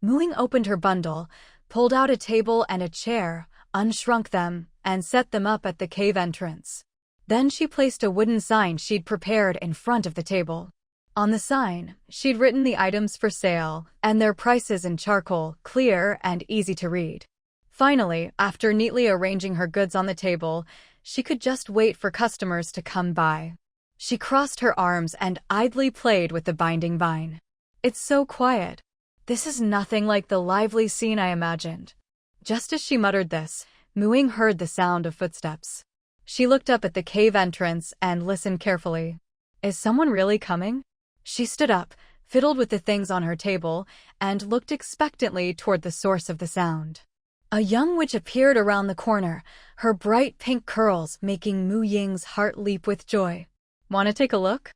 Ying opened her bundle, pulled out a table and a chair, unshrunk them, and set them up at the cave entrance. Then she placed a wooden sign she'd prepared in front of the table. On the sign, she'd written the items for sale and their prices in charcoal, clear and easy to read. Finally, after neatly arranging her goods on the table, she could just wait for customers to come by. She crossed her arms and idly played with the binding vine. It's so quiet. This is nothing like the lively scene I imagined. Just as she muttered this, Ying heard the sound of footsteps. She looked up at the cave entrance and listened carefully. Is someone really coming? She stood up, fiddled with the things on her table, and looked expectantly toward the source of the sound. A young witch appeared around the corner, her bright pink curls making Ying's heart leap with joy. Want to take a look?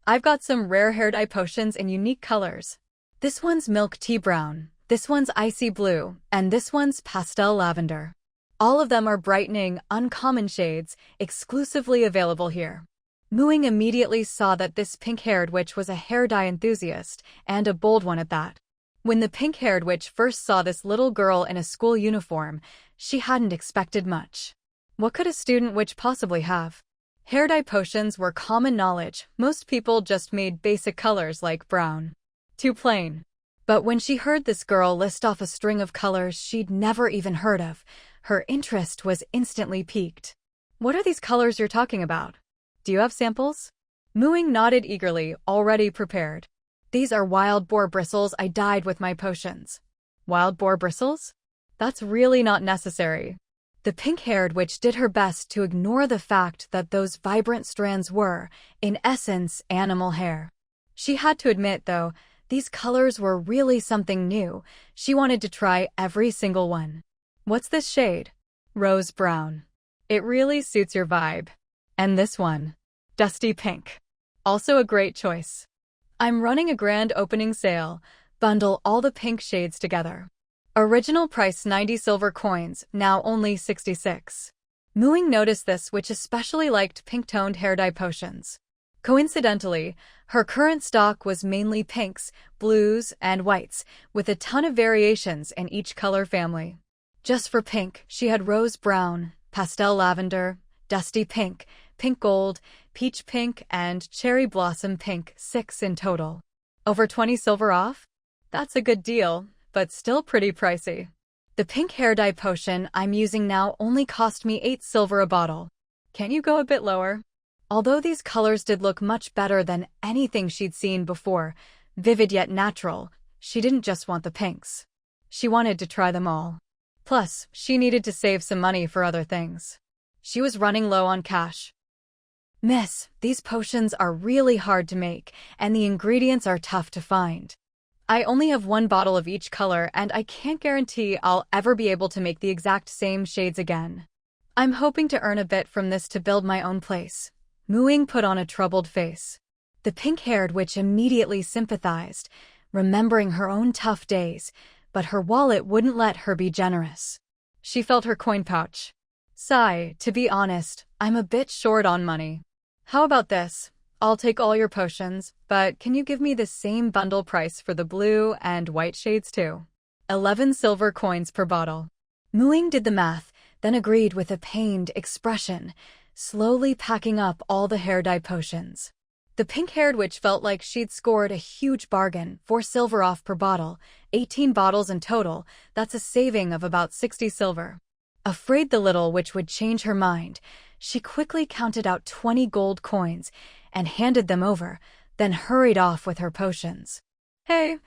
I've got some rare hair dye potions in unique colors. This one's milk tea brown, this one's icy blue, and this one's pastel lavender. All of them are brightening, uncommon shades, exclusively available here. Ying immediately saw that this pink-haired witch was a hair dye enthusiast, and a bold one at that. When the pink-haired witch first saw this little girl in a school uniform, she hadn't expected much. What could a student witch possibly have? Hair dye potions were common knowledge. Most people just made basic colors like brown. Too plain. But when she heard this girl list off a string of colors she'd never even heard of, her interest was instantly piqued. What are these colors you're talking about? Do you have samples? Ying nodded eagerly, already prepared. These are wild boar bristles I dyed with my potions. Wild boar bristles? That's really not necessary. The pink-haired witch did her best to ignore the fact that those vibrant strands were, in essence, animal hair. She had to admit, though, these colors were really something new. She wanted to try every single one. What's this shade? Rose brown. It really suits your vibe. And this one? Dusty pink. Also a great choice. I'm running a grand opening sale. Bundle all the pink shades together. Original price 90 silver coins, now only 66. Ying noticed this, which especially liked pink-toned hair dye potions. Coincidentally, her current stock was mainly pinks, blues, and whites, with a ton of variations in each color family. Just for pink, she had rose brown, pastel lavender, dusty pink, pink gold, peach pink, and cherry blossom pink, 6 in total. Over 20 silver off? That's a good deal, but still pretty pricey. The pink hair dye potion I'm using now only cost me 8 silver a bottle. Can you go a bit lower? Although these colors did look much better than anything she'd seen before, vivid yet natural, she didn't just want the pinks. She wanted to try them all. Plus, she needed to save some money for other things. She was running low on cash. Miss, these potions are really hard to make, and the ingredients are tough to find. I only have 1 bottle of each color, and I can't guarantee I'll ever be able to make the exact same shades again. I'm hoping to earn a bit from this to build my own place. Ying put on a troubled face. The pink-haired witch immediately sympathized, remembering her own tough days, but her wallet wouldn't let her be generous. She felt her coin pouch. Sigh, to be honest, I'm a bit short on money. How about this? I'll take all your potions, but can you give me the same bundle price for the blue and white shades too? 11 silver coins per bottle. Ying did the math, then agreed with a pained expression, slowly packing up all the hair dye potions. The pink-haired witch felt like she'd scored a huge bargain, 4 silver off per bottle, 18 bottles in total. That's a saving of about 60 silver. Afraid the little witch would change her mind, she quickly counted out 20 gold coins and handed them over, then hurried off with her potions. Hey,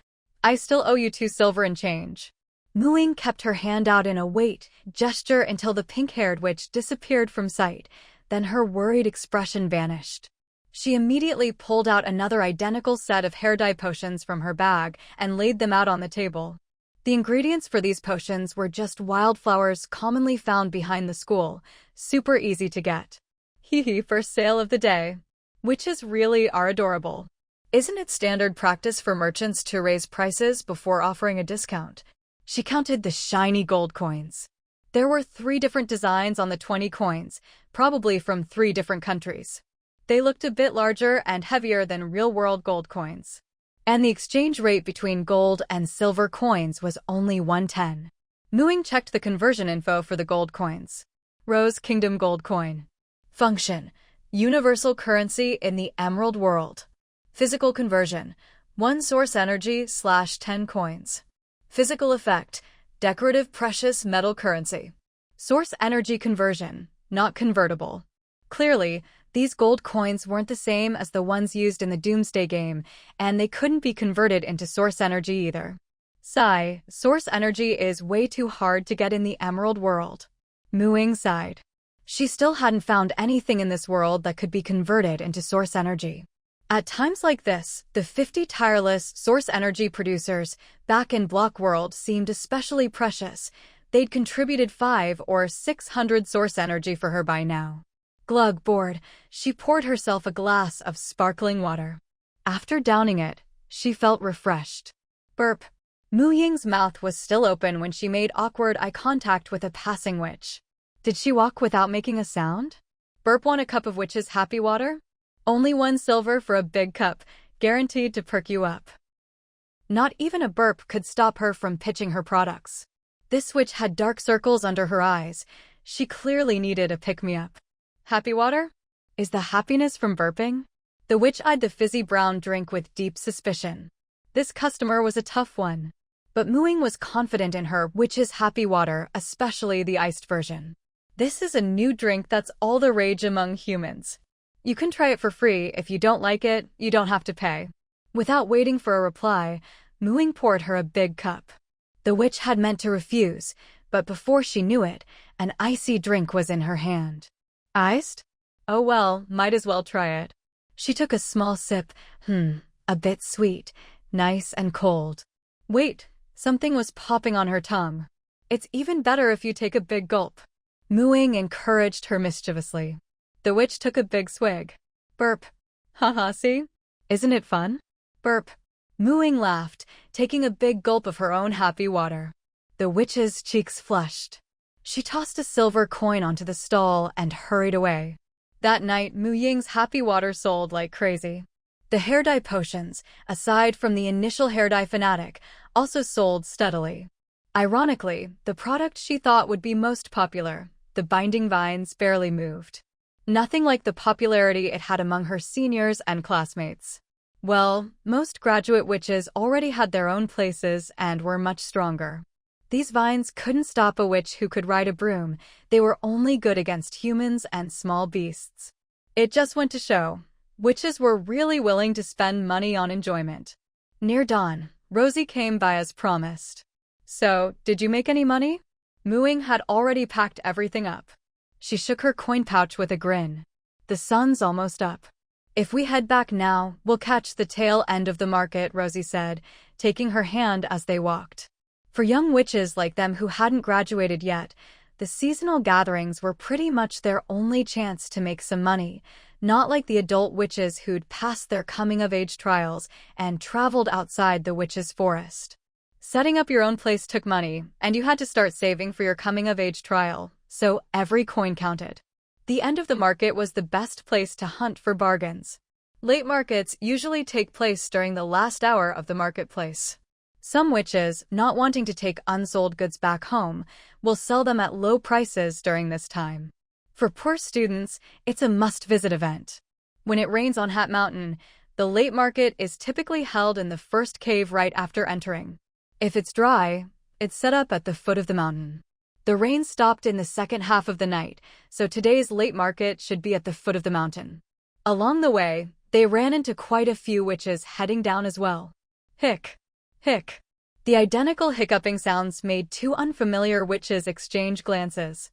I still owe you 2 silver and change. Ying kept her hand out in a wait gesture until the pink-haired witch disappeared from sight, then her worried expression vanished. She immediately pulled out another identical set of hair dye potions from her bag and laid them out on the table. The ingredients for these potions were just wildflowers commonly found behind the school, super easy to get. Hee first sale of the day. Witches really are adorable. Isn't it standard practice for merchants to raise prices before offering a discount? She counted the shiny gold coins. There were 3 different designs on the 20 coins, probably from 3 different countries. They looked a bit larger and heavier than real-world gold coins. and the exchange rate between gold and silver coins was only 110. Ying checked the conversion info for the gold coins. Rose Kingdom Gold Coin. Function: universal currency in the Emerald World. Physical conversion: 1 source energy / 10 coins. Physical effect: decorative precious metal currency. Source energy conversion: not convertible. Clearly, these gold coins weren't the same as the ones used in the Doomsday game, and they couldn't be converted into source energy either. Sigh, source energy is way too hard to get in the Emerald World. Ying sighed. She still hadn't found anything in this world that could be converted into source energy. At times like this, the 50 tireless source energy producers back in Block World seemed especially precious. They'd contributed 500 or 600 source energy for her by now. Glug bored, she poured herself a glass of sparkling water. After downing it, she felt refreshed. Burp. Ying's mouth was still open when she made awkward eye contact with a passing witch. Did she walk without making a sound? Burp. Want a cup of witch's happy water? Only 1 silver for a big cup, guaranteed to perk you up. Not even a burp could stop her from pitching her products. This witch had dark circles under her eyes. She clearly needed a pick-me-up. Happy water? Is the happiness from burping? The witch eyed the fizzy brown drink with deep suspicion. This customer was a tough one. But Ying was confident in her witch's happy water, especially the iced version. This is a new drink that's all the rage among humans. You can try it for free. If you don't like it, you don't have to pay. Without waiting for a reply, Ying poured her a big cup. The witch had meant to refuse, but before she knew it, an icy drink was in her hand. Iced? Oh well, might as well try it. She took a small sip. A bit sweet, nice and cold. Wait, something was popping on her tongue. It's even better if you take a big gulp. Ying encouraged her mischievously. The witch took a big swig. Burp. Haha, see? Isn't it fun? Burp. Ying laughed, taking a big gulp of her own happy water. The witch's cheeks flushed. She tossed a silver coin onto the stall and hurried away. That night, Ying's happy water sold like crazy. The hair dye potions, aside from the initial hair dye fanatic, also sold steadily. Ironically, the product she thought would be most popular, the binding vines, barely moved. Nothing like the popularity it had among her seniors and classmates. Well, most graduate witches already had their own places and were much stronger. These vines couldn't stop a witch who could ride a broom. They were only good against humans and small beasts. It just went to show, witches were really willing to spend money on enjoyment. Near dawn, Rosie came by as promised. So, did you make any money? Ying had already packed everything up. She shook her coin pouch with a grin. The sun's almost up. If we head back now, we'll catch the tail end of the market, Rosie said, taking her hand as they walked. For young witches like them who hadn't graduated yet, the seasonal gatherings were pretty much their only chance to make some money, not like the adult witches who'd passed their coming-of-age trials and traveled outside the witches' forest. Setting up your own place took money, and you had to start saving for your coming-of-age trial, so every coin counted. The end of the market was the best place to hunt for bargains. Late markets usually take place during the last hour of the marketplace. Some witches, not wanting to take unsold goods back home, will sell them at low prices during this time. For poor students, it's a must-visit event. When it rains on Hat Mountain, the late market is typically held in the first cave right after entering. If it's dry, it's set up at the foot of the mountain. The rain stopped in the second half of the night, so today's late market should be at the foot of the mountain. Along the way, they ran into quite a few witches heading down as well. Hick. Hick. The identical hiccuping sounds made two unfamiliar witches exchange glances.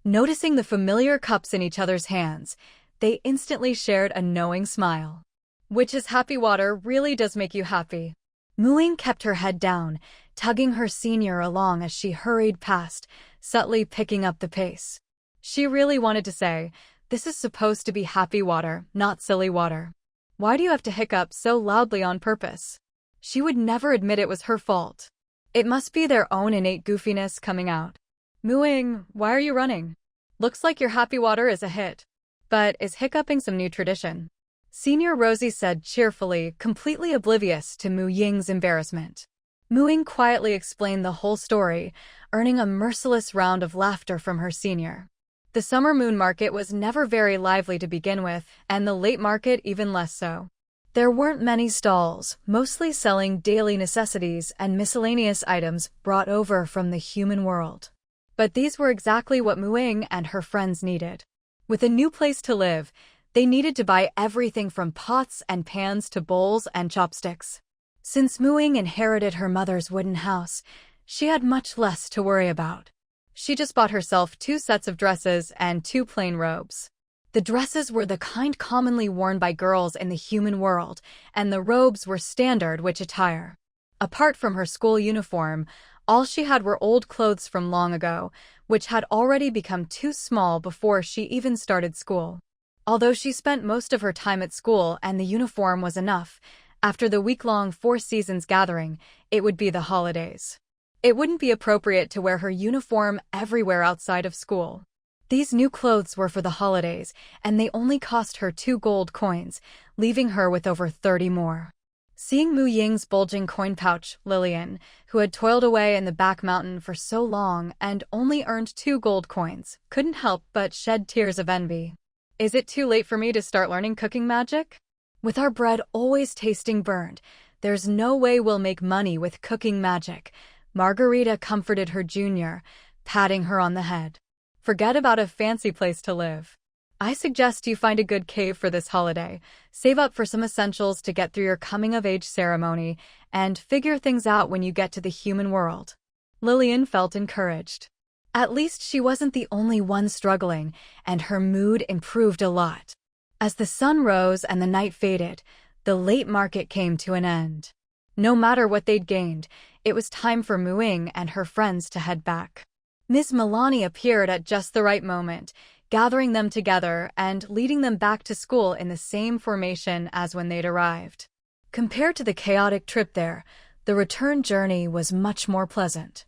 Noticing the familiar cups in each other's hands, they instantly shared a knowing smile. Witch's happy water really does make you happy. Ying kept her head down, tugging her senior along as she hurried past, subtly picking up the pace. She really wanted to say, "This is supposed to be happy water, not silly water. Why do you have to hiccup so loudly on purpose?" She would never admit it was her fault. It must be their own innate goofiness coming out. "Ying, why are you running? Looks like your happy water is a hit. But is hiccuping some new tradition?" Senior Rosie said cheerfully, completely oblivious to Mu Ying's embarrassment. Mu Ying quietly explained the whole story, earning a merciless round of laughter from her senior. The summer moon market was never very lively to begin with, and the late market even less so. There weren't many stalls, mostly selling daily necessities and miscellaneous items brought over from the human world. But these were exactly what Mu Ying and her friends needed. With a new place to live, they needed to buy everything from pots and pans to bowls and chopsticks. Since Mu Ying inherited her mother's wooden house, she had much less to worry about. She just bought herself 2 sets of dresses and 2 plain robes. The dresses were the kind commonly worn by girls in the human world, and the robes were standard witch attire. Apart from her school uniform, all she had were old clothes from long ago, which had already become too small before she even started school. Although she spent most of her time at school and the uniform was enough, after the week-long Four Seasons gathering, it would be the holidays. It wouldn't be appropriate to wear her uniform everywhere outside of school. These new clothes were for the holidays, and they only cost her 2 gold coins, leaving her with over 30 more. Seeing Mu Ying's bulging coin pouch, Lillian, who had toiled away in the back mountain for so long and only earned 2 gold coins, couldn't help but shed tears of envy. Is it too late for me to start learning cooking magic? With our bread always tasting burned, there's no way we'll make money with cooking magic. Margarita comforted her junior, patting her on the head. Forget about a fancy place to live. I suggest you find a good cave for this holiday, save up for some essentials to get through your coming-of-age ceremony, and figure things out when you get to the human world. Lillian felt encouraged. At least she wasn't the only one struggling, and her mood improved a lot. As the sun rose and the night faded, the late market came to an end. No matter what they'd gained, it was time for Mu Ying and her friends to head back. Miss Milani appeared at just the right moment, gathering them together and leading them back to school in the same formation as when they'd arrived. Compared to the chaotic trip there, the return journey was much more pleasant.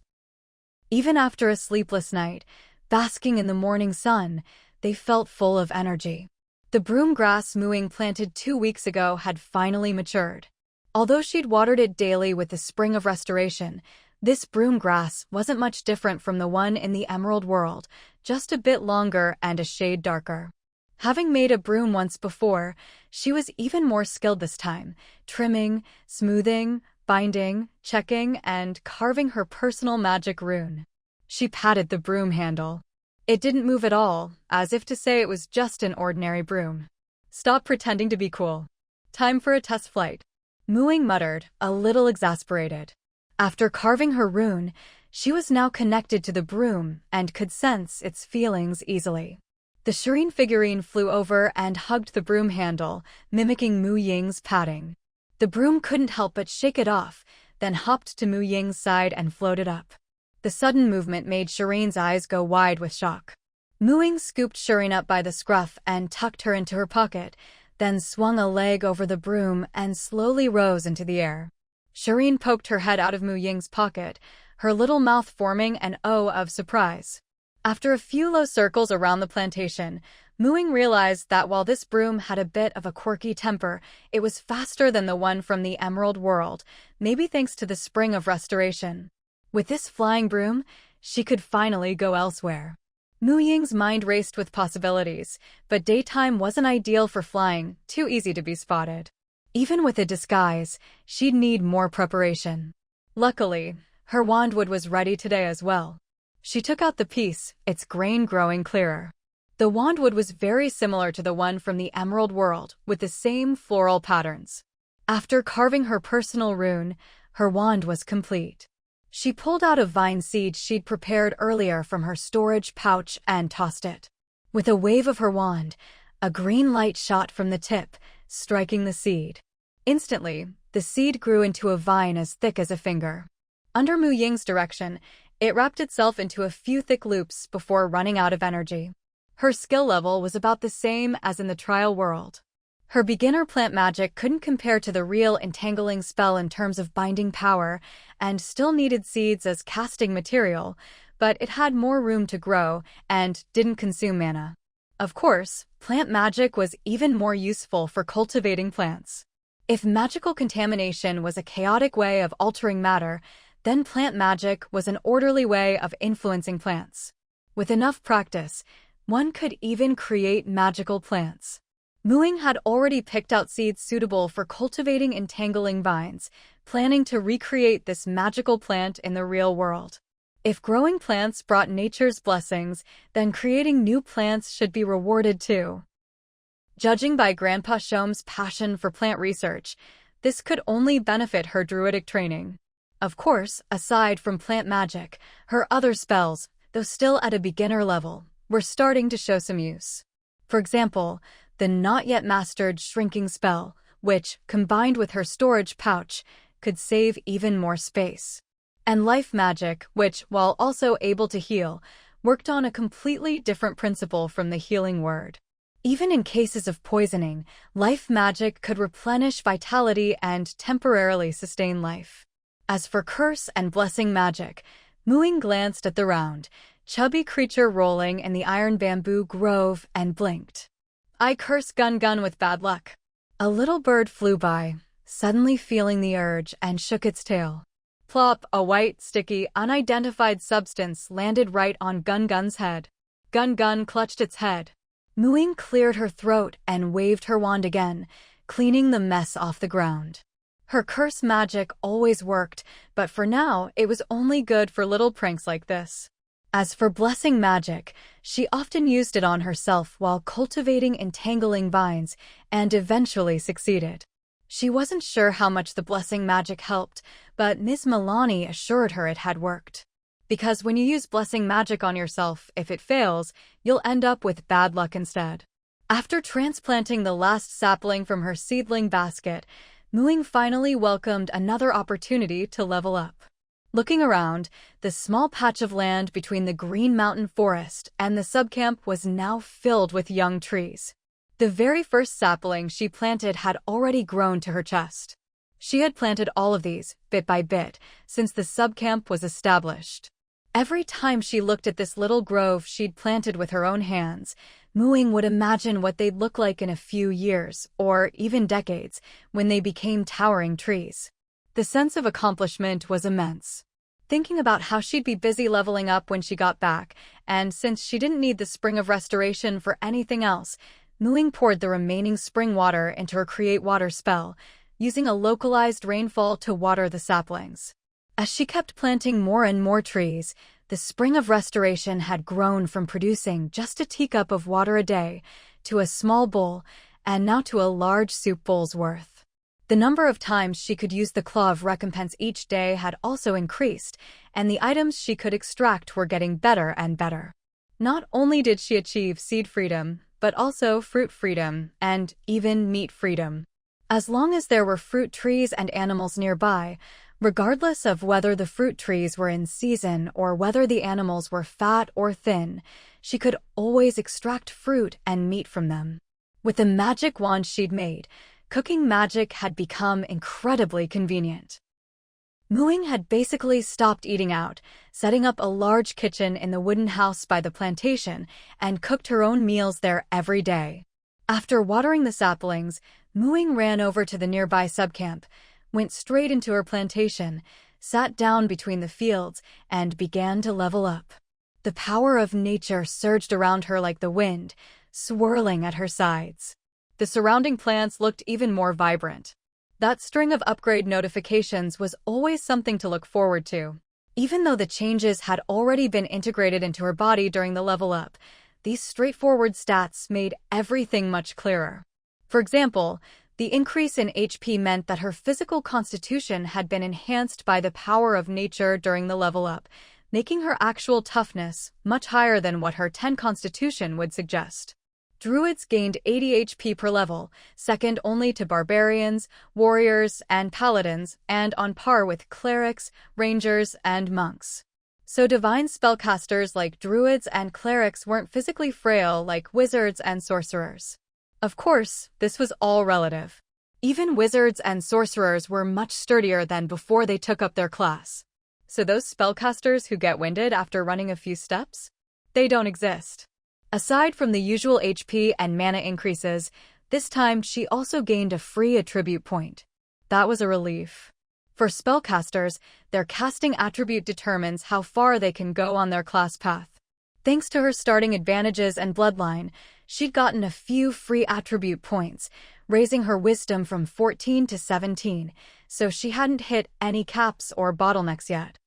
Even after a sleepless night, basking in the morning sun, they felt full of energy. The broom grass Mu Ying planted 2 weeks ago had finally matured. Although she'd watered it daily with the spring of restoration, this broom grass wasn't much different from the one in the Emerald World, just a bit longer and a shade darker. Having made a broom once before, she was even more skilled this time, trimming, smoothing, binding, checking, and carving her personal magic rune. She patted the broom handle. It didn't move at all, as if to say it was just an ordinary broom. Stop pretending to be cool. Time for a test flight. Mu Ying muttered, a little exasperated. After carving her rune, she was now connected to the broom and could sense its feelings easily. The Shireen figurine flew over and hugged the broom handle, mimicking Mu Ying's patting. The broom couldn't help but shake it off, then hopped to Mu Ying's side and floated up. The sudden movement made Shireen's eyes go wide with shock. Mu Ying scooped Shireen up by the scruff and tucked her into her pocket, then swung a leg over the broom and slowly rose into the air. Shireen poked her head out of Mu Ying's pocket, her little mouth forming an O of surprise. After a few low circles around the plantation, Mu Ying realized that while this broom had a bit of a quirky temper, it was faster than the one from the Emerald World, maybe thanks to the spring of restoration. With this flying broom, she could finally go elsewhere. Mu Ying's mind raced with possibilities, but daytime wasn't ideal for flying, too easy to be spotted. Even with a disguise, she'd need more preparation. Luckily, her wandwood was ready today as well. She took out the piece, its grain growing clearer. The wandwood was very similar to the one from the Emerald World, with the same floral patterns. After carving her personal rune, her wand was complete. She pulled out a vine seed she'd prepared earlier from her storage pouch and tossed it. With a wave of her wand, a green light shot from the tip, striking the seed. Instantly, the seed grew into a vine as thick as a finger. Under Mu Ying's direction, it wrapped itself into a few thick loops before running out of energy. Her skill level was about the same as in the trial world. Her beginner plant magic couldn't compare to the real entangling spell in terms of binding power, and still needed seeds as casting material, but it had more room to grow and didn't consume mana. Of course, plant magic was even more useful for cultivating plants. If magical contamination was a chaotic way of altering matter, then plant magic was an orderly way of influencing plants. With enough practice, one could even create magical plants. Ying had already picked out seeds suitable for cultivating entangling vines, planning to recreate this magical plant in the real world. If growing plants brought nature's blessings, then creating new plants should be rewarded too. Judging by Grandpa Shom's passion for plant research, this could only benefit her druidic training. Of course, aside from plant magic, her other spells, though still at a beginner level, were starting to show some use. For example, the not-yet-mastered shrinking spell, which, combined with her storage pouch, could save even more space. And life magic, which, while also able to heal, worked on a completely different principle from the healing word. Even in cases of poisoning, life magic could replenish vitality and temporarily sustain life. As for curse and blessing magic, Ying glanced at the round, chubby creature rolling in the iron bamboo grove and blinked. I curse Gun Gun with bad luck. A little bird flew by, suddenly feeling the urge, and shook its tail. Plop, a white, sticky, unidentified substance landed right on Gun Gun's head. Gun Gun clutched its head. Ying cleared her throat and waved her wand again, cleaning the mess off the ground. Her curse magic always worked, but for now it was only good for little pranks like this. As for blessing magic, she often used it on herself while cultivating entangling vines, and eventually succeeded. She wasn't sure how much the blessing magic helped, but Ms. Milani assured her it had worked. Because when you use blessing magic on yourself, if it fails, you'll end up with bad luck instead. After transplanting the last sapling from her seedling basket, Ying finally welcomed another opportunity to level up. Looking around, the small patch of land between the Green Mountain Forest and the subcamp was now filled with young trees. The very first sapling she planted had already grown to her chest. She had planted all of these, bit by bit, since the subcamp was established. Every time she looked at this little grove she'd planted with her own hands, Ying would imagine what they'd look like in a few years, or even decades, when they became towering trees. The sense of accomplishment was immense. Thinking about how she'd be busy leveling up when she got back, and since she didn't need the Spring of Restoration for anything else, Ying poured the remaining spring water into her Create Water spell, using a localized rainfall to water the saplings. As she kept planting more and more trees, the Spring of Restoration had grown from producing just a teacup of water a day to a small bowl, and now to a large soup bowl's worth. The number of times she could use the Claw of Recompense each day had also increased, and the items she could extract were getting better and better. Not only did she achieve seed freedom, but also fruit freedom, and even meat freedom. As long as there were fruit trees and animals nearby, regardless of whether the fruit trees were in season or whether the animals were fat or thin, she could always extract fruit and meat from them. With the magic wand she'd made, cooking magic had become incredibly convenient. Ying had basically stopped eating out, setting up a large kitchen in the wooden house by the plantation, and cooked her own meals there every day. After watering the saplings, Ying ran over to the nearby subcamp, went straight into her plantation, sat down between the fields, and began to level up. The power of nature surged around her like the wind, swirling at her sides. The surrounding plants looked even more vibrant. That string of upgrade notifications was always something to look forward to. Even though the changes had already been integrated into her body during the level up, these straightforward stats made everything much clearer. For example, the increase in HP meant that her physical constitution had been enhanced by the power of nature during the level up, making her actual toughness much higher than what her 10 constitution would suggest. Druids gained 80 HP per level, second only to barbarians, warriors, and paladins, and on par with clerics, rangers, and monks. So divine spellcasters like druids and clerics weren't physically frail like wizards and sorcerers. Of course, this was all relative. Even wizards and sorcerers were much sturdier than before they took up their class. So those spellcasters who get winded after running a few steps? They don't exist. Aside from the usual HP and mana increases, this time she also gained a free attribute point. That was a relief. For spellcasters, their casting attribute determines how far they can go on their class path. Thanks to her starting advantages and bloodline, she'd gotten a few free attribute points, raising her wisdom from 14 to 17, so she hadn't hit any caps or bottlenecks yet.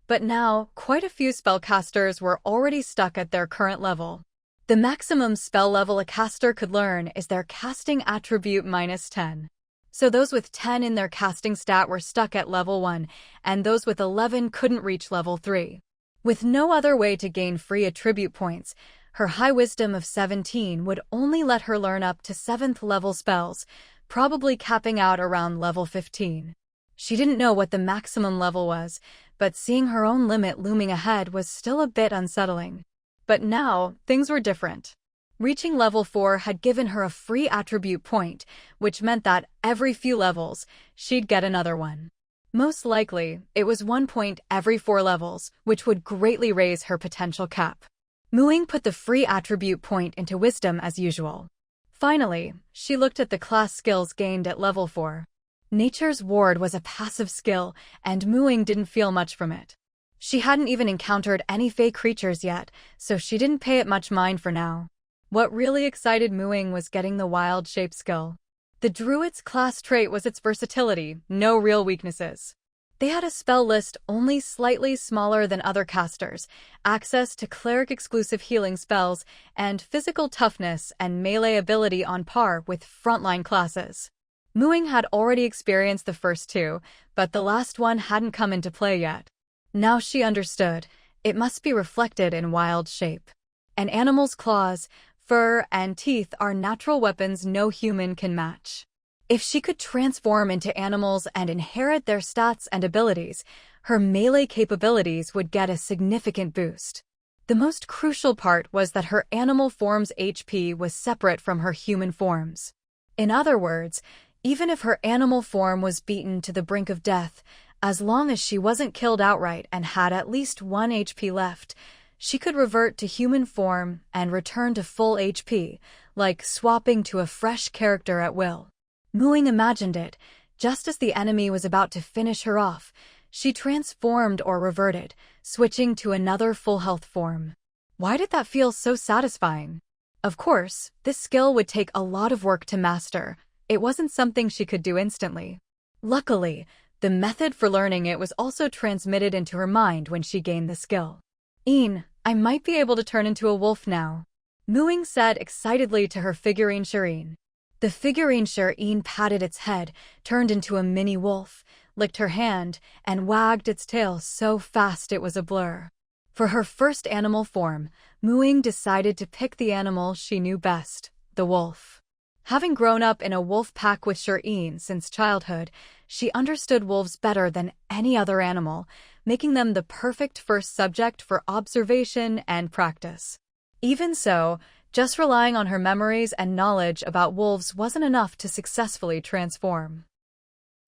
But now, quite a few spellcasters were already stuck at their current level. The maximum spell level a caster could learn is their casting attribute minus 10. So those with 10 in their casting stat were stuck at level 1, and those with 11 couldn't reach level 3. With no other way to gain free attribute points, her high wisdom of 17 would only let her learn up to 7th level spells, probably capping out around level 15. She didn't know what the maximum level was, but seeing her own limit looming ahead was still a bit unsettling. But now, things were different. Reaching level 4 had given her a free attribute point, which meant that every few levels, she'd get another one. Most likely, it was 1 point every 4 levels, which would greatly raise her potential cap. Ying put the free attribute point into wisdom as usual. Finally, she looked at the class skills gained at level 4. Nature's Ward was a passive skill, and Ying didn't feel much from it. She hadn't even encountered any fey creatures yet, so she didn't pay it much mind for now. What really excited Ying was getting the Wild Shape skill. The Druid's class trait was its versatility, no real weaknesses. They had a spell list only slightly smaller than other casters, access to cleric-exclusive healing spells, and physical toughness and melee ability on par with frontline classes. Ying had already experienced the first two, but the last one hadn't come into play yet. Now she understood, it must be reflected in Wild Shape. An animal's claws, fur, and teeth are natural weapons no human can match. If she could transform into animals and inherit their stats and abilities, her melee capabilities would get a significant boost. The most crucial part was that her animal form's HP was separate from her human form's. In other words, even if her animal form was beaten to the brink of death, as long as she wasn't killed outright and had at least 1 HP left, she could revert to human form and return to full HP, like swapping to a fresh character at will. Ying imagined it. Just as the enemy was about to finish her off, she transformed or reverted, switching to another full health form. Why did that feel so satisfying? Of course, this skill would take a lot of work to master. It wasn't something she could do instantly. Luckily, the method for learning it was also transmitted into her mind when she gained the skill. I might be able to turn into a wolf now," Ying said excitedly to her figurine Shireen. The figurine Shireen patted its head, turned into a mini wolf, licked her hand, and wagged its tail so fast it was a blur. For her first animal form, Ying decided to pick the animal she knew best, the wolf. Having grown up in a wolf pack with Shireen since childhood, she understood wolves better than any other animal, making them the perfect first subject for observation and practice. Even so, just relying on her memories and knowledge about wolves wasn't enough to successfully transform.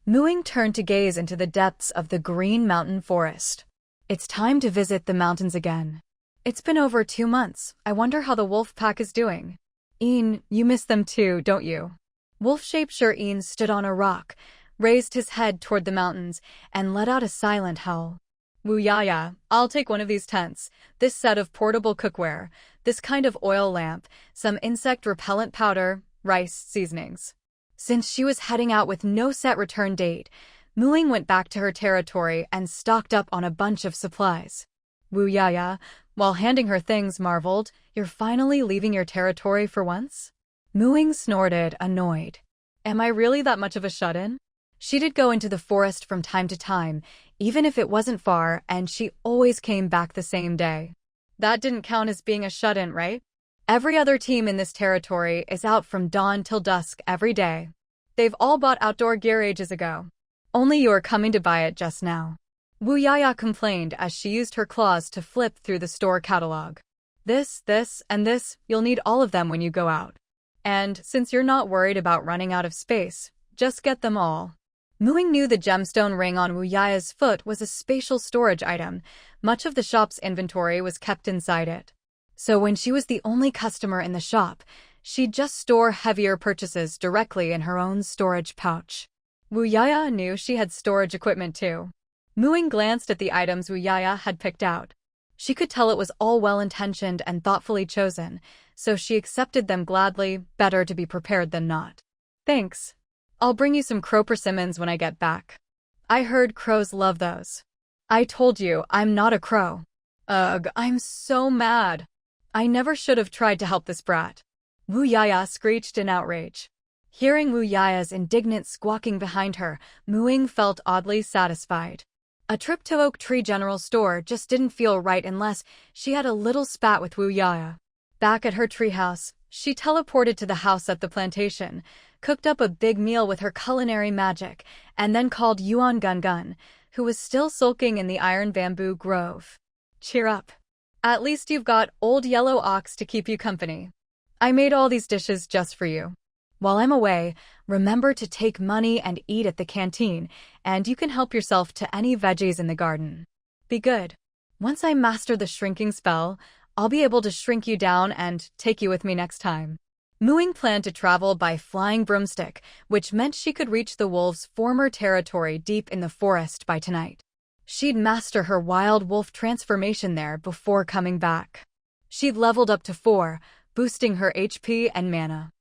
Ying turned to gaze into the depths of the Green Mountain Forest. It's time to visit the mountains again. It's been over 2 months. I wonder how the wolf pack is doing. You miss them too, don't you? Wolf-shaped Shireen stood on a rock, raised his head toward the mountains, and let out a silent howl. Yeah, I'll take one of these tents, this set of portable cookware, this kind of oil lamp, some insect-repellent powder, rice seasonings. Since she was heading out with no set return date, Ying went back to her territory and stocked up on a bunch of supplies. Yaya, while handing her things, marveled, "You're finally leaving your territory for once?" Ying snorted, annoyed. Am I really that much of a shut-in? She did go into the forest from time to time, even if it wasn't far, and she always came back the same day. That didn't count as being a shut-in, right? Every other team in this territory is out from dawn till dusk every day. They've all bought outdoor gear ages ago. Only you're coming to buy it just now. Yaya complained as she used her claws to flip through the store catalog. This, and this, you'll need all of them when you go out. And since you're not worried about running out of space, just get them all. Ying knew the gemstone ring on Yaya's foot was a spatial storage item. Much of the shop's inventory was kept inside it. So when she was the only customer in the shop, she'd just store heavier purchases directly in her own storage pouch. Wu Yaya knew she had storage equipment too. Mu Ying glanced at the items Wu Yaya had picked out. She could tell it was all well-intentioned and thoughtfully chosen, so she accepted them gladly, better to be prepared than not. Thanks. I'll bring you some crow persimmons when I get back. I heard crows love those. I told you, I'm not a crow. Ugh, I'm so mad. I never should have tried to help this brat. Wu Yaya screeched in outrage. Hearing Wu Yaya's indignant squawking behind her, Mu Ying felt oddly satisfied. A trip to Oak Tree General Store just didn't feel right unless she had a little spat with Wu Yaya. Back at her treehouse, she teleported to the house at the plantation, cooked up a big meal with her culinary magic, and then called Yuan Gun, who was still sulking in the iron bamboo grove. Cheer up. At least you've got old yellow ox to keep you company. I made all these dishes just for you. While I'm away, remember to take money and eat at the canteen, and you can help yourself to any veggies in the garden. Be good. Once I master the shrinking spell, I'll be able to shrink you down and take you with me next time. Mu Ying planned to travel by flying broomstick, which meant she could reach the wolves' former territory deep in the forest by tonight. She'd master her wild wolf transformation there before coming back. She'd leveled up to 4, boosting her HP and mana.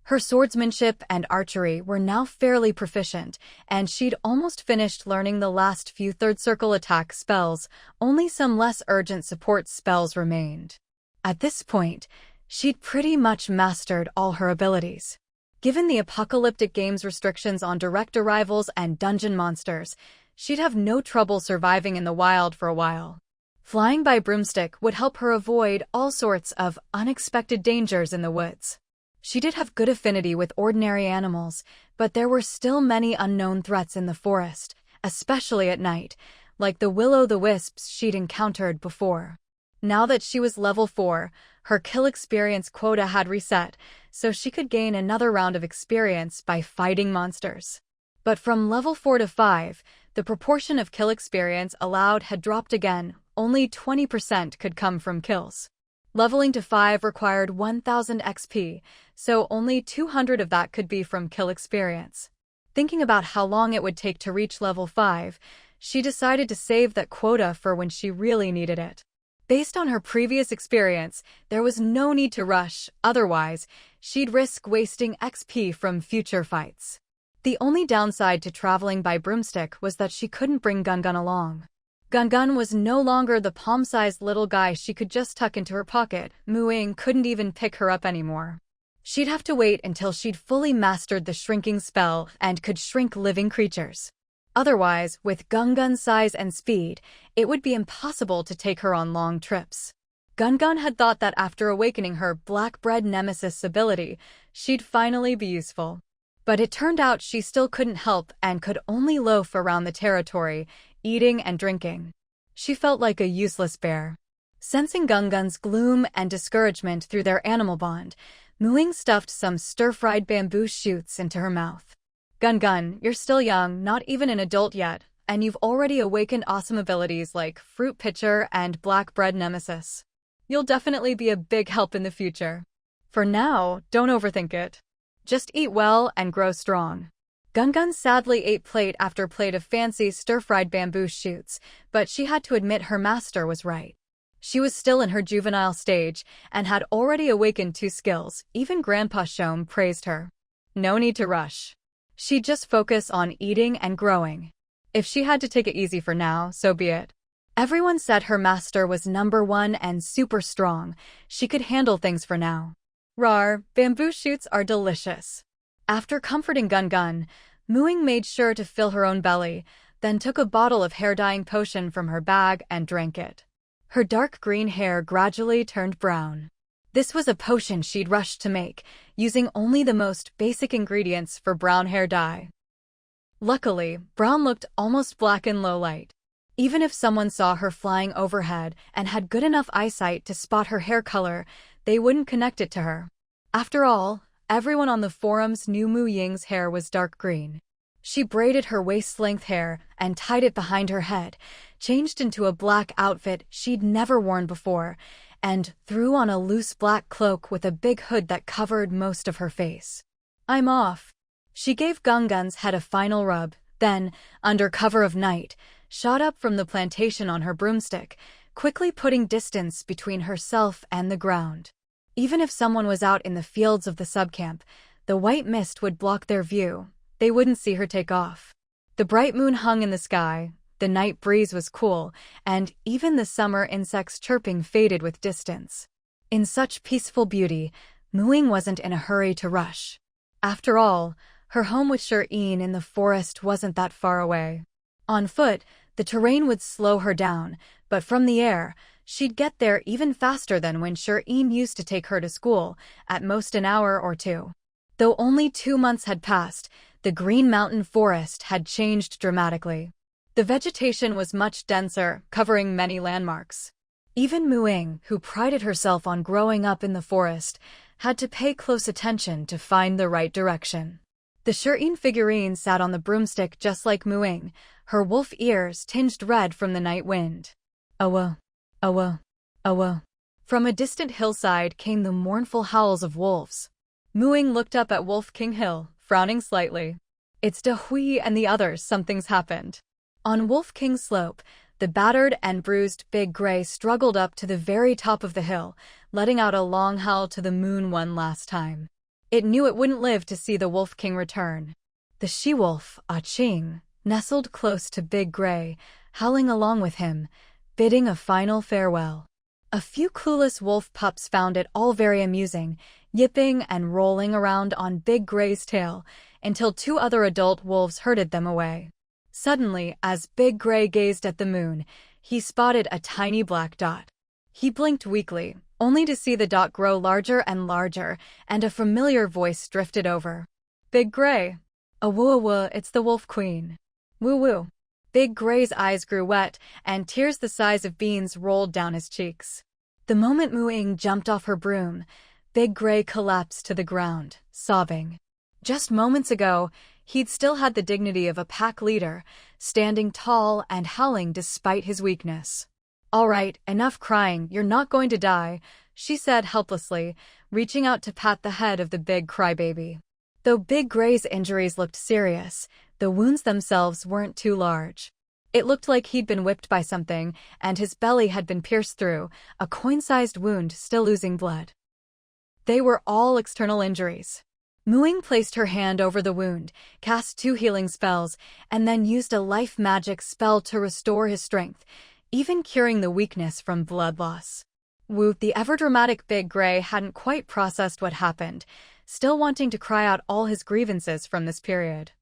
Her swordsmanship and archery were now fairly proficient, and she'd almost finished learning the last few third-circle attack spells. Only some less urgent support spells remained. At this point, she'd pretty much mastered all her abilities. Given the apocalyptic game's restrictions on direct arrivals and dungeon monsters, she'd have no trouble surviving in the wild for a while. Flying by broomstick would help her avoid all sorts of unexpected dangers in the woods. She did have good affinity with ordinary animals, but there were still many unknown threats in the forest, especially at night, like the will-o'-the-wisps she'd encountered before. Now that she was level 4, her kill experience quota had reset, so she could gain another round of experience by fighting monsters. But from level 4 to 5, the proportion of kill experience allowed had dropped again. Only 20% could come from kills. Leveling to 5 required 1000 XP, so only 200 of that could be from kill experience. Thinking about how long it would take to reach level 5, she decided to save that quota for when she really needed it. Based on her previous experience, there was no need to rush, otherwise, she'd risk wasting XP from future fights. The only downside to traveling by broomstick was that she couldn't bring Gun along. Gun was no longer the palm-sized little guy she could just tuck into her pocket. Mu Ying couldn't even pick her up anymore. She'd have to wait until she'd fully mastered the shrinking spell and could shrink living creatures. Otherwise, with Gun's size and speed, it would be impossible to take her on long trips. Gun had thought that after awakening her black-bread nemesis ability, she'd finally be useful. But it turned out she still couldn't help and could only loaf around the territory, eating and drinking. She felt like a useless bear. Sensing Gun's gloom and discouragement through their animal bond, Mu Ying stuffed some stir-fried bamboo shoots into her mouth. Gun, you're still young, not even an adult yet, and you've already awakened awesome abilities like Fruit Pitcher and Black Bread Nemesis. You'll definitely be a big help in the future. For now, don't overthink it. Just eat well and grow strong. Gun sadly ate plate after plate of fancy stir-fried bamboo shoots, but she had to admit her master was right. She was still in her juvenile stage and had already awakened 2 skills. Even Grandpa Shom praised her. No need to rush. She'd just focus on eating and growing. If she had to take it easy for now, so be it. Everyone said her master was number 1 and super strong. She could handle things for now. Rawr, bamboo shoots are delicious. After comforting Gun, Mu Ying made sure to fill her own belly, then took a bottle of hair-dyeing potion from her bag and drank it. Her dark green hair gradually turned brown. This was a potion she'd rushed to make, using only the most basic ingredients for brown hair dye. Luckily, brown looked almost black in low light. Even if someone saw her flying overhead and had good enough eyesight to spot her hair color, they wouldn't connect it to her. After all, everyone on the forums knew Mu Ying's hair was dark green. She braided her waist-length hair and tied it behind her head, changed into a black outfit she'd never worn before, and threw on a loose black cloak with a big hood that covered most of her face. "I'm off." She gave Gungun's head a final rub, then, under cover of night, shot up from the plantation on her broomstick, quickly putting distance between herself and the ground. Even if someone was out in the fields of the subcamp, the white mist would block their view. They wouldn't see her take off. The bright moon hung in the sky, the night breeze was cool, and even the summer insects chirping faded with distance. In such peaceful beauty, Ying wasn't in a hurry to rush. After all, her home with Ying in the forest wasn't that far away. On foot, the terrain would slow her down, but from the air, she'd get there even faster than when Ying used to take her to school, at most an hour or two. Though only 2 months had passed, the Green Mountain Forest had changed dramatically. The vegetation was much denser, covering many landmarks. Even Ying, who prided herself on growing up in the forest, had to pay close attention to find the right direction. The Ying figurine sat on the broomstick just like Ying, her wolf ears tinged red from the night wind. Awo, awo, awo. From a distant hillside came the mournful howls of wolves. Ying looked up at Wolf King Hill, frowning slightly. "It's De Hui and the others, something's happened." On Wolf King Slope, the battered and bruised Big Gray struggled up to the very top of the hill, letting out a long howl to the moon one last time. It knew it wouldn't live to see the Wolf King return. The she-wolf, Ching, nestled close to Big Gray, howling along with him, bidding a final farewell. A few clueless wolf pups found it all very amusing, yipping and rolling around on Big Gray's tail, until 2 other adult wolves herded them away. Suddenly, as Big Gray gazed at the moon, he spotted a tiny black dot. He blinked weakly, only to see the dot grow larger and larger, and a familiar voice drifted over. "Big Gray." "Awoo, it's the Wolf Queen." "Woo-woo." Big Gray's eyes grew wet, and tears the size of beans rolled down his cheeks. The moment Ying jumped off her broom, Big Gray collapsed to the ground, sobbing. Just moments ago, he'd still had the dignity of a pack leader, standing tall and howling despite his weakness. "All right, enough crying, you're not going to die," she said helplessly, reaching out to pat the head of the big crybaby. Though Big Gray's injuries looked serious, the wounds themselves weren't too large. It looked like he'd been whipped by something, and his belly had been pierced through, a coin-sized wound still oozing blood. They were all external injuries. Ying placed her hand over the wound, cast 2 healing spells, and then used a life magic spell to restore his strength, even curing the weakness from blood loss. The ever-dramatic Big Gray hadn't quite processed what happened, still wanting to cry out all his grievances from this period.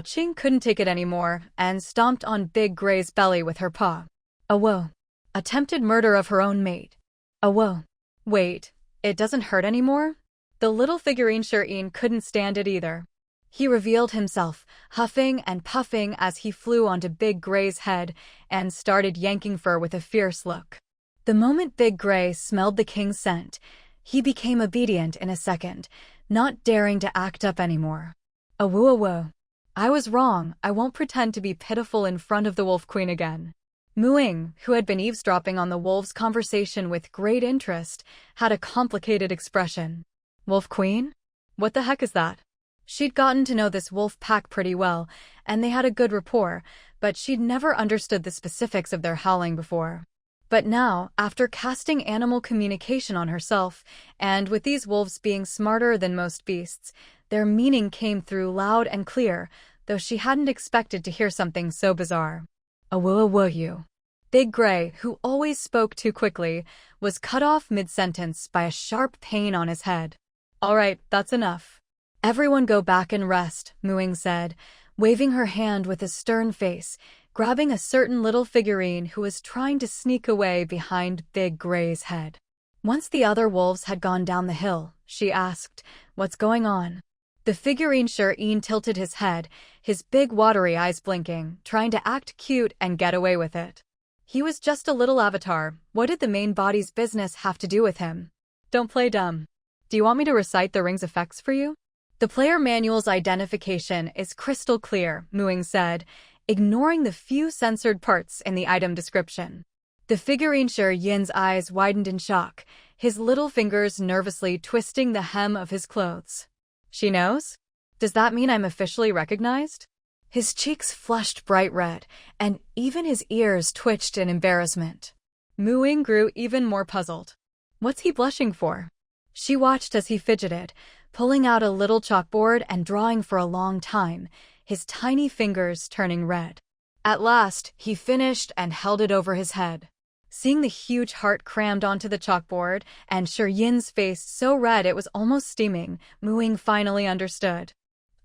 Ching couldn't take it anymore, and stomped on Big Gray's belly with her paw. "Awo." Attempted murder of her own mate. "Awo." Wait, it doesn't hurt anymore? The little figurine Ying couldn't stand it either. He revealed himself, huffing and puffing as he flew onto Big Gray's head and started yanking fur with a fierce look. The moment Big Gray smelled the king's scent, he became obedient in a second, not daring to act up anymore. "Awoo. I was wrong, I won't pretend to be pitiful in front of the Wolf Queen again." Ying, who had been eavesdropping on the wolves' conversation with great interest, had a complicated expression. "Wolf Queen? What the heck is that?" She'd gotten to know this wolf pack pretty well, and they had a good rapport, but she'd never understood the specifics of their howling before. But now, after casting animal communication on herself, and with these wolves being smarter than most beasts, their meaning came through loud and clear, though she hadn't expected to hear something so bizarre. "Awoo you." Big Gray, who always spoke too quickly, was cut off mid-sentence by a sharp pain on his head. "All right, that's enough. Everyone go back and rest," Ying said, waving her hand with a stern face, grabbing a certain little figurine who was trying to sneak away behind Big Gray's head. Once the other wolves had gone down the hill, she asked, "What's going on?" The figurine Ying tilted his head, his big watery eyes blinking, trying to act cute and get away with it. He was just a little avatar. What did the main body's business have to do with him? "Don't play dumb. Do you want me to recite the ring's effects for you?" "The player manual's identification is crystal clear," Ying said, ignoring the few censored parts in the item description. The figurine Yin's eyes widened in shock, his little fingers nervously twisting the hem of his clothes. She knows? Does that mean I'm officially recognized? His cheeks flushed bright red, and even his ears twitched in embarrassment. Ying grew even more puzzled. What's he blushing for? She watched as he fidgeted, pulling out a little chalkboard and drawing for a long time, his tiny fingers turning red. At last, he finished and held it over his head. Seeing the huge heart crammed onto the chalkboard and Yin's face so red it was almost steaming, Ying finally understood.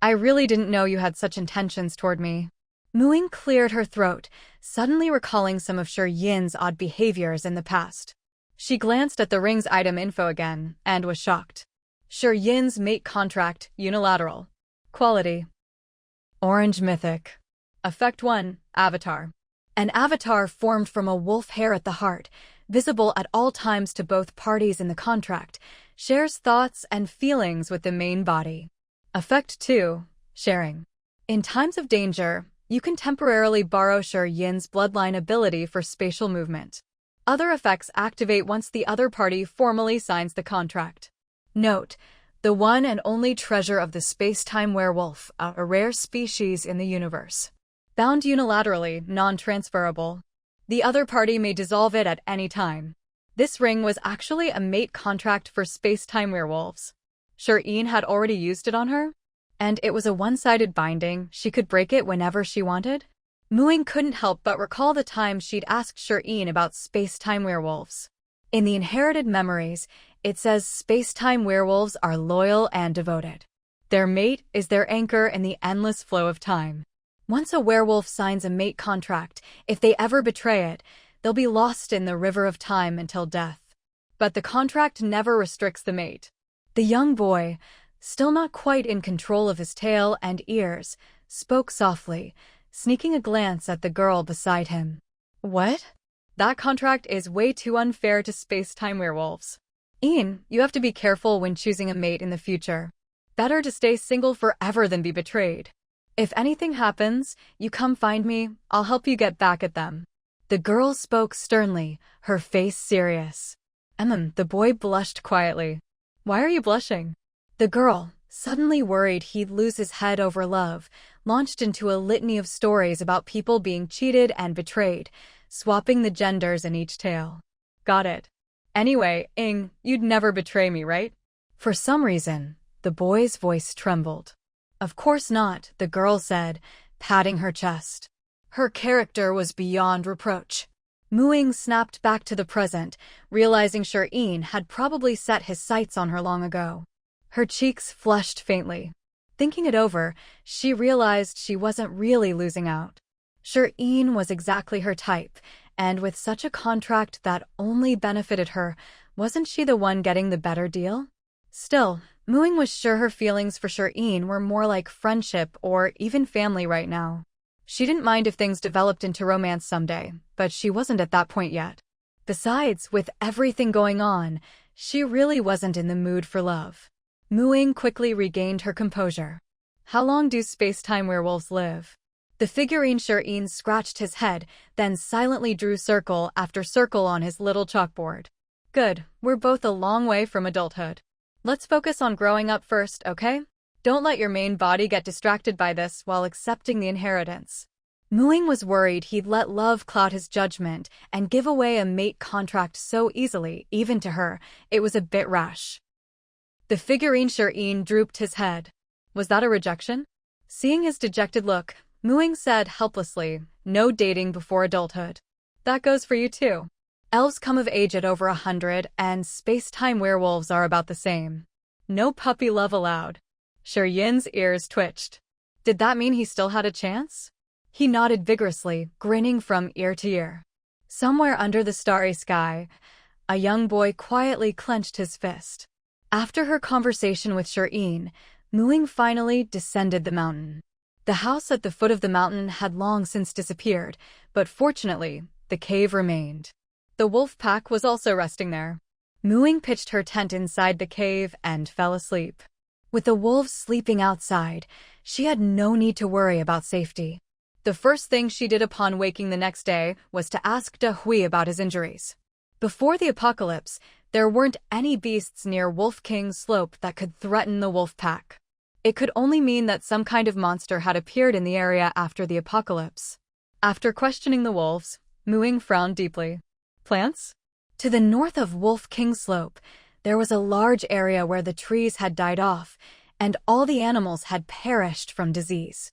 I really didn't know you had such intentions toward me. Ying cleared her throat, suddenly recalling some of Yin's odd behaviors in the past. She glanced at the ring's item info again and was shocked. Yin's mate contract, unilateral. Quality: Orange Mythic. Effect 1, Avatar. An avatar formed from a wolf hair at the heart, visible at all times to both parties in the contract, shares thoughts and feelings with the main body. Effect 2, Sharing. In times of danger, you can temporarily borrow Yin's bloodline ability for spatial movement. Other effects activate once the other party formally signs the contract. Note: the one and only treasure of the space-time werewolf, a rare species in the universe. Bound unilaterally, non-transferable. The other party may dissolve it at any time. This ring was actually a mate contract for space-time werewolves. Yin had already used it on her? And it was a one-sided binding, she could break it whenever she wanted? Ying couldn't help but recall the time she'd asked Yin about space-time werewolves. In the inherited memories, it says space-time werewolves are loyal and devoted. Their mate is their anchor in the endless flow of time. Once a werewolf signs a mate contract, if they ever betray it, they'll be lost in the river of time until death. But the contract never restricts the mate. The young boy, still not quite in control of his tail and ears, spoke softly, sneaking a glance at the girl beside him. What? That contract is way too unfair to space-time werewolves. Ying, you have to be careful when choosing a mate in the future. Better to stay single forever than be betrayed. If anything happens, you come find me, I'll help you get back at them. The girl spoke sternly, her face serious. The boy blushed quietly. Why are you blushing? The girl, suddenly worried he'd lose his head over love, launched into a litany of stories about people being cheated and betrayed, swapping the genders in each tale. Got it. Anyway, Ying, you'd never betray me, right? For some reason, the boy's voice trembled. Of course not, the girl said, patting her chest. Her character was beyond reproach. Ying snapped back to the present, realizing Yin had probably set his sights on her long ago. Her cheeks flushed faintly. Thinking it over, she realized she wasn't really losing out. Yin was exactly her type, and with such a contract that only benefited her, wasn't she the one getting the better deal? Still, Ying was sure her feelings for Yin were more like friendship or even family right now. She didn't mind if things developed into romance someday, but she wasn't at that point yet. Besides, with everything going on, she really wasn't in the mood for love. Ying quickly regained her composure. How long do space-time werewolves live? The figurine Yin scratched his head, then silently drew circle after circle on his little chalkboard. Good, we're both a long way from adulthood. Let's focus on growing up first, okay? Don't let your main body get distracted by this while accepting the inheritance. Ying was worried he'd let love cloud his judgment and give away a mate contract so easily, even to her. It was a bit rash. The figurine Yin drooped his head. Was that a rejection? Seeing his dejected look, Ying said helplessly, no dating before adulthood. That goes for you too. Elves come of age at over 100, and space-time werewolves are about the same. No puppy love allowed. Yin's ears twitched. Did that mean he still had a chance? He nodded vigorously, grinning from ear to ear. Somewhere under the starry sky, a young boy quietly clenched his fist. After her conversation with Yin, Ying finally descended the mountain. The house at the foot of the mountain had long since disappeared, but fortunately, the cave remained. The wolf pack was also resting there. Ying pitched her tent inside the cave and fell asleep. With the wolves sleeping outside, she had no need to worry about safety. The first thing she did upon waking the next day was to ask Hui about his injuries. Before the apocalypse, there weren't any beasts near Wolf King's slope that could threaten the wolf pack. It could only mean that some kind of monster had appeared in the area after the apocalypse. After questioning the wolves, Ying frowned deeply. Plants? To the north of Wolf King's slope, there was a large area where the trees had died off, and all the animals had perished from disease.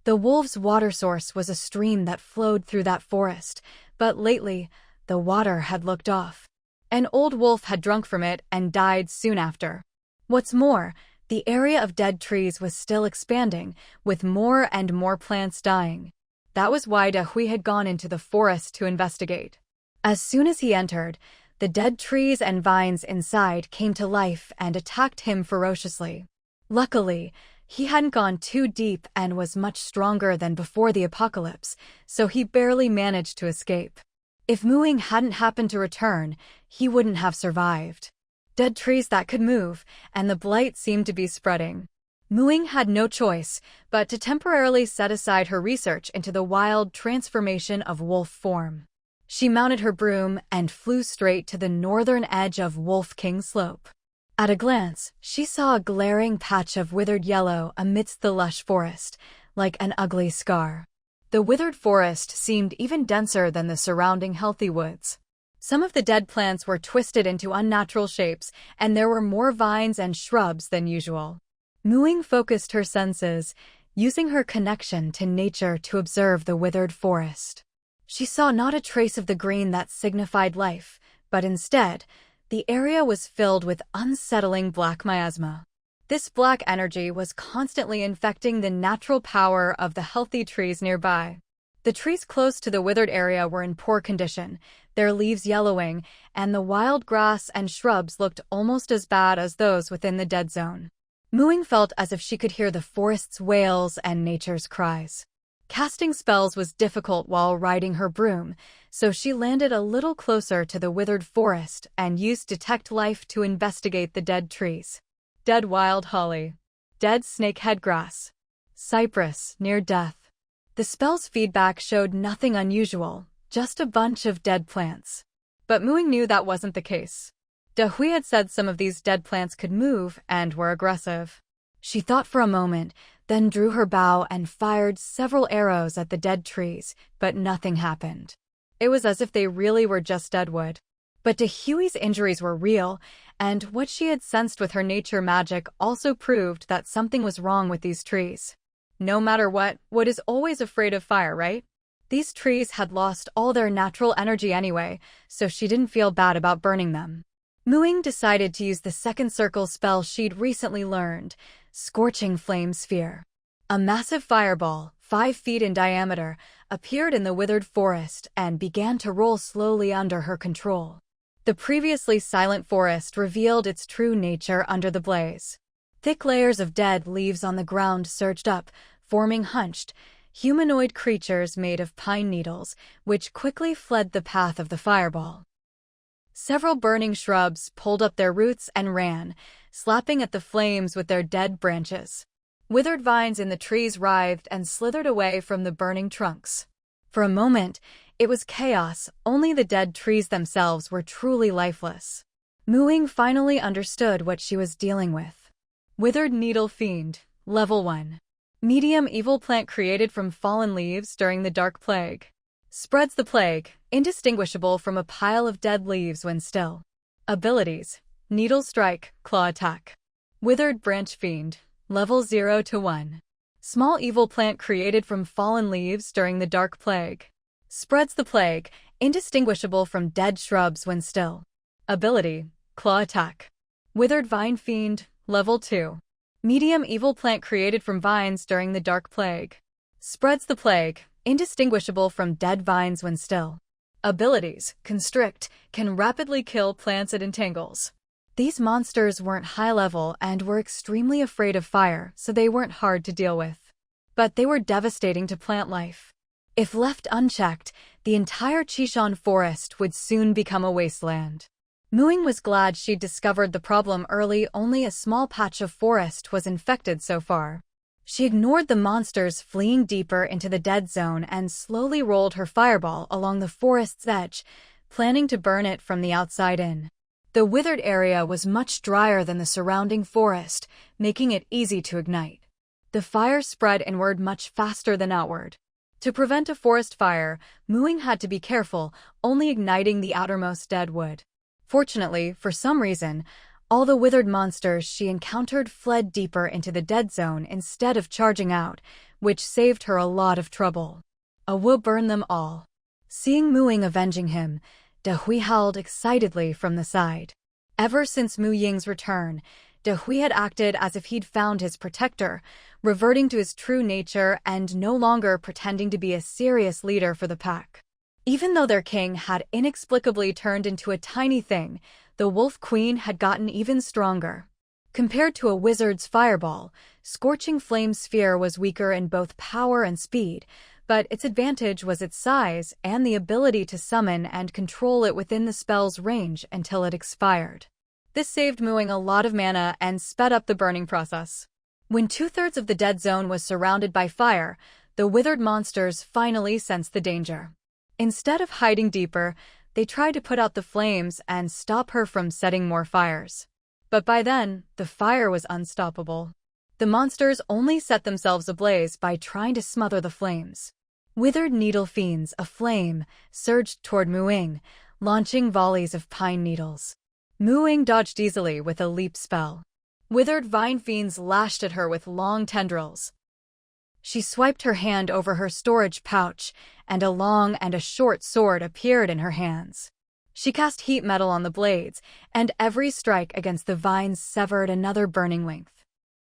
The wolves' water source was a stream that flowed through that forest, but lately, the water had looked off. An old wolf had drunk from it and died soon after. What's more, the area of dead trees was still expanding, with more and more plants dying. That was why Hui had gone into the forest to investigate. As soon as he entered, the dead trees and vines inside came to life and attacked him ferociously. Luckily, he hadn't gone too deep and was much stronger than before the apocalypse, so he barely managed to escape. If Ying hadn't happened to return, he wouldn't have survived. Dead trees that could move, and the blight seemed to be spreading. Ying had no choice but to temporarily set aside her research into the wild transformation of wolf form. She mounted her broom and flew straight to the northern edge of Wolf King Slope. At a glance, she saw a glaring patch of withered yellow amidst the lush forest, like an ugly scar. The withered forest seemed even denser than the surrounding healthy woods. Some of the dead plants were twisted into unnatural shapes, and there were more vines and shrubs than usual. Ying focused her senses, using her connection to nature to observe the withered forest. She saw not a trace of the green that signified life, but instead, the area was filled with unsettling black miasma. This black energy was constantly infecting the natural power of the healthy trees nearby. The trees close to the withered area were in poor condition, their leaves yellowing, and the wild grass and shrubs looked almost as bad as those within the dead zone. Ying felt as if she could hear the forest's wails and nature's cries. Casting spells was difficult while riding her broom, so she landed a little closer to the withered forest and used Detect Life to investigate the dead trees. Dead wild holly. Dead snakehead grass. Cypress, near death. The spell's feedback showed nothing unusual, just a bunch of dead plants. But Ying knew that wasn't the case. Hui had said some of these dead plants could move and were aggressive. She thought for a moment, then drew her bow and fired several arrows at the dead trees, but nothing happened. It was as if they really were just dead wood. But Hui's injuries were real, and what she had sensed with her nature magic also proved that something was wrong with these trees. No matter what, wood is always afraid of fire, right? These trees had lost all their natural energy anyway, so she didn't feel bad about burning them. Ying decided to use the second circle spell she'd recently learned, Scorching Flame Sphere. A massive fireball, 5 feet in diameter, appeared in the withered forest and began to roll slowly under her control. The previously silent forest revealed its true nature under the blaze. Thick layers of dead leaves on the ground surged up, forming hunched, humanoid creatures made of pine needles, which quickly fled the path of the fireball. Several burning shrubs pulled up their roots and ran, slapping at the flames with their dead branches. Withered vines in the trees writhed and slithered away from the burning trunks. For a moment, it was chaos, only the dead trees themselves were truly lifeless. Ying finally understood what she was dealing with. Withered Needle Fiend, Level 1. Medium evil plant created from fallen leaves during the Dark Plague. Spreads the plague, indistinguishable from a pile of dead leaves when still. Abilities: Needle Strike, Claw Attack. Withered Branch Fiend, Level 0 to 1. Small evil plant created from fallen leaves during the Dark Plague. Spreads the plague, indistinguishable from dead shrubs when still. Ability: Claw Attack. Withered Vine Fiend, Level 2. Medium evil plant created from vines during the Dark Plague. Spreads the plague, indistinguishable from dead vines when still. Abilities: Constrict, can rapidly kill plants it entangles. These monsters weren't high level and were extremely afraid of fire, so they weren't hard to deal with. But they were devastating to plant life. If left unchecked, the entire Chishan forest would soon become a wasteland. Ying was glad she'd discovered the problem early. Only a small patch of forest was infected so far. She ignored the monsters fleeing deeper into the dead zone and slowly rolled her fireball along the forest's edge, planning to burn it from the outside in. The withered area was much drier than the surrounding forest, making it easy to ignite. The fire spread inward much faster than outward. To prevent a forest fire, Muing had to be careful, only igniting the outermost dead wood. Fortunately, for some reason, all the withered monsters she encountered fled deeper into the dead zone instead of charging out, which saved her a lot of trouble. Wu burned them all. Seeing Muing avenging him, De Hui howled excitedly from the side. Ever since Mu Ying's return, De Hui had acted as if he'd found his protector, reverting to his true nature and no longer pretending to be a serious leader for the pack. Even though their king had inexplicably turned into a tiny thing, the Wolf Queen had gotten even stronger. Compared to a wizard's fireball, Scorching Flame Sphere was weaker in both power and speed, but its advantage was its size and the ability to summon and control it within the spell's range until it expired. This saved Muing a lot of mana and sped up the burning process. When 2/3 of the dead zone was surrounded by fire, the withered monsters finally sensed the danger. Instead of hiding deeper, they tried to put out the flames and stop her from setting more fires. But by then, the fire was unstoppable. The monsters only set themselves ablaze by trying to smother the flames. Withered needle fiends aflame surged toward Muing, launching volleys of pine needles. Muing dodged easily with a leap spell. Withered vine fiends lashed at her with long tendrils. She swiped her hand over her storage pouch, and a long and a short sword appeared in her hands. She cast heat metal on the blades, and every strike against the vines severed another burning length.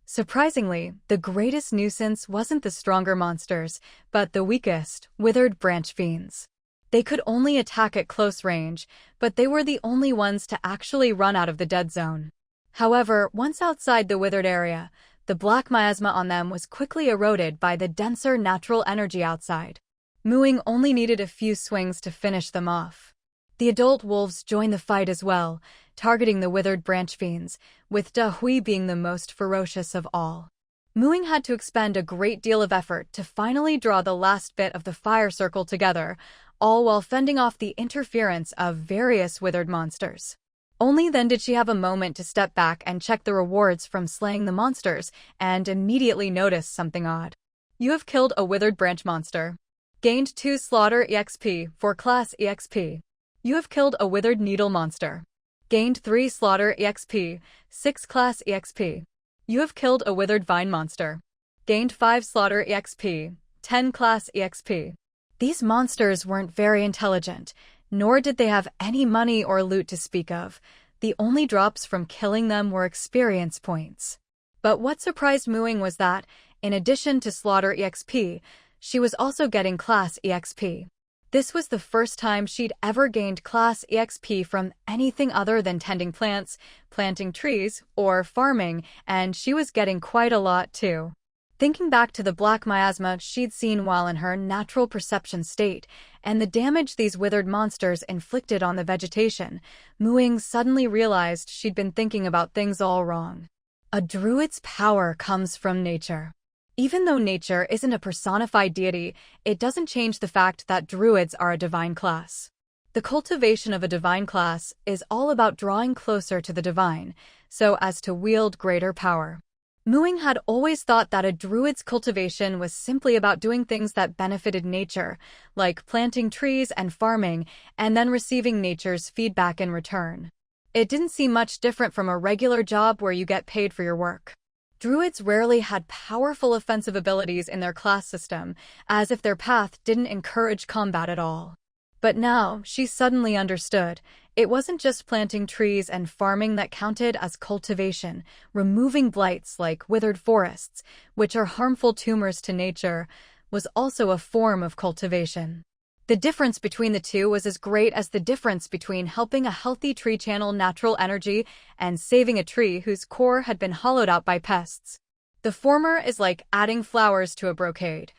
Surprisingly, the greatest nuisance wasn't the stronger monsters, but the weakest, withered branch fiends. They could only attack at close range, but they were the only ones to actually run out of the dead zone. However, once outside the withered area, the black miasma on them was quickly eroded by the denser natural energy outside. Muing only needed a few swings to finish them off. The adult wolves joined the fight as well, targeting the withered branch fiends, with De Hui being the most ferocious of all. Muing had to expend a great deal of effort to finally draw the last bit of the fire circle together, all while fending off the interference of various withered monsters. Only then did she have a moment to step back and check the rewards from slaying the monsters, and immediately notice something odd. You have killed a withered branch monster. Gained 2 slaughter EXP for class EXP. You have killed a withered needle monster. Gained 3 slaughter EXP, 6 class EXP. You have killed a withered vine monster. Gained 5 slaughter EXP, 10 class EXP. These monsters weren't very intelligent, nor did they have any money or loot to speak of. The only drops from killing them were experience points. But what surprised Muing was that, in addition to slaughter EXP, she was also getting class EXP. This was the first time she'd ever gained class EXP from anything other than tending plants, planting trees, or farming, and she was getting quite a lot too. Thinking back to the black miasma she'd seen while in her natural perception state, and the damage these withered monsters inflicted on the vegetation, Muing suddenly realized she'd been thinking about things all wrong. A druid's power comes from nature. Even though nature isn't a personified deity, it doesn't change the fact that druids are a divine class. The cultivation of a divine class is all about drawing closer to the divine, so as to wield greater power. Muing had always thought that a druid's cultivation was simply about doing things that benefited nature, like planting trees and farming, and then receiving nature's feedback in return. It didn't seem much different from a regular job where you get paid for your work. Druids rarely had powerful offensive abilities in their class system, as if their path didn't encourage combat at all. But now, she suddenly understood. It wasn't just planting trees and farming that counted as cultivation. Removing blights like withered forests, which are harmful tumors to nature, was also a form of cultivation. The difference between the two was as great as the difference between helping a healthy tree channel natural energy and saving a tree whose core had been hollowed out by pests. The former is like adding flowers to a brocade.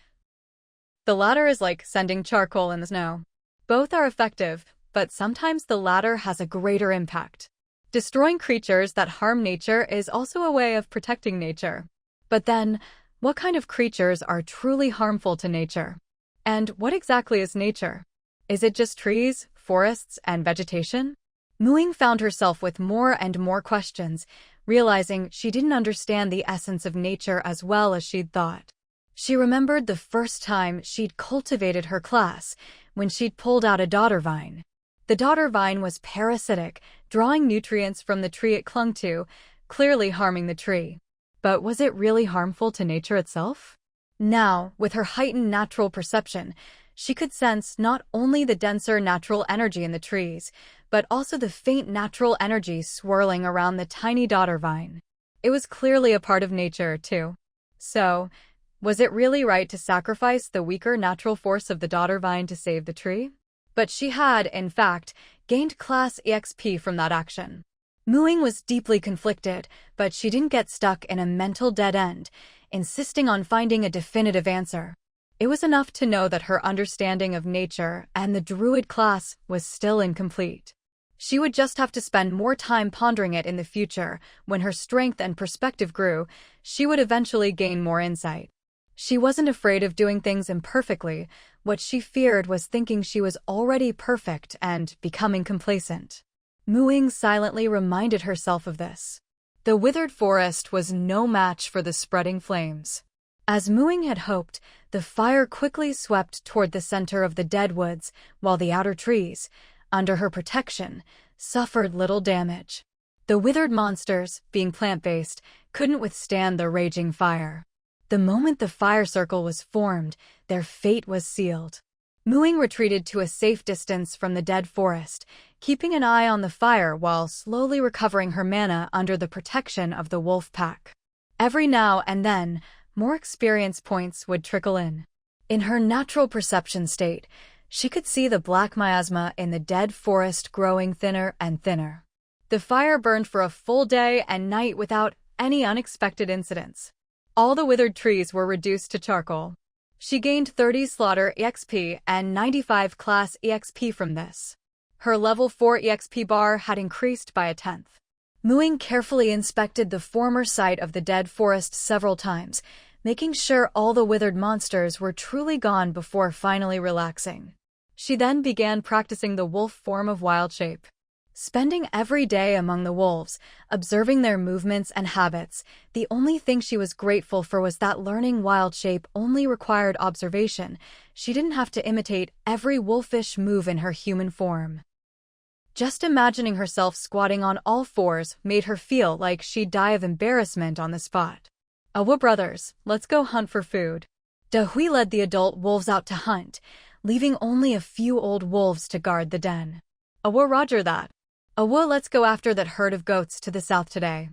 The latter is like sending charcoal in the snow. Both are effective, but sometimes the latter has a greater impact. Destroying creatures that harm nature is also a way of protecting nature. But then, What kind of creatures are truly harmful to nature? And what exactly is nature? Is it just trees, forests, and vegetation? Muing found herself with more and more questions, realizing she didn't understand the essence of nature as well as she'd thought. She remembered the first time she'd cultivated her class, when she'd pulled out a daughter vine. The daughter vine was parasitic, drawing nutrients from the tree it clung to, clearly harming the tree. But was it really harmful to nature itself? Now, with her heightened natural perception, she could sense not only the denser natural energy in the trees, but also the faint natural energy swirling around the tiny daughter vine. It was clearly a part of nature, too. So, was it really right to sacrifice the weaker natural force of the daughter vine to save the tree? But she had, in fact, gained class EXP from that action. Muing was deeply conflicted, but she didn't get stuck in a mental dead end, insisting on finding a definitive answer. It was enough to know that her understanding of nature and the druid class was still incomplete. She would just have to spend more time pondering it in the future. When her strength and perspective grew, she would eventually gain more insight. She wasn't afraid of doing things imperfectly. What she feared was thinking she was already perfect and becoming complacent. Muing silently reminded herself of this. The withered forest was no match for the spreading flames. As Muing had hoped, the fire quickly swept toward the center of the dead woods, while the outer trees, under her protection, suffered little damage. The withered monsters, being plant-based, couldn't withstand the raging fire. The moment the fire circle was formed, their fate was sealed. Muing retreated to a safe distance from the dead forest, keeping an eye on the fire while slowly recovering her mana under the protection of the wolf pack. Every now and then, more experience points would trickle in. In her natural perception state, she could see the black miasma in the dead forest growing thinner and thinner. The fire burned for a full day and night without any unexpected incidents. All the withered trees were reduced to charcoal. She gained 30 Slaughter EXP and 95 Class EXP from this. Her level 4 EXP bar had increased by a tenth. Muing carefully inspected the former site of the dead forest several times, making sure all the withered monsters were truly gone before finally relaxing. She then began practicing the wolf form of wild shape. Spending every day among the wolves, observing their movements and habits, the only thing she was grateful for was that learning wild shape only required observation. She didn't have to imitate every wolfish move in her human form. Just imagining herself squatting on all fours made her feel like she'd die of embarrassment on the spot. Awa brothers, let's go hunt for food. Dahui led the adult wolves out to hunt, leaving only a few old wolves to guard the den. Awa roger that. Awa, let's go after that herd of goats to the south today.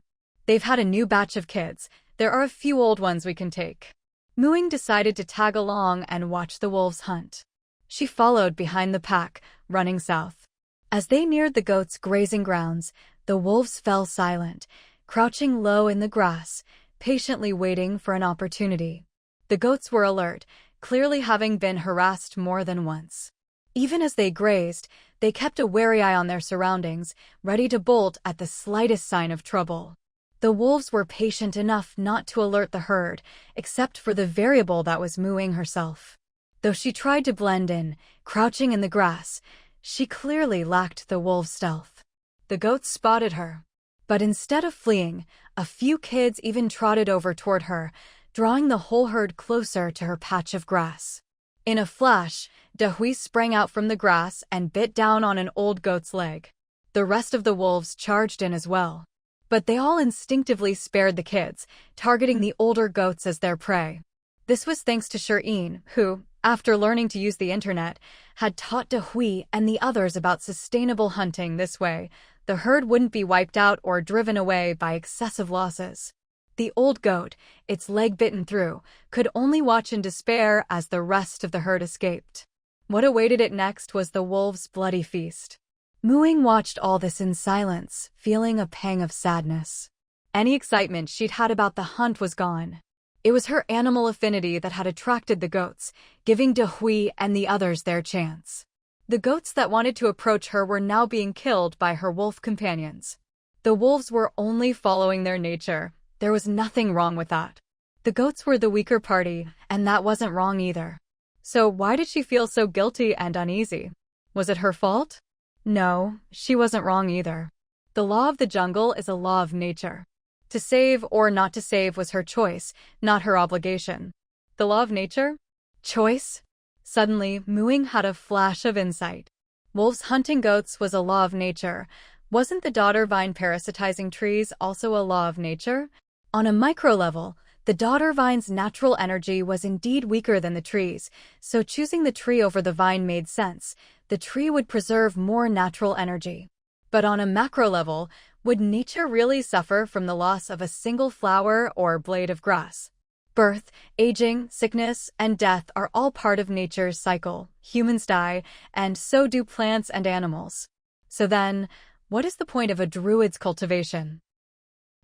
They've had a new batch of kids. There are a few old ones we can take. Muing decided to tag along and watch the wolves hunt. She followed behind the pack, running south. As they neared the goats' grazing grounds, the wolves fell silent, crouching low in the grass, patiently waiting for an opportunity. The goats were alert, clearly having been harassed more than once. Even as they grazed, they kept a wary eye on their surroundings, ready to bolt at the slightest sign of trouble. The wolves were patient enough not to alert the herd, except for the variable that was Muing herself. Though she tried to blend in, crouching in the grass, she clearly lacked the wolves' stealth. The goats spotted her. But instead of fleeing, a few kids even trotted over toward her, drawing the whole herd closer to her patch of grass. In a flash, Dahui sprang out from the grass and bit down on an old goat's leg. The rest of the wolves charged in as well. But they all instinctively spared the kids, targeting the older goats as their prey. This was thanks to Shirin, who, after learning to use the internet, had taught Dahui and the others about sustainable hunting. This way, the herd wouldn't be wiped out or driven away by excessive losses. The old goat, its leg bitten through, could only watch in despair as the rest of the herd escaped. What awaited it next was the wolves' bloody feast. Muing watched all this in silence, feeling a pang of sadness. Any excitement she'd had about the hunt was gone. It was her animal affinity that had attracted the goats, giving Dahui and the others their chance. The goats that wanted to approach her were now being killed by her wolf companions. The wolves were only following their nature. There was nothing wrong with that. The goats were the weaker party, and that wasn't wrong either. So why did she feel so guilty and uneasy? Was it her fault? No, she wasn't wrong either. The law of the jungle is a law of nature. To save or not to save was her choice, not her obligation. The law of nature? Choice? Suddenly, Muing had a flash of insight. Wolves hunting goats was a law of nature. Wasn't the daughter vine parasitizing trees also a law of nature? On a micro level, the daughter vine's natural energy was indeed weaker than the trees, so choosing the tree over the vine made sense. The tree would preserve more natural energy. But on a macro level, would nature really suffer from the loss of a single flower or blade of grass? Birth, aging, sickness, and death are all part of nature's cycle. Humans die, and so do plants and animals. So then, what is the point of a druid's cultivation?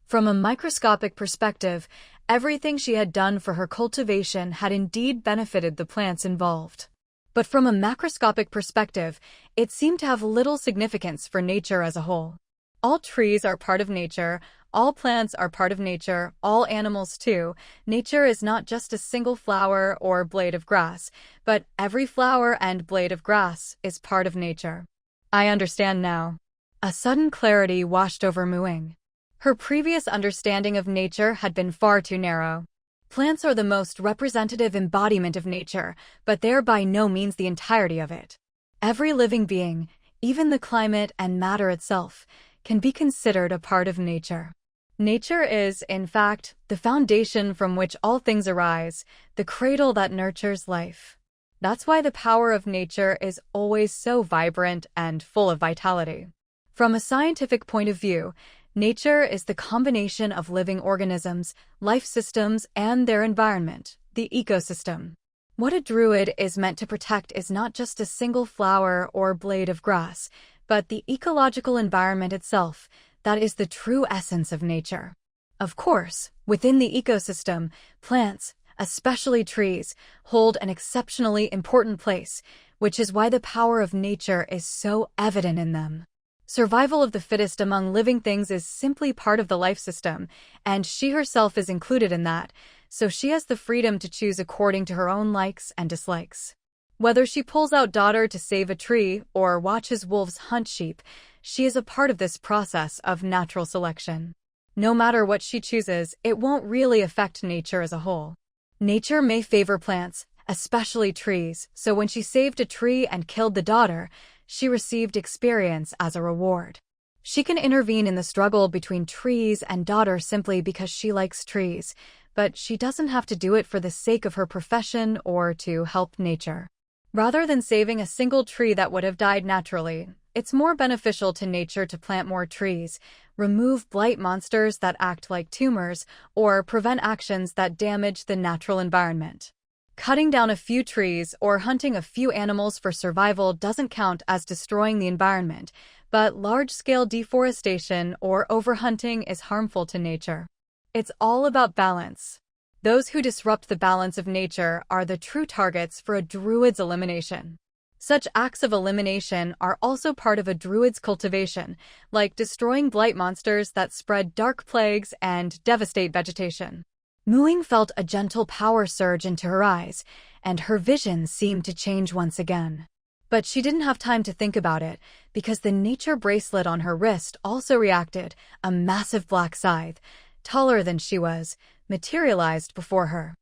From a microscopic perspective, everything she had done for her cultivation had indeed benefited the plants involved. But from a macroscopic perspective, it seemed to have little significance for nature as a whole. All trees are part of nature, all plants are part of nature, all animals too. Nature is not just a single flower or blade of grass, but every flower and blade of grass is part of nature. I understand now. A sudden clarity washed over Muing. Her previous understanding of nature had been far too narrow. Plants are the most representative embodiment of nature, but they're by no means the entirety of it. Every living being, even the climate and matter itself, can be considered a part of nature. Nature is, in fact, the foundation from which all things arise, the cradle that nurtures life. That's why the power of nature is always so vibrant and full of vitality. From a scientific point of view, nature is the combination of living organisms, life systems, and their environment, the ecosystem. What a druid is meant to protect is not just a single flower or blade of grass, but the ecological environment itself. That is the true essence of nature. Of course, within the ecosystem, plants, especially trees, hold an exceptionally important place, which is why the power of nature is so evident in them. Survival of the fittest among living things is simply part of the life system, and she herself is included in that, so she has the freedom to choose according to her own likes and dislikes. Whether she pulls out daughter to save a tree or watches wolves hunt sheep, she is a part of this process of natural selection. No matter what she chooses, it won't really affect nature as a whole. Nature may favor plants, especially trees, so when she saved a tree and killed the daughter, she received experience as a reward. She can intervene in the struggle between trees and daughter simply because she likes trees, but she doesn't have to do it for the sake of her profession or to help nature. Rather than saving a single tree that would have died naturally, it's more beneficial to nature to plant more trees, remove blight monsters that act like tumors, or prevent actions that damage the natural environment. Cutting down a few trees or hunting a few animals for survival doesn't count as destroying the environment, but large-scale deforestation or overhunting is harmful to nature. It's all about balance. Those who disrupt the balance of nature are the true targets for a druid's elimination. Such acts of elimination are also part of a druid's cultivation, like destroying blight monsters that spread dark plagues and devastate vegetation. Muing felt a gentle power surge into her eyes, and her vision seemed to change once again. But she didn't have time to think about it, because the nature bracelet on her wrist also reacted. A massive black scythe, taller than she was, materialized before her.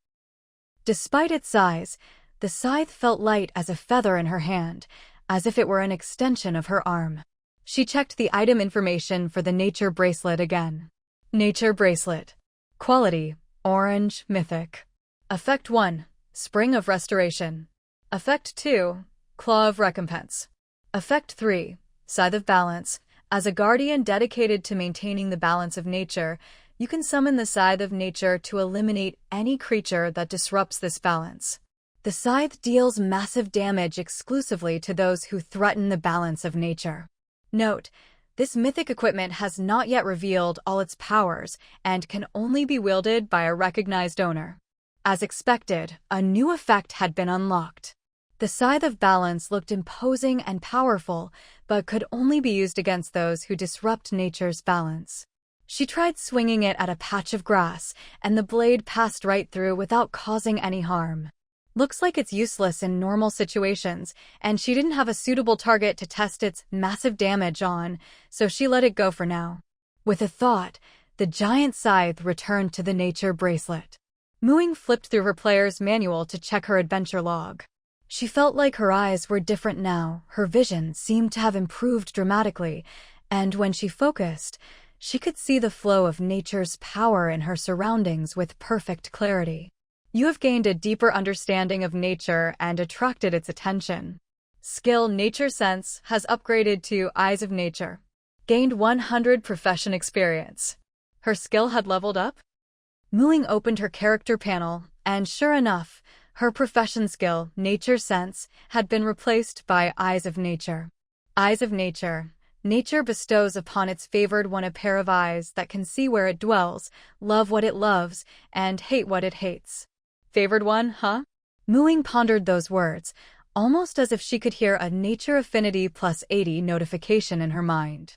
Despite its size, the scythe felt light as a feather in her hand, as if it were an extension of her arm. She checked the item information for the nature bracelet again. Nature bracelet. Quality: orange, mythic. Effect 1, Spring of Restoration. Effect 2, Claw of Recompense. Effect 3, Scythe of Balance. As a guardian dedicated to maintaining the balance of nature, you can summon the Scythe of Nature to eliminate any creature that disrupts this balance. The scythe deals massive damage exclusively to those who threaten the balance of nature. Note: this mythic equipment has not yet revealed all its powers and can only be wielded by a recognized owner. As expected, a new effect had been unlocked. The Scythe of Balance looked imposing and powerful, but could only be used against those who disrupt nature's balance. She tried swinging it at a patch of grass, and the blade passed right through without causing any harm. Looks like it's useless in normal situations, and she didn't have a suitable target to test its massive damage on, so she let it go for now. With a thought, the giant scythe returned to the nature bracelet. Ying flipped through her player's manual to check her adventure log. She felt like her eyes were different now, her vision seemed to have improved dramatically, and when she focused, she could see the flow of nature's power in her surroundings with perfect clarity. You have gained a deeper understanding of nature and attracted its attention. Skill Nature Sense has upgraded to Eyes of Nature. Gained 100 profession experience. Her skill had leveled up? Ying opened her character panel, and sure enough, her profession skill, Nature Sense, had been replaced by Eyes of Nature. Eyes of Nature. Nature bestows upon its favored one a pair of eyes that can see where it dwells, love what it loves, and hate what it hates. Favored one, huh? Ying pondered those words, almost as if she could hear a Nature Affinity plus 80 notification in her mind.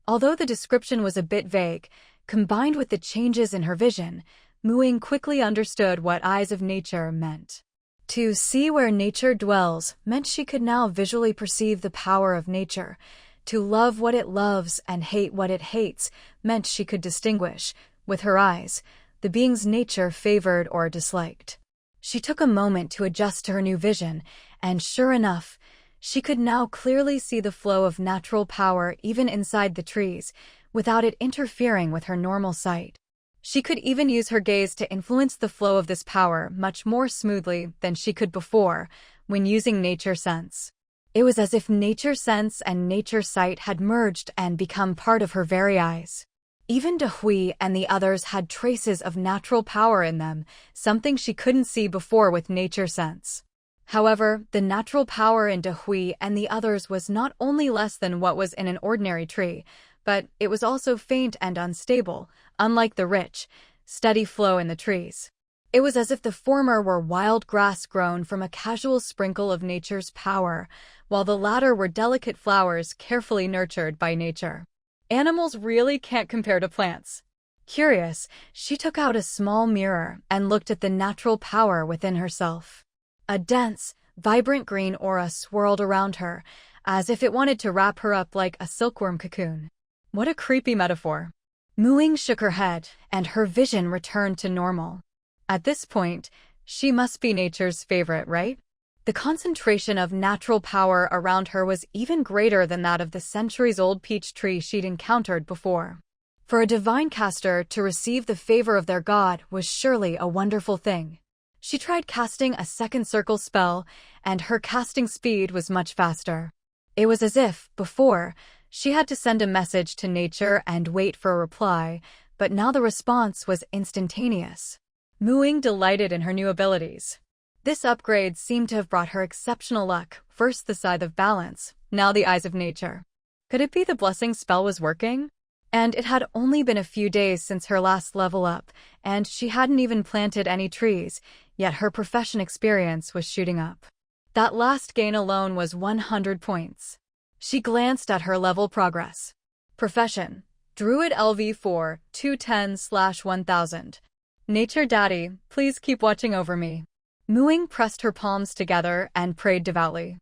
Although the description was a bit vague, combined with the changes in her vision, Ying quickly understood what Eyes of Nature meant. To see where nature dwells meant she could now visually perceive the power of nature. To love what it loves and hate what it hates meant she could distinguish, with her eyes, the being's nature favored or disliked. She took a moment to adjust to her new vision, and sure enough, she could now clearly see the flow of natural power even inside the trees, without it interfering with her normal sight. She could even use her gaze to influence the flow of this power much more smoothly than she could before, when using Nature Sense. It was as if Nature Sense and Nature Sight had merged and become part of her very eyes. Even Dehui and the others had traces of natural power in them, something she couldn't see before with Nature Sense. However, the natural power in Dehui and the others was not only less than what was in an ordinary tree, but it was also faint and unstable, unlike the rich, steady flow in the trees. It was as if the former were wild grass grown from a casual sprinkle of nature's power, while the latter were delicate flowers carefully nurtured by nature. Animals really can't compare to plants. Curious, she took out a small mirror and looked at the natural power within herself. A dense, vibrant green aura swirled around her, as if it wanted to wrap her up like a silkworm cocoon. What a creepy metaphor. Ying shook her head, and her vision returned to normal. At this point, she must be nature's favorite, right? The concentration of natural power around her was even greater than that of the centuries-old peach tree she'd encountered before. For a divine caster to receive the favor of their god was surely a wonderful thing. She tried casting a second circle spell, and her casting speed was much faster. It was as if, before, she had to send a message to nature and wait for a reply, but now the response was instantaneous. Ying delighted in her new abilities. This upgrade seemed to have brought her exceptional luck, first the Scythe of Balance, now the Eyes of Nature. Could it be the blessing spell was working? And it had only been a few days since her last level up, and she hadn't even planted any trees, yet her profession experience was shooting up. That last gain alone was 100 points. She glanced at her level progress. Profession: Druid LV4, 210/1000. Nature Daddy, please keep watching over me. Ying pressed her palms together and prayed devoutly.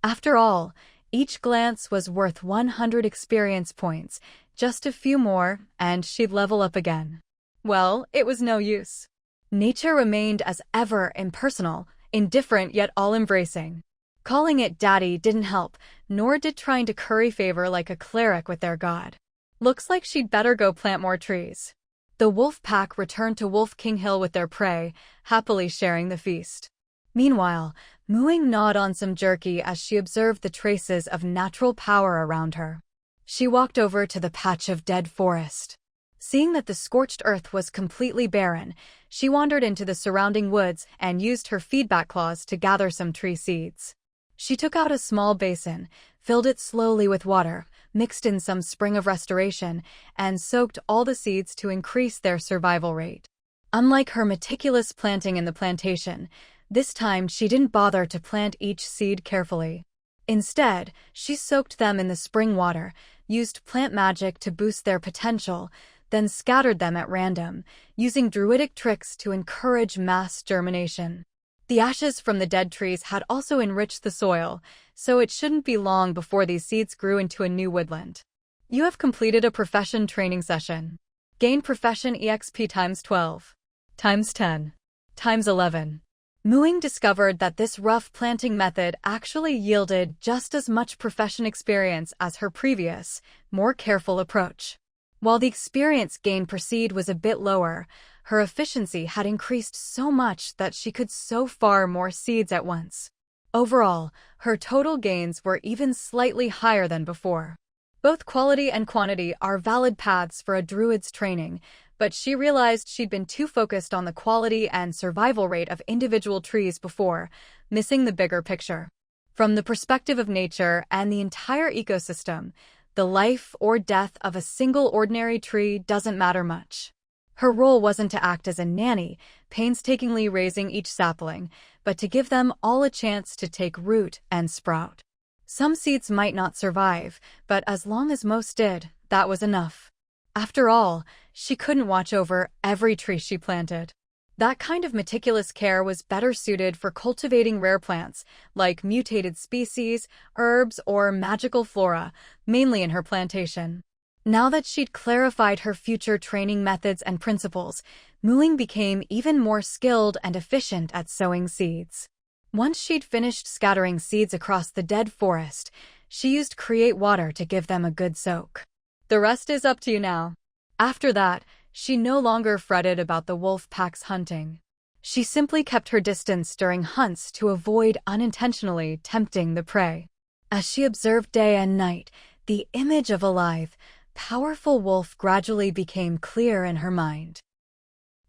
After all, each glance was worth 100 experience points, just a few more, and she'd level up again. Well, it was no use. Nature remained as ever impersonal, indifferent yet all-embracing. Calling it daddy didn't help, nor did trying to curry favor like a cleric with their god. Looks like she'd better go plant more trees. The wolf pack returned to Wolf King Hill with their prey, happily sharing the feast. Meanwhile, Ying gnawed on some jerky as she observed the traces of natural power around her. She walked over to the patch of dead forest. Seeing that the scorched earth was completely barren, she wandered into the surrounding woods and used her feedback claws to gather some tree seeds. She took out a small basin, filled it slowly with water, mixed in some spring of restoration, and soaked all the seeds to increase their survival rate. Unlike her meticulous planting in the plantation, this time she didn't bother to plant each seed carefully. Instead, she soaked them in the spring water, used plant magic to boost their potential, then scattered them at random, using druidic tricks to encourage mass germination. The ashes from the dead trees had also enriched the soil, so it shouldn't be long before these seeds grew into a new woodland. You have completed a profession training session. Gain profession EXP times 12, times 10, times 11. Muing discovered that this rough planting method actually yielded just as much profession experience as her previous, more careful approach. While the experience gain per seed was a bit lower, her efficiency had increased so much that she could sow far more seeds at once. Overall, her total gains were even slightly higher than before. Both quality and quantity are valid paths for a druid's training, but she realized she'd been too focused on the quality and survival rate of individual trees before, missing the bigger picture. From the perspective of nature and the entire ecosystem, the life or death of a single ordinary tree doesn't matter much. Her role wasn't to act as a nanny, painstakingly raising each sapling, but to give them all a chance to take root and sprout. Some seeds might not survive, but as long as most did, that was enough. After all, she couldn't watch over every tree she planted. That kind of meticulous care was better suited for cultivating rare plants, like mutated species, herbs, or magical flora, mainly in her plantation. Now that she'd clarified her future training methods and principles, Muing became even more skilled and efficient at sowing seeds. Once she'd finished scattering seeds across the dead forest, she used Create Water to give them a good soak. The rest is up to you now. After that, she no longer fretted about the wolf pack's hunting. She simply kept her distance during hunts to avoid unintentionally tempting the prey. As she observed day and night, the image of a live, powerful wolf gradually became clear in her mind.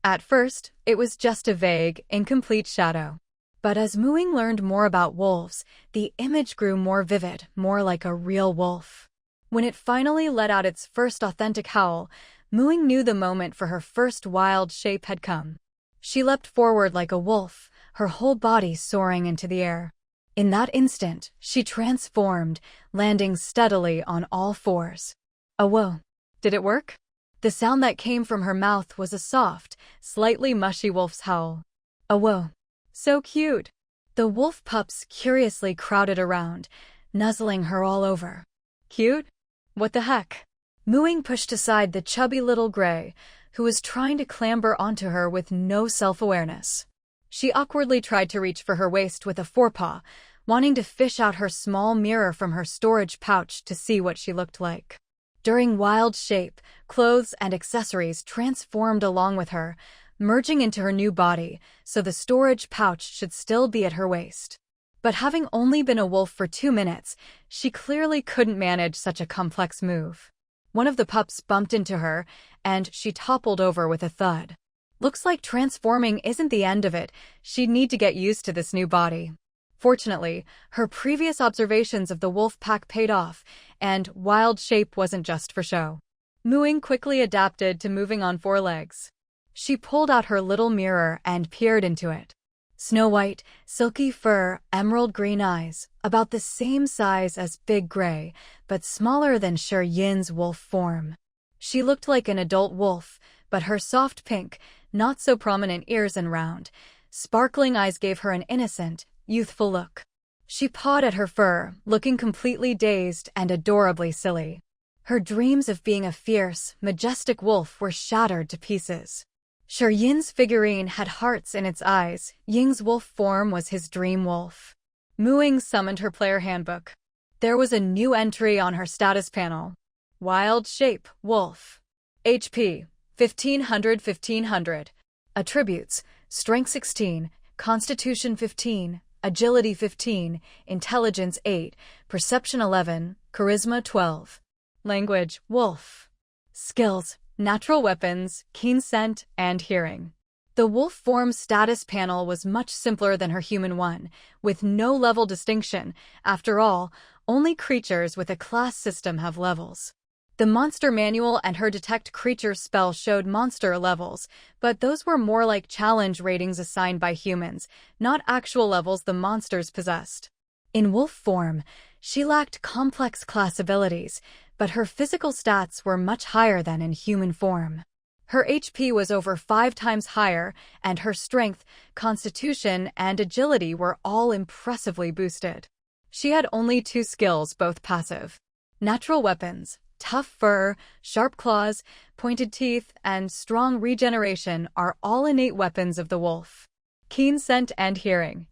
At first, it was just a vague, incomplete shadow. But as Muing learned more about wolves, the image grew more vivid, more like a real wolf. When it finally let out its first authentic howl, Muing knew the moment for her first wild shape had come. She leapt forward like a wolf, her whole body soaring into the air. In that instant, she transformed, landing steadily on all fours. Oh, whoa. Did it work? The sound that came from her mouth was a soft, slightly mushy wolf's howl. Oh, whoa. So cute. The wolf pups curiously crowded around, nuzzling her all over. Cute? What the heck? Muing pushed aside the chubby little gray, who was trying to clamber onto her with no self-awareness. She awkwardly tried to reach for her waist with a forepaw, wanting to fish out her small mirror from her storage pouch to see what she looked like. During wild shape, clothes and accessories transformed along with her, merging into her new body, so the storage pouch should still be at her waist. But having only been a wolf for 2 minutes, she clearly couldn't manage such a complex move. One of the pups bumped into her, and she toppled over with a thud. Looks like transforming isn't the end of it. She'd need to get used to this new body. Fortunately, her previous observations of the wolf pack paid off, and wild shape wasn't just for show. Muing quickly adapted to moving on 4 legs. She pulled out her little mirror and peered into it. Snow white, silky fur, emerald green eyes, about the same size as Big Gray, but smaller than Yin's wolf form. She looked like an adult wolf, but her soft pink, not so prominent ears and round, sparkling eyes gave her an innocent, youthful look. She pawed at her fur, looking completely dazed and adorably silly. Her dreams of being a fierce, majestic wolf were shattered to pieces. Yin's figurine had hearts in its eyes. Ying's wolf form was his dream wolf. Muing summoned her player handbook. There was a new entry on her status panel. Wild shape, wolf. HP, 1500. Attributes, Strength 16, Constitution 15, Agility 15, Intelligence 8, Perception 11, Charisma 12. Language, wolf. Skills, natural weapons, keen scent, and hearing. The wolf form status panel was much simpler than her human one, with no level distinction. After all, only creatures with a class system have levels. The monster manual and her detect creature spell showed monster levels, but those were more like challenge ratings assigned by humans, not actual levels the monsters possessed. In wolf form, she lacked complex class abilities, but her physical stats were much higher than in human form. Her HP was over 5 times higher, and her strength, constitution, and agility were all impressively boosted. She had only 2 skills, both passive. Natural weapons, tough fur, sharp claws, pointed teeth, and strong regeneration are all innate weapons of the wolf. Keen scent and hearing.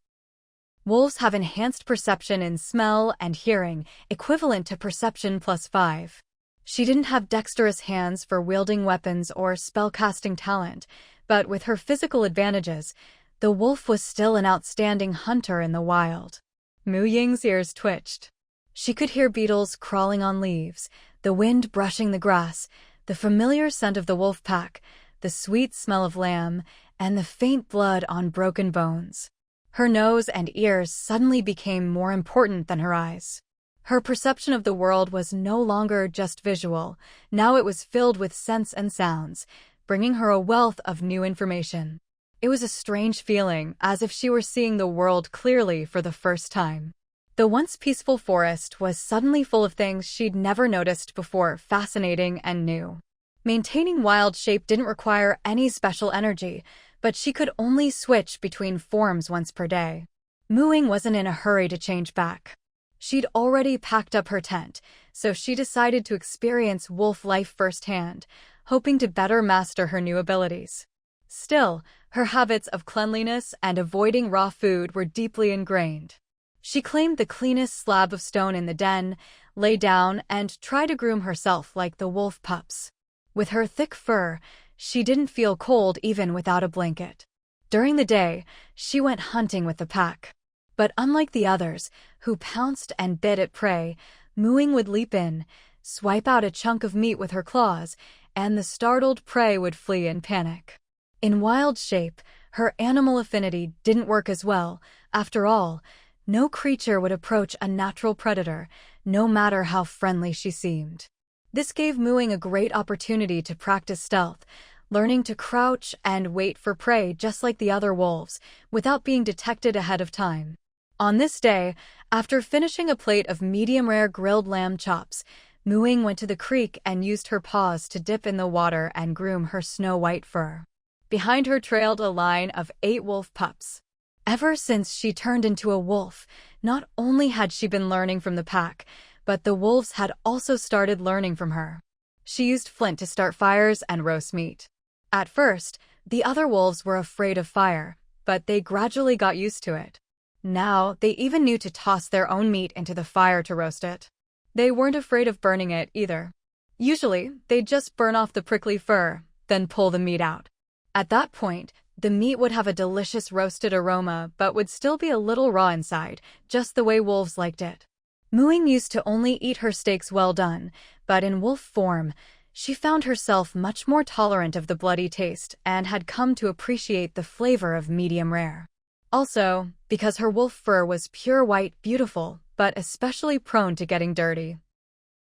Wolves have enhanced perception in smell and hearing, equivalent to perception plus 5. She didn't have dexterous hands for wielding weapons or spellcasting talent, but with her physical advantages, the wolf was still an outstanding hunter in the wild. Ying's ears twitched. She could hear beetles crawling on leaves, the wind brushing the grass, the familiar scent of the wolf pack, the sweet smell of lamb, and the faint blood on broken bones. Her nose and ears suddenly became more important than her eyes. Her perception of the world was no longer just visual. Now it was filled with scents and sounds, bringing her a wealth of new information. It was a strange feeling, as if she were seeing the world clearly for the first time. The once peaceful forest was suddenly full of things she'd never noticed before, fascinating and new. Maintaining wild shape didn't require any special energy, but she could only switch between forms once per day. Ying wasn't in a hurry to change back. She'd already packed up her tent, so she decided to experience wolf life firsthand, hoping to better master her new abilities. Still, her habits of cleanliness and avoiding raw food were deeply ingrained. She claimed the cleanest slab of stone in the den, lay down, and tried to groom herself like the wolf pups. With her thick fur, she didn't feel cold even without a blanket. During the day, she went hunting with the pack. But unlike the others, who pounced and bit at prey, Ying would leap in, swipe out a chunk of meat with her claws, and the startled prey would flee in panic. In wild shape, her animal affinity didn't work as well. After all, no creature would approach a natural predator, no matter how friendly she seemed. This gave Ying a great opportunity to practice stealth, learning to crouch and wait for prey just like the other wolves, without being detected ahead of time. On this day, after finishing a plate of medium-rare grilled lamb chops, Ying went to the creek and used her paws to dip in the water and groom her snow-white fur. Behind her trailed a line of 8 wolf pups. Ever since she turned into a wolf, not only had she been learning from the pack, but the wolves had also started learning from her. She used flint to start fires and roast meat. At first, the other wolves were afraid of fire, but they gradually got used to it. Now, they even knew to toss their own meat into the fire to roast it. They weren't afraid of burning it either. Usually, they'd just burn off the prickly fur, then pull the meat out. At that point, the meat would have a delicious roasted aroma but would still be a little raw inside, just the way wolves liked it. Ying used to only eat her steaks well done, but in wolf form, she found herself much more tolerant of the bloody taste and had come to appreciate the flavor of medium rare. Also, because her wolf fur was pure white, beautiful, but especially prone to getting dirty.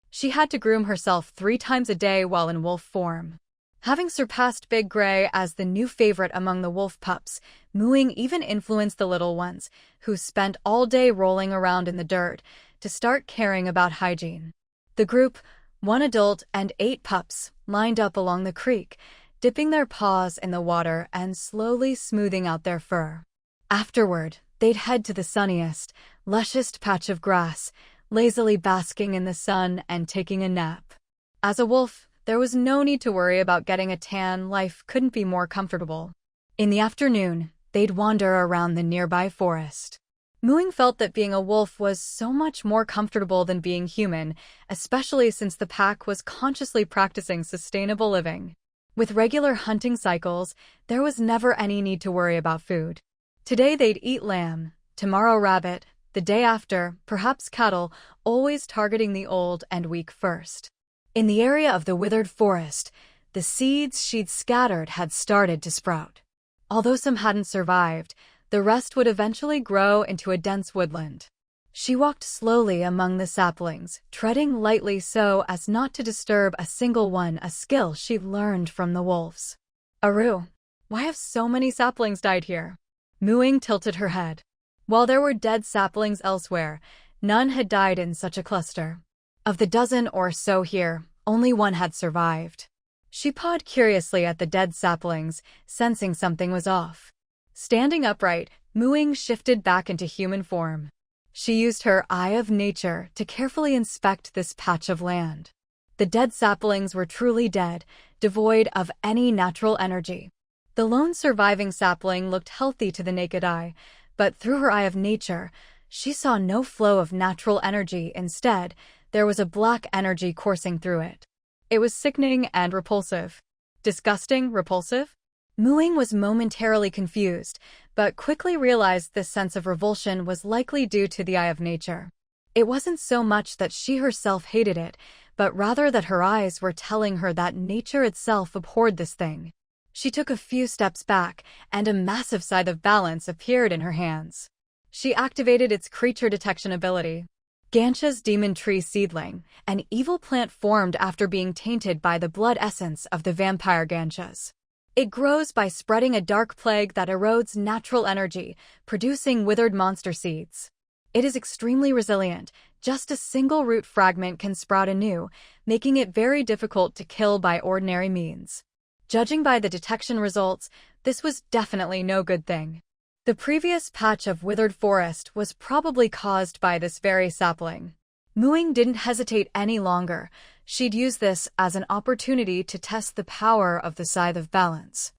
She had to groom herself 3 times a day while in wolf form. Having surpassed Big Gray as the new favorite among the wolf pups, Ying even influenced the little ones, who spent all day rolling around in the dirt, to start caring about hygiene. The group, 1 adult and 8 pups, lined up along the creek, dipping their paws in the water and slowly smoothing out their fur. Afterward, they'd head to the sunniest, lushest patch of grass, lazily basking in the sun and taking a nap. As a wolf, there was no need to worry about getting a tan. Life couldn't be more comfortable. In the afternoon, they'd wander around the nearby forest. Ying felt that being a wolf was so much more comfortable than being human, especially since the pack was consciously practicing sustainable living. With regular hunting cycles, there was never any need to worry about food. Today they'd eat lamb, tomorrow rabbit, the day after, perhaps cattle, always targeting the old and weak first. In the area of the withered forest, the seeds she'd scattered had started to sprout. Although some hadn't survived, the rest would eventually grow into a dense woodland. She walked slowly among the saplings, treading lightly so as not to disturb a single one, a skill she'd learned from the wolves. Aru, why have so many saplings died here? Ying tilted her head. While there were dead saplings elsewhere, none had died in such a cluster. Of the dozen or so here, only one had survived. She pawed curiously at the dead saplings, sensing something was off. Standing upright, Ying shifted back into human form. She used her eye of nature to carefully inspect this patch of land. The dead saplings were truly dead, devoid of any natural energy. The lone surviving sapling looked healthy to the naked eye, but through her eye of nature, she saw no flow of natural energy. Instead, there was a black energy coursing through it. It was sickening and repulsive. Disgusting, repulsive? Ying was momentarily confused, but quickly realized this sense of revulsion was likely due to the eye of nature. It wasn't so much that she herself hated it, but rather that her eyes were telling her that nature itself abhorred this thing. She took a few steps back, and a massive scythe of balance appeared in her hands. She activated its creature detection ability. Gansha's demon tree seedling, an evil plant formed after being tainted by the blood essence of the vampire Ganshas. It grows by spreading a dark plague that erodes natural energy, producing withered monster seeds. It is extremely resilient. Just a single root fragment can sprout anew, making it very difficult to kill by ordinary means. Judging by the detection results, this was definitely no good thing. The previous patch of withered forest was probably caused by this very sapling. Ying didn't hesitate any longer. She'd use this as an opportunity to test the power of the scythe of balance.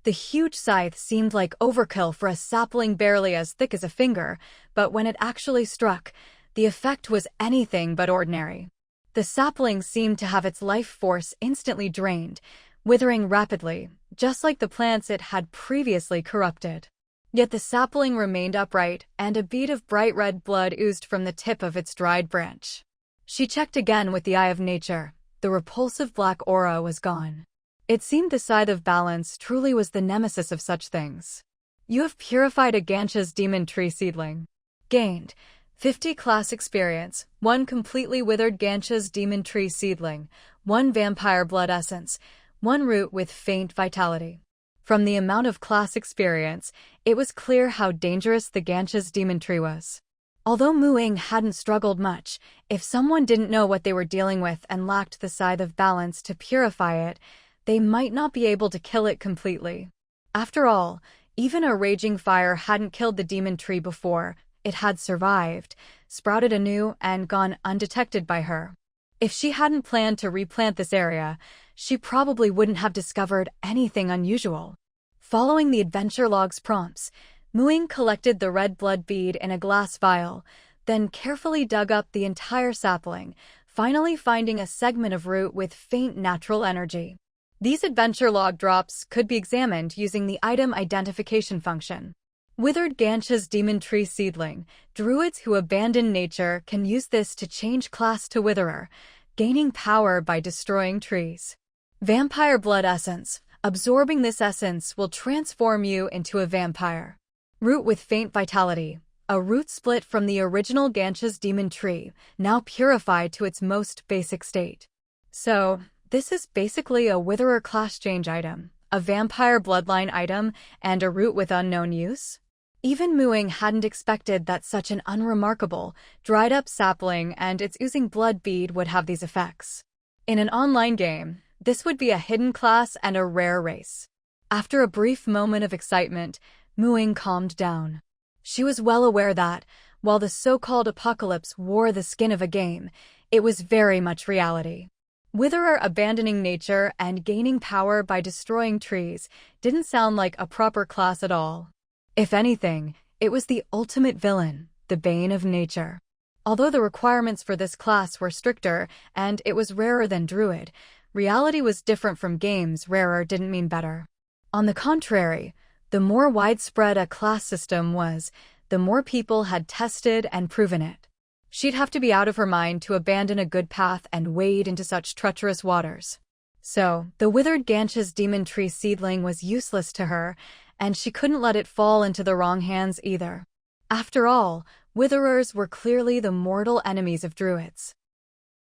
The huge scythe seemed like overkill for a sapling barely as thick as a finger, but when it actually struck, the effect was anything but ordinary. The sapling seemed to have its life force instantly drained, withering rapidly, just like the plants it had previously corrupted. Yet the sapling remained upright, and a bead of bright red blood oozed from the tip of its dried branch. She checked again with the eye of nature. The repulsive black aura was gone. It seemed the scythe of balance truly was the nemesis of such things. You have purified a Gansha's demon tree seedling. Gained 50 class experience, 1 completely withered Gansha's demon tree seedling, 1 vampire blood essence, 1 root with faint vitality. From the amount of class experience, it was clear how dangerous the Gansha's demon tree was. Although Ying hadn't struggled much, if someone didn't know what they were dealing with and lacked the scythe of balance to purify it, they might not be able to kill it completely. After all, even a raging fire hadn't killed the demon tree before. It had survived, sprouted anew, and gone undetected by her. If she hadn't planned to replant this area, she probably wouldn't have discovered anything unusual. Following the adventure log's prompts, Ying collected the red blood bead in a glass vial, then carefully dug up the entire sapling, finally finding a segment of root with faint natural energy. These adventure log drops could be examined using the item identification function. Withered Gansha's demon tree seedling. Druids who abandon nature can use this to change class to witherer, gaining power by destroying trees. Vampire blood essence. Absorbing this essence will transform you into a vampire. Root with faint vitality. A root split from the original Gansha's demon tree, now purified to its most basic state. So, this is basically a witherer class change item, a vampire bloodline item, and a root with unknown use? Even Ying hadn't expected that such an unremarkable, dried-up sapling and its oozing blood bead would have these effects. In an online game, this would be a hidden class and a rare race. After a brief moment of excitement, Ying calmed down. She was well aware that, while the so-called apocalypse wore the skin of a game, it was very much reality. Witherer abandoning nature and gaining power by destroying trees didn't sound like a proper class at all. If anything, it was the ultimate villain, the bane of nature. Although the requirements for this class were stricter and it was rarer than Druid, reality was different from games. Rarer didn't mean better. On the contrary, the more widespread a class system was, the more people had tested and proven it. She'd have to be out of her mind to abandon a good path and wade into such treacherous waters. So, the withered Gansha's demon tree seedling was useless to her, and she couldn't let it fall into the wrong hands either. After all, witherers were clearly the mortal enemies of druids.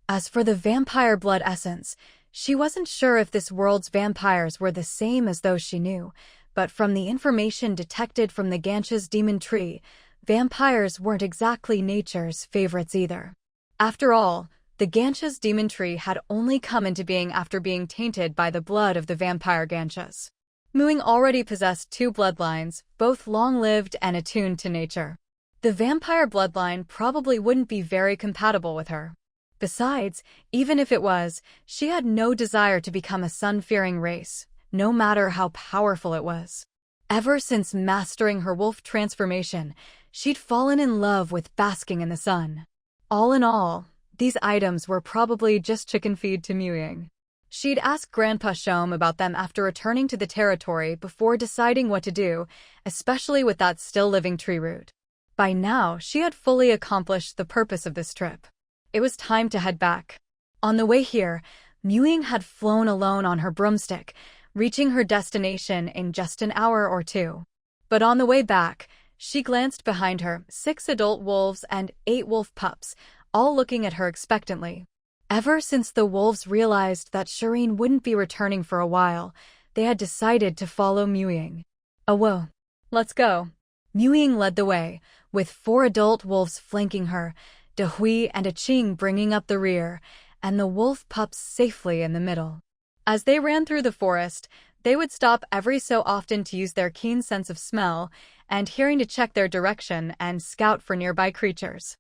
As for the vampire blood essence, she wasn't sure if this world's vampires were the same as those she knew, but from the information detected from the Gansha's demon tree, Vampires weren't exactly nature's favorites either. After all, the Gancha's demon tree had only come into being after being tainted by the blood of the vampire Ganchas. Mewing already possessed two bloodlines, both long-lived and attuned to nature. The vampire bloodline probably wouldn't be very compatible with her. Besides, even if it was, she had no desire to become a sun-fearing race, no matter how powerful it was. Ever since mastering her wolf transformation, she'd fallen in love with basking in the sun. All in all, these items were probably just chicken feed to Ying. She'd ask Grandpa Shom about them after returning to the territory before deciding what to do, especially with that still-living tree root. By now, she had fully accomplished the purpose of this trip. It was time to head back. On the way here, Ying had flown alone on her broomstick, reaching her destination in just an hour or two. But on the way back, she glanced behind her, 6 adult wolves and 8 wolf pups, all looking at her expectantly. Ever since the wolves realized that Shireen wouldn't be returning for a while, they had decided to follow Ying. Oh whoa, let's go. Ying led the way, with 4 adult wolves flanking her, Dehui and Ching bringing up the rear, and the wolf pups safely in the middle. As they ran through the forest, they would stop every so often to use their keen sense of smell and hearing to check their direction and scout for nearby creatures.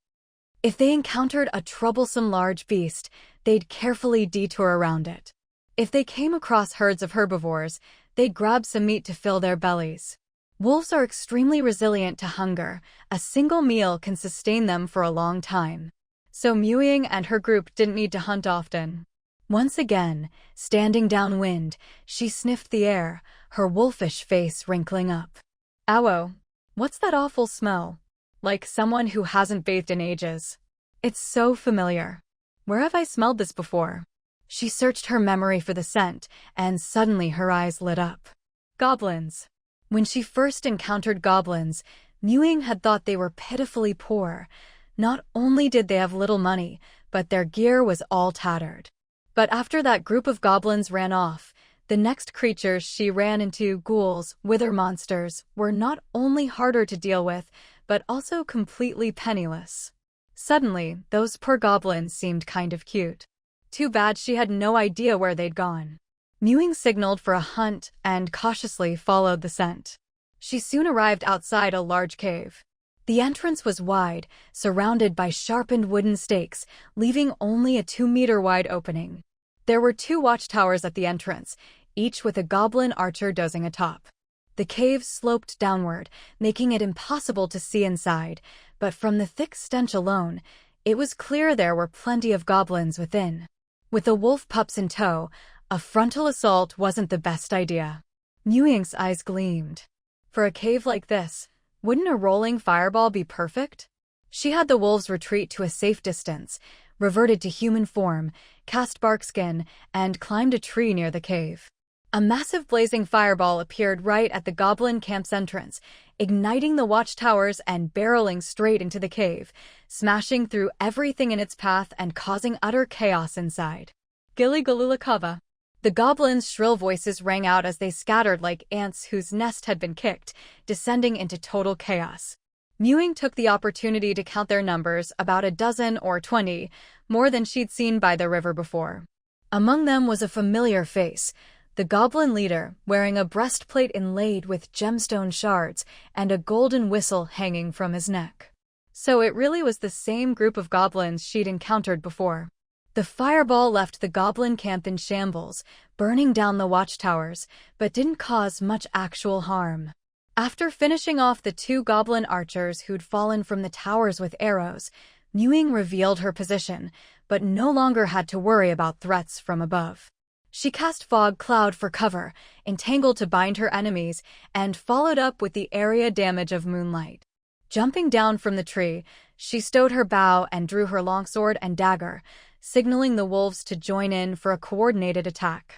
If they encountered a troublesome large beast, they'd carefully detour around it. If they came across herds of herbivores, they'd grab some meat to fill their bellies. Wolves are extremely resilient to hunger. A single meal can sustain them for a long time. So Ying and her group didn't need to hunt often. Once again, standing downwind, she sniffed the air, her wolfish face wrinkling up. Ow, what's that awful smell? Like someone who hasn't bathed in ages. It's so familiar. Where have I smelled this before? She searched her memory for the scent, and suddenly her eyes lit up. Goblins. When she first encountered goblins, Ying had thought they were pitifully poor. Not only did they have little money, but their gear was all tattered. But after that group of goblins ran off, the next creatures she ran into, ghouls, wither monsters, were not only harder to deal with, but also completely penniless. Suddenly, those poor goblins seemed kind of cute. Too bad she had no idea where they'd gone. Ying signaled for a hunt and cautiously followed the scent. She soon arrived outside a large cave. The entrance was wide, surrounded by sharpened wooden stakes, leaving only a 2-meter-wide opening. There were 2 watchtowers at the entrance, each with a goblin archer dozing atop. The cave sloped downward, making it impossible to see inside, but from the thick stench alone, it was clear there were plenty of goblins within. With the wolf pups in tow, a frontal assault wasn't the best idea. Ying's eyes gleamed. For a cave like this, wouldn't a rolling fireball be perfect? She had the wolves retreat to a safe distance, reverted to human form, cast barkskin, and climbed a tree near the cave. A massive blazing fireball appeared right at the goblin camp's entrance, igniting the watchtowers and barreling straight into the cave, smashing through everything in its path and causing utter chaos inside. Gilly Galula Kava. The goblins' shrill voices rang out as they scattered like ants whose nest had been kicked, descending into total chaos. Ying took the opportunity to count their numbers, about a dozen or 20, more than she'd seen by the river before. Among them was a familiar face, the goblin leader, wearing a breastplate inlaid with gemstone shards and a golden whistle hanging from his neck. So it really was the same group of goblins she'd encountered before. The fireball left the goblin camp in shambles, burning down the watchtowers, but didn't cause much actual harm. After finishing off the 2 goblin archers who'd fallen from the towers with arrows, Ying revealed her position, but no longer had to worry about threats from above. She cast Fog Cloud for cover, entangled to bind her enemies, and followed up with the area damage of Moonlight. Jumping down from the tree, she stowed her bow and drew her longsword and dagger, signaling the wolves to join in for a coordinated attack.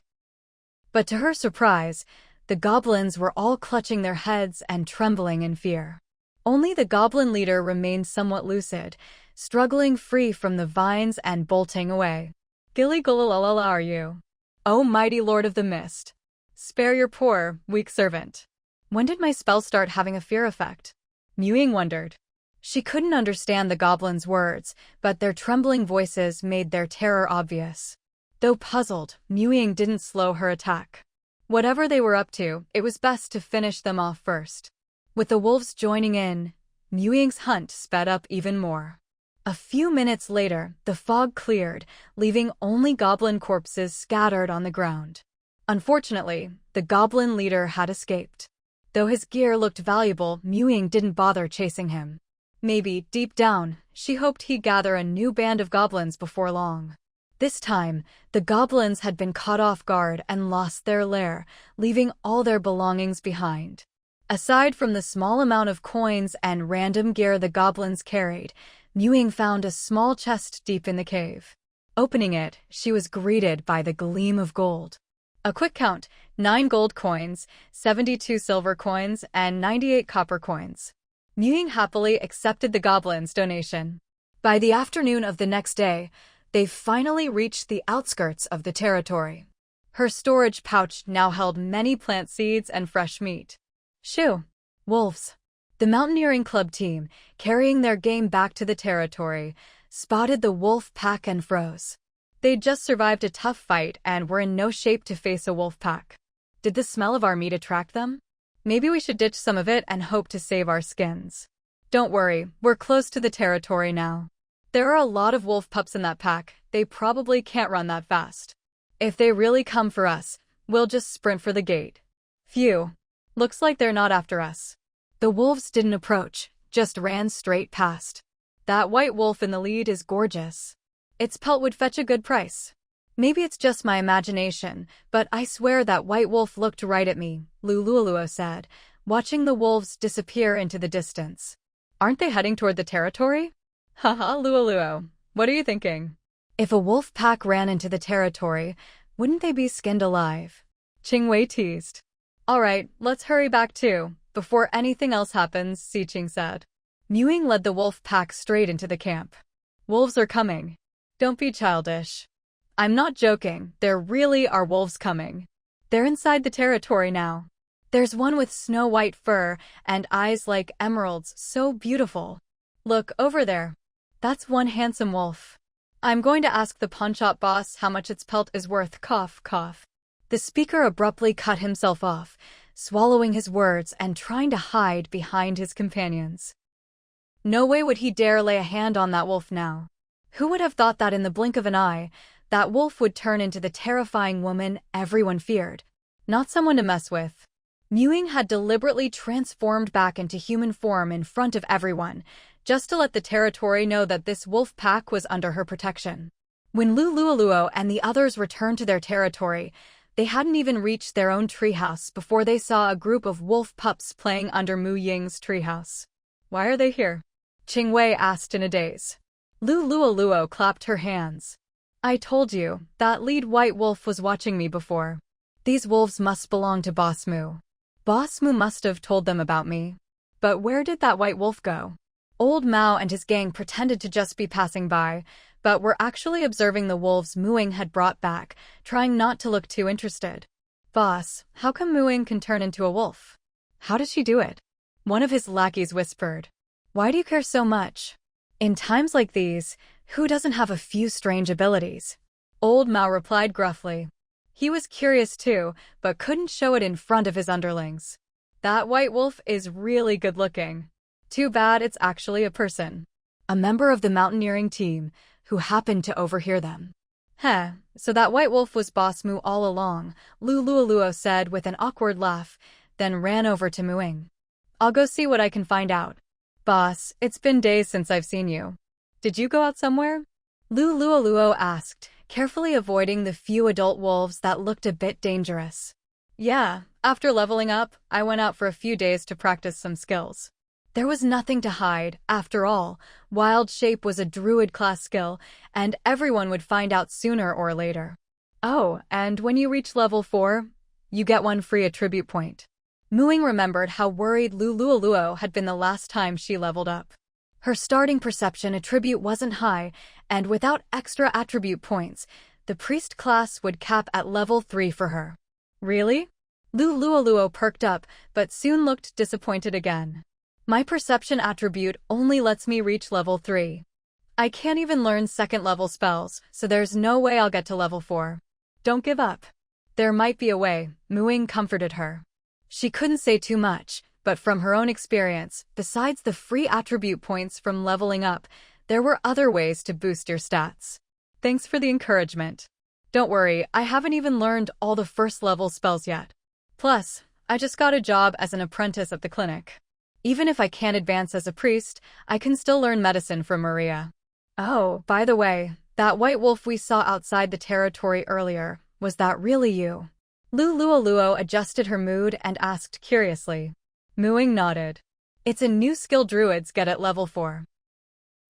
But to her surprise, the goblins were all clutching their heads and trembling in fear. Only the goblin leader remained somewhat lucid, struggling free from the vines and bolting away. Gilly Gulalala are you? O mighty lord of the mist! Spare your poor, weak servant. When did my spell start having a fear effect? Ying wondered. She couldn't understand the goblins' words, but their trembling voices made their terror obvious. Though puzzled, Ying didn't slow her attack. Whatever they were up to, it was best to finish them off first. With the wolves joining in, Ying's hunt sped up even more. A few minutes later, the fog cleared, leaving only goblin corpses scattered on the ground. Unfortunately, the goblin leader had escaped. Though his gear looked valuable, Ying didn't bother chasing him. Maybe, deep down, she hoped he'd gather a new band of goblins before long. This time, the goblins had been caught off guard and lost their lair, leaving all their belongings behind. Aside from the small amount of coins and random gear the goblins carried, Ying found a small chest deep in the cave. Opening it, she was greeted by the gleam of gold. A quick count: 9 gold coins, 72 silver coins, and 98 copper coins. Ying happily accepted the goblins' donation. By the afternoon of the next day, they finally reached the outskirts of the territory. Her storage pouch now held many plant seeds and fresh meat. Shoo! Wolves. The mountaineering club team, carrying their game back to the territory, spotted the wolf pack and froze. They'd just survived a tough fight and were in no shape to face a wolf pack. Did the smell of our meat attract them? Maybe we should ditch some of it and hope to save our skins. Don't worry, we're close to the territory now. There are a lot of wolf pups in that pack, they probably can't run that fast. If they really come for us, we'll just sprint for the gate. Phew. Looks like they're not after us. The wolves didn't approach, just ran straight past. That white wolf in the lead is gorgeous. Its pelt would fetch a good price. Maybe it's just my imagination, but I swear that white wolf looked right at me, Lulualuo said, watching the wolves disappear into the distance. Aren't they heading toward the territory? Haha, Lulualuo, what are you thinking? If a wolf pack ran into the territory, wouldn't they be skinned alive? Qingwei teased. All right, let's hurry back too, before anything else happens, Siqing said. Ying led the wolf pack straight into the camp. Wolves are coming. Don't be childish. I'm not joking, there really are wolves coming. They're inside the territory now. There's one with snow-white fur and eyes like emeralds, so beautiful. Look, over there. That's one handsome wolf. I'm going to ask the pawnshop boss how much its pelt is worth, cough, cough. The speaker abruptly cut himself off, swallowing his words and trying to hide behind his companions. No way would he dare lay a hand on that wolf now. Who would have thought that in the blink of an eye, that wolf would turn into the terrifying woman everyone feared? Not someone to mess with. Ying had deliberately transformed back into human form in front of everyone, just to let the territory know that this wolf pack was under her protection. When Lulualuo and the others returned to their territory, they hadn't even reached their own treehouse before they saw a group of wolf pups playing under Mu Ying's treehouse. Why are they here? Qingwei asked in a daze. Lulualuo clapped her hands. I told you, that lead white wolf was watching me before. These wolves must belong to Boss Mu. Boss Mu must have told them about me. But where did that white wolf go? Old Mao and his gang pretended to just be passing by, but were actually observing the wolves Mu Ying had brought back, trying not to look too interested. Boss, how come Mu Ying can turn into a wolf? How does she do it? One of his lackeys whispered. Why do you care so much? In times like these, who doesn't have a few strange abilities? Old Mao replied gruffly. He was curious too, but couldn't show it in front of his underlings. That white wolf is really good looking. Too bad it's actually a person. A member of the mountaineering team, who happened to overhear them. Heh, so that white wolf was Boss Mu all along, Lulualuo said with an awkward laugh, then ran over to Mu Ying. I'll go see what I can find out. Boss, it's been days since I've seen you. Did you go out somewhere? Lulualuo asked, carefully avoiding the few adult wolves that looked a bit dangerous. Yeah, after leveling up, I went out for a few days to practice some skills. There was nothing to hide, after all. Wild Shape was a druid-class skill, and everyone would find out sooner or later. Oh, and when you reach level 4, you get one free attribute point. Mu Ying remembered how worried Lulualuo had been the last time she leveled up. Her starting perception attribute wasn't high, and without extra attribute points, the priest class would cap at level 3 for her. Really? Lulualuo perked up, but soon looked disappointed again. My perception attribute only lets me reach level 3. I can't even learn second-level spells, so there's no way I'll get to level 4. Don't give up. There might be a way, Ying comforted her. She couldn't say too much, but from her own experience, besides the free attribute points from leveling up, there were other ways to boost your stats. Thanks for the encouragement. Don't worry, I haven't even learned all the first-level spells yet. Plus, I just got a job as an apprentice at the clinic. Even if I can't advance as a priest, I can still learn medicine from Maria. Oh, by the way, that white wolf we saw outside the territory earlier, was that really you? Lulualuo adjusted her mood and asked curiously. Ying nodded. It's a new skill druids get at level 4.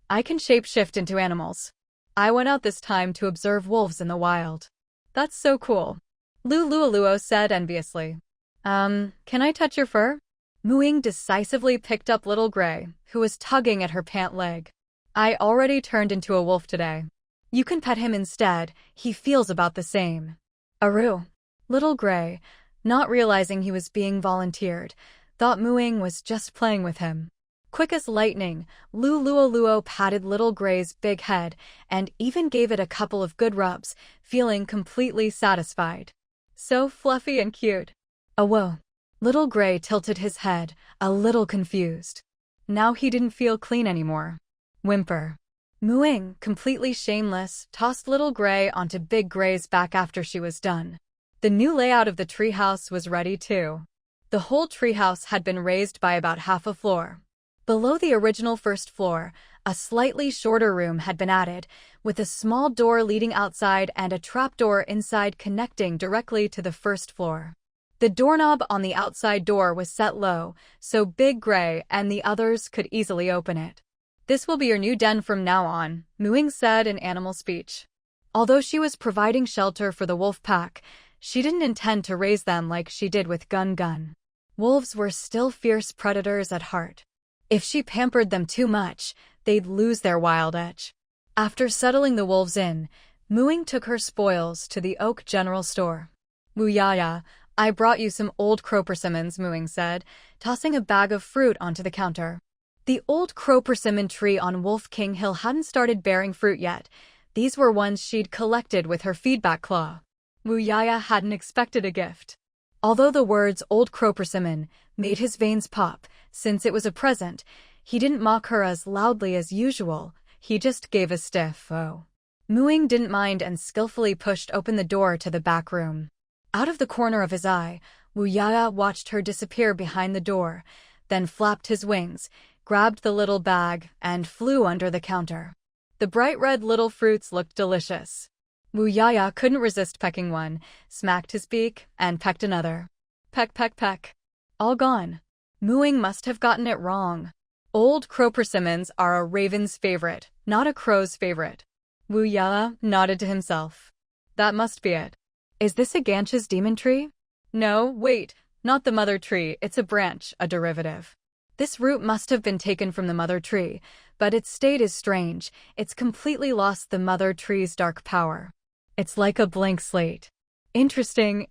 I can shapeshift into animals. I went out this time to observe wolves in the wild. That's so cool. Lulualuo said enviously. Can I touch your fur? Ying decisively picked up Little Gray, who was tugging at her pant leg. I already turned into a wolf today. You can pet him instead, he feels about the same. Aru. Little Gray, not realizing he was being volunteered, thought Ying was just playing with him. Quick as lightning, Lulualuo patted Little Gray's big head and even gave it a couple of good rubs, feeling completely satisfied. So fluffy and cute. Whoa. Little Gray tilted his head, a little confused. Now he didn't feel clean anymore. Whimper. Ying, completely shameless, tossed Little Gray onto Big Gray's back after she was done. The new layout of the treehouse was ready too. The whole treehouse had been raised by about half a floor. Below the original first floor, a slightly shorter room had been added, with a small door leading outside and a trapdoor inside connecting directly to the first floor. The doorknob on the outside door was set low, so Big Gray and the others could easily open it. This will be your new den from now on, Ying said in animal speech. Although she was providing shelter for the wolf pack, she didn't intend to raise them like she did with Gun. Wolves were still fierce predators at heart. If she pampered them too much, they'd lose their wild edge. After settling the wolves in, Ying took her spoils to the Oak General Store. Wuyaya, I brought you some old crow persimmons, Ying said, tossing a bag of fruit onto the counter. The old crow persimmon tree on Wolf King Hill hadn't started bearing fruit yet. These were ones she'd collected with her feedback claw. Wuyaya hadn't expected a gift. Although the words old crow persimmon made his veins pop, since it was a present, he didn't mock her as loudly as usual. He just gave a stiff "oh." Ying didn't mind and skillfully pushed open the door to the back room. Out of the corner of his eye, Wuyaya watched her disappear behind the door, then flapped his wings, grabbed the little bag, and flew under the counter. The bright red little fruits looked delicious. Wuyaya couldn't resist pecking one, smacked his beak, and pecked another. Peck, peck, peck. All gone. Ying must have gotten it wrong. Old crow persimmons are a raven's favorite, not a crow's favorite. Wuyaya nodded to himself. That must be it. Is this a Gancha's demon tree? No, wait, not the mother tree, it's a branch, a derivative. This root must have been taken from the mother tree, but its state is strange, it's completely lost the mother tree's dark power. It's like a blank slate. Interesting.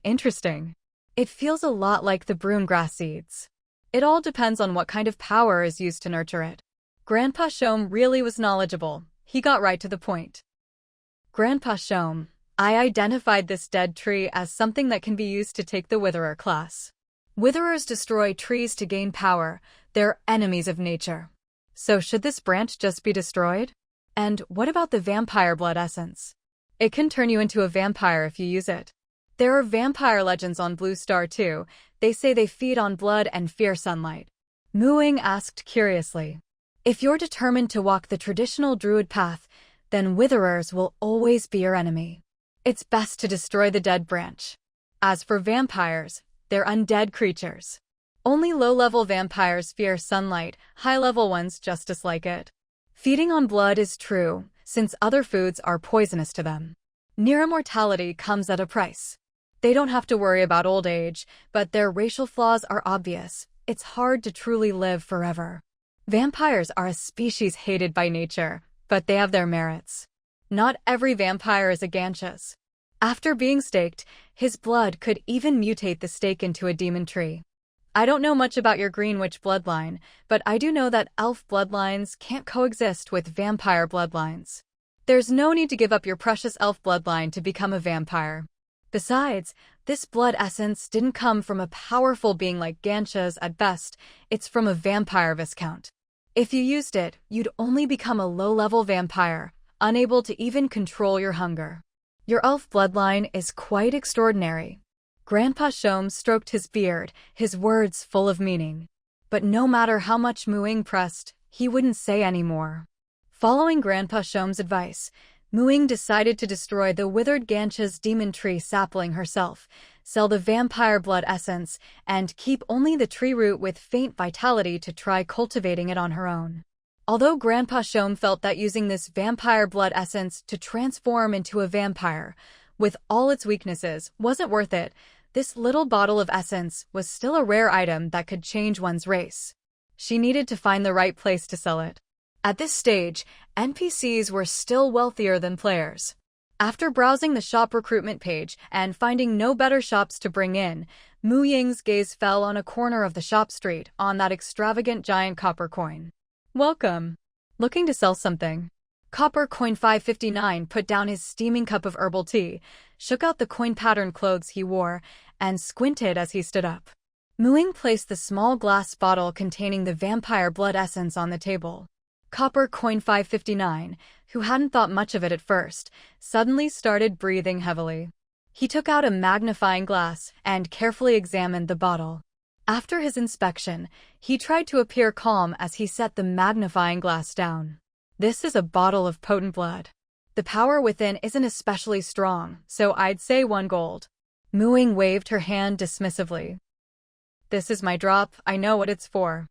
It feels a lot like the brune grass seeds. It all depends on what kind of power is used to nurture it. Grandpa Shom really was knowledgeable. He got right to the point. Grandpa Shom, I identified this dead tree as something that can be used to take the Witherer class. Witherers destroy trees to gain power. They're enemies of nature. So should this branch just be destroyed? And what about the vampire blood essence? It can turn you into a vampire if you use it. There are vampire legends on Blue Star too. They say they feed on blood and fear sunlight. Ying asked curiously. If you're determined to walk the traditional druid path, then witherers will always be your enemy. It's best to destroy the dead branch. As for vampires, they're undead creatures. Only low-level vampires fear sunlight, high-level ones just dislike it. Feeding on blood is true, since other foods are poisonous to them. Near immortality comes at a price. They don't have to worry about old age, but their racial flaws are obvious. It's hard to truly live forever. Vampires are a species hated by nature, but they have their merits. Not every vampire is a Ganchas. After being staked, his blood could even mutate the stake into a demon tree. I don't know much about your green witch bloodline, but I do know that elf bloodlines can't coexist with vampire bloodlines. There's no need to give up your precious elf bloodline to become a vampire. Besides, this blood essence didn't come from a powerful being like Gansha's at best, it's from a vampire viscount. If you used it, you'd only become a low-level vampire, unable to even control your hunger. Your elf bloodline is quite extraordinary. Grandpa Shom stroked his beard, his words full of meaning. But no matter how much Mu-Ying pressed, he wouldn't say any more. Following Grandpa Shom's advice, Mu-Ying decided to destroy the withered Gansha's demon tree sapling herself, sell the vampire blood essence, and keep only the tree root with faint vitality to try cultivating it on her own. Although Grandpa Shom felt that using this vampire blood essence to transform into a vampire, with all its weaknesses, wasn't worth it, this little bottle of essence was still a rare item that could change one's race. She needed to find the right place to sell it. At this stage, NPCs were still wealthier than players. After browsing the shop recruitment page and finding no better shops to bring in, Mu-Ying's gaze fell on a corner of the shop street on that extravagant giant copper coin. Welcome. Looking to sell something? Copper Coin 559 put down his steaming cup of herbal tea, shook out the coin-patterned clothes he wore, and squinted as he stood up. Mu-Ying placed the small glass bottle containing the vampire blood essence on the table. Copper Coin 559, who hadn't thought much of it at first, suddenly started breathing heavily. He took out a magnifying glass and carefully examined the bottle. After his inspection, he tried to appear calm as he set the magnifying glass down. This is a bottle of potent blood. The power within isn't especially strong, so I'd say 1 gold. Mu-Ying waved her hand dismissively. This is my drop, I know what it's for.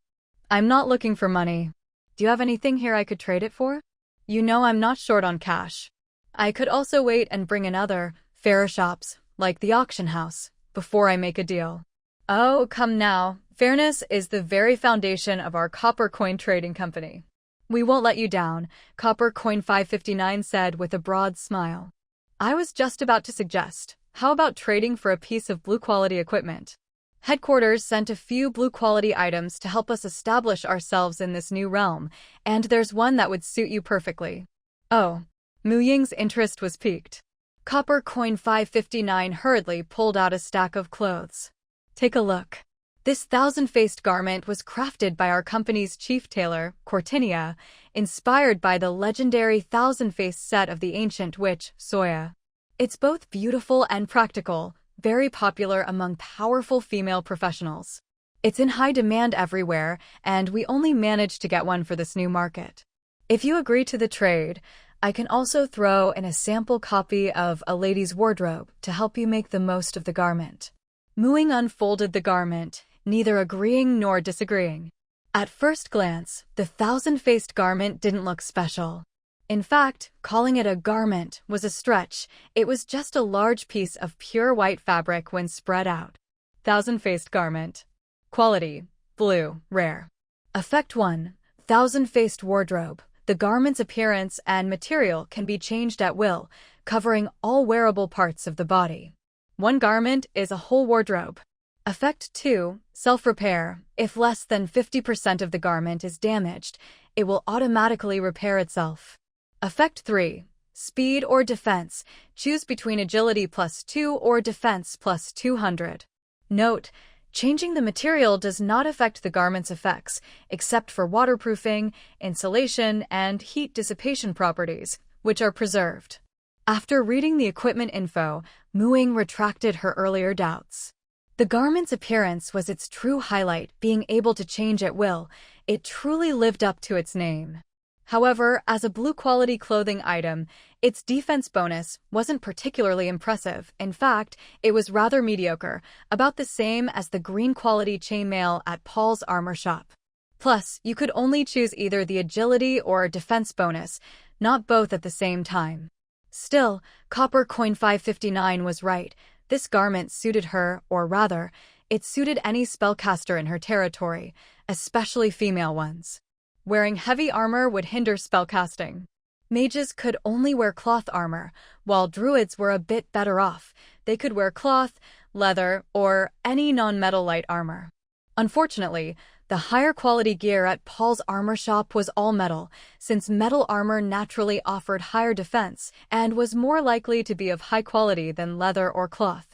I'm not looking for money. Do you have anything here I could trade it for? You know I'm not short on cash. I could also wait and bring in other, fairer shops, like the auction house, before I make a deal. Oh, come now. Fairness is the very foundation of our copper coin trading company. We won't let you down, Copper Coin 559 said with a broad smile. I was just about to suggest, how about trading for a piece of blue-quality equipment? Headquarters sent a few blue-quality items to help us establish ourselves in this new realm, and there's one that would suit you perfectly. Oh, Mu-Ying's interest was piqued. Copper Coin 559 hurriedly pulled out a stack of clothes. Take a look. This thousand-faced garment was crafted by our company's chief tailor, Cortinia, inspired by the legendary thousand-faced set of the ancient witch, Soya. It's both beautiful and practical, very popular among powerful female professionals. It's in high demand everywhere, and we only managed to get one for this new market. If you agree to the trade, I can also throw in a sample copy of A Lady's Wardrobe to help you make the most of the garment. Mu-Ying unfolded the garment, neither agreeing nor disagreeing. At first glance, the thousand-faced garment didn't look special. In fact, calling it a garment was a stretch. It was just a large piece of pure white fabric when spread out. Thousand-faced garment. Quality: blue, rare. Effect 1. Thousand-faced wardrobe. The garment's appearance and material can be changed at will, covering all wearable parts of the body. One garment is a whole wardrobe. Effect 2. Self-repair. If less than 50% of the garment is damaged, it will automatically repair itself. Effect 3. Speed or defense. Choose between agility +2 or defense +200. Note: changing the material does not affect the garment's effects, except for waterproofing, insulation, and heat dissipation properties, which are preserved. After reading the equipment info, Mu-Ying retracted her earlier doubts. The garment's appearance was its true highlight, being able to change at will. It truly lived up to its name. However, as a blue-quality clothing item, its defense bonus wasn't particularly impressive. In fact, it was rather mediocre, about the same as the green-quality chainmail at Paul's armor shop. Plus, you could only choose either the agility or defense bonus, not both at the same time. Still, Copper Coin 559 was right. This garment suited her, or rather, it suited any spellcaster in her territory, especially female ones. Wearing heavy armor would hinder spellcasting. Mages could only wear cloth armor, while druids were a bit better off. They could wear cloth, leather, or any non-metal light armor. Unfortunately, the higher quality gear at Paul's armor shop was all metal, since metal armor naturally offered higher defense and was more likely to be of high quality than leather or cloth.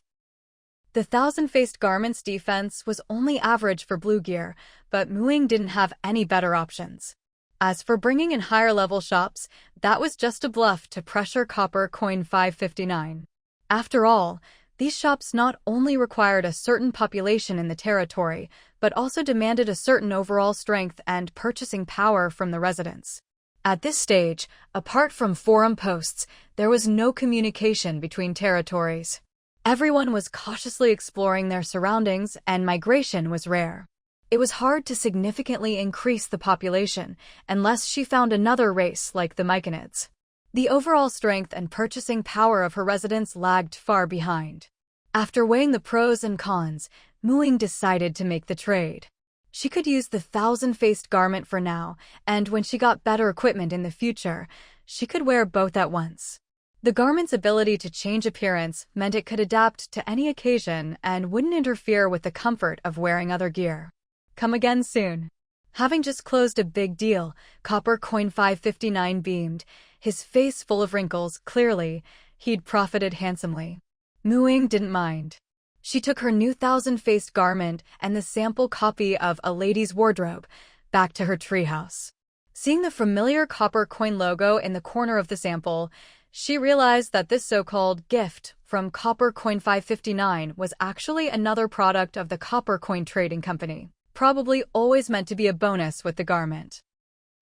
The thousand-faced garment's defense was only average for blue gear, but Ying didn't have any better options. As for bringing in higher-level shops, that was just a bluff to pressure Copper Coin 559. After all, these shops not only required a certain population in the territory, but also demanded a certain overall strength and purchasing power from the residents. At this stage, apart from forum posts, there was no communication between territories. Everyone was cautiously exploring their surroundings, and migration was rare. It was hard to significantly increase the population unless she found another race like the Myconids. The overall strength and purchasing power of her residents lagged far behind. After weighing the pros and cons, Ying decided to make the trade. She could use the thousand-faced garment for now, and when she got better equipment in the future, she could wear both at once. The garment's ability to change appearance meant it could adapt to any occasion and wouldn't interfere with the comfort of wearing other gear. Come again soon. Having just closed a big deal, Copper Coin 559 beamed, his face full of wrinkles. Clearly, he'd profited handsomely. Ying didn't mind. She took her new thousand-faced garment and the sample copy of A Lady's Wardrobe back to her treehouse. Seeing the familiar Copper Coin logo in the corner of the sample, she realized that this so-called gift from Copper Coin 559 was actually another product of the Copper Coin Trading Company, probably always meant to be a bonus with the garment.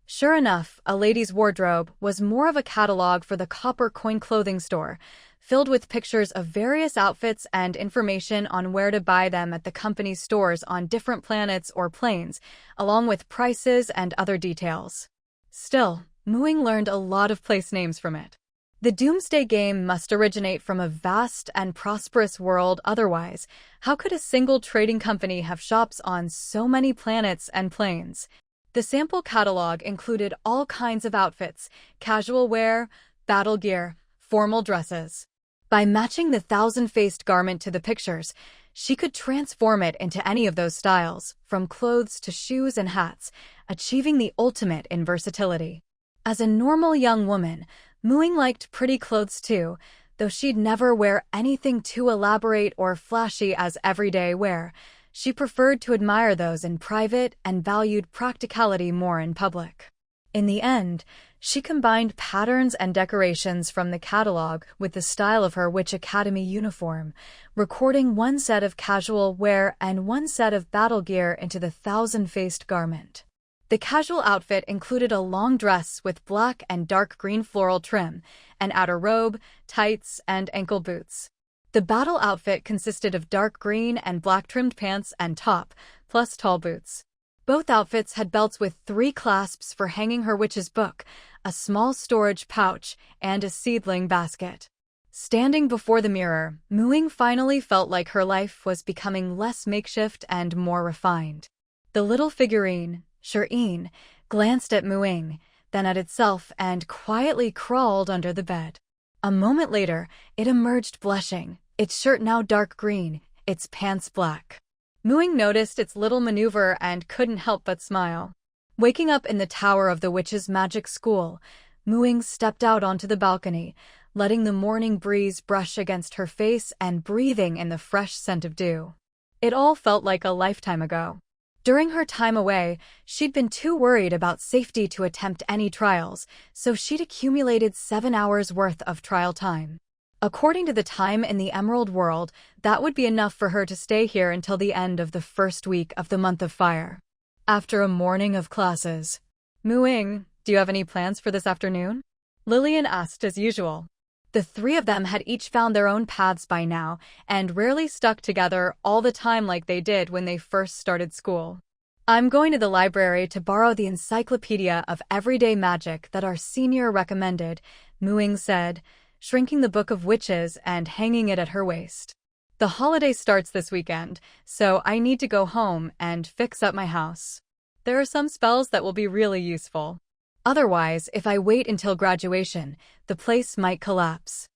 Sure enough, A Lady's Wardrobe was more of a catalog for the Copper Coin clothing store, filled with pictures of various outfits and information on where to buy them at the company's stores on different planets or planes, along with prices and other details. Still, Ying learned a lot of place names from it. The Doomsday Game must originate from a vast and prosperous world, otherwise, how could a single trading company have shops on so many planets and planes? The sample catalog included all kinds of outfits, casual wear, battle gear, formal dresses. By matching the thousand-faced garment to the pictures, she could transform it into any of those styles, from clothes to shoes and hats, achieving the ultimate in versatility. As a normal young woman, Ying liked pretty clothes too, though she'd never wear anything too elaborate or flashy as everyday wear. She preferred to admire those in private and valued practicality more in public. In the end, she combined patterns and decorations from the catalog with the style of her Witch Academy uniform, recording one set of casual wear and one set of battle gear into the thousand-faced garment. The casual outfit included a long dress with black and dark green floral trim, an outer robe, tights, and ankle boots. The battle outfit consisted of dark green and black trimmed pants and top, plus tall boots. Both outfits had belts with 3 clasps for hanging her witch's book, a small storage pouch, and a seedling basket. Standing before the mirror, Ying finally felt like her life was becoming less makeshift and more refined. The little figurine, Shireen, glanced at Ying, then at itself, and quietly crawled under the bed. A moment later, it emerged blushing, its shirt now dark green, its pants black. Ying noticed its little maneuver and couldn't help but smile. Waking up in the tower of the witch's magic school, Ying stepped out onto the balcony, letting the morning breeze brush against her face and breathing in the fresh scent of dew. It all felt like a lifetime ago. During her time away, she'd been too worried about safety to attempt any trials, so she'd accumulated 7 hours worth of trial time. According to the time in the Emerald World, that would be enough for her to stay here until the end of the first week of the month of fire. After a morning of classes, Ying, do you have any plans for this afternoon? Lillian asked as usual. The 3 of them had each found their own paths by now, and rarely stuck together all the time like they did when they first started school. I'm going to the library to borrow the Encyclopedia of Everyday Magic that our senior recommended, Ying said, shrinking the Book of Witches and hanging it at her waist. The holiday starts this weekend, so I need to go home and fix up my house. There are some spells that will be really useful. Otherwise, if I wait until graduation, the place might collapse.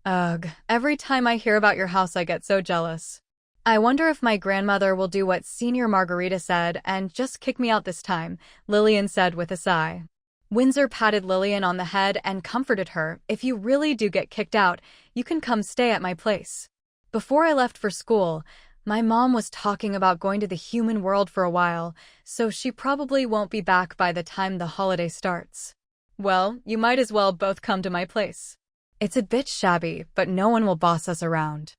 Ugh, every time I hear about your house I get so jealous. I wonder if my grandmother will do what Senior Margarita said and just kick me out this time, Lillian said with a sigh. Windsor patted Lillian on the head and comforted her. If you really do get kicked out, you can come stay at my place. Before I left for school, my mom was talking about going to the human world for a while, so she probably won't be back by the time the holiday starts. Well, you might as well both come to my place. It's a bit shabby, but no one will boss us around.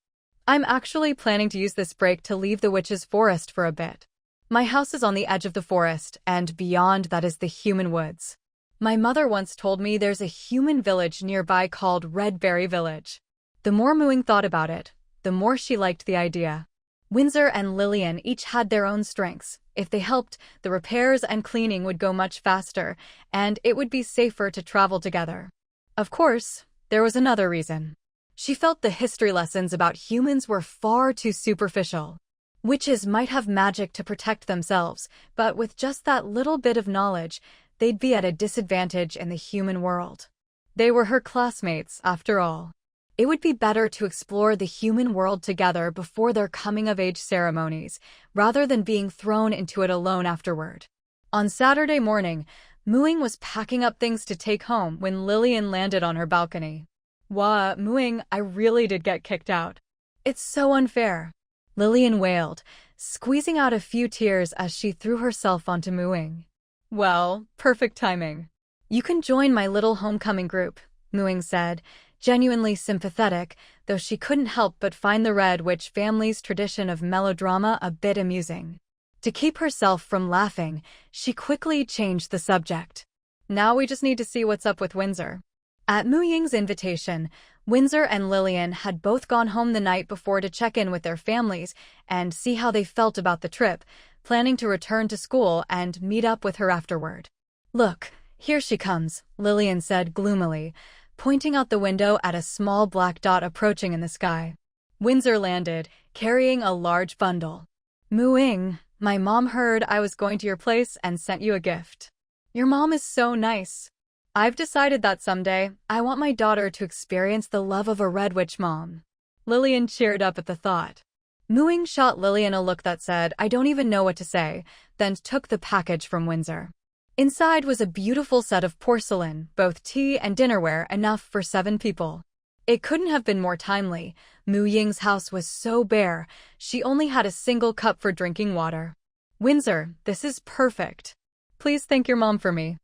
I'm actually planning to use this break to leave the witch's forest for a bit. My house is on the edge of the forest, and beyond that is the human woods. My mother once told me there's a human village nearby called Red Berry Village. The more Mooing thought about it, the more she liked the idea. Windsor and Lillian each had their own strengths. If they helped, the repairs and cleaning would go much faster, and it would be safer to travel together. Of course, there was another reason. She felt the history lessons about humans were far too superficial. Witches might have magic to protect themselves, but with just that little bit of knowledge, they'd be at a disadvantage in the human world. They were her classmates, after all. It would be better to explore the human world together before their coming-of-age ceremonies, rather than being thrown into it alone afterward. On Saturday morning, Mooing was packing up things to take home when Lillian landed on her balcony. Wah, Mooing, I really did get kicked out. It's so unfair. Lillian wailed, squeezing out a few tears as she threw herself onto Mooing. Well, perfect timing. You can join my little homecoming group, Mooing said, genuinely sympathetic, though she couldn't help but find the Red Witch family's tradition of melodrama a bit amusing. To keep herself from laughing, she quickly changed the subject. Now we just need to see what's up with Windsor. At Moo Ying's invitation, Windsor and Lillian had both gone home the night before to check in with their families and see how they felt about the trip, planning to return to school and meet up with her afterward. Look, here she comes, Lillian said gloomily, pointing out the window at a small black dot approaching in the sky. Windsor landed, carrying a large bundle. Moo Ying, my mom heard I was going to your place and sent you a gift. Your mom is so nice. I've decided that someday, I want my daughter to experience the love of a Red Witch mom. Lillian cheered up at the thought. Mooing shot Lillian a look that said, I don't even know what to say, then took the package from Windsor. Inside was a beautiful set of porcelain, both tea and dinnerware, enough for 7 people. It couldn't have been more timely. Moo Ying's house was so bare, she only had a single cup for drinking water. Windsor, this is perfect. Please thank your mom for me.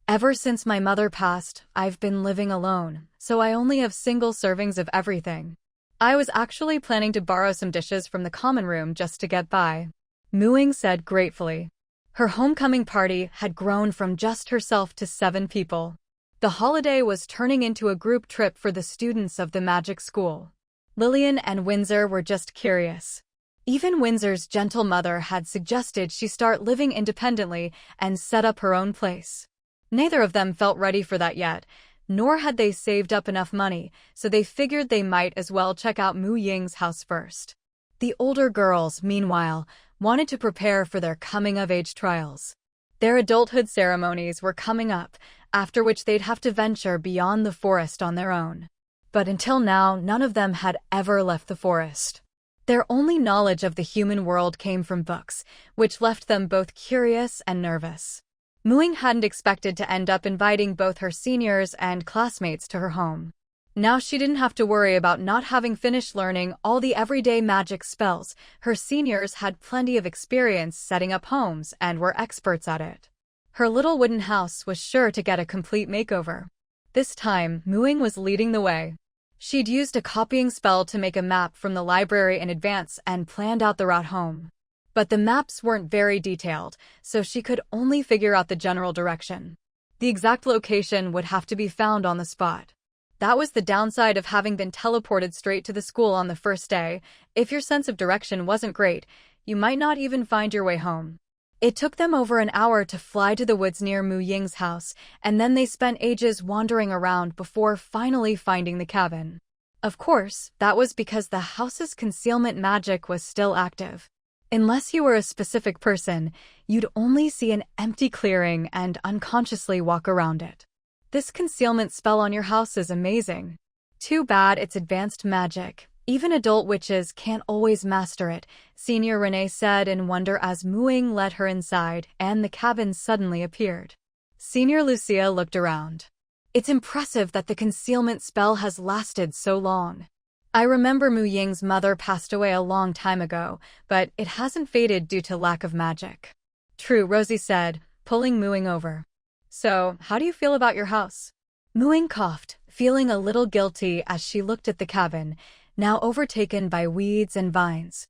Ever since my mother passed, I've been living alone, so I only have single servings of everything. I was actually planning to borrow some dishes from the common room just to get by. Mooing said gratefully. Her homecoming party had grown from just herself to 7 people. The holiday was turning into a group trip for the students of the magic school. Lillian and Windsor were just curious. Even Windsor's gentle mother had suggested she start living independently and set up her own place. Neither of them felt ready for that yet, nor had they saved up enough money, so they figured they might as well check out Moo Ying's house first. The older girls, meanwhile, wanted to prepare for their coming-of-age trials. Their adulthood ceremonies were coming up, after which they'd have to venture beyond the forest on their own. But until now, none of them had ever left the forest. Their only knowledge of the human world came from books, which left them both curious and nervous. Mooing hadn't expected to end up inviting both her seniors and classmates to her home. Now she didn't have to worry about not having finished learning all the everyday magic spells. Her seniors had plenty of experience setting up homes and were experts at it. Her little wooden house was sure to get a complete makeover. This time, Mooing was leading the way. She'd used a copying spell to make a map from the library in advance and planned out the route home. But the maps weren't very detailed, so she could only figure out the general direction. The exact location would have to be found on the spot. That was the downside of having been teleported straight to the school on the first day. If your sense of direction wasn't great, you might not even find your way home. It took them over an hour to fly to the woods near Moo Ying's house, and then they spent ages wandering around before finally finding the cabin. Of course, that was because the house's concealment magic was still active. Unless you were a specific person, you'd only see an empty clearing and unconsciously walk around it. This concealment spell on your house is amazing. Too bad it's advanced magic. Even adult witches can't always master it, Senior Renee said in wonder as Ying led her inside and the cabin suddenly appeared. Senior Lucia looked around. It's impressive that the concealment spell has lasted so long. I remember Ying's mother passed away a long time ago, but it hasn't faded due to lack of magic. True, Rosie said, pulling Ying over. So, how do you feel about your house? Ying coughed, feeling a little guilty as she looked at the cabin, now overtaken by weeds and vines.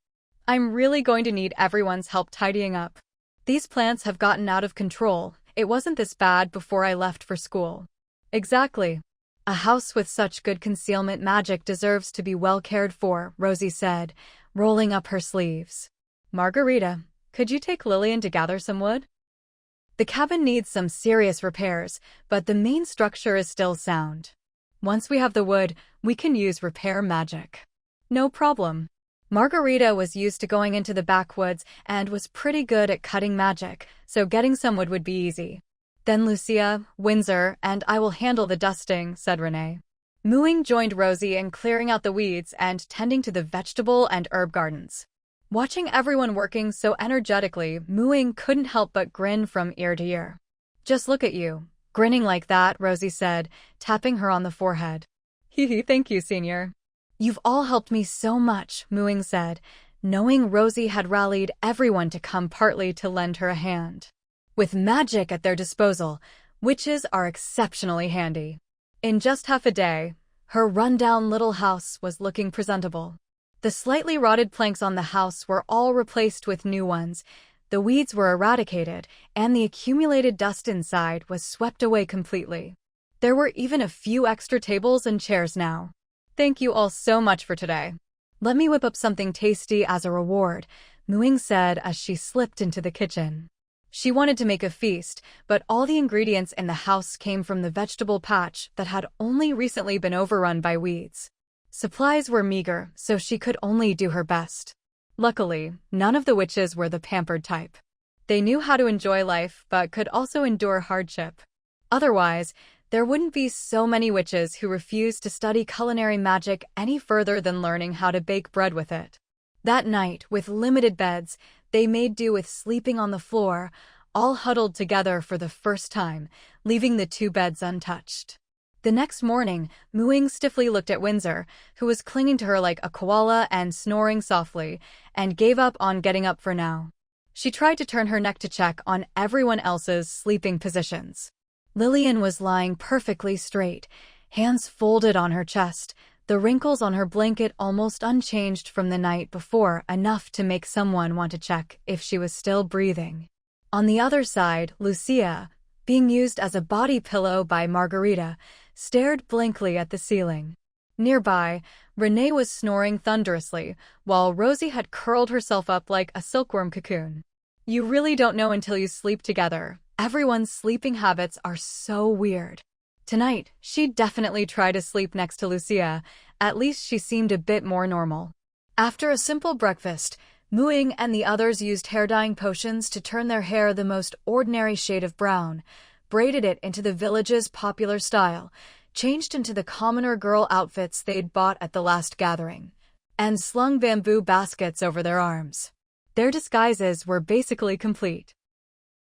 I'm really going to need everyone's help tidying up. These plants have gotten out of control. It wasn't this bad before I left for school. Exactly. A house with such good concealment magic deserves to be well cared for, Rosie said, rolling up her sleeves. Margarita, could you take Lillian to gather some wood? The cabin needs some serious repairs, but the main structure is still sound. Once we have the wood, we can use repair magic. No problem. Margarita was used to going into the backwoods and was pretty good at cutting magic, so getting some wood would be easy. Then Lucia, Windsor, and I will handle the dusting, said Renee. Ying joined Rosie in clearing out the weeds and tending to the vegetable and herb gardens. Watching everyone working so energetically, Ying couldn't help but grin from ear to ear. Just look at you, grinning like that, Rosie said, tapping her on the forehead. Hee, thank you, Senior. You've all helped me so much, Ying said, knowing Rosie had rallied everyone to come partly to lend her a hand. With magic at their disposal, witches are exceptionally handy. In just half a day, her run-down little house was looking presentable. The slightly rotted planks on the house were all replaced with new ones, the weeds were eradicated, and the accumulated dust inside was swept away completely. There were even a few extra tables and chairs now. Thank you all so much for today. Let me whip up something tasty as a reward, Ying said as she slipped into the kitchen. She wanted to make a feast, but all the ingredients in the house came from the vegetable patch that had only recently been overrun by weeds. Supplies were meager, so she could only do her best. Luckily, none of the witches were the pampered type. They knew how to enjoy life, but could also endure hardship. Otherwise, there wouldn't be so many witches who refused to study culinary magic any further than learning how to bake bread with it. That night, with limited beds, they made do with sleeping on the floor, all huddled together for the first time, leaving the two beds untouched. The next morning, Ying stiffly looked at Windsor, who was clinging to her like a koala and snoring softly, and gave up on getting up for now. She tried to turn her neck to check on everyone else's sleeping positions. Lillian was lying perfectly straight, hands folded on her chest, the wrinkles on her blanket almost unchanged from the night before, enough to make someone want to check if she was still breathing. On the other side, Lucia, being used as a body pillow by Margarita, stared blankly at the ceiling. Nearby, Renee was snoring thunderously, while Rosie had curled herself up like a silkworm cocoon. You really don't know until you sleep together. Everyone's sleeping habits are so weird. Tonight, she'd definitely try to sleep next to Lucia. At least she seemed a bit more normal. After a simple breakfast, Ying and the others used hair-dyeing potions to turn their hair the most ordinary shade of brown, braided it into the village's popular style, changed into the commoner girl outfits they'd bought at the last gathering, and slung bamboo baskets over their arms. Their disguises were basically complete.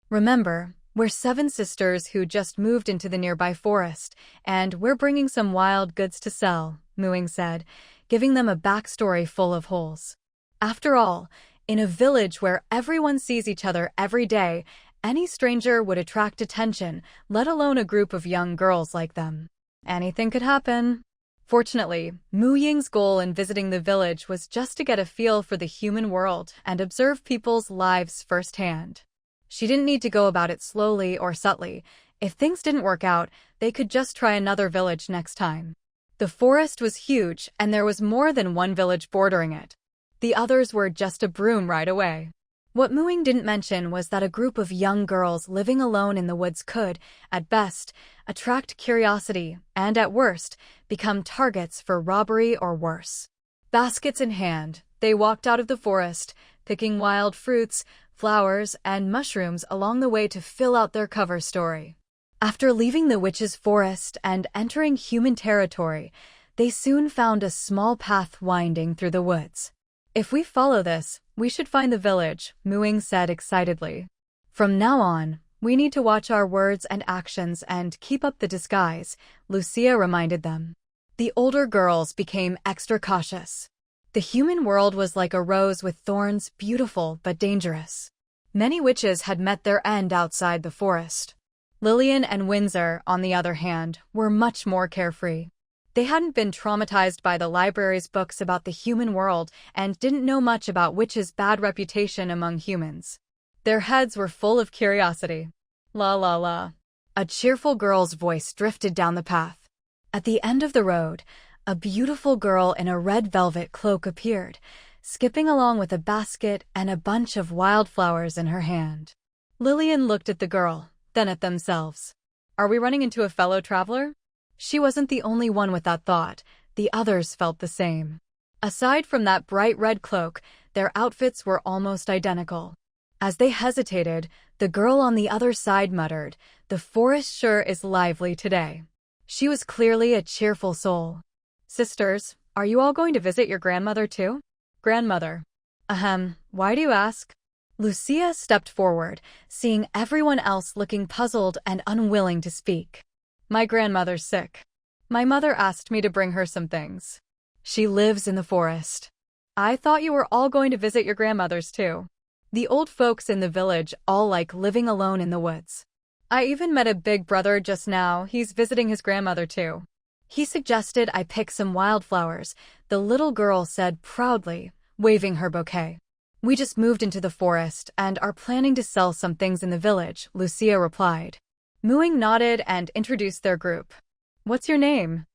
Remember, we're 7 sisters who just moved into the nearby forest, and we're bringing some wild goods to sell, Ying said, giving them a backstory full of holes. After all, in a village where everyone sees each other every day, any stranger would attract attention, let alone a group of young girls like them. Anything could happen. Fortunately, Ying's goal in visiting the village was just to get a feel for the human world and observe people's lives firsthand. She didn't need to go about it slowly or subtly. If things didn't work out, they could just try another village next time. The forest was huge, and there was more than one village bordering it. The others were just a broom ride away. What Ying didn't mention was that a group of young girls living alone in the woods could, at best, attract curiosity and, at worst, become targets for robbery or worse. Baskets in hand, they walked out of the forest, picking wild fruits, flowers, and mushrooms along the way to fill out their cover story. After leaving the witch's forest and entering human territory, They soon found a small path winding through the woods. "If we follow this, we should find the village," Ying said excitedly. "From now on, we need to watch our words and actions and keep up the disguise," Lucia reminded them. The older girls became extra cautious. The human world was like a rose with thorns, beautiful but dangerous. Many witches had met their end outside the forest. Lillian and Windsor, on the other hand, were much more carefree. They hadn't been traumatized by the library's books about the human world and didn't know much about witches' bad reputation among humans. Their heads were full of curiosity. La la la. A cheerful girl's voice drifted down the path. At the end of the road, a beautiful girl in a red velvet cloak appeared, skipping along with a basket and a bunch of wildflowers in her hand. Lillian looked at the girl, then at themselves. "Are we running into a fellow traveler?" She wasn't the only one with that thought. The others felt the same. Aside from that bright red cloak, their outfits were almost identical. As they hesitated, the girl on the other side muttered, "The forest sure is lively today." She was clearly a cheerful soul. "Sisters, are you all going to visit your grandmother too?" "Grandmother. Why do you ask?" Lucia stepped forward, seeing everyone else looking puzzled and unwilling to speak. "My grandmother's sick. My mother asked me to bring her some things. She lives in the forest." "I thought you were all going to visit your grandmothers too." The old folks in the village all like living alone in the woods. "I even met a big brother just now. He's visiting his grandmother too. He suggested I pick some wildflowers," the little girl said proudly, waving her bouquet. "We just moved into the forest and are planning to sell some things in the village," Lucia replied. Ying nodded and introduced their group. "What's your name?"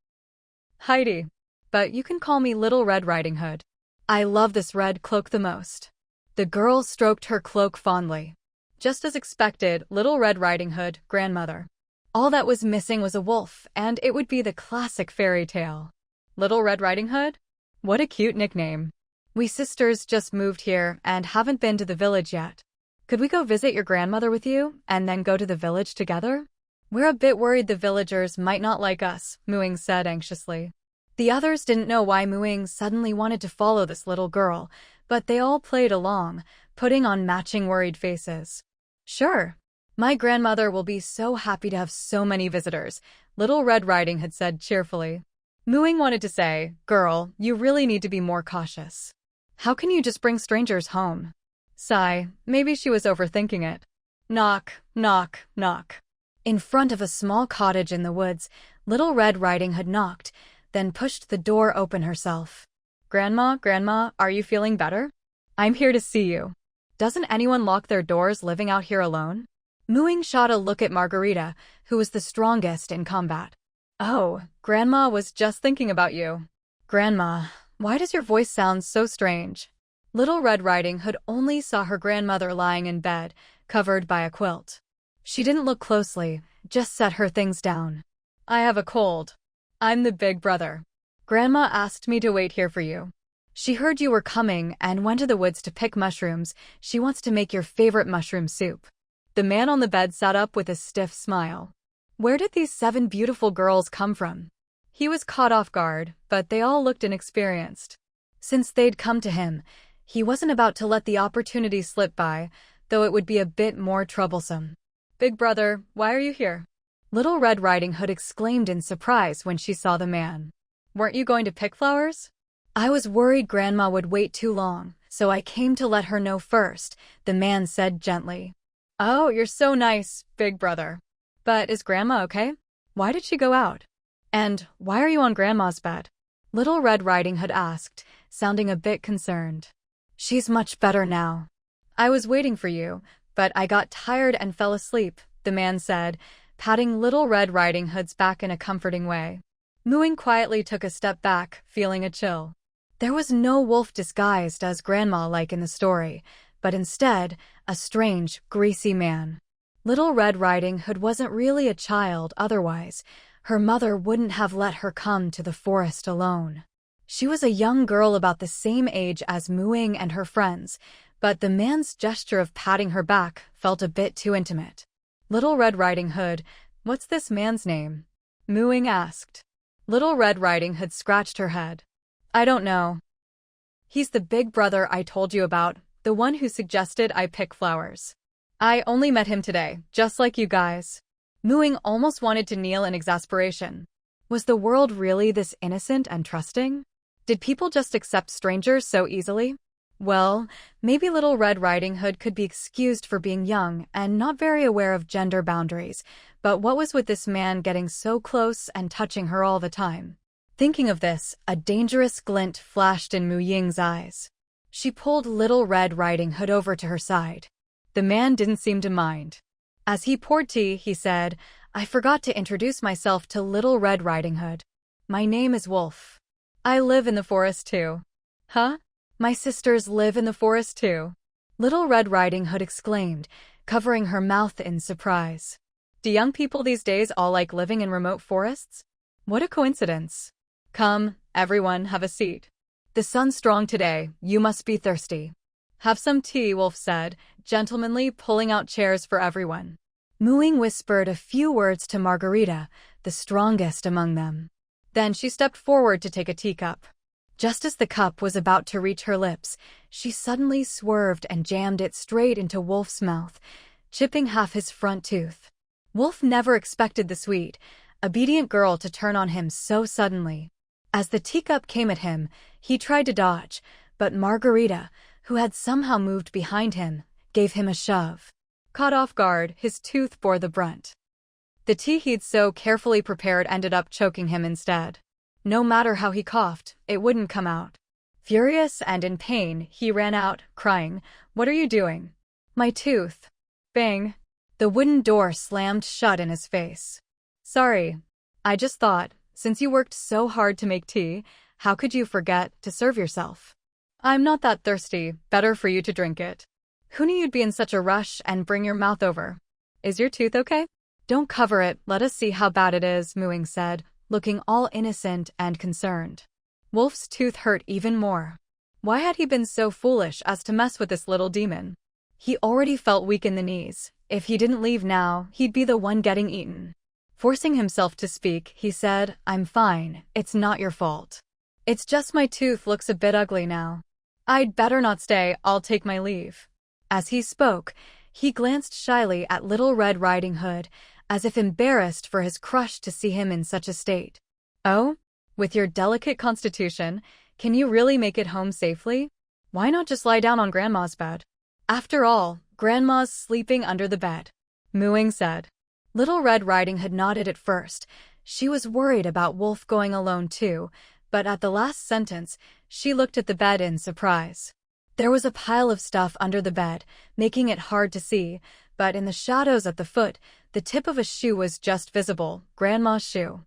"Heidi. But you can call me Little Red Riding Hood. I love this red cloak the most." The girl stroked her cloak fondly. Just as expected, Little Red Riding Hood, grandmother. All that was missing was a wolf, and it would be the classic fairy tale. Little Red Riding Hood? What a cute nickname. "We sisters just moved here and haven't been to the village yet. Could we go visit your grandmother with you, and then go to the village together?" "We're a bit worried the villagers might not like us," Ying said anxiously. The others didn't know why Ying suddenly wanted to follow this little girl, but they all played along, putting on matching worried faces. "Sure. My grandmother will be so happy to have so many visitors," Little Red Riding Hood said cheerfully. Ying wanted to say, "Girl, you really need to be more cautious. How can you just bring strangers home?" Sigh, maybe she was overthinking it. Knock, knock, knock. In front of a small cottage in the woods, Little Red Riding Hood knocked, then pushed the door open herself. Grandma, are you feeling better? I'm here to see you." "Doesn't anyone lock their doors living out here alone?" Ying shot a look at Margarita, who was the strongest in combat. "Oh, Grandma was just thinking about you." "Grandma, why does your voice sound so strange?" Little Red Riding Hood only saw her grandmother lying in bed, covered by a quilt. She didn't look closely, just set her things down. "I have a cold. I'm the big brother. Grandma asked me to wait here for you. She heard you were coming and went to the woods to pick mushrooms. She wants to make your favorite mushroom soup." The man on the bed sat up with a stiff smile. Where did these 7 beautiful girls come from? He was caught off guard, but they all looked inexperienced. Since they'd come to him, he wasn't about to let the opportunity slip by, though it would be a bit more troublesome. "Big brother, why are you here?" Little Red Riding Hood exclaimed in surprise when she saw the man. "Weren't you going to pick flowers?" "I was worried Grandma would wait too long, so I came to let her know first," the man said gently. "Oh, you're so nice, big brother. But is Grandma okay? Why did she go out? And why are you on Grandma's bed?" Little Red Riding Hood asked, sounding a bit concerned. "She's much better now. I was waiting for you, but I got tired and fell asleep," the man said, patting Little Red Riding Hood's back in a comforting way. Ying quietly took a step back, feeling a chill. There was no wolf disguised as Grandma like in the story, but instead, a strange, greasy man. Little Red Riding Hood wasn't really a child otherwise. Her mother wouldn't have let her come to the forest alone. She was a young girl about the same age as Ying and her friends, but the man's gesture of patting her back felt a bit too intimate. "Little Red Riding Hood, what's this man's name?" Ying asked. Little Red Riding Hood scratched her head. I don't know. He's the big brother I told you about, the one who suggested I pick flowers. I only met him today, just like you guys. Mooing almost wanted to kneel in exasperation. Was the world really this innocent and trusting? Did people just accept strangers so easily? Well, maybe Little Red Riding Hood could be excused for being young and not very aware of gender boundaries, but what was with this man getting so close and touching her all the time? Thinking of this, a dangerous glint flashed in Mu Ying's eyes. She pulled Little Red Riding Hood over to her side. The man didn't seem to mind. As he poured tea, he said, I forgot to introduce myself to Little Red Riding Hood. My name is Wolf. I live in the forest too. Huh? My sisters live in the forest too. Little Red Riding Hood exclaimed, covering her mouth in surprise. Do young people these days all like living in remote forests? What a coincidence. Come, everyone, have a seat. The sun's strong today, you must be thirsty. Have some tea, Wolf said, gentlemanly pulling out chairs for everyone. Mooing whispered a few words to Margarita, the strongest among them. Then she stepped forward to take a teacup. Just as the cup was about to reach her lips, she suddenly swerved and jammed it straight into Wolf's mouth, chipping half his front tooth. Wolf never expected the sweet, obedient girl to turn on him so suddenly. As the teacup came at him, he tried to dodge, but Margarita, who had somehow moved behind him, gave him a shove. Caught off guard, his tooth bore the brunt. The tea he'd so carefully prepared ended up choking him instead. No matter how he coughed, it wouldn't come out. Furious and in pain, he ran out, crying, What are you doing? My tooth. Bang. The wooden door slammed shut in his face. Sorry. I just thought, since you worked so hard to make tea, how could you forget to serve yourself? I'm not that thirsty, better for you to drink it. Who knew you'd be in such a rush and bring your mouth over? Is your tooth okay? Don't cover it, let us see how bad it is, Mooing said, looking all innocent and concerned. Wolf's tooth hurt even more. Why had he been so foolish as to mess with this little demon? He already felt weak in the knees. If he didn't leave now, he'd be the one getting eaten. Forcing himself to speak, he said, I'm fine, it's not your fault. It's just my tooth looks a bit ugly now. I'd better not stay, I'll take my leave. As he spoke, he glanced shyly at Little Red Riding Hood, as if embarrassed for his crush to see him in such a state. Oh? With your delicate constitution, can you really make it home safely? Why not just lie down on Grandma's bed? After all, Grandma's sleeping under the bed, Mooing said. Little Red Riding Hood nodded at first. She was worried about Wolf going alone too, but at the last sentence, she looked at the bed in surprise. There was a pile of stuff under the bed, making it hard to see, but in the shadows at the foot, the tip of a shoe was just visible, Grandma's shoe.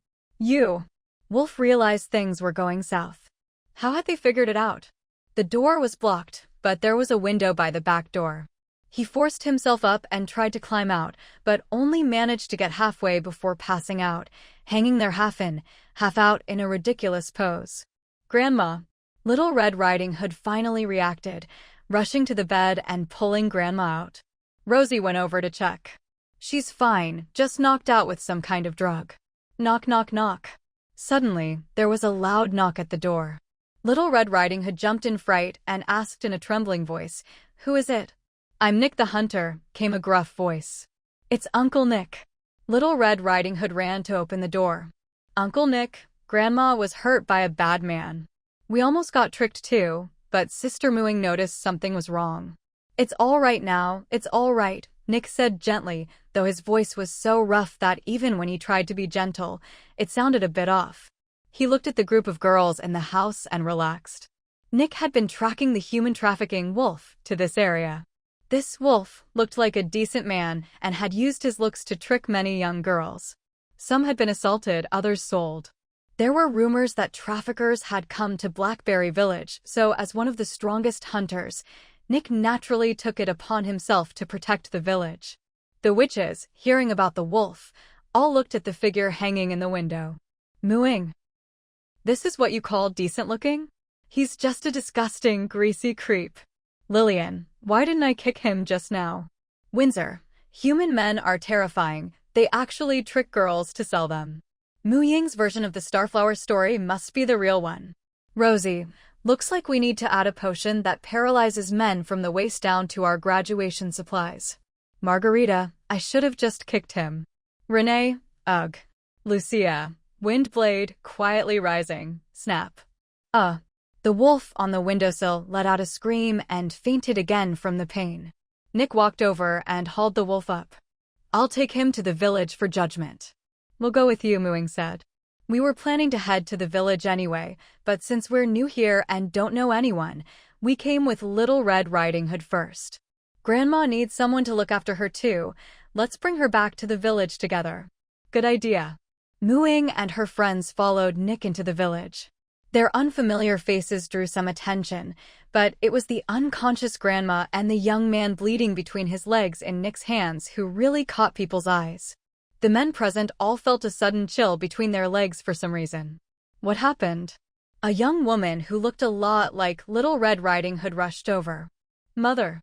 Wolf realized things were going south. How had they figured it out? The door was blocked, but there was a window by the back door. He forced himself up and tried to climb out, but only managed to get halfway before passing out, hanging there half in, half out in a ridiculous pose. Grandma! Little Red Riding Hood finally reacted, rushing to the bed and pulling Grandma out. Rosie went over to check. She's fine, just knocked out with some kind of drug. Knock, knock, knock. Suddenly, there was a loud knock at the door. Little Red Riding Hood jumped in fright and asked in a trembling voice, Who is it? I'm Nick the Hunter, came a gruff voice. It's Uncle Nick. Little Red Riding Hood ran to open the door. Uncle Nick, Grandma was hurt by a bad man. We almost got tricked too, but Sister Mooing noticed something was wrong. It's all right now, it's all right, Nick said gently, though his voice was so rough that even when he tried to be gentle, it sounded a bit off. He looked at the group of girls in the house and relaxed. Nick had been tracking the human trafficking Wolf to this area. This Wolf looked like a decent man and had used his looks to trick many young girls. Some had been assaulted, others sold. There were rumors that traffickers had come to Blackberry Village, so as one of the strongest hunters, Nick naturally took it upon himself to protect the village. The witches, hearing about the wolf, all looked at the figure hanging in the window. Mooing. This is what you call decent looking? He's just a disgusting, greasy creep. Lillian, why didn't I kick him just now? Windsor, human men are terrifying, they actually trick girls to sell them. Ying's version of the Starflower story must be the real one. Rosie, looks like we need to add a potion that paralyzes men from the waist down to our graduation supplies. Margarita, I should have just kicked him. Renee, ugh. Lucia, Windblade, quietly rising, snap. The wolf on the windowsill let out a scream and fainted again from the pain. Nick walked over and hauled the wolf up. I'll take him to the village for judgment. We'll go with you, Ying said. We were planning to head to the village anyway, but since we're new here and don't know anyone, we came with Little Red Riding Hood first. Grandma needs someone to look after her too. Let's bring her back to the village together. Good idea. Ying and her friends followed Nick into the village. Their unfamiliar faces drew some attention, but it was the unconscious grandma and the young man bleeding between his legs in Nick's hands who really caught people's eyes. The men present all felt a sudden chill between their legs for some reason. What happened? A young woman who looked a lot like Little Red Riding Hood rushed over. Mother.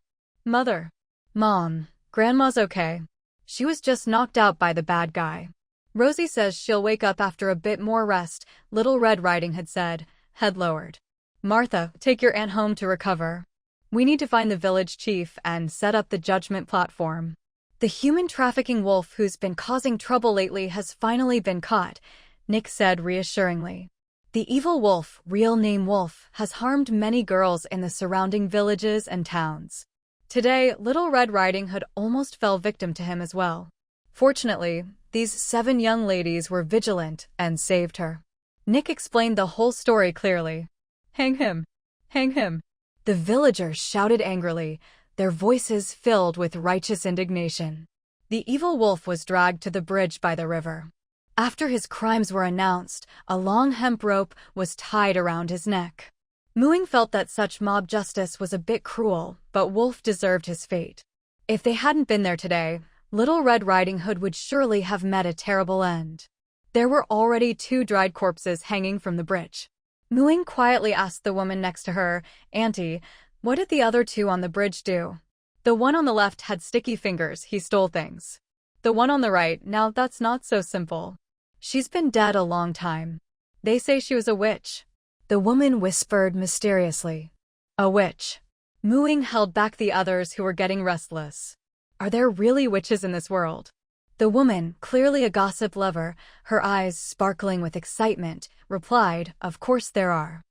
Mom, Grandma's okay. She was just knocked out by the bad guy. Rosie says she'll wake up after a bit more rest, Little Red Riding Hood said, head lowered. Martha, take your aunt home to recover. We need to find the village chief and set up the judgment platform. The human trafficking wolf who's been causing trouble lately has finally been caught, Nick said reassuringly. The evil wolf, real name Wolf, has harmed many girls in the surrounding villages and towns. Today, Little Red Riding Hood almost fell victim to him as well. Fortunately, these 7 young ladies were vigilant and saved her. Nick explained the whole story clearly. Hang him! Hang him! The villagers shouted angrily, their voices filled with righteous indignation. The evil wolf was dragged to the bridge by the river. After his crimes were announced, a long hemp rope was tied around his neck. Ying felt that such mob justice was a bit cruel, but Wolf deserved his fate. If they hadn't been there today, Little Red Riding Hood would surely have met a terrible end. There were already 2 dried corpses hanging from the bridge. Ying quietly asked the woman next to her, Auntie, what did the other 2 on the bridge do? The one on the left had sticky fingers, he stole things. The one on the right, now that's not so simple. She's been dead a long time. They say she was a witch. The woman whispered mysteriously. A witch. Ying held back the others who were getting restless. Are there really witches in this world? The woman, clearly a gossip lover, her eyes sparkling with excitement, replied, Of course there are.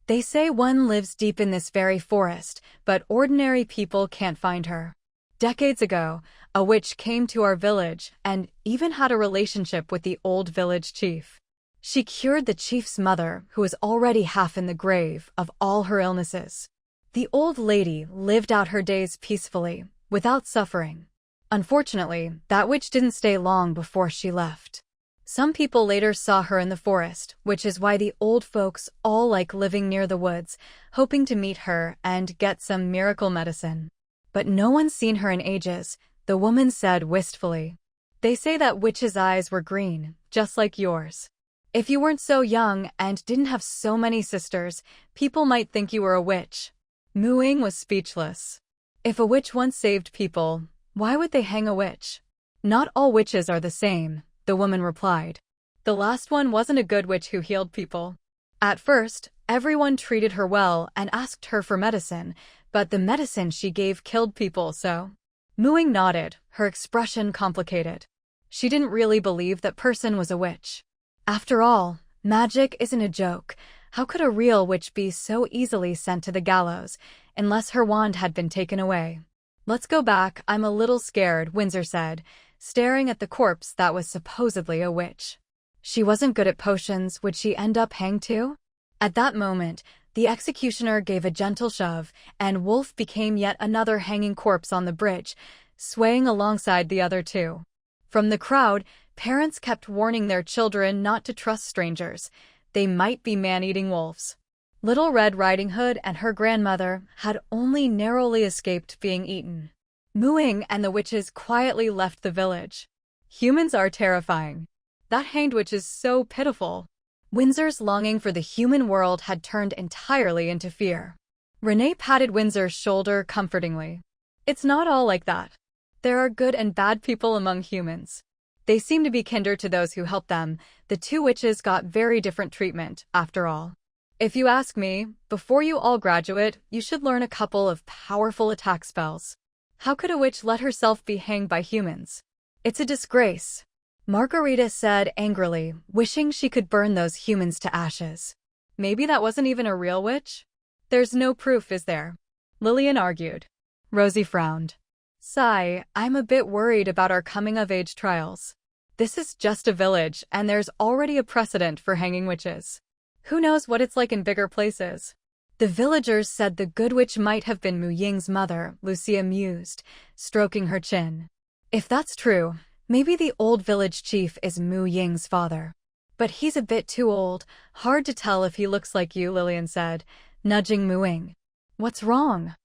They say one lives deep in this very forest, but ordinary people can't find her. Decades ago, a witch came to our village and even had a relationship with the old village chief. She cured the chief's mother, who was already half in the grave, of all her illnesses. The old lady lived out her days peacefully, without suffering. Unfortunately, that witch didn't stay long before she left. Some people later saw her in the forest, which is why the old folks all like living near the woods, hoping to meet her and get some miracle medicine. But no one's seen her in ages, the woman said wistfully. They say that witch's eyes were green, just like yours. If you weren't so young and didn't have so many sisters, people might think you were a witch. Ying was speechless. If a witch once saved people, why would they hang a witch? Not all witches are the same, the woman replied. The last one wasn't a good witch who healed people. At first, everyone treated her well and asked her for medicine, but the medicine she gave killed people, so. Ying nodded, her expression complicated. She didn't really believe that person was a witch. After all, magic isn't a joke. How could a real witch be so easily sent to the gallows, unless her wand had been taken away? Let's go back, I'm a little scared, Windsor said, staring at the corpse that was supposedly a witch. She wasn't good at potions, would she end up hanged too? At that moment, the executioner gave a gentle shove, and Wolf became yet another hanging corpse on the bridge, swaying alongside the other 2. From the crowd, parents kept warning their children not to trust strangers. They might be man-eating wolves. Little Red Riding Hood and her grandmother had only narrowly escaped being eaten. Ying and the witches quietly left the village. Humans are terrifying. That hanged witch is so pitiful. Windsor's longing for the human world had turned entirely into fear. Renee patted Windsor's shoulder comfortingly. It's not all like that. There are good and bad people among humans. They seem to be kinder to those who help them. The two witches got very different treatment, after all. If you ask me, before you all graduate, you should learn a couple of powerful attack spells. How could a witch let herself be hanged by humans? It's a disgrace, Margarita said angrily, wishing she could burn those humans to ashes. Maybe that wasn't even a real witch? There's no proof, is there? Lillian argued. Rosie frowned. Sigh, I'm a bit worried about our coming-of-age trials. This is just a village, and there's already a precedent for hanging witches. Who knows what it's like in bigger places? The villagers said the good witch might have been Mu Ying's mother, Lucia mused, stroking her chin. If that's true, maybe the old village chief is Mu Ying's father. But he's a bit too old, hard to tell if he looks like you, Lillian said, nudging Mu Ying. What's wrong?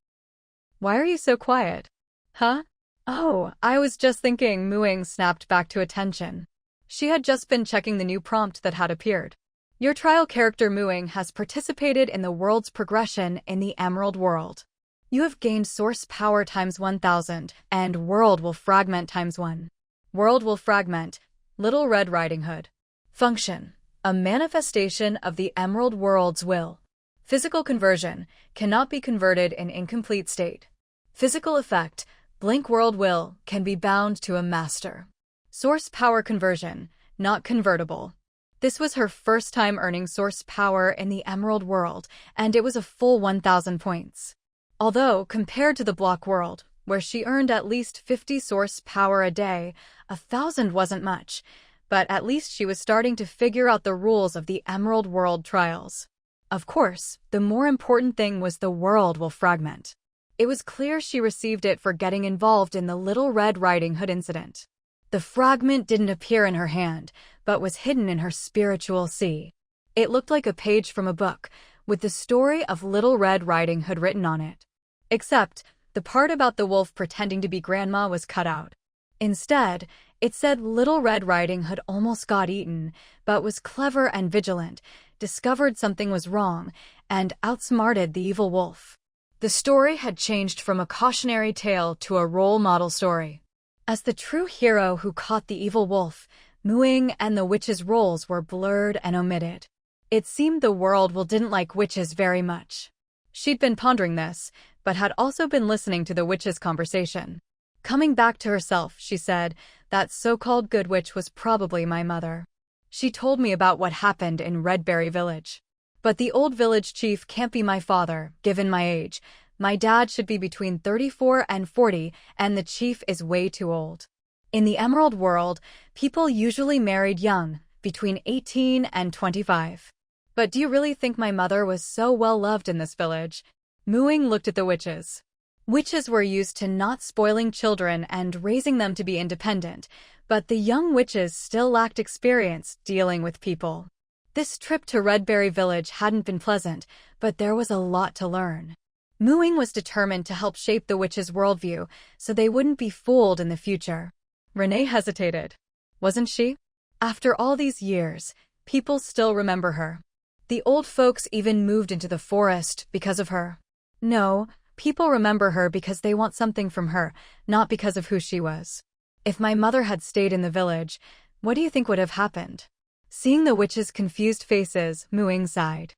Why are you so quiet? Huh? Oh, I was just thinking, Mu Ying snapped back to attention. She had just been checking the new prompt that had appeared. Your trial character Mu Ying has participated in the world's progression in the Emerald World. You have gained source power times 1000, and world will fragment times 1. World will fragment, Little Red Riding Hood. Function: a manifestation of the Emerald World's will. Physical conversion: cannot be converted in incomplete state. Physical effect: Blink World will can be bound to a master. Source power conversion: not convertible. This was her first time earning source power in the Emerald World, and it was a full 1000 points. Although, compared to the Block World, where she earned at least 50 source power a day, 1000 wasn't much, but at least she was starting to figure out the rules of the Emerald World trials. Of course, the more important thing was the world will fragment. It was clear she received it for getting involved in the Little Red Riding Hood incident. The fragment didn't appear in her hand, but was hidden in her spiritual sea. It looked like a page from a book, with the story of Little Red Riding Hood written on it. Except, the part about the wolf pretending to be grandma was cut out. Instead, it said Little Red Riding Hood almost got eaten, but was clever and vigilant, discovered something was wrong, and outsmarted the evil wolf. The story had changed from a cautionary tale to a role model story. As the true hero who caught the evil wolf, Mu Ying and the witch's roles were blurred and omitted. It seemed the world didn't like witches very much. She'd been pondering this, but had also been listening to the witch's conversation. Coming back to herself, she said, that so-called good witch was probably my mother. She told me about what happened in Redberry Village. But the old village chief can't be my father, given my age. My dad should be between 34 and 40, and the chief is way too old. In the Emerald World, people usually married young, between 18 and 25. But do you really think my mother was so well loved in this village? Mu Ying looked at the witches. Witches were used to not spoiling children and raising them to be independent, but the young witches still lacked experience dealing with people. This trip to Redberry Village hadn't been pleasant, but there was a lot to learn. Mu Ying was determined to help shape the witches' worldview so they wouldn't be fooled in the future. Renee hesitated. Wasn't she? After all these years, people still remember her. The old folks even moved into the forest because of her. No, people remember her because they want something from her, not because of who she was. If my mother had stayed in the village, what do you think would have happened? Seeing the witches' confused faces, Mu Ying sighed.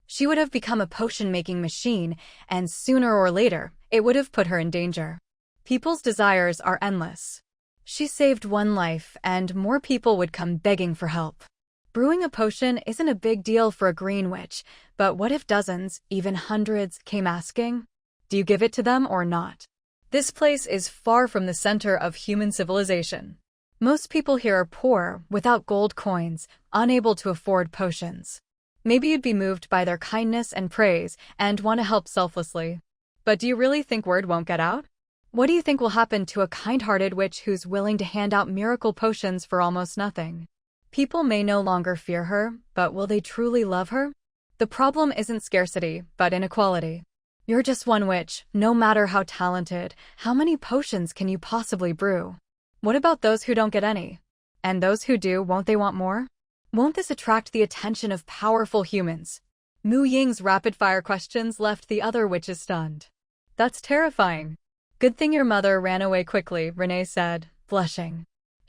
She would have become a potion-making machine, and sooner or later, it would have put her in danger. People's desires are endless. She saved one life, and more people would come begging for help. Brewing a potion isn't a big deal for a green witch, but what if dozens, even hundreds, came asking? Do you give it to them or not? This place is far from the center of human civilization. Most people here are poor, without gold coins, unable to afford potions. Maybe you'd be moved by their kindness and praise and want to help selflessly. But do you really think word won't get out? What do you think will happen to a kind-hearted witch who's willing to hand out miracle potions for almost nothing? People may no longer fear her, but will they truly love her? The problem isn't scarcity, but inequality. You're just one witch, no matter how talented. How many potions can you possibly brew? What about those who don't get any? And those who do, won't they want more? Won't this attract the attention of powerful humans? Mu Ying's rapid-fire questions left the other witches stunned. That's terrifying. Good thing your mother ran away quickly, Renee said, blushing.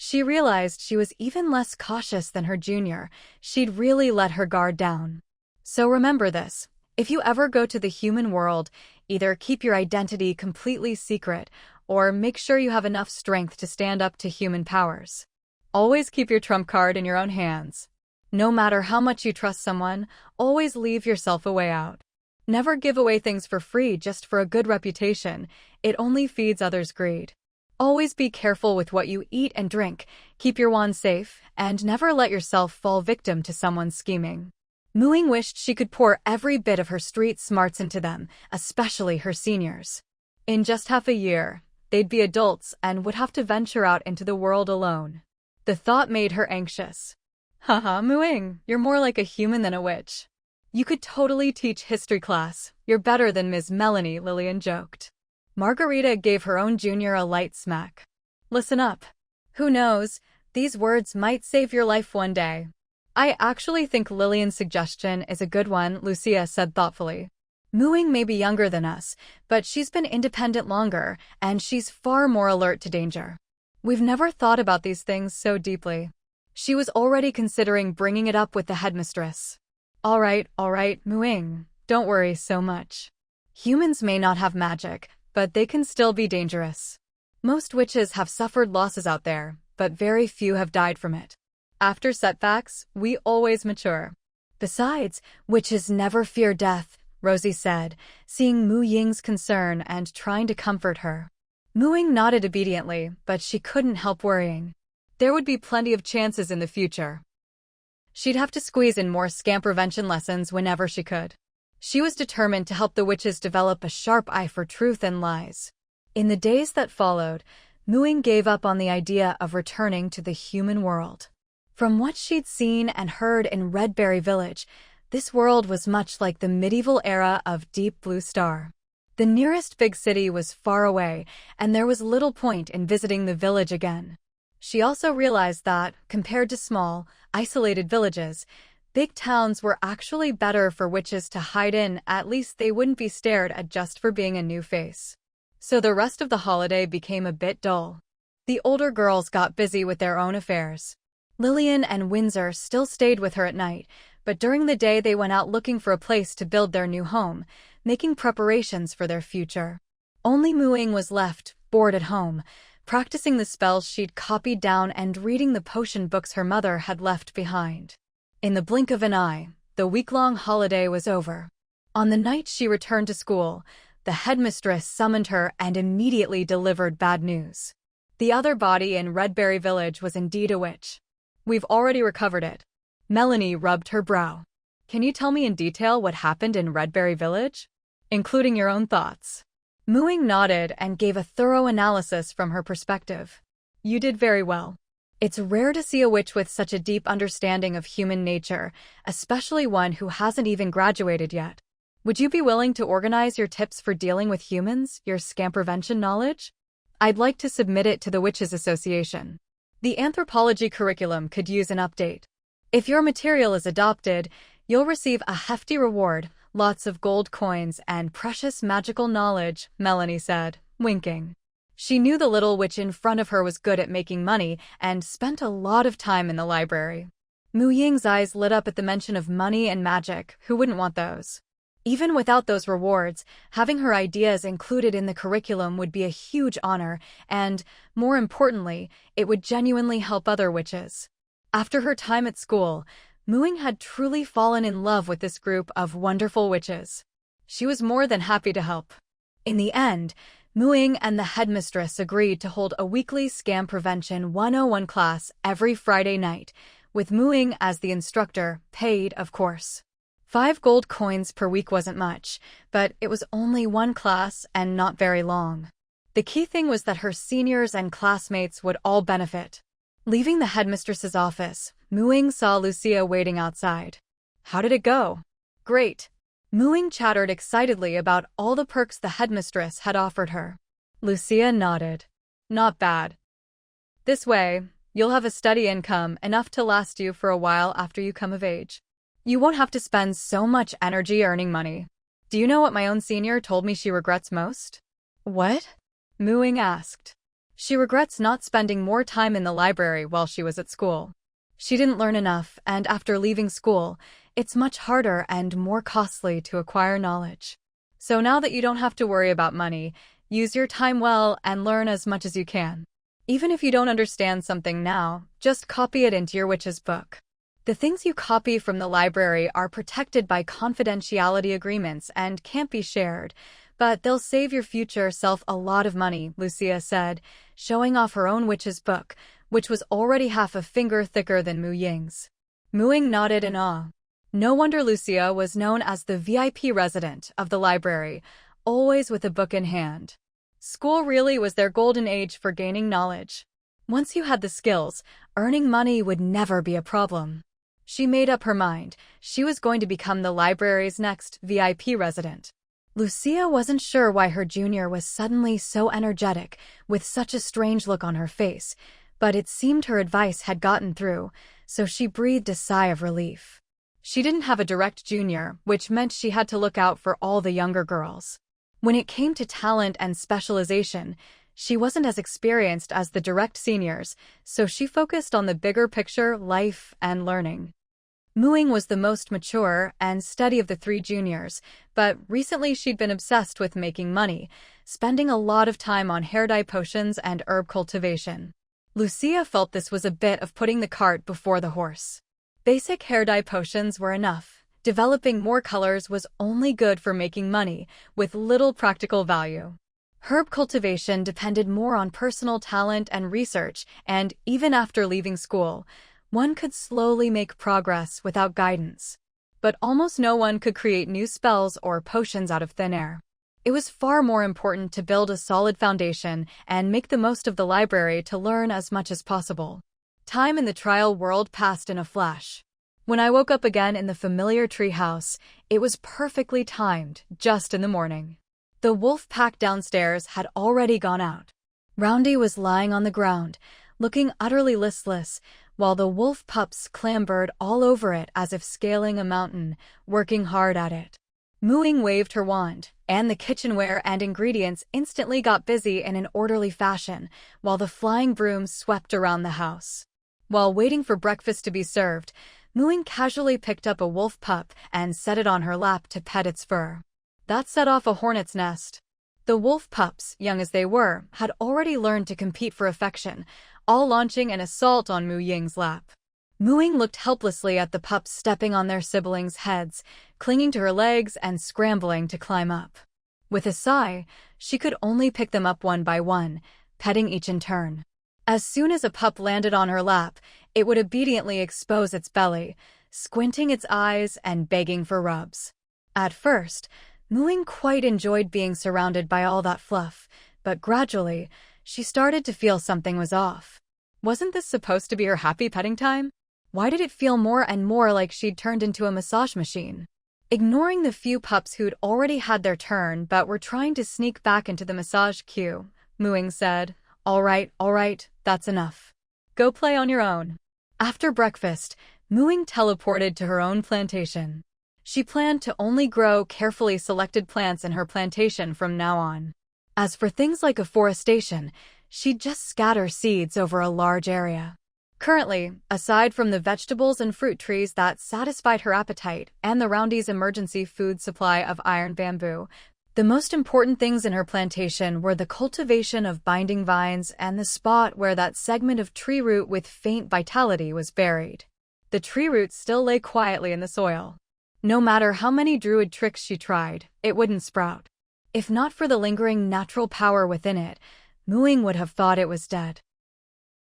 She realized she was even less cautious than her junior. She'd really let her guard down. So remember this. If you ever go to the human world, either keep your identity completely secret or make sure you have enough strength to stand up to human powers. Always keep your trump card in your own hands. No matter how much you trust someone, always leave yourself a way out. Never give away things for free just for a good reputation. It only feeds others' greed. Always be careful with what you eat and drink, keep your wand safe, and never let yourself fall victim to someone's scheming. Mu Ying wished she could pour every bit of her street smarts into them, especially her seniors. In just half a year, they'd be adults and would have to venture out into the world alone. The thought made her anxious. Haha, Mu Ying, you're more like a human than a witch. You could totally teach history class. You're better than Ms. Melanie, Lillian joked. Margarita gave her own junior a light smack. Listen up. Who knows, these words might save your life one day. I actually think Lillian's suggestion is a good one, Lucia said thoughtfully. Mu Ying may be younger than us, but she's been independent longer, and she's far more alert to danger. We've never thought about these things so deeply. She was already considering bringing it up with the headmistress. All right, Mu Ying, don't worry so much. Humans may not have magic, but they can still be dangerous. Most witches have suffered losses out there, but very few have died from it. After setbacks, we always mature. Besides, witches never fear death, Rosie said, seeing Mu Ying's concern and trying to comfort her. Mu Ying nodded obediently, but she couldn't help worrying. There would be plenty of chances in the future. She'd have to squeeze in more scam prevention lessons whenever she could. She was determined to help the witches develop a sharp eye for truth and lies. In the days that followed, Mu Ying gave up on the idea of returning to the human world. From what she'd seen and heard in Redberry Village, this world was much like the medieval era of Deep Blue Star. The nearest big city was far away, and there was little point in visiting the village again. She also realized that, compared to small, isolated villages, big towns were actually better for witches to hide in. At least they wouldn't be stared at just for being a new face. So the rest of the holiday became a bit dull. The older girls got busy with their own affairs. Lillian and Windsor still stayed with her at night, but during the day they went out looking for a place to build their new home, making preparations for their future. Only Mu Ying was left, bored at home, practicing the spells she'd copied down and reading the potion books her mother had left behind. In the blink of an eye, the week-long holiday was over. On the night she returned to school, the headmistress summoned her and immediately delivered bad news. The other body in Redberry Village was indeed a witch. We've already recovered it. Melanie rubbed her brow. Can you tell me in detail what happened in Redberry Village? Including your own thoughts. Mu Ying nodded and gave a thorough analysis from her perspective. You did very well. It's rare to see a witch with such a deep understanding of human nature, especially one who hasn't even graduated yet. Would you be willing to organize your tips for dealing with humans, your scam prevention knowledge? I'd like to submit it to the Witches Association. The anthropology curriculum could use an update. If your material is adopted, you'll receive a hefty reward, lots of gold coins and precious magical knowledge, Melanie said, winking. She knew the little witch in front of her was good at making money and spent a lot of time in the library. Mu Ying's eyes lit up at the mention of money and magic. Who wouldn't want those? Even without those rewards, having her ideas included in the curriculum would be a huge honor, and, more importantly, it would genuinely help other witches. After her time at school, Mu Ying had truly fallen in love with this group of wonderful witches. She was more than happy to help. In the end, Mu Ying and the headmistress agreed to hold a weekly Scam Prevention 101 class every Friday night, with Mu Ying as the instructor, paid, of course. 5 gold coins per week wasn't much, but it was only one class and not very long. The key thing was that her seniors and classmates would all benefit. Leaving the headmistress's office, Mu Ying saw Lucia waiting outside. How did it go? Great. Mu Ying chattered excitedly about all the perks the headmistress had offered her. Lucia nodded. Not bad. This way, you'll have a steady income, enough to last you for a while after you come of age. You won't have to spend so much energy earning money. Do you know what my own senior told me she regrets most? What? Mu Ying asked. She regrets not spending more time in the library while she was at school. She didn't learn enough, and after leaving school, it's much harder and more costly to acquire knowledge. So now that you don't have to worry about money, use your time well and learn as much as you can. Even if you don't understand something now, just copy it into your witch's book. The things you copy from the library are protected by confidentiality agreements and can't be shared, but they'll save your future self a lot of money, Lucia said, showing off her own witch's book, which was already half a finger thicker than Mu Ying's. Mu Ying nodded in awe. No wonder Lucia was known as the VIP resident of the library, always with a book in hand. School really was their golden age for gaining knowledge. Once you had the skills, earning money would never be a problem. She made up her mind. She was going to become the library's next VIP resident. Lucia wasn't sure why her junior was suddenly so energetic, with such a strange look on her face, but it seemed her advice had gotten through, so she breathed a sigh of relief. She didn't have a direct junior, which meant she had to look out for all the younger girls. When it came to talent and specialization, she wasn't as experienced as the direct seniors, so she focused on the bigger picture, life, and learning. Mu Ying was the most mature and steady of the three juniors, but recently she'd been obsessed with making money, spending a lot of time on hair dye potions and herb cultivation. Lucia felt this was a bit of putting the cart before the horse. Basic hair dye potions were enough. Developing more colors was only good for making money, with little practical value. Herb cultivation depended more on personal talent and research, and even after leaving school, one could slowly make progress without guidance. But almost no one could create new spells or potions out of thin air. It was far more important to build a solid foundation and make the most of the library to learn as much as possible. Time in the trial world passed in a flash. When I woke up again in the familiar treehouse, it was perfectly timed, just in the morning. The wolf pack downstairs had already gone out. Roundy was lying on the ground, looking utterly listless, while the wolf pups clambered all over it as if scaling a mountain, working hard at it. Mu Ying waved her wand, and the kitchenware and ingredients instantly got busy in an orderly fashion, while the flying brooms swept around the house. While waiting for breakfast to be served, Mu Ying casually picked up a wolf pup and set it on her lap to pet its fur. That set off a hornet's nest. The wolf pups, young as they were, had already learned to compete for affection, all launching an assault on Mu Ying's lap. Mu Ying looked helplessly at the pups stepping on their siblings' heads, clinging to her legs and scrambling to climb up. With a sigh, she could only pick them up one by one, petting each in turn. As soon as a pup landed on her lap, it would obediently expose its belly, squinting its eyes and begging for rubs. At first, Mu Ying quite enjoyed being surrounded by all that fluff, but gradually, she started to feel something was off. Wasn't this supposed to be her happy petting time? Why did it feel more and more like she'd turned into a massage machine? Ignoring the few pups who'd already had their turn but were trying to sneak back into the massage queue, Mu Ying said, all right, that's enough. Go play on your own." After breakfast, Mu Ying teleported to her own plantation. She planned to only grow carefully selected plants in her plantation from now on. As for things like afforestation, she'd just scatter seeds over a large area. Currently, aside from the vegetables and fruit trees that satisfied her appetite and the Roundy's emergency food supply of iron bamboo, the most important things in her plantation were the cultivation of binding vines and the spot where that segment of tree root with faint vitality was buried. The tree roots still lay quietly in the soil. No matter how many druid tricks she tried, it wouldn't sprout. If not for the lingering natural power within it, Mu Ying would have thought it was dead.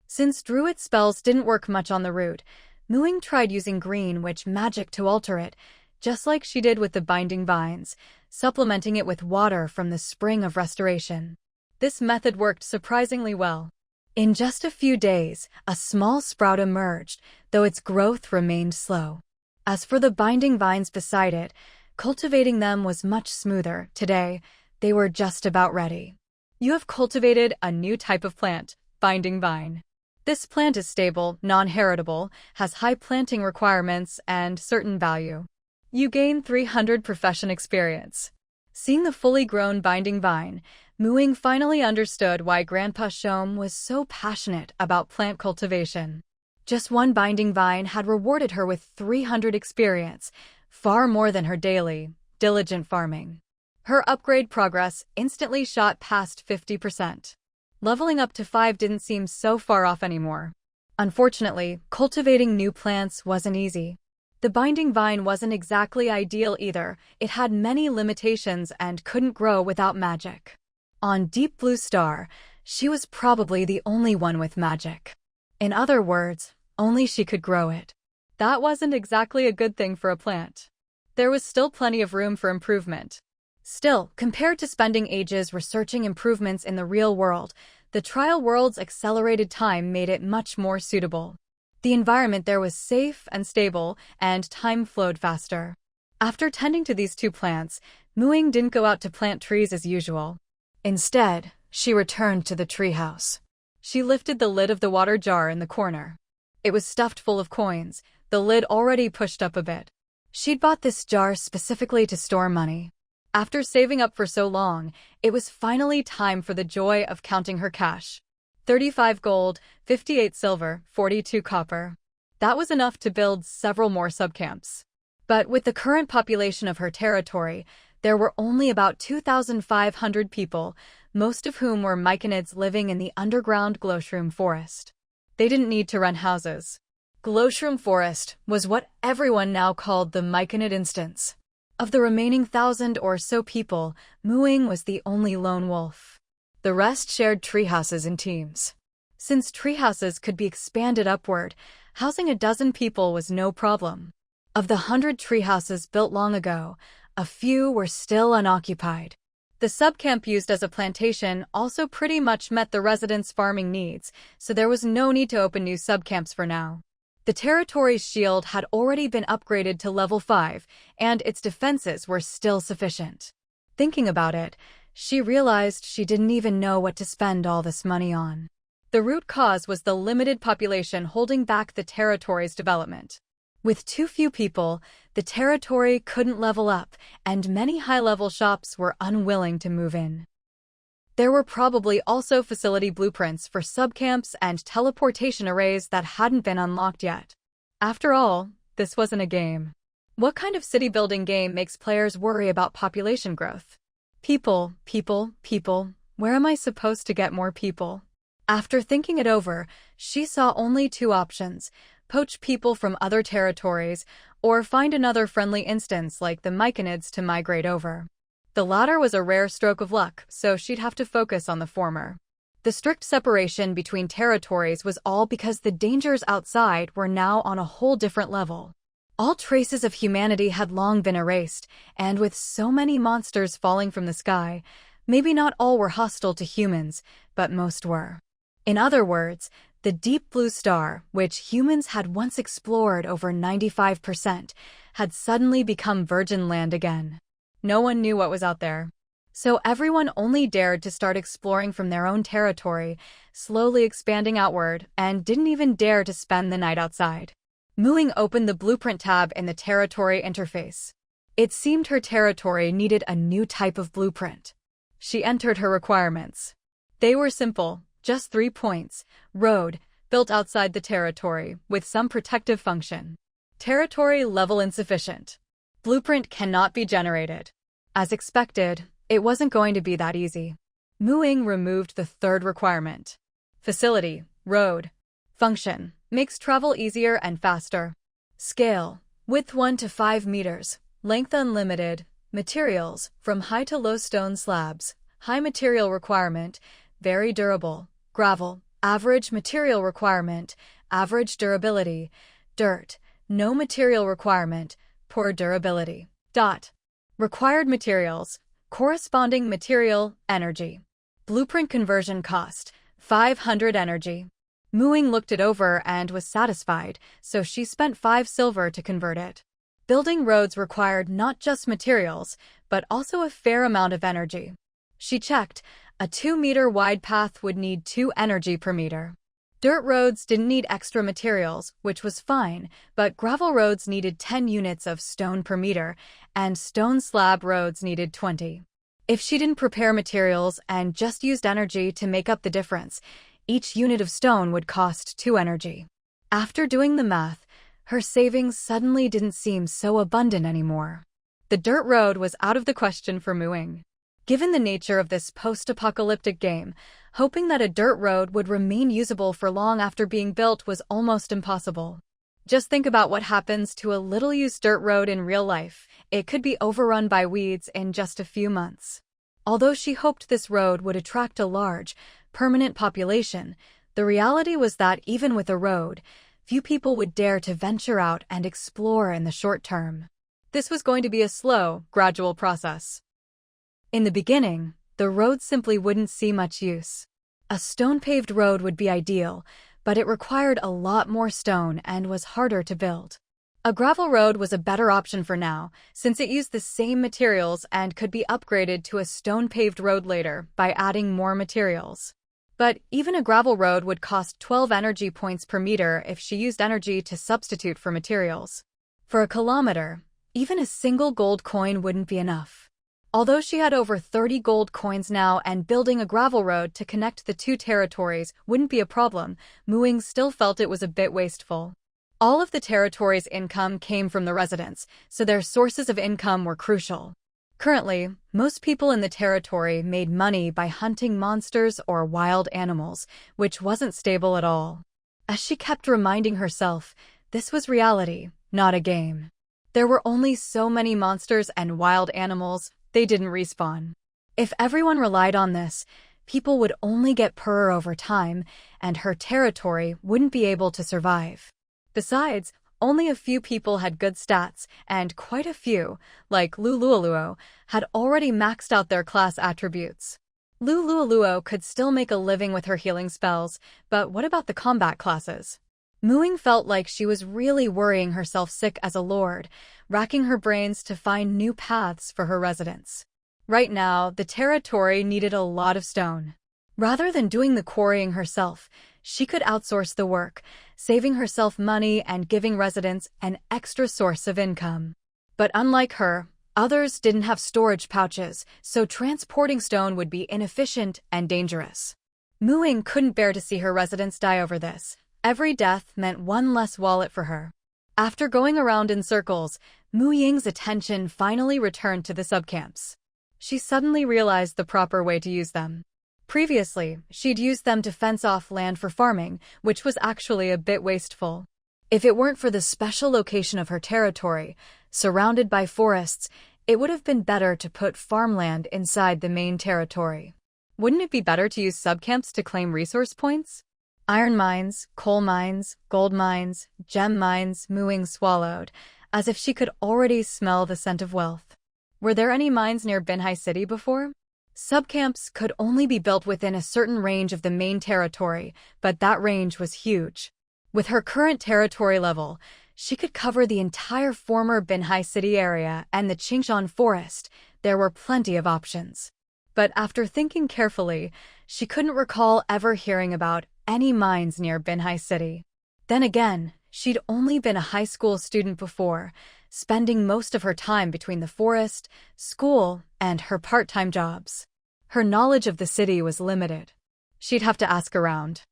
Since druid spells didn't work much on the root, Mu Ying tried using green witch magic to alter it, just like she did with the binding vines, supplementing it with water from the spring of restoration. This method worked surprisingly well. In just a few days, a small sprout emerged, though its growth remained slow. As for the binding vines beside it, cultivating them was much smoother. Today, they were just about ready. You have cultivated a new type of plant, binding vine. This plant is stable, non-heritable, has high planting requirements, and certain value. You gain 300 profession experience. Seeing the fully grown binding vine, Ying finally understood why Grandpa Shom was so passionate about plant cultivation. Just one binding vine had rewarded her with 300 experience, far more than her daily, diligent farming. Her upgrade progress instantly shot past 50%. Leveling up to 5 didn't seem so far off anymore. Unfortunately, cultivating new plants wasn't easy. The binding vine wasn't exactly ideal either. It had many limitations and couldn't grow without magic. On Deep Blue Star, she was probably the only one with magic. In other words, only she could grow it. That wasn't exactly a good thing for a plant. There was still plenty of room for improvement. Still, compared to spending ages researching improvements in the real world, the trial world's accelerated time made it much more suitable. The environment there was safe and stable, and time flowed faster. After tending to these two plants, Ying didn't go out to plant trees as usual. Instead, she returned to the treehouse. She lifted the lid of the water jar in the corner. It was stuffed full of coins, the lid already pushed up a bit. She'd bought this jar specifically to store money. After saving up for so long, it was finally time for the joy of counting her cash. 35 gold, 58 silver, 42 copper. That was enough to build several more subcamps. But with the current population of her territory, there were only about 2,500 people, most of whom were myconids living in the underground Glowshroom Forest. They didn't need to rent houses. Glowshroom Forest was what everyone now called the Myconid Instance. Of the remaining 1,000 or so people, Ying was the only lone wolf. The rest shared treehouses in teams. Since treehouses could be expanded upward, housing a dozen people was no problem. Of the 100 treehouses built long ago, a few were still unoccupied. The subcamp used as a plantation also pretty much met the residents' farming needs, so there was no need to open new subcamps for now. The territory's shield had already been upgraded to level 5, and its defenses were still sufficient. Thinking about it, she realized she didn't even know what to spend all this money on. The root cause was the limited population holding back the territory's development. With too few people, the territory couldn't level up, and many high-level shops were unwilling to move in. There were probably also facility blueprints for subcamps and teleportation arrays that hadn't been unlocked yet. After all, this wasn't a game. What kind of city-building game makes players worry about population growth? People. Where am I supposed to get more people? After thinking it over, she saw only two options: poach people from other territories, or find another friendly instance like the Myconids to migrate over. The latter was a rare stroke of luck, so she'd have to focus on the former. The strict separation between territories was all because the dangers outside were now on a whole different level. All traces of humanity had long been erased, and with so many monsters falling from the sky, maybe not all were hostile to humans, but most were. In other words, the Deep Blue Star, which humans had once explored over 95%, had suddenly become virgin land again. No one knew what was out there. So everyone only dared to start exploring from their own territory, slowly expanding outward, and didn't even dare to spend the night outside. Ying opened the blueprint tab in the territory interface. It seemed her territory needed a new type of blueprint. She entered her requirements. They were simple, just 3 points. Road, built outside the territory, with some protective function. Territory level insufficient. Blueprint cannot be generated. As expected, it wasn't going to be that easy. Ying removed the third requirement. Facility, road. Function, makes travel easier and faster. Scale, width 1 to 5 meters, length unlimited. Materials, from high to low stone slabs. High material requirement, very durable. Gravel, average material requirement, average durability. Dirt, no material requirement, poor durability. Required materials, corresponding material, energy. Blueprint conversion cost, 500 energy. Ying looked it over and was satisfied, so she spent 5 silver to convert it. Building roads required not just materials, but also a fair amount of energy. She checked, a 2-meter wide path would need 2 energy per meter. Dirt roads didn't need extra materials, which was fine, but gravel roads needed 10 units of stone per meter, and stone slab roads needed 20. If she didn't prepare materials and just used energy to make up the difference, each unit of stone would cost 2 energy. After doing the math, her savings suddenly didn't seem so abundant anymore. The dirt road was out of the question for Ying. Given the nature of this post-apocalyptic game, hoping that a dirt road would remain usable for long after being built was almost impossible. Just think about what happens to a little-used dirt road in real life. It could be overrun by weeds in just a few months. Although she hoped this road would attract a large, permanent population, the reality was that even with a road, few people would dare to venture out and explore in the short term. This was going to be a slow, gradual process. In the beginning, the road simply wouldn't see much use. A stone-paved road would be ideal, but it required a lot more stone and was harder to build. A gravel road was a better option for now, since it used the same materials and could be upgraded to a stone-paved road later by adding more materials. But even a gravel road would cost 12 energy points per meter if she used energy to substitute for materials. For a kilometer, even a single gold coin wouldn't be enough. Although she had over 30 gold coins now and building a gravel road to connect the two territories wouldn't be a problem, Ying still felt it was a bit wasteful. All of the territory's income came from the residents, so their sources of income were crucial. Currently, most people in the territory made money by hunting monsters or wild animals, which wasn't stable at all. As she kept reminding herself, this was reality, not a game. There were only so many monsters and wild animals. They didn't respawn. If everyone relied on this, people would only get poorer over time, and her territory wouldn't be able to survive. Besides, only a few people had good stats, and quite a few, like Lulualuo, had already maxed out their class attributes. Lulualuo could still make a living with her healing spells, but what about the combat classes? Ying felt like she was really worrying herself sick as a lord, racking her brains to find new paths for her residents. Right now, the territory needed a lot of stone. Rather than doing the quarrying herself, she could outsource the work, saving herself money and giving residents an extra source of income. But unlike her, others didn't have storage pouches, so transporting stone would be inefficient and dangerous. Ying couldn't bear to see her residents die over this. Every death meant one less wallet for her. After going around in circles, Ying's attention finally returned to the subcamps. She suddenly realized the proper way to use them. Previously, she'd used them to fence off land for farming, which was actually a bit wasteful. If it weren't for the special location of her territory, surrounded by forests, it would have been better to put farmland inside the main territory. Wouldn't it be better to use subcamps to claim resource points? Iron mines, coal mines, gold mines, gem mines, Ying swallowed, as if she could already smell the scent of wealth. Were there any mines near Binhai City before? Subcamps could only be built within a certain range of the main territory, but that range was huge. With her current territory level, she could cover the entire former Binhai City area and the Qingshan Forest. There were plenty of options. But after thinking carefully, she couldn't recall ever hearing about any mines near Binhai City. Then again, she'd only been a high school student before, spending most of her time between the forest, school, and her part-time jobs. Her knowledge of the city was limited. She'd have to ask around.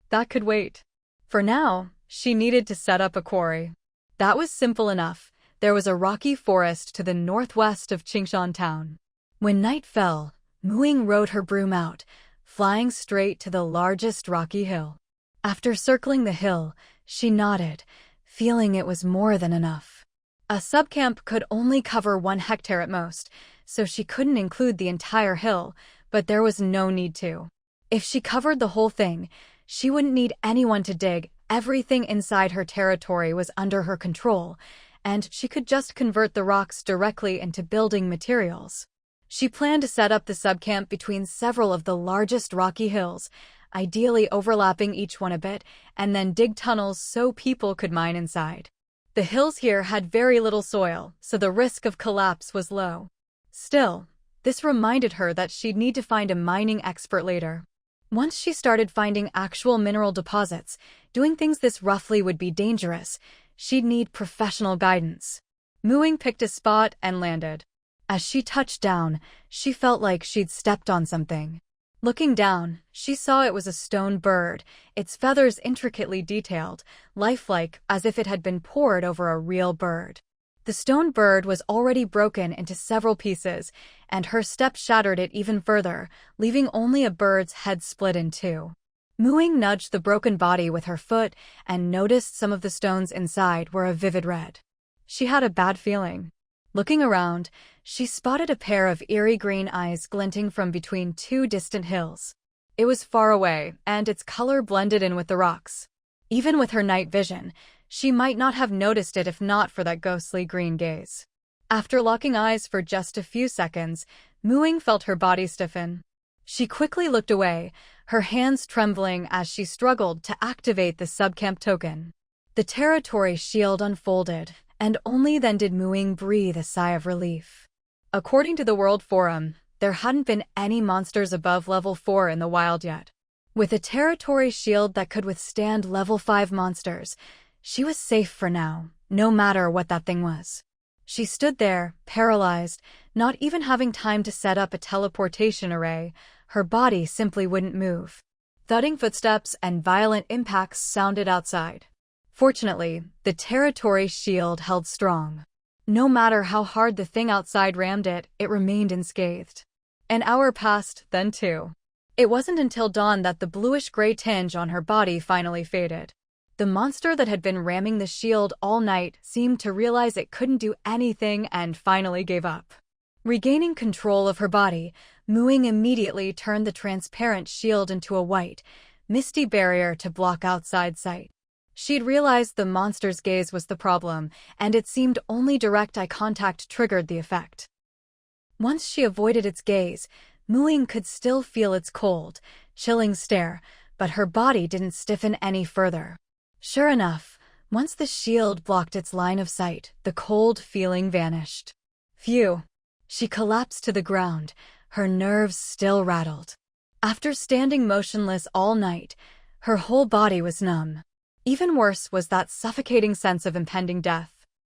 That could wait. For now, she needed to set up a quarry. That was simple enough. There was a rocky forest to the northwest of Qingshan town. When night fell, Ying rode her broom out, flying straight to the largest rocky hill. After circling the hill, she nodded, feeling it was more than enough. A subcamp could only cover 1 hectare at most, so she couldn't include the entire hill, but there was no need to. If she covered the whole thing, she wouldn't need anyone to dig. Everything inside her territory was under her control, and she could just convert the rocks directly into building materials. She planned to set up the subcamp between several of the largest rocky hills, ideally overlapping each one a bit, and then dig tunnels so people could mine inside. The hills here had very little soil, so the risk of collapse was low. Still, this reminded her that she'd need to find a mining expert later. Once she started finding actual mineral deposits, doing things this roughly would be dangerous. She'd need professional guidance. Ying picked a spot and landed. As she touched down, she felt like she'd stepped on something. Looking down, she saw it was a stone bird, its feathers intricately detailed, lifelike as if it had been poured over a real bird. The stone bird was already broken into several pieces, and her step shattered it even further, leaving only a bird's head split in two. Ying nudged the broken body with her foot and noticed some of the stones inside were a vivid red. She had a bad feeling. Looking around, she spotted a pair of eerie green eyes glinting from between two distant hills. It was far away, and its color blended in with the rocks. Even with her night vision, she might not have noticed it if not for that ghostly green gaze. After locking eyes for just a few seconds, Ying felt her body stiffen. She quickly looked away, her hands trembling as she struggled to activate the subcamp token. The territory shield unfolded, and only then did Ying breathe a sigh of relief. According to the World Forum, there hadn't been any monsters above level 4 in the wild yet. With a territory shield that could withstand level 5 monsters, she was safe for now, no matter what that thing was. She stood there, paralyzed, not even having time to set up a teleportation array. Her body simply wouldn't move. Thudding footsteps and violent impacts sounded outside. Fortunately, the territory shield held strong. No matter how hard the thing outside rammed it, it remained unscathed. An hour passed, then 2. It wasn't until dawn that the bluish-gray tinge on her body finally faded. The monster that had been ramming the shield all night seemed to realize it couldn't do anything and finally gave up. Regaining control of her body, Ying immediately turned the transparent shield into a white, misty barrier to block outside sight. She'd realized the monster's gaze was the problem, and it seemed only direct eye contact triggered the effect. Once she avoided its gaze, Ying could still feel its cold, chilling stare, but her body didn't stiffen any further. Sure enough, once the shield blocked its line of sight, the cold feeling vanished. Phew! She collapsed to the ground, her nerves still rattled. After standing motionless all night, her whole body was numb. Even worse was that suffocating sense of impending death.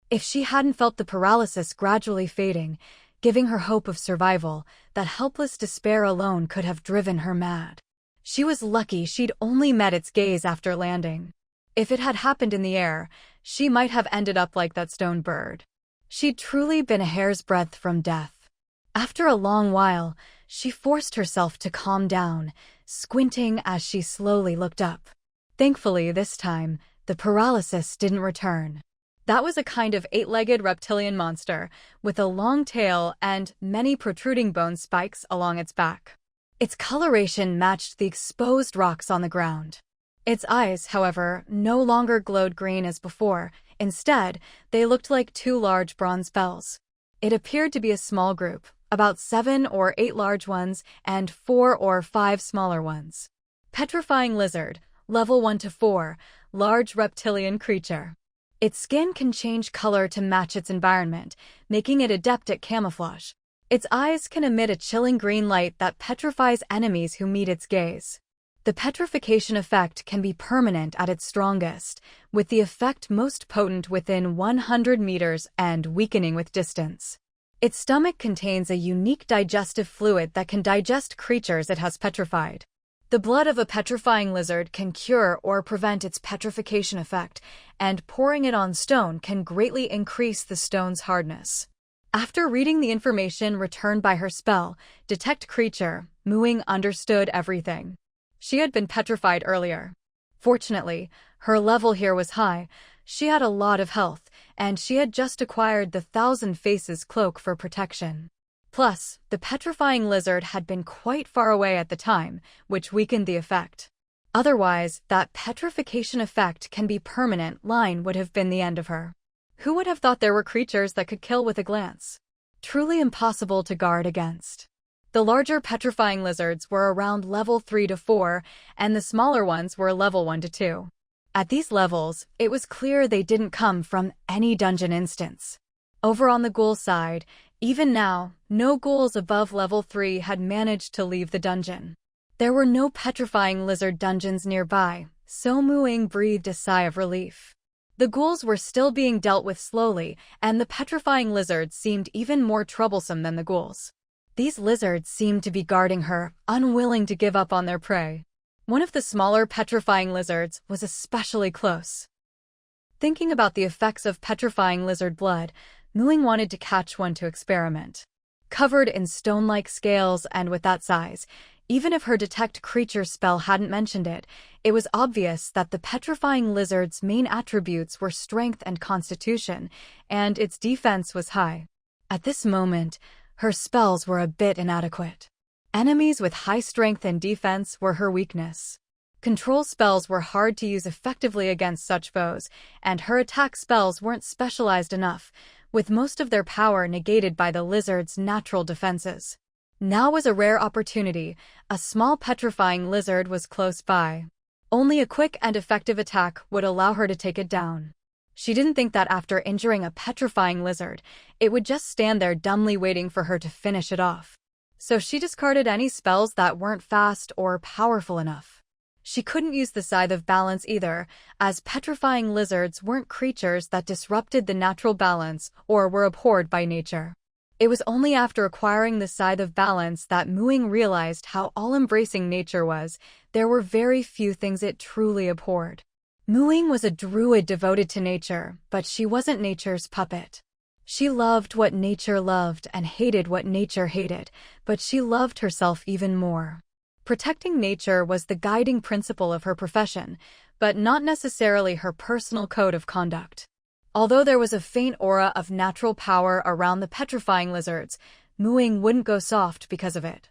If she hadn't felt the paralysis gradually fading, giving her hope of survival, that helpless despair alone could have driven her mad. She was lucky she'd only met its gaze after landing. If it had happened in the air, she might have ended up like that stone bird. She'd truly been a hair's breadth from death. After a long while, she forced herself to calm down, squinting as she slowly looked up. Thankfully, this time, the paralysis didn't return. That was a kind of 8-legged reptilian monster, with a long tail and many protruding bone spikes along its back. Its coloration matched the exposed rocks on the ground. Its eyes, however, no longer glowed green as before. Instead, they looked like 2 large bronze bells. It appeared to be a small group, about 7 or 8 large ones and 4 or 5 smaller ones. Petrifying lizard, level 1 to 4, large reptilian creature. Its skin can change color to match its environment, making it adept at camouflage. Its eyes can emit a chilling green light that petrifies enemies who meet its gaze. The petrification effect can be permanent at its strongest, with the effect most potent within 100 meters and weakening with distance. Its stomach contains a unique digestive fluid that can digest creatures it has petrified. The blood of a petrifying lizard can cure or prevent its petrification effect, and pouring it on stone can greatly increase the stone's hardness. After reading the information returned by her spell, Detect Creature, Ying understood everything. She had been petrified earlier. Fortunately, her level here was high, she had a lot of health, and she had just acquired the Thousand Faces cloak for protection. Plus, the petrifying lizard had been quite far away at the time, which weakened the effect. Otherwise, that petrification effect can be permanent line would have been the end of her. Who would have thought there were creatures that could kill with a glance? Truly impossible to guard against. The larger petrifying lizards were around level 3 to 4, and the smaller ones were level 1 to 2. At these levels, it was clear they didn't come from any dungeon instance. Over on the ghoul side, even now, no ghouls above level 3 had managed to leave the dungeon. There were no petrifying lizard dungeons nearby, so Ying breathed a sigh of relief. The ghouls were still being dealt with slowly, and the petrifying lizards seemed even more troublesome than the ghouls. These lizards seemed to be guarding her, unwilling to give up on their prey. One of the smaller petrifying lizards was especially close. Thinking about the effects of petrifying lizard blood, Ying wanted to catch one to experiment. Covered in stone-like scales and with that size, even if her detect creature spell hadn't mentioned it, it was obvious that the petrifying lizard's main attributes were strength and constitution, and its defense was high. At this moment, her spells were a bit inadequate. Enemies with high strength and defense were her weakness. Control spells were hard to use effectively against such foes, and her attack spells weren't specialized enough, with most of their power negated by the lizard's natural defenses. Now was a rare opportunity. A small petrifying lizard was close by. Only a quick and effective attack would allow her to take it down. She didn't think that after injuring a petrifying lizard, it would just stand there dumbly waiting for her to finish it off. So she discarded any spells that weren't fast or powerful enough. She couldn't use the Scythe of Balance either, as petrifying lizards weren't creatures that disrupted the natural balance or were abhorred by nature. It was only after acquiring the Scythe of Balance that Ying realized how all-embracing nature was. There were very few things it truly abhorred. Ying was a druid devoted to nature, but she wasn't nature's puppet. She loved what nature loved and hated what nature hated, but she loved herself even more. Protecting nature was the guiding principle of her profession, but not necessarily her personal code of conduct. Although there was a faint aura of natural power around the petrifying lizards, Ying wouldn't go soft because of it.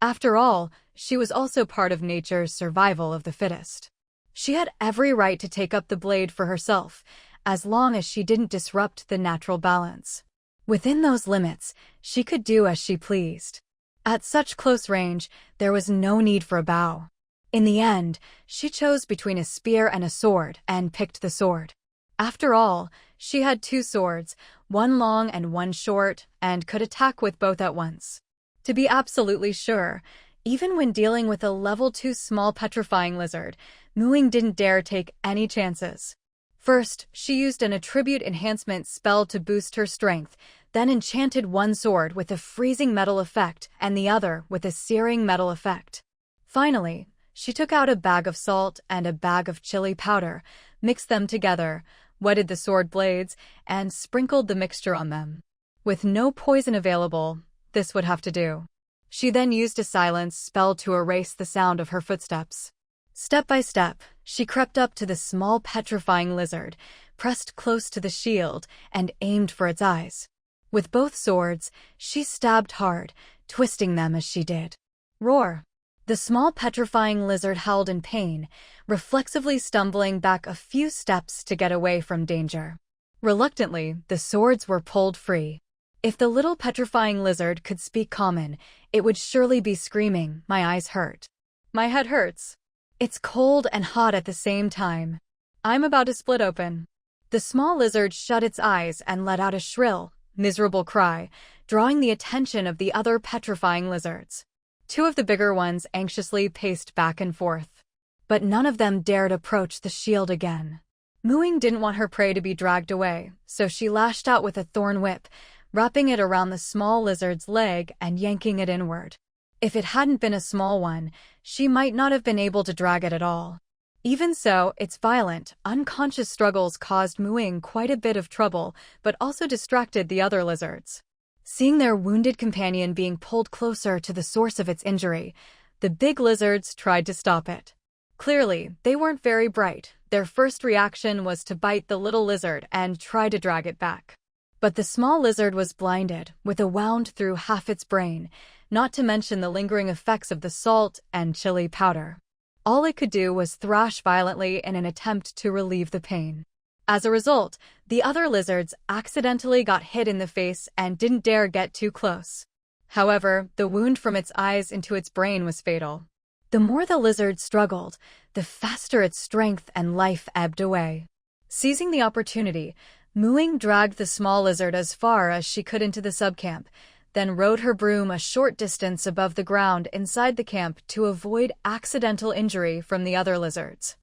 After all, she was also part of nature's survival of the fittest. She had every right to take up the blade for herself, as long as she didn't disrupt the natural balance. Within those limits, she could do as she pleased. At such close range, there was no need for a bow. In the end, she chose between a spear and a sword and picked the sword. After all, she had two swords, one long and one short, and could attack with both at once. To be absolutely sure, even when dealing with a level 2 small petrifying lizard, Ying didn't dare take any chances. First, she used an attribute enhancement spell to boost her strength, then enchanted one sword with a freezing metal effect and the other with a searing metal effect. Finally, she took out a bag of salt and a bag of chili powder, mixed them together, wetted the sword blades, and sprinkled the mixture on them. With no poison available, this would have to do. She then used a silence spell to erase the sound of her footsteps. Step by step, she crept up to the small petrifying lizard, pressed close to the shield, and aimed for its eyes. With both swords, she stabbed hard, twisting them as she did. Roar! The small petrifying lizard howled in pain, reflexively stumbling back a few steps to get away from danger. Reluctantly, the swords were pulled free. If the little petrifying lizard could speak common, it would surely be screaming, "My eyes hurt. My head hurts. It's cold and hot at the same time. I'm about to split open." The small lizard shut its eyes and let out a shrill, miserable cry, drawing the attention of the other petrifying lizards. Two of the bigger ones anxiously paced back and forth. But none of them dared approach the shield again. Ying didn't want her prey to be dragged away, so she lashed out with a thorn whip, wrapping it around the small lizard's leg and yanking it inward. If it hadn't been a small one, she might not have been able to drag it at all. Even so, its violent, unconscious struggles caused Ying quite a bit of trouble, but also distracted the other lizards. Seeing their wounded companion being pulled closer to the source of its injury, the big lizards tried to stop it. Clearly, they weren't very bright. Their first reaction was to bite the little lizard and try to drag it back. But the small lizard was blinded, with a wound through half its brain, not to mention the lingering effects of the salt and chili powder. All it could do was thrash violently in an attempt to relieve the pain. As a result, the other lizards accidentally got hit in the face and didn't dare get too close. However, the wound from its eyes into its brain was fatal. The more the lizard struggled, the faster its strength and life ebbed away. Seizing the opportunity, Ying dragged the small lizard as far as she could into the subcamp, then rode her broom a short distance above the ground inside the camp to avoid accidental injury from the other lizards.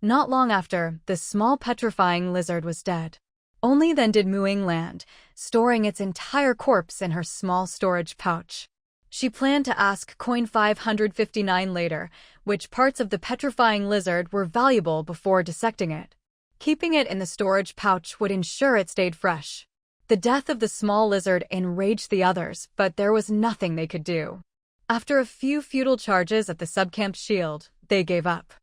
Not long after, the small petrifying lizard was dead. Only then did Ying land, storing its entire corpse in her small storage pouch. She planned to ask coin 559 later which parts of the petrifying lizard were valuable before dissecting it. Keeping it in the storage pouch would ensure it stayed fresh. The death of the small lizard enraged the others, but there was nothing they could do. After a few futile charges at the subcamp's shield, they gave up.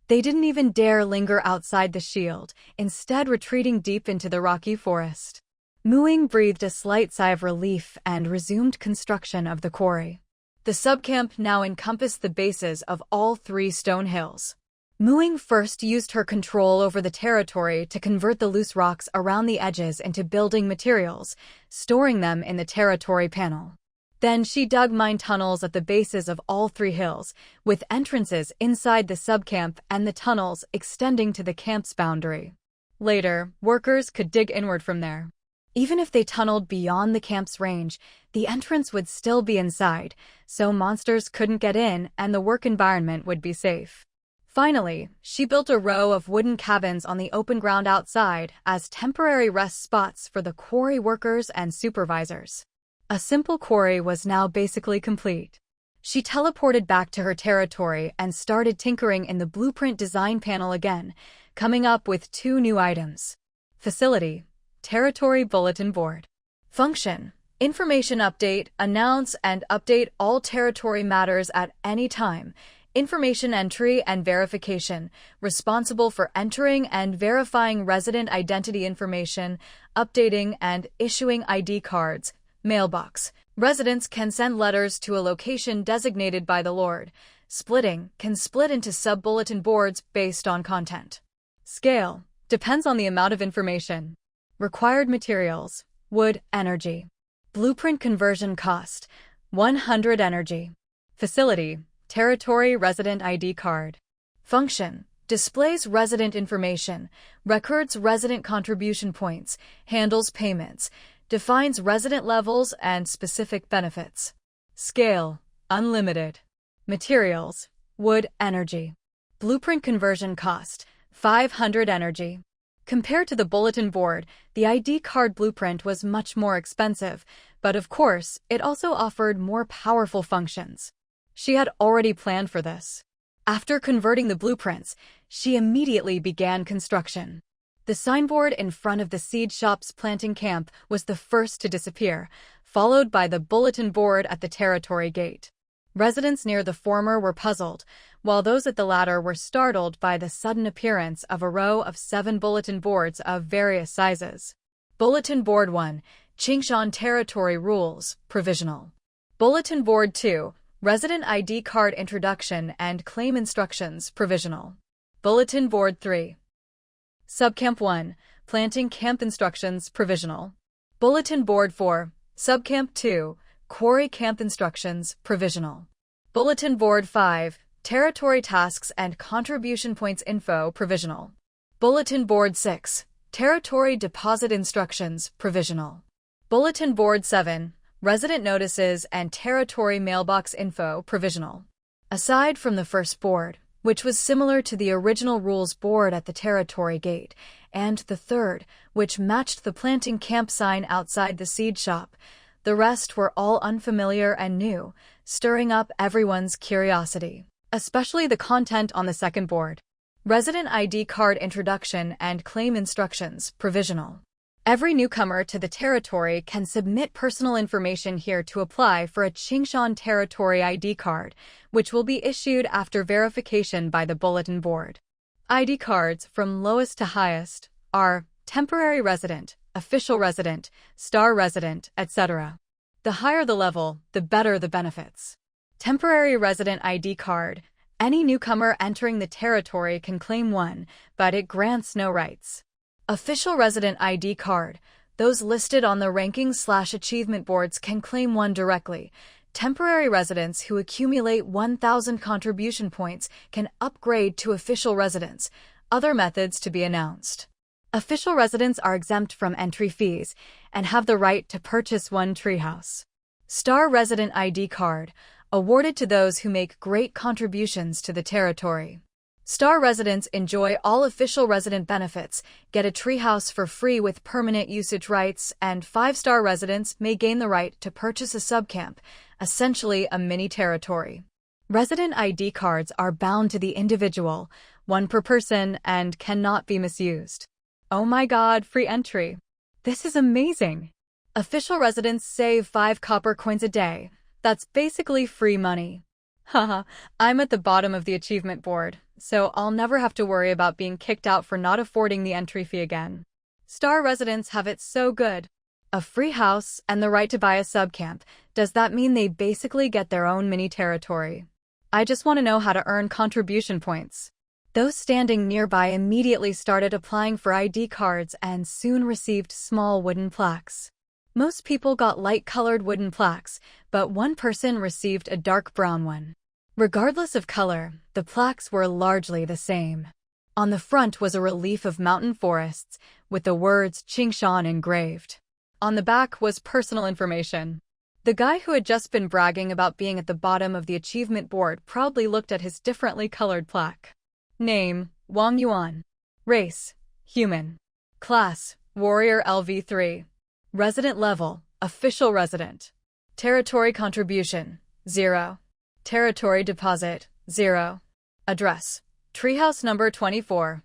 They didn't even dare linger outside the shield, instead retreating deep into the rocky forest. Ying breathed a slight sigh of relief and resumed construction of the quarry. The subcamp now encompassed the bases of all 3 stone hills. Ying first used her control over the territory to convert the loose rocks around the edges into building materials, storing them in the territory panel. Then she dug mine tunnels at the bases of all 3 hills, with entrances inside the subcamp and the tunnels extending to the camp's boundary. Later, workers could dig inward from there. Even if they tunneled beyond the camp's range, the entrance would still be inside, so monsters couldn't get in and the work environment would be safe. Finally, she built a row of wooden cabins on the open ground outside as temporary rest spots for the quarry workers and supervisors. A simple quarry was now basically complete. She teleported back to her territory and started tinkering in the blueprint design panel again, coming up with 2 new items. Facility: Territory Bulletin Board. Function: Information update, announce and update all territory matters at any time. Information entry and verification, responsible for entering and verifying resident identity information, updating and issuing ID cards. Mailbox: Residents can send letters to a location designated by the Lord. Splitting: Can split into sub-bulletin boards based on content. Scale: Depends on the amount of information. Required materials: wood, energy. Blueprint conversion cost: 100 energy. Facility: Territory Resident ID card. Function: Displays resident information, records resident contribution points, handles payments, defines resident levels and specific benefits. Scale: Unlimited. Materials: wood, energy. Blueprint conversion cost: 500 energy. Compared to the bulletin board, the ID card blueprint was much more expensive, but of course, it also offered more powerful functions. She had already planned for this. After converting the blueprints, she immediately began construction. The signboard in front of the seed shop's planting camp was the first to disappear, followed by the bulletin board at the territory gate. Residents near the former were puzzled, while those at the latter were startled by the sudden appearance of a row of 7 bulletin boards of various sizes. Bulletin Board 1, Qingshan Territory Rules, Provisional. Bulletin Board 2, Resident ID Card Introduction and Claim Instructions, Provisional. Bulletin Board 3. Subcamp 1, Planting Camp Instructions, Provisional. Bulletin Board 4, Subcamp 2, Quarry Camp Instructions, Provisional. Bulletin Board 5, Territory Tasks and Contribution Points Info, Provisional. Bulletin Board 6, Territory Deposit Instructions, Provisional. Bulletin Board 7, Resident Notices and Territory Mailbox Info, Provisional. Aside from the first board, which was similar to the original rules board at the territory gate, and the third, which matched the planting camp sign outside the seed shop, the rest were all unfamiliar and new, stirring up everyone's curiosity, especially the content on the second board. Resident ID Card Introduction and Claim Instructions, Provisional. Every newcomer to the territory can submit personal information here to apply for a Qingshan Territory ID card, which will be issued after verification by the bulletin board. ID cards, from lowest to highest, are temporary resident, official resident, star resident, etc. The higher the level, the better the benefits. Temporary resident ID card. Any newcomer entering the territory can claim one, but it grants no rights. Official resident ID card. Those listed on the ranking/achievement boards can claim one directly. Temporary residents who accumulate 1,000 contribution points can upgrade to official residents. Other methods to be announced. Official residents are exempt from entry fees and have the right to purchase one Treehouse. Star Resident ID card, awarded to those who make great contributions to the territory. Star residents enjoy all official resident benefits, get a treehouse for free with permanent usage rights, and 5-star residents may gain the right to purchase a subcamp, essentially a mini territory. Resident ID cards are bound to the individual, one per person, and cannot be misused. Oh my god, free entry. This is amazing. Official residents save 5 copper coins a day. That's basically free money. Haha, I'm at the bottom of the achievement board, so I'll never have to worry about being kicked out for not affording the entry fee again. Star residents have it so good. A free house and the right to buy a subcamp. Does that mean they basically get their own mini territory? I just want to know how to earn contribution points. Those standing nearby immediately started applying for ID cards and soon received small wooden plaques. Most people got light-colored wooden plaques, but one person received a dark brown one. Regardless of color, the plaques were largely the same. On the front was a relief of mountain forests, with the words Qingshan engraved. On the back was personal information. The guy who had just been bragging about being at the bottom of the achievement board proudly looked at his differently colored plaque. Name, Wang Yuan. Race, human. Class, Warrior LV3. Resident level, official resident. Territory contribution, 0. Territory deposit, 0. Address, Treehouse number 24.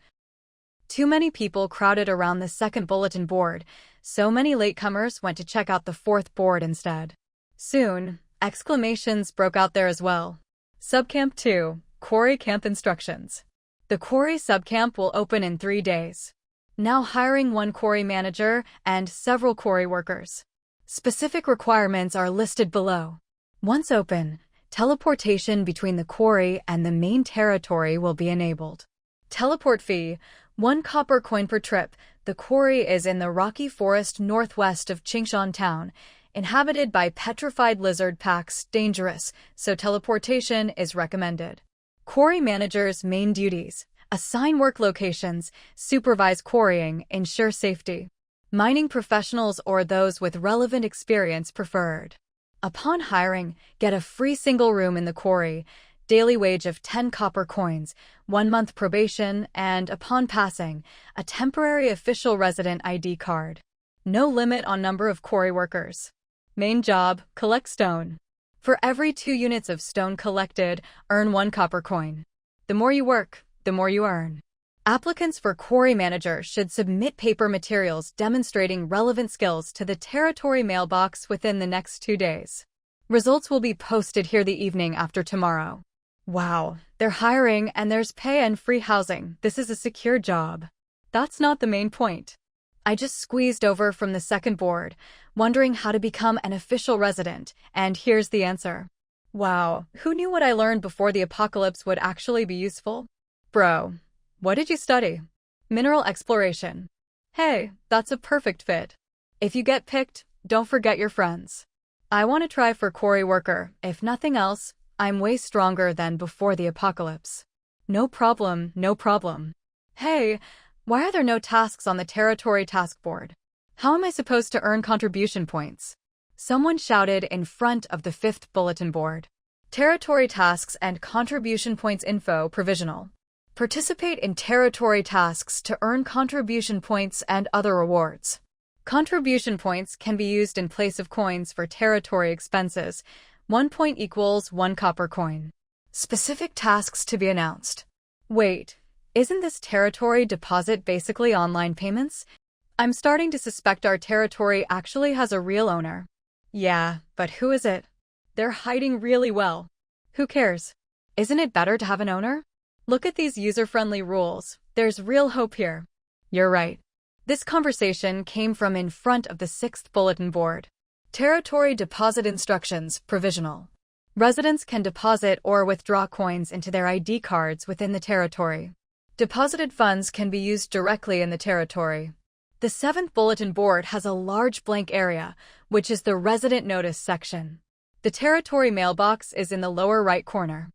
Too many people crowded around the second bulletin board, so many latecomers went to check out the fourth board instead. Soon, exclamations broke out there as well. Subcamp 2, Quarry Camp Instructions. The quarry subcamp will open in 3 days. Now hiring 1 quarry manager and several quarry workers. Specific requirements are listed below. Once open, teleportation between the quarry and the main territory will be enabled. Teleport fee, 1 copper coin per trip. The quarry is in the rocky forest northwest of Qingshan town, inhabited by petrified lizard packs, dangerous, so teleportation is recommended. Quarry managers' main duties: assign work locations, supervise quarrying, ensure safety. Mining professionals or those with relevant experience preferred. Upon hiring, get a free single room in the quarry, daily wage of 10 copper coins, 1 month probation, and upon passing, a temporary official resident ID card. No limit on number of quarry workers. Main job, collect stone. For every 2 units of stone collected, earn 1 copper coin. The more you work, the more you earn. Applicants for quarry manager should submit paper materials demonstrating relevant skills to the territory mailbox within the next 2 days. Results will be posted here the evening after tomorrow. Wow, they're hiring and there's pay and free housing. This is a secure job. That's not the main point. I just squeezed over from the second board, wondering how to become an official resident, and here's the answer. Wow, who knew what I learned before the apocalypse would actually be useful? Bro, what did you study? Mineral exploration. Hey, that's a perfect fit. If you get picked, don't forget your friends. I want to try for quarry worker. If nothing else, I'm way stronger than before the apocalypse. No problem, no problem. Hey, why are there no tasks on the territory task board? How am I supposed to earn contribution points? Someone shouted in front of the 5th bulletin board. Territory tasks and contribution points info provisional. Participate in territory tasks to earn contribution points and other rewards. Contribution points can be used in place of coins for territory expenses. 1 point equals 1 copper coin. Specific tasks to be announced. Wait. Isn't this territory deposit basically online payments? I'm starting to suspect our territory actually has a real owner. Yeah, but who is it? They're hiding really well. Who cares? Isn't it better to have an owner? Look at these user-friendly rules. There's real hope here. You're right. This conversation came from in front of the 6th bulletin board. Territory deposit instructions, provisional. Residents can deposit or withdraw coins into their ID cards within the territory. Deposited funds can be used directly in the territory. The 7th bulletin board has a large blank area, which is the resident notice section. The territory mailbox is in the lower right corner.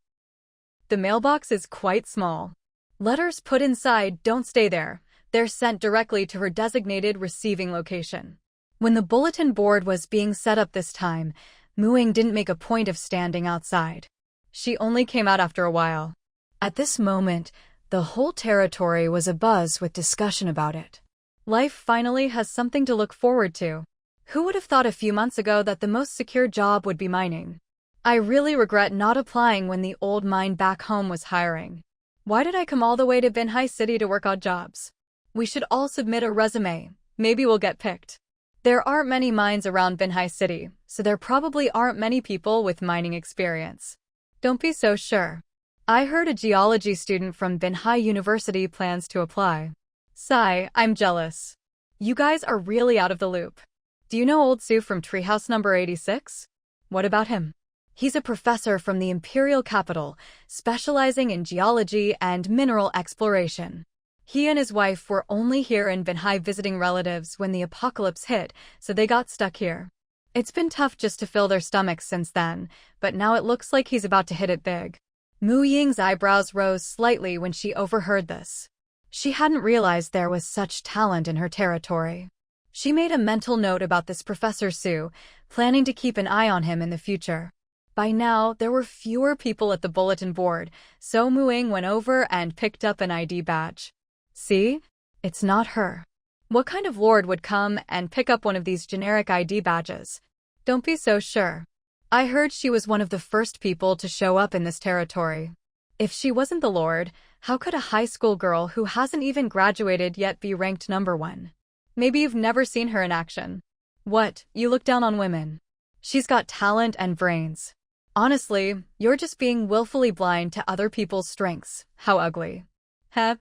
The mailbox is quite small. Letters put inside don't stay there. They're sent directly to her designated receiving location. When the bulletin board was being set up this time, Muing didn't make a point of standing outside. She only came out after a while. At this moment, The whole territory was abuzz with discussion about it. Life finally has something to look forward to. Who would have thought a few months ago that the most secure job would be mining? I really regret not applying when the old mine back home was hiring. Why did I come all the way to Binhai City to work odd jobs? We should all submit a resume. Maybe we'll get picked. There aren't many mines around Binhai City, so there probably aren't many people with mining experience. Don't be so sure. I heard a geology student from Binhai University plans to apply. Sigh, I'm jealous. You guys are really out of the loop. Do you know old Sue from Treehouse number 86? What about him? He's a professor from the imperial capital, specializing in geology and mineral exploration. He and his wife were only here in Binhai visiting relatives when the apocalypse hit, so they got stuck here. It's been tough just to fill their stomachs since then, but now it looks like he's about to hit it big. Mu Ying's eyebrows rose slightly when she overheard this. She hadn't realized there was such talent in her territory. She made a mental note about this Professor Su, planning to keep an eye on him in the future. By now, there were fewer people at the bulletin board, so Mu Ying went over and picked up an ID badge. See? It's not her. What kind of lord would come and pick up one of these generic ID badges? Don't be so sure. I heard she was one of the first people to show up in this territory. If she wasn't the lord, how could a high school girl who hasn't even graduated yet be ranked number 1? Maybe you've never seen her in action. What, you look down on women? She's got talent and brains. Honestly, you're just being willfully blind to other people's strengths. How ugly.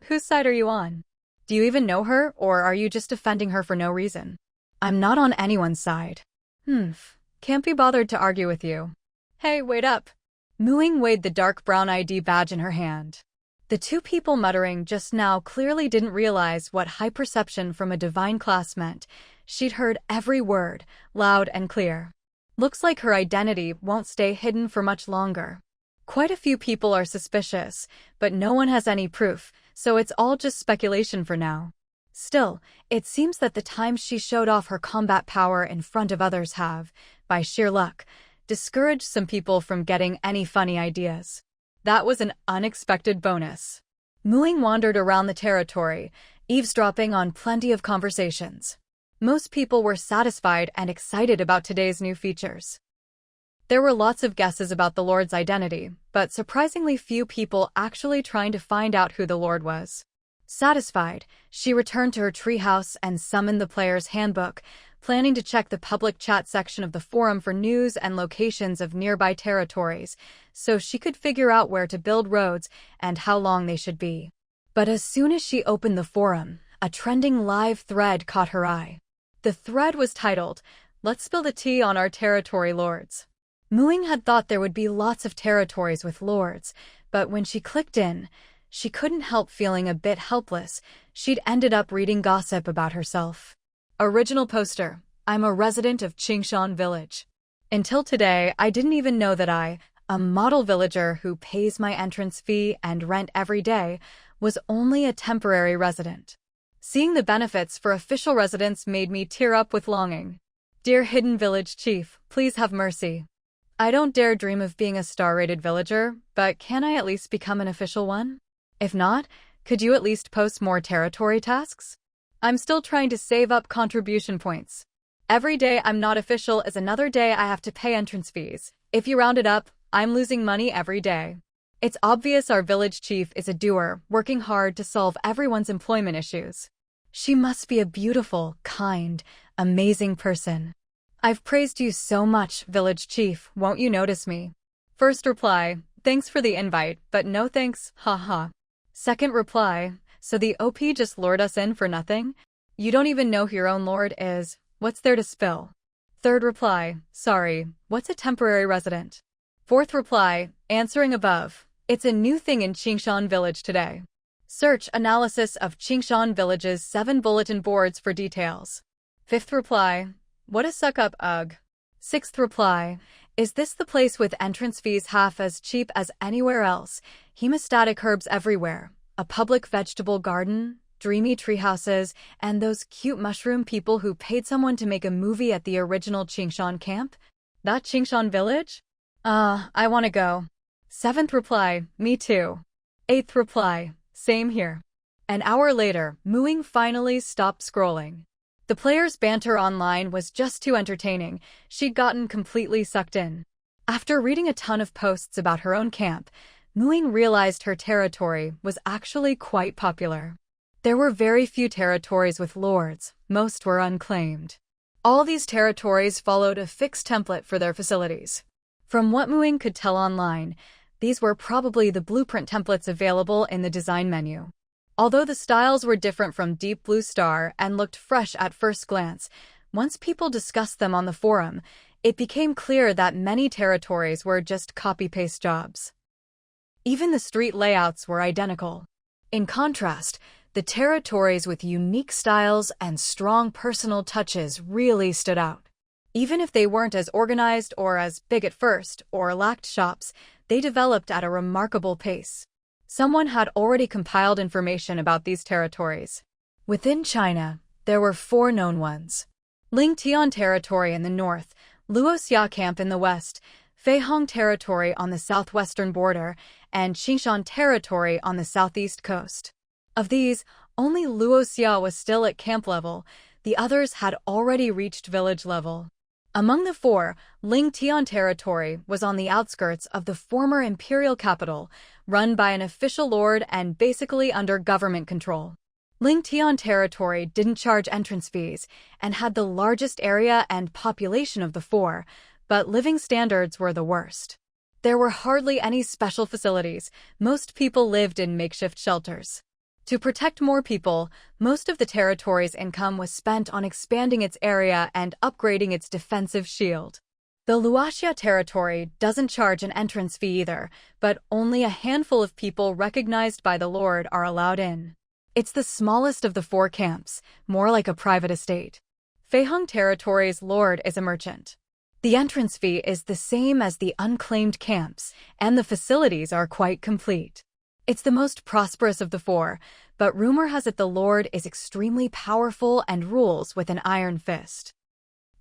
Whose side are you on? Do you even know her, or are you just defending her for no reason? I'm not on anyone's side. Can't be bothered to argue with you. Hey, wait up. Mu Ying weighed the dark brown ID badge in her hand. The two people muttering just now clearly didn't realize what high perception from a divine class meant. She'd heard every word, loud and clear. Looks like her identity won't stay hidden for much longer. Quite a few people are suspicious, but no one has any proof, so it's all just speculation for now. Still, it seems that the times she showed off her combat power in front of others have, by sheer luck, discouraged some people from getting any funny ideas. That was an unexpected bonus. Mu Ying wandered around the territory, eavesdropping on plenty of conversations. Most people were satisfied and excited about today's new features. There were lots of guesses about the Lord's identity, but surprisingly few people actually trying to find out who the Lord was. Satisfied, she returned to her treehouse and summoned the player's handbook, planning to check the public chat section of the forum for news and locations of nearby territories, so she could figure out where to build roads and how long they should be. But as soon as she opened the forum, a trending live thread caught her eye. The thread was titled, "Let's spill the tea on our territory lords." Mu Ying had thought there would be lots of territories with lords, but when she clicked in, she couldn't help feeling a bit helpless. She'd ended up reading gossip about herself. Original poster, I'm a resident of Qingshan Village. Until today, I didn't even know that I, a model villager who pays my entrance fee and rent every day, was only a temporary resident. Seeing the benefits for official residents made me tear up with longing. Dear Hidden Village Chief, please have mercy. I don't dare dream of being a star-rated villager, but can I at least become an official one? If not, could you at least post more territory tasks? I'm still trying to save up contribution points. Every day I'm not official is another day I have to pay entrance fees. If you round it up, I'm losing money every day. It's obvious our village chief is a doer, working hard to solve everyone's employment issues. She must be a beautiful, kind, amazing person. I've praised you so much, village chief, won't you notice me? First reply, thanks for the invite, but no thanks, haha. Second reply, so the OP just lured us in for nothing? You don't even know who your own lord is, what's there to spill? Third reply, sorry, what's a temporary resident? Fourth reply, answering above, it's a new thing in Qingshan Village today. Search analysis of Qingshan Village's 7 bulletin boards for details. Fifth reply, what a suck-up, ugh. Sixth reply, is this the place with entrance fees half as cheap as anywhere else? Hemostatic herbs everywhere, a public vegetable garden, dreamy treehouses, and those cute mushroom people who paid someone to make a movie at the original Qingshan camp? That Qingshan Village? I want to go. Seventh reply, me too. Eighth reply, Same here. An hour later, Ying finally stopped scrolling. The players' banter online was just too entertaining. She'd gotten completely sucked in. After reading a ton of posts about her own camp, Ying realized her territory was actually quite popular. There were very few territories with lords, most were unclaimed. All these territories followed a fixed template for their facilities. From what Ying could tell online, these were probably the blueprint templates available in the design menu. Although the styles were different from Deep Blue Star and looked fresh at first glance, once people discussed them on the forum, it became clear that many territories were just copy-paste jobs. Even the street layouts were identical. In contrast, the territories with unique styles and strong personal touches really stood out. Even if they weren't as organized or as big at first or lacked shops, they developed at a remarkable pace. Someone had already compiled information about these territories. Within China, there were 4 known ones. Lingtian Territory in the north, Luoxia Camp in the west, Feihong Territory on the southwestern border, and Qingshan Territory on the southeast coast. Of these, only Luoxia was still at camp level, the others had already reached village level. Among the 4, Lingtian Territory was on the outskirts of the former imperial capital, run by an official lord and basically under government control. Lingtian Territory didn't charge entrance fees and had the largest area and population of the 4, but living standards were the worst. There were hardly any special facilities, most people lived in makeshift shelters. To protect more people, most of the territory's income was spent on expanding its area and upgrading its defensive shield. The Luoxia Territory doesn't charge an entrance fee either, but only a handful of people recognized by the Lord are allowed in. It's the smallest of the 4 camps, more like a private estate. Feihong Territory's lord is a merchant. The entrance fee is the same as the unclaimed camps, and the facilities are quite complete. It's the most prosperous of the 4, but rumor has it the lord is extremely powerful and rules with an iron fist.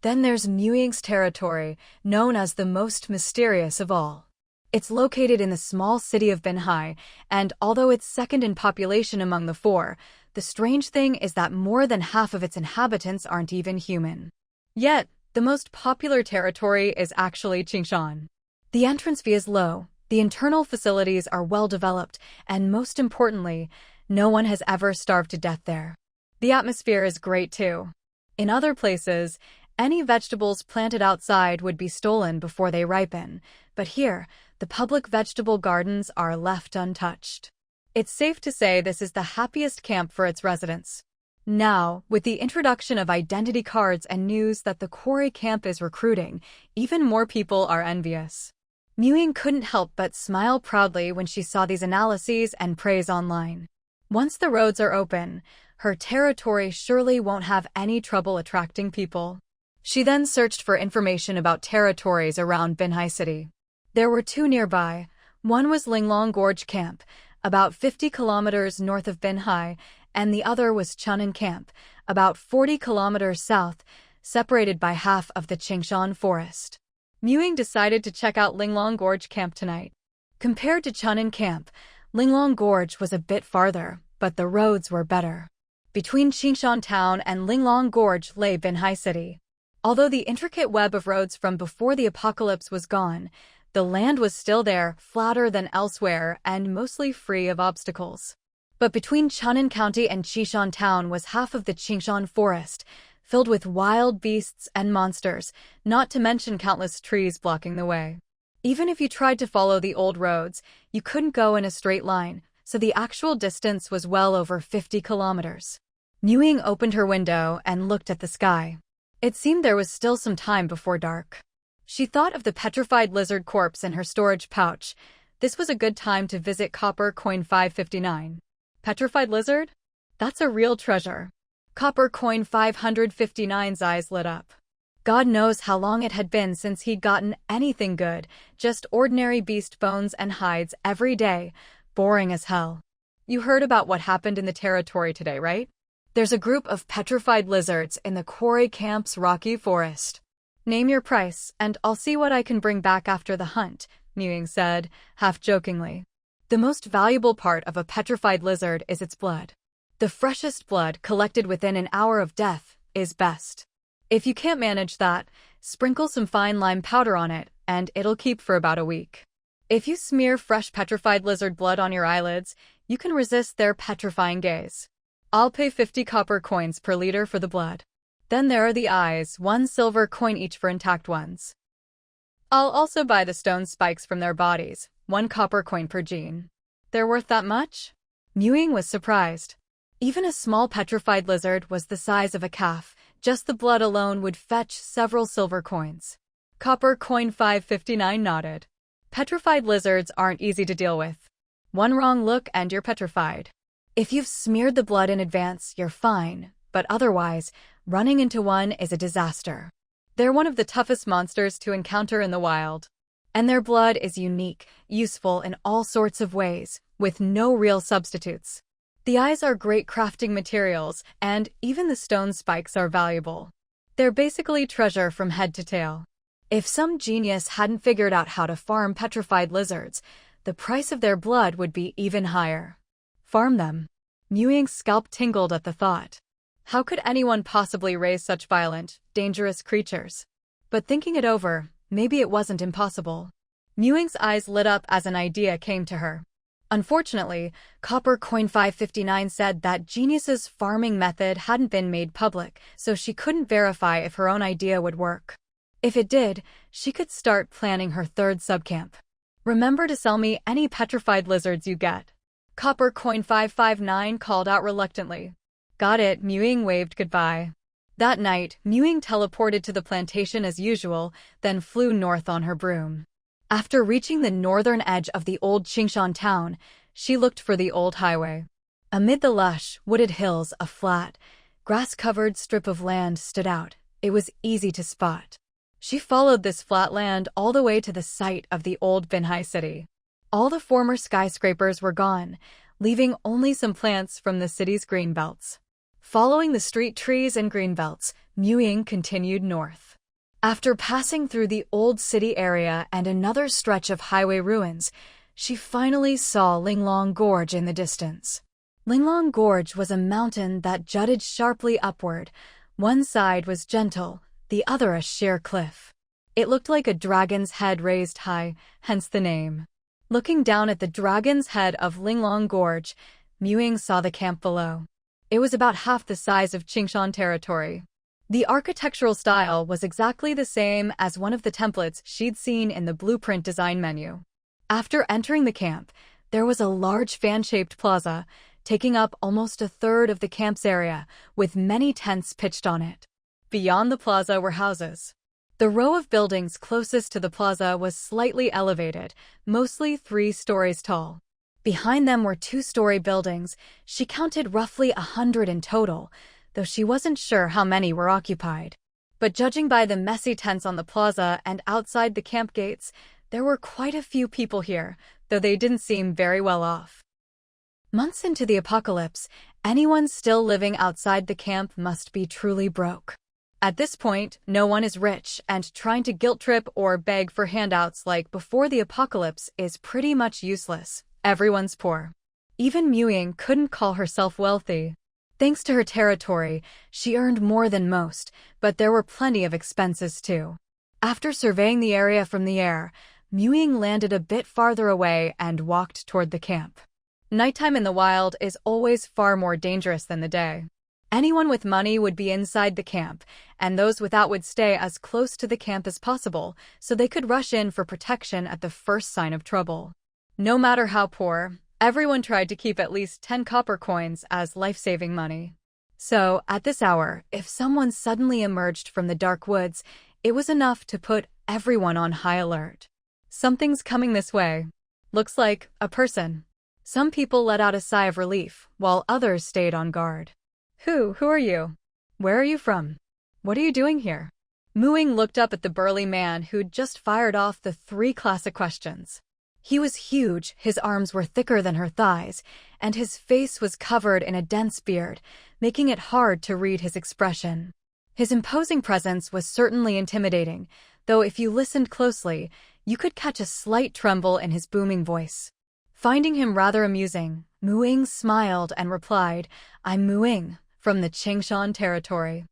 Then there's Ying's territory, known as the most mysterious of all. It's located in the small city of Binhai, and although it's second in population among the 4, the strange thing is that more than half of its inhabitants aren't even human. Yet, the most popular territory is actually Qingshan. The entrance fee is low, the internal facilities are well developed, and most importantly, no one has ever starved to death there. The atmosphere is great too. In other places, any vegetables planted outside would be stolen before they ripen, but here, the public vegetable gardens are left untouched. It's safe to say this is the happiest camp for its residents. Now, with the introduction of identity cards and news that the quarry camp is recruiting, even more people are envious. Ying couldn't help but smile proudly when she saw these analyses and praise online. Once the roads are open, her territory surely won't have any trouble attracting people. She then searched for information about territories around Binhai City. There were 2 nearby. One was Linglong Gorge Camp, about 50 kilometers north of Binhai, and the other was Chunan Camp, about 40 kilometers south, separated by half of the Qingshan Forest. Ying decided to check out Linglong Gorge Camp tonight. Compared to Chunan Camp, Linglong Gorge was a bit farther, but the roads were better. Between Qingshan Town and Linglong Gorge lay Binhai City. Although the intricate web of roads from before the apocalypse was gone, the land was still there, flatter than elsewhere, and mostly free of obstacles. But between Chunan County and Qingshan Town was half of the Qingshan Forest, filled with wild beasts and monsters, not to mention countless trees blocking the way. Even if you tried to follow the old roads, you couldn't go in a straight line, so the actual distance was well over 50 kilometers. Ying opened her window and looked at the sky. It seemed there was still some time before dark. She thought of the petrified lizard corpse in her storage pouch. This was a good time to visit Copper Coin 559. Petrified lizard? That's a real treasure. Copper Coin 559's eyes lit up. God knows how long it had been since he'd gotten anything good, just ordinary beast bones and hides every day, boring as hell. You heard about what happened in the territory today, right? There's a group of petrified lizards in the quarry camp's rocky forest. Name your price, and I'll see what I can bring back after the hunt, Ying said, half-jokingly. The most valuable part of a petrified lizard is its blood. The freshest blood collected within an hour of death is best. If you can't manage that, sprinkle some fine lime powder on it, and it'll keep for about a week. If you smear fresh petrified lizard blood on your eyelids, you can resist their petrifying gaze. I'll pay 50 copper coins per liter for the blood. Then there are the eyes, 1 silver coin each for intact ones. I'll also buy the stone spikes from their bodies, 1 copper coin per gene. They're worth that much? Ying was surprised. Even a small petrified lizard was the size of a calf. Just the blood alone would fetch several silver coins. Copper coin 559 nodded. Petrified lizards aren't easy to deal with. One wrong look and you're petrified. If you've smeared the blood in advance, you're fine, but otherwise, running into one is a disaster. They're one of the toughest monsters to encounter in the wild. And their blood is unique, useful in all sorts of ways, with no real substitutes. The eyes are great crafting materials, and even the stone spikes are valuable. They're basically treasure from head to tail. If some genius hadn't figured out how to farm petrified lizards, the price of their blood would be even higher. Farm them. Ying's scalp tingled at the thought. How could anyone possibly raise such violent, dangerous creatures? But thinking it over, maybe it wasn't impossible. Ying's eyes lit up as an idea came to her. Unfortunately, Copper Coin 559 said that Genius's farming method hadn't been made public, so she couldn't verify if her own idea would work. If it did, she could start planning her third subcamp. Remember to sell me any petrified lizards you get. Copper Coin 559 called out reluctantly. Got it, Ying waved goodbye. That night, Ying teleported to the plantation as usual, then flew north on her broom. After reaching the northern edge of the old Qingshan town, she looked for the old highway. Amid the lush, wooded hills, a flat, grass-covered strip of land stood out. It was easy to spot. She followed this flat land all the way to the site of the old Binhai city. All the former skyscrapers were gone, leaving only some plants from the city's green belts. Following the street trees and green belts, Ying continued north. After passing through the old city area and another stretch of highway ruins, she finally saw Linglong Gorge in the distance. Linglong Gorge was a mountain that jutted sharply upward. One side was gentle, the other a sheer cliff. It looked like a dragon's head raised high, hence the name. Looking down at the dragon's head of Linglong Gorge, Ying saw the camp below. It was about half the size of Qingshan territory. The architectural style was exactly the same as one of the templates she'd seen in the blueprint design menu. After entering the camp, there was a large fan-shaped plaza, taking up almost a third of the camp's area, with many tents pitched on it. Beyond the plaza were houses. The row of buildings closest to the plaza was slightly elevated, mostly 3 stories tall. Behind them were 2-story buildings. She counted roughly 100 in total, though she wasn't sure how many were occupied. But judging by the messy tents on the plaza and outside the camp gates, there were quite a few people here, though they didn't seem very well off. Months into the apocalypse, anyone still living outside the camp must be truly broke. At this point, no one is rich, and trying to guilt-trip or beg for handouts like before the apocalypse is pretty much useless. Everyone's poor. Even Ying couldn't call herself wealthy. Thanks to her territory, she earned more than most, but there were plenty of expenses too. After surveying the area from the air, Ying landed a bit farther away and walked toward the camp. Nighttime in the wild is always far more dangerous than the day. Anyone with money would be inside the camp, and those without would stay as close to the camp as possible so they could rush in for protection at the first sign of trouble. No matter how poor, everyone tried to keep at least 10 copper coins as life-saving money. So, at this hour, if someone suddenly emerged from the dark woods, it was enough to put everyone on high alert. Something's coming this way. Looks like a person. Some people let out a sigh of relief, while others stayed on guard. Who are you? Where are you from? What are you doing here? Ying looked up at the burly man who'd just fired off the 3 classic questions. He was huge, his arms were thicker than her thighs, and his face was covered in a dense beard, making it hard to read his expression. His imposing presence was certainly intimidating, though if you listened closely, you could catch a slight tremble in his booming voice. Finding him rather amusing, Mu Ying smiled and replied, "I'm Mu Ying, from the Qingshan territory.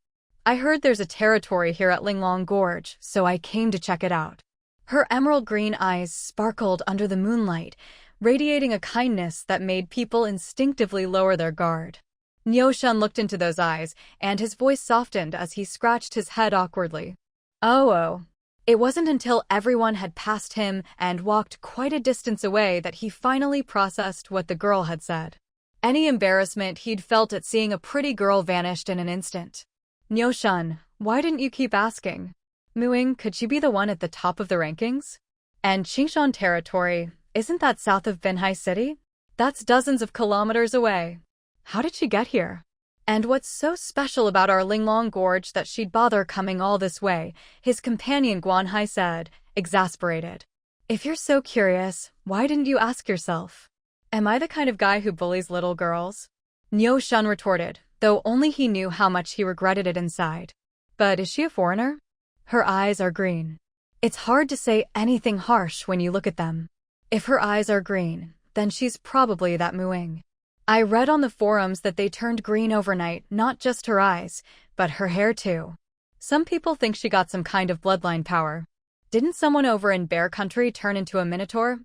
I heard there's a territory here at Linglong Gorge, so I came to check it out." Her emerald green eyes sparkled under the moonlight, radiating a kindness that made people instinctively lower their guard. Niu-shun looked into those eyes, and his voice softened as he scratched his head awkwardly. Oh. It wasn't until everyone had passed him and walked quite a distance away that he finally processed what the girl had said. Any embarrassment he'd felt at seeing a pretty girl vanished in an instant. Niu-shun, why didn't you keep asking? Mu Ying, could she be the one at the top of the rankings? And Qingshan territory, isn't that south of Binhai City? That's dozens of kilometers away. How did she get here? And what's so special about our Linglong Gorge that she'd bother coming all this way? His companion Guanhai said, exasperated. If you're so curious, why didn't you ask yourself? Am I the kind of guy who bullies little girls? Niu-shun retorted, though only he knew how much he regretted it inside. But is she a foreigner? Her eyes are green. It's hard to say anything harsh when you look at them. If her eyes are green, then she's probably that Mu Ying. I read on the forums that they turned green overnight, not just her eyes, but her hair too. Some people think she got some kind of bloodline power. Didn't someone over in Bear Country turn into a minotaur?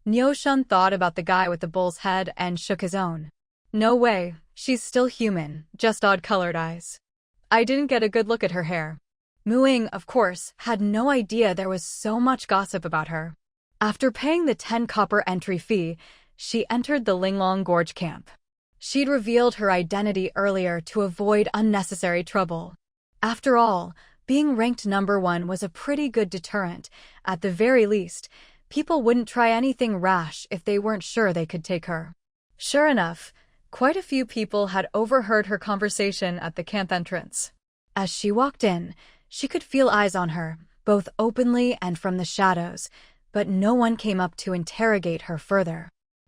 Niu-shun thought about the guy with the bull's head and shook his own. No way, she's still human, just odd-colored eyes. I didn't get a good look at her hair. Mu Ying, of course, had no idea there was so much gossip about her. After paying the 10 copper entry fee, she entered the Linglong Gorge camp. She'd revealed her identity earlier to avoid unnecessary trouble. After all, being ranked number 1 was a pretty good deterrent. At the very least, people wouldn't try anything rash if they weren't sure they could take her. Sure enough, quite a few people had overheard her conversation at the camp entrance. As she walked in, she could feel eyes on her, both openly and from the shadows, but no one came up to interrogate her further.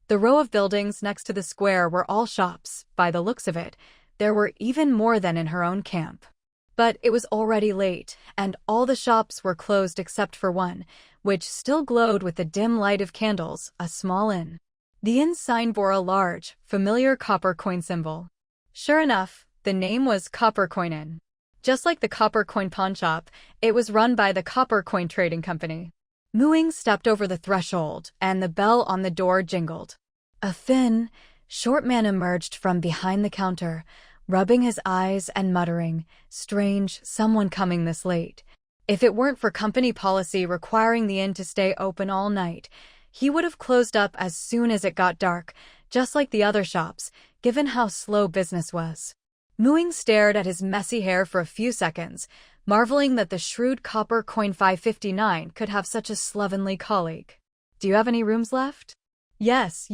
The row of buildings next to the square were all shops. By the looks of it, there were even more than in her own camp. But it was already late, and all the shops were closed except for one, which still glowed with the dim light of candles, a small inn. The inn sign bore a large, familiar copper coin symbol. Sure enough, the name was Copper Coin Inn. Just like the Copper Coin Pawn Shop, it was run by the Copper Coin Trading Company. Mu Ying stepped over the threshold, and the bell on the door jingled. A thin, short man emerged from behind the counter, rubbing his eyes and muttering, "Strange, someone coming this late." If it weren't for company policy requiring the inn to stay open all night, he would have closed up as soon as it got dark, just like the other shops, given how slow business was. Mu Ying stared at his messy hair for a few seconds, marveling that the shrewd Copper Coin 559 could have such a slovenly colleague. "Do you have any rooms left?" Yes,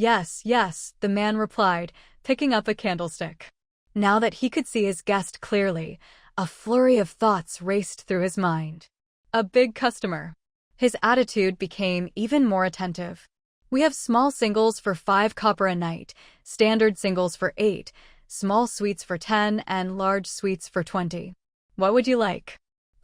the man replied, picking up a candlestick. Now that he could see his guest clearly, a flurry of thoughts raced through his mind. A big customer. His attitude became even more attentive. "We have small singles for 5 copper a night, standard singles for 8, small suites for 10, and large suites for 20. What would you like?"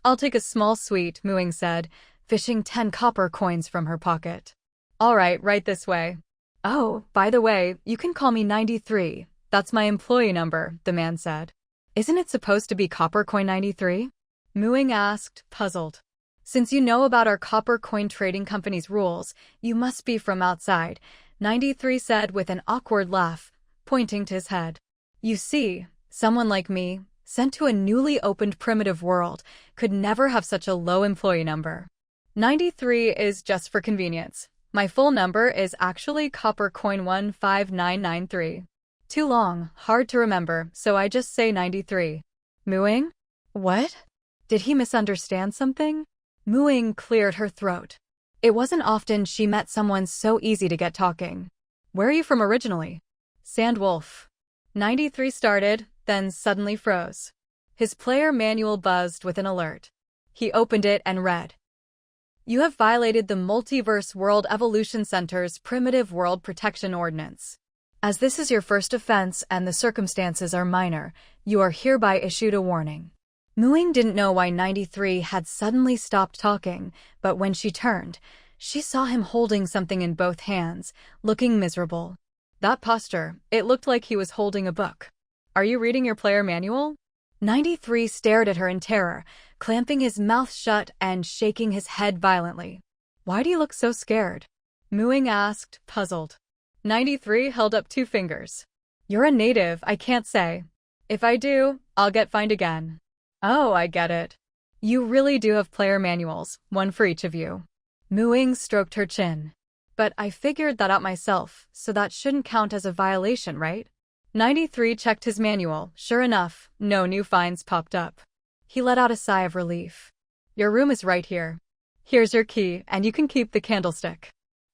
"I'll take a small suite," Mu Ying said, fishing 10 copper coins from her pocket. "All right this way." "Oh, by the way, you can call me 93. That's my employee number," the man said. "Isn't it supposed to be Copper Coin 93? Mu Ying asked, puzzled. "Since you know about our Copper Coin Trading Company's rules, you must be from outside," 93 said with an awkward laugh, pointing to his head. "You see, someone like me, sent to a newly opened primitive world, could never have such a low employee number. 93 is just for convenience. My full number is actually Copper Coin 15993. Too long, hard to remember, so I just say 93. Mu Ying? What? Did he misunderstand something? Mu Ying cleared her throat. It wasn't often she met someone so easy to get talking. "Where are you from originally?" "Sandwolf." 93 started, then suddenly froze. His player manual buzzed with an alert. He opened it and read, "You have violated the Multiverse World Evolution Center's Primitive World Protection Ordinance. As this is your first offense and the circumstances are minor, you are hereby issued a warning." Mu Ying didn't know why 93 had suddenly stopped talking, but when she turned, She saw him holding something in both hands, looking miserable. That posture, it looked like he was holding a book. Are you reading your player manual? 93 stared at her in terror, clamping his mouth shut and shaking his head violently. Why do you look so scared? Ying asked, puzzled. 93 held up 2 fingers. You're a native, I can't say. If I do, I'll get fined again. Oh, I get it. You really do have player manuals, one for each of you. Ying stroked her chin. But I figured that out myself, so that shouldn't count as a violation, right? 93 checked his manual. Sure enough, no new fines popped up. He let out a sigh of relief. Your room is right here. Here's your key, and you can keep the candlestick.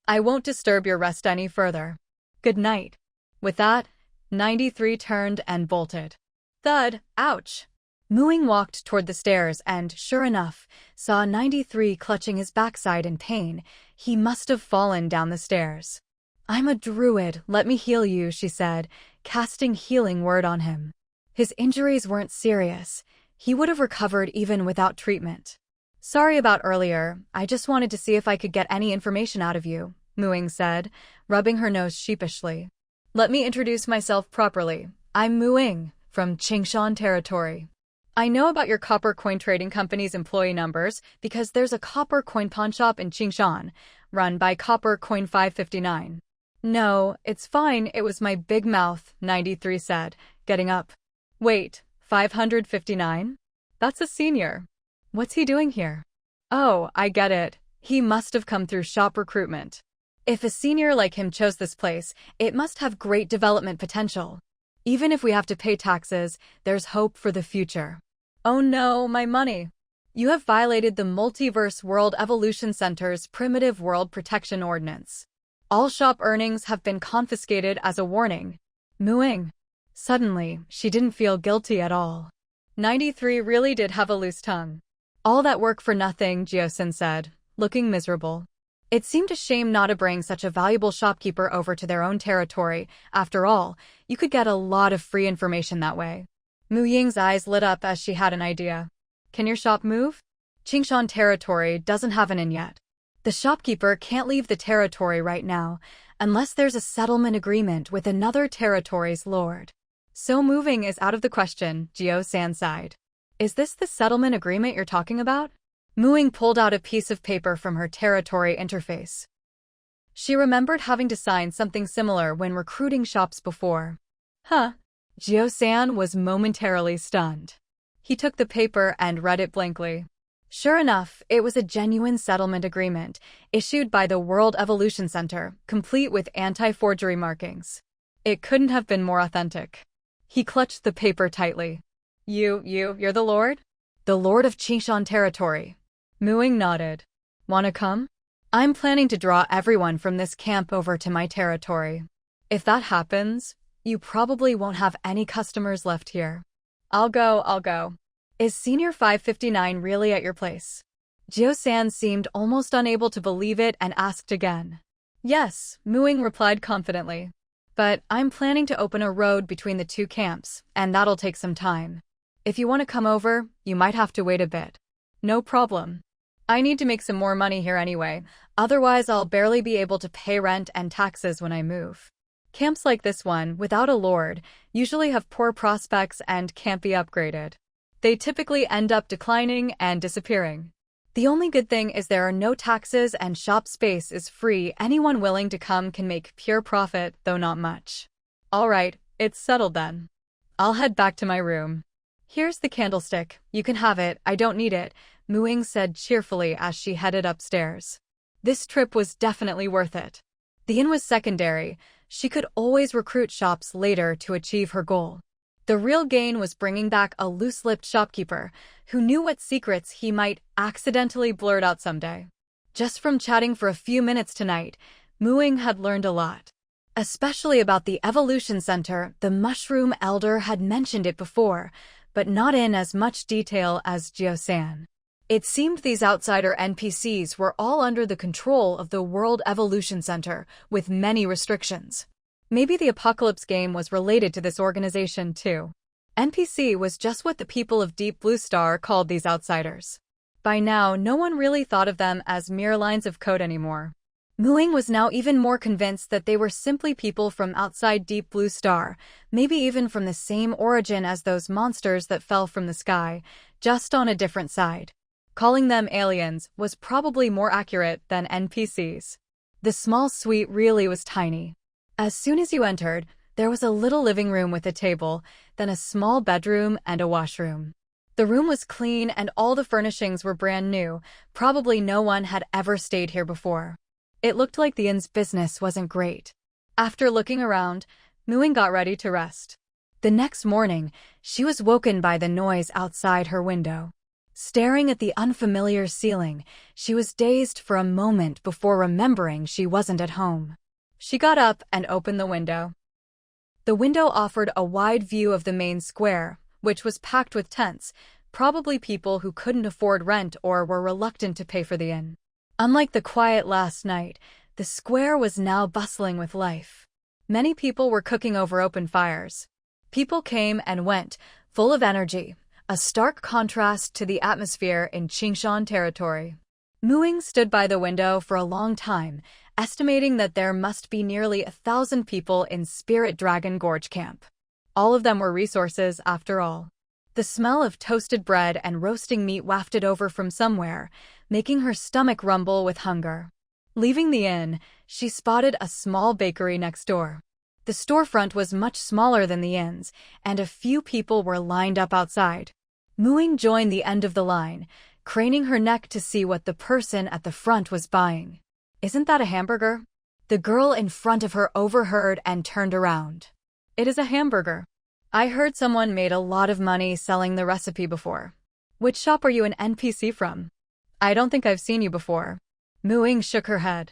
I won't disturb your rest any further. Good night. With that, 93 turned and bolted. Thud, ouch. Ying walked toward the stairs and, sure enough, saw 93 clutching his backside in pain. He must have fallen down the stairs. I'm a druid, let me heal you, she said, casting healing word on him. His injuries weren't serious. He would have recovered even without treatment. Sorry about earlier, I just wanted to see if I could get any information out of you, Ying said, rubbing her nose sheepishly. Let me introduce myself properly. I'm Ying, from Qingshan territory. I know about your copper coin trading company's employee numbers because there's a copper coin pawn shop in Qingshan, run by Copper Coin 559. No, it's fine, it was my big mouth, 93 said, getting up. Wait, 559? That's a senior. What's he doing here? Oh, I get it. He must have come through shop recruitment. If a senior like him chose this place, it must have great development potential. Even if we have to pay taxes, there's hope for the future. Oh no, my money. You have violated the Multiverse World Evolution Center's Primitive World Protection Ordinance. All shop earnings have been confiscated as a warning. Ying. Suddenly, she didn't feel guilty at all. 93 really did have a loose tongue. All that work for nothing, Jiosin said, looking miserable. It seemed a shame not to bring such a valuable shopkeeper over to their own territory. After all, you could get a lot of free information that way. Ying's eyes lit up as she had an idea. Can your shop move? Qingshan territory doesn't have an inn yet. The shopkeeper can't leave the territory right now, unless there's a settlement agreement with another territory's lord. So moving is out of the question, Jio-san sighed. Is this the settlement agreement you're talking about? Ying pulled out a piece of paper from her territory interface. She remembered having to sign something similar when recruiting shops before. Huh? Jio-san was momentarily stunned. He took the paper and read it blankly. Sure enough, it was a genuine settlement agreement, issued by the World Evolution Center, complete with anti-forgery markings. It couldn't have been more authentic. He clutched the paper tightly. You're the Lord? The Lord of Qingshan territory. Ying nodded. Wanna come? I'm planning to draw everyone from this camp over to my territory. If that happens, you probably won't have any customers left here. I'll go. Is Senior 559 really at your place? Jio-san seemed almost unable to believe it and asked again. Yes, Ying replied confidently. But I'm planning to open a road between the 2 camps, and that'll take some time. If you want to come over, you might have to wait a bit. No problem. I need to make some more money here anyway, otherwise I'll barely be able to pay rent and taxes when I move. Camps like this one, without a lord, usually have poor prospects and can't be upgraded. They typically end up declining and disappearing. The only good thing is there are no taxes and shop space is free. Anyone willing to come can make pure profit, though not much. All right, it's settled then. I'll head back to my room. Here's the candlestick. You can have it, I don't need it, Ying said cheerfully as she headed upstairs. This trip was definitely worth it. The inn was secondary. She could always recruit shops later to achieve her goal. The real gain was bringing back a loose-lipped shopkeeper who knew what secrets he might accidentally blurt out someday. Just from chatting for a few minutes tonight, Ying had learned a lot. Especially about the Evolution Center. The Mushroom Elder had mentioned it before, but not in as much detail as Jio-san. It seemed these outsider NPCs were all under the control of the World Evolution Center, with many restrictions. Maybe the Apocalypse game was related to this organization too. NPC was just what the people of Deep Blue Star called these outsiders. By now, no one really thought of them as mere lines of code anymore. Ying was now even more convinced that they were simply people from outside Deep Blue Star, maybe even from the same origin as those monsters that fell from the sky, just on a different side. Calling them aliens was probably more accurate than NPCs. The small suite really was tiny. As soon as you entered, there was a little living room with a table, then a small bedroom and a washroom. The room was clean and all the furnishings were brand new, probably no one had ever stayed here before. It looked like the inn's business wasn't great. After looking around, Ying got ready to rest. The next morning, she was woken by the noise outside her window. Staring at the unfamiliar ceiling, she was dazed for a moment before remembering she wasn't at home. She got up and opened the window. The window offered a wide view of the main square, which was packed with tents, probably people who couldn't afford rent or were reluctant to pay for the inn. Unlike the quiet last night, the square was now bustling with life. Many people were cooking over open fires. People came and went, full of energy, a stark contrast to the atmosphere in Qingshan territory. Ying stood by the window for a long time, estimating that there must be nearly 1,000 people in Spirit Dragon Gorge Camp. All of them were resources, after all. The smell of toasted bread and roasting meat wafted over from somewhere, making her stomach rumble with hunger. Leaving the inn, she spotted a small bakery next door. The storefront was much smaller than the inn's, and a few people were lined up outside. Ying joined the end of the line, craning her neck to see what the person at the front was buying. "Isn't that a hamburger?" The girl in front of her overheard and turned around. "It is a hamburger. I heard someone made a lot of money selling the recipe before. Which shop are you an NPC from?" "I don't think I've seen you before." Ying shook her head.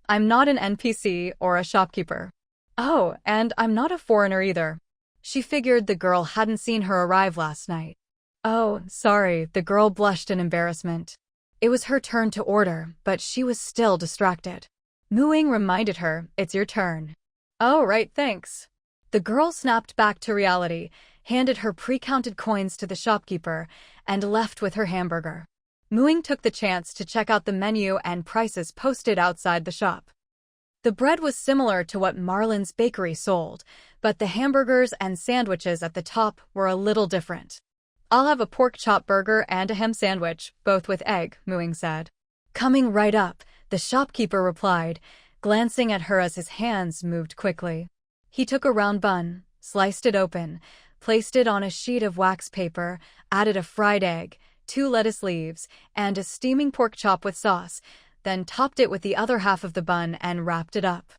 "I'm not an NPC or a shopkeeper." "Oh, and I'm not a foreigner either." She figured the girl hadn't seen her arrive last night. "Oh, sorry," the girl blushed in embarrassment. It was her turn to order, but she was still distracted. Ying reminded her, "It's your turn." "Oh, right, thanks." The girl snapped back to reality, handed her pre-counted coins to the shopkeeper, and left with her hamburger. Ying took the chance to check out the menu and prices posted outside the shop. The bread was similar to what Marlin's bakery sold, but the hamburgers and sandwiches at the top were a little different. "I'll have a pork chop burger and a ham sandwich, both with egg," Ying said. Coming right up, the shopkeeper replied, glancing at her as his hands moved quickly. He took a round bun, sliced it open, placed it on a sheet of wax paper, added a fried egg, 2 lettuce leaves, and a steaming pork chop with sauce, then topped it with the other half of the bun and wrapped it up.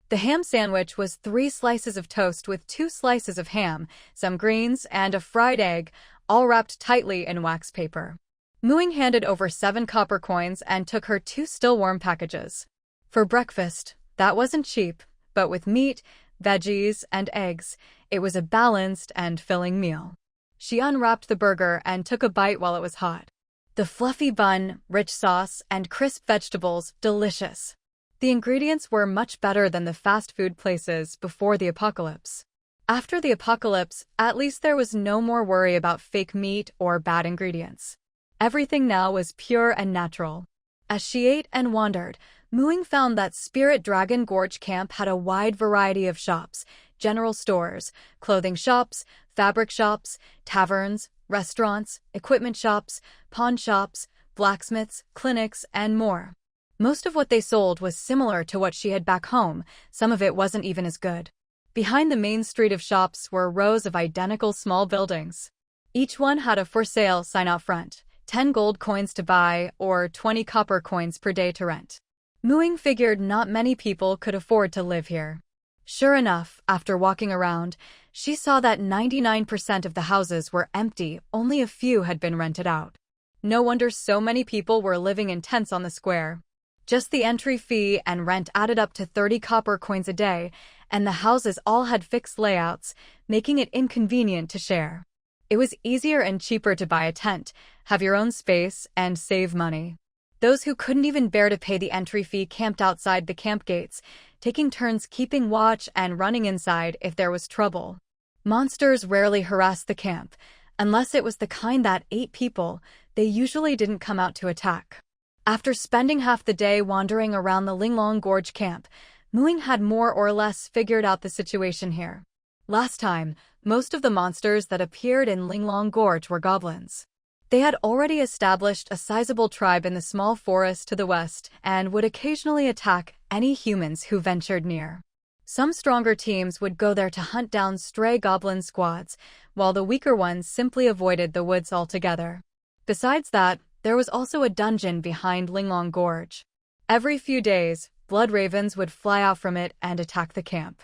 The ham sandwich was 3 slices of toast with 2 slices of ham, some greens, and a fried egg, all wrapped tightly in wax paper. Ying handed over 7 copper coins and took her 2 still warm packages. For breakfast, that wasn't cheap, but with meat, veggies, and eggs, it was a balanced and filling meal. She unwrapped the burger and took a bite while it was hot. The fluffy bun, rich sauce, and crisp vegetables, delicious. The ingredients were much better than the fast food places before the apocalypse. After the apocalypse, at least there was no more worry about fake meat or bad ingredients. Everything now was pure and natural. As she ate and wandered, Ying found that Spirit Dragon Gorge Camp had a wide variety of shops, general stores, clothing shops, fabric shops, taverns, restaurants, equipment shops, pawn shops, blacksmiths, clinics, and more. Most of what they sold was similar to what she had back home, some of it wasn't even as good. Behind the main street of shops were rows of identical small buildings. Each one had a for sale sign out front, 10 gold coins to buy or 20 copper coins per day to rent. Ying figured not many people could afford to live here. Sure enough, after walking around, she saw that 99% of the houses were empty, only a few had been rented out. No wonder so many people were living in tents on the square. Just the entry fee and rent added up to 30 copper coins a day, and the houses all had fixed layouts, making it inconvenient to share. It was easier and cheaper to buy a tent, have your own space, and save money. Those who couldn't even bear to pay the entry fee camped outside the camp gates, taking turns keeping watch and running inside if there was trouble. Monsters rarely harassed the camp, Unless it was the kind that ate people, they usually didn't come out to attack. After spending half the day wandering around the Linglong Gorge camp, Muing had more or less figured out the situation here. Last time, most of the monsters that appeared in Linglong Gorge were goblins. They had already established a sizable tribe in the small forest to the west and would occasionally attack any humans who ventured near. Some stronger teams would go there to hunt down stray goblin squads, while the weaker ones simply avoided the woods altogether. Besides that, there was also a dungeon behind Linglong Gorge. Every few days, blood ravens would fly out from it and attack the camp.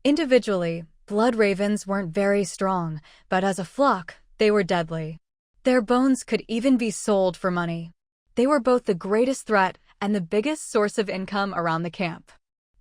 Individually, blood ravens weren't very strong, but as a flock, they were deadly. Their bones could even be sold for money. They were both the greatest threat and the biggest source of income around the camp.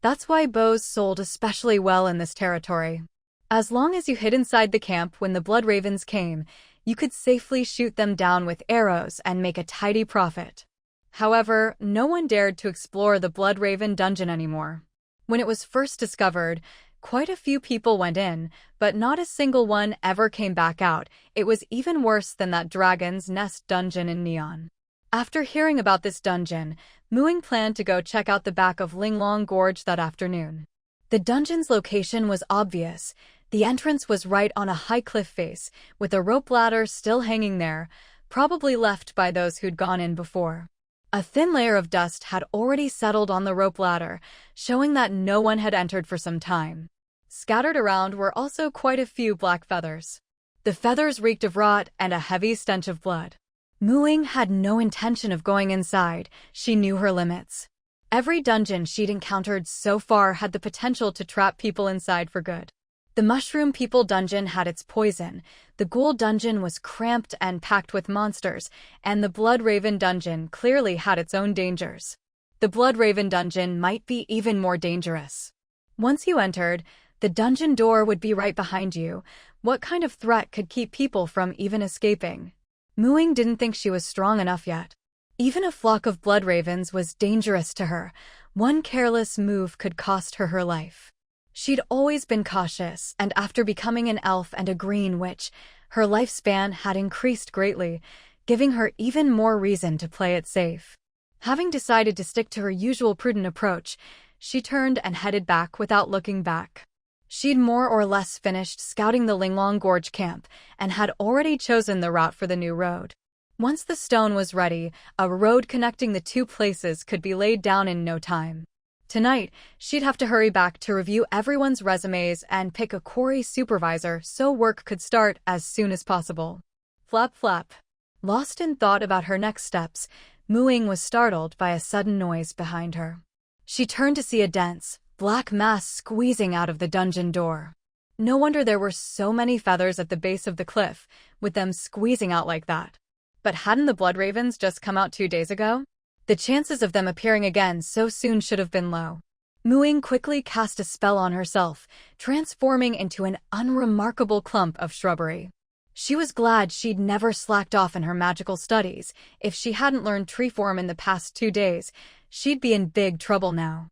That's why bows sold especially well in this territory. As long as you hid inside the camp when the blood ravens came, you could safely shoot them down with arrows and make a tidy profit. However, no one dared to explore the blood raven dungeon anymore. When it was first discovered, quite a few people went in, but not a single one ever came back out. It was even worse than that dragon's nest dungeon in Neon. After hearing about this dungeon, Muing planned to go check out the back of Linglong Gorge that afternoon. The dungeon's location was obvious. The entrance was right on a high cliff face, with a rope ladder still hanging there, probably left by those who'd gone in before. A thin layer of dust had already settled on the rope ladder, showing that no one had entered for some time. Scattered around were also quite a few black feathers. The feathers reeked of rot and a heavy stench of blood. Muing had no intention of going inside. She knew her limits. Every dungeon she'd encountered so far had the potential to trap people inside for good. The Mushroom People dungeon had its poison, the Ghoul dungeon was cramped and packed with monsters, and the Blood Raven dungeon clearly had its own dangers. The Blood Raven dungeon might be even more dangerous. Once you entered, the dungeon door would be right behind you. What kind of threat could keep people from even escaping? Muing didn't think she was strong enough yet. Even a flock of blood ravens was dangerous to her. One careless move could cost her her life. She'd always been cautious, and after becoming an elf and a green witch, her lifespan had increased greatly, giving her even more reason to play it safe. Having decided to stick to her usual prudent approach, she turned and headed back without looking back. She'd more or less finished scouting the Linglong Gorge camp and had already chosen the route for the new road. Once the stone was ready, a road connecting the two places could be laid down in no time. Tonight, she'd have to hurry back to review everyone's resumes and pick a quarry supervisor so work could start as soon as possible. Flap flap. Lost in thought about her next steps, Muing was startled by a sudden noise behind her. She turned to see a dense, black mass squeezing out of the dungeon door. No wonder there were so many feathers at the base of the cliff, with them squeezing out like that. But hadn't the blood ravens just come out 2 days ago? The chances of them appearing again so soon should have been low. Muing quickly cast a spell on herself, transforming into an unremarkable clump of shrubbery. She was glad she'd never slacked off in her magical studies. If she hadn't learned tree form in the past 2 days, she'd be in big trouble now.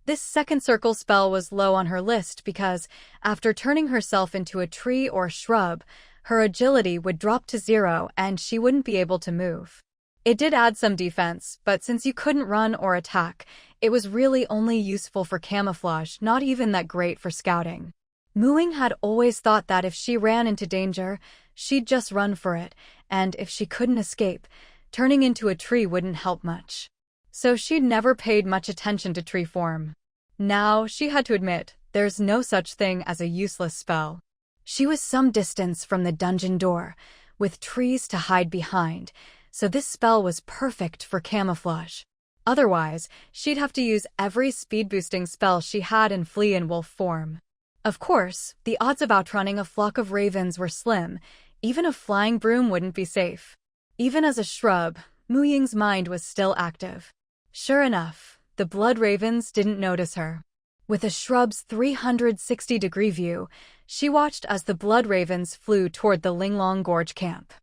This second circle spell was low on her list because, after turning herself into a tree or shrub, her agility would drop to 0 and she wouldn't be able to move. It did add some defense, but since you couldn't run or attack, it was really only useful for camouflage, not even that great for scouting. Muing had always thought that if she ran into danger, she'd just run for it, and if she couldn't escape, turning into a tree wouldn't help much. So she'd never paid much attention to tree form. Now, she had to admit, there's no such thing as a useless spell. She was some distance from the dungeon door, with trees to hide behind, so this spell was perfect for camouflage. Otherwise, she'd have to use every speed-boosting spell she had and flee in wolf form. Of course, the odds of outrunning a flock of ravens were slim. Even a flying broom wouldn't be safe. Even as a shrub, Muying's mind was still active. Sure enough, the blood ravens didn't notice her. With a shrub's 360-degree view, she watched as the blood ravens flew toward the Linglong Gorge camp.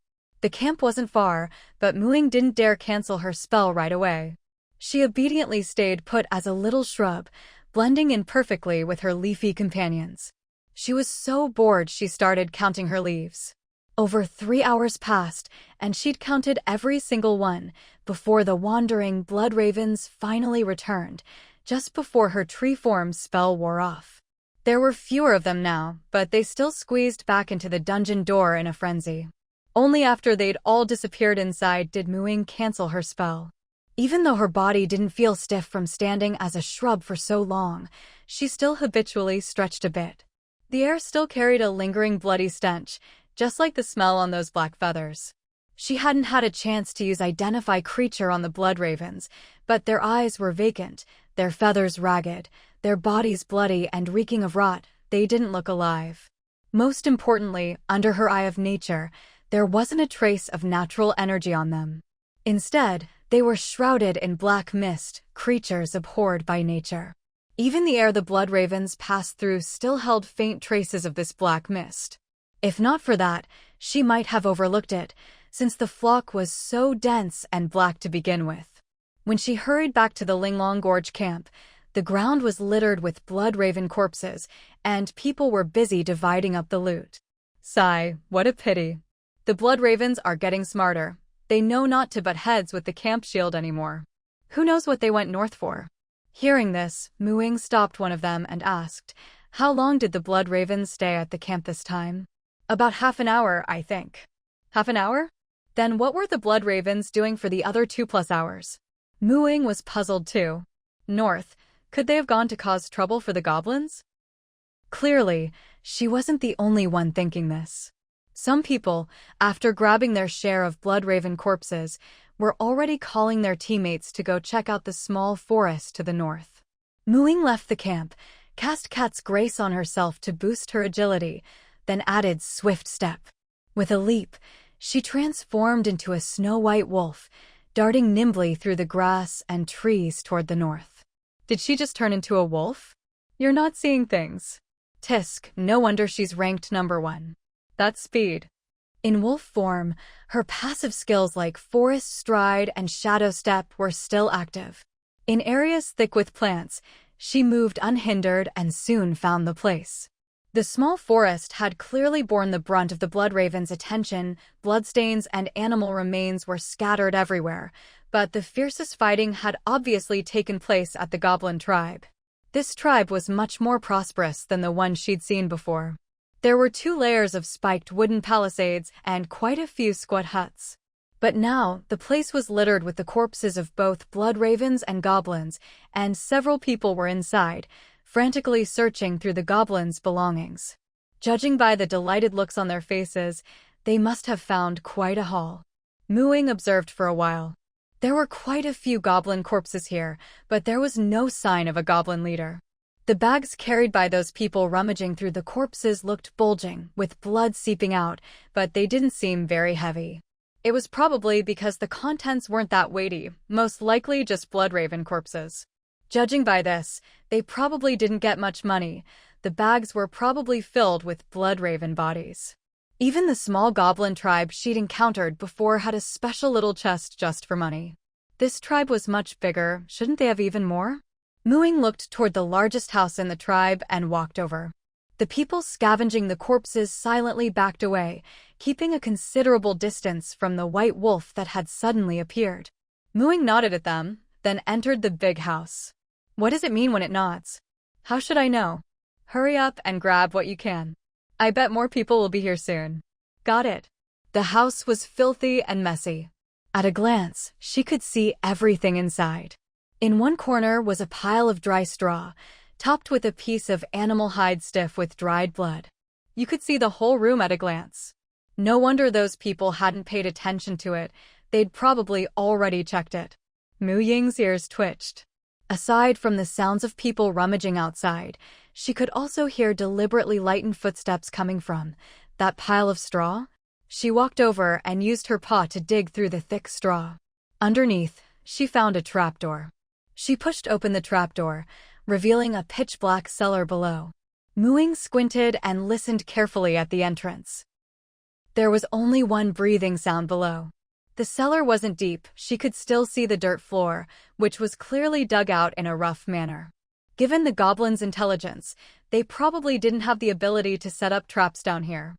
The camp wasn't far, but Muing didn't dare cancel her spell right away. She obediently stayed put as a little shrub, blending in perfectly with her leafy companions. She was so bored she started counting her leaves. Over 3 hours passed, and she'd counted every single one before the wandering blood ravens finally returned, just before her tree-form spell wore off. There were fewer of them now, but they still squeezed back into the dungeon door in a frenzy. Only after they'd all disappeared inside did Ying cancel her spell. Even though her body didn't feel stiff from standing as a shrub for so long, she still habitually stretched a bit. The air still carried a lingering bloody stench, just like the smell on those black feathers. She hadn't had a chance to use Identify Creature on the blood ravens, but their eyes were vacant, their feathers ragged, their bodies bloody and reeking of rot. They didn't look alive. Most importantly, under her eye of nature, there wasn't a trace of natural energy on them. Instead, they were shrouded in black mist, creatures abhorred by nature. Even the air the blood ravens passed through still held faint traces of this black mist. If not for that, she might have overlooked it, since the flock was so dense and black to begin with. When she hurried back to the Linglong Gorge camp, the ground was littered with blood raven corpses, and people were busy dividing up the loot. Sigh, what a pity. The blood ravens are getting smarter. They know not to butt heads with the camp shield anymore. Who knows what they went north for? Hearing this, Ying stopped one of them and asked, "How long did the blood ravens stay at the camp this time?" "About half an hour, I think." "Half an hour? Then what were the blood ravens doing for the other 2+ hours? Ying was puzzled too. North, could they have gone to cause trouble for the goblins? Clearly, she wasn't the only one thinking this. Some people, after grabbing their share of blood raven corpses, were already calling their teammates to go check out the small forest to the north. Ying left the camp, cast Cat's Grace on herself to boost her agility, then added Swift Step. With a leap, she transformed into a snow-white wolf, darting nimbly through the grass and trees toward the north. Did she just turn into a wolf? You're not seeing things. Tisk, no wonder she's ranked #1. That's speed. In wolf form, her passive skills like Forest Stride and Shadow Step were still active. In areas thick with plants, she moved unhindered and soon found the place. The small forest had clearly borne the brunt of the blood raven's attention. Bloodstains and animal remains were scattered everywhere, but the fiercest fighting had obviously taken place at the goblin tribe. This tribe was much more prosperous than the one she'd seen before. There were 2 layers of spiked wooden palisades and quite a few squat huts. But now, the place was littered with the corpses of both blood ravens and goblins, and several people were inside, frantically searching through the goblins' belongings. Judging by the delighted looks on their faces, they must have found quite a haul. Ying observed for a while. There were quite a few goblin corpses here, but there was no sign of a goblin leader. The bags carried by those people rummaging through the corpses looked bulging, with blood seeping out, but they didn't seem very heavy. It was probably because the contents weren't that weighty, most likely just blood raven corpses. Judging by this, they probably didn't get much money. The bags were probably filled with blood raven bodies. Even the small goblin tribe she'd encountered before had a special little chest just for money. This tribe was much bigger. Shouldn't they have even more? Ying looked toward the largest house in the tribe and walked over. The people scavenging the corpses silently backed away, keeping a considerable distance from the white wolf that had suddenly appeared. Ying nodded at them, then entered the big house. What does it mean when it nods? How should I know? Hurry up and grab what you can. I bet more people will be here soon. Got it. The house was filthy and messy. At a glance, she could see everything inside. In one corner was a pile of dry straw, topped with a piece of animal hide stiff with dried blood. You could see the whole room at a glance. No wonder those people hadn't paid attention to it. They'd probably already checked it. Ying's ears twitched. Aside from the sounds of people rummaging outside, she could also hear deliberately lightened footsteps coming from that pile of straw. She walked over and used her paw to dig through the thick straw. Underneath, she found a trapdoor. She pushed open the trapdoor, revealing a pitch-black cellar below. Ying squinted and listened carefully at the entrance. There was only one breathing sound below. The cellar wasn't deep. She could still see the dirt floor, which was clearly dug out in a rough manner. Given the goblins' intelligence, they probably didn't have the ability to set up traps down here.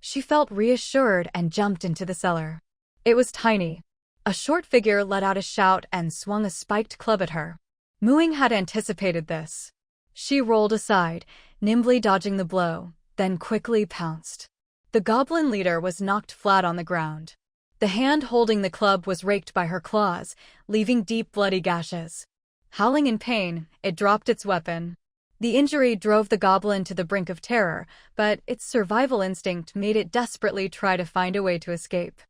She felt reassured and jumped into the cellar. It was tiny. A short figure let out a shout and swung a spiked club at her. Muing had anticipated this. She rolled aside, nimbly dodging the blow, then quickly pounced. The goblin leader was knocked flat on the ground. The hand holding the club was raked by her claws, leaving deep bloody gashes. Howling in pain, it dropped its weapon. The injury drove the goblin to the brink of terror, but its survival instinct made it desperately try to find a way to escape.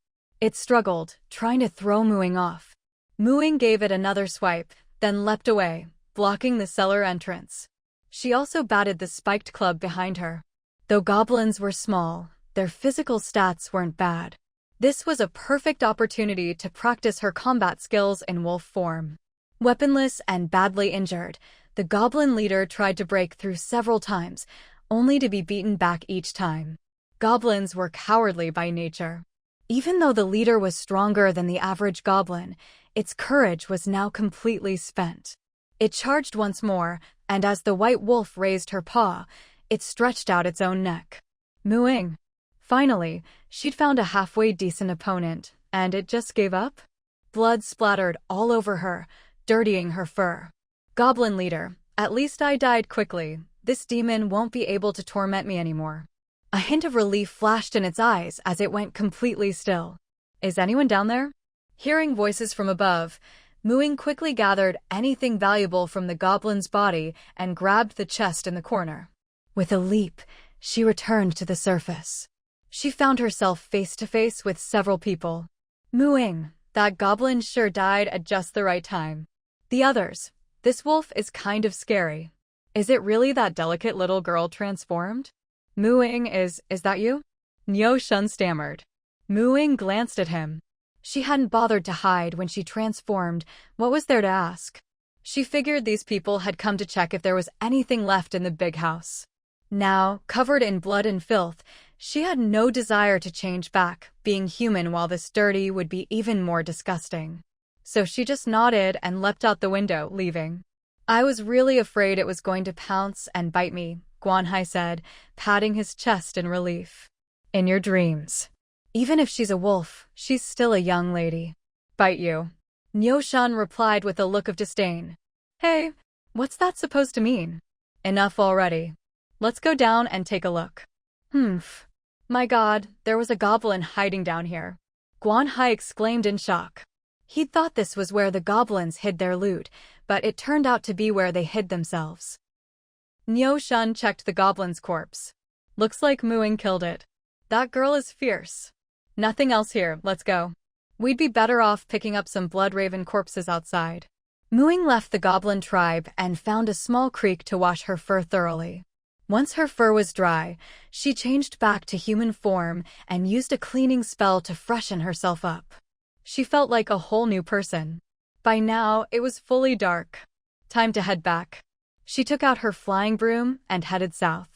It struggled, trying to throw Muing off. Muing gave it another swipe, then leapt away, blocking the cellar entrance. She also batted the spiked club behind her. Though goblins were small, their physical stats weren't bad. This was a perfect opportunity to practice her combat skills in wolf form. Weaponless and badly injured, the goblin leader tried to break through several times, only to be beaten back each time. Goblins were cowardly by nature. Even though the leader was stronger than the average goblin, its courage was now completely spent. It charged once more, and as the white wolf raised her paw, it stretched out its own neck. Muing. Finally, she'd found a halfway decent opponent, and it just gave up? Blood splattered all over her, dirtying her fur. Goblin leader, at least I died quickly. This demon won't be able to torment me anymore. A hint of relief flashed in its eyes as it went completely still. Is anyone down there? Hearing voices from above, Muing quickly gathered anything valuable from the goblin's body and grabbed the chest in the corner. With a leap, she returned to the surface. She found herself face to face with several people. Muing, that goblin sure died at just the right time. The others, this wolf is kind of scary. Is it really that delicate little girl transformed? Muing, is that you? Niu Shun stammered. Muing glanced at him. She hadn't bothered to hide when she transformed. What was there to ask? She figured these people had come to check if there was anything left in the big house. Now, covered in blood and filth, she had no desire to change back, being human while this dirty would be even more disgusting. So she just nodded and leapt out the window, leaving. I was really afraid it was going to pounce and bite me, Guanhai said, patting his chest in relief. In your dreams. Even if she's a wolf, she's still a young lady. Bite you. Niu-shan replied with a look of disdain. Hey, what's that supposed to mean? Enough already. Let's go down and take a look. Humph. My god, there was a goblin hiding down here. Guanhai exclaimed in shock. He'd thought this was where the goblins hid their loot, but it turned out to be where they hid themselves. Niu-shan checked the goblin's corpse. Looks like Muing killed it. That girl is fierce. Nothing else here, let's go. We'd be better off picking up some blood-raven corpses outside. Muing left the goblin tribe and found a small creek to wash her fur thoroughly. Once her fur was dry, she changed back to human form and used a cleaning spell to freshen herself up. She felt like a whole new person. By now, it was fully dark. Time to head back. She took out her flying broom and headed south.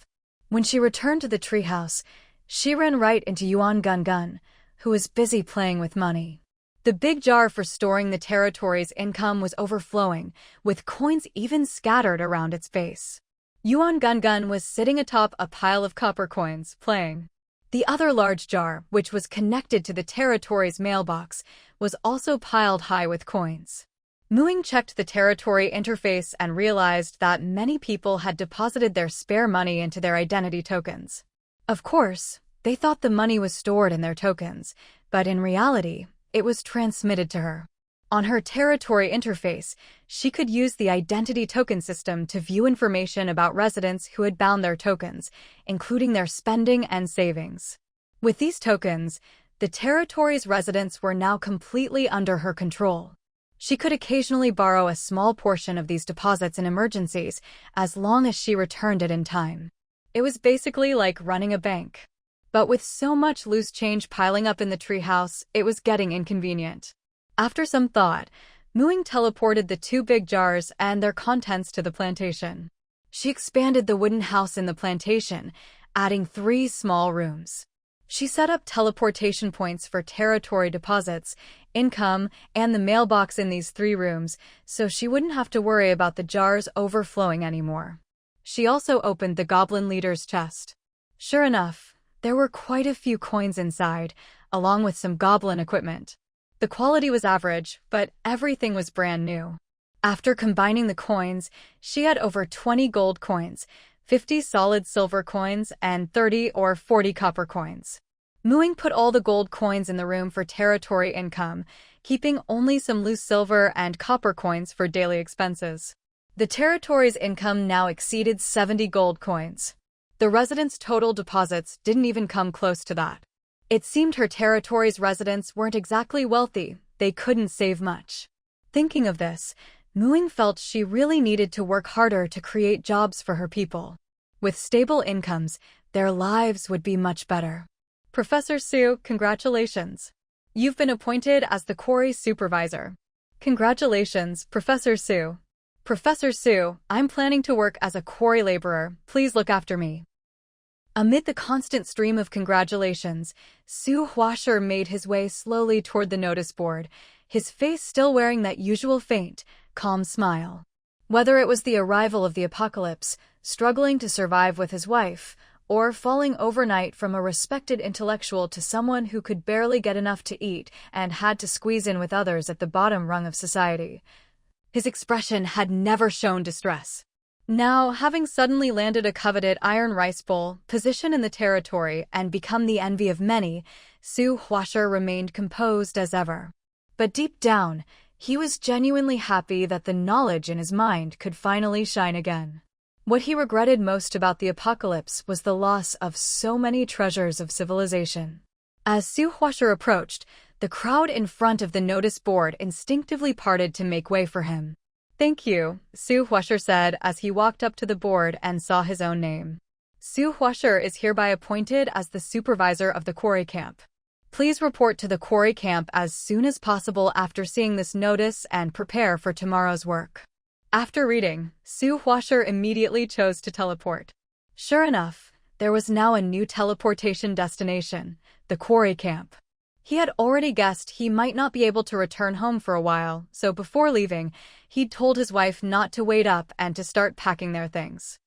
When she returned to the treehouse, she ran right into Yuan Gun, who was busy playing with money. The big jar for storing the territory's income was overflowing, with coins even scattered around its base. Yuan Gun was sitting atop a pile of copper coins, playing. The other large jar, which was connected to the territory's mailbox, was also piled high with coins. Muing checked the territory interface and realized that many people had deposited their spare money into their identity tokens. Of course, they thought the money was stored in their tokens, but in reality, it was transmitted to her. On her territory interface, she could use the identity token system to view information about residents who had bound their tokens, including their spending and savings. With these tokens, the territory's residents were now completely under her control. She could occasionally borrow a small portion of these deposits in emergencies, as long as she returned it in time. It was basically like running a bank. But with so much loose change piling up in the treehouse, it was getting inconvenient. After some thought, Muing teleported the two big jars and their contents to the plantation. She expanded the wooden house in the plantation, adding 3 small rooms. She set up teleportation points for territory deposits, income, and the mailbox in these 3 rooms, so she wouldn't have to worry about the jars overflowing anymore. She also opened the goblin leader's chest. Sure enough, There were quite a few coins inside, along with some goblin equipment. The quality was average, but everything was brand new. After combining the coins, she had over 20 gold coins, 50 solid silver coins, and 30 or 40 copper coins. Muing put all the gold coins in the room for territory income, keeping only some loose silver and copper coins for daily expenses. The territory's income now exceeded 70 gold coins. The residents' total deposits didn't even come close to that. It seemed her territory's residents weren't exactly wealthy, they couldn't save much. Thinking of this, Muing felt she really needed to work harder to create jobs for her people. With stable incomes, their lives would be much better. Professor Su, congratulations. You've been appointed as the quarry supervisor. Congratulations, Professor Su. Professor Su, I'm planning to work as a quarry laborer. Please look after me. Amid the constant stream of congratulations, Su Huasher made his way slowly toward the notice board, his face still wearing that usual faint, calm smile. Whether it was the arrival of the apocalypse, struggling to survive with his wife, or falling overnight from a respected intellectual to someone who could barely get enough to eat and had to squeeze in with others at the bottom rung of society, his expression had never shown distress. Now, having suddenly landed a coveted iron rice bowl, position in the territory, and become the envy of many, Su Huasher remained composed as ever. But deep down, he was genuinely happy that the knowledge in his mind could finally shine again. What he regretted most about the apocalypse was the loss of so many treasures of civilization. As Su Huasher approached, the crowd in front of the notice board instinctively parted to make way for him. Thank you, Su Huasher said as he walked up to the board and saw his own name. Su Huasher is hereby appointed as the supervisor of the quarry camp. Please report to the quarry camp as soon as possible after seeing this notice and prepare for tomorrow's work. After reading, Su Huasher immediately chose to teleport. Sure enough, there was now a new teleportation destination, the quarry camp. He had already guessed he might not be able to return home for a while, so before leaving, he'd told his wife not to wait up and to start packing their things.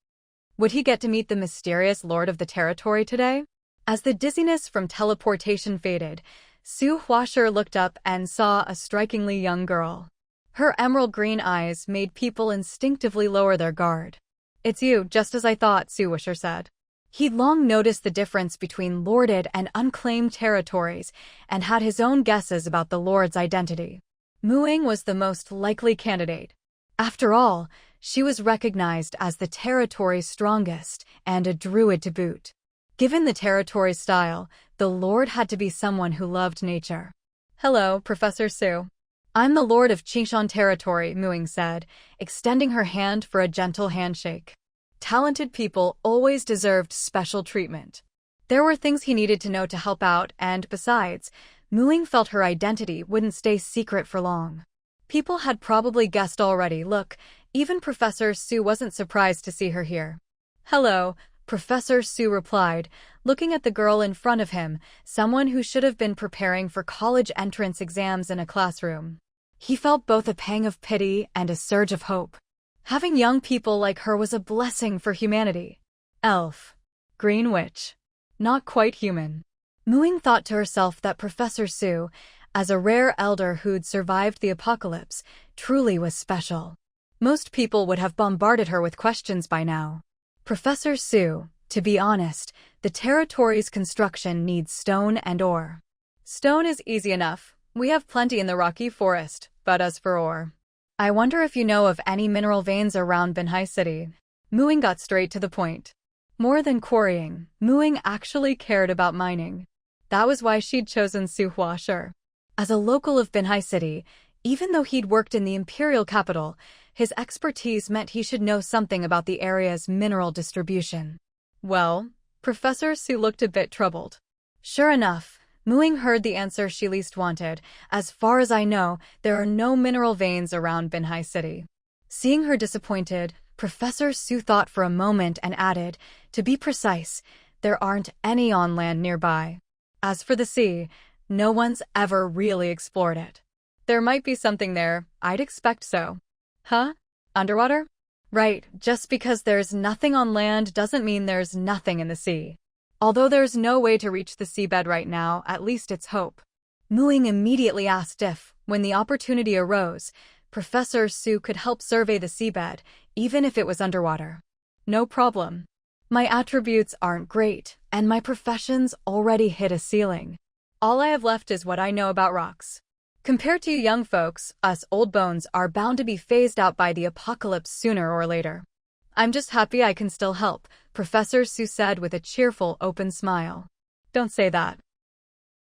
Would he get to meet the mysterious lord of the territory today? As the dizziness from teleportation faded, Su Huasher looked up and saw a strikingly young girl. Her emerald green eyes made people instinctively lower their guard. It's you, just as I thought, Su Huasher said. He'd long noticed the difference between lorded and unclaimed territories and had his own guesses about the lord's identity. Muing was the most likely candidate. After all, she was recognized as the territory's strongest and a druid to boot. Given the territory's style, the lord had to be someone who loved nature. Hello, Professor Su. I'm the lord of Qingshan territory, Muing said, extending her hand for a gentle handshake. Talented people always deserved special treatment. There were things he needed to know to help out, and besides, Muing felt her identity wouldn't stay secret for long. People had probably guessed already. Look, even Professor Su wasn't surprised to see her here. Hello, Professor Su replied, looking at the girl in front of him, someone who should have been preparing for college entrance exams in a classroom. He felt both a pang of pity and a surge of hope. Having young people like her was a blessing for humanity. Elf. Green witch. Not quite human. Muing thought to herself that Professor Su, as a rare elder who'd survived the apocalypse, truly was special. Most people would have bombarded her with questions by now. Professor Su, to be honest, the territory's construction needs stone and ore. Stone is easy enough. We have plenty in the rocky forest, but as for ore, I wonder if you know of any mineral veins around Binhai City. Muing got straight to the point. More than quarrying, Muing actually cared about mining. That was why she'd chosen Su Huasher. As a local of Binhai City, even though he'd worked in the imperial capital, his expertise meant he should know something about the area's mineral distribution. Well, Professor Su looked a bit troubled. Sure enough, Muing heard the answer she least wanted. As far as I know, there are no mineral veins around Binhai City. Seeing her disappointed, Professor Su thought for a moment and added, to be precise, there aren't any on land nearby. As for the sea, no one's ever really explored it. There might be something there, I'd expect so. Huh? Underwater? Right, just because there's nothing on land doesn't mean there's nothing in the sea. Although there's no way to reach the seabed right now, at least it's hope. Ying immediately asked if, when the opportunity arose, Professor Su could help survey the seabed, even if it was underwater. No problem. My attributes aren't great, and my profession's already hit a ceiling. All I have left is what I know about rocks. Compared to you young folks, us old bones are bound to be phased out by the apocalypse sooner or later. I'm just happy I can still help, Professor Su said with a cheerful, open smile. Don't say that.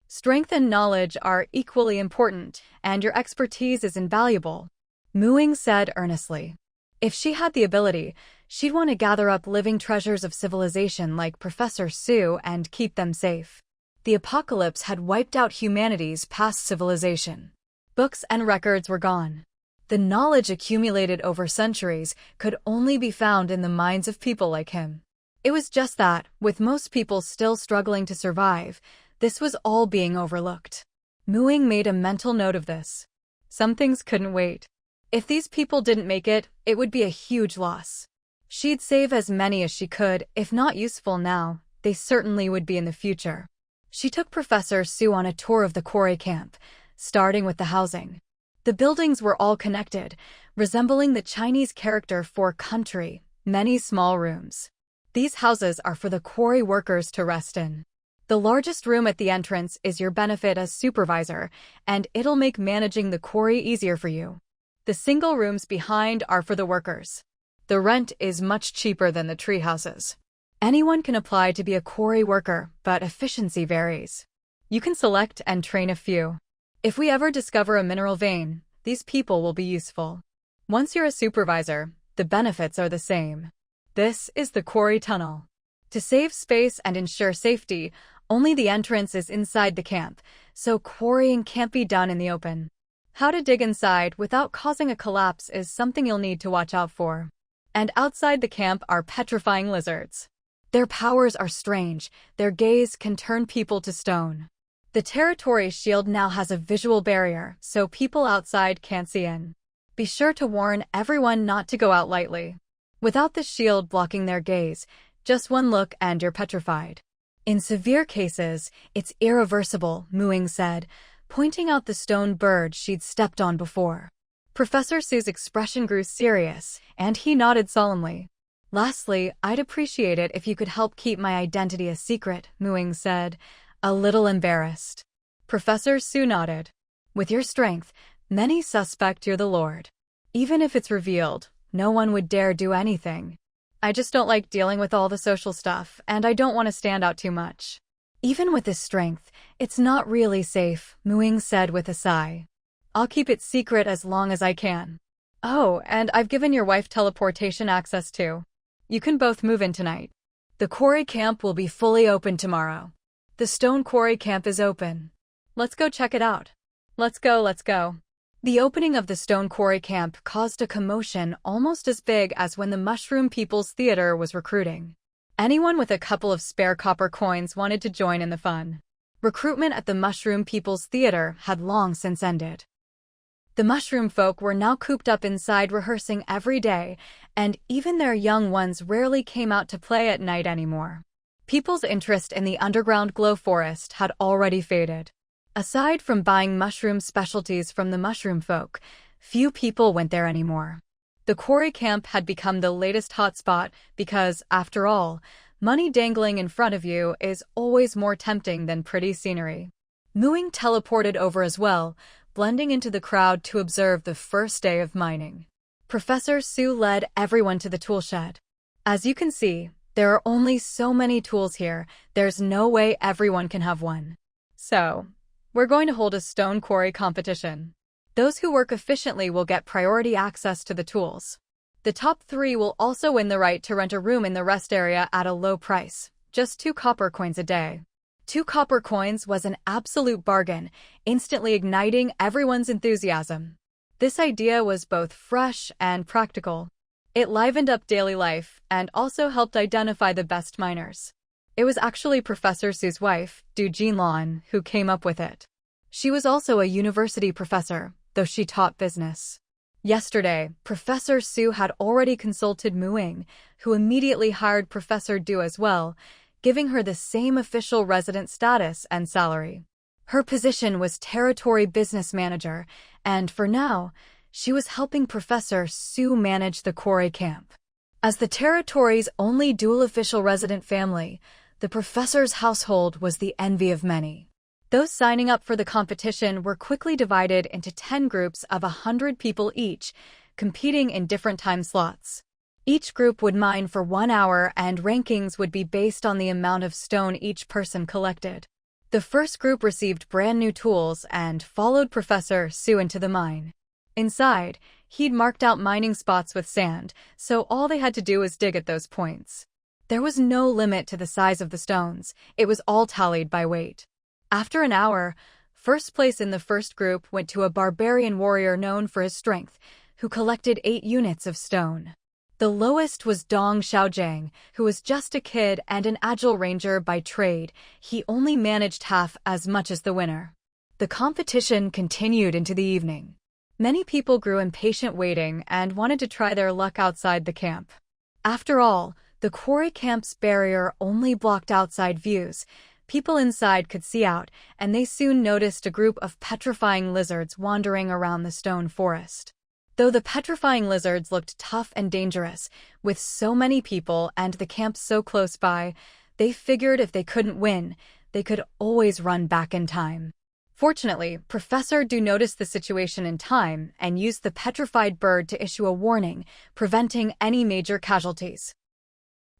Strength and knowledge are equally important, and your expertise is invaluable, Ying said earnestly. If she had the ability, she'd want to gather up living treasures of civilization like Professor Su and keep them safe. The apocalypse had wiped out humanity's past civilization. Books and records were gone. The knowledge accumulated over centuries could only be found in the minds of people like him. It was just that, with most people still struggling to survive, this was all being overlooked. Ying made a mental note of this. Some things couldn't wait. If these people didn't make it, it would be a huge loss. She'd save as many as she could. If not useful now, they certainly would be in the future. She took Professor Su on a tour of the quarry camp, starting with the housing. The buildings were all connected, resembling the Chinese character for country, many small rooms. These houses are for the quarry workers to rest in. The largest room at the entrance is your benefit as supervisor, and it'll make managing the quarry easier for you. The single rooms behind are for the workers. The rent is much cheaper than the tree houses. Anyone can apply to be a quarry worker, but efficiency varies. You can select and train a few. If we ever discover a mineral vein, these people will be useful. Once you're a supervisor, the benefits are the same. This is the quarry tunnel. To save space and ensure safety, only the entrance is inside the camp, so quarrying can't be done in the open. How to dig inside without causing a collapse is something you'll need to watch out for. And outside the camp are petrifying lizards. Their powers are strange. Their gaze can turn people to stone. The territory shield now has a visual barrier, so people outside can't see in. Be sure to warn everyone not to go out lightly. Without the shield blocking their gaze, just one look and you're petrified. In severe cases, it's irreversible, Ying said, pointing out the stone bird she'd stepped on before. Professor Su's expression grew serious, and he nodded solemnly. Lastly, I'd appreciate it if you could help keep my identity a secret, Ying said, a little embarrassed. Professor Su nodded. With your strength, many suspect you're the Lord. Even if it's revealed, no one would dare do anything. I just don't like dealing with all the social stuff, and I don't want to stand out too much. Even with this strength, it's not really safe, Ying said with a sigh. I'll keep it secret as long as I can. Oh, and I've given your wife teleportation access too. You can both move in tonight. The quarry camp will be fully open tomorrow. The stone quarry camp is open. Let's go check it out. Let's go, let's go. The opening of the stone quarry camp caused a commotion almost as big as when the Mushroom People's Theater was recruiting. Anyone with a couple of spare copper coins wanted to join in the fun. Recruitment at the Mushroom People's Theater had long since ended. The mushroom folk were now cooped up inside rehearsing every day, and even their young ones rarely came out to play at night anymore. People's interest in the underground glow forest had already faded. Aside from buying mushroom specialties from the mushroom folk, few people went there anymore. The quarry camp had become the latest hotspot because, after all, money dangling in front of you is always more tempting than pretty scenery. Ying teleported over as well, blending into the crowd to observe the first day of mining. Professor Su led everyone to the tool shed. As you can see, there are only so many tools here, there's no way everyone can have one. So, we're going to hold a stone quarry competition. Those who work efficiently will get priority access to the tools. The top 3 will also win the right to rent a room in the rest area at a low price, just 2 copper coins a day. 2 copper coins was an absolute bargain, instantly igniting everyone's enthusiasm. This idea was both fresh and practical. It livened up daily life and also helped identify the best miners. It was actually Professor Su's wife, Du Jinlan, who came up with it. She was also a university professor, though she taught business. Yesterday, Professor Su had already consulted Ying, who immediately hired Professor Du as well, giving her the same official resident status and salary. Her position was Territory Business Manager, and for now, she was helping Professor Sue manage the quarry camp. As the Territory's only dual official resident family, the professor's household was the envy of many. Those signing up for the competition were quickly divided into 10 groups of 100 people each, competing in different time slots. Each group would mine for 1 hour, and rankings would be based on the amount of stone each person collected. The first group received brand new tools and followed Professor Sue into the mine. Inside, he'd marked out mining spots with sand, so all they had to do was dig at those points. There was no limit to the size of the stones. It was all tallied by weight. After an hour, first place in the first group went to a barbarian warrior known for his strength, who collected 8 units of stone. The lowest was Dong Xiaojiang, who was just a kid and an agile ranger by trade. He only managed half as much as the winner. The competition continued into the evening. Many people grew impatient waiting and wanted to try their luck outside the camp. After all, the quarry camp's barrier only blocked outside views. People inside could see out, and they soon noticed a group of petrifying lizards wandering around the stone forest. Though the petrifying lizards looked tough and dangerous, with so many people and the camp so close by, they figured if they couldn't win, they could always run back in time. Fortunately, Professor Du noticed the situation in time and used the petrified bird to issue a warning, preventing any major casualties.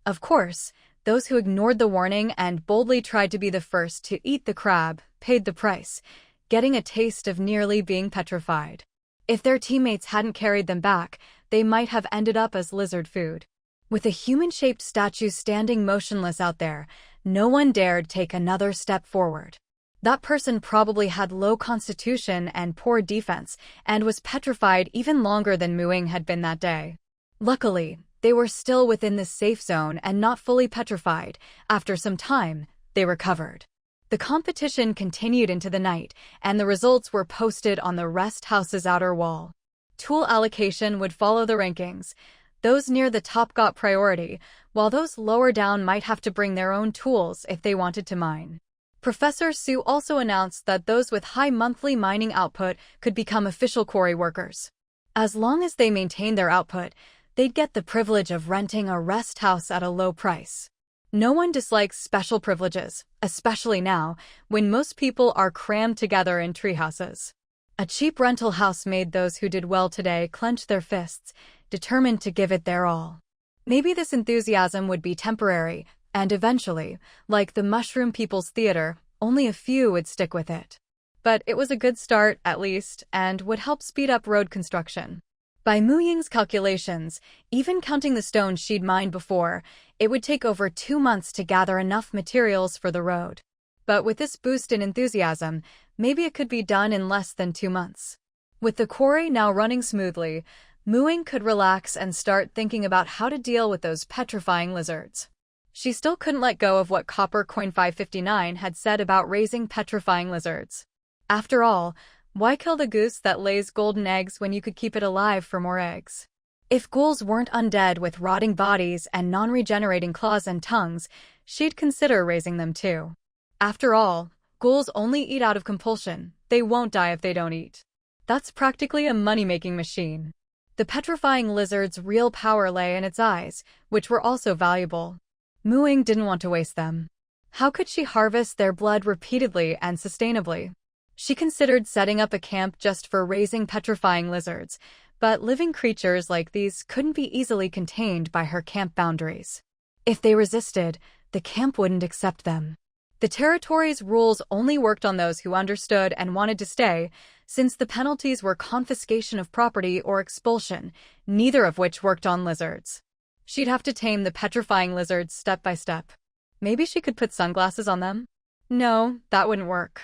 Of course, those who ignored the warning and boldly tried to be the first to eat the crab paid the price, getting a taste of nearly being petrified. If their teammates hadn't carried them back, they might have ended up as lizard food. With a human-shaped statue standing motionless out there, no one dared take another step forward. That person probably had low constitution and poor defense, and was petrified even longer than Muing had been that day. Luckily, they were still within the safe zone and not fully petrified. After some time, they recovered. The competition continued into the night, and the results were posted on the rest house's outer wall. Tool allocation would follow the rankings. Those near the top got priority, while those lower down might have to bring their own tools if they wanted to mine. Professor Sue also announced that those with high monthly mining output could become official quarry workers. As long as they maintained their output, they'd get the privilege of renting a rest house at a low price. No one dislikes special privileges, especially now, when most people are crammed together in treehouses. A cheap rental house made those who did well today clench their fists, determined to give it their all. Maybe this enthusiasm would be temporary, and eventually, like the Mushroom People's Theater, only a few would stick with it. But it was a good start, at least, and would help speed up road construction. By Mu Ying's calculations, even counting the stones she'd mined before, it would take over 2 months to gather enough materials for the road. But with this boost in enthusiasm, maybe it could be done in less than 2 months. With the quarry now running smoothly, Mu Ying could relax and start thinking about how to deal with those petrifying lizards. She still couldn't let go of what Copper Coin 559 had said about raising petrifying lizards. After all, why kill the goose that lays golden eggs when you could keep it alive for more eggs? If ghouls weren't undead with rotting bodies and non-regenerating claws and tongues, she'd consider raising them too. After all, ghouls only eat out of compulsion. They won't die if they don't eat. That's practically a money-making machine. The petrifying lizard's real power lay in its eyes, which were also valuable. Mu Ying didn't want to waste them. How could she harvest their blood repeatedly and sustainably? She considered setting up a camp just for raising petrifying lizards, but living creatures like these couldn't be easily contained by her camp boundaries. If they resisted, the camp wouldn't accept them. The territory's rules only worked on those who understood and wanted to stay, since the penalties were confiscation of property or expulsion, neither of which worked on lizards. She'd have to tame the petrifying lizards step by step. Maybe she could put sunglasses on them? No, that wouldn't work.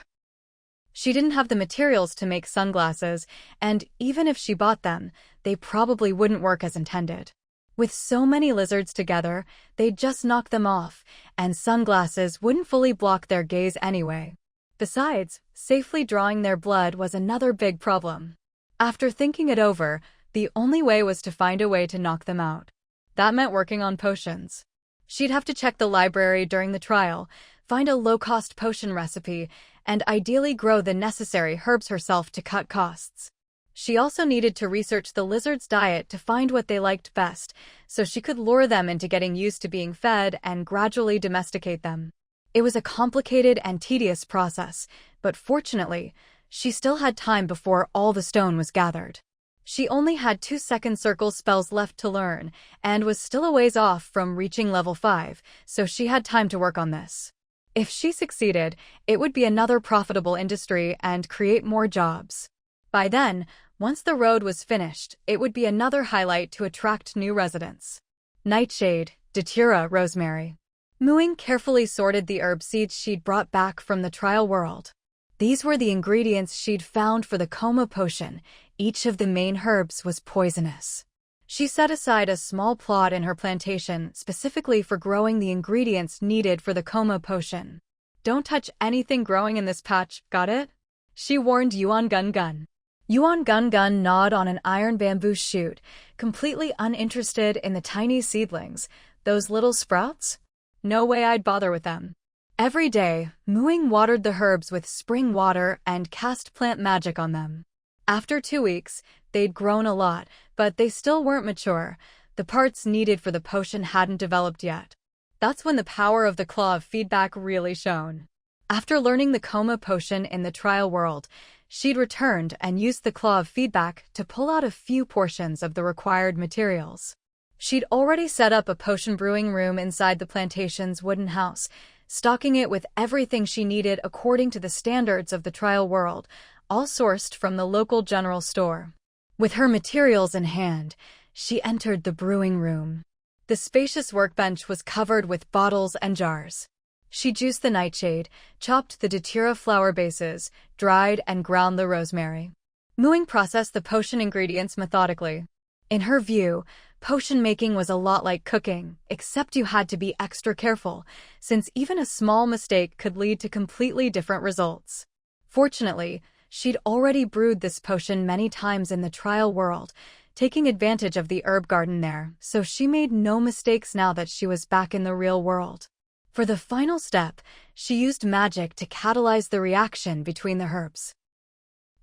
She didn't have the materials to make sunglasses, and even if she bought them, they probably wouldn't work as intended. With so many lizards together, they'd just knock them off, and sunglasses wouldn't fully block their gaze anyway. Besides, safely drawing their blood was another big problem. After thinking it over, the only way was to find a way to knock them out. That meant working on potions. She'd have to check the library during the trial, find a low-cost potion recipe, and ideally grow the necessary herbs herself to cut costs. She also needed to research the lizard's diet to find what they liked best, so she could lure them into getting used to being fed and gradually domesticate them. It was a complicated and tedious process, but fortunately, she still had time before all the stone was gathered. She only had 2 second circle spells left to learn, and was still a ways off from reaching level 5, so she had time to work on this. If she succeeded, it would be another profitable industry and create more jobs. By then, once the road was finished, it would be another highlight to attract new residents. Nightshade, datura, rosemary. Ying carefully sorted the herb seeds she'd brought back from the trial world. These were the ingredients she'd found for the coma potion. Each of the main herbs was poisonous. She set aside a small plot in her plantation specifically for growing the ingredients needed for the coma potion. "Don't touch anything growing in this patch, got it?" she warned Yuan Gun Gun. Yuan Gun Gun gnawed on an iron bamboo shoot, completely uninterested in the tiny seedlings. Those little sprouts? No way I'd bother with them. Every day, Ying watered the herbs with spring water and cast plant magic on them. After 2 weeks, they'd grown a lot, but they still weren't mature. The parts needed for the potion hadn't developed yet. That's when the power of the claw of feedback really shone. After learning the coma potion in the trial world, she'd returned and used the claw of feedback to pull out a few portions of the required materials. She'd already set up a potion brewing room inside the plantation's wooden house, stocking it with everything she needed according to the standards of the trial world, all sourced from the local general store. With her materials in hand, she entered the brewing room. The spacious workbench was covered with bottles and jars. She juiced the nightshade, chopped the datura flower bases, dried and ground the rosemary. Ying processed the potion ingredients methodically. In her view, potion making was a lot like cooking, except you had to be extra careful, since even a small mistake could lead to completely different results. Fortunately, she'd already brewed this potion many times in the trial world, taking advantage of the herb garden there, so she made no mistakes now that she was back in the real world. For the final step, she used magic to catalyze the reaction between the herbs.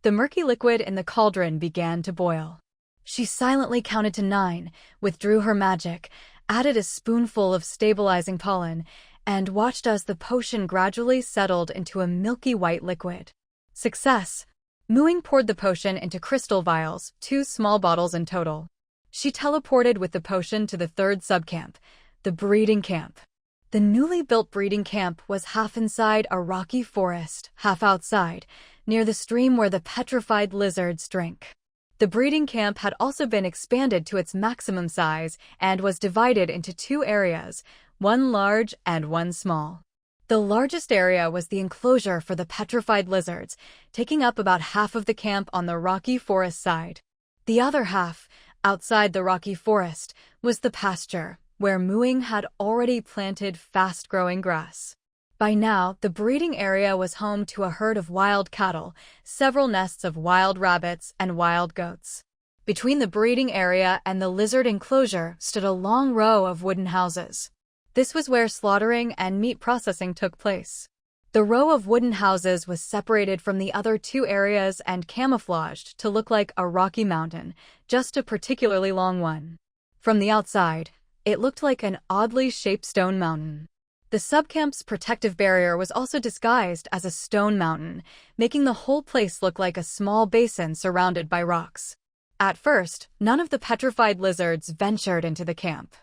The murky liquid in the cauldron began to boil. She silently counted to 9, withdrew her magic, added a spoonful of stabilizing pollen, and watched as the potion gradually settled into a milky white liquid. Success! Ying poured the potion into crystal vials, 2 small bottles in total. She teleported with the potion to the 3rd subcamp, the breeding camp. The newly built breeding camp was half inside a rocky forest, half outside, near the stream where the petrified lizards drink. The breeding camp had also been expanded to its maximum size and was divided into 2 areas, one large and one small. The largest area was the enclosure for the petrified lizards, taking up about half of the camp on the rocky forest side. The other half, outside the rocky forest, was the pasture, where Ying had already planted fast-growing grass. By now, the breeding area was home to a herd of wild cattle, several nests of wild rabbits, and wild goats. Between the breeding area and the lizard enclosure stood a long row of wooden houses. This was where slaughtering and meat processing took place. The row of wooden houses was separated from the other 2 areas and camouflaged to look like a rocky mountain, just a particularly long one. From the outside, it looked like an oddly shaped stone mountain. The subcamp's protective barrier was also disguised as a stone mountain, making the whole place look like a small basin surrounded by rocks. At first, none of the petrified lizards ventured into the camp.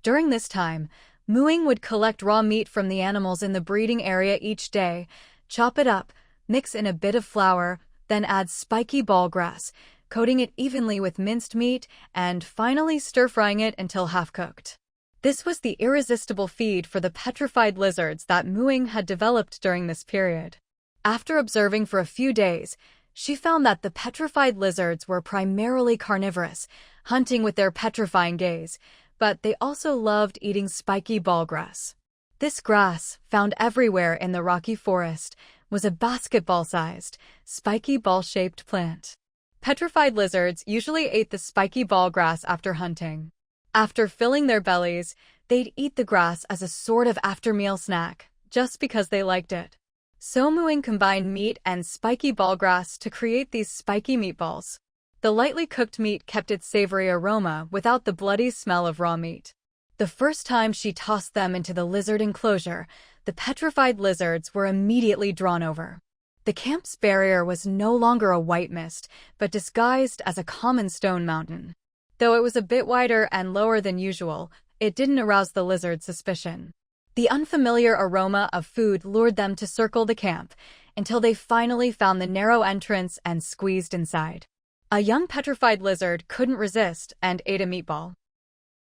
During this time, Ying would collect raw meat from the animals in the breeding area each day, chop it up, mix in a bit of flour, then add spiky ball grass, coating it evenly with minced meat, and finally stir-frying it until half-cooked. This was the irresistible feed for the petrified lizards that Ying had developed during this period. After observing for a few days, she found that the petrified lizards were primarily carnivorous, hunting with their petrifying gaze, but they also loved eating spiky ball grass. This grass, found everywhere in the rocky forest, was a basketball-sized, spiky ball-shaped plant. Petrified lizards usually ate the spiky ball grass after hunting. After filling their bellies, they'd eat the grass as a sort of after-meal snack, just because they liked it. So Muing combined meat and spiky ballgrass to create these spiky meatballs. The lightly cooked meat kept its savory aroma without the bloody smell of raw meat. The first time she tossed them into the lizard enclosure, the petrified lizards were immediately drawn over. The camp's barrier was no longer a white mist, but disguised as a common stone mountain. Though it was a bit wider and lower than usual, it didn't arouse the lizard's suspicion. The unfamiliar aroma of food lured them to circle the camp, until they finally found the narrow entrance and squeezed inside. A young petrified lizard couldn't resist and ate a meatball.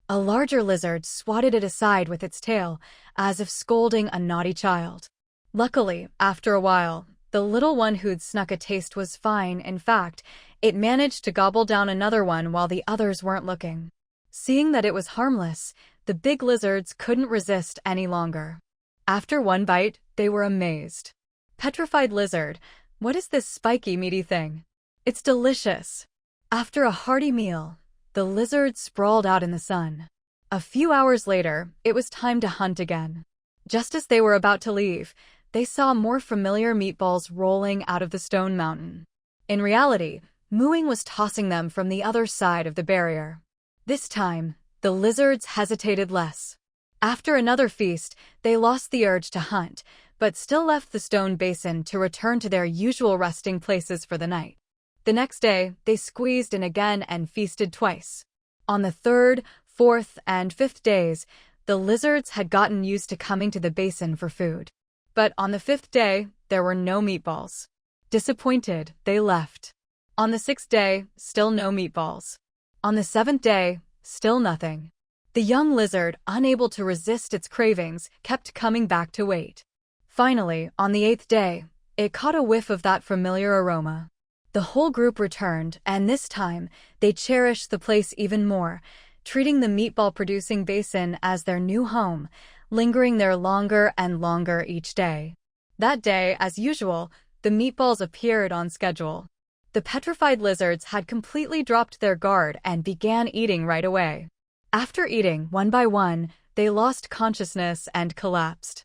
A larger lizard swatted it aside with its tail, as if scolding a naughty child. Luckily, after a while, the little one who'd snuck a taste was fine. In fact, it managed to gobble down another one while the others weren't looking. Seeing that it was harmless, the big lizards couldn't resist any longer. After one bite, they were amazed. "Petrified lizard, what is this spiky, meaty thing? It's delicious." After a hearty meal, the lizards sprawled out in the sun. A few hours later, it was time to hunt again. Just as they were about to leave, they saw more familiar meatballs rolling out of the stone mountain. In reality, Muing was tossing them from the other side of the barrier. This time, the lizards hesitated less. After another feast, they lost the urge to hunt, but still left the stone basin to return to their usual resting places for the night. The next day, they squeezed in again and feasted twice. On the third, fourth, and fifth days, the lizards had gotten used to coming to the basin for food. But on the fifth day, there were no meatballs. Disappointed, they left. On the sixth day, still no meatballs. On the seventh day, still nothing. The young lizard, unable to resist its cravings, kept coming back to wait. Finally, on the eighth day, it caught a whiff of that familiar aroma. The whole group returned, and this time, they cherished the place even more, treating the meatball-producing basin as their new home, lingering there longer and longer each day. That day, as usual, the meatballs appeared on schedule. The petrified lizards had completely dropped their guard and began eating right away. After eating, one by one, they lost consciousness and collapsed.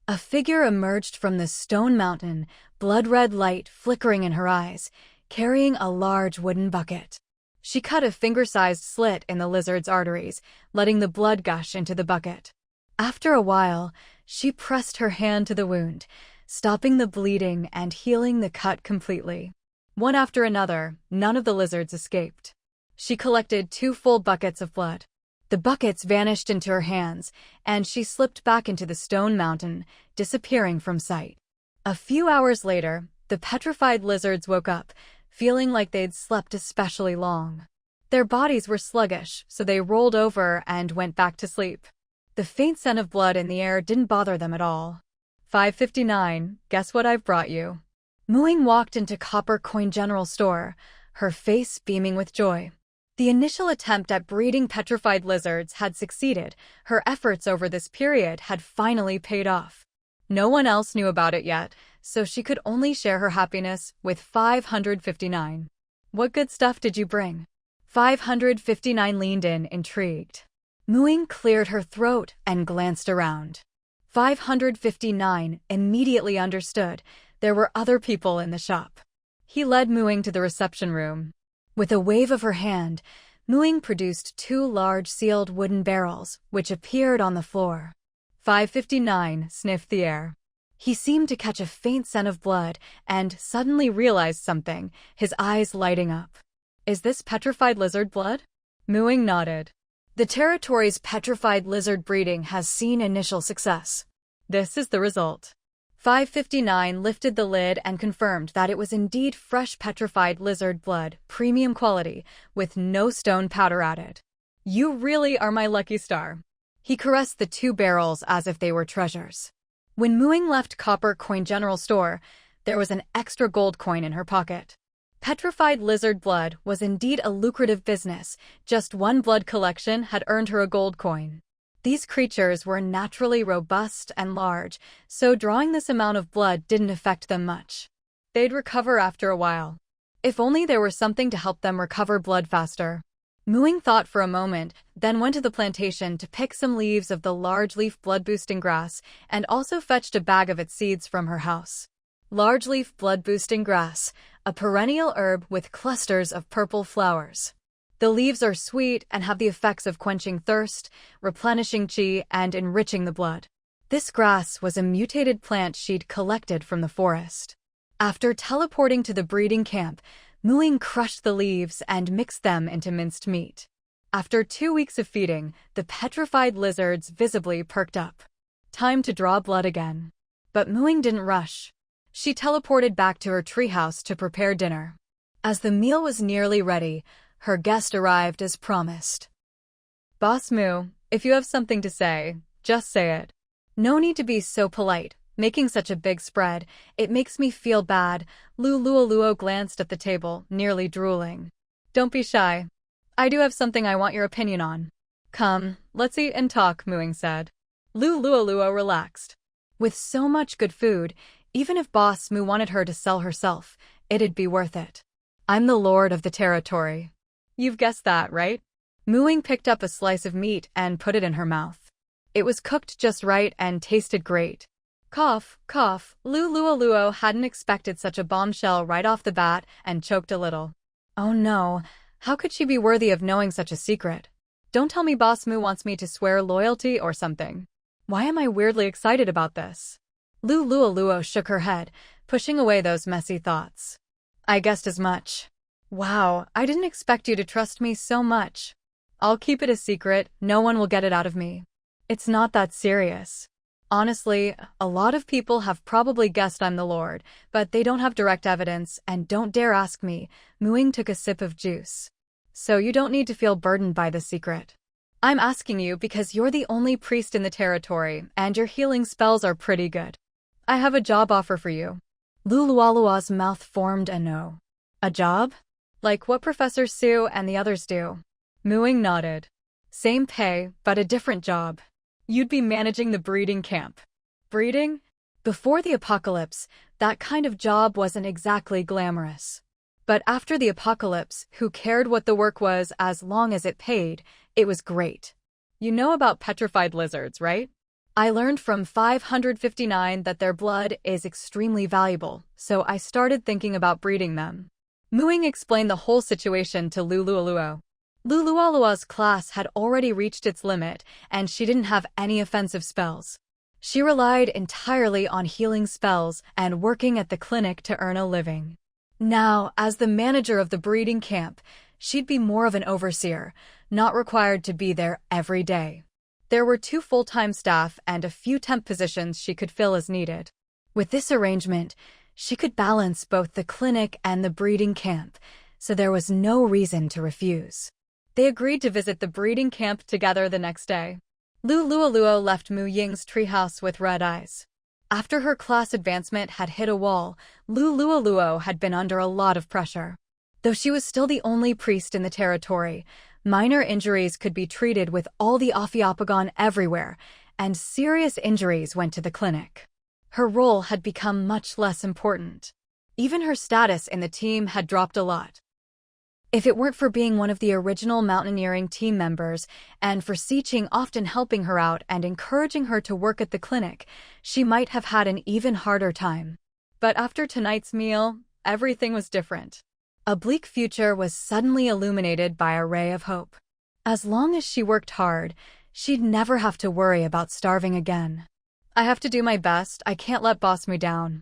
A figure emerged from the stone mountain, blood-red light flickering in her eyes, carrying a large wooden bucket. She cut a finger-sized slit in the lizard's arteries, letting the blood gush into the bucket. After a while, she pressed her hand to the wound, stopping the bleeding and healing the cut completely. One after another, none of the lizards escaped. She collected 2 full buckets of blood. The buckets vanished into her hands, and she slipped back into the stone mountain, disappearing from sight. A few hours later, the petrified lizards woke up, feeling like they'd slept especially long. Their bodies were sluggish, so they rolled over and went back to sleep. The faint scent of blood in the air didn't bother them at all. 5:59, guess what I've brought you? Muing walked into Copper Coin General Store, her face beaming with joy. The initial attempt at breeding petrified lizards had succeeded. Her efforts over this period had finally paid off. No one else knew about it yet, so she could only share her happiness with 559. What good stuff did you bring? 559 leaned in, intrigued. Muing cleared her throat and glanced around. 559 immediately understood there were other people in the shop. He led Muing to the reception room. With a wave of her hand, Muing produced 2 large sealed wooden barrels, which appeared on the floor. 559 sniffed the air. He seemed to catch a faint scent of blood and suddenly realized something, his eyes lighting up. Is this petrified lizard blood? Muing nodded. The territory's petrified lizard breeding has seen initial success. This is the result. 559 lifted the lid and confirmed that it was indeed fresh petrified lizard blood, premium quality, with no stone powder added. You really are my lucky star. He caressed the 2 barrels as if they were treasures. When Muing left Copper Coin General Store, there was an extra gold coin in her pocket. Petrified lizard blood was indeed a lucrative business. Just one blood collection had earned her a gold coin. These creatures were naturally robust and large, so drawing this amount of blood didn't affect them much. They'd recover after a while. If only there were something to help them recover blood faster. Muing thought for a moment, then went to the plantation to pick some leaves of the large-leaf blood-boosting grass and also fetched a bag of its seeds from her house. Large-leaf blood-boosting grass, a perennial herb with clusters of purple flowers. The leaves are sweet and have the effects of quenching thirst, replenishing qi, and enriching the blood. This grass was a mutated plant she'd collected from the forest. After teleporting to the breeding camp, Muing crushed the leaves and mixed them into minced meat. After 2 weeks of feeding, the petrified lizards visibly perked up. Time to draw blood again. But Muing didn't rush. She teleported back to her treehouse to prepare dinner. As the meal was nearly ready, her guest arrived as promised. "Boss Mu, if you have something to say, just say it. No need to be so polite, making such a big spread. It makes me feel bad." Luo glanced at the table, nearly drooling. "Don't be shy. I do have something I want your opinion on." "Come, let's eat and talk," Muing said. Luo relaxed. With so much good food, even if Boss Mu wanted her to sell herself, it'd be worth it. "I'm the lord of the territory." "You've guessed that, right?" Muing picked up a slice of meat and put it in her mouth. It was cooked just right and tasted great. Cough, cough. Luo hadn't expected such a bombshell right off the bat and choked a little. Oh no, how could she be worthy of knowing such a secret? Don't tell me Boss Mu wants me to swear loyalty or something. Why am I weirdly excited about this? Luo shook her head, pushing away those messy thoughts. I guessed as much. Wow, I didn't expect you to trust me so much. I'll keep it a secret, no one will get it out of me. It's not that serious. Honestly, a lot of people have probably guessed I'm the Lord, but they don't have direct evidence and don't dare ask me. Muing took a sip of juice. So you don't need to feel burdened by the secret. I'm asking you because you're the only priest in the territory and your healing spells are pretty good. I have a job offer for you. Luo's mouth formed a no. A job? Like what Professor Su and the others do? Muing nodded. Same pay, but a different job. You'd be managing the breeding camp. Breeding? Before the apocalypse, that kind of job wasn't exactly glamorous. But after the apocalypse, who cared what the work was as long as it paid? It was great. You know about petrified lizards, right? I learned from 559 that their blood is extremely valuable, so I started thinking about breeding them. Muing explained the whole situation to Luo. Luo's class had already reached its limit, and she didn't have any offensive spells. She relied entirely on healing spells and working at the clinic to earn a living. Now, as the manager of the breeding camp, she'd be more of an overseer, not required to be there every day. There were 2 full-time staff and a few temp positions she could fill as needed. With this arrangement, she could balance both the clinic and the breeding camp, so there was no reason to refuse. They agreed to visit the breeding camp together the next day. Luo left Mu Ying's treehouse with red eyes. After her class advancement had hit a wall, Luo had been under a lot of pressure. Though she was still the only priest in the territory, minor injuries could be treated with all the Ophiophagon everywhere, and serious injuries went to the clinic. Her role had become much less important. Even her status in the team had dropped a lot. If it weren't for being one of the original mountaineering team members, and for Siqing often helping her out and encouraging her to work at the clinic, she might have had an even harder time. But after tonight's meal, everything was different. A bleak future was suddenly illuminated by a ray of hope. As long as she worked hard, she'd never have to worry about starving again. I have to do my best, I can't let Boss Mu down.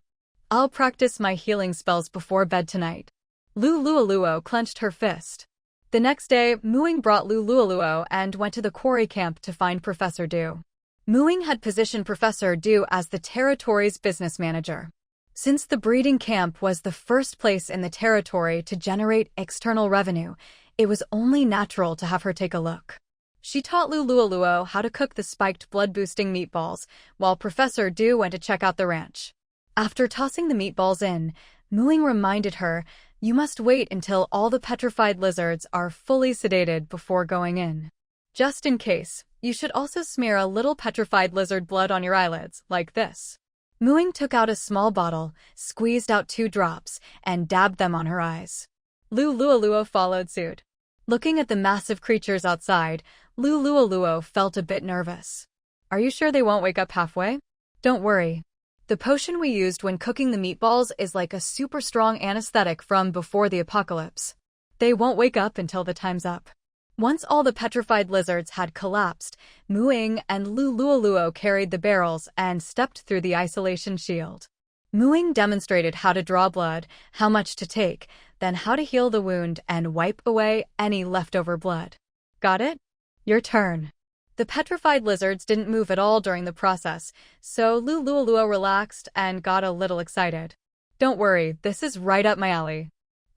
I'll practice my healing spells before bed tonight. Luo clenched her fist. The next day, Muing brought Luo and went to the quarry camp to find Professor Du. Muing had positioned Professor Du as the territory's business manager. Since the breeding camp was the first place in the territory to generate external revenue, it was only natural to have her take a look. She taught Luo how to cook the spiked blood-boosting meatballs, while Professor Du went to check out the ranch. After tossing the meatballs in, Muing reminded her, you must wait until all the petrified lizards are fully sedated before going in. Just in case, you should also smear a little petrified lizard blood on your eyelids, like this. Muing took out a small bottle, squeezed out 2 drops, and dabbed them on her eyes. Luo followed suit. Looking at the massive creatures outside, Lulualuo felt a bit nervous. Are you sure they won't wake up halfway? Don't worry. The potion we used when cooking the meatballs is like a super strong anesthetic from before the apocalypse. They won't wake up until the time's up. Once all the petrified lizards had collapsed, Ying and Lulualuo carried the barrels and stepped through the isolation shield. Ying demonstrated how to draw blood, how much to take, then how to heal the wound and wipe away any leftover blood. Got it? Your turn. The petrified lizards didn't move at all during the process, so Lulualuo relaxed and got a little excited. Don't worry, this is right up my alley.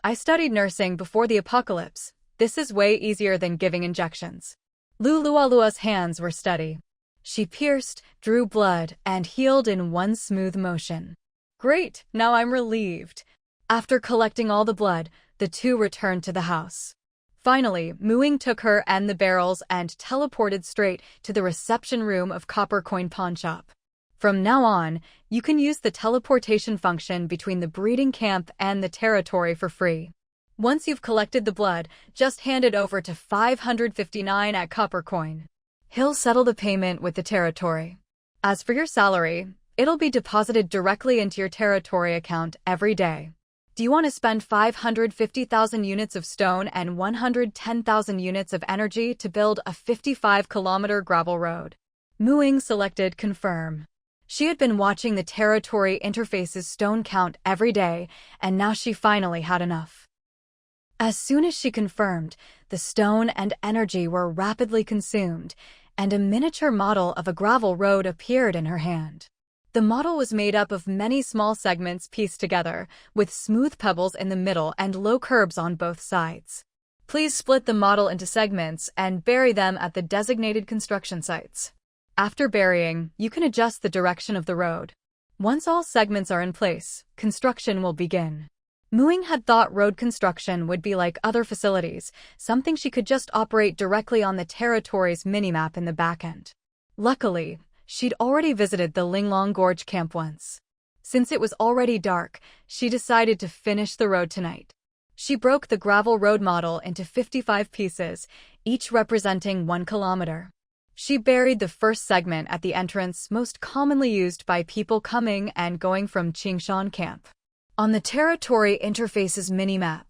I studied nursing before the apocalypse. This is way easier than giving injections. Lulualuo's hands were steady. She pierced, drew blood, and healed in one smooth motion. Great, now I'm relieved. After collecting all the blood, the two returned to the house. Finally, Ying took her and the barrels and teleported straight to the reception room of Copper Coin Pawn Shop. From now on, you can use the teleportation function between the breeding camp and the territory for free. Once you've collected the blood, just hand it over to 559 at Copper Coin. He'll settle the payment with the territory. As for your salary, it'll be deposited directly into your territory account every day. Do you want to spend 550,000 units of stone and 110,000 units of energy to build a 55-kilometer gravel road? Ying selected confirm. She had been watching the territory interface's stone count every day, and now she finally had enough. As soon as she confirmed, the stone and energy were rapidly consumed, and a miniature model of a gravel road appeared in her hand. The model was made up of many small segments pieced together, with smooth pebbles in the middle and low curbs on both sides. Please split the model into segments and bury them at the designated construction sites. After burying, you can adjust the direction of the road. Once all segments are in place, construction will begin. Ying had thought road construction would be like other facilities, something she could just operate directly on the territory's minimap in the backend. Luckily, she'd already visited the Linglong Gorge camp once. Since it was already dark, she decided to finish the road tonight. She broke the gravel road model into 55 pieces, each representing 1 kilometer. She buried the first segment at the entrance most commonly used by people coming and going from Qingshan camp. On the territory interface's minimap,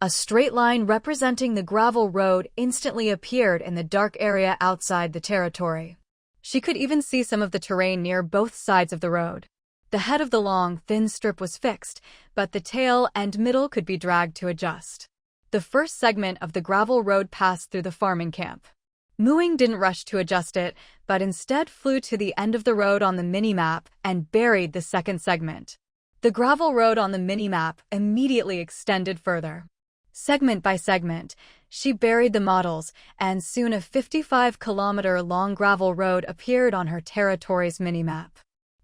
a straight line representing the gravel road instantly appeared in the dark area outside the territory. She could even see some of the terrain near both sides of the road. The head of the long, thin strip was fixed, but the tail and middle could be dragged to adjust. The first segment of the gravel road passed through the farming camp. Ying didn't rush to adjust it, but instead flew to the end of the road on the minimap and buried the second segment. The gravel road on the minimap immediately extended further. Segment by segment, she buried the models, and soon a 55-kilometer-long gravel road appeared on her territory's minimap.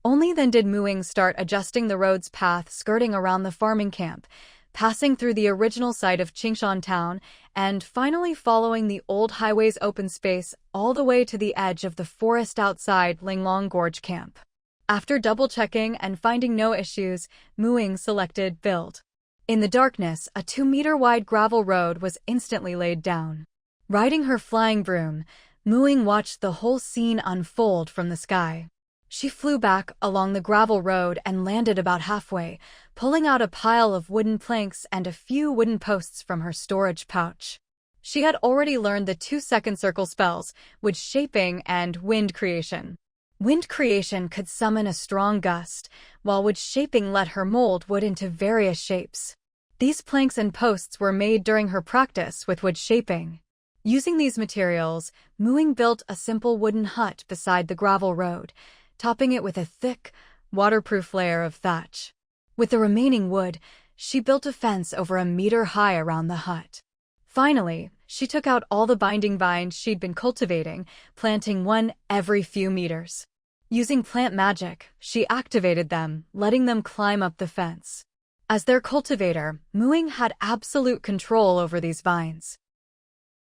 Only then did Ying start adjusting the road's path skirting around the farming camp, passing through the original site of Qingshan Town, and finally following the old highway's open space all the way to the edge of the forest outside Linglong Gorge camp. After double-checking and finding no issues, Ying selected Build. In the darkness, a 2-meter-wide gravel road was instantly laid down. Riding her flying broom, Ying watched the whole scene unfold from the sky. She flew back along the gravel road and landed about halfway, pulling out a pile of wooden planks and a few wooden posts from her storage pouch. She had already learned the 2-second circle spells, Wood Shaping and Wind Creation. Wind Creation could summon a strong gust, while Wood Shaping let her mold wood into various shapes. These planks and posts were made during her practice with Wood Shaping. Using these materials, Ying built a simple wooden hut beside the gravel road, topping it with a thick, waterproof layer of thatch. With the remaining wood, she built a fence over 1 meter high around the hut. Finally, she took out all the binding vines she'd been cultivating, planting one every few meters. Using plant magic, she activated them, letting them climb up the fence. As their cultivator, Ying had absolute control over these vines.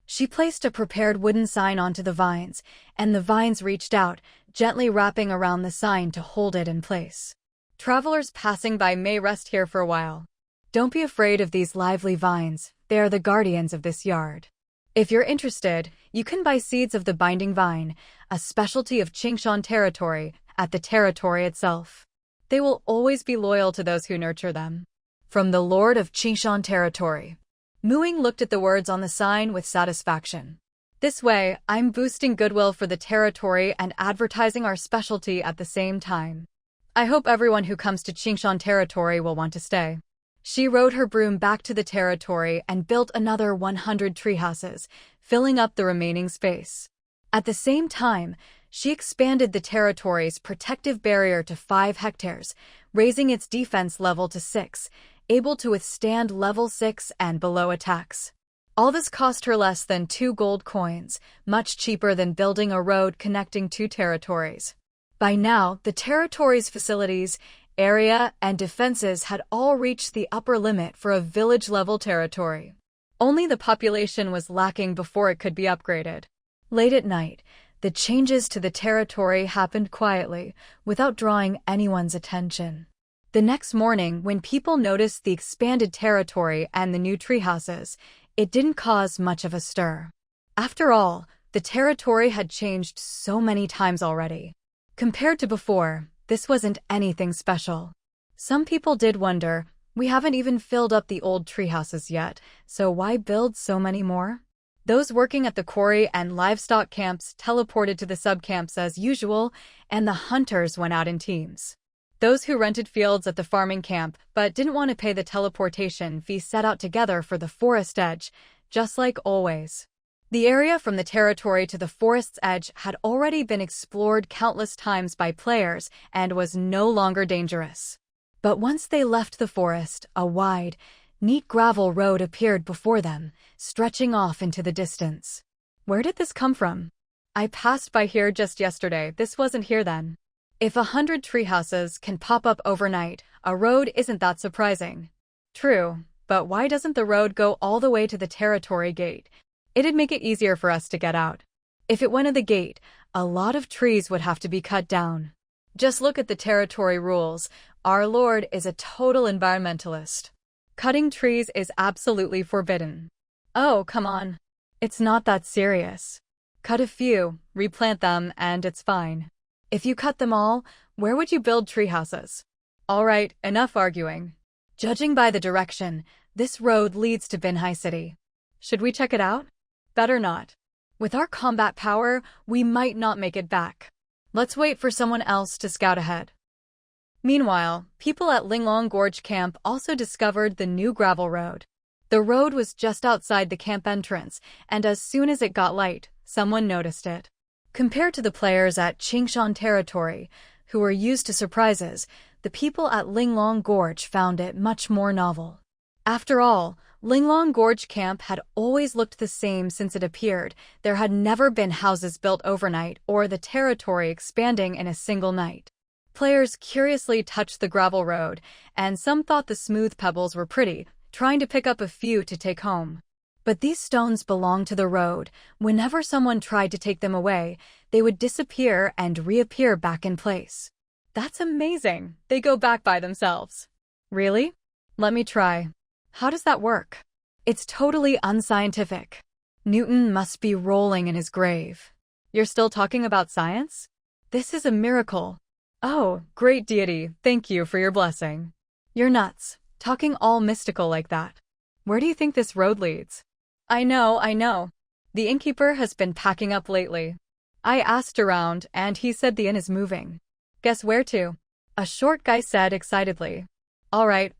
She placed a prepared wooden sign onto the vines, and the vines reached out, gently wrapping around the sign to hold it in place. Travelers passing by may rest here for a while. Don't be afraid of these lively vines, they are the guardians of this yard. If you're interested, you can buy seeds of the Binding Vine, a specialty of Qingshan territory, at the territory itself. They will always be loyal to those who nurture them. From the Lord of Qingshan territory. Muing looked at the words on the sign with satisfaction. This way, I'm boosting goodwill for the territory and advertising our specialty at the same time. I hope everyone who comes to Qingshan territory will want to stay. She rode her broom back to the territory and built another 100 treehouses, filling up the remaining space. At the same time, she expanded the territory's protective barrier to 5 hectares, raising its defense level to 6, able to withstand level 6 and below attacks. All this cost her less than 2 gold coins, much cheaper than building a road connecting 2 territories. By now, the territory's facilities, area, and defenses had all reached the upper limit for a village-level territory. Only the population was lacking before it could be upgraded. Late at night, the changes to the territory happened quietly, without drawing anyone's attention. The next morning, when people noticed the expanded territory and the new treehouses, it didn't cause much of a stir. After all, the territory had changed so many times already. Compared to before, this wasn't anything special. Some people did wonder, we haven't even filled up the old treehouses yet, so why build so many more? Those working at the quarry and livestock camps teleported to the subcamps as usual, and the hunters went out in teams. Those who rented fields at the farming camp but didn't want to pay the teleportation fee set out together for the forest edge, just like always. The area from the territory to the forest's edge had already been explored countless times by players and was no longer dangerous. But once they left the forest, a wide, neat gravel road appeared before them, stretching off into the distance. Where did this come from? I passed by here just yesterday. This wasn't here then. If 100 treehouses can pop up overnight, a road isn't that surprising. True, but why doesn't the road go all the way to the territory gate? It'd make it easier for us to get out. If it went to the gate, a lot of trees would have to be cut down. Just look at the territory rules. Our lord is a total environmentalist. Cutting trees is absolutely forbidden. Oh, come on. It's not that serious. Cut a few, replant them, and it's fine. If you cut them all, where would you build treehouses? All right, enough arguing. Judging by the direction, this road leads to Binhai City. Should we check it out? Better not. With our combat power, we might not make it back. Let's wait for someone else to scout ahead. Meanwhile, people at Linglong Gorge Camp also discovered the new gravel road. The road was just outside the camp entrance, and as soon as it got light, someone noticed it. Compared to the players at Qingshan territory, who were used to surprises, the people at Linglong Gorge found it much more novel. After all, Linglong Gorge Camp had always looked the same since it appeared. There had never been houses built overnight or the territory expanding in a single night. Players curiously touched the gravel road, and some thought the smooth pebbles were pretty, trying to pick up a few to take home. But these stones belonged to the road. Whenever someone tried to take them away, they would disappear and reappear back in place. That's amazing. They go back by themselves. Really? Let me try. How does that work? It's totally unscientific. Newton must be rolling in his grave. You're still talking about science? This is a miracle. Oh, great deity, thank you for your blessing. You're nuts, talking all mystical like that. Where do you think this road leads? I know. The innkeeper has been packing up lately. I asked around, and he said the inn is moving. Guess where to? A short guy said excitedly. All right,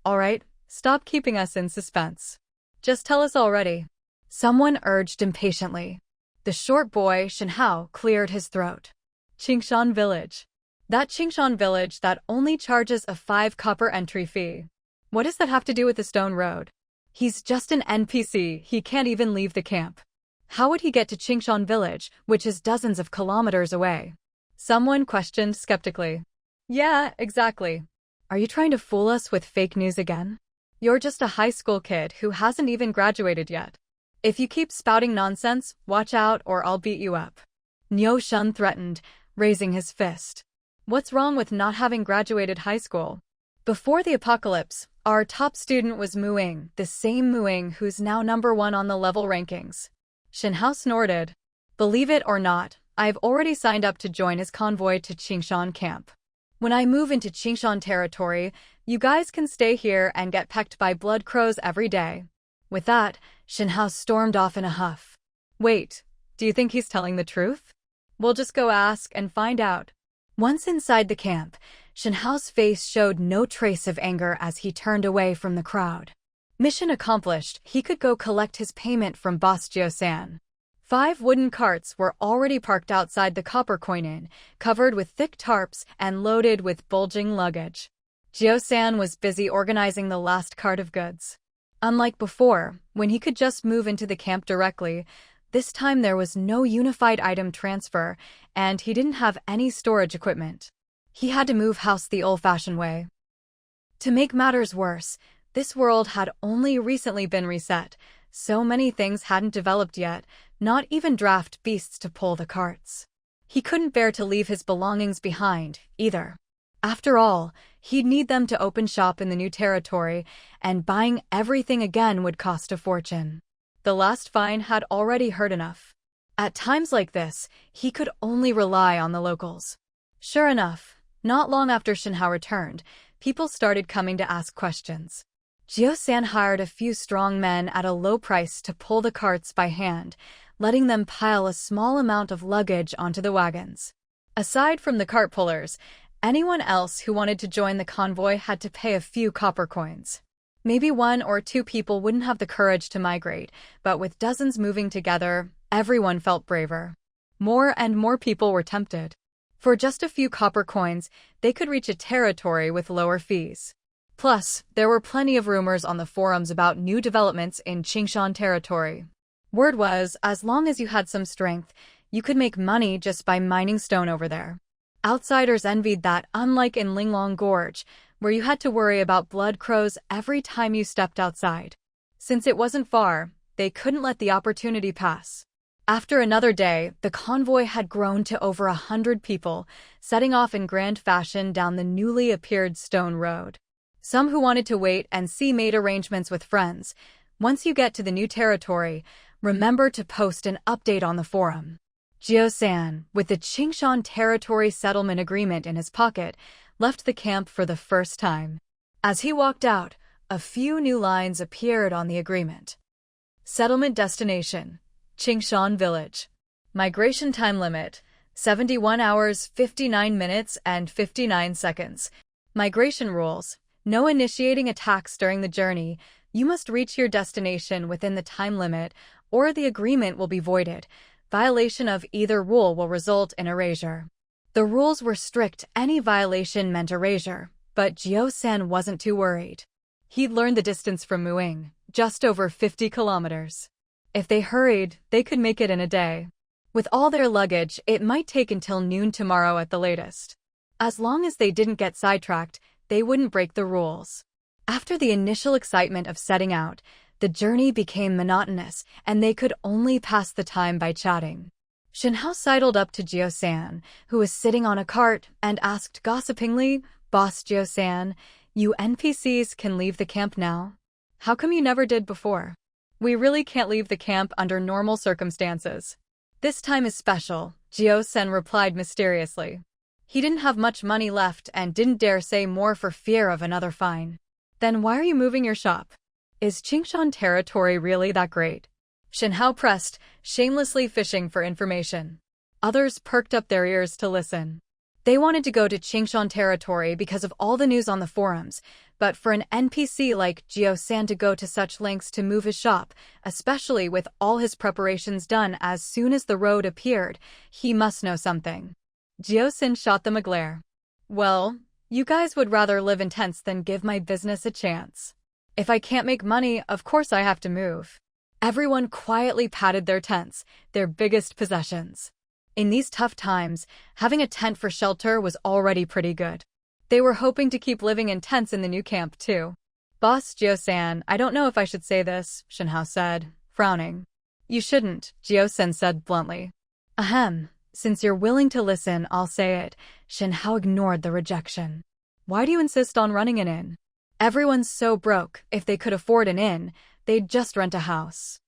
stop keeping us in suspense. Just tell us already. Someone urged impatiently. The short boy, Shenhao, cleared his throat. Qingshan Village. That Qingshan Village that only charges a 5 copper entry fee. What does that have to do with the stone road? He's just an NPC, he can't even leave the camp. How would he get to Qingshan Village, which is dozens of kilometers away? Someone questioned skeptically. Yeah, exactly. Are you trying to fool us with fake news again? You're just a high school kid who hasn't even graduated yet. If you keep spouting nonsense, watch out or I'll beat you up. Niu Shun threatened, raising his fist. What's wrong with not having graduated high school? Before the apocalypse, our top student was Muing, the same Muing who's now #1 on the level rankings. Shinhao snorted. Believe it or not, I've already signed up to join his convoy to Qingshan camp. When I move into Qingshan territory, you guys can stay here and get pecked by blood crows every day. With that, Shinhao stormed off in a huff. Wait, do you think he's telling the truth? We'll just go ask and find out. Once inside the camp, Shinhao's face showed no trace of anger as he turned away from the crowd. Mission accomplished, he could go collect his payment from boss Jio-san. 5 wooden carts were already parked outside the Copper Coin Inn, covered with thick tarps and loaded with bulging luggage. Jio-san was busy organizing the last cart of goods. Unlike before, when he could just move into the camp directly, this time there was no unified item transfer, and he didn't have any storage equipment. He had to move house the old-fashioned way. To make matters worse, this world had only recently been reset. So many things hadn't developed yet, not even draft beasts to pull the carts. He couldn't bear to leave his belongings behind, either. After all, he'd need them to open shop in the new territory, and buying everything again would cost a fortune. The last fine had already hurt enough. At times like this, he could only rely on the locals. Sure enough, not long after Shinhao returned, people started coming to ask questions. Jio-san hired a few strong men at a low price to pull the carts by hand, letting them pile a small amount of luggage onto the wagons. Aside from the cart pullers, anyone else who wanted to join the convoy had to pay a few copper coins. Maybe 1 or 2 people wouldn't have the courage to migrate, but with dozens moving together, everyone felt braver. More and more people were tempted. For just a few copper coins, they could reach a territory with lower fees. Plus, there were plenty of rumors on the forums about new developments in Qingshan territory. Word was, as long as you had some strength, you could make money just by mining stone over there. Outsiders envied that, unlike in Linglong Gorge, where you had to worry about blood crows every time you stepped outside. Since it wasn't far, they couldn't let the opportunity pass. After another day, the convoy had grown to over 100 people, setting off in grand fashion down the newly appeared stone road. Some who wanted to wait and see made arrangements with friends. Once you get to the new territory, remember to post an update on the forum. Jio-san, with the Qingshan Territory Settlement Agreement in his pocket, left the camp for the first time. As he walked out, a few new lines appeared on the agreement. Settlement destination, Qingshan Village. Migration time limit, 71 hours, 59 minutes, and 59 seconds. Migration rules. No initiating attacks during the journey. You must reach your destination within the time limit, or the agreement will be voided. Violation of either rule will result in erasure. The rules were strict, any violation meant erasure, but Jio-san wasn't too worried. He'd learned the distance from Muing, just over 50 kilometers. If they hurried, they could make it in a day. With all their luggage, it might take until noon tomorrow at the latest. As long as they didn't get sidetracked, they wouldn't break the rules. After the initial excitement of setting out, the journey became monotonous, and they could only pass the time by chatting. Shinhao sidled up to Jio-san, who was sitting on a cart, and asked gossipingly, "Boss Jio-san, you NPCs can leave the camp now? How come you never did before?" "We really can't leave the camp under normal circumstances. This time is special," Jio-san replied mysteriously. He didn't have much money left and didn't dare say more for fear of another fine. "Then why are you moving your shop? Is Qingshan territory really that great?" Shinhao pressed, shamelessly fishing for information. Others perked up their ears to listen. They wanted to go to Qingshan territory because of all the news on the forums, but for an NPC like Jio-san to go to such lengths to move his shop, especially with all his preparations done as soon as the road appeared, he must know something. Jio-san shot them a glare. "Well, you guys would rather live in tents than give my business a chance. If I can't make money, of course I have to move." Everyone quietly patted their tents, their biggest possessions. In these tough times, having a tent for shelter was already pretty good. They were hoping to keep living in tents in the new camp, too. "Boss Jio-san, I don't know if I should say this," Shinhao said, frowning. "You shouldn't," Jio-san said bluntly. "Ahem. Since you're willing to listen, I'll say it." Shinhao ignored the rejection. "Why do you insist on running an inn? Everyone's so broke, if they could afford an inn, they'd just rent a house."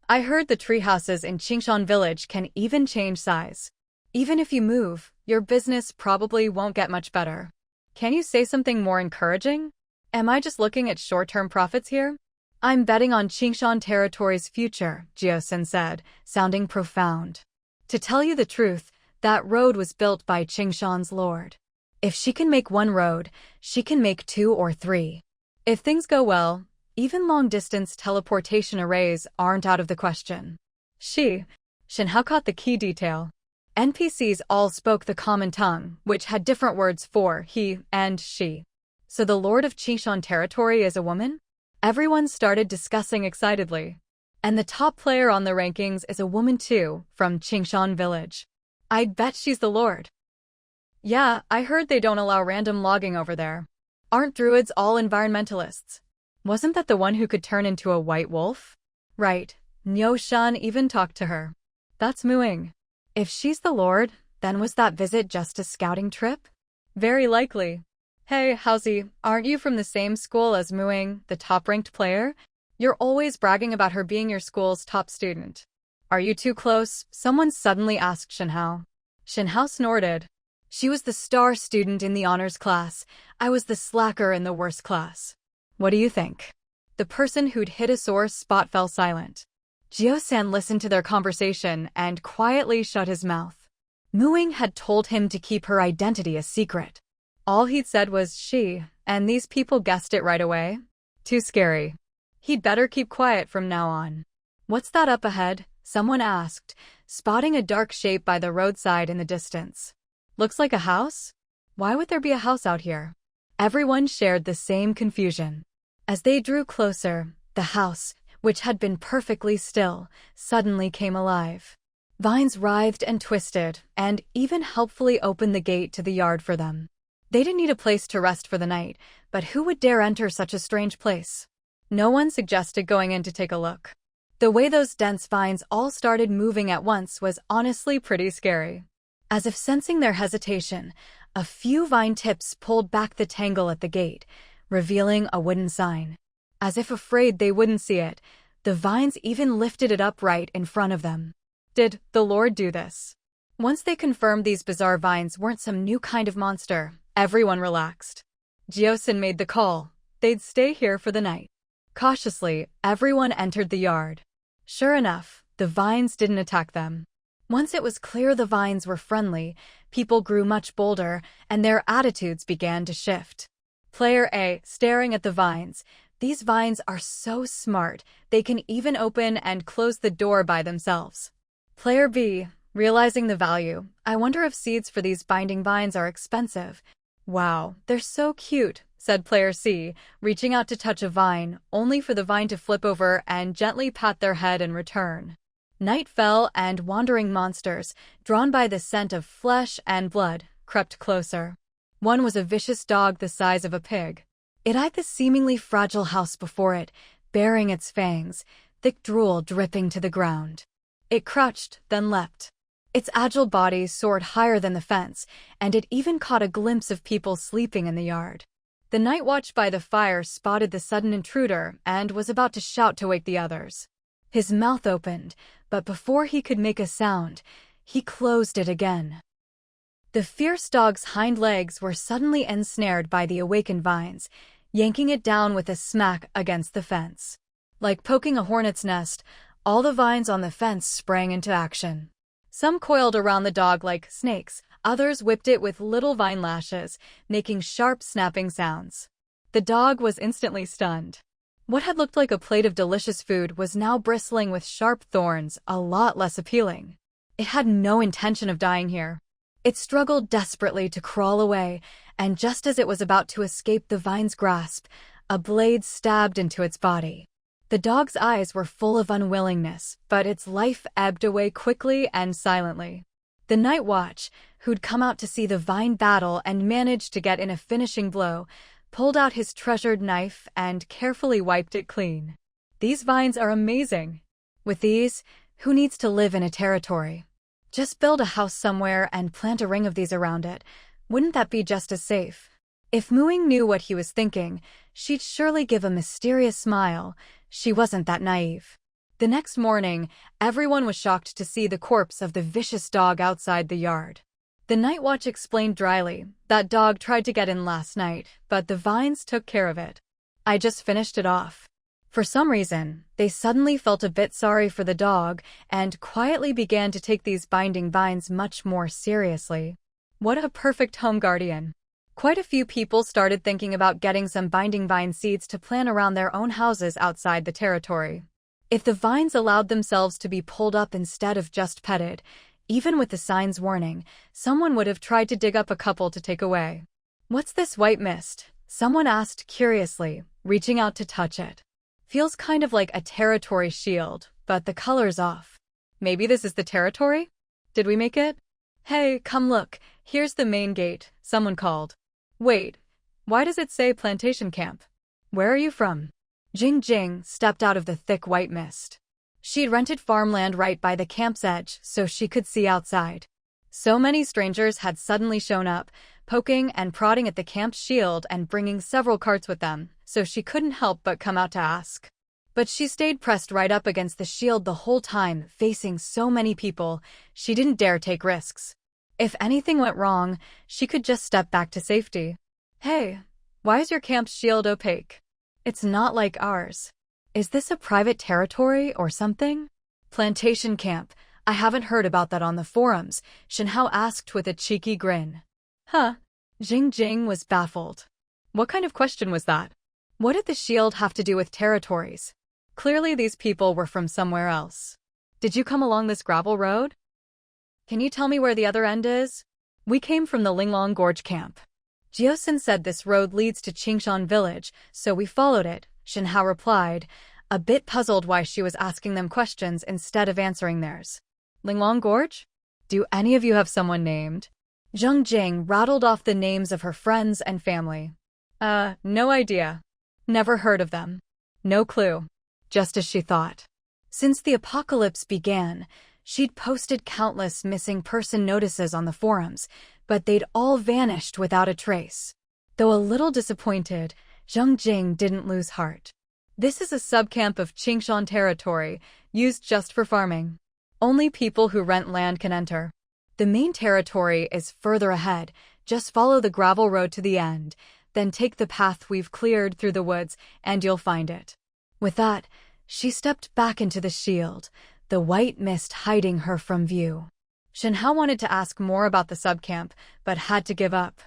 I heard the tree houses in Qingshan village can even change size. Even if you move, your business probably won't get much better. Can you say something more encouraging? Am I just looking at short-term profits here? I'm betting on Qingshan territory's future, Jiaosen said, sounding profound. To tell you the truth, that road was built by Qingshan's lord. If she can make one road, she can make 2 or 3. If things go well, even long-distance teleportation arrays aren't out of the question. Shenhao caught the key detail. NPCs all spoke the common tongue, which had different words for he and she. So the lord of Qingshan territory is a woman? Everyone started discussing excitedly. And the top player on the rankings is a woman too, from Qingshan village. I'd bet she's the lord. Yeah, I heard they don't allow random logging over there. Aren't druids all environmentalists? Wasn't that the one who could turn into a white wolf? Right, Niu Shan even talked to her. That's Muing. If she's the lord, then was that visit just a scouting trip? Very likely. Hey, Howsy, aren't you from the same school as Muing, the top-ranked player? You're always bragging about her being your school's top student. Are you too close? Someone suddenly asked Shenhao. Shenhao snorted. She was the star student in the honors class. I was the slacker in the worst class. What do you think? The person who'd hit a sore spot fell silent. Jiaosan listened to their conversation and quietly shut his mouth. Muing had told him to keep her identity a secret. All he'd said was she, and these people guessed it right away. Too scary. He'd better keep quiet from now on. What's that up ahead? Someone asked, spotting a dark shape by the roadside in the distance. Looks like a house? Why would there be a house out here? Everyone shared the same confusion. As they drew closer, the house, which had been perfectly still, suddenly came alive. Vines writhed and twisted, and even helpfully opened the gate to the yard for them. They didn't need a place to rest for the night, but who would dare enter such a strange place? No one suggested going in to take a look. The way those dense vines all started moving at once was honestly pretty scary. As if sensing their hesitation, a few vine tips pulled back the tangle at the gate, revealing a wooden sign. As if afraid they wouldn't see it, the vines even lifted it up right in front of them. Did the Lord do this? Once they confirmed these bizarre vines weren't some new kind of monster, everyone relaxed. Jiaosan made the call. They'd stay here for the night. Cautiously, everyone entered the yard. Sure enough, the vines didn't attack them. Once it was clear the vines were friendly, people grew much bolder, and their attitudes began to shift. Player A, staring at the vines. These vines are so smart, they can even open and close the door by themselves. Player B, realizing the value. I wonder if seeds for these binding vines are expensive. Wow, they're so cute, said Player C, reaching out to touch a vine, only for the vine to flip over and gently pat their head in return. Night fell and wandering monsters, drawn by the scent of flesh and blood, crept closer. One was a vicious dog the size of a pig. It eyed the seemingly fragile house before it, baring its fangs, thick drool dripping to the ground. It crouched, then leapt. Its agile body soared higher than the fence, and it even caught a glimpse of people sleeping in the yard. The night watch by the fire spotted the sudden intruder and was about to shout to wake the others. His mouth opened, but before he could make a sound, he closed it again. The fierce dog's hind legs were suddenly ensnared by the awakened vines, yanking it down with a smack against the fence. Like poking a hornet's nest, all the vines on the fence sprang into action. Some coiled around the dog like snakes, others whipped it with little vine lashes, making sharp snapping sounds. The dog was instantly stunned. What had looked like a plate of delicious food was now bristling with sharp thorns, a lot less appealing. It had no intention of dying here. It struggled desperately to crawl away, and just as it was about to escape the vine's grasp, a blade stabbed into its body. The dog's eyes were full of unwillingness, but its life ebbed away quickly and silently. The night watch, who'd come out to see the vine battle and managed to get in a finishing blow, pulled out his treasured knife and carefully wiped it clean. These vines are amazing. With these, who needs to live in a territory? Just build a house somewhere and plant a ring of these around it. Wouldn't that be just as safe? If Muing knew what he was thinking, she'd surely give a mysterious smile. She wasn't that naive. The next morning, everyone was shocked to see the corpse of the vicious dog outside the yard. The night watch explained dryly, that dog tried to get in last night, but the vines took care of it. I just finished it off. For some reason, they suddenly felt a bit sorry for the dog and quietly began to take these binding vines much more seriously. What a perfect home guardian. Quite a few people started thinking about getting some binding vine seeds to plant around their own houses outside the territory. If the vines allowed themselves to be pulled up instead of just petted, even with the sign's warning, someone would have tried to dig up a couple to take away. "What's this white mist?" someone asked curiously, reaching out to touch it. "Feels kind of like a territory shield, but the color's off. Maybe this is the territory? Did we make it?" "Hey, come look, here's the main gate," someone called. "Wait, why does it say plantation camp? Where are you from?" Jing stepped out of the thick white mist. She'd rented farmland right by the camp's edge so she could see outside. So many strangers had suddenly shown up, poking and prodding at the camp's shield and bringing several carts with them, so she couldn't help but come out to ask. But she stayed pressed right up against the shield the whole time, facing so many people, she didn't dare take risks. If anything went wrong, she could just step back to safety. "Hey, why is your camp's shield opaque? It's not like ours. Is this a private territory or something?" "Plantation camp. I haven't heard about that on the forums," Shinhao asked with a cheeky grin. "Huh?" Jing was baffled. What kind of question was that? What did the shield have to do with territories? Clearly these people were from somewhere else. "Did you come along this gravel road? Can you tell me where the other end is?" "We came from the Linglong Gorge camp. Jiosin said this road leads to Qingshan village, so we followed it," Shinhao replied, a bit puzzled why she was asking them questions instead of answering theirs. "Linglong Gorge? Do any of you have someone named?" Jing rattled off the names of her friends and family. No idea. Never heard of them. No clue." Just as she thought. Since the apocalypse began, she'd posted countless missing person notices on the forums, but they'd all vanished without a trace. Though a little disappointed, Jing didn't lose heart. This is a subcamp of Qingshan territory, used just for farming. Only people who rent land can enter. The main territory is further ahead. Just follow the gravel road to the end, then take the path we've cleared through the woods, and you'll find it. With that, she stepped back into the shield, the white mist hiding her from view. Shinhao wanted to ask more about the subcamp, but had to give up.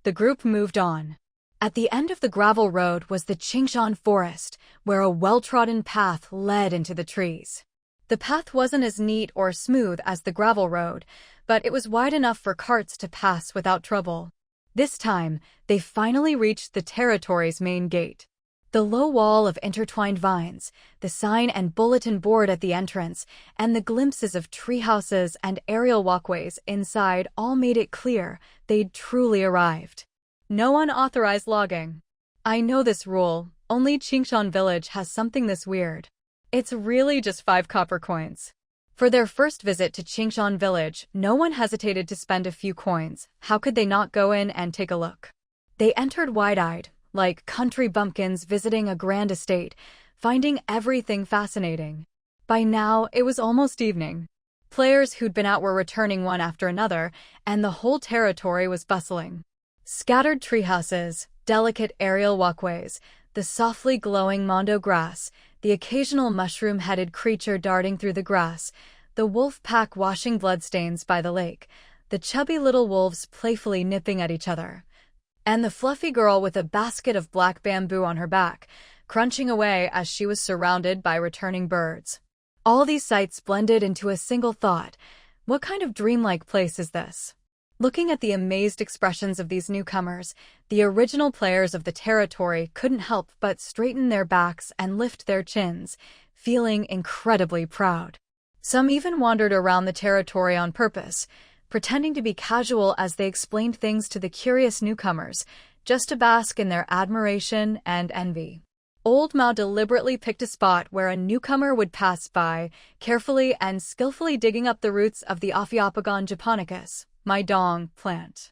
The group moved on. At the end of the gravel road was the Qingshan forest, where a well-trodden path led into the trees. The path wasn't as neat or smooth as the gravel road, but it was wide enough for carts to pass without trouble. This time, they finally reached the territory's main gate. The low wall of intertwined vines, the sign and bulletin board at the entrance, and the glimpses of tree houses and aerial walkways inside all made it clear they'd truly arrived. No unauthorized logging. I know this rule, only Qingshan village has something this weird. It's really just 5 copper coins. For their first visit to Qingshan village, no one hesitated to spend a few coins. How could they not go in and take a look? They entered wide-eyed, like country bumpkins visiting a grand estate, finding everything fascinating. By now, it was almost evening. Players who'd been out were returning one after another, and the whole territory was bustling. Scattered treehouses, delicate aerial walkways, the softly glowing mondo grass, the occasional mushroom-headed creature darting through the grass, the wolf pack washing bloodstains by the lake, the chubby little wolves playfully nipping at each other, and the fluffy girl with a basket of black bamboo on her back, crunching away as she was surrounded by returning birds. All these sights blended into a single thought. What kind of dreamlike place is this? Looking at the amazed expressions of these newcomers, the original players of the territory couldn't help but straighten their backs and lift their chins, feeling incredibly proud. Some even wandered around the territory on purpose, pretending to be casual as they explained things to the curious newcomers, just to bask in their admiration and envy. Old Mao deliberately picked a spot where a newcomer would pass by, carefully and skillfully digging up the roots of the Ophiopogon japonicus, my dong plant.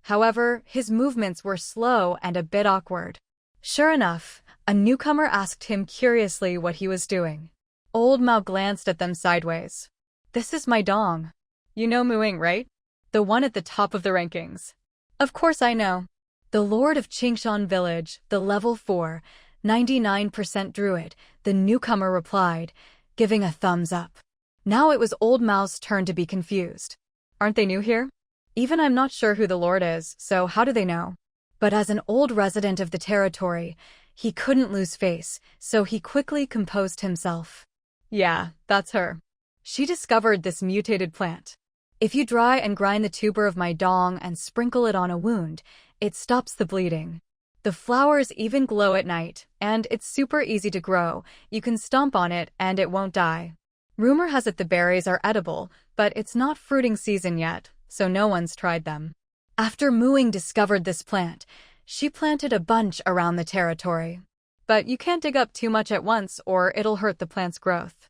However, his movements were slow and a bit awkward. Sure enough, a newcomer asked him curiously what he was doing. Old Mao glanced at them sideways. This is my dong. You know Muing, right? The one at the top of the rankings. Of course I know. The Lord of Qingshan Village, the level 4, 99% druid, the newcomer replied, giving a thumbs up. Now it was Old Mao's turn to be confused. Aren't they new here? Even I'm not sure who the Lord is, so how do they know? But as an old resident of the territory, he couldn't lose face, so he quickly composed himself. Yeah, that's her. She discovered this mutated plant. If you dry and grind the tuber of my dong and sprinkle it on a wound, it stops the bleeding. The flowers even glow at night, and it's super easy to grow. You can stomp on it and it won't die. Rumor has it the berries are edible, but it's not fruiting season yet, so no one's tried them. After Muing discovered this plant, she planted a bunch around the territory. But you can't dig up too much at once or it'll hurt the plant's growth.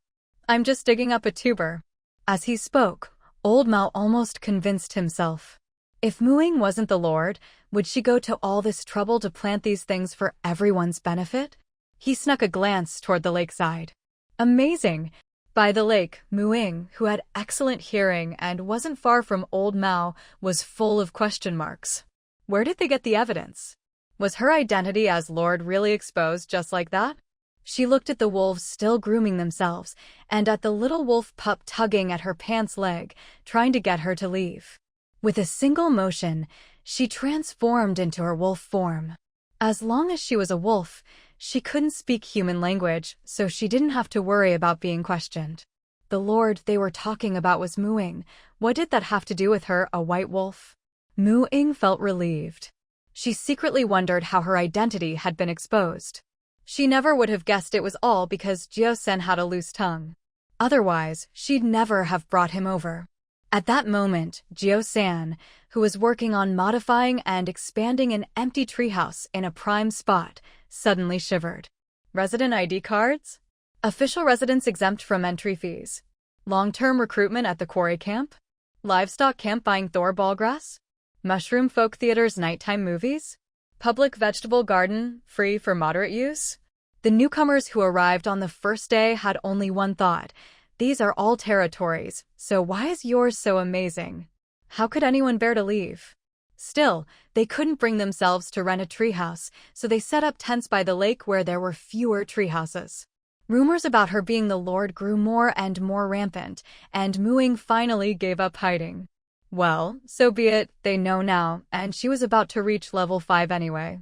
I'm just digging up a tuber. As he spoke, Old Mao almost convinced himself. If Muing wasn't the Lord, would she go to all this trouble to plant these things for everyone's benefit? He snuck a glance toward the lakeside. Amazing! By the lake, Muing, who had excellent hearing and wasn't far from Old Mao, was full of question marks. Where did they get the evidence? Was her identity as Lord really exposed just like that? She looked at the wolves still grooming themselves, and at the little wolf pup tugging at her pants leg, trying to get her to leave. With a single motion, she transformed into her wolf form. As long as she was a wolf, she couldn't speak human language, so she didn't have to worry about being questioned. The Lord they were talking about was Muing. What did that have to do with her, a white wolf? Muing felt relieved. She secretly wondered how her identity had been exposed. She never would have guessed it was all because Jiao-sen had a loose tongue. Otherwise, she'd never have brought him over. At that moment, Jiao-san, who was working on modifying and expanding an empty treehouse in a prime spot, suddenly shivered. Resident ID cards? Official residents exempt from entry fees. Long-term recruitment at the quarry camp? Livestock camp buying Thor ballgrass? Mushroom folk theater's nighttime movies? Public vegetable garden, free for moderate use? The newcomers who arrived on the first day had only one thought. These are all territories, so why is yours so amazing? How could anyone bear to leave? Still, they couldn't bring themselves to rent a treehouse, so they set up tents by the lake where there were fewer treehouses. Rumors about her being the Lord grew more and more rampant, and Muing finally gave up hiding. Well, so be it, they know now, and she was about to reach level 5 anyway.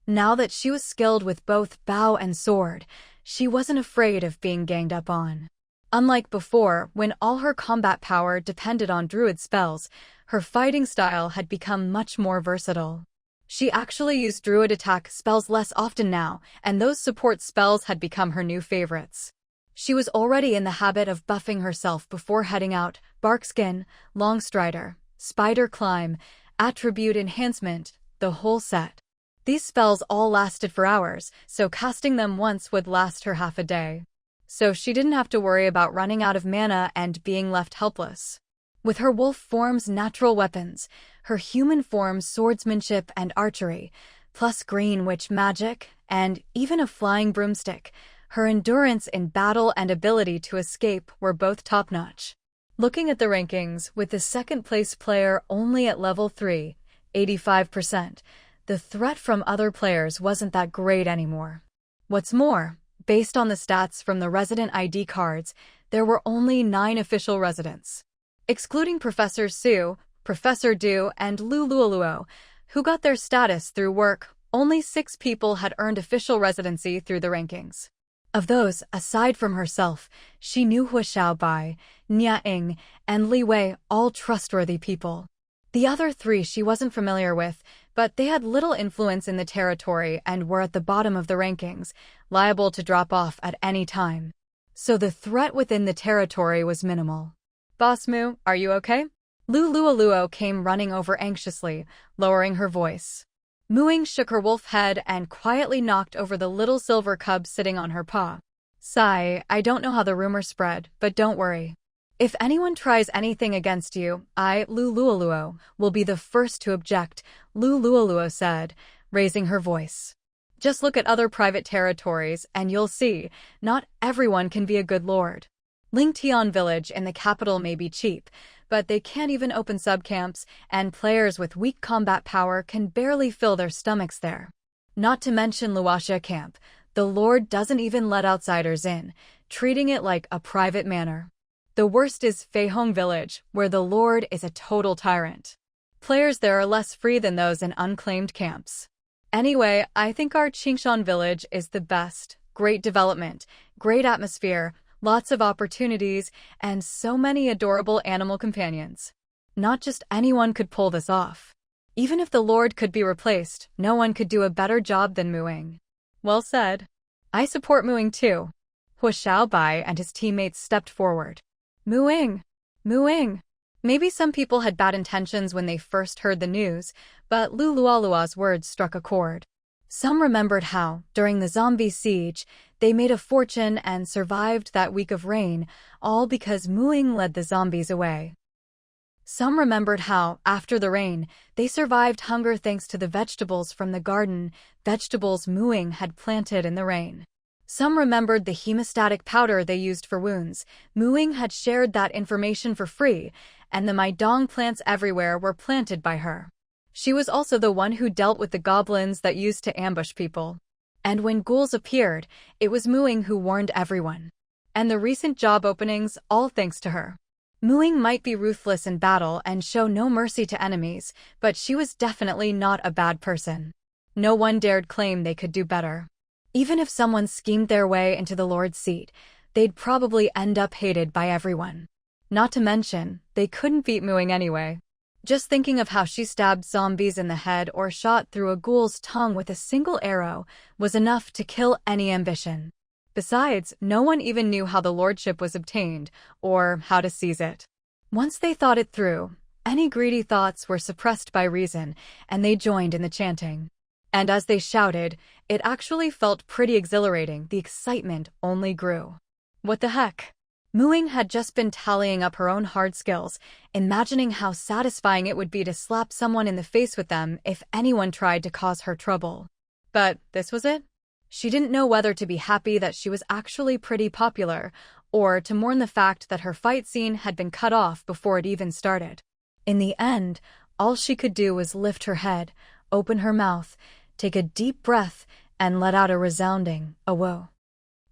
Now that she was skilled with both bow and sword, she wasn't afraid of being ganged up on. Unlike before, when all her combat power depended on druid spells, her fighting style had become much more versatile. She actually used druid attack spells less often now, and those support spells had become her new favorites. She was already in the habit of buffing herself before heading out: Barkskin, Longstrider, Spider Climb, Attribute Enhancement, the whole set. These spells all lasted for hours, so casting them once would last her half a day. So she didn't have to worry about running out of mana and being left helpless. With her wolf form's natural weapons, her human form's swordsmanship and archery, plus green witch magic, and even a flying broomstick, her endurance in battle and ability to escape were both top-notch. Looking at the rankings, with the second-place player only at level 3, 85%, the threat from other players wasn't that great anymore. What's more, based on the stats from the resident ID cards, there were only 9 official residents. Excluding Professor Su, Professor Du, and Lulualuo, who got their status through work, only 6 people had earned official residency through the rankings. Of those, aside from herself, she knew Hua Xiaobai, Nia Ying, and Li Wei, all trustworthy people. The other 3 she wasn't familiar with, but they had little influence in the territory and were at the bottom of the rankings, liable to drop off at any time. So the threat within the territory was minimal. Boss Mu, are you okay? Lulualuo came running over anxiously, lowering her voice. Muing shook her wolf head and quietly knocked over the little silver cub sitting on her paw. Sigh, I don't know how the rumor spread, but don't worry. If anyone tries anything against you, I, Lulualuo, will be the first to object, Lulualuo said, raising her voice. Just look at other private territories and you'll see, not everyone can be a good lord. Lingtian village in the capital may be cheap, but they can't even open subcamps, and players with weak combat power can barely fill their stomachs there. Not to mention Luaxia camp, the lord doesn't even let outsiders in, treating it like a private manor. The worst is Feihong village, where the lord is a total tyrant. Players there are less free than those in unclaimed camps. Anyway, I think our Qingshan village is the best. Great development, great atmosphere, lots of opportunities, and so many adorable animal companions. Not just anyone could pull this off. Even if the lord could be replaced, no one could do a better job than Muing. Well said. I support Muing too. Hu Xiaobai and his teammates stepped forward. Muing! Muing! Maybe some people had bad intentions when they first heard the news, but Lu Lualua's words struck a chord. Some remembered how, during the zombie siege, they made a fortune and survived that week of rain, all because Muing led the zombies away. Some remembered how, after the rain, they survived hunger thanks to the vegetables from the garden, vegetables Muing had planted in the rain. Some remembered the hemostatic powder they used for wounds. Muing had shared that information for free, and the Maidong plants everywhere were planted by her. She was also the one who dealt with the goblins that used to ambush people. And when ghouls appeared, it was Muing who warned everyone. And the recent job openings, all thanks to her. Muing might be ruthless in battle and show no mercy to enemies, but she was definitely not a bad person. No one dared claim they could do better. Even if someone schemed their way into the lord's seat, they'd probably end up hated by everyone. Not to mention, they couldn't beat Muing anyway. Just thinking of how she stabbed zombies in the head or shot through a ghoul's tongue with a single arrow was enough to kill any ambition. Besides, no one even knew how the lordship was obtained, or how to seize it. Once they thought it through, any greedy thoughts were suppressed by reason, and they joined in the chanting. And as they shouted, it actually felt pretty exhilarating. The excitement only grew. What the heck? Muing had just been tallying up her own hard skills, imagining how satisfying it would be to slap someone in the face with them if anyone tried to cause her trouble. But this was it? She didn't know whether to be happy that she was actually pretty popular, or to mourn the fact that her fight scene had been cut off before it even started. In the end, all she could do was lift her head, open her mouth, take a deep breath, and let out a resounding "Awo."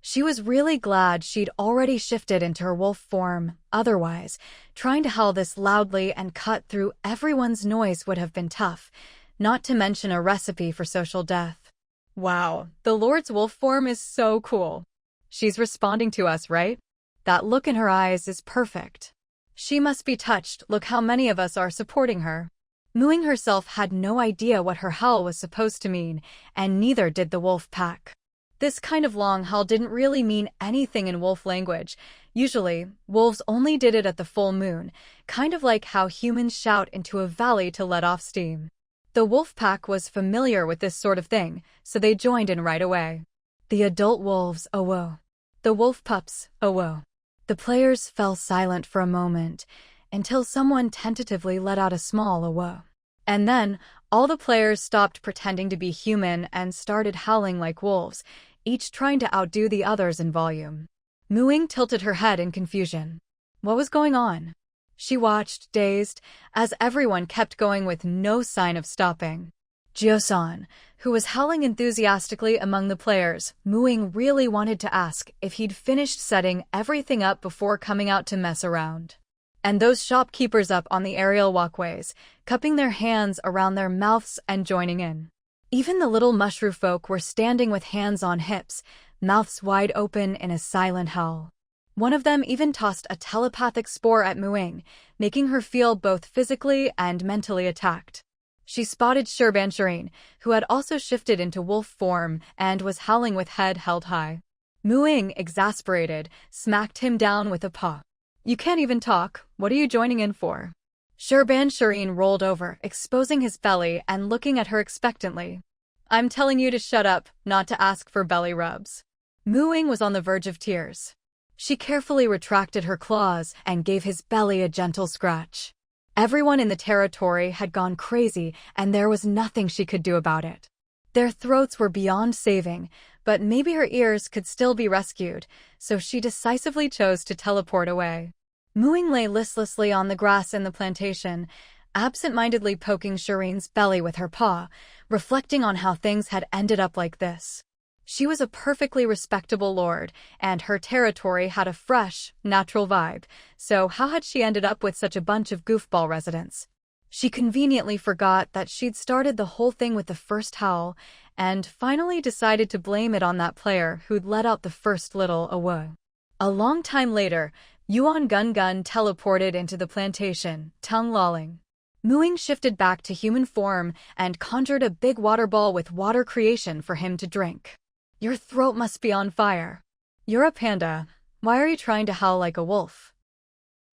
She was really glad she'd already shifted into her wolf form. Otherwise, trying to howl this loudly and cut through everyone's noise would have been tough, not to mention a recipe for social death. Wow, the Lord's wolf form is so cool. She's responding to us, right? That look in her eyes is perfect. She must be touched. Look how many of us are supporting her. Muing herself had no idea what her howl was supposed to mean, and neither did the wolf pack. This kind of long howl didn't really mean anything in wolf language. Usually, wolves only did it at the full moon, kind of like how humans shout into a valley to let off steam. The wolf pack was familiar with this sort of thing, so they joined in right away. The adult wolves, "Awo." The wolf pups, "Awo." The players fell silent for a moment, until someone tentatively let out a small "Awo." And then, all the players stopped pretending to be human and started howling like wolves, each trying to outdo the others in volume. Muing tilted her head in confusion. What was going on? She watched, dazed, as everyone kept going with no sign of stopping. Jio-san, who was howling enthusiastically among the players, Muing really wanted to ask if he'd finished setting everything up before coming out to mess around. And those shopkeepers up on the aerial walkways, cupping their hands around their mouths and joining in. Even the little mushroom folk were standing with hands on hips, mouths wide open in a silent howl. One of them even tossed a telepathic spore at Muing, making her feel both physically and mentally attacked. She spotted Shirban, who had also shifted into wolf form and was howling with head held high. Muing, exasperated, smacked him down with a paw. "You can't even talk, what are you joining in for?" Shirban rolled over, exposing his belly and looking at her expectantly. "I'm telling you to shut up, not to ask for belly rubs." Muing was on the verge of tears. She carefully retracted her claws and gave his belly a gentle scratch. Everyone in the territory had gone crazy, and there was nothing she could do about it. Their throats were beyond saving, but maybe her ears could still be rescued, so she decisively chose to teleport away. Ying lay listlessly on the grass in the plantation, absent-mindedly poking Shireen's belly with her paw, reflecting on how things had ended up like this. She was a perfectly respectable lord, and her territory had a fresh, natural vibe, so how had she ended up with such a bunch of goofball residents? She conveniently forgot that she'd started the whole thing with the first howl, and finally decided to blame it on that player who'd let out the first little awoe. A long time later, Yuan Gun teleported into the plantation, tongue lolling. Ying shifted back to human form and conjured a big water ball with water creation for him to drink. Your throat must be on fire. You're a panda. Why are you trying to howl like a wolf?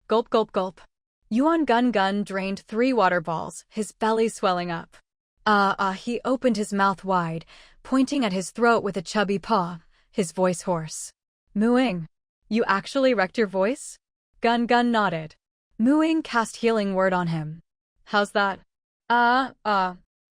Gulp gulp gulp. Yuan Gun drained 3 water balls, his belly swelling up. He opened his mouth wide, pointing at his throat with a chubby paw, his voice hoarse. Ying, you actually wrecked your voice? Gun nodded. Ying cast healing word on him. How's that?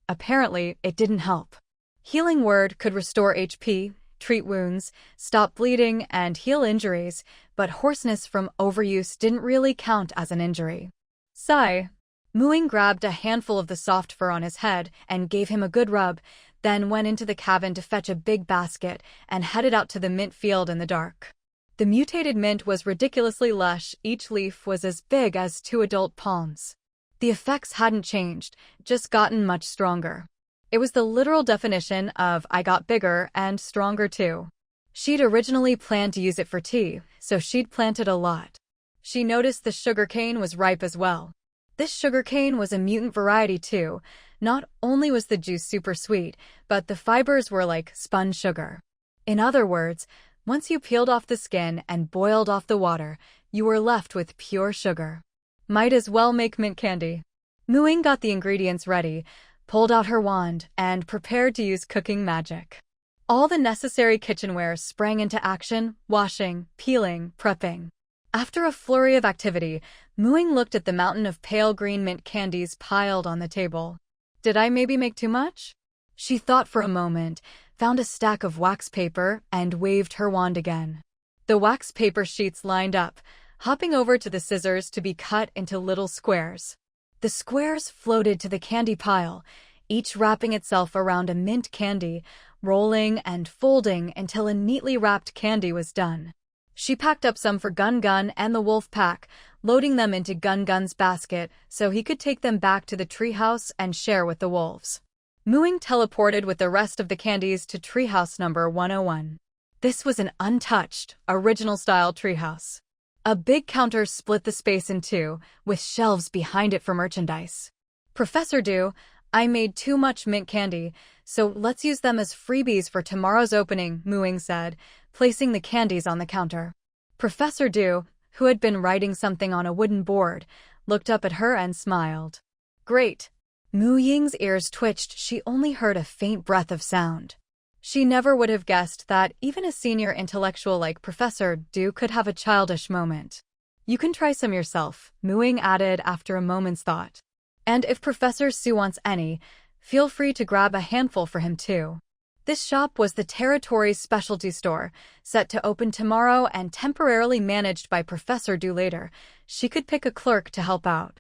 Apparently, it didn't help. Healing word could restore HP, treat wounds, stop bleeding, and heal injuries, but hoarseness from overuse didn't really count as an injury. Sigh. Ying grabbed a handful of the soft fur on his head and gave him a good rub, then went into the cabin to fetch a big basket and headed out to the mint field in the dark. The mutated mint was ridiculously lush, each leaf was as big as 2 adult palms. The effects hadn't changed, just gotten much stronger. It was the literal definition of I got bigger and stronger too. She'd originally planned to use it for tea, so she'd planted a lot. She noticed the sugarcane was ripe as well. This sugarcane was a mutant variety too. Not only was the juice super sweet, but the fibers were like spun sugar. In other words, once you peeled off the skin and boiled off the water, you were left with pure sugar. Might as well make mint candy. Ying got the ingredients ready, pulled out her wand, and prepared to use cooking magic. All the necessary kitchenware sprang into action, washing, peeling, prepping. After a flurry of activity, Ying looked at the mountain of pale green mint candies piled on the table. Did I maybe make too much? She thought for a moment, found a stack of wax paper, and waved her wand again. The wax paper sheets lined up, hopping over to the scissors to be cut into little squares. The squares floated to the candy pile, each wrapping itself around a mint candy, rolling and folding until a neatly wrapped candy was done. She packed up some for Gun and the wolf pack, loading them into Gun's basket so he could take them back to the treehouse and share with the wolves. Ying teleported with the rest of the candies to treehouse number 101. This was an untouched, original-style treehouse. A big counter split the space in 2, with shelves behind it for merchandise. Professor Du, I made too much mint candy, so let's use them as freebies for tomorrow's opening, Ying said, placing the candies on the counter. Professor Du, who had been writing something on a wooden board, looked up at her and smiled. Great. Ying's ears twitched. She only heard a faint breath of sound. She never would have guessed that even a senior intellectual like Professor Du could have a childish moment. You can try some yourself, Ying added after a moment's thought. And if Professor Su wants any, feel free to grab a handful for him too. This shop was the territory's specialty store, set to open tomorrow and temporarily managed by Professor Du later. She could pick a clerk to help out.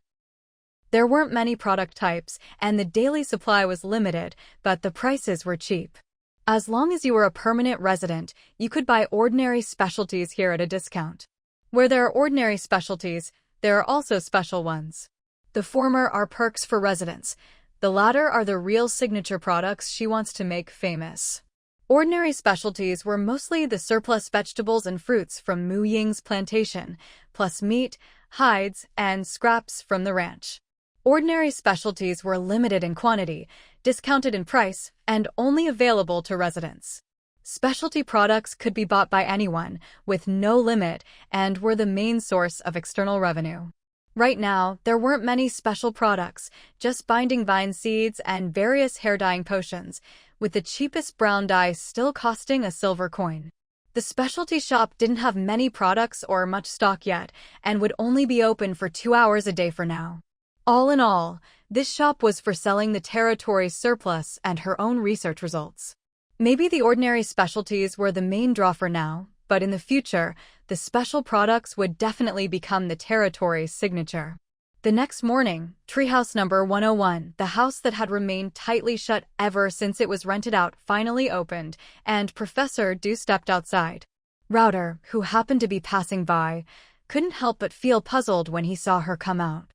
There weren't many product types, and the daily supply was limited, but the prices were cheap. As long as you were a permanent resident, you could buy ordinary specialties here at a discount. Where there are ordinary specialties, there are also special ones. The former are perks for residents. The latter are the real signature products she wants to make famous. Ordinary specialties were mostly the surplus vegetables and fruits from Ying's plantation, plus meat, hides, and scraps from the ranch. Ordinary specialties were limited in quantity, discounted in price, and only available to residents. Specialty products could be bought by anyone, with no limit, and were the main source of external revenue. Right now, there weren't many special products, just binding vine seeds and various hair-dyeing potions, with the cheapest brown dye still costing a silver coin. The specialty shop didn't have many products or much stock yet, and would only be open for 2 hours a day for now. All in all, this shop was for selling the territory's surplus and her own research results. Maybe the ordinary specialties were the main draw for now, but in the future, the special products would definitely become the territory's signature. The next morning, Treehouse number 101, the house that had remained tightly shut ever since it was rented out, finally opened, and Professor Du stepped outside. Router, who happened to be passing by, couldn't help but feel puzzled when he saw her come out.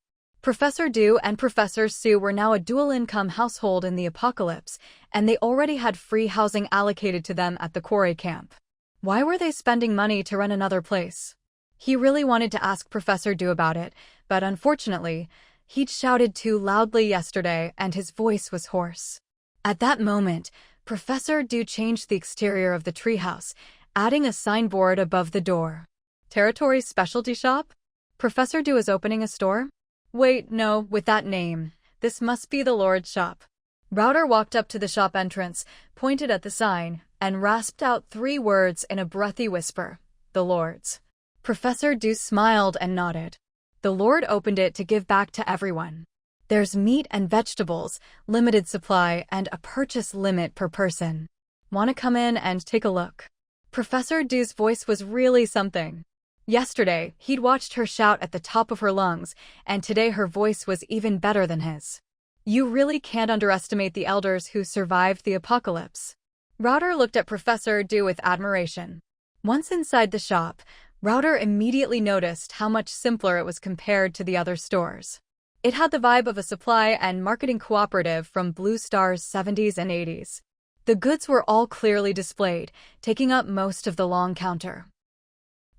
Professor Du and Professor Sue were now a dual-income household in the apocalypse, and they already had free housing allocated to them at the quarry camp. Why were they spending money to rent another place? He really wanted to ask Professor Du about it, but unfortunately, he'd shouted too loudly yesterday and his voice was hoarse. At that moment, Professor Du changed the exterior of the treehouse, adding a signboard above the door. Territory's specialty shop? Professor Du is opening a store? Wait, no, with that name. This must be the Lord's shop. Router walked up to the shop entrance, pointed at the sign, and rasped out 3 words in a breathy whisper. The Lord's. Professor Du smiled and nodded. The Lord opened it to give back to everyone. There's meat and vegetables, limited supply, and a purchase limit per person. Want to come in and take a look? Professor Du's voice was really something. Yesterday, he'd watched her shout at the top of her lungs, and today her voice was even better than his. You really can't underestimate the elders who survived the apocalypse. Router looked at Professor Du with admiration. Once inside the shop, Router immediately noticed how much simpler it was compared to the other stores. It had the vibe of a supply and marketing cooperative from Blue Star's 70s and 80s. The goods were all clearly displayed, taking up most of the long counter.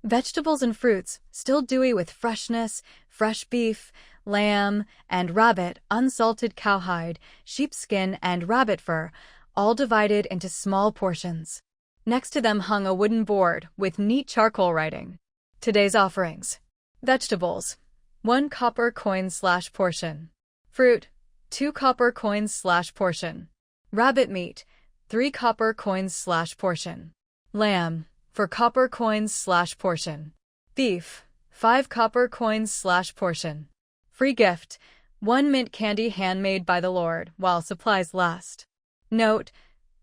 Vegetables and fruits, still dewy with freshness, fresh beef, lamb, and rabbit, unsalted cowhide, sheepskin, and rabbit fur, all divided into small portions. Next to them hung a wooden board with neat charcoal writing. Today's offerings. Vegetables, 1 copper coin/portion. Fruit, 2 copper coins/portion. Rabbit meat, 3 copper coins/portion. Lamb, 4 copper coins/portion. Beef, 5 copper coins/portion. Free gift, 1 mint candy handmade by the Lord while supplies last. Note,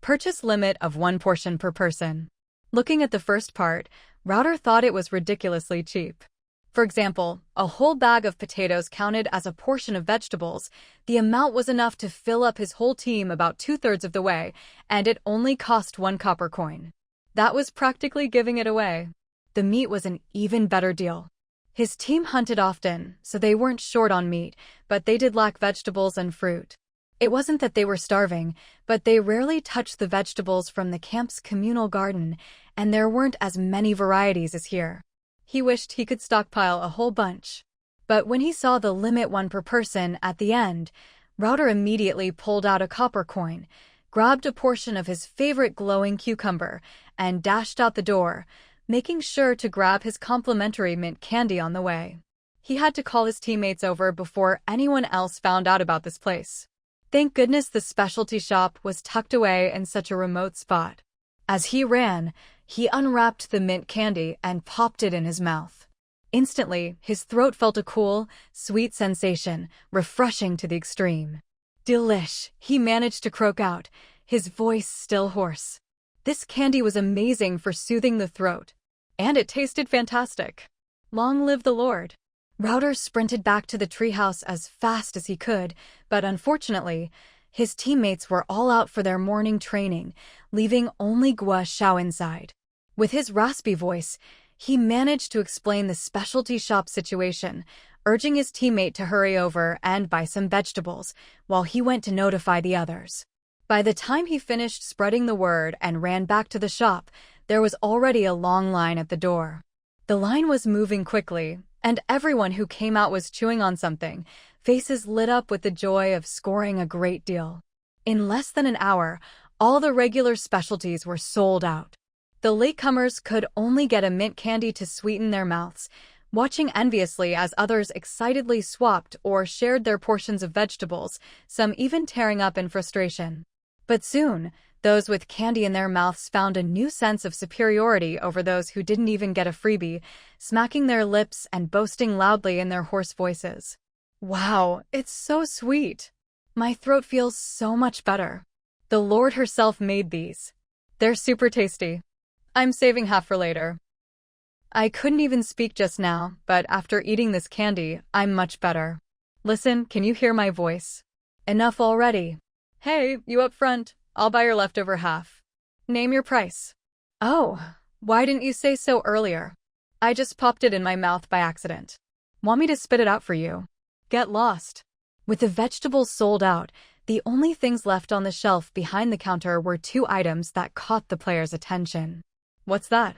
purchase limit of 1 portion per person. Looking at the first part, Router thought it was ridiculously cheap. For example, a whole bag of potatoes counted as a portion of vegetables. The amount was enough to fill up his whole team about 2/3 of the way, and it only cost 1 copper coin. That was practically giving it away. The meat was an even better deal. His team hunted often, so they weren't short on meat, but they did lack vegetables and fruit. It wasn't that they were starving, but they rarely touched the vegetables from the camp's communal garden, and there weren't as many varieties as here. He wished he could stockpile a whole bunch. But when he saw the limit 1 per person at the end, Router immediately pulled out a copper coin, grabbed a portion of his favorite glowing cucumber, and dashed out the door, making sure to grab his complimentary mint candy on the way. He had to call his teammates over before anyone else found out about this place. Thank goodness the specialty shop was tucked away in such a remote spot. As he ran, he unwrapped the mint candy and popped it in his mouth. Instantly, his throat felt a cool, sweet sensation, refreshing to the extreme. Delish, he managed to croak out, his voice still hoarse. This candy was amazing for soothing the throat. And it tasted fantastic. Long live the Lord. Router sprinted back to the treehouse as fast as he could, but unfortunately, his teammates were all out for their morning training, leaving only Gua Xiao inside. With his raspy voice, he managed to explain the specialty shop situation, urging his teammate to hurry over and buy some vegetables, while he went to notify the others. By the time he finished spreading the word and ran back to the shop, there was already a long line at the door. The line was moving quickly, and everyone who came out was chewing on something, faces lit up with the joy of scoring a great deal. In less than an hour, all the regular specialties were sold out. The latecomers could only get a mint candy to sweeten their mouths, watching enviously as others excitedly swapped or shared their portions of vegetables, some even tearing up in frustration. But soon, those with candy in their mouths found a new sense of superiority over those who didn't even get a freebie, smacking their lips and boasting loudly in their hoarse voices. Wow, it's so sweet. My throat feels so much better. The Lord herself made these. They're super tasty. I'm saving half for later. I couldn't even speak just now, but after eating this candy, I'm much better. Listen, can you hear my voice? Enough already. Hey, you up front. I'll buy your leftover half. Name your price. Oh, why didn't you say so earlier? I just popped it in my mouth by accident. Want me to spit it out for you? Get lost. With the vegetables sold out, the only things left on the shelf behind the counter were two items that caught the player's attention. What's that?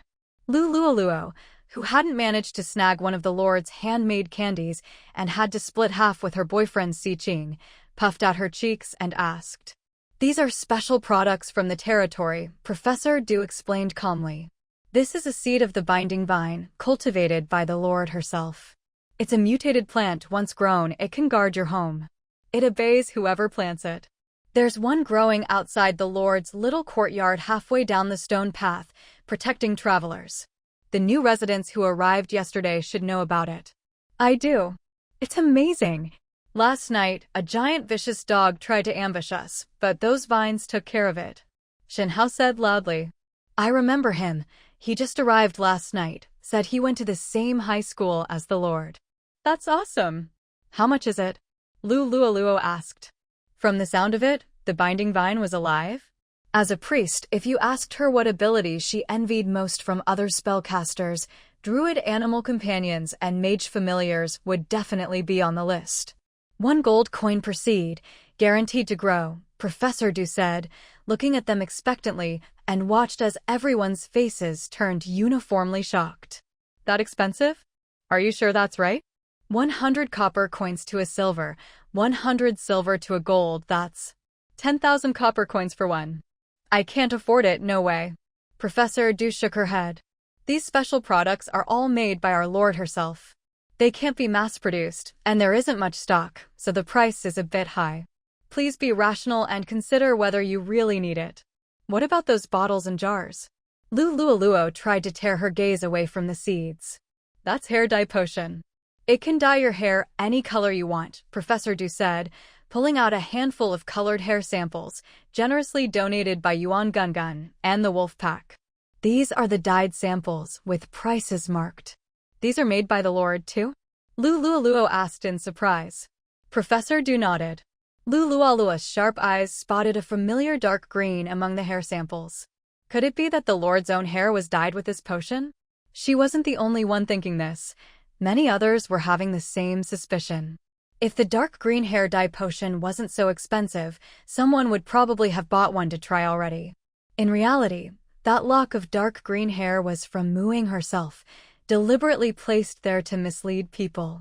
Lulualuo, who hadn't managed to snag one of the Lord's handmade candies and had to split half with her boyfriend Ying, puffed out her cheeks and asked. These are special products from the territory, Professor Du explained calmly. This is a seed of the binding vine, cultivated by the Lord herself. It's a mutated plant. Once grown, it can guard your home. It obeys whoever plants it. There's one growing outside the Lord's little courtyard halfway down the stone path, protecting travelers. The new residents who arrived yesterday should know about it. I do. It's amazing. Last night, a giant vicious dog tried to ambush us, but those vines took care of it. Shinhao said loudly. I remember him. He just arrived last night, said he went to the same high school as the Lord. That's awesome. How much is it? Lulualuo asked. From the sound of it, the binding vine was alive? As a priest, if you asked her what abilities she envied most from other spellcasters, druid animal companions and mage familiars would definitely be on the list. 1 gold coin per seed, guaranteed to grow, Professor Du said, looking at them expectantly, and watched as everyone's faces turned uniformly shocked. That expensive? Are you sure that's right? 100 copper coins to a silver, 100 silver to a gold, that's 10,000 copper coins for one. I can't afford it, no way. Professor Du shook her head. These special products are all made by our Lord herself. They can't be mass-produced, and there isn't much stock, so the price is a bit high. Please be rational and consider whether you really need it. What about those bottles and jars? Lulualuo tried to tear her gaze away from the seeds. That's hair dye potion. It can dye your hair any color you want, Professor Du said, pulling out a handful of colored hair samples, generously donated by Yuan Gungun and the Wolf Pack. These are the dyed samples, with prices marked. These are made by the Lord, too? Lulualuo asked in surprise. Professor Du nodded. Lulualuo's sharp eyes spotted a familiar dark green among the hair samples. Could it be that the Lord's own hair was dyed with this potion? She wasn't the only one thinking this. Many others were having the same suspicion. If the dark green hair dye potion wasn't so expensive, someone would probably have bought one to try already. In reality, that lock of dark green hair was from Mu Ying herself, deliberately placed there to mislead people.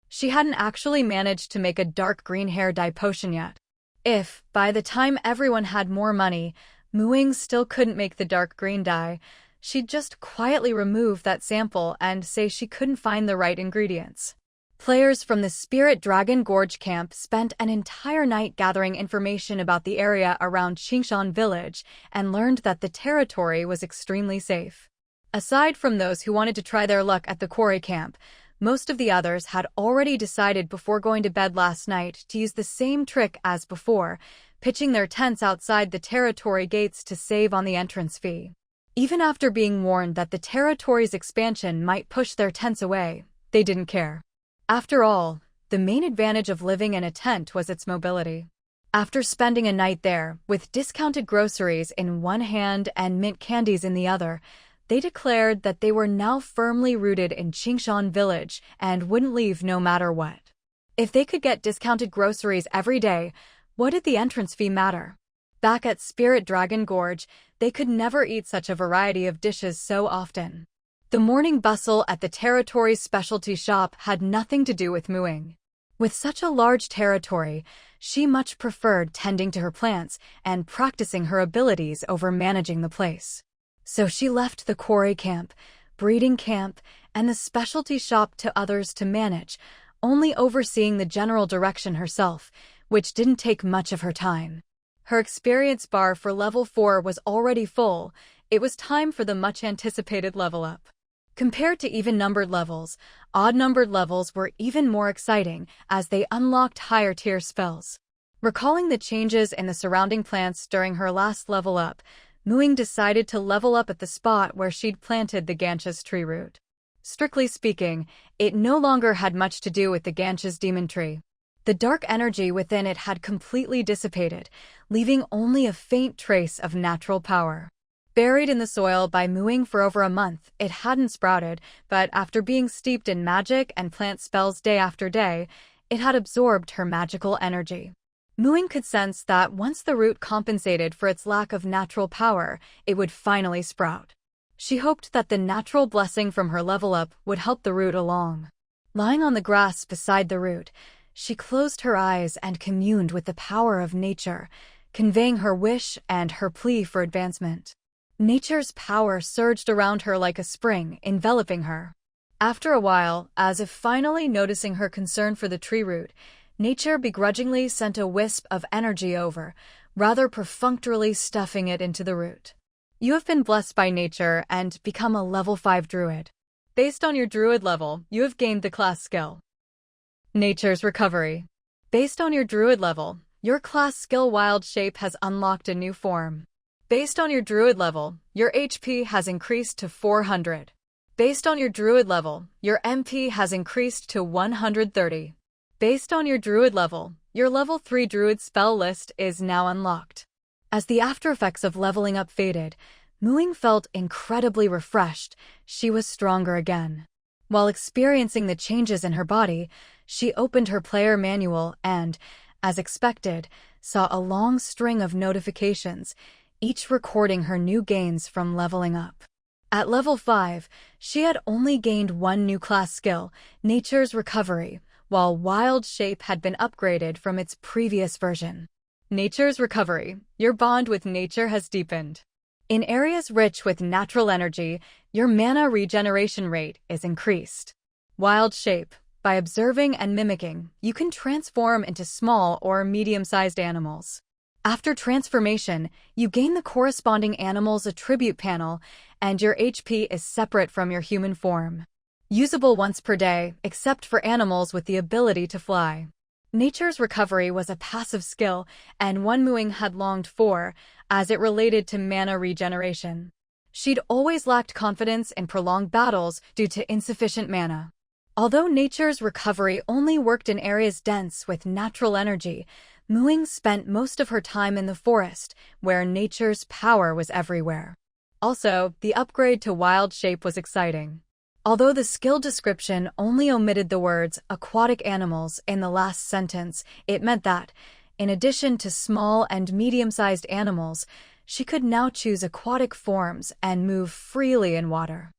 She hadn't actually managed to make a dark green hair dye potion yet. If, by the time everyone had more money, Mu Ying still couldn't make the dark green dye, she'd just quietly remove that sample and say she couldn't find the right ingredients. Players from the Spirit Dragon Gorge camp spent an entire night gathering information about the area around Qingshan village and learned that the territory was extremely safe. Aside from those who wanted to try their luck at the quarry camp, most of the others had already decided before going to bed last night to use the same trick as before, pitching their tents outside the territory gates to save on the entrance fee. Even after being warned that the territory's expansion might push their tents away, they didn't care. After all, the main advantage of living in a tent was its mobility. After spending a night there, with discounted groceries in one hand and mint candies in the other, they declared that they were now firmly rooted in Qingshan village and wouldn't leave no matter what. If they could get discounted groceries every day, what did the entrance fee matter? Back at Spirit Dragon Gorge, they could never eat such a variety of dishes so often. The morning bustle at the territory's specialty shop had nothing to do with Mu Ying. With such a large territory, she much preferred tending to her plants and practicing her abilities over managing the place. So she left the quarry camp, breeding camp, and the specialty shop to others to manage, only overseeing the general direction herself, which didn't take much of her time. Her experience bar for level 4 was already full. It was time for the much-anticipated level up. Compared to even-numbered levels, odd-numbered levels were even more exciting as they unlocked higher-tier spells. Recalling the changes in the surrounding plants during her last level up, Ying decided to level up at the spot where she'd planted the Gancha's tree root. Strictly speaking, it no longer had much to do with the Gancha's demon tree. The dark energy within it had completely dissipated, leaving only a faint trace of natural power. Buried in the soil by Ying for over a month, it hadn't sprouted, but after being steeped in magic and plant spells day after day, it had absorbed her magical energy. Ying could sense that once the root compensated for its lack of natural power, it would finally sprout. She hoped that the natural blessing from her level up would help the root along. Lying on the grass beside the root, she closed her eyes and communed with the power of nature, conveying her wish and her plea for advancement. Nature's power surged around her like a spring, enveloping her. After a while, as if finally noticing her concern for the tree root, nature begrudgingly sent a wisp of energy over, rather perfunctorily stuffing it into the root. You have been blessed by nature and become a level 5 druid. Based on your druid level, you have gained the class skill. Nature's Recovery. Based on your druid level, your class skill Wild Shape has unlocked a new form. Based on your druid level, your HP has increased to 400. Based on your druid level, your MP has increased to 130. Based on your druid level, your level 3 druid spell list is now unlocked. As the aftereffects of leveling up faded, Ying felt incredibly refreshed. She was stronger again. While experiencing the changes in her body, she opened her player manual and, as expected, saw a long string of notifications, each recording her new gains from leveling up. At level 5, she had only gained one new class skill, Nature's Recovery, while Wild Shape had been upgraded from its previous version. Nature's Recovery. Your bond with nature has deepened. In areas rich with natural energy, your mana regeneration rate is increased. Wild Shape. By observing and mimicking, you can transform into small or medium-sized animals. After transformation, you gain the corresponding animal's attribute panel, and your HP is separate from your human form. Usable once per day, except for animals with the ability to fly. Nature's Recovery was a passive skill, and one Ying had longed for, as it related to mana regeneration. She'd always lacked confidence in prolonged battles due to insufficient mana. Although Nature's Recovery only worked in areas dense with natural energy, Ying spent most of her time in the forest, where nature's power was everywhere. Also, the upgrade to Wild Shape was exciting. Although the skill description only omitted the words aquatic animals in the last sentence, it meant that, in addition to small and medium-sized animals, she could now choose aquatic forms and move freely in water.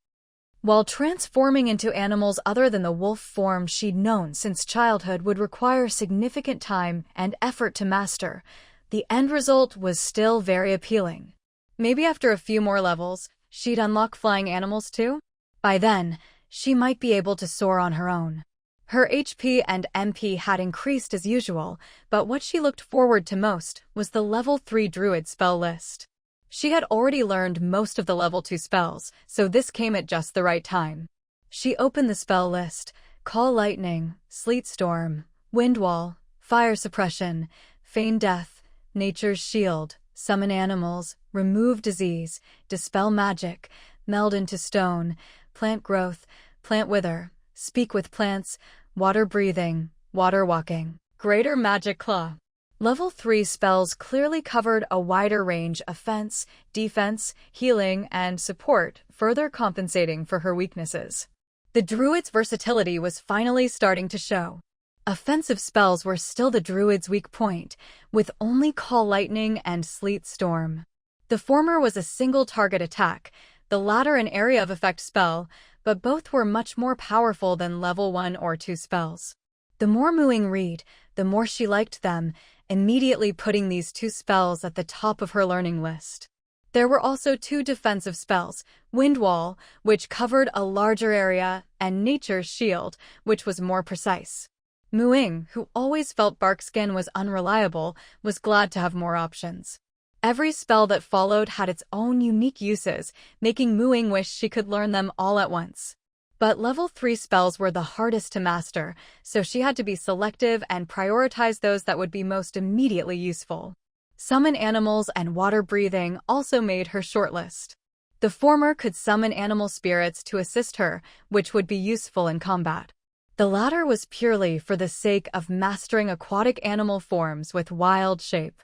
While transforming into animals other than the wolf form she'd known since childhood would require significant time and effort to master, the end result was still very appealing. Maybe after a few more levels, she'd unlock flying animals too? By then, she might be able to soar on her own. Her HP and MP had increased as usual, but what she looked forward to most was the level 3 druid spell list. She had already learned most of the level 2 spells, so this came at just the right time. She opened the spell list: Call Lightning, Sleet Storm, Wind Wall, Fire Suppression, Feign Death, Nature's Shield, Summon Animals, Remove Disease, Dispel Magic, Meld into Stone, Plant Growth, Plant Wither, Speak with Plants, Water Breathing, Water Walking, Greater Magic Claw. Level 3 spells clearly covered a wider range: offense, defense, healing, and support, further compensating for her weaknesses. The druid's versatility was finally starting to show. Offensive spells were still the druid's weak point, with only Call Lightning and Sleet Storm. The former was a single target attack, the latter an area of effect spell, but both were much more powerful than level 1 or 2 spells. The more Ying read, the more she liked them, immediately putting these 2 spells at the top of her learning list. There were also 2 defensive spells: Wind Wall, which covered a larger area, and Nature's Shield, which was more precise. Ying, who always felt Barkskin was unreliable, was glad to have more options. Every spell that followed had its own unique uses, making Mu Ying wish she could learn them all at once. But level 3 spells were the hardest to master, so she had to be selective and prioritize those that would be most immediately useful. Summon animals and water breathing also made her shortlist. The former could summon animal spirits to assist her, which would be useful in combat. The latter was purely for the sake of mastering aquatic animal forms with wild shape.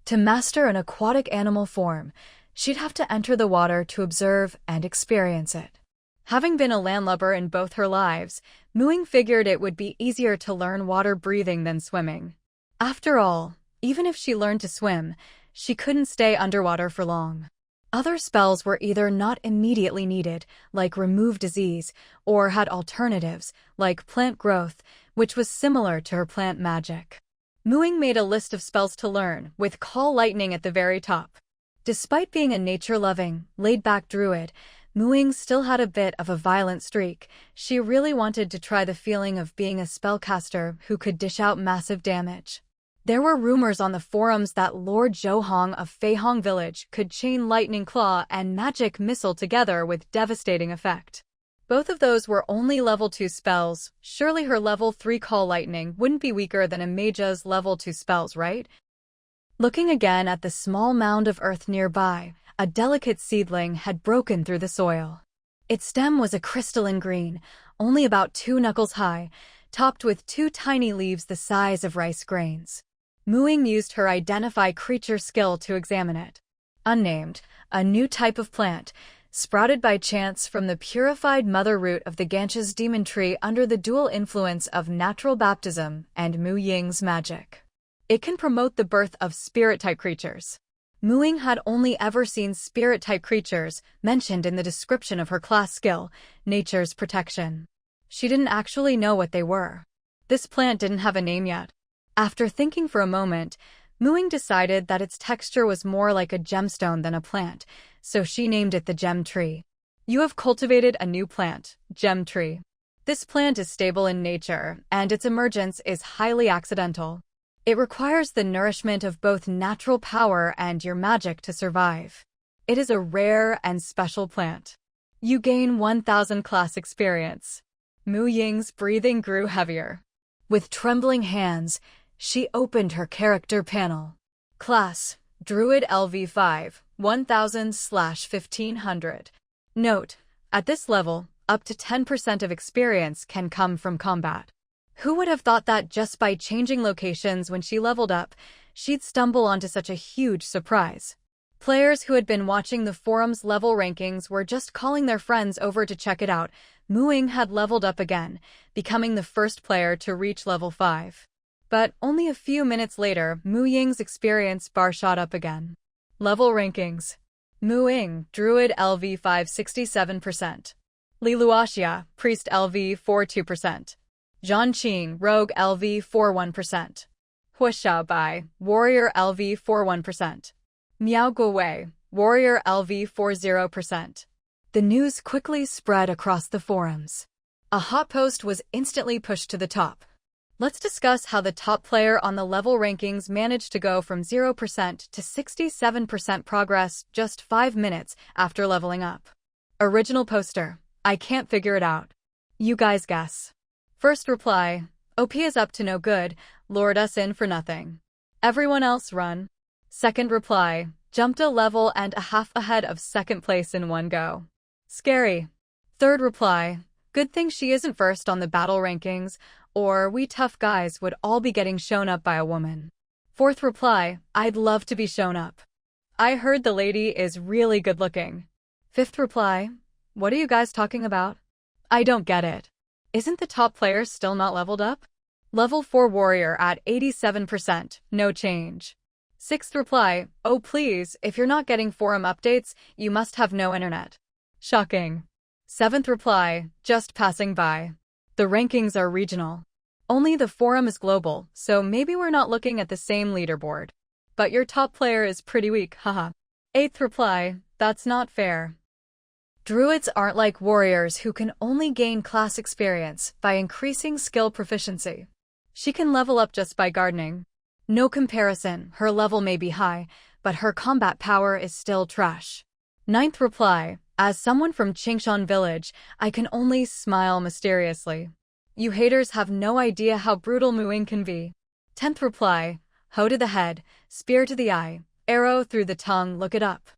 To master an aquatic animal form, she'd have to enter the water to observe and experience it. Having been a landlubber in both her lives, Mu Ying figured it would be easier to learn water breathing than swimming. After all, even if she learned to swim, she couldn't stay underwater for long. Other spells were either not immediately needed, like remove disease, or had alternatives, like plant growth, which was similar to her plant magic. Mu Ying made a list of spells to learn, with Call Lightning at the very top. Despite being a nature-loving, laid-back druid, Mu Ying still had a bit of a violent streak. She really wanted to try the feeling of being a spellcaster who could dish out massive damage. There were rumors on the forums that Lord Zhou of Feihong Village could chain Lightning Claw and Magic Missile together with devastating effect. Both of those were only level 2 spells. Surely her level 3 Call Lightning wouldn't be weaker than a mage's level 2 spells, right? Looking again at the small mound of earth nearby, a delicate seedling had broken through the soil. Its stem was a crystalline green, only about 2 knuckles high, topped with 2 tiny leaves the size of rice grains. Mu Ying used her Identify Creature skill to examine it. Unnamed, a new type of plant, sprouted by chance from the purified mother root of the Ganch's demon tree under the dual influence of natural baptism and Mu Ying's magic. It can promote the birth of spirit-type creatures. Mu Ying had only ever seen spirit-type creatures mentioned in the description of her class skill, Nature's Protection. She didn't actually know what they were. This plant didn't have a name yet. After thinking for a moment, Mu Ying decided that its texture was more like a gemstone than a plant, so she named it the Gem Tree. You have cultivated a new plant, Gem Tree. This plant is stable in nature, and its emergence is highly accidental. It requires the nourishment of both natural power and your magic to survive. It is a rare and special plant. You gain 1,000 class experience. Mu Ying's breathing grew heavier. With trembling hands, she opened her character panel. Class, Druid LV5, 1000/1500. Note, at this level, up to 10% of experience can come from combat. Who would have thought that just by changing locations when she leveled up, she'd stumble onto such a huge surprise? Players who had been watching the forum's level rankings were just calling their friends over to check it out. Mu Ying had leveled up again, becoming the first player to reach level 5. But only a few minutes later, Mu Ying's experience bar shot up again. Level rankings. Mu Ying, Druid LV5 67%. Li Luoxia, Priest LV 42%. Zhan Qing, Rogue LV 41%. Hua Xiaobai, Warrior LV 41%. Miao Guowei, Warrior LV 40%. The news quickly spread across the forums. A hot post was instantly pushed to the top. Let's discuss how the top player on the level rankings managed to go from 0% to 67% progress just 5 minutes after leveling up. Original poster. I can't figure it out. You guys guess. First reply. OP is up to no good, lured us in for nothing. Everyone else run. Second reply. Jumped a level and a half ahead of second place in one go. Scary. Third reply. Good thing she isn't first on the battle rankings, or we tough guys would all be getting shown up by a woman. Fourth reply. I'd love to be shown up. I heard the lady is really good looking. Fifth reply. What are you guys talking about? I don't get it. Isn't the top player still not leveled up? Level 4 warrior at 87%, no change. Sixth reply. Oh please, if you're not getting forum updates, you must have no internet. Shocking. Seventh reply. Just passing by. The rankings are regional. Only the forum is global, so maybe we're not looking at the same leaderboard. But your top player is pretty weak, haha. Eighth reply. That's not fair. Druids aren't like warriors who can only gain class experience by increasing skill proficiency. She can level up just by gardening. No comparison, her level may be high, but her combat power is still trash. Ninth reply, as someone from Qingshan village, I can only smile mysteriously. You haters have no idea how brutal Muing can be. 10th reply, hoe to the head, spear to the eye, arrow through the tongue, look it up.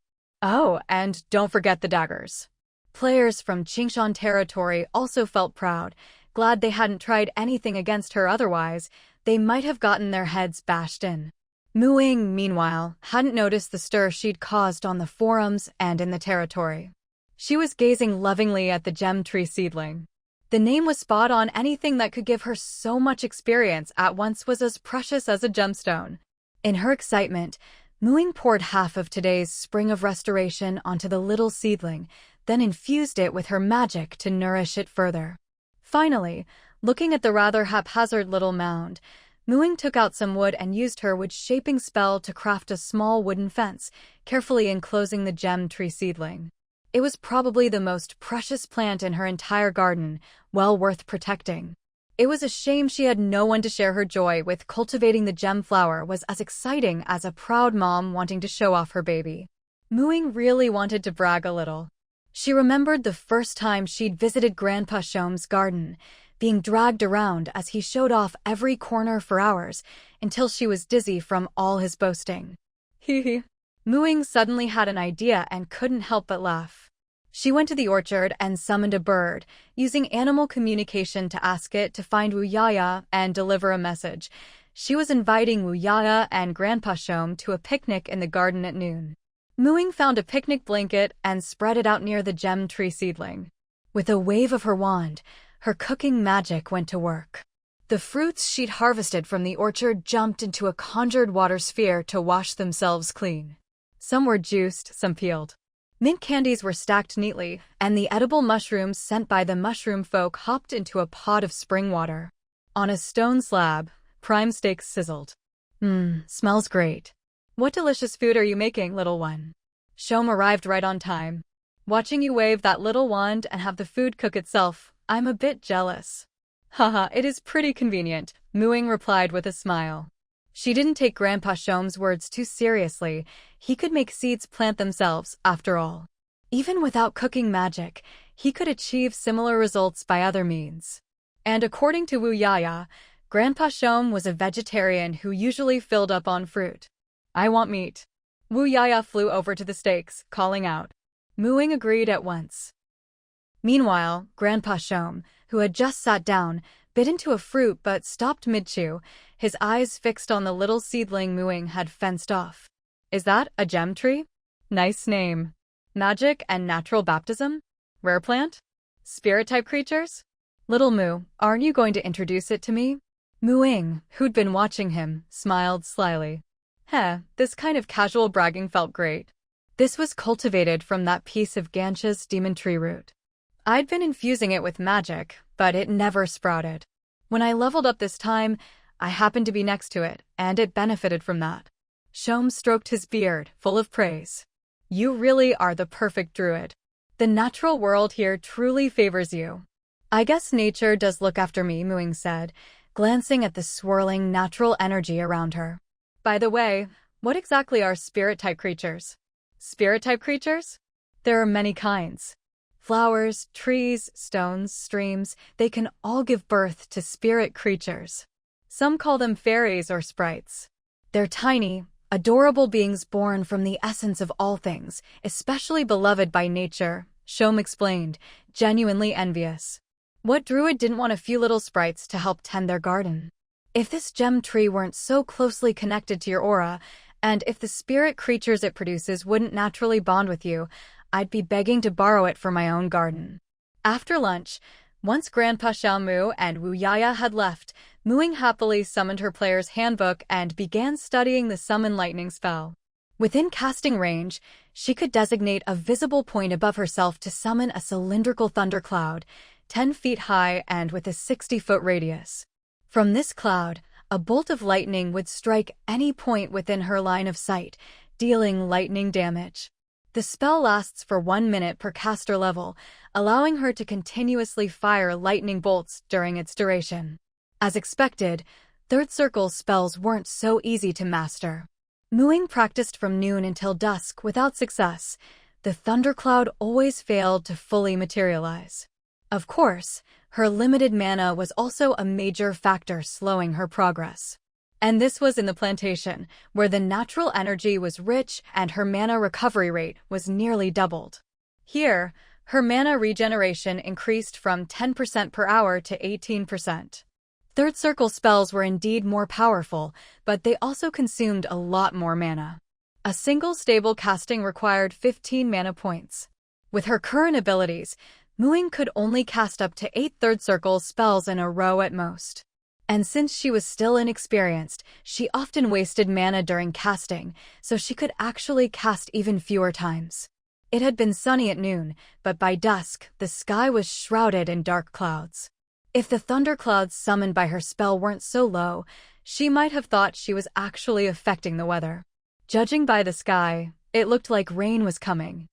Oh, and don't forget the daggers. Players from Qingshan territory also felt proud, glad they hadn't tried anything against her, otherwise they might have gotten their heads bashed in. Muing, meanwhile, hadn't noticed the stir she'd caused on the forums and in the territory. She was gazing lovingly at the gem tree seedling. The name was spot on. Anything that could give her so much experience at once was as precious as a gemstone. In her excitement, Muing poured half of today's Spring of Restoration onto the little seedling, then infused it with her magic to nourish it further. Finally, looking at the rather haphazard little mound, Muing took out some wood and used her wood-shaping spell to craft a small wooden fence, carefully enclosing the gem tree seedling. It was probably the most precious plant in her entire garden, well worth protecting. It was a shame she had no one to share her joy with. Cultivating the gem flower was as exciting as a proud mom wanting to show off her baby. Muing really wanted to brag a little. She remembered the first time she'd visited Grandpa Shom's garden, being dragged around as he showed off every corner for hours until she was dizzy from all his boasting. Hee. Muing suddenly had an idea and couldn't help but laugh. She went to the orchard and summoned a bird, using animal communication to ask it to find Wu Yaya and deliver a message. She was inviting Wu Yaya and Grandpa Shom to a picnic in the garden at noon. Muing found a picnic blanket and spread it out near the gem tree seedling. With a wave of her wand, her cooking magic went to work. The fruits she'd harvested from the orchard jumped into a conjured water sphere to wash themselves clean. Some were juiced, some peeled. Mint candies were stacked neatly, and the edible mushrooms sent by the mushroom folk hopped into a pot of spring water. On a stone slab, prime steaks sizzled. Smells great. What delicious food are you making, little one? Shom arrived right on time. Watching you wave that little wand and have the food cook itself, I'm a bit jealous. Haha, it is pretty convenient, Muing replied with a smile. She didn't take Grandpa Shom's words too seriously. He could make seeds plant themselves, after all. Even without cooking magic, he could achieve similar results by other means. And according to Wu Yaya, Grandpa Shom was a vegetarian who usually filled up on fruit. I want meat. Wu Yaya flew over to the steaks, calling out. Muing agreed at once. Meanwhile, Grandpa Shom, who had just sat down, bit into a fruit but stopped mid-chew, his eyes fixed on the little seedling Muing had fenced off. Is that a gem tree? Nice name. Magic and natural baptism? Rare plant? Spirit-type creatures? Little Mu, aren't you going to introduce it to me? Muing, who'd been watching him, smiled slyly. This kind of casual bragging felt great. This was cultivated from that piece of Gansha's demon tree root. I'd been infusing it with magic, but it never sprouted. When I leveled up this time, I happened to be next to it, and it benefited from that. Shom stroked his beard, full of praise. You really are the perfect druid. The natural world here truly favors you. I guess nature does look after me, Muing said, glancing at the swirling natural energy around her. By the way, what exactly are spirit-type creatures? Spirit-type creatures? There are many kinds. Flowers, trees, stones, streams, they can all give birth to spirit creatures. Some call them fairies or sprites. They're tiny, adorable beings born from the essence of all things, especially beloved by nature, Shom explained, genuinely envious. What druid didn't want a few little sprites to help tend their garden? If this gem tree weren't so closely connected to your aura, and if the spirit creatures it produces wouldn't naturally bond with you, I'd be begging to borrow it for my own garden. After lunch, once Grandpa Xiaomu and Wu Yaya had left, Muing happily summoned her player's handbook and began studying the summon lightning spell. Within casting range, she could designate a visible point above herself to summon a cylindrical thundercloud, 10 feet high and with a 60-foot radius. From this cloud, a bolt of lightning would strike any point within her line of sight, dealing lightning damage. The spell lasts for 1 minute per caster level, allowing her to continuously fire lightning bolts during its duration. As expected, third circle spells weren't so easy to master. Ying practiced from noon until dusk without success. The thundercloud always failed to fully materialize. Of course, her limited mana was also a major factor slowing her progress. And this was in the plantation, where the natural energy was rich and her mana recovery rate was nearly doubled. Here, her mana regeneration increased from 10% per hour to 18%. Third circle spells were indeed more powerful, but they also consumed a lot more mana. A single stable casting required 15 mana points. With her current abilities, Ying could only cast up to 8 third circle spells in a row at most. And since she was still inexperienced, she often wasted mana during casting, so she could actually cast even fewer times. It had been sunny at noon, but by dusk, the sky was shrouded in dark clouds. If the thunderclouds summoned by her spell weren't so low, she might have thought she was actually affecting the weather. Judging by the sky, it looked like rain was coming.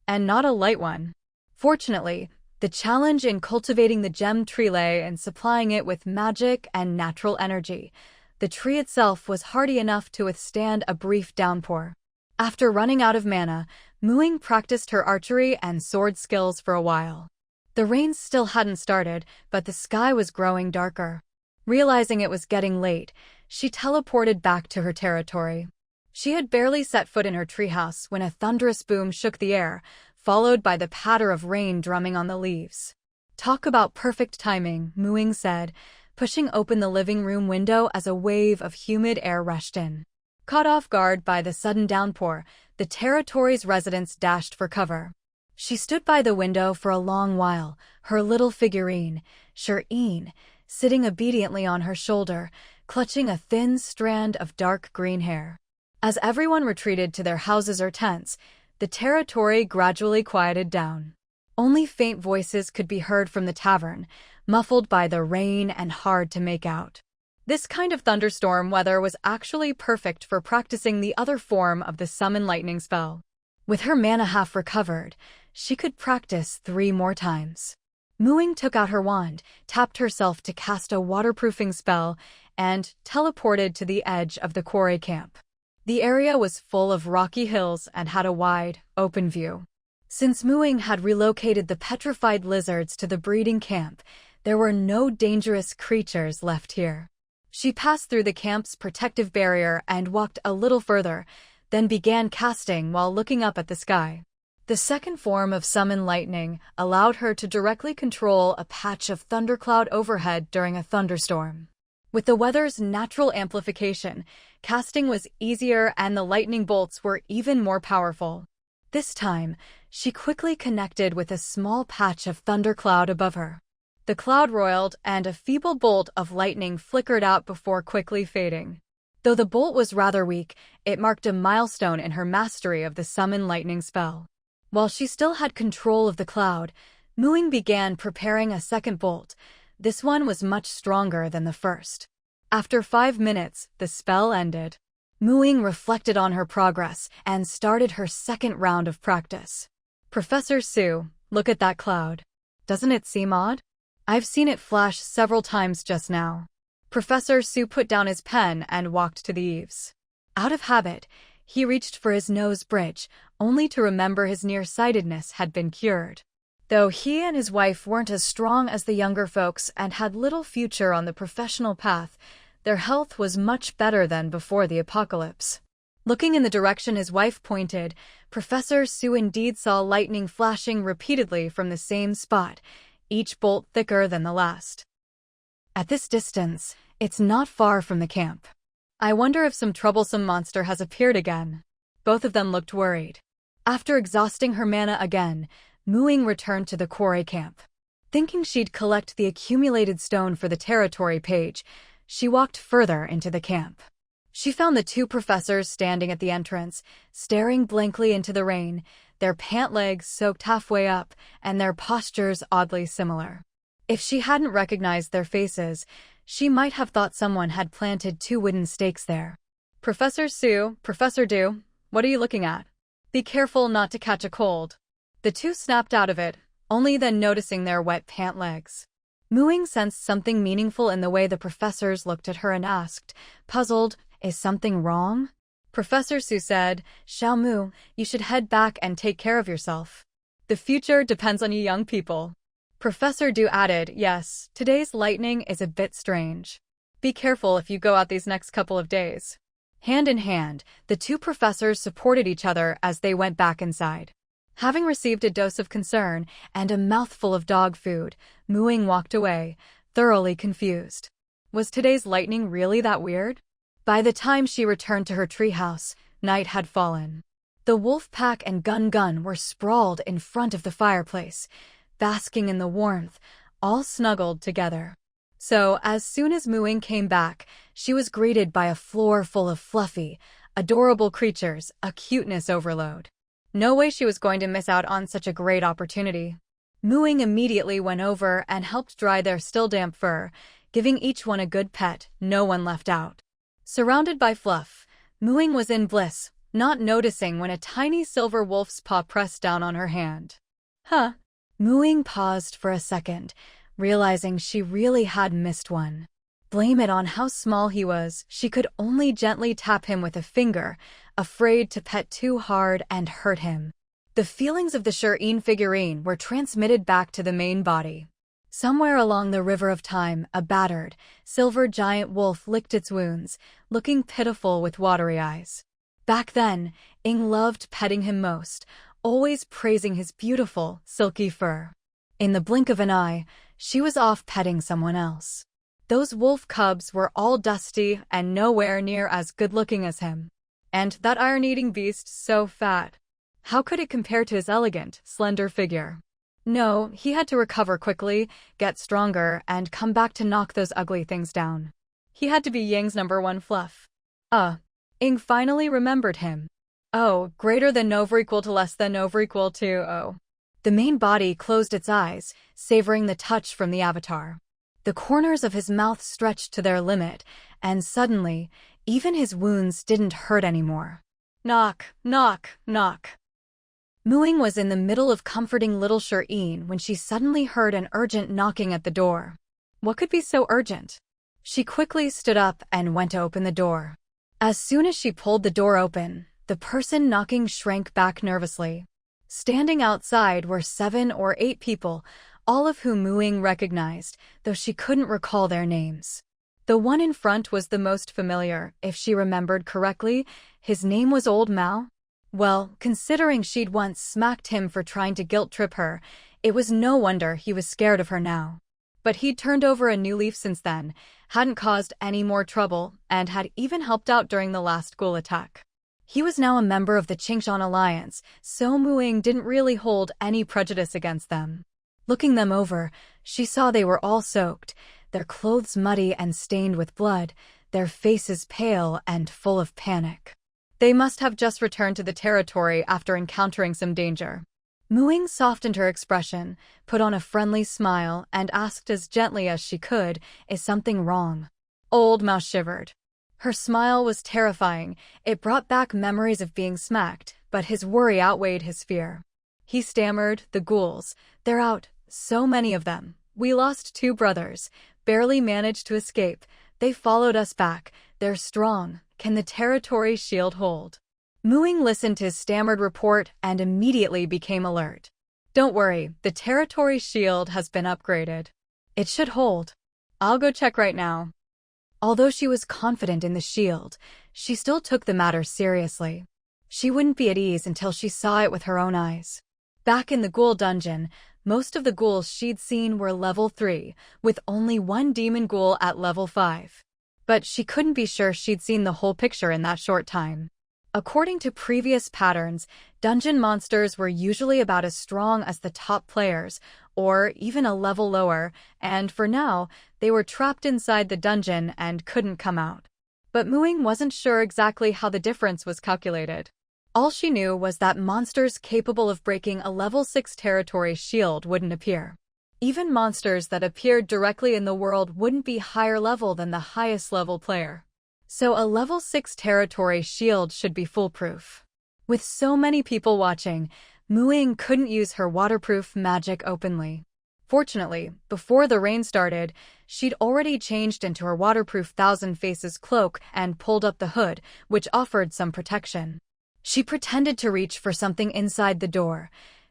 And not a light one. Fortunately, the challenge in cultivating the gem tree lay in supplying it with magic and natural energy. The tree itself was hardy enough to withstand a brief downpour. After running out of mana, Ying practiced her archery and sword skills for a while. The rain still hadn't started, but the sky was growing darker. Realizing it was getting late, she teleported back to her territory. She had barely set foot in her treehouse when a thunderous boom shook the air, followed by the patter of rain drumming on the leaves. "Talk about perfect timing," Ying said, pushing open the living room window as a wave of humid air rushed in. Caught off guard by the sudden downpour, the territory's residents dashed for cover. She stood by the window for a long while, her little figurine, Shireen, sitting obediently on her shoulder, clutching a thin strand of dark green hair. As everyone retreated to their houses or tents, the territory gradually quieted down. Only faint voices could be heard from the tavern, muffled by the rain and hard to make out. This kind of thunderstorm weather was actually perfect for practicing the other form of the summon lightning spell. With her mana half recovered, she could practice 3 more times. Ying took out her wand, tapped herself to cast a waterproofing spell, and teleported to the edge of the quarry camp. The area was full of rocky hills and had a wide, open view. Since Ying had relocated the petrified lizards to the breeding camp, there were no dangerous creatures left here. She passed through the camp's protective barrier and walked a little further, then began casting while looking up at the sky. The second form of summon lightning allowed her to directly control a patch of thundercloud overhead during a thunderstorm. With the weather's natural amplification, casting was easier and the lightning bolts were even more powerful. This time, she quickly connected with a small patch of thundercloud above her. The cloud roiled and a feeble bolt of lightning flickered out before quickly fading. Though the bolt was rather weak, it marked a milestone in her mastery of the summon lightning spell. While she still had control of the cloud, Ying began preparing a second bolt. This one was much stronger than the first. After 5 minutes, the spell ended. Ying reflected on her progress and started her second round of practice. "Professor Su, look at that cloud. Doesn't it seem odd? I've seen it flash several times just now." Professor Su put down his pen and walked to the eaves. Out of habit, he reached for his nose bridge, only to remember his nearsightedness had been cured. Though he and his wife weren't as strong as the younger folks and had little future on the professional path, their health was much better than before the apocalypse. Looking in the direction his wife pointed, Professor Su indeed saw lightning flashing repeatedly from the same spot, each bolt thicker than the last. At this distance, it's not far from the camp. I wonder if some troublesome monster has appeared again. Both of them looked worried. After exhausting her mana again, Ying returned to the quarry camp. Thinking she'd collect the accumulated stone for the territory page, she walked further into the camp. She found the 2 professors standing at the entrance, staring blankly into the rain, their pant legs soaked halfway up, and their postures oddly similar. If she hadn't recognized their faces, she might have thought someone had planted 2 wooden stakes there. "Professor Su, Professor Du, what are you looking at? Be careful not to catch a cold." The 2 snapped out of it, only then noticing their wet pant legs. Ying sensed something meaningful in the way the professors looked at her and asked, puzzled, "Is something wrong?" Professor Su said, Xiaomu, you should head back and take care of yourself. The future depends on you young people. Professor Du added, yes, today's lightning is a bit strange. Be careful if you go out these next couple of days. Hand in hand, the two professors supported each other as they went back inside. Having received a dose of concern and a mouthful of dog food, Mu Ying walked away, thoroughly confused. Was today's lightning really that weird? By the time she returned to her treehouse, night had fallen. The wolf pack and Gun were sprawled in front of the fireplace, basking in the warmth, all snuggled together. So, as soon as Mu Ying came back, she was greeted by a floor full of fluffy, adorable creatures, a cuteness overload. No way she was going to miss out on such a great opportunity. Mu Ying immediately went over and helped dry their still damp fur, giving each one a good pet, no one left out. Surrounded by fluff, Mu Ying was in bliss, not noticing when a tiny silver wolf's paw pressed down on her hand. Huh? Mu Ying paused for a second, realizing she really had missed one. Blame it on how small he was, she could only gently tap him with a finger, afraid to pet too hard and hurt him. The feelings of the Shireen figurine were transmitted back to the main body. Somewhere along the river of time, a battered, silver giant wolf licked its wounds, looking pitiful with watery eyes. Back then, Ying loved petting him most, always praising his beautiful, silky fur. In the blink of an eye, she was off petting someone else. Those wolf cubs were all dusty and nowhere near as good-looking as him. And that iron-eating beast so fat. How could it compare to his elegant, slender figure? No, he had to recover quickly, get stronger, and come back to knock those ugly things down. He had to be Ying's #1 fluff. Ying finally remembered him. Oh, greater than over equal to less than over equal to oh. The main body closed its eyes, savoring the touch from the avatar. The corners of his mouth stretched to their limit, and suddenly, even his wounds didn't hurt anymore. Knock, knock, knock. Mu Ying was in the middle of comforting little Shireen when she suddenly heard an urgent knocking at the door. What could be so urgent? She quickly stood up and went to open the door. As soon as she pulled the door open, the person knocking shrank back nervously. Standing outside were 7 or 8 people, all of whom Mu Ying recognized, though she couldn't recall their names. The one in front was the most familiar, if she remembered correctly. His name was Old Mao. Well, considering she'd once smacked him for trying to guilt-trip her, it was no wonder he was scared of her now. But he'd turned over a new leaf since then, hadn't caused any more trouble, and had even helped out during the last ghoul attack. He was now a member of the Qingshan Alliance, so Mu Ying didn't really hold any prejudice against them. Looking them over, she saw they were all soaked, their clothes muddy and stained with blood, their faces pale and full of panic. They must have just returned to the territory after encountering some danger. Mu Ying softened her expression, put on a friendly smile, and asked as gently as she could, "Is something wrong?" Old Mao shivered. Her smile was terrifying. It brought back memories of being smacked, but his worry outweighed his fear. He stammered, "The ghouls, they're out, so many of them. We lost 2 brothers, barely managed to escape. They followed us back. They're strong. Can the territory shield hold?" Mu Ying listened to his stammered report and immediately became alert. "Don't worry, the territory shield has been upgraded. It should hold. I'll go check right now." Although she was confident in the shield, she still took the matter seriously. She wouldn't be at ease until she saw it with her own eyes. Back in the ghoul dungeon, most of the ghouls she'd seen were level 3, with only one demon ghoul at level 5. But she couldn't be sure she'd seen the whole picture in that short time. According to previous patterns, dungeon monsters were usually about as strong as the top players, or even a level lower, and for now, they were trapped inside the dungeon and couldn't come out. But Mu Ying wasn't sure exactly how the difference was calculated. All she knew was that monsters capable of breaking a level 6 territory shield wouldn't appear. Even monsters that appeared directly in the world wouldn't be higher level than the highest level player. So a level 6 territory shield should be foolproof. With so many people watching, Mu Ying couldn't use her waterproof magic openly. Fortunately, before the rain started, she'd already changed into her waterproof Thousand Faces cloak and pulled up the hood, which offered some protection. She pretended to reach for something inside the door,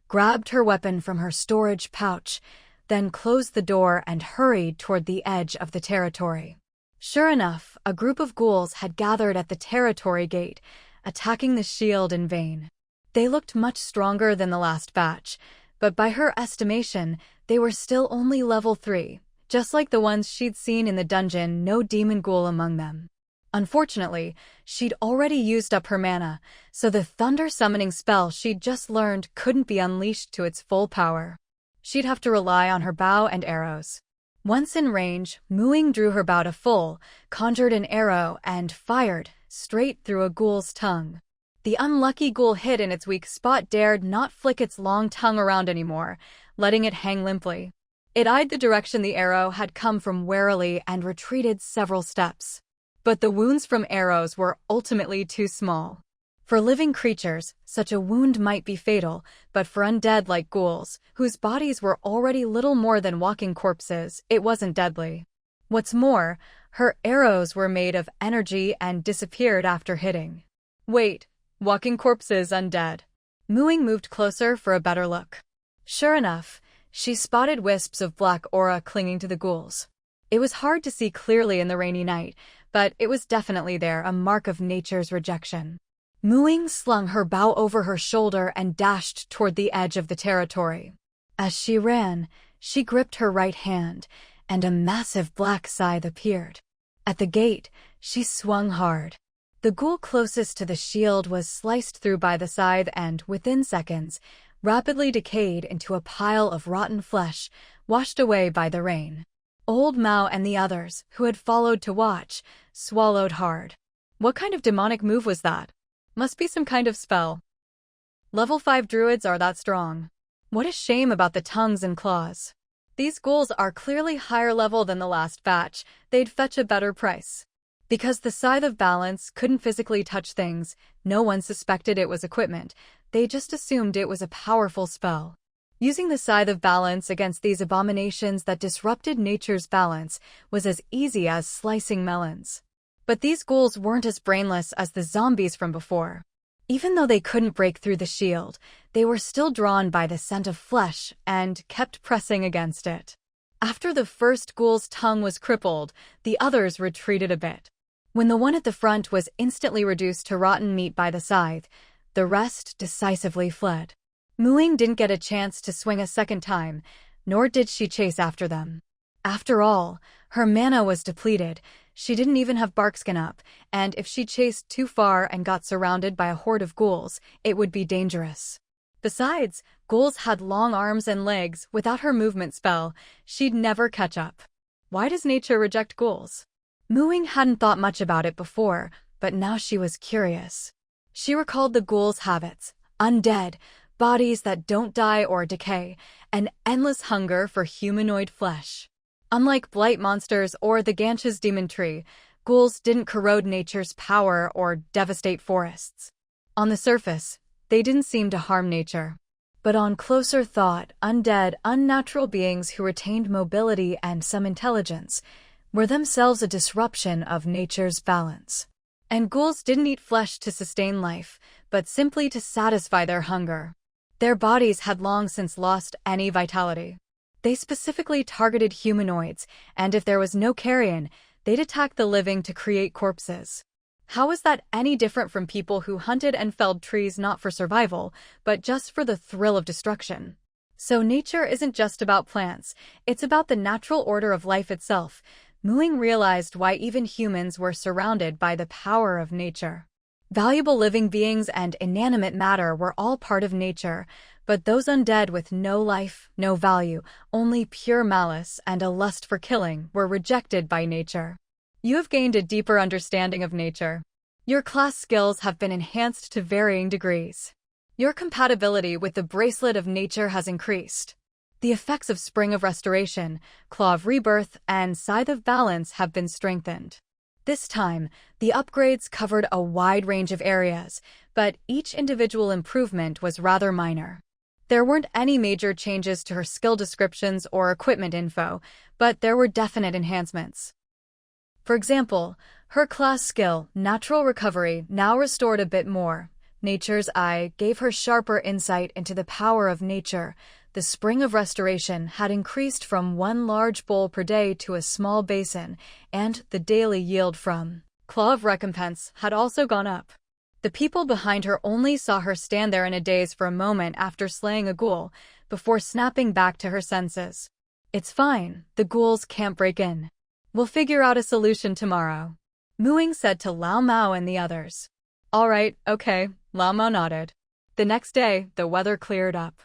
grabbed her weapon from her storage pouch, then closed the door and hurried toward the edge of the territory. Sure enough, a group of ghouls had gathered at the territory gate, attacking the shield in vain. They looked much stronger than the last batch, but by her estimation, they were still only level 3, just like the ones she'd seen in the dungeon, no demon ghoul among them. Unfortunately, she'd already used up her mana, so the thunder summoning spell she'd just learned couldn't be unleashed to its full power. She'd have to rely on her bow and arrows. Once in range, Ying drew her bow to full, conjured an arrow, and fired, straight through a ghoul's tongue. The unlucky ghoul hit in its weak spot, dared not flick its long tongue around anymore, letting it hang limply. It eyed the direction the arrow had come from warily and retreated several steps. But the wounds from arrows were ultimately too small. For living creatures, such a wound might be fatal, but for undead like ghouls, whose bodies were already little more than walking corpses, it wasn't deadly. What's more, her arrows were made of energy and disappeared after hitting. Wait, walking corpses, undead. Ying moved closer for a better look. Sure enough, she spotted wisps of black aura clinging to the ghouls. It was hard to see clearly in the rainy night, but it was definitely there, a mark of nature's rejection. Ying slung her bow over her shoulder and dashed toward the edge of the territory. As she ran, she gripped her right hand, and a massive black scythe appeared. At the gate, she swung hard. The ghoul closest to the shield was sliced through by the scythe and, within seconds, rapidly decayed into a pile of rotten flesh, washed away by the rain. Old Mao and the others, who had followed to watch, swallowed hard. What kind of demonic move was that? Must be some kind of spell. Level 5 druids are that strong. What a shame about the tongues and claws. These ghouls are clearly higher level than the last batch, they'd fetch a better price. Because the Scythe of Balance couldn't physically touch things, no one suspected it was equipment, they just assumed it was a powerful spell. Using the Scythe of Balance against these abominations that disrupted nature's balance was as easy as slicing melons. But these ghouls weren't as brainless as the zombies from before. Even though they couldn't break through the shield, they were still drawn by the scent of flesh and kept pressing against it. After the first ghoul's tongue was crippled, the others retreated a bit. When the one at the front was instantly reduced to rotten meat by the scythe, the rest decisively fled. Ying didn't get a chance to swing a second time, nor did she chase after them. After all, her mana was depleted. She didn't even have Barkskin up, and if she chased too far and got surrounded by a horde of ghouls, it would be dangerous. Besides, ghouls had long arms and legs. Without her movement spell, she'd never catch up. Why does nature reject ghouls? Ying hadn't thought much about it before, but now she was curious. She recalled the ghouls' habits: undead, bodies that don't die or decay, an endless hunger for humanoid flesh. Unlike blight monsters or the Ganch's demon tree, ghouls didn't corrode nature's power or devastate forests. On the surface, they didn't seem to harm nature. But on closer thought, undead, unnatural beings who retained mobility and some intelligence were themselves a disruption of nature's balance. And ghouls didn't eat flesh to sustain life, but simply to satisfy their hunger. Their bodies had long since lost any vitality. They specifically targeted humanoids, and if there was no carrion, they'd attack the living to create corpses. How was that any different from people who hunted and felled trees not for survival, but just for the thrill of destruction? So nature isn't just about plants, it's about the natural order of life itself. Ying realized why even humans were surrounded by the power of nature. Valuable living beings and inanimate matter were all part of nature, but those undead with no life, no value, only pure malice and a lust for killing were rejected by nature. You have gained a deeper understanding of nature. Your class skills have been enhanced to varying degrees. Your compatibility with the bracelet of nature has increased. The effects of Spring of Restoration, Claw of Rebirth, and Scythe of Balance have been strengthened. This time, the upgrades covered a wide range of areas, but each individual improvement was rather minor. There weren't any major changes to her skill descriptions or equipment info, but there were definite enhancements. For example, her class skill, Natural Recovery, now restored a bit more. Nature's Eye gave her sharper insight into the power of nature. The Spring of Restoration had increased from one large bowl per day to a small basin, and the daily yield from Claw of Recompense had also gone up. The people behind her only saw her stand there in a daze for a moment after slaying a ghoul, before snapping back to her senses. "It's fine, the ghouls can't break in. We'll figure out a solution tomorrow," Muing said to Lao Mao and the others. "All right, okay," Lao Mao nodded. The next day, the weather cleared up.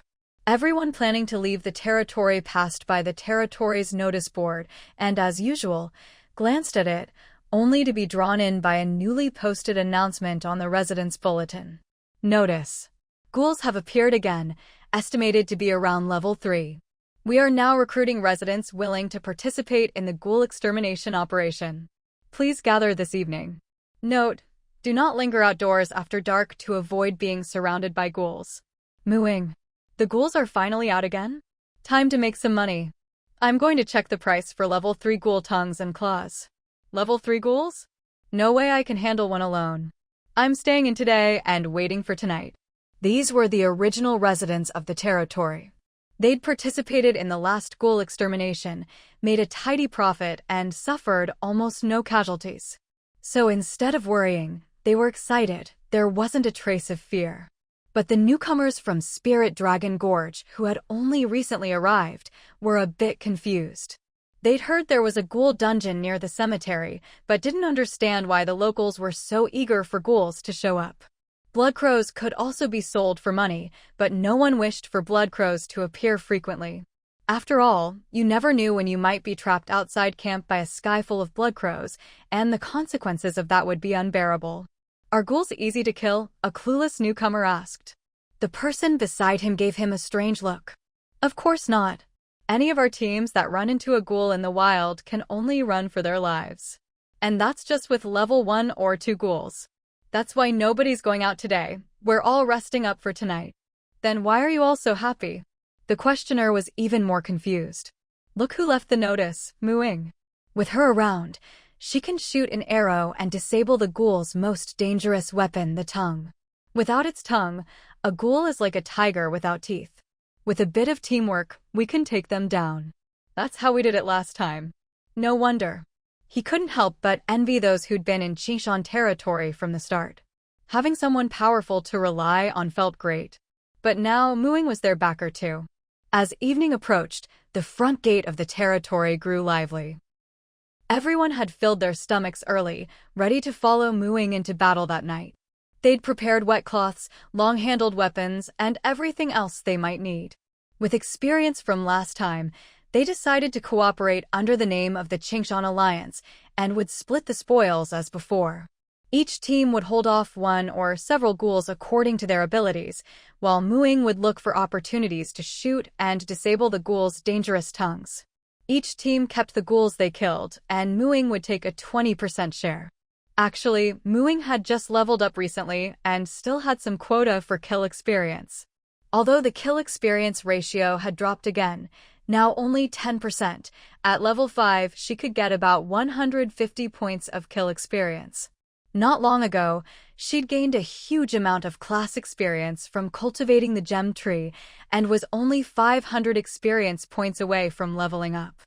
Everyone planning to leave the territory passed by the territory's notice board and, as usual, glanced at it, only to be drawn in by a newly posted announcement on the residence bulletin. Notice: ghouls have appeared again, estimated to be around level 3. We are now recruiting residents willing to participate in the ghoul extermination operation. Please gather this evening. Note: do not linger outdoors after dark to avoid being surrounded by ghouls. Muing. The ghouls are finally out again? Time to make some money. I'm going to check the price for level 3 ghoul tongues and claws. Level 3 ghouls? No way I can handle one alone. I'm staying in today and waiting for tonight. These were the original residents of the territory. They'd participated in the last ghoul extermination, made a tidy profit, and suffered almost no casualties. So instead of worrying, they were excited. There wasn't a trace of fear. But the newcomers from Spirit Dragon Gorge, who had only recently arrived, were a bit confused. They'd heard there was a ghoul dungeon near the cemetery, but didn't understand why the locals were so eager for ghouls to show up. Blood crows could also be sold for money, but no one wished for blood crows to appear frequently. After all, you never knew when you might be trapped outside camp by a sky full of blood crows, and the consequences of that would be unbearable. "Are ghouls easy to kill?" a clueless newcomer asked. The person beside him gave him a strange look. "Of course not. Any of our teams that run into a ghoul in the wild can only run for their lives. And that's just with level 1 or 2 ghouls. That's why nobody's going out today. We're all resting up for tonight." "Then why are you all so happy?" The questioner was even more confused. "Look who left the notice, Muing. With her around, she can shoot an arrow and disable the ghoul's most dangerous weapon, the tongue. Without its tongue, a ghoul is like a tiger without teeth. With a bit of teamwork, we can take them down. That's how we did it last time." No wonder. He couldn't help but envy those who'd been in Qishan territory from the start. Having someone powerful to rely on felt great. But now Muing was their backer too. As evening approached, the front gate of the territory grew lively. Everyone had filled their stomachs early, ready to follow Muing into battle that night. They'd prepared wet cloths, long-handled weapons, and everything else they might need. With experience from last time, they decided to cooperate under the name of the Qingshan Alliance and would split the spoils as before. Each team would hold off one or several ghouls according to their abilities, while Muing would look for opportunities to shoot and disable the ghouls' dangerous tongues. Each team kept the ghouls they killed, and Muing would take a 20% share. Actually, Muing had just leveled up recently and still had some quota for kill experience. Although the kill experience ratio had dropped again, now only 10%, at level 5 she could get about 150 points of kill experience. Not long ago, she'd gained a huge amount of class experience from cultivating the gem tree and was only 500 experience points away from leveling up.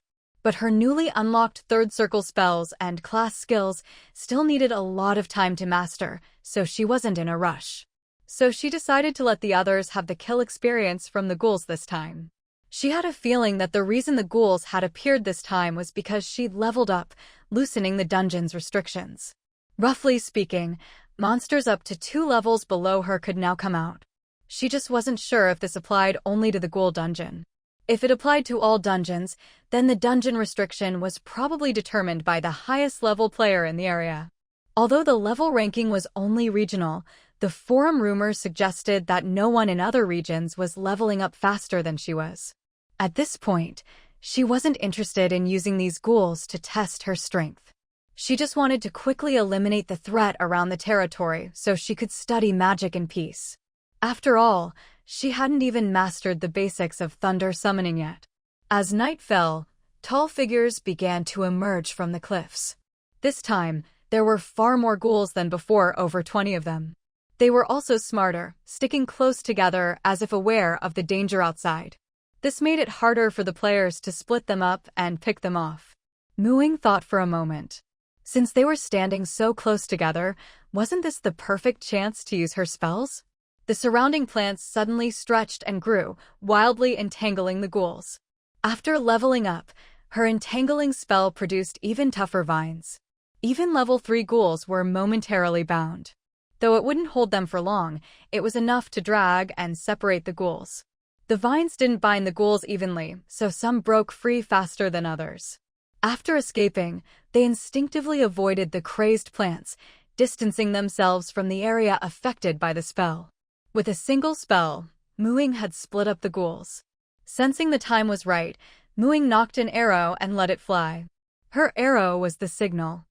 But her newly unlocked third circle spells and class skills still needed a lot of time to master, so she wasn't in a rush. So she decided to let the others have the kill experience from the ghouls this time. She had a feeling that the reason the ghouls had appeared this time was because she'd leveled up, loosening the dungeon's restrictions. Roughly speaking, monsters up to 2 levels below her could now come out. She just wasn't sure if this applied only to the ghoul dungeon. If it applied to all dungeons, then the dungeon restriction was probably determined by the highest level player in the area. Although the level ranking was only regional, the forum rumors suggested that no one in other regions was leveling up faster than she was. At this point, she wasn't interested in using these ghouls to test her strength. She just wanted to quickly eliminate the threat around the territory so she could study magic in peace. After all, She hadn't even mastered the basics of thunder summoning yet. As night fell, tall figures began to emerge from the cliffs. This time, there were far more ghouls than before, over 20 of them. They were also smarter, sticking close together as if aware of the danger outside. This made it harder for the players to split them up and pick them off. Ying thought for a moment. Since they were standing so close together, wasn't this the perfect chance to use her spells? The surrounding plants suddenly stretched and grew, wildly entangling the ghouls. After leveling up, her entangling spell produced even tougher vines. Even level 3 ghouls were momentarily bound. Though it wouldn't hold them for long, it was enough to drag and separate the ghouls. The vines didn't bind the ghouls evenly, so some broke free faster than others. After escaping, they instinctively avoided the crazed plants, distancing themselves from the area affected by the spell. With a single spell, Ying had split up the ghouls. Sensing the time was right, Ying knocked an arrow and let it fly. Her arrow was the signal.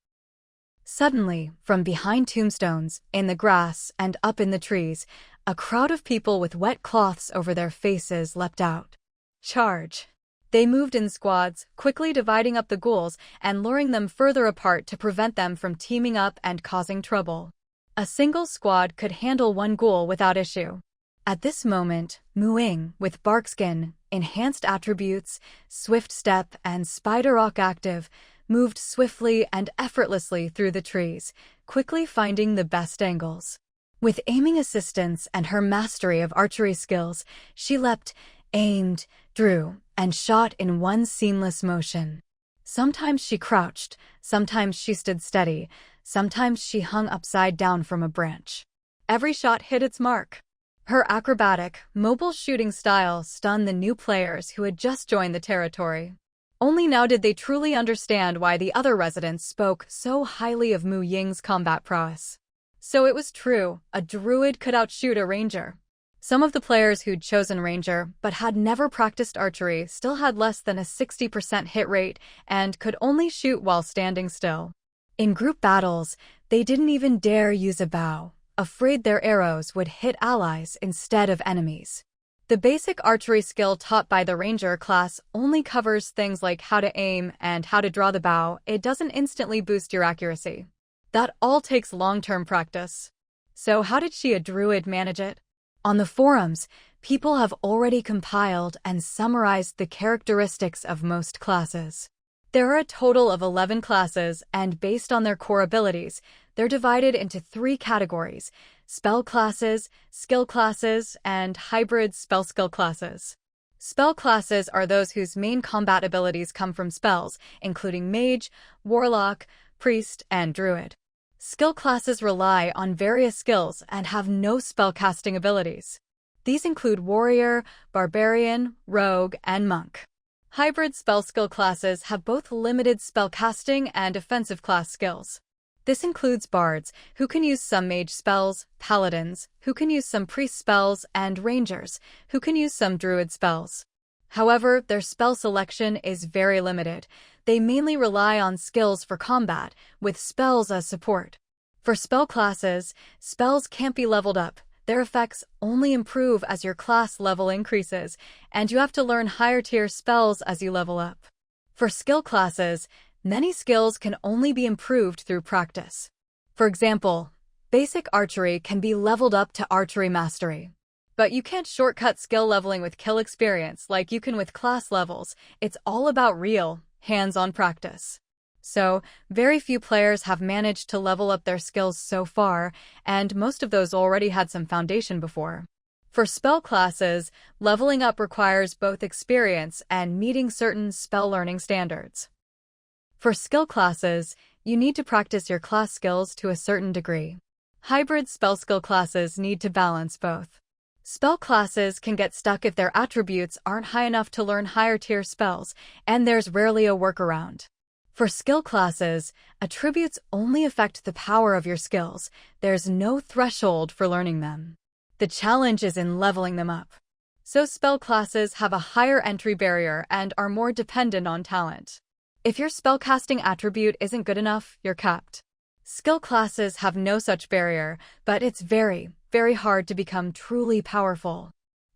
Suddenly, from behind tombstones, in the grass, and up in the trees, a crowd of people with wet cloths over their faces leapt out. Charge! They moved in squads, quickly dividing up the ghouls and luring them further apart to prevent them from teaming up and causing trouble. A single squad could handle one ghoul without issue. At this moment, Ying, with Barkskin, enhanced attributes, swift step, and spider rock active, moved swiftly and effortlessly through the trees, quickly finding the best angles. With aiming assistance and her mastery of archery skills, she leapt, aimed, drew, and shot in one seamless motion. Sometimes she crouched, sometimes she stood steady, sometimes she hung upside down from a branch. Every shot hit its mark. Her acrobatic, mobile shooting style stunned the new players who had just joined the territory. Only now did they truly understand why the other residents spoke so highly of Ying's combat prowess. So it was true, a druid could outshoot a ranger. Some of the players who'd chosen ranger but had never practiced archery still had less than a 60% hit rate and could only shoot while standing still. In group battles, they didn't even dare use a bow, afraid their arrows would hit allies instead of enemies. The basic archery skill taught by the ranger class only covers things like how to aim and how to draw the bow. It doesn't instantly boost your accuracy. That all takes long-term practice. So how did she, a druid, manage it? On the forums, people have already compiled and summarized the characteristics of most classes. There are a total of 11 classes, and based on their core abilities, they're divided into 3 categories: spell classes, skill classes, and hybrid spell-skill classes. Spell classes are those whose main combat abilities come from spells, including mage, warlock, priest, and druid. Skill classes rely on various skills and have no spellcasting abilities. These include warrior, barbarian, rogue, and monk. Hybrid spell skill classes have both limited spellcasting and offensive class skills. This includes bards, who can use some mage spells, paladins, who can use some priest spells, and rangers, who can use some druid spells. However, their spell selection is very limited. They mainly rely on skills for combat, with spells as support. For spell classes, spells can't be leveled up. Their effects only improve as your class level increases, and you have to learn higher-tier spells as you level up. For skill classes, many skills can only be improved through practice. For example, basic archery can be leveled up to archery mastery. But you can't shortcut skill leveling with kill experience like you can with class levels. It's all about real, hands-on practice. So, very few players have managed to level up their skills so far, and most of those already had some foundation before. For spell classes, leveling up requires both experience and meeting certain spell learning standards. For skill classes, you need to practice your class skills to a certain degree. Hybrid spell skill classes need to balance both. Spell classes can get stuck if their attributes aren't high enough to learn higher-tier spells, and there's rarely a workaround. For skill classes, attributes only affect the power of your skills. There's no threshold for learning them. The challenge is in leveling them up. So spell classes have a higher entry barrier and are more dependent on talent. If your spellcasting attribute isn't good enough, you're capped. Skill classes have no such barrier, but it's very, very hard to become truly powerful.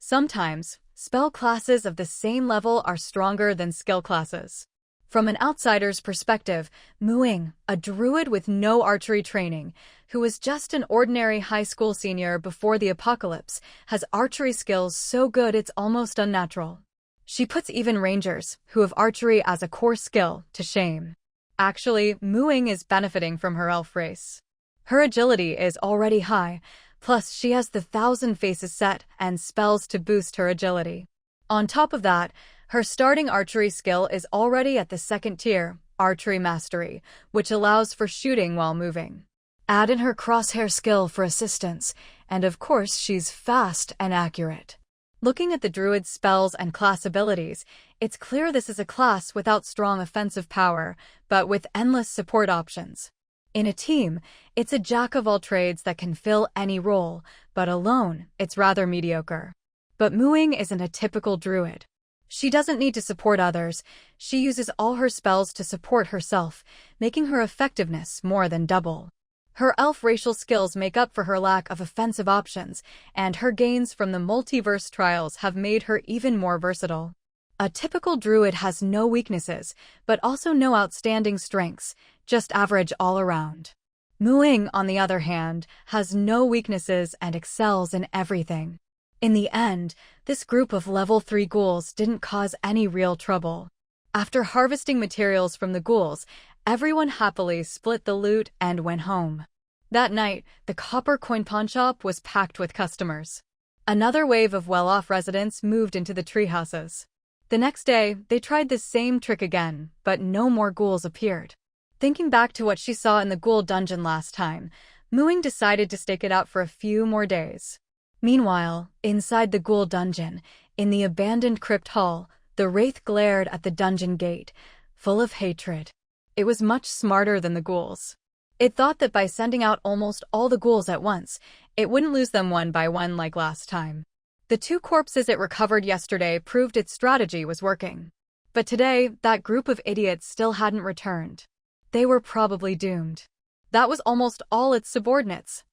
Sometimes, spell classes of the same level are stronger than skill classes. From an outsider's perspective, Ying, a druid with no archery training, who was just an ordinary high school senior before the apocalypse, has archery skills so good it's almost unnatural. She puts even rangers, who have archery as a core skill, to shame. Actually, Ying is benefiting from her elf race. Her agility is already high, plus she has the 1,000 Faces set and spells to boost her agility. On top of that, her starting archery skill is already at the 2nd tier, Archery Mastery, which allows for shooting while moving. Add in her crosshair skill for assistance, and of course she's fast and accurate. Looking at the druid's spells and class abilities, it's clear this is a class without strong offensive power, but with endless support options. In a team, it's a jack-of-all-trades that can fill any role, but alone, it's rather mediocre. But Ying isn't a typical druid. She doesn't need to support others, she uses all her spells to support herself, making her effectiveness more than double. Her elf racial skills make up for her lack of offensive options, and her gains from the multiverse trials have made her even more versatile. A typical druid has no weaknesses, but also no outstanding strengths, just average all around. Ying, on the other hand, has no weaknesses and excels in everything. In the end, this group of level 3 ghouls didn't cause any real trouble. After harvesting materials from the ghouls, everyone happily split the loot and went home. That night, the copper coin pawnshop was packed with customers. Another wave of well-off residents moved into the treehouses. The next day, they tried the same trick again, but no more ghouls appeared. Thinking back to what she saw in the ghoul dungeon last time, Ying decided to stake it out for a few more days. Meanwhile, inside the ghoul dungeon, in the abandoned crypt hall, the wraith glared at the dungeon gate, full of hatred. It was much smarter than the ghouls. It thought that by sending out almost all the ghouls at once, it wouldn't lose them one by one like last time. The 2 corpses it recovered yesterday proved its strategy was working. But today, that group of idiots still hadn't returned. They were probably doomed. That was almost all its subordinates.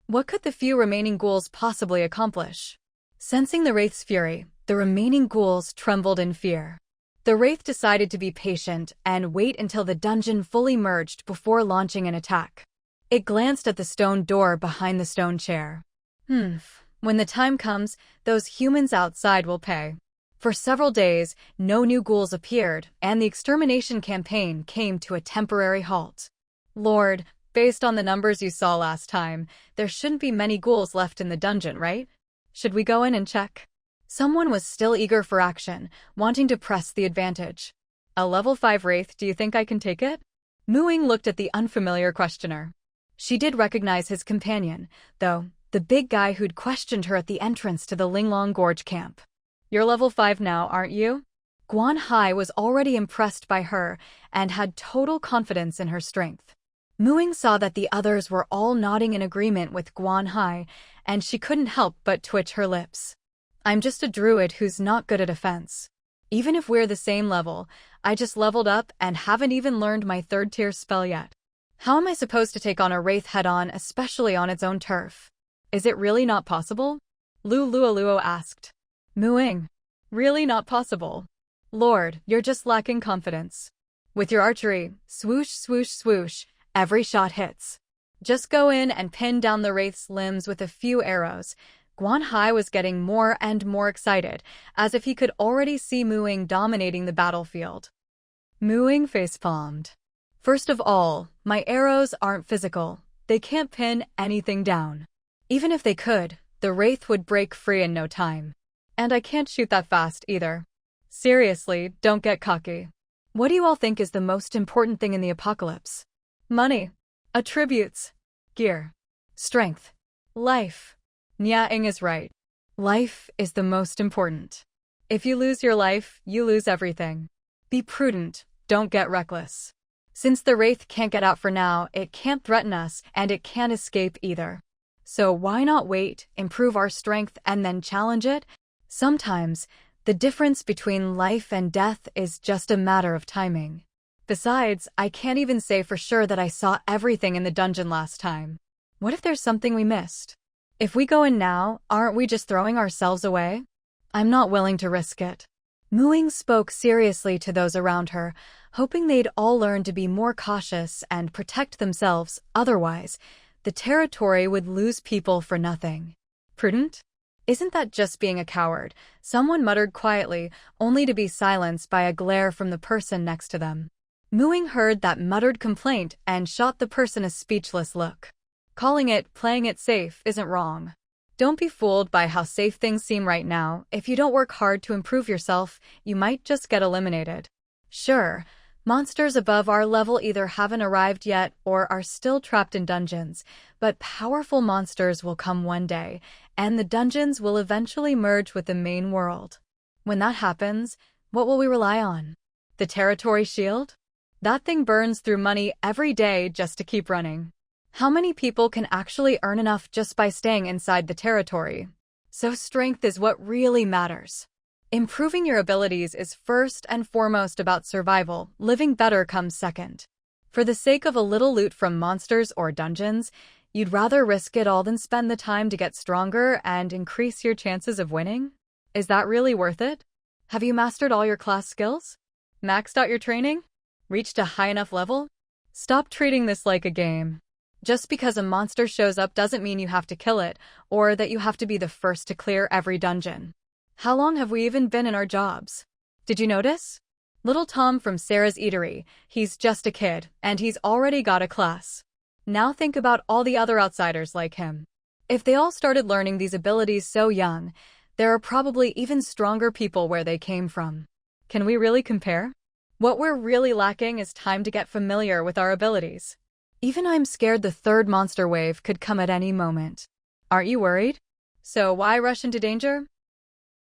What could the few remaining ghouls possibly accomplish? Sensing the wraith's fury, the remaining ghouls trembled in fear. The wraith decided to be patient and wait until the dungeon fully merged before launching an attack. It glanced at the stone door behind the stone chair. When the time comes, those humans outside will pay. For several days, no new ghouls appeared, and the extermination campaign came to a temporary halt. Lord, based on the numbers you saw last time, there shouldn't be many ghouls left in the dungeon, right? Should we go in and check? Someone was still eager for action, wanting to press the advantage. A level 5 wraith, do you think I can take it? Ying looked at the unfamiliar questioner. She did recognize his companion, though, the big guy who'd questioned her at the entrance to the Linglong Gorge camp. You're level 5 now, aren't you? Guan Hai was already impressed by her and had total confidence in her strength. Ying saw that the others were all nodding in agreement with Guan Hai, and she couldn't help but twitch her lips. I'm just a druid who's not good at offense. Even if we're the same level, I just leveled up and haven't even learned my 3rd tier spell yet. How am I supposed to take on a wraith head-on, especially on its own turf? Is it really not possible? Lu Luoluo asked. Ying, really not possible? Lord, you're just lacking confidence. With your archery, swoosh, swoosh, swoosh, every shot hits. Just go in and pin down the wraith's limbs with a few arrows. Guan Hai was getting more and more excited, as if he could already see Ying dominating the battlefield. Ying facepalmed. First of all, my arrows aren't physical. They can't pin anything down. Even if they could, the wraith would break free in no time. And I can't shoot that fast either. Seriously, don't get cocky. What do you all think is the most important thing in the apocalypse? Money, attributes, gear, strength, life. Ying is right. Life is the most important. If you lose your life, you lose everything. Be prudent, don't get reckless. Since the wraith can't get out for now, it can't threaten us, and it can't escape either. So why not wait, improve our strength, and then challenge it? Sometimes, the difference between life and death is just a matter of timing. Besides, I can't even say for sure that I saw everything in the dungeon last time. What if there's something we missed? If we go in now, aren't we just throwing ourselves away? I'm not willing to risk it. Ying spoke seriously to those around her, hoping they'd all learn to be more cautious and protect themselves. Otherwise, the territory would lose people for nothing. Prudent? Isn't that just being a coward? Someone muttered quietly, only to be silenced by a glare from the person next to them. Ying heard that muttered complaint and shot the person a speechless look. Calling it playing it safe isn't wrong. Don't be fooled by how safe things seem right now. If you don't work hard to improve yourself, you might just get eliminated. Sure, monsters above our level either haven't arrived yet or are still trapped in dungeons, but powerful monsters will come one day, and the dungeons will eventually merge with the main world. When that happens, what will we rely on? The territory shield? That thing burns through money every day just to keep running. How many people can actually earn enough just by staying inside the territory? So strength is what really matters. Improving your abilities is first and foremost about survival. Living better comes second. For the sake of a little loot from monsters or dungeons, you'd rather risk it all than spend the time to get stronger and increase your chances of winning? Is that really worth it? Have you mastered all your class skills? Maxed out your training? Reached a high enough level? Stop treating this like a game. Just because a monster shows up doesn't mean you have to kill it, or that you have to be the first to clear every dungeon. How long have we even been in our jobs? Did you notice? Little Tom from Sarah's Eatery, he's just a kid, and he's already got a class. Now think about all the other outsiders like him. If they all started learning these abilities so young, there are probably even stronger people where they came from. Can we really compare? What we're really lacking is time to get familiar with our abilities. Even I'm scared the third monster wave could come at any moment. Aren't you worried? So why rush into danger?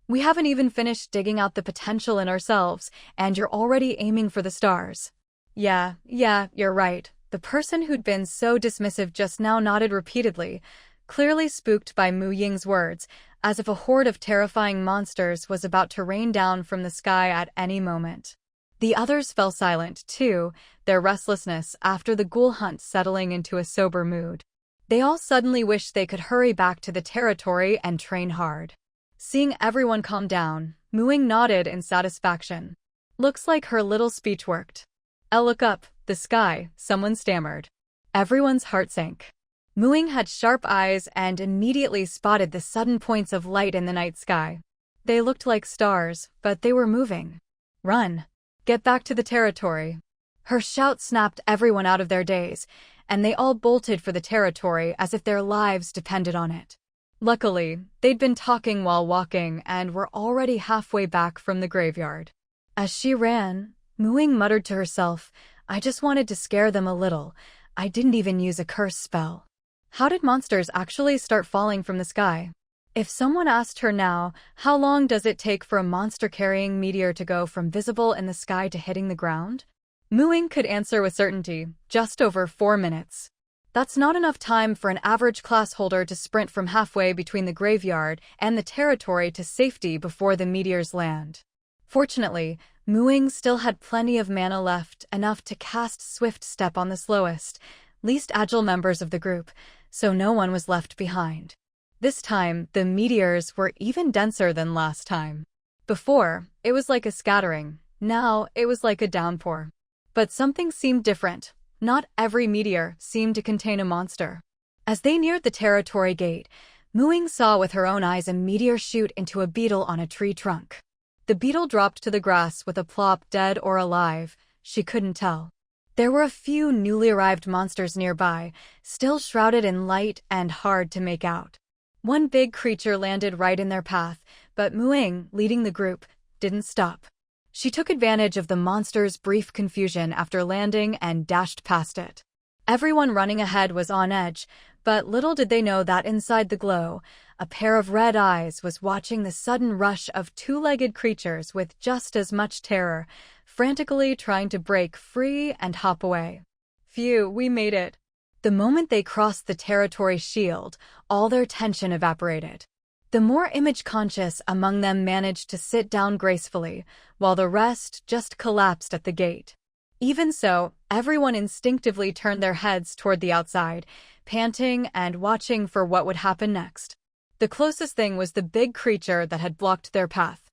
We haven't even finished digging out the potential in ourselves, and you're already aiming for the stars. Yeah, you're right. The person who'd been so dismissive just now nodded repeatedly, clearly spooked by Ying's words, as if a horde of terrifying monsters was about to rain down from the sky at any moment. The others fell silent, too, their restlessness after the ghoul hunt settling into a sober mood. They all suddenly wished they could hurry back to the territory and train hard. Seeing everyone calm down, Ying nodded in satisfaction. Looks like her little speech worked. Look up, the sky, someone stammered. Everyone's heart sank. Ying had sharp eyes and immediately spotted the sudden points of light in the night sky. They looked like stars, but they were moving. Run! Get back to the territory. Her shout snapped everyone out of their daze, and they all bolted for the territory as if their lives depended on it. Luckily, they'd been talking while walking and were already halfway back from the graveyard. As she ran, Ying muttered to herself, I just wanted to scare them a little. I didn't even use a curse spell. How did monsters actually start falling from the sky? If someone asked her now, how long does it take for a monster-carrying meteor to go from visible in the sky to hitting the ground? Ying could answer with certainty, just over 4 minutes. That's not enough time for an average class holder to sprint from halfway between the graveyard and the territory to safety before the meteors land. Fortunately, Ying still had plenty of mana left, enough to cast Swift Step on the slowest, least agile members of the group, so no one was left behind. This time, the meteors were even denser than last time. Before, it was like a scattering. Now, it was like a downpour. But something seemed different. Not every meteor seemed to contain a monster. As they neared the territory gate, Ying saw with her own eyes a meteor shoot into a beetle on a tree trunk. The beetle dropped to the grass with a plop, dead or alive, she couldn't tell. There were a few newly arrived monsters nearby, still shrouded in light and hard to make out. One big creature landed right in their path, but Ying, leading the group, didn't stop. She took advantage of the monster's brief confusion after landing and dashed past it. Everyone running ahead was on edge, but little did they know that inside the glow, a pair of red eyes was watching the sudden rush of two-legged creatures with just as much terror, frantically trying to break free and hop away. Phew, we made it. The moment they crossed the territory shield, all their tension evaporated. The more image-conscious among them managed to sit down gracefully, while the rest just collapsed at the gate. Even so, everyone instinctively turned their heads toward the outside, panting and watching for what would happen next. The closest thing was the big creature that had blocked their path.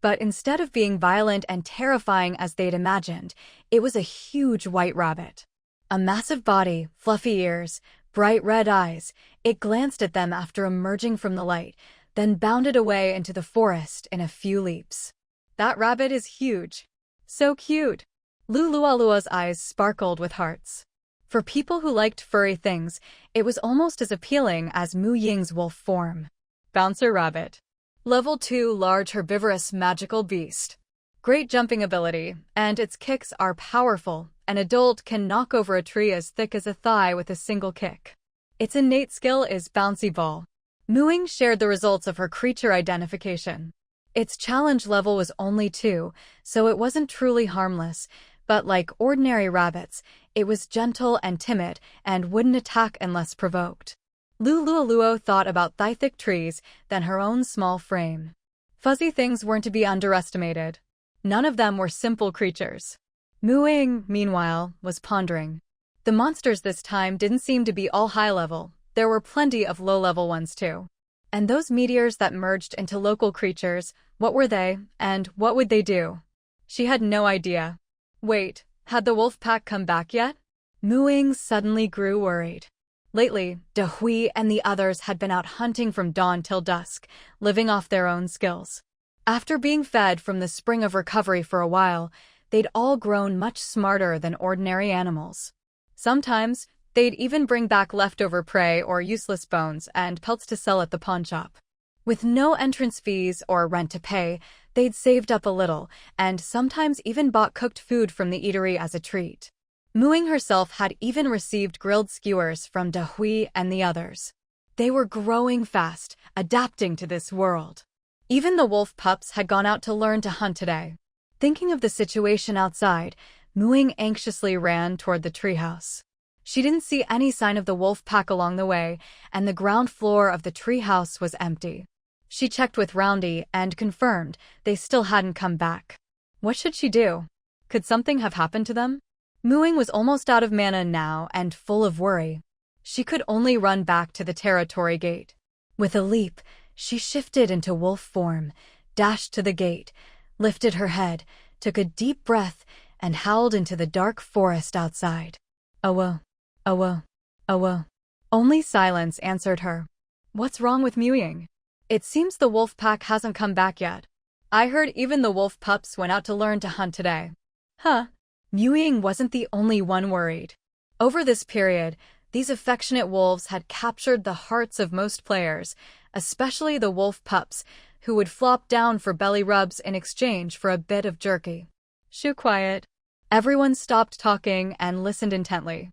But instead of being violent and terrifying as they'd imagined, it was a huge white rabbit. A massive body, fluffy ears, bright red eyes. It glanced at them after emerging from the light, then bounded away into the forest in a few leaps. That rabbit is huge. So cute. Lulualua's eyes sparkled with hearts. For people who liked furry things, it was almost as appealing as Mu Ying's wolf form. Bouncer Rabbit. Level 2 Large Herbivorous Magical Beast. Great jumping ability, and its kicks are powerful. An adult can knock over a tree as thick as a thigh with a single kick. Its innate skill is Bouncy Ball. Mu Ying shared the results of her creature identification. Its challenge level was only 2, so it wasn't truly harmless, but like ordinary rabbits, it was gentle and timid and wouldn't attack unless provoked. Lulualuo thought about thigh-thick trees than her own small frame. Fuzzy things weren't to be underestimated. None of them were simple creatures. Mu Ying, meanwhile, was pondering. The monsters this time didn't seem to be all high-level. There were plenty of low-level ones too. And those meteors that merged into local creatures, what were they, and what would they do? She had no idea. Wait, had the wolf pack come back yet? Mu Ying suddenly grew worried. Lately, Dehui and the others had been out hunting from dawn till dusk, living off their own skills. After being fed from the spring of recovery for a while, they'd all grown much smarter than ordinary animals. Sometimes, they'd even bring back leftover prey or useless bones and pelts to sell at the pawnshop. With no entrance fees or rent to pay, they'd saved up a little, and sometimes even bought cooked food from the eatery as a treat. Mu Ying herself had even received grilled skewers from Dehui and the others. They were growing fast, adapting to this world. Even the wolf pups had gone out to learn to hunt today. Thinking of the situation outside, Mu Ying anxiously ran toward the treehouse. She didn't see any sign of the wolf pack along the way, and the ground floor of the treehouse was empty. She checked with Roundy and confirmed they still hadn't come back. What should she do? Could something have happened to them? Mu Ying was almost out of mana now and full of worry. She could only run back to the territory gate. With a leap, she shifted into wolf form, dashed to the gate, lifted her head, took a deep breath, and howled into the dark forest outside. Awo, awo, awo. Only silence answered her. What's wrong with Mu Ying? It seems the wolf pack hasn't come back yet. I heard even the wolf pups went out to learn to hunt today. Huh? Mu Ying wasn't the only one worried. Over this period, these affectionate wolves had captured the hearts of most players, especially the wolf pups, who would flop down for belly rubs in exchange for a bit of jerky. Shoo quiet. Everyone stopped talking and listened intently.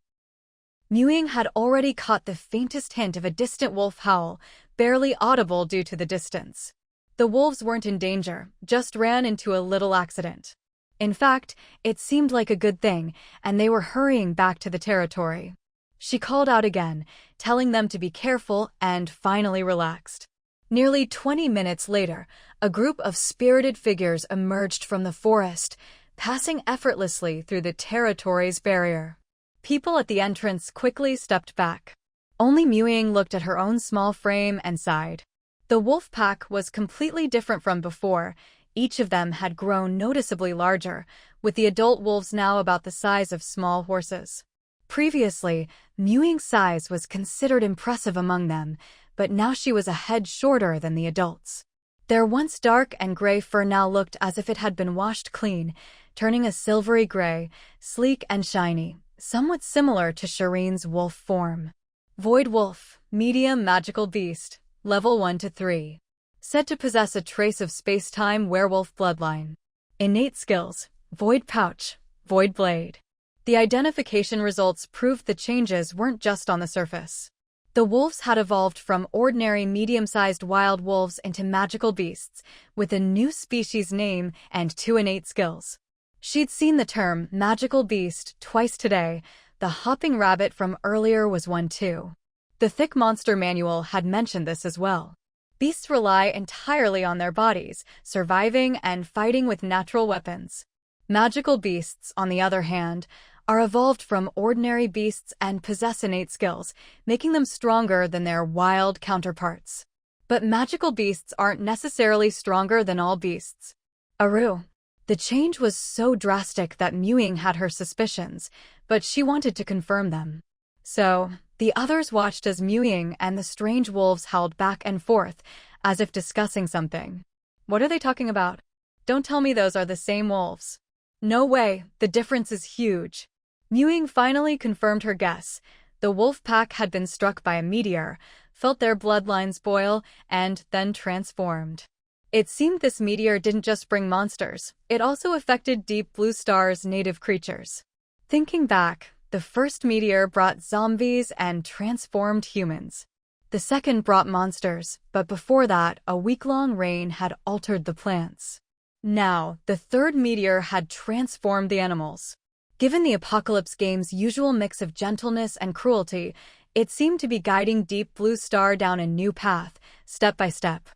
Mu Ying had already caught the faintest hint of a distant wolf howl, barely audible due to the distance. The wolves weren't in danger, just ran into a little accident. In fact, it seemed like a good thing, and they were hurrying back to the territory. She called out again, telling them to be careful, and finally relaxed. Nearly 20 minutes later, a group of spirited figures emerged from the forest, passing effortlessly through the territory's barrier. People at the entrance quickly stepped back. Only Mu Ying looked at her own small frame and sighed. The wolf pack was completely different from before. Each of them had grown noticeably larger, with the adult wolves now about the size of small horses. Previously, Mu Ying's size was considered impressive among them, but now she was a head shorter than the adults. Their once dark and gray fur now looked as if it had been washed clean, turning a silvery gray, sleek and shiny, somewhat similar to Shireen's wolf form. Void Wolf, Medium Magical Beast, Level 1 to 3. Said to possess a trace of space-time werewolf bloodline. Innate skills, Void Pouch, Void Blade. The identification results proved the changes weren't just on the surface. The wolves had evolved from ordinary medium-sized wild wolves into magical beasts, with a new species name and 2 innate skills. She'd seen the term magical beast twice today. The hopping rabbit from earlier was one too. The thick monster manual had mentioned this as well. Beasts rely entirely on their bodies, surviving and fighting with natural weapons. Magical beasts, on the other hand, are evolved from ordinary beasts and possess innate skills, making them stronger than their wild counterparts. But magical beasts aren't necessarily stronger than all beasts. Aru. The change was so drastic that Ying had her suspicions, but she wanted to confirm them. So, the others watched as Ying and the strange wolves howled back and forth, as if discussing something. What are they talking about? Don't tell me those are the same wolves. No way, the difference is huge. Ying finally confirmed her guess. The wolf pack had been struck by a meteor, felt their bloodlines boil, and then transformed. It seemed this meteor didn't just bring monsters, it also affected Deep Blue Star's native creatures. Thinking back, the first meteor brought zombies and transformed humans. The second brought monsters, but before that, a week-long rain had altered the plants. Now, the third meteor had transformed the animals. Given the Apocalypse game's usual mix of gentleness and cruelty, it seemed to be guiding Deep Blue Star down a new path, step by step.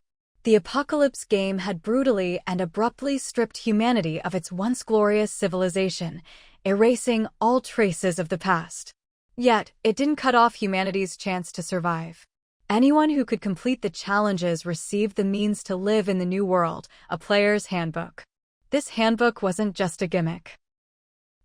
The Apocalypse game had brutally and abruptly stripped humanity of its once glorious civilization, erasing all traces of the past. Yet, it didn't cut off humanity's chance to survive. Anyone who could complete the challenges received the means to live in the new world, a player's handbook. This handbook wasn't just a gimmick.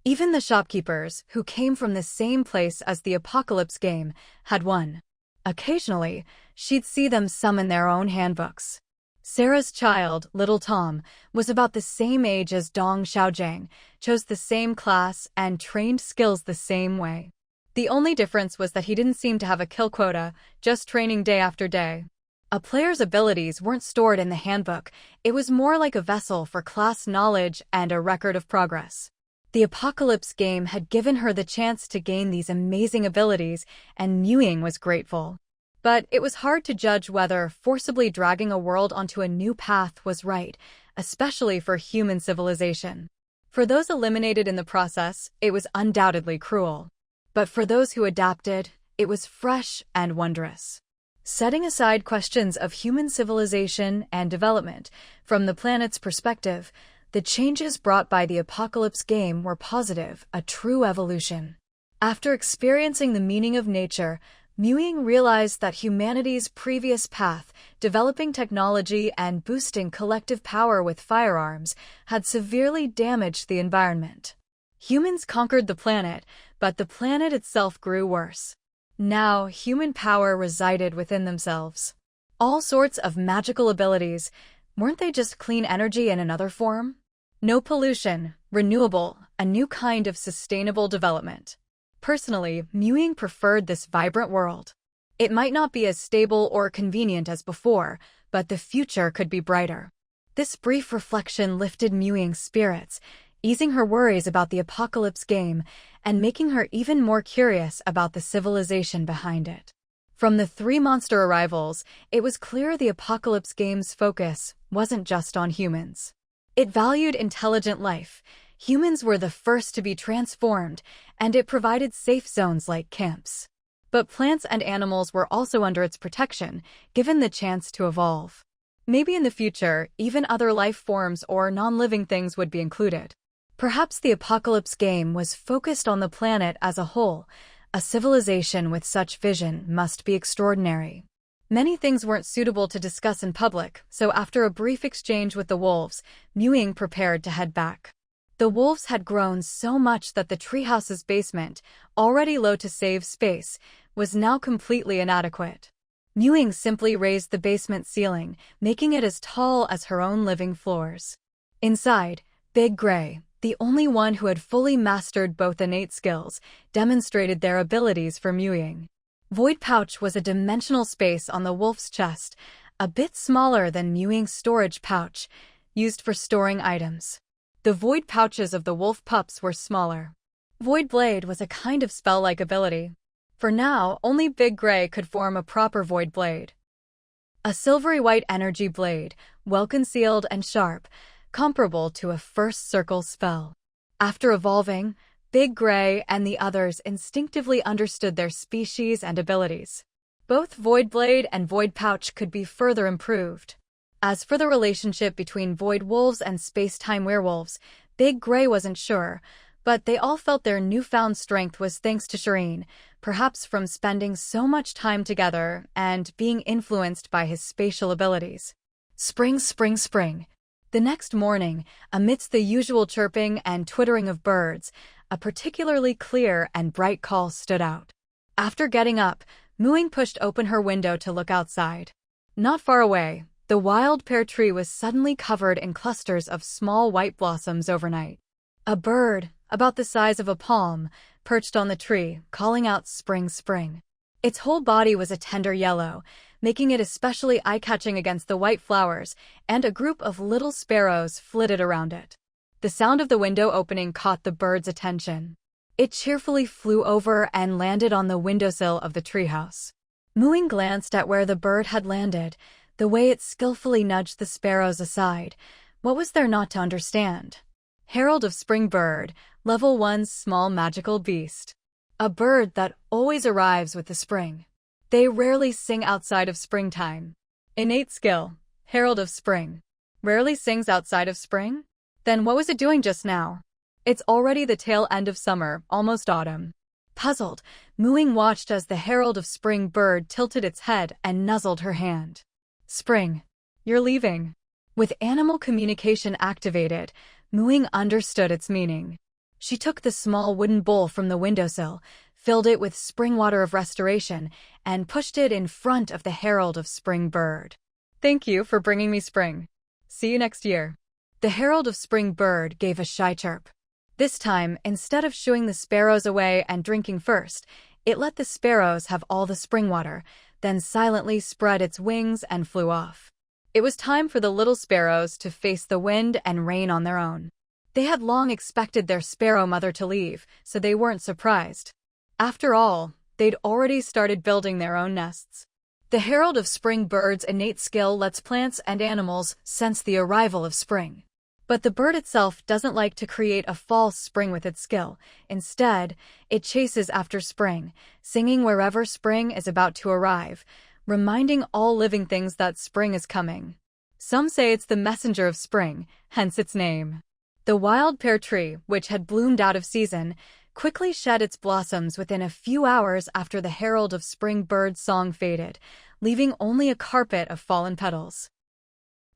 Even the shopkeepers, who came from the same place as the Apocalypse game, had one. Occasionally, she'd see them summon their own handbooks. Sarah's child, little Tom, was about the same age as Dong Xiaojiang, chose the same class, and trained skills the same way. The only difference was that he didn't seem to have a kill quota, just training day after day. A player's abilities weren't stored in the handbook, it was more like a vessel for class knowledge and a record of progress. The Apocalypse game had given her the chance to gain these amazing abilities, and Ying was grateful. But it was hard to judge whether forcibly dragging a world onto a new path was right, especially for human civilization. For those eliminated in the process, it was undoubtedly cruel. But for those who adapted, it was fresh and wondrous. Setting aside questions of human civilization and development, from the planet's perspective, the changes brought by the Apocalypse game were positive, a true evolution. After experiencing the meaning of nature, Ying realized that humanity's previous path, developing technology and boosting collective power with firearms, had severely damaged the environment. Humans conquered the planet, but the planet itself grew worse. Now, human power resided within themselves. All sorts of magical abilities, weren't they just clean energy in another form? No pollution, renewable, a new kind of sustainable development. Personally, Ying preferred this vibrant world. It might not be as stable or convenient as before, but the future could be brighter. This brief reflection lifted Ying's spirits, easing her worries about the Apocalypse game and making her even more curious about the civilization behind it. From the 3 monster arrivals, it was clear the Apocalypse game's focus wasn't just on humans. It valued intelligent life. Humans were the first to be transformed, and it provided safe zones like camps. But plants and animals were also under its protection, given the chance to evolve. Maybe in the future, even other life forms or non-living things would be included. Perhaps the Apocalypse game was focused on the planet as a whole. A civilization with such vision must be extraordinary. Many things weren't suitable to discuss in public, so after a brief exchange with the wolves, Ying prepared to head back. The wolves had grown so much that the treehouse's basement, already low to save space, was now completely inadequate. Ying simply raised the basement ceiling, making it as tall as her own living floors. Inside, Big Gray, the only one who had fully mastered both innate skills, demonstrated their abilities for Ying. Void Pouch was a dimensional space on the wolf's chest, a bit smaller than Ying's storage pouch, used for storing items. The void pouches of the wolf pups were smaller. Void Blade was a kind of spell-like ability. For now, only Big Gray could form a proper Void Blade. A silvery white energy blade, well-concealed and sharp, comparable to a first circle spell. After evolving, Big Gray and the others instinctively understood their species and abilities. Both Void Blade and Void Pouch could be further improved. As for the relationship between Void Wolves and Space-Time Werewolves, Big Gray wasn't sure, but they all felt their newfound strength was thanks to Shireen, perhaps from spending so much time together and being influenced by his spatial abilities. Spring, spring, spring. The next morning, amidst the usual chirping and twittering of birds, a particularly clear and bright call stood out. After getting up, Ying pushed open her window to look outside. Not far away, the wild pear tree was suddenly covered in clusters of small white blossoms overnight. A bird, about the size of a palm, perched on the tree, calling out spring, spring. Its whole body was a tender yellow, making it especially eye-catching against the white flowers, and a group of little sparrows flitted around it. The sound of the window opening caught the bird's attention. It cheerfully flew over and landed on the windowsill of the treehouse. Ying glanced at where the bird had landed, the way it skillfully nudged the sparrows aside. What was there not to understand? Herald of Spring Bird, Level 1's small magical beast. A bird that always arrives with the spring. They rarely sing outside of springtime. Innate skill, Herald of Spring. Rarely sings outside of spring? Then what was it doing just now? It's already the tail end of summer, almost autumn. Puzzled, Ying watched as the Herald of Spring bird tilted its head and nuzzled her hand. Spring. You're leaving. With animal communication activated, Ying understood its meaning. She took the small wooden bowl from the windowsill, filled it with spring water of restoration, and pushed it in front of the Herald of Spring bird. Thank you for bringing me spring. See you next year. The Herald of Spring bird gave a shy chirp. This time, instead of shooing the sparrows away and drinking first, it let the sparrows have all the spring water, then silently spread its wings and flew off. It was time for the little sparrows to face the wind and rain on their own. They had long expected their sparrow mother to leave, so they weren't surprised. After all, they'd already started building their own nests. The Herald of Spring bird's innate skill lets plants and animals sense the arrival of spring. But the bird itself doesn't like to create a false spring with its skill. Instead, it chases after spring, singing wherever spring is about to arrive, reminding all living things that spring is coming. Some say it's the messenger of spring, hence its name. The wild pear tree, which had bloomed out of season, quickly shed its blossoms within a few hours after the Herald of Spring bird's song faded, leaving only a carpet of fallen petals.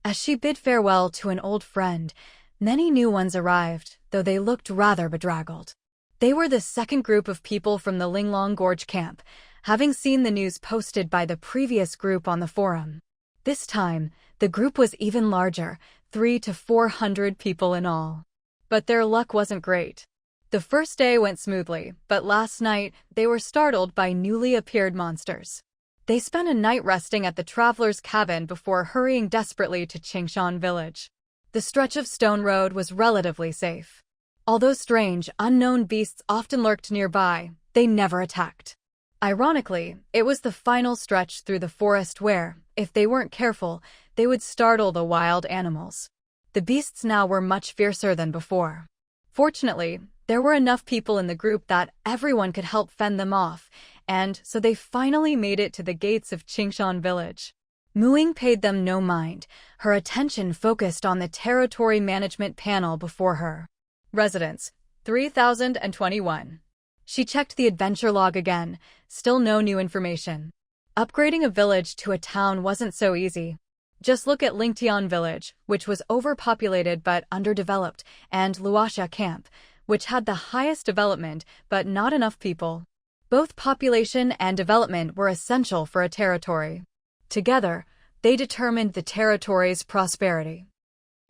As she bid farewell to an old friend, many new ones arrived, though they looked rather bedraggled. They were the second group of people from the Linglong Gorge camp, having seen the news posted by the previous group on the forum. This time, the group was even larger, 300 to 400 people in all. But their luck wasn't great. The first day went smoothly, but last night, they were startled by newly appeared monsters. They spent a night resting at the traveler's cabin before hurrying desperately to Qingshan village. The stretch of stone road was relatively safe. Although strange, unknown beasts often lurked nearby, they never attacked. Ironically, it was the final stretch through the forest where, if they weren't careful, they would startle the wild animals. The beasts now were much fiercer than before. Fortunately, there were enough people in the group that everyone could help fend them off, and so they finally made it to the gates of Qingshan village. Ying paid them no mind, her attention focused on the territory management panel before her. Residents, 3021. She checked the adventure log again, still no new information. Upgrading a village to a town wasn't so easy. Just look at Lingtian village, which was overpopulated but underdeveloped, and Luosha camp, which had the highest development but not enough people. Both population and development were essential for a territory. Together, they determined the territory's prosperity.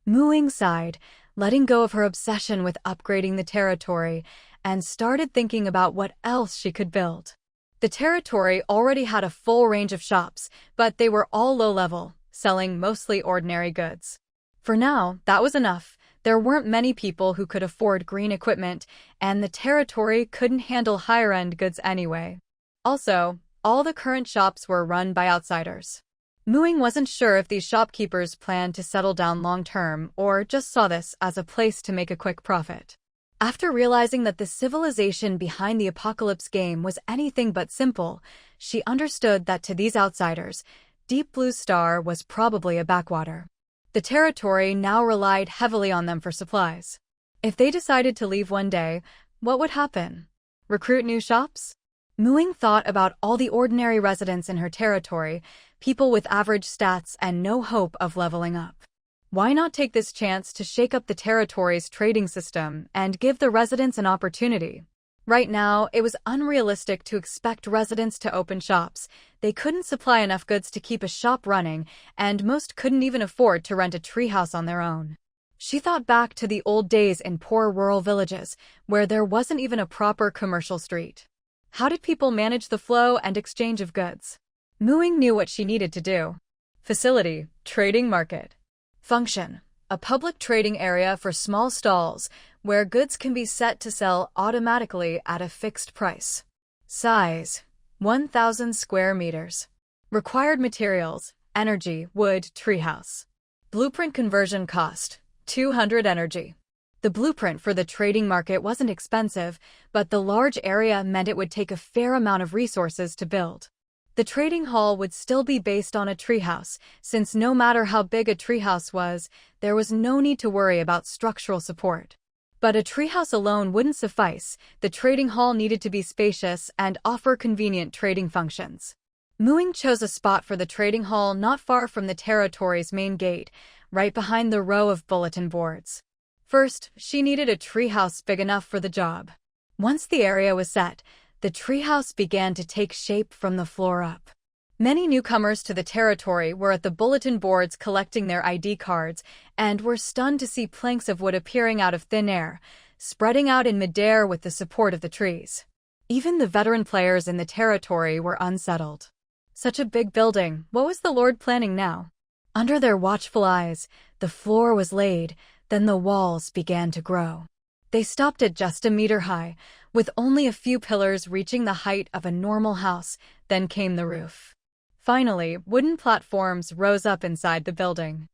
Ying sighed, letting go of her obsession with upgrading the territory, and started thinking about what else she could build. The territory already had a full range of shops, but they were all low-level, selling mostly ordinary goods. For now, that was enough. There weren't many people who could afford green equipment, and the territory couldn't handle higher-end goods anyway. Also, all the current shops were run by outsiders. Ying wasn't sure if these shopkeepers planned to settle down long-term or just saw this as a place to make a quick profit. After realizing that the civilization behind the Apocalypse game was anything but simple, she understood that to these outsiders, Deep Blue Star was probably a backwater. The territory now relied heavily on them for supplies. If they decided to leave one day, what would happen? Recruit new shops? Muing thought about all the ordinary residents in her territory, people with average stats and no hope of leveling up. Why not take this chance to shake up the territory's trading system and give the residents an opportunity? Right now, it was unrealistic to expect residents to open shops. They couldn't supply enough goods to keep a shop running, and most couldn't even afford to rent a treehouse on their own. She thought back to the old days in poor rural villages, where there wasn't even a proper commercial street. How did people manage the flow and exchange of goods? Muing knew what she needed to do. Facility, trading market. Function, a public trading area for small stalls where goods can be set to sell automatically at a fixed price. Size, 1,000 square meters. Required materials, energy, wood, treehouse. Blueprint conversion cost, 200 energy. The blueprint for the trading market wasn't expensive, but the large area meant it would take a fair amount of resources to build. The trading hall would still be based on a treehouse, since no matter how big a treehouse was, there was no need to worry about structural support. But a treehouse alone wouldn't suffice. The trading hall needed to be spacious and offer convenient trading functions. Muing chose a spot for the trading hall not far from the territory's main gate, right behind the row of bulletin boards. First, she needed a treehouse big enough for the job. Once the area was set, the treehouse began to take shape from the floor up. Many newcomers to the territory were at the bulletin boards collecting their ID cards and were stunned to see planks of wood appearing out of thin air, spreading out in midair with the support of the trees. Even the veteran players in the territory were unsettled. Such a big building, what was the Lord planning now? Under their watchful eyes, the floor was laid, then the walls began to grow. They stopped at just a meter high, with only a few pillars reaching the height of a normal house, then came the roof. Finally, wooden platforms rose up inside the building.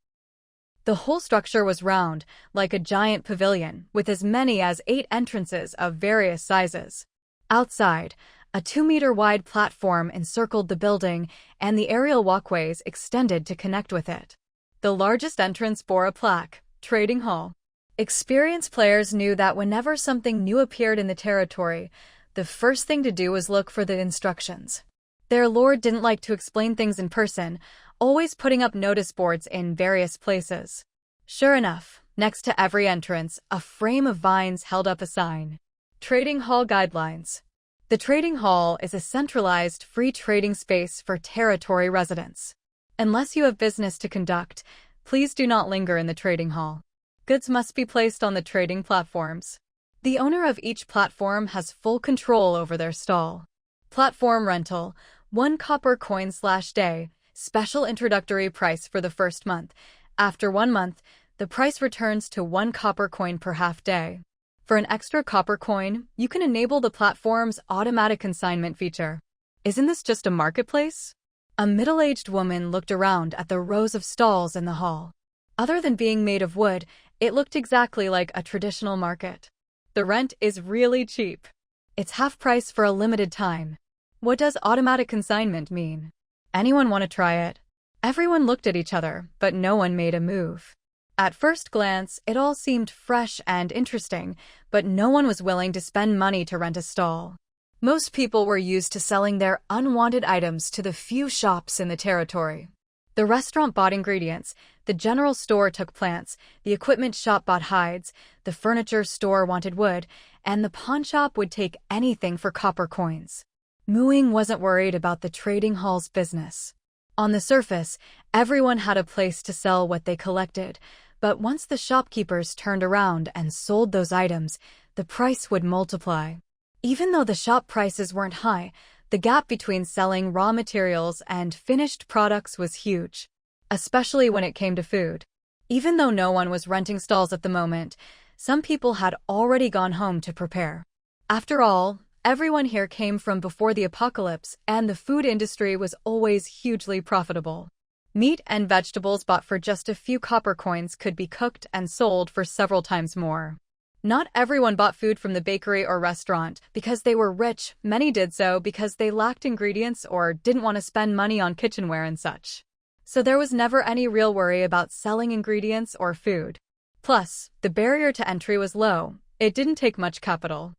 The whole structure was round, like a giant pavilion, with as many as 8 entrances of various sizes. Outside, a 2-meter-wide platform encircled the building, and the aerial walkways extended to connect with it. The largest entrance bore a plaque, Trading Hall. Experienced players knew that whenever something new appeared in the territory, the first thing to do was look for the instructions. Their lord didn't like to explain things in person, always putting up notice boards in various places. Sure enough, next to every entrance, a frame of vines held up a sign. Trading Hall Guidelines. The Trading Hall is a centralized, free trading space for territory residents. Unless you have business to conduct, please do not linger in the Trading Hall. Goods must be placed on the trading platforms. The owner of each platform has full control over their stall. Platform rental, 1 copper coin/day, special introductory price for the first month. After 1 month, the price returns to 1 copper coin per half day. For an extra copper coin, you can enable the platform's automatic consignment feature. Isn't this just a marketplace? A middle-aged woman looked around at the rows of stalls in the hall. Other than being made of wood, it looked exactly like a traditional market. The rent is really cheap. It's half price for a limited time. What does automatic consignment mean? Anyone want to try it? Everyone looked at each other, but no one made a move. At first glance, it all seemed fresh and interesting, but no one was willing to spend money to rent a stall. Most people were used to selling their unwanted items to the few shops in the territory. The restaurant bought ingredients, the general store took plants, the equipment shop bought hides, the furniture store wanted wood, and the pawn shop would take anything for copper coins. Muing wasn't worried about the trading hall's business. On the surface, everyone had a place to sell what they collected, but once the shopkeepers turned around and sold those items, the price would multiply. Even though the shop prices weren't high, the gap between selling raw materials and finished products was huge, especially when it came to food. Even though no one was renting stalls at the moment, some people had already gone home to prepare. After all, everyone here came from before the apocalypse, and the food industry was always hugely profitable. Meat and vegetables bought for just a few copper coins could be cooked and sold for several times more. Not everyone bought food from the bakery or restaurant because they were rich. Many did so because they lacked ingredients or didn't want to spend money on kitchenware and such. So there was never any real worry about selling ingredients or food. Plus, the barrier to entry was low. It didn't take much capital.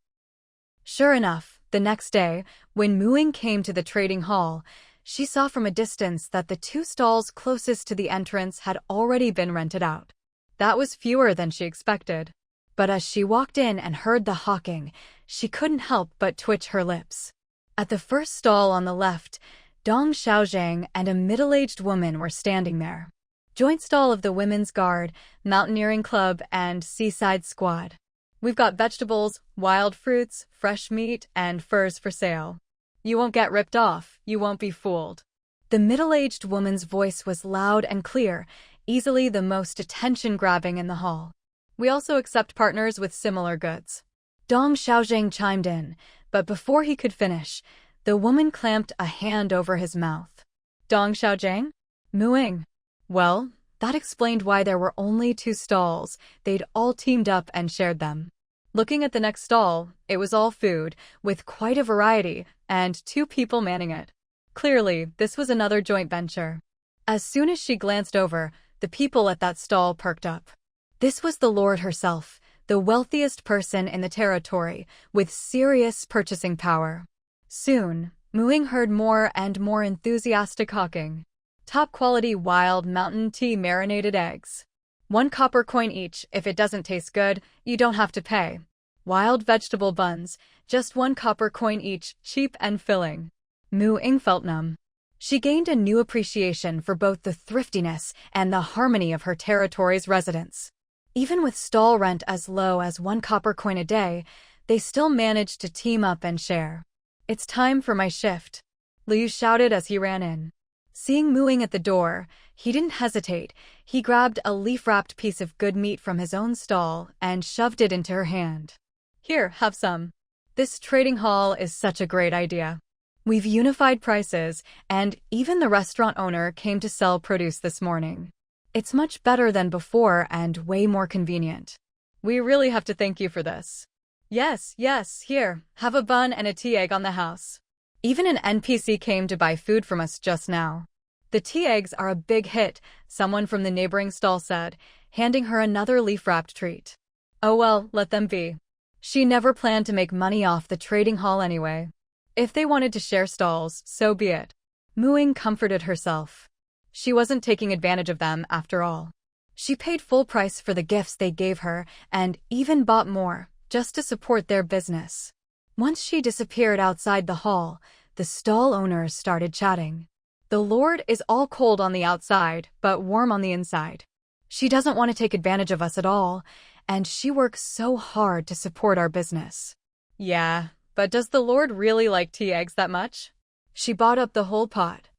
Sure enough, the next day, when Ying came to the trading hall, she saw from a distance that the 2 stalls closest to the entrance had already been rented out. That was fewer than she expected. But as she walked in and heard the hawking, she couldn't help but twitch her lips. At the first stall on the left, Dong Xiaozhang and a middle-aged woman were standing there. Joint stall of the Women's Guard, Mountaineering Club, and Seaside Squad. We've got vegetables, wild fruits, fresh meat, and furs for sale. You won't get ripped off, you won't be fooled. The middle-aged woman's voice was loud and clear, easily the most attention-grabbing in the hall. We also accept partners with similar goods. Dong Xiaozhang chimed in, but before he could finish, the woman clamped a hand over his mouth. Dong Xiaozhang? Ying. Well, that explained why there were only 2 stalls. They'd all teamed up and shared them. Looking at the next stall, it was all food, with quite a variety, and 2 people manning it. Clearly, this was another joint venture. As soon as she glanced over, the people at that stall perked up. This was the Lord herself, the wealthiest person in the territory, with serious purchasing power. Soon, Ying heard more and more enthusiastic hawking. Top-quality wild mountain tea marinated eggs. 1 copper coin each. If it doesn't taste good, you don't have to pay. Wild vegetable buns, just 1 copper coin each, cheap and filling. Ying felt numb. She gained a new appreciation for both the thriftiness and the harmony of her territory's residents. Even with stall rent as low as 1 copper coin a day, they still managed to team up and share. It's time for my shift, Liu shouted as he ran in. Seeing Ying at the door, he didn't hesitate. He grabbed a leaf-wrapped piece of good meat from his own stall and shoved it into her hand. Here, have some. This trading hall is such a great idea. We've unified prices, and even the restaurant owner came to sell produce this morning. It's much better than before and way more convenient. We really have to thank you for this. Yes, here, have a bun and a tea egg on the house. Even an NPC came to buy food from us just now. The tea eggs are a big hit, someone from the neighboring stall said, handing her another leaf-wrapped treat. Oh well, let them be. She never planned to make money off the trading hall anyway. If they wanted to share stalls, so be it. Ying comforted herself. She wasn't taking advantage of them after all. She paid full price for the gifts they gave her and even bought more, just to support their business. Once she disappeared outside the hall, the stall owners started chatting. The Lord is all cold on the outside, but warm on the inside. She doesn't want to take advantage of us at all, and she works so hard to support our business. Yeah, but does the Lord really like tea eggs that much? She bought up the whole pot.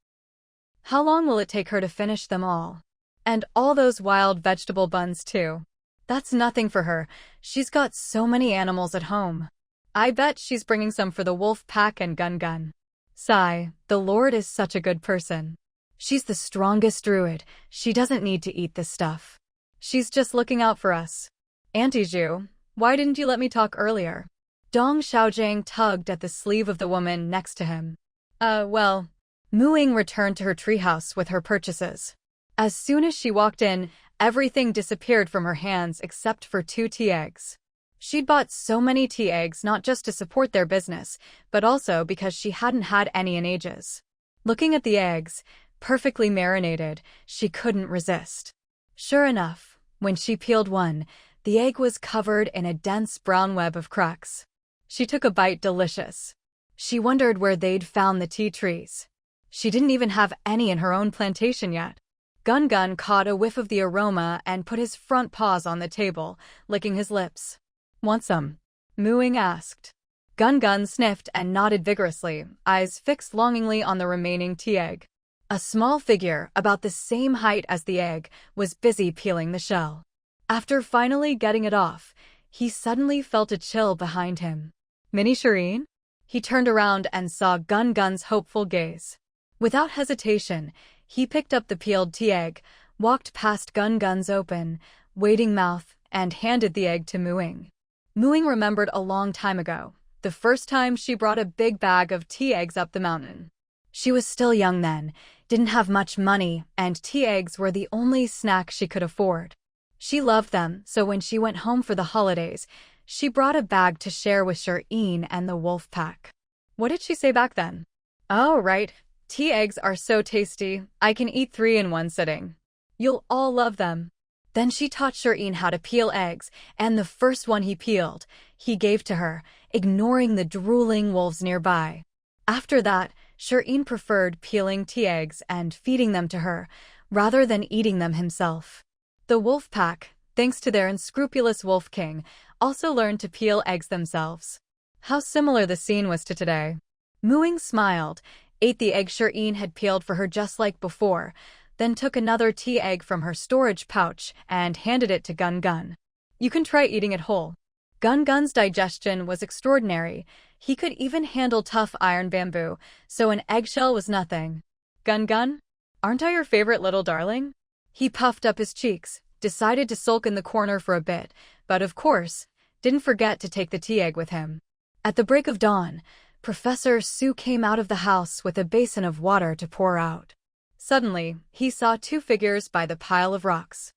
How long will it take her to finish them all? And all those wild vegetable buns too. That's nothing for her. She's got so many animals at home. I bet she's bringing some for the wolf pack and Gun. Sigh, the Lord is such a good person. She's the strongest druid. She doesn't need to eat this stuff. She's just looking out for us. Auntie Zhu, why didn't you let me talk earlier? Dong Xiaozhang tugged at the sleeve of the woman next to him. Well. Ying returned to her treehouse with her purchases. As soon as she walked in, everything disappeared from her hands except for 2 tea eggs. She'd bought so many tea eggs not just to support their business, but also because she hadn't had any in ages. Looking at the eggs, perfectly marinated, she couldn't resist. Sure enough, when she peeled one, the egg was covered in a dense brown web of cracks. She took a bite, delicious. She wondered where they'd found the tea trees. She didn't even have any in her own plantation yet. Gun caught a whiff of the aroma and put his front paws on the table, licking his lips. Want some? Ying asked. Gun sniffed and nodded vigorously, eyes fixed longingly on the remaining tea egg. A small figure, about the same height as the egg, was busy peeling the shell. After finally getting it off, he suddenly felt a chill behind him. Mini Shireen? He turned around and saw Gun's hopeful gaze. Without hesitation, he picked up the peeled tea egg, walked past Gun's open, waiting mouth, and handed the egg to Ying. Ying remembered a long time ago, the first time she brought a big bag of tea eggs up the mountain. She was still young then, didn't have much money, and tea eggs were the only snack she could afford. She loved them, so when she went home for the holidays, she brought a bag to share with Shireen and the wolf pack. What did she say back then? Oh, right. Tea eggs are so tasty, I can eat 3 in one sitting. You'll all love them. Then she taught Shireen how to peel eggs, and the first one he peeled, he gave to her, ignoring the drooling wolves nearby. After that, Shireen preferred peeling tea eggs and feeding them to her, rather than eating them himself. The wolf pack, thanks to their unscrupulous wolf king, also learned to peel eggs themselves. How similar the scene was to today. Muing smiled, ate the egg Shireen had peeled for her just like before, then took another tea egg from her storage pouch and handed it to Gun Gun. You can try eating it whole. Gun Gun's digestion was extraordinary. He could even handle tough iron bamboo, so an eggshell was nothing. Gun Gun? Aren't I your favorite little darling? He puffed up his cheeks, decided to sulk in the corner for a bit, but of course, didn't forget to take the tea egg with him. At the break of dawn, Professor Su came out of the house with a basin of water to pour out. Suddenly, he saw 2 figures by the pile of rocks.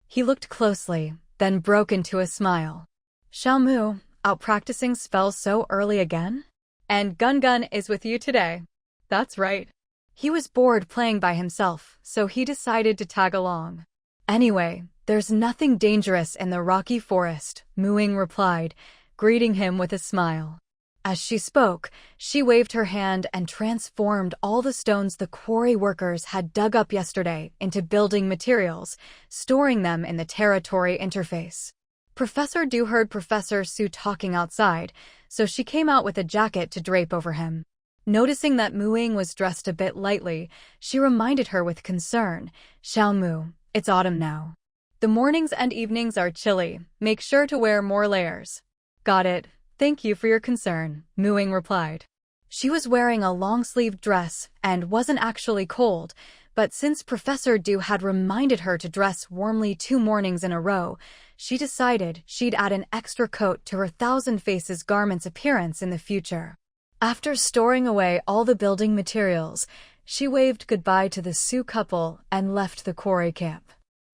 He looked closely, then broke into a smile. Xiaomu, out practicing spells so early again? And Gun Gun is with you today. That's right. He was bored playing by himself, so he decided to tag along. Anyway, there's nothing dangerous in the rocky forest, Muing replied, greeting him with a smile. As she spoke, she waved her hand and transformed all the stones the quarry workers had dug up yesterday into building materials, storing them in the territory interface. Professor Du heard Professor Su talking outside, so she came out with a jacket to drape over him. Noticing that Muing was dressed a bit lightly, she reminded her with concern, Xiaomu, it's autumn now. The mornings and evenings are chilly, make sure to wear more layers. Got it. Thank you for your concern, Muing replied. She was wearing a long-sleeved dress and wasn't actually cold, but since Professor Du had reminded her to dress warmly 2 mornings in a row, she decided she'd add an extra coat to her Thousand Faces garment's appearance in the future. After storing away all the building materials, she waved goodbye to the Su couple and left the quarry camp.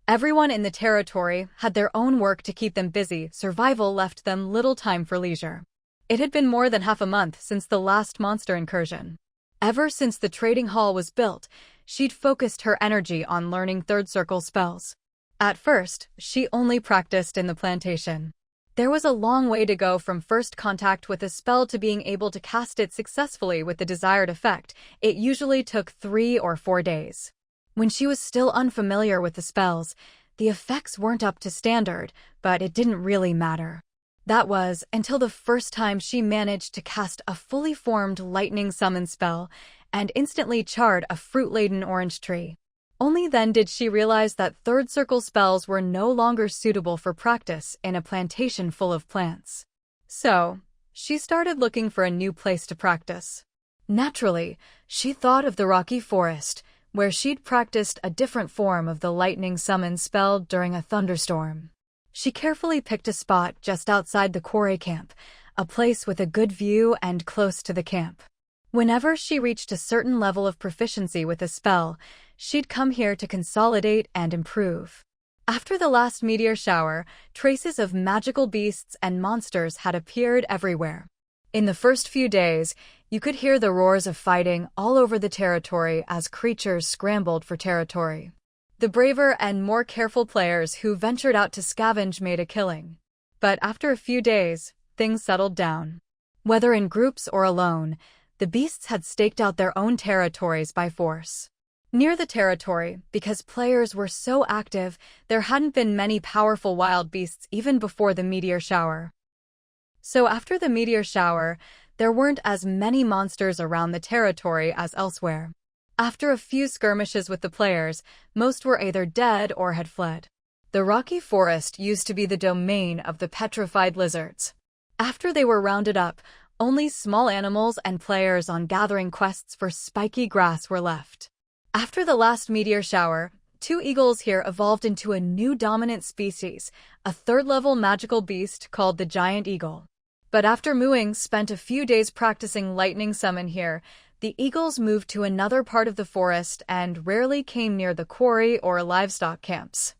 Everyone in the territory had their own work to keep them busy. Survival left them little time for leisure. It had been more than half a month since the last monster incursion. Ever since the trading hall was built, she'd focused her energy on learning third circle spells. At first, she only practiced in the plantation. There was a long way to go from first contact with a spell to being able to cast it successfully with the desired effect. It usually took 3 or 4 days. When she was still unfamiliar with the spells, the effects weren't up to standard, but it didn't really matter. That was until the first time she managed to cast a fully formed lightning summon spell and instantly charred a fruit-laden orange tree. Only then did she realize that third circle spells were no longer suitable for practice in a plantation full of plants. So, she started looking for a new place to practice. Naturally, she thought of the rocky forest, where she'd practiced a different form of the lightning summon spell during a thunderstorm. She carefully picked a spot just outside the quarry camp, a place with a good view and close to the camp. Whenever she reached a certain level of proficiency with a spell, she'd come here to consolidate and improve. After the last meteor shower, traces of magical beasts and monsters had appeared everywhere. In the first few days, you could hear the roars of fighting all over the territory as creatures scrambled for territory. The braver and more careful players who ventured out to scavenge made a killing. But after a few days, things settled down. Whether in groups or alone, the beasts had staked out their own territories by force. Near the territory, because players were so active, there hadn't been many powerful wild beasts even before the meteor shower. So after the meteor shower, there weren't as many monsters around the territory as elsewhere. After a few skirmishes with the players, most were either dead or had fled. The rocky forest used to be the domain of the petrified lizards. After they were rounded up, only small animals and players on gathering quests for spiky grass were left. After the last meteor shower, 2 eagles here evolved into a new dominant species, a third-level magical beast called the giant eagle. But after Muing spent a few days practicing lightning summon here, the eagles moved to another part of the forest and rarely came near the quarry or livestock camps.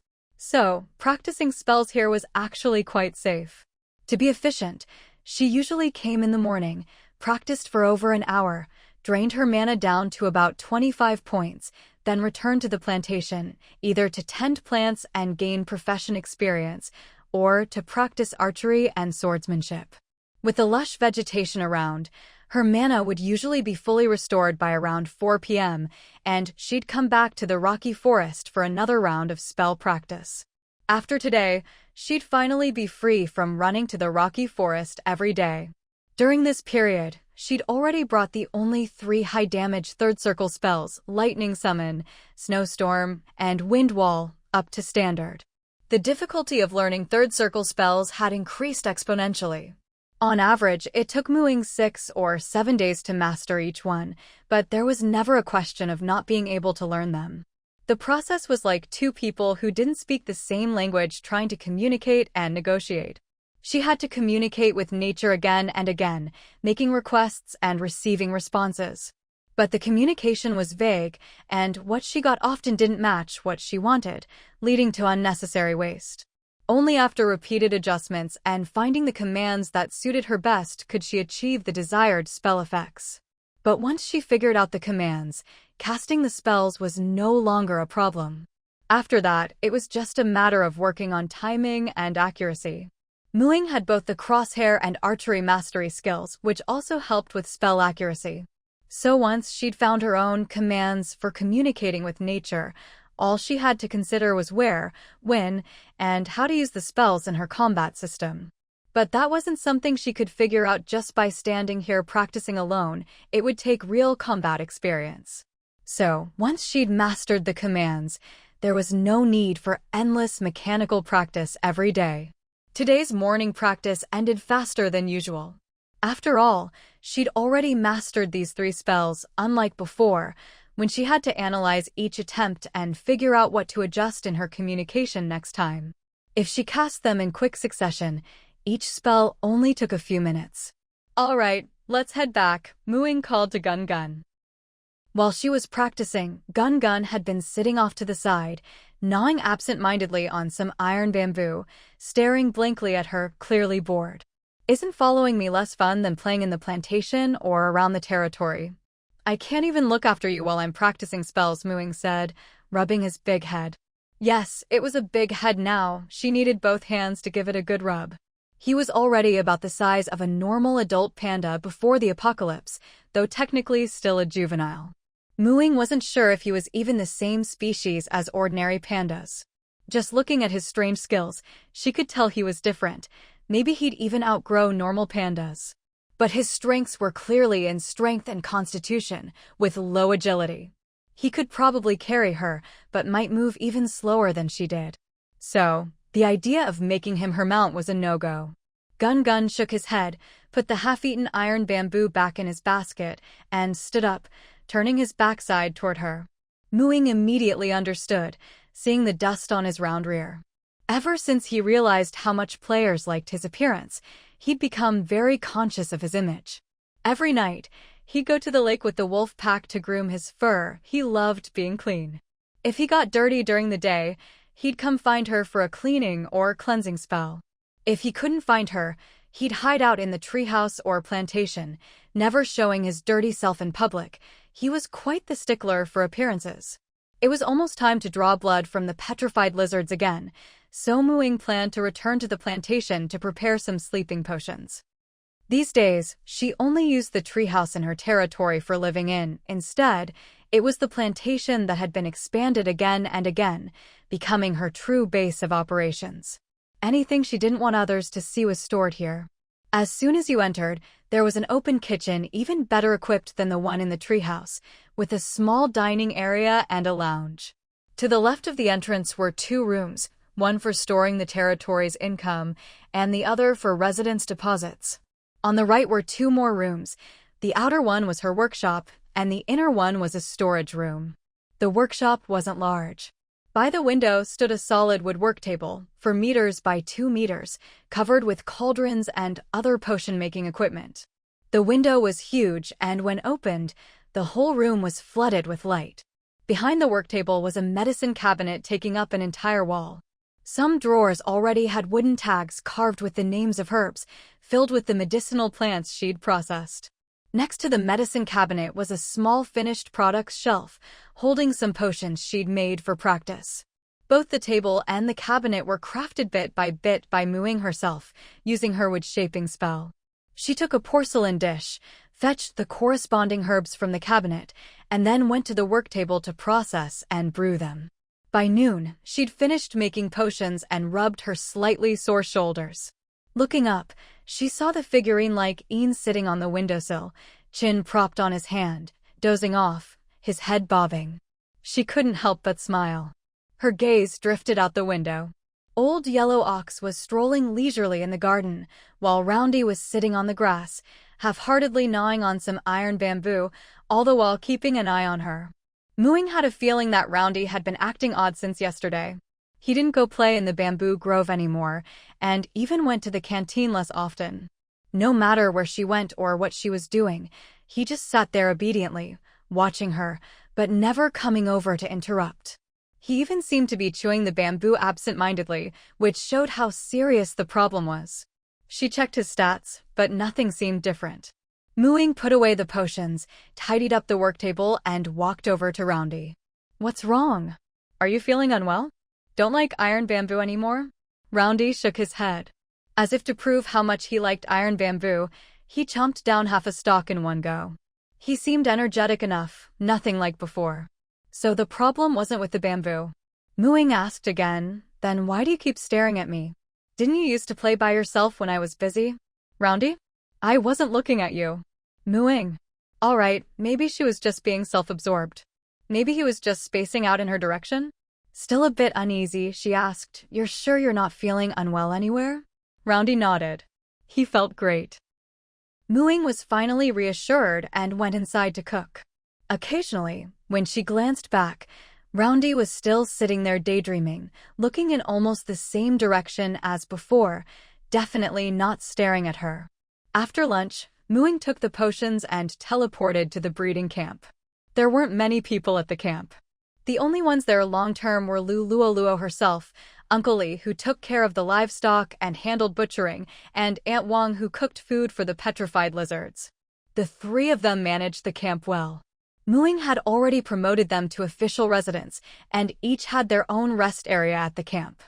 So, practicing spells here was actually quite safe. To be efficient, she usually came in the morning, practiced for over an hour, drained her mana down to about 25 points, then returned to the plantation, either to tend plants and gain profession experience, or to practice archery and swordsmanship. With the lush vegetation around, her mana would usually be fully restored by around 4 p.m., and she'd come back to the rocky forest for another round of spell practice. After today, she'd finally be free from running to the rocky forest every day. During this period, she'd already brought the only 3 high-damage third-circle spells, Lightning Summon, Snowstorm, and Wind Wall, up to standard. The difficulty of learning third-circle spells had increased exponentially. On average, it took Muing 6 or 7 days to master each one, but there was never a question of not being able to learn them. The process was like 2 people who didn't speak the same language trying to communicate and negotiate. She had to communicate with nature again and again, making requests and receiving responses. But the communication was vague, and what she got often didn't match what she wanted, leading to unnecessary waste. Only after repeated adjustments and finding the commands that suited her best could she achieve the desired spell effects. But once she figured out the commands, casting the spells was no longer a problem. After that, it was just a matter of working on timing and accuracy. Muing had both the crosshair and archery mastery skills, which also helped with spell accuracy. So once she'd found her own commands for communicating with nature, all she had to consider was where, when, and how to use the spells in her combat system. But that wasn't something she could figure out just by standing here practicing alone. It would take real combat experience. So, once she'd mastered the commands, there was no need for endless mechanical practice every day. Today's morning practice ended faster than usual. After all, she'd already mastered these 3 spells, unlike before, when she had to analyze each attempt and figure out what to adjust in her communication next time. If she cast them in quick succession, each spell only took a few minutes. "All right, let's head back," Muing called to Gun Gun. While she was practicing, Gun Gun had been sitting off to the side, gnawing absent-mindedly on some iron bamboo, staring blankly at her, clearly bored. "Isn't following me less fun than playing in the plantation or around the territory?" "I can't even look after you while I'm practicing spells," Muing said, rubbing his big head. Yes, it was a big head now. She needed both hands to give it a good rub. He was already about the size of a normal adult panda before the apocalypse, though technically still a juvenile. Muing wasn't sure if he was even the same species as ordinary pandas. Just looking at his strange skills, she could tell he was different. Maybe he'd even outgrow normal pandas. But his strengths were clearly in strength and constitution, with low agility. He could probably carry her, but might move even slower than she did. So, the idea of making him her mount was a no-go. Gun Gun shook his head, put the half-eaten iron bamboo back in his basket, and stood up, turning his backside toward her. Muing immediately understood, seeing the dust on his round rear. Ever since he realized how much players liked his appearance, he'd become very conscious of his image. Every night, he'd go to the lake with the wolf pack to groom his fur. He loved being clean. If he got dirty during the day, he'd come find her for a cleaning or cleansing spell. If he couldn't find her, he'd hide out in the treehouse or plantation, never showing his dirty self in public. He was quite the stickler for appearances. It was almost time to draw blood from the petrified lizards again, so Muing planned to return to the plantation to prepare some sleeping potions. These days, she only used the treehouse in her territory for living in. Instead, it was the plantation that had been expanded again and again, becoming her true base of operations. Anything she didn't want others to see was stored here. As soon as you entered, there was an open kitchen even better equipped than the one in the treehouse, with a small dining area and a lounge. To the left of the entrance were 2 rooms, one for storing the territory's income, and the other for residence deposits. On the right were 2 more rooms. The outer one was her workshop, and the inner one was a storage room. The workshop wasn't large. By the window stood a solid wood work table, 4 meters by 2 meters, covered with cauldrons and other potion-making equipment. The window was huge, and when opened, the whole room was flooded with light. Behind the work table was a medicine cabinet taking up an entire wall. Some drawers already had wooden tags carved with the names of herbs, filled with the medicinal plants she'd processed. Next to the medicine cabinet was a small finished products shelf, holding some potions she'd made for practice. Both the table and the cabinet were crafted bit by Mu-Ying herself, using her wood-shaping spell. She took a porcelain dish, fetched the corresponding herbs from the cabinet, and then went to the work table to process and brew them. By noon, she'd finished making potions and rubbed her slightly sore shoulders. Looking up, she saw the figurine-like Ying sitting on the windowsill, chin propped on his hand, dozing off, his head bobbing. She couldn't help but smile. Her gaze drifted out the window. Old Yellow Ox was strolling leisurely in the garden, while Roundy was sitting on the grass, half-heartedly gnawing on some iron bamboo, all the while keeping an eye on her. Mu-Ying had a feeling that Roundy had been acting odd since yesterday. He didn't go play in the bamboo grove anymore, and even went to the canteen less often. No matter where she went or what she was doing, he just sat there obediently, watching her, but never coming over to interrupt. He even seemed to be chewing the bamboo absent-mindedly, which showed how serious the problem was. She checked his stats, but nothing seemed different. Mu-Ying put away the potions, tidied up the work table, and walked over to Roundy. "What's wrong? Are you feeling unwell? Don't like iron bamboo anymore?" Roundy shook his head. As if to prove how much he liked iron bamboo, he chomped down half a stalk in one go. He seemed energetic enough, nothing like before. "So the problem wasn't with the bamboo?" Mu-Ying asked again. "Then why do you keep staring at me? Didn't you used to play by yourself when I was busy?" "Roundy? I wasn't looking at you." Mu-Ying. All right, maybe she was just being self-absorbed. Maybe he was just spacing out in her direction? Still a bit uneasy, she asked, "You're sure you're not feeling unwell anywhere?" Roundy nodded. He felt great. Mu-Ying was finally reassured and went inside to cook. Occasionally, when she glanced back, Roundy was still sitting there daydreaming, looking in almost the same direction as before, definitely not staring at her. After lunch, Mu-Ying took the potions and teleported to the breeding camp. There weren't many people at the camp. The only ones there long-term were Lu Luoluo herself, Uncle Li, who took care of the livestock and handled butchering, and Aunt Wang, who cooked food for the petrified lizards. The three of them managed the camp well. Mu-Ying had already promoted them to official residents, and each had their own rest area at the camp.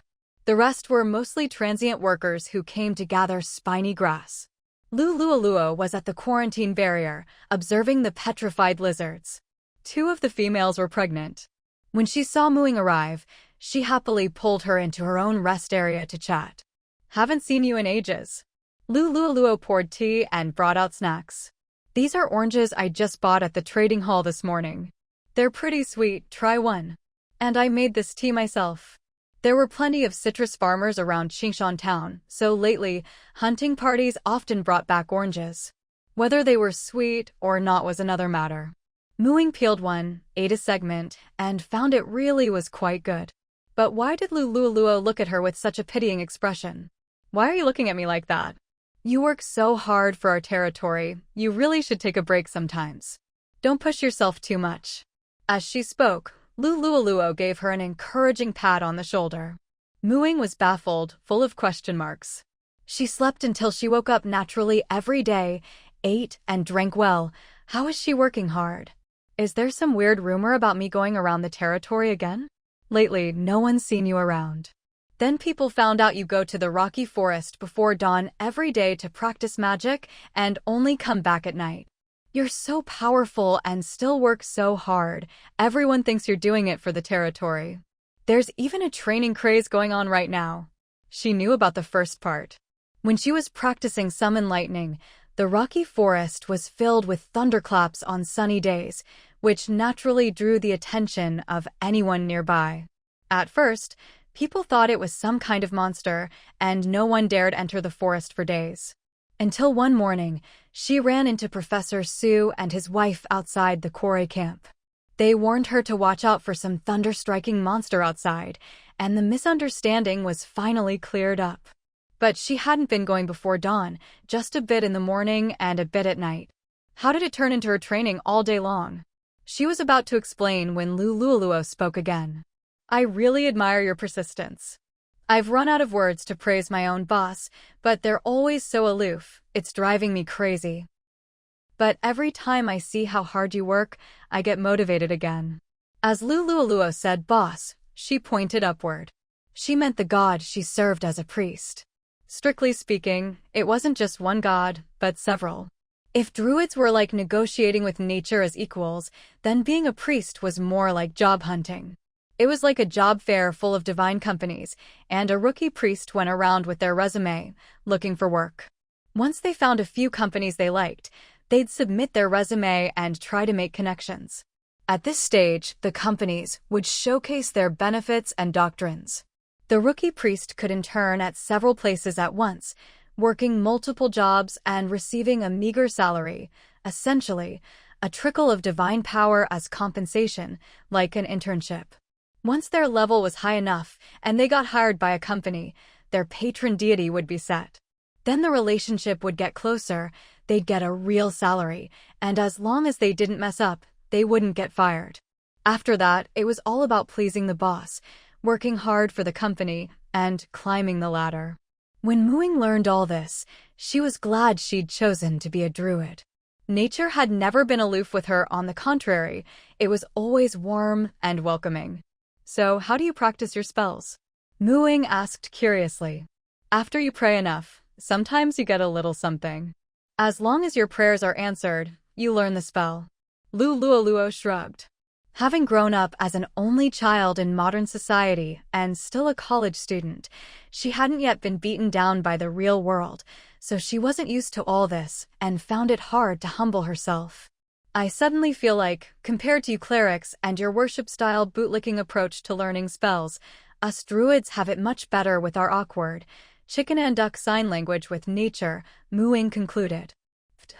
The rest were mostly transient workers who came to gather spiny grass. Lu Luoluo was at the quarantine barrier, observing the petrified lizards. 2 of the females were pregnant. When she saw Mu-Ying arrive, she happily pulled her into her own rest area to chat. "Haven't seen you in ages." Lu Luoluo poured tea and brought out snacks. "These are oranges I just bought at the trading hall this morning. They're pretty sweet, try one. And I made this tea myself." There were plenty of citrus farmers around Qingshan town, so lately, hunting parties often brought back oranges. Whether they were sweet or not was another matter. Mu-Ying peeled one, ate a segment, and found it really was quite good. But why did Lu Luoluo look at her with such a pitying expression? "Why are you looking at me like that? You work so hard for our territory, you really should take a break sometimes. Don't push yourself too much." As she spoke, Lu Luoluo gave her an encouraging pat on the shoulder. Mu-Ying was baffled, full of question marks. She slept until she woke up naturally every day, ate and drank well. How is she working hard? Is there some weird rumor about me going around the territory again? Lately, no one's seen you around. Then people found out you go to the rocky forest before dawn every day to practice magic and only come back at night. You're so powerful and still work so hard, everyone thinks you're doing it for the territory. There's even a training craze going on right now. She knew about the first part. When she was practicing summon lightning, the rocky forest was filled with thunderclaps on sunny days, which naturally drew the attention of anyone nearby. At first, people thought it was some kind of monster, and no one dared enter the forest for days. Until one morning, she ran into Professor Su and his wife outside the quarry camp. They warned her to watch out for some thunder-striking monster outside, and the misunderstanding was finally cleared up. But she hadn't been going before dawn, just a bit in the morning and a bit at night. How did it turn into her training all day long? She was about to explain when Lu Luoluo spoke again. "I really admire your persistence. I've run out of words to praise my own boss, but they're always so aloof, it's driving me crazy. But every time I see how hard you work, I get motivated again. As Lulualuo said boss, she pointed upward. She meant the god she served as a priest. Strictly speaking, it wasn't just one god, but several. If druids were like negotiating with nature as equals, then being a priest was more like job hunting. It was like a job fair full of divine companies, and a rookie priest went around with their resume, looking for work. Once they found a few companies they liked, they'd submit their resume and try to make connections. At this stage, the companies would showcase their benefits and doctrines. The rookie priest could intern at several places at once, working multiple jobs and receiving a meager salary, essentially, a trickle of divine power as compensation, like an internship. Once their level was high enough and they got hired by a company, their patron deity would be set. Then the relationship would get closer, they'd get a real salary, and as long as they didn't mess up, they wouldn't get fired. After that, it was all about pleasing the boss, working hard for the company, and climbing the ladder. When Muing learned all this, she was glad she'd chosen to be a druid. Nature had never been aloof with her, on the contrary, it was always warm and welcoming. So, how do you practice your spells? Muing asked curiously. After you pray enough, sometimes you get a little something. As long as your prayers are answered, you learn the spell. Lulualuo shrugged. Having grown up as an only child in modern society and still a college student, she hadn't yet been beaten down by the real world, so she wasn't used to all this and found it hard to humble herself. I suddenly feel like, compared to you clerics and your worship-style bootlicking approach to learning spells, us druids have it much better with our awkward, chicken and duck sign language with nature, Muing concluded.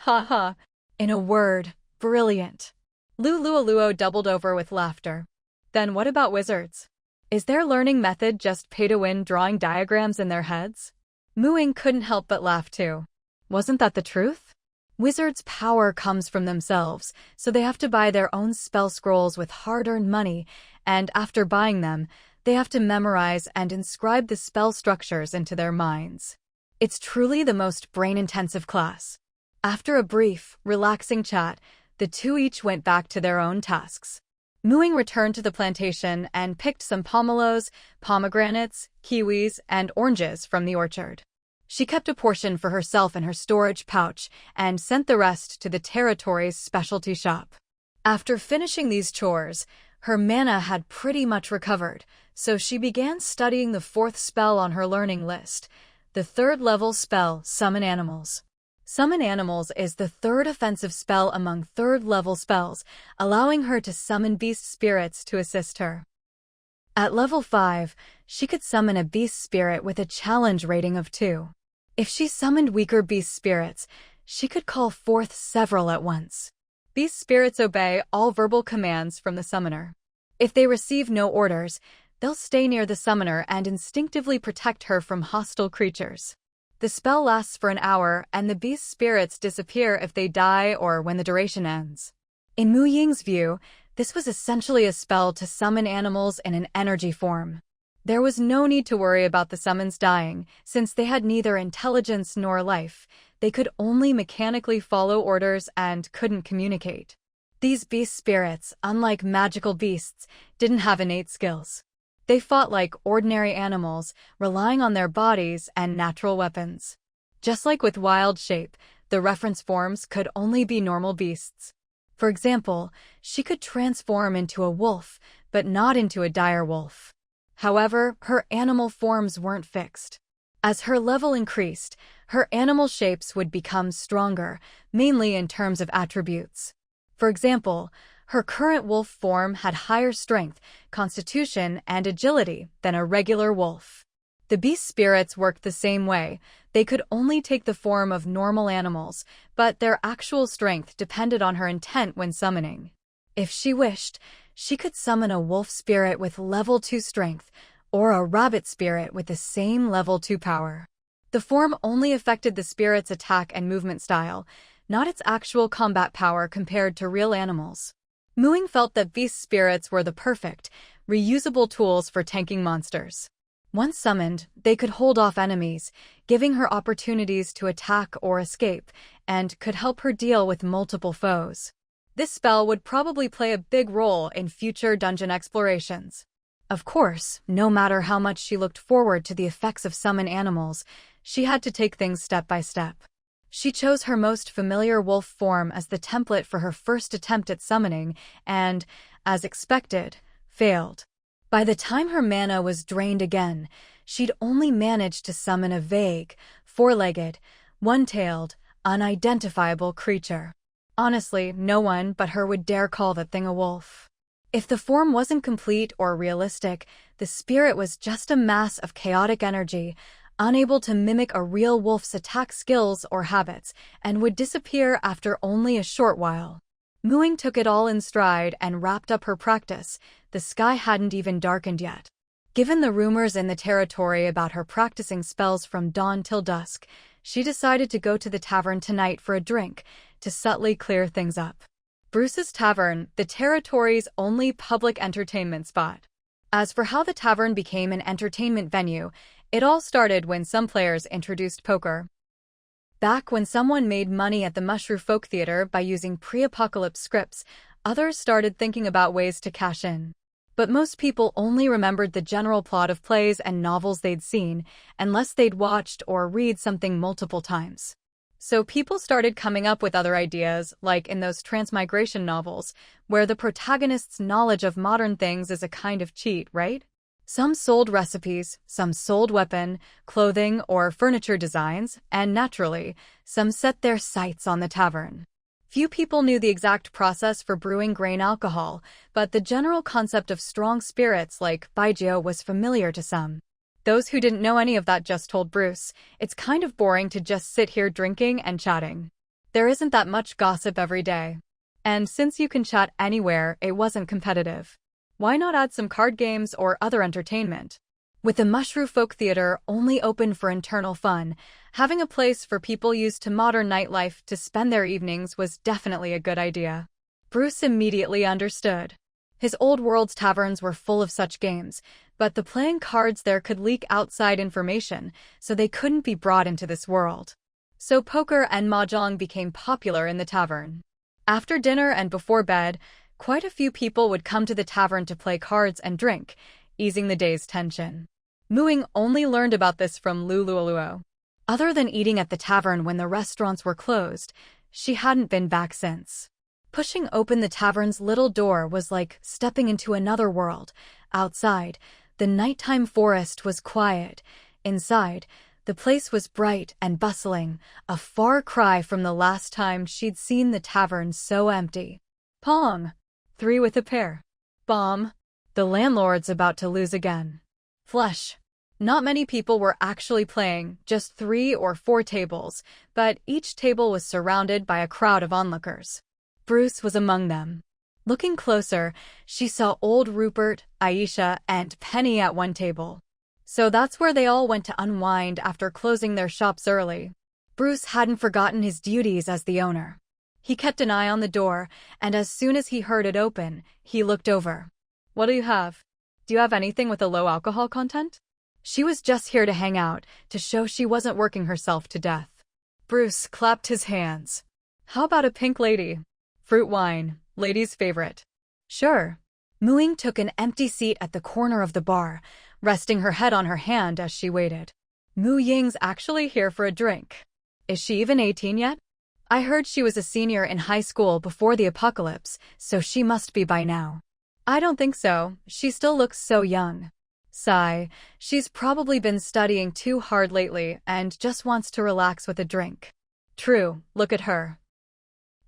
Ha ha. In a word, brilliant. Lulualuo doubled over with laughter. Then what about wizards? Is their learning method just pay-to-win drawing diagrams in their heads? Muing couldn't help but laugh too. Wasn't that the truth? Wizards' power comes from themselves, so they have to buy their own spell scrolls with hard-earned money, and after buying them, they have to memorize and inscribe the spell structures into their minds. It's truly the most brain-intensive class. After a brief, relaxing chat, the two each went back to their own tasks. Muing returned to the plantation and picked some pomelos, pomegranates, kiwis, and oranges from the orchard. She kept a portion for herself in her storage pouch and sent the rest to the territory's specialty shop. After finishing these chores, her mana had pretty much recovered, so she began studying the fourth spell on her learning list, the third-level spell, Summon Animals. Summon Animals is the third offensive spell among third-level spells, allowing her to summon beast spirits to assist her. At level 5, she could summon a beast spirit with a challenge rating of 2. If she summoned weaker beast spirits, she could call forth several at once. Beast spirits obey all verbal commands from the summoner. If they receive no orders, they'll stay near the summoner and instinctively protect her from hostile creatures. The spell lasts for an hour, and the beast spirits disappear if they die or when the duration ends. In Mu Ying's view, this was essentially a spell to summon animals in an energy form. There was no need to worry about the summons dying, since they had neither intelligence nor life. They could only mechanically follow orders and couldn't communicate. These beast spirits, unlike magical beasts, didn't have innate skills. They fought like ordinary animals, relying on their bodies and natural weapons. Just like with Wild Shape, the reference forms could only be normal beasts. For example, she could transform into a wolf, but not into a dire wolf. However, her animal forms weren't fixed. As her level increased, her animal shapes would become stronger, mainly in terms of attributes. For example, her current wolf form had higher strength, constitution, and agility than a regular wolf. The beast spirits worked the same way. They could only take the form of normal animals, but their actual strength depended on her intent when summoning. If she wished, she could summon a wolf spirit with level 2 strength, or a rabbit spirit with the same level 2 power. The form only affected the spirit's attack and movement style, not its actual combat power compared to real animals. Muing felt that beast spirits were the perfect, reusable tools for tanking monsters. Once summoned, they could hold off enemies, giving her opportunities to attack or escape, and could help her deal with multiple foes. This spell would probably play a big role in future dungeon explorations. Of course, no matter how much she looked forward to the effects of summon animals, she had to take things step by step. She chose her most familiar wolf form as the template for her first attempt at summoning and, as expected, failed. By the time her mana was drained again, she'd only managed to summon a vague, four-legged, one-tailed, unidentifiable creature. Honestly, no one but her would dare call that thing a wolf. If the form wasn't complete or realistic, the spirit was just a mass of chaotic energy, unable to mimic a real wolf's attack skills or habits, and would disappear after only a short while. Ying took it all in stride and wrapped up her practice. The sky hadn't even darkened yet. Given the rumors in the territory about her practicing spells from dawn till dusk, she decided to go to the tavern tonight for a drink, to subtly clear things up. Bruce's Tavern, the territory's only public entertainment spot. As for how the tavern became an entertainment venue, it all started when some players introduced poker. Back when someone made money at the Mushroom Folk Theater by using pre-apocalypse scripts, others started thinking about ways to cash in. But most people only remembered the general plot of plays and novels they'd seen, unless they'd watched or read something multiple times. So people started coming up with other ideas, like in those transmigration novels, where the protagonist's knowledge of modern things is a kind of cheat, right? Some sold recipes, some sold weapon, clothing, or furniture designs, and naturally, some set their sights on the tavern. Few people knew the exact process for brewing grain alcohol, but the general concept of strong spirits like Baijiu was familiar to some. Those who didn't know any of that just told Bruce, "It's kind of boring to just sit here drinking and chatting. There isn't that much gossip every day. And since you can chat anywhere, it wasn't competitive. Why not add some card games or other entertainment?" With the Mushroom Folk Theater only open for internal fun, having a place for people used to modern nightlife to spend their evenings was definitely a good idea. Bruce immediately understood. His old world's taverns were full of such games, but the playing cards there could leak outside information, so they couldn't be brought into this world. So poker and mahjong became popular in the tavern. After dinner and before bed, quite a few people would come to the tavern to play cards and drink, easing the day's tension. Ying only learned about this from Lulualuo. Other than eating at the tavern when the restaurants were closed, she hadn't been back since. Pushing open the tavern's little door was like stepping into another world. Outside, the nighttime forest was quiet. Inside, the place was bright and bustling, a far cry from the last time she'd seen the tavern so empty. Pong! 3 with a pair. Bomb! The landlord's about to lose again. Flush! Not many people were actually playing, just 3 or 4 tables, but each table was surrounded by a crowd of onlookers. Bruce was among them. Looking closer, she saw old Rupert, Aisha, and Penny at one table. So that's where they all went to unwind after closing their shops early. Bruce hadn't forgotten his duties as the owner. He kept an eye on the door, and as soon as he heard it open, he looked over. "What do you have? Do you have anything with a low alcohol content?" She was just here to hang out, to show she wasn't working herself to death. Bruce clapped his hands. "How about a pink lady? Fruit wine, lady's favorite." "Sure." Ying took an empty seat at the corner of the bar, resting her head on her hand as she waited. Ying's actually here for a drink. Is she even 18 yet? I heard she was a senior in high school before the apocalypse, so she must be by now. I don't think so, she still looks so young. Sigh, she's probably been studying too hard lately and just wants to relax with a drink. True, look at her.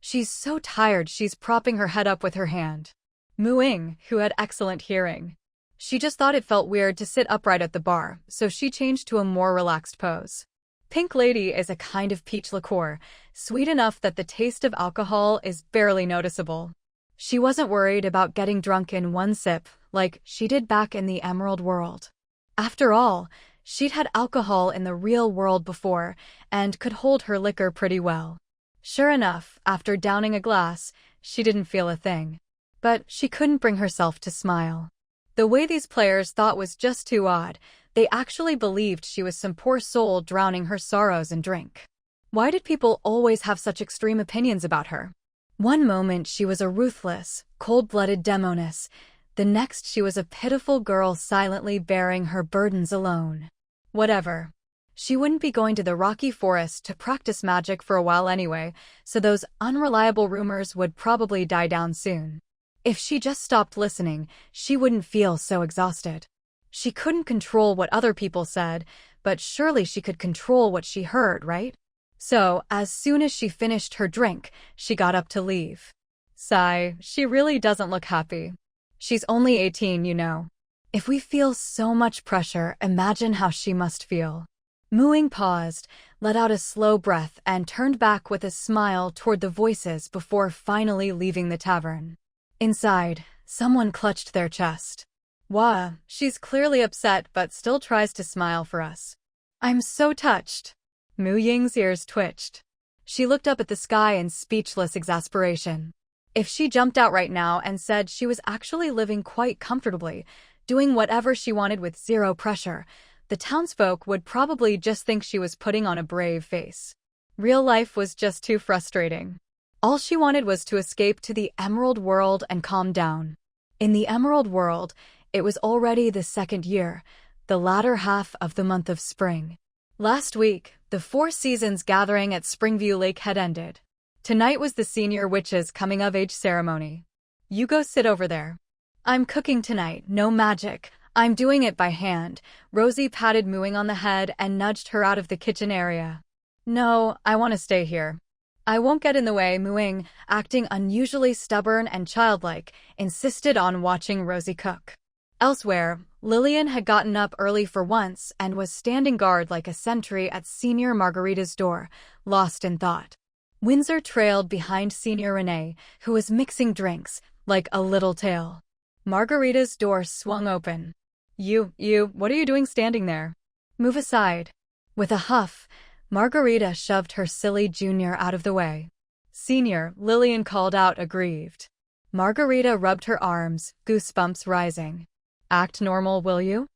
She's so tired she's propping her head up with her hand. Ying, who had excellent hearing. She just thought it felt weird to sit upright at the bar, so she changed to a more relaxed pose. Pink Lady is a kind of peach liqueur, sweet enough that the taste of alcohol is barely noticeable. She wasn't worried about getting drunk in one sip, like she did back in the Emerald World. After all, she'd had alcohol in the real world before, and could hold her liquor pretty well. Sure enough, after downing a glass, she didn't feel a thing. But she couldn't bring herself to smile. The way these players thought was just too odd. They actually believed she was some poor soul drowning her sorrows in drink. Why did people always have such extreme opinions about her? One moment she was a ruthless, cold-blooded demoness. The next she was a pitiful girl silently bearing her burdens alone. Whatever. She wouldn't be going to the rocky forest to practice magic for a while anyway, so those unreliable rumors would probably die down soon. If she just stopped listening, she wouldn't feel so exhausted. She couldn't control what other people said, but surely she could control what she heard, right? So, as soon as she finished her drink, she got up to leave. Sigh, she really doesn't look happy. She's only 18, you know. If we feel so much pressure, imagine how she must feel. Mu Ying paused, let out a slow breath, and turned back with a smile toward the voices before finally leaving the tavern. Inside, someone clutched their chest. Wah, she's clearly upset but still tries to smile for us. I'm so touched. Mu Ying's ears twitched. She looked up at the sky in speechless exasperation. If she jumped out right now and said she was actually living quite comfortably, doing whatever she wanted with zero pressure, the townsfolk would probably just think she was putting on a brave face. Real life was just too frustrating. All she wanted was to escape to the Emerald World and calm down. In the Emerald World, it was already the second year, the latter half of the month of spring. Last week, the Four Seasons gathering at Springview Lake had ended. Tonight was the senior witches' coming-of-age ceremony. You go sit over there. I'm cooking tonight, no magic. I'm doing it by hand. Rosie patted Mu Ying on the head and nudged her out of the kitchen area. No, I want to stay here. I won't get in the way. Mu Ying, acting unusually stubborn and childlike, insisted on watching Rosie cook. Elsewhere, Lillian had gotten up early for once and was standing guard like a sentry at Senior Margarita's door, lost in thought. Windsor trailed behind Senior Renee, who was mixing drinks, like a little tail. Margarita's door swung open. What are you doing standing there? Move aside. With a huff, Margarita shoved her silly junior out of the way. Senior, Lillian called out aggrieved. Margarita rubbed her arms, goosebumps rising. Act normal, will you?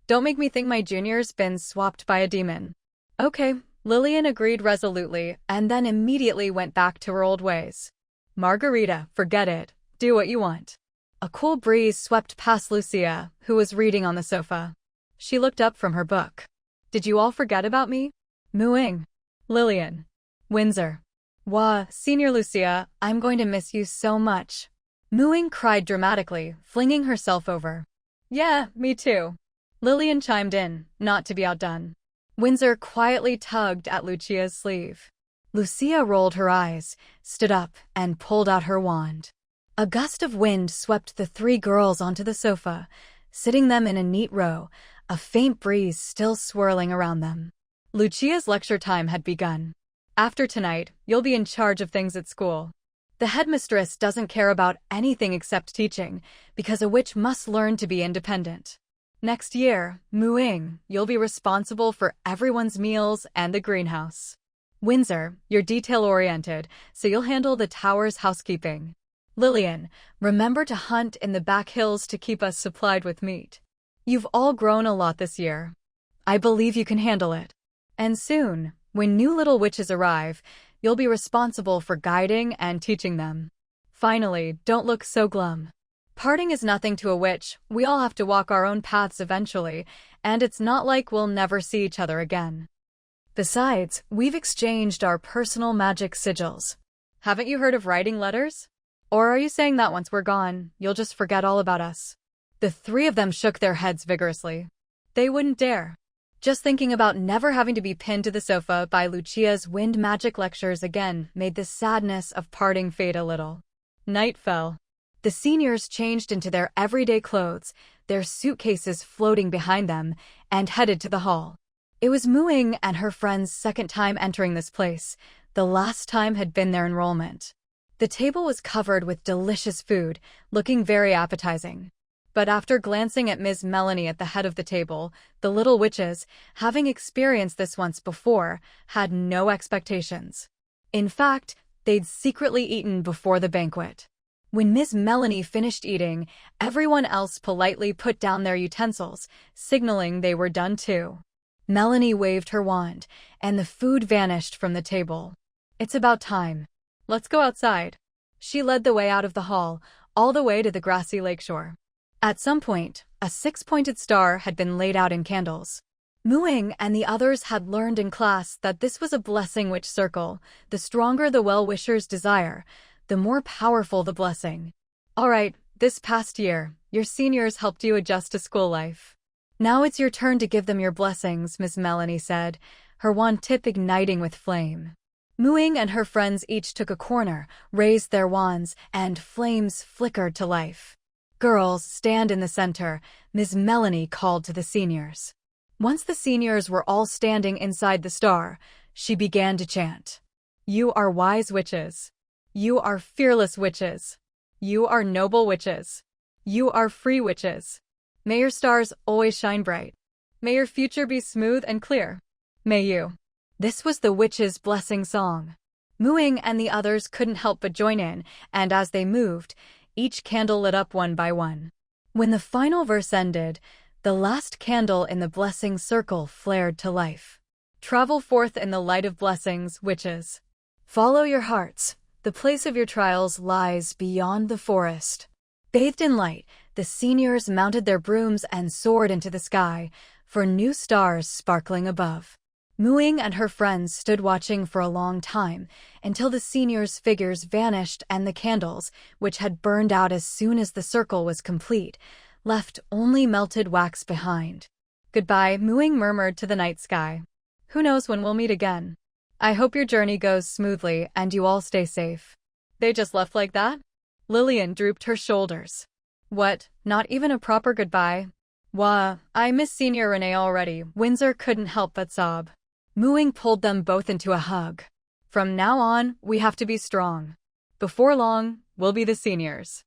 Don't make me think my junior's been swapped by a demon. Okay, Lillian agreed resolutely, and then immediately went back to her old ways. Margarita, forget it. Do what you want. A cool breeze swept past Lucia, who was reading on the sofa. She looked up from her book. Did you all forget about me? Mu Ying. Lillian. Windsor. Wah, Senior Lucia, I'm going to miss you so much. Mu Ying cried dramatically, flinging herself over. Yeah, me too. Lillian chimed in, not to be outdone. Windsor quietly tugged at Lucia's sleeve. Lucia rolled her eyes, stood up, and pulled out her wand. A gust of wind swept the three girls onto the sofa, sitting them in a neat row, a faint breeze still swirling around them. Lucia's lecture time had begun. After tonight, you'll be in charge of things at school. The headmistress doesn't care about anything except teaching, because a witch must learn to be independent. Next year, Mu Ying, you'll be responsible for everyone's meals and the greenhouse. Windsor, you're detail-oriented, so you'll handle the tower's housekeeping. Lillian, remember to hunt in the back hills to keep us supplied with meat. You've all grown a lot this year. I believe you can handle it. And soon, when new little witches arrive, you'll be responsible for guiding and teaching them. Finally, don't look so glum. Parting is nothing to a witch. We all have to walk our own paths eventually, and it's not like we'll never see each other again. Besides, we've exchanged our personal magic sigils. Haven't you heard of writing letters? Or are you saying that once we're gone, you'll just forget all about us? The three of them shook their heads vigorously. They wouldn't dare. Just thinking about never having to be pinned to the sofa by Lucia's wind magic lectures again made the sadness of parting fade a little. Night fell. The seniors changed into their everyday clothes, their suitcases floating behind them, and headed to the hall. It was Mu Ying and her friend's second time entering this place. The last time had been their enrollment. The table was covered with delicious food, looking very appetizing. But after glancing at Ms. Melanie at the head of the table, the little witches, having experienced this once before, had no expectations. In fact, they'd secretly eaten before the banquet. When Miss Melanie finished eating, everyone else politely put down their utensils, signaling they were done too. Melanie waved her wand, and the food vanished from the table. It's about time. Let's go outside. She led the way out of the hall, all the way to the grassy lakeshore. At some point, a six-pointed star had been laid out in candles. Ying and the others had learned in class that this was a blessing witch circle. The stronger the well-wisher's desire, the more powerful the blessing. All right, this past year, your seniors helped you adjust to school life. Now it's your turn to give them your blessings, Miss Melanie said, her wand tip igniting with flame. Ying and her friends each took a corner, raised their wands, and flames flickered to life. Girls, stand in the center, Miss Melanie called to the seniors. Once the seniors were all standing inside the star, she began to chant. You are wise witches. You are fearless witches. You are noble witches. You are free witches. May your stars always shine bright. May your future be smooth and clear. May you. This was the witches' blessing song. Ying and the others couldn't help but join in, and as they moved, each candle lit up one by one. When the final verse ended, the last candle in the blessing circle flared to life. Travel forth in the light of blessings, witches. Follow your hearts. The place of your trials lies beyond the forest. Bathed in light, the seniors mounted their brooms and soared into the sky, for new stars sparkling above. Ying and her friends stood watching for a long time, until the seniors' figures vanished and the candles, which had burned out as soon as the circle was complete, left only melted wax behind. Goodbye, Ying murmured to the night sky. Who knows when we'll meet again? I hope your journey goes smoothly and you all stay safe. They just left like that? Lillian drooped her shoulders. What, not even a proper goodbye? Wah, I miss Senior Renee already, Windsor couldn't help but sob. Ying pulled them both into a hug. From now on, we have to be strong. Before long, we'll be the seniors.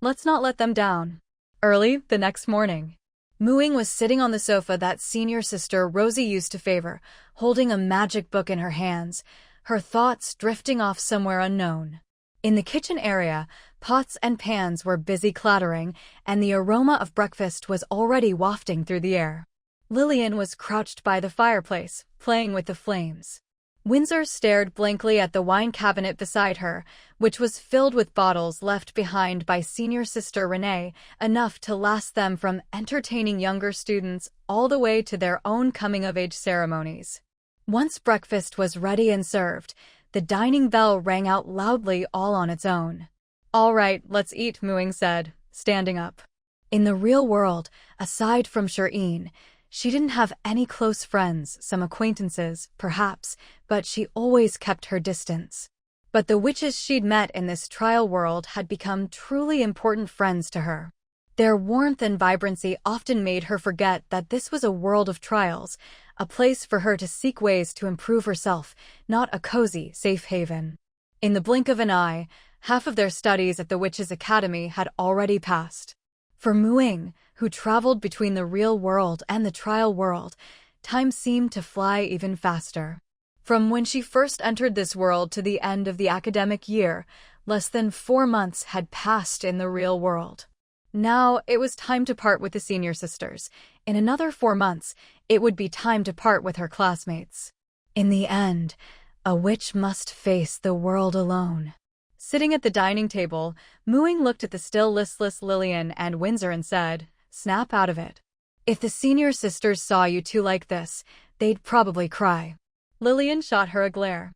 Let's not let them down. Early, the next morning, Ying was sitting on the sofa that senior sister Rosie used to favor, holding a magic book in her hands, her thoughts drifting off somewhere unknown. In the kitchen area, pots and pans were busy clattering, and the aroma of breakfast was already wafting through the air. Lillian was crouched by the fireplace, playing with the flames. Windsor stared blankly at the wine cabinet beside her, which was filled with bottles left behind by senior sister Renee, enough to last them from entertaining younger students all the way to their own coming-of-age ceremonies. Once breakfast was ready and served, the dining bell rang out loudly all on its own. All right, let's eat, Ying said, standing up. In the real world, aside from Shireen, she didn't have any close friends, some acquaintances, perhaps, but she always kept her distance. But the witches she'd met in this trial world had become truly important friends to her. Their warmth and vibrancy often made her forget that this was a world of trials, a place for her to seek ways to improve herself, not a cozy, safe haven. In the blink of an eye, half of their studies at the Witches' Academy had already passed. For Ying, who traveled between the real world and the trial world, time seemed to fly even faster. From when she first entered this world to the end of the academic year, less than 4 months had passed in the real world. Now it was time to part with the senior sisters. In another 4 months, it would be time to part with her classmates. In the end, a witch must face the world alone. Sitting at the dining table, Ying looked at the still listless Lillian and Windsor and said, "Snap out of it. If the senior sisters saw you two like this, they'd probably cry." Lillian shot her a glare.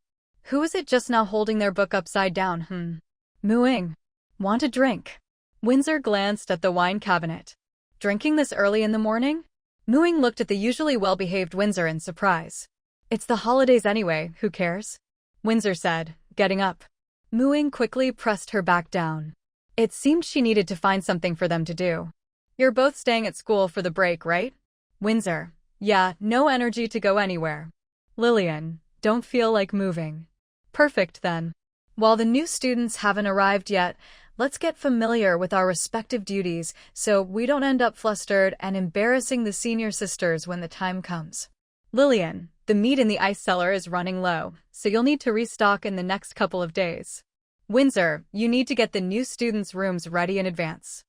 Who is it just now holding their book upside down, Ying. Want a drink? Windsor glanced at the wine cabinet. Drinking this early in the morning? Ying looked at the usually well-behaved Windsor in surprise. It's the holidays anyway, who cares? Windsor said, getting up. Ying quickly pressed her back down. It seemed she needed to find something for them to do. You're both staying at school for the break, right? Windsor, yeah, no energy to go anywhere. Lillian, don't feel like moving. Perfect then. While the new students haven't arrived yet, let's get familiar with our respective duties so we don't end up flustered and embarrassing the senior sisters when the time comes. Lillian, the meat in the ice cellar is running low, so you'll need to restock in the next couple of days. Windsor, you need to get the new students' rooms ready in advance.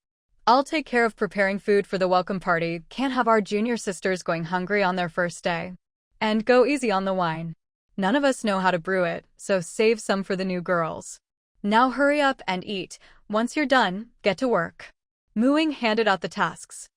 I'll take care of preparing food for the welcome party. Can't have our junior sisters going hungry on their first day. And go easy on the wine. None of us know how to brew it, so save some for the new girls. Now hurry up and eat. Once you're done, get to work. Mu Ying handed out the tasks.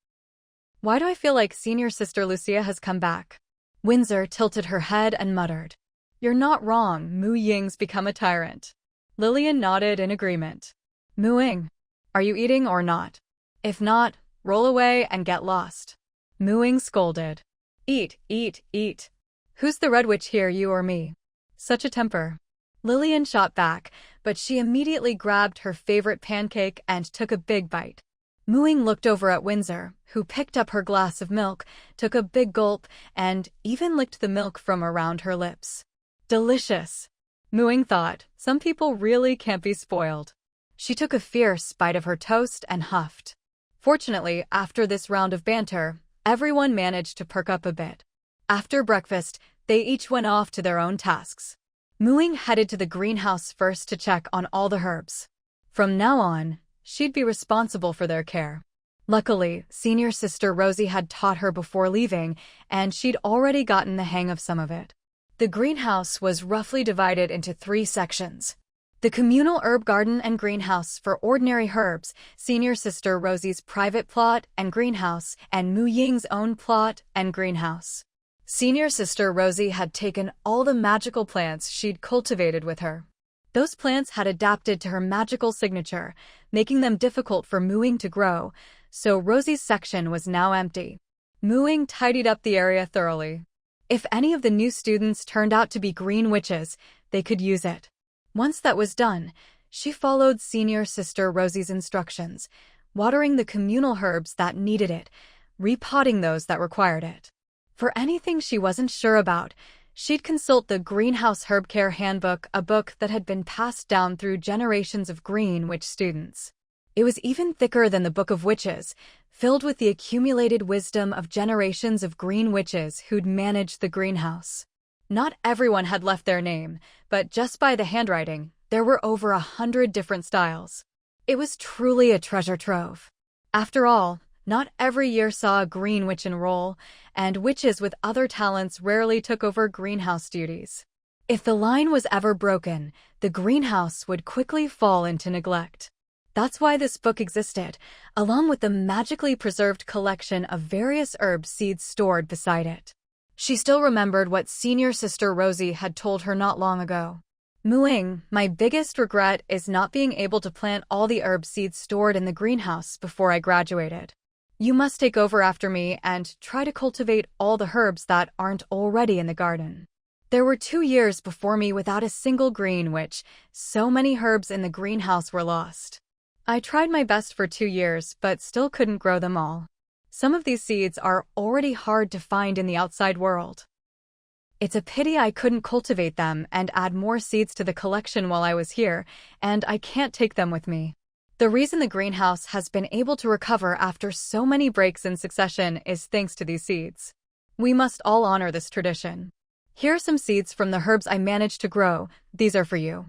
Why do I feel like senior sister Lucia has come back? Windsor tilted her head and muttered. You're not wrong, Mu Ying's become a tyrant. Lillian nodded in agreement. Mu Ying, are you eating or not? If not, roll away and get lost. Mu Ying scolded. Eat, eat, eat. Who's the red witch here, you or me? Such a temper. Lillian shot back, but she immediately grabbed her favorite pancake and took a big bite. Mu Ying looked over at Windsor, who picked up her glass of milk, took a big gulp, and even licked the milk from around her lips. Delicious. Mu Ying thought, some people really can't be spoiled. She took a fierce bite of her toast and huffed. Fortunately, after this round of banter, everyone managed to perk up a bit. After breakfast, they each went off to their own tasks. Mu Ying headed to the greenhouse first to check on all the herbs. From now on, she'd be responsible for their care. Luckily, senior sister Rosie had taught her before leaving, and she'd already gotten the hang of some of it. The greenhouse was roughly divided into 3 sections. The communal herb garden and greenhouse for ordinary herbs, senior sister Rosie's private plot and greenhouse, and Mu Ying's own plot and greenhouse. Senior sister Rosie had taken all the magical plants she'd cultivated with her. Those plants had adapted to her magical signature, making them difficult for Mu Ying to grow, so Rosie's section was now empty. Mu Ying tidied up the area thoroughly. If any of the new students turned out to be green witches, they could use it. Once that was done, she followed senior sister Rosie's instructions, watering the communal herbs that needed it, repotting those that required it. For anything she wasn't sure about, she'd consult the Greenhouse Herb Care Handbook, a book that had been passed down through generations of Green Witch students. It was even thicker than the Book of Witches, filled with the accumulated wisdom of generations of Green Witches who'd managed the greenhouse. Not everyone had left their name, but just by the handwriting, there were over 100 different styles. It was truly a treasure trove. After all, not every year saw a green witch enroll, and witches with other talents rarely took over greenhouse duties. If the line was ever broken, the greenhouse would quickly fall into neglect. That's why this book existed, along with the magically preserved collection of various herb seeds stored beside it. She still remembered what senior sister Rosie had told her not long ago. Mu Ying, my biggest regret is not being able to plant all the herb seeds stored in the greenhouse before I graduated. You must take over after me and try to cultivate all the herbs that aren't already in the garden. There were 2 years before me without a single green witch, so many herbs in the greenhouse were lost. I tried my best for 2 years, but still couldn't grow them all. Some of these seeds are already hard to find in the outside world. It's a pity I couldn't cultivate them and add more seeds to the collection while I was here, and I can't take them with me. The reason the greenhouse has been able to recover after so many breaks in succession is thanks to these seeds. We must all honor this tradition. Here are some seeds from the herbs I managed to grow. These are for you.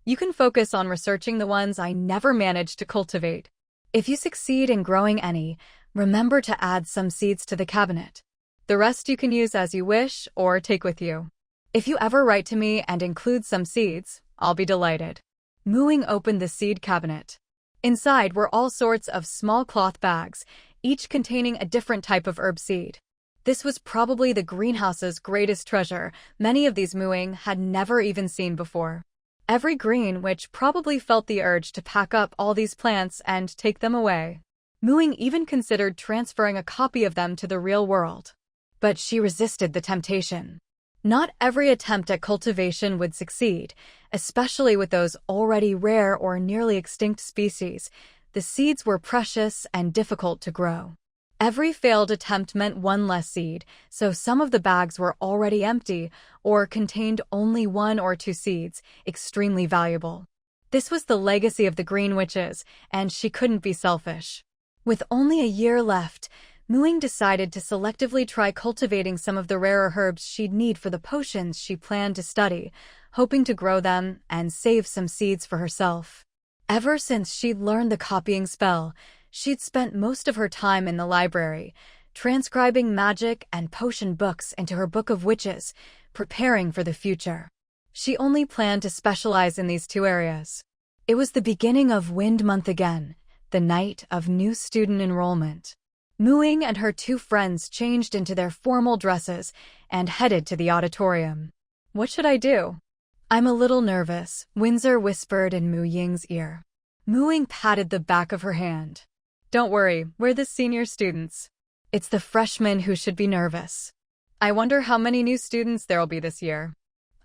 You can focus on researching the ones I never managed to cultivate. If you succeed in growing any, remember to add some seeds to the cabinet. The rest you can use as you wish or take with you. If you ever write to me and include some seeds, I'll be delighted. Mu Ying opened the seed cabinet. Inside were all sorts of small cloth bags, each containing a different type of herb seed. This was probably the greenhouse's greatest treasure. Many of these Mu Ying had never even seen before. Every green witch probably felt the urge to pack up all these plants and take them away. Mu Ying even considered transferring a copy of them to the real world. But she resisted the temptation. Not every attempt at cultivation would succeed, especially with those already rare or nearly extinct species. The seeds were precious and difficult to grow. Every failed attempt meant one less seed, so some of the bags were already empty or contained only 1 or 2 seeds, extremely valuable. This was the legacy of the Green Witches, and she couldn't be selfish. With only a year left, Ying decided to selectively try cultivating some of the rarer herbs she'd need for the potions she planned to study, hoping to grow them and save some seeds for herself. Ever since she'd learned the copying spell, she'd spent most of her time in the library, transcribing magic and potion books into her book of witches, preparing for the future. She only planned to specialize in these two areas. It was the beginning of Wind Month again, the night of new student enrollment. Ying and her two friends changed into their formal dresses and headed to the auditorium. "What should I do?" "I'm a little nervous," Windsor whispered in Ying's ear. Ying patted the back of her hand. "Don't worry, we're the senior students. It's the freshmen who should be nervous. I wonder how many new students there'll be this year."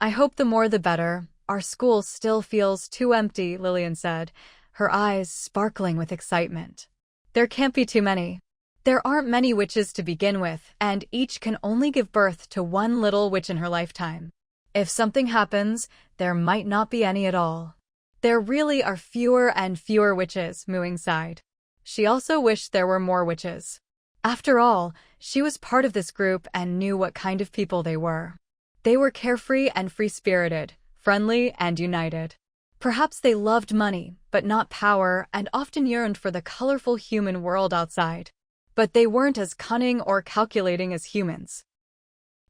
"I hope the more the better. Our school still feels too empty," Lillian said, her eyes sparkling with excitement. "There can't be too many. There aren't many witches to begin with, and each can only give birth to one little witch in her lifetime. If something happens, there might not be any at all." "There really are fewer and fewer witches," Ying sighed. She also wished there were more witches. After all, she was part of this group and knew what kind of people they were. They were carefree and free-spirited, friendly and united. Perhaps they loved money, but not power, and often yearned for the colorful human world outside. But they weren't as cunning or calculating as humans.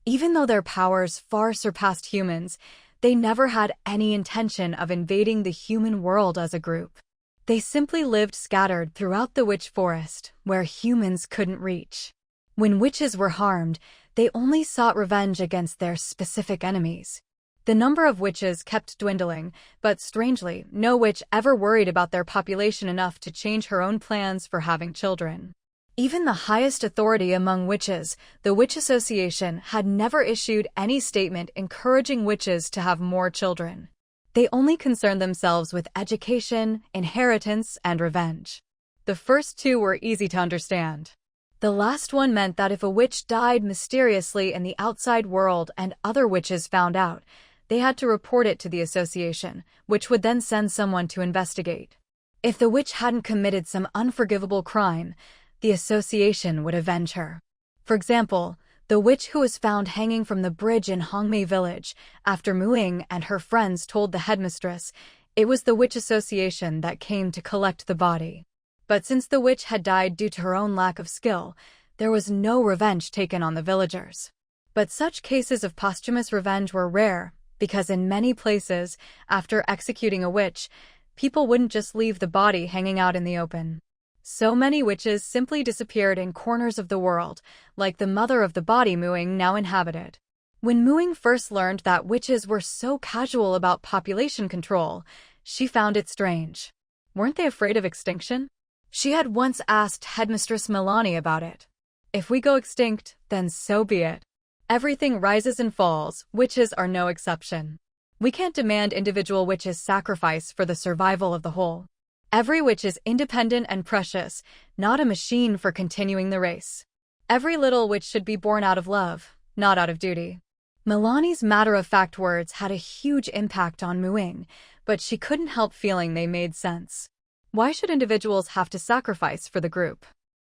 Even though their powers far surpassed humans, they never had any intention of invading the human world as a group. They simply lived scattered throughout the witch forest, where humans couldn't reach. When witches were harmed, they only sought revenge against their specific enemies. The number of witches kept dwindling, but strangely, no witch ever worried about their population enough to change her own plans for having children. Even the highest authority among witches, the Witch Association, had never issued any statement encouraging witches to have more children. They only concerned themselves with education, inheritance, and revenge. The first two were easy to understand. The last one meant that if a witch died mysteriously in the outside world and other witches found out, they had to report it to the association, which would then send someone to investigate. If the witch hadn't committed some unforgivable crime, the association would avenge her. For example, the witch who was found hanging from the bridge in Hongmei village, after Ying and her friends told the headmistress, it was the Witch Association that came to collect the body. But since the witch had died due to her own lack of skill, there was no revenge taken on the villagers. But such cases of posthumous revenge were rare, because in many places, after executing a witch, people wouldn't just leave the body hanging out in the open. So many witches simply disappeared in corners of the world, like the mother of the body Ying now inhabited. When Ying first learned that witches were so casual about population control, she found it strange. Weren't they afraid of extinction? She had once asked Headmistress Milani about it. "If we go extinct, then so be it. Everything rises and falls, witches are no exception. We can't demand individual witches sacrifice for the survival of the whole. Every witch is independent and precious, not a machine for continuing the race. Every little witch should be born out of love, not out of duty." Milani's matter-of-fact words had a huge impact on Ying, but she couldn't help feeling they made sense. Why should individuals have to sacrifice for the group?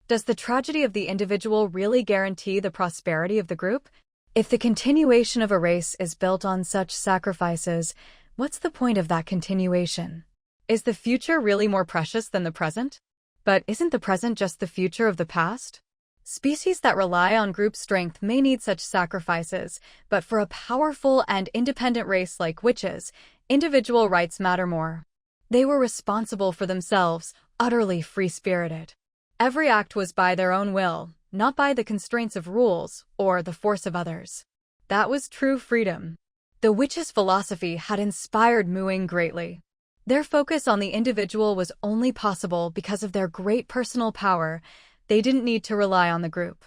Does the tragedy of the individual really guarantee the prosperity of the group? If the continuation of a race is built on such sacrifices, what's the point of that continuation? Is the future really more precious than the present? But isn't the present just the future of the past? Species that rely on group strength may need such sacrifices, but for a powerful and independent race like witches, individual rights matter more. They were responsible for themselves, utterly free-spirited. Every act was by their own will, not by the constraints of rules or the force of others. That was true freedom. The witches' philosophy had inspired Ying greatly. Their focus on the individual was only possible because of their great personal power. They didn't need to rely on the group.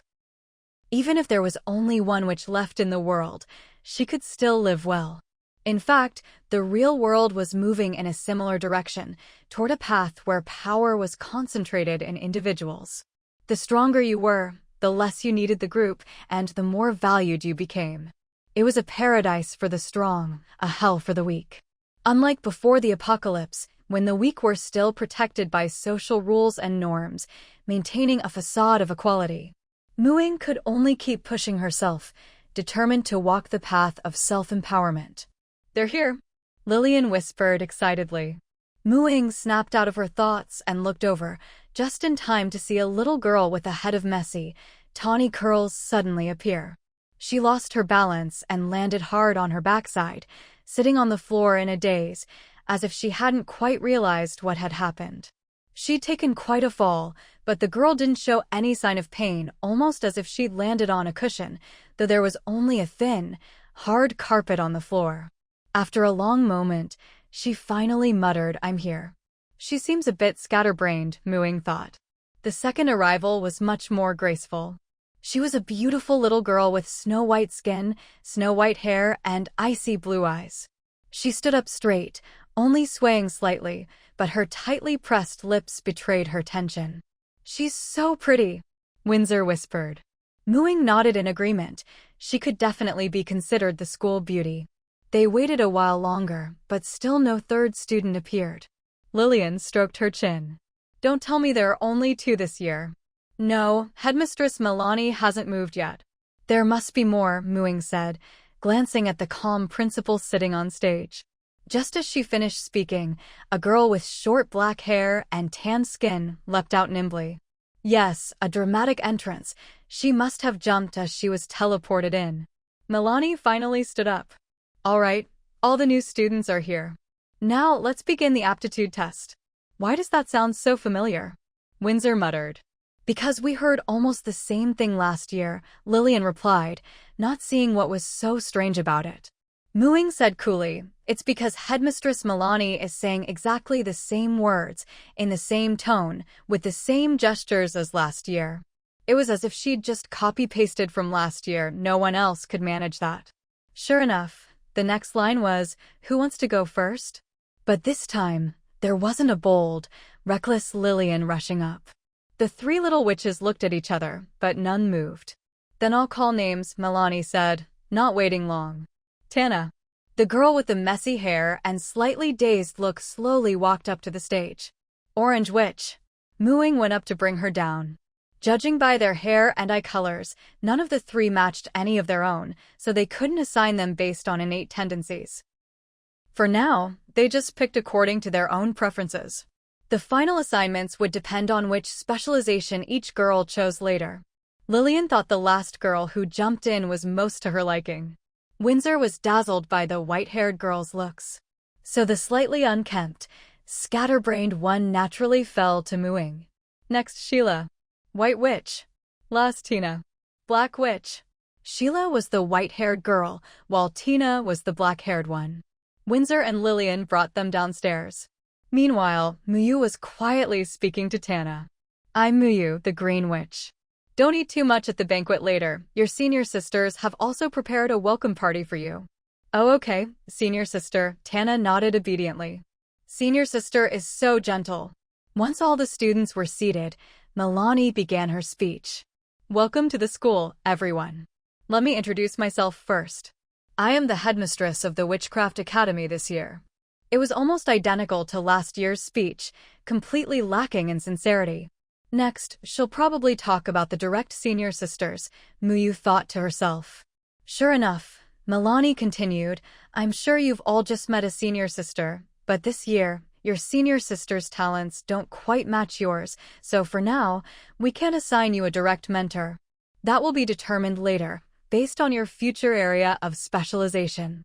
Even if there was only one witch left in the world, she could still live well. In fact, the real world was moving in a similar direction, toward a path where power was concentrated in individuals. The stronger you were, the less you needed the group, and the more valued you became. It was a paradise for the strong, a hell for the weak. Unlike before the apocalypse, when the weak were still protected by social rules and norms, maintaining a facade of equality, Ying could only keep pushing herself, determined to walk the path of self-empowerment. "They're here," Lillian whispered excitedly. Ying snapped out of her thoughts and looked over, just in time to see a little girl with a head of messy, tawny curls suddenly appear. She lost her balance and landed hard on her backside, sitting on the floor in a daze, as if she hadn't quite realized what had happened. She'd taken quite a fall, but the girl didn't show any sign of pain, almost as if she'd landed on a cushion, though there was only a thin, hard carpet on the floor. After a long moment, she finally muttered, "I'm here." She seems a bit scatterbrained, Ying thought. The second arrival was much more graceful. She was a beautiful little girl with snow-white skin, snow-white hair, and icy blue eyes. She stood up straight, only swaying slightly, but her tightly pressed lips betrayed her tension. "She's so pretty," Windsor whispered. Ying nodded in agreement. She could definitely be considered the school beauty. They waited a while longer, but still no third student appeared. Lillian stroked her chin. "Don't tell me there are only 2 this year." "No, Headmistress Milani hasn't moved yet." "There must be more," Ying said, glancing at the calm principal sitting on stage. Just as she finished speaking, a girl with short black hair and tan skin leapt out nimbly. Yes, a dramatic entrance. She must have jumped as she was teleported in. Milani finally stood up. "All right, all the new students are here. Now let's begin the aptitude test." "Why does that sound so familiar?" Windsor muttered. "Because we heard almost the same thing last year," Lillian replied, not seeing what was so strange about it. Ying said coolly, "It's because Headmistress Milani is saying exactly the same words, in the same tone, with the same gestures as last year. It was as if she'd just copy-pasted from last year. No one else could manage that." Sure enough, the next line was, "Who wants to go first?" But this time, there wasn't a bold, reckless Lillian rushing up. The 3 little witches looked at each other, but none moved. "Then I'll call names," Milani said, not waiting long. "Tana." The girl with the messy hair and slightly dazed look slowly walked up to the stage. "Orange Witch." Ying went up to bring her down. Judging by their hair and eye colors, none of the 3 matched any of their own, so they couldn't assign them based on innate tendencies. For now, they just picked according to their own preferences. The final assignments would depend on which specialization each girl chose later. Lillian thought the last girl who jumped in was most to her liking. Windsor was dazzled by the white-haired girl's looks. So the slightly unkempt, scatterbrained one naturally fell to Ying. Next, Sheila. White Witch. Last, Tina. Black Witch. Sheila was the white-haired girl, while Tina was the black-haired one. Windsor and Lillian brought them downstairs. Meanwhile, Muyu was quietly speaking to Tana. "I'm Muyu, the Green Witch. Don't eat too much at the banquet later. Your senior sisters have also prepared a welcome party for you." "Oh, okay, senior sister," Tana nodded obediently. Senior sister is so gentle. Once all the students were seated, Milani began her speech. "Welcome to the school, everyone. Let me introduce myself first. I am the headmistress of the Witchcraft Academy this year." It was almost identical to last year's speech, completely lacking in sincerity. Next, she'll probably talk about the direct senior sisters, Muyu thought to herself. Sure enough, Milani continued, "I'm sure you've all just met a senior sister, but this year, your senior sister's talents don't quite match yours, so for now, we can't assign you a direct mentor. That will be determined later, based on your future area of specialization.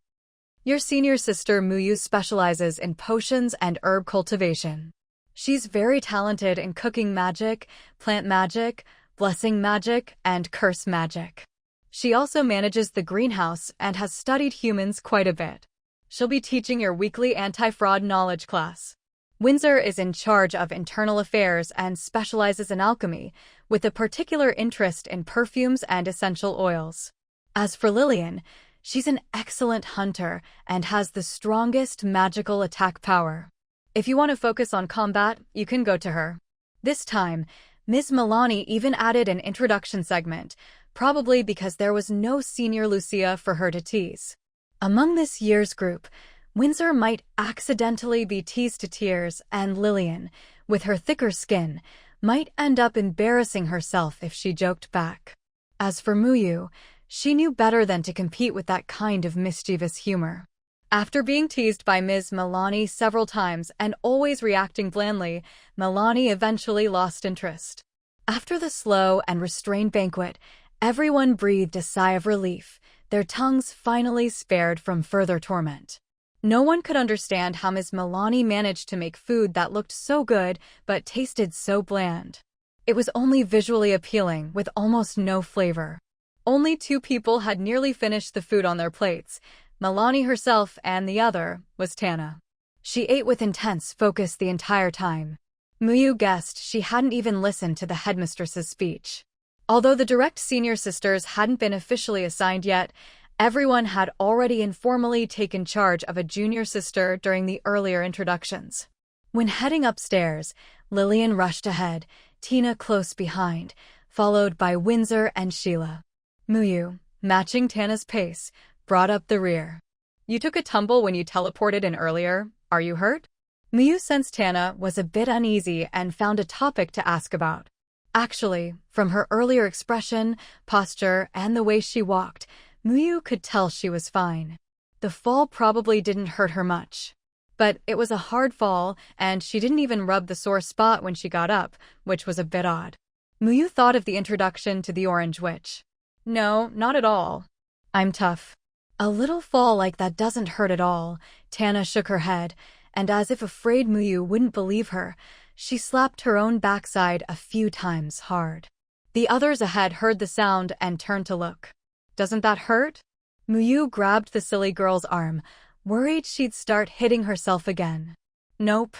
Your senior sister Muyu specializes in potions and herb cultivation. She's very talented in cooking magic, plant magic, blessing magic, and curse magic. She also manages the greenhouse and has studied humans quite a bit. She'll be teaching your weekly anti-fraud knowledge class. Windsor is in charge of internal affairs and specializes in alchemy, with a particular interest in perfumes and essential oils. As for Lillian, she's an excellent hunter and has the strongest magical attack power. If you want to focus on combat, you can go to her." This time, Ms. Milani even added an introduction segment, probably because there was no senior Lucia for her to tease. Among this year's group, Windsor might accidentally be teased to tears, and Lillian, with her thicker skin, might end up embarrassing herself if she joked back. As for Muyu, she knew better than to compete with that kind of mischievous humor. After being teased by Ms. Milani several times and always reacting blandly, Milani eventually lost interest. After the slow and restrained banquet, everyone breathed a sigh of relief, their tongues finally spared from further torment. No one could understand how Ms. Milani managed to make food that looked so good but tasted so bland. It was only visually appealing, with almost no flavor. Only 2 people had nearly finished the food on their plates. Milani herself, and the other was Tana. She ate with intense focus the entire time. Muyu guessed she hadn't even listened to the headmistress's speech. Although the direct senior sisters hadn't been officially assigned yet, everyone had already informally taken charge of a junior sister during the earlier introductions. When heading upstairs, Lillian rushed ahead, Tina close behind, followed by Windsor and Sheila. Muyu, matching Tana's pace, brought up the rear. "You took a tumble when you teleported in earlier. Are you hurt?" Muyu sensed Tana was a bit uneasy and found a topic to ask about. Actually, from her earlier expression, posture, and the way she walked, Muyu could tell she was fine. The fall probably didn't hurt her much. But it was a hard fall, and she didn't even rub the sore spot when she got up, which was a bit odd. Muyu thought of the introduction to the Orange Witch. "No, not at all. I'm tough." "A little fall like that doesn't hurt at all." Tana shook her head, and as if afraid Muyu wouldn't believe her, she slapped her own backside a few times hard. The others ahead heard the sound and turned to look. "Doesn't that hurt?" Muyu grabbed the silly girl's arm, worried she'd start hitting herself again. "Nope."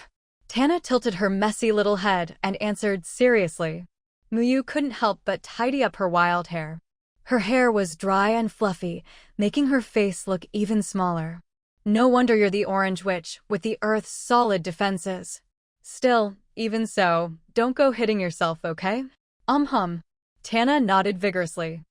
Tana tilted her messy little head and answered seriously. Muyu couldn't help but tidy up her wild hair. Her hair was dry and fluffy, making her face look even smaller. "No wonder you're the Orange Witch, with the Earth's solid defenses. Still, even so, don't go hitting yourself, okay?" Hum. Tana nodded vigorously.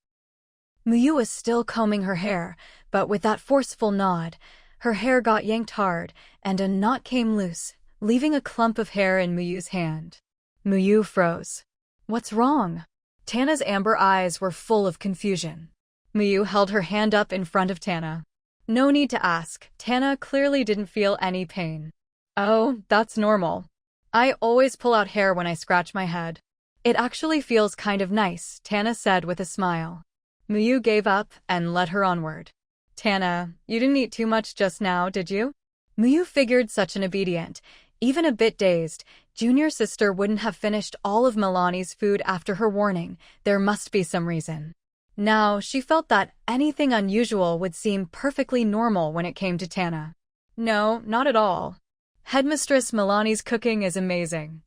Muyu was still combing her hair, but with that forceful nod, her hair got yanked hard, and a knot came loose, leaving a clump of hair in Muyu's hand. Muyu froze. "What's wrong?" Tana's amber eyes were full of confusion. Muyu held her hand up in front of Tana. No need to ask, Tana clearly didn't feel any pain. "Oh, that's normal. I always pull out hair when I scratch my head. It actually feels kind of nice," Tana said with a smile. Muyu gave up and led her onward. "Tana, you didn't eat too much just now, did you?" Muyu figured such an obedient, even a bit dazed, junior sister wouldn't have finished all of Milani's food after her warning. There must be some reason. Now, she felt that anything unusual would seem perfectly normal when it came to Tana. "No, not at all. Headmistress Milani's cooking is amazing.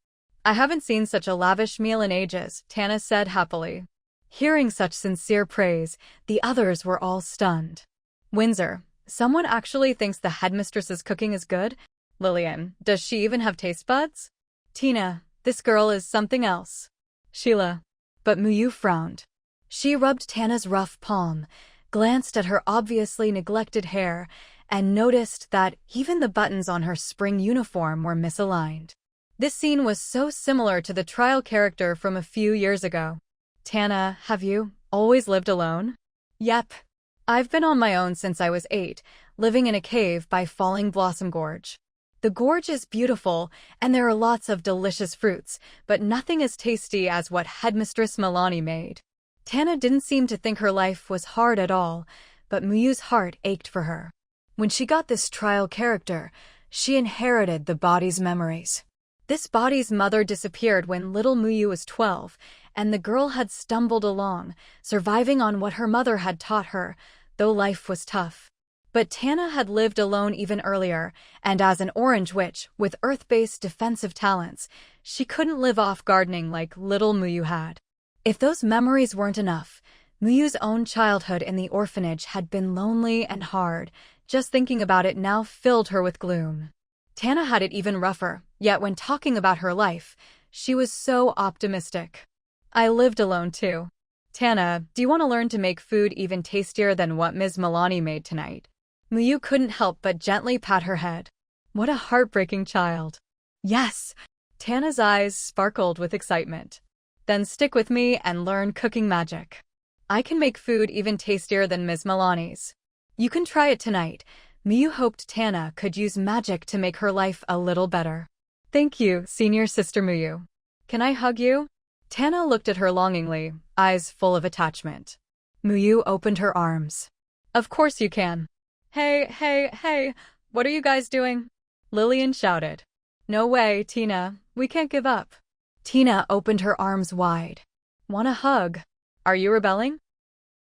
I haven't seen such a lavish meal in ages," Tana said happily. Hearing such sincere praise, the others were all stunned. "Windsor, someone actually thinks the headmistress's cooking is good? Lillian, does she even have taste buds? Tina, this girl is something else. Sheila." But Muyu frowned. She rubbed Tana's rough palm, glanced at her obviously neglected hair, and noticed that even the buttons on her spring uniform were misaligned. This scene was so similar to the trial character from a few years ago. "Tana, have you always lived alone?" "Yep. I've been on my own since I was 8, living in a cave by Falling Blossom Gorge. The gorge is beautiful, and there are lots of delicious fruits, but nothing as tasty as what Headmistress Milani made." Tana didn't seem to think her life was hard at all, but Muyu's heart ached for her. When she got this trial character, she inherited the body's memories. This body's mother disappeared when little Muyu was 12, and the girl had stumbled along, surviving on what her mother had taught her, though life was tough. But Tana had lived alone even earlier, and as an Orange Witch with Earth-based defensive talents, she couldn't live off gardening like little Muyu had. If those memories weren't enough, Muyu's own childhood in the orphanage had been lonely and hard. Just thinking about it now filled her with gloom. Tana had it even rougher, yet when talking about her life, she was so optimistic. "I lived alone too. Tana, do you want to learn to make food even tastier than what Ms. Milani made tonight?" Muyu couldn't help but gently pat her head. What a heartbreaking child. "Yes!" Tana's eyes sparkled with excitement. "Then stick with me and learn cooking magic. I can make food even tastier than Ms. Milani's. You can try it tonight. Miyu hoped Tana could use magic to make her life a little better. Thank you, senior sister Miyu. Can I hug you? Tana looked at her longingly, eyes full of attachment. Miyu opened her arms. Of course you can. Hey, what are you guys doing? Lillian shouted. No way, Tina, we can't give up. Tina opened her arms wide. Want a hug? Are you rebelling?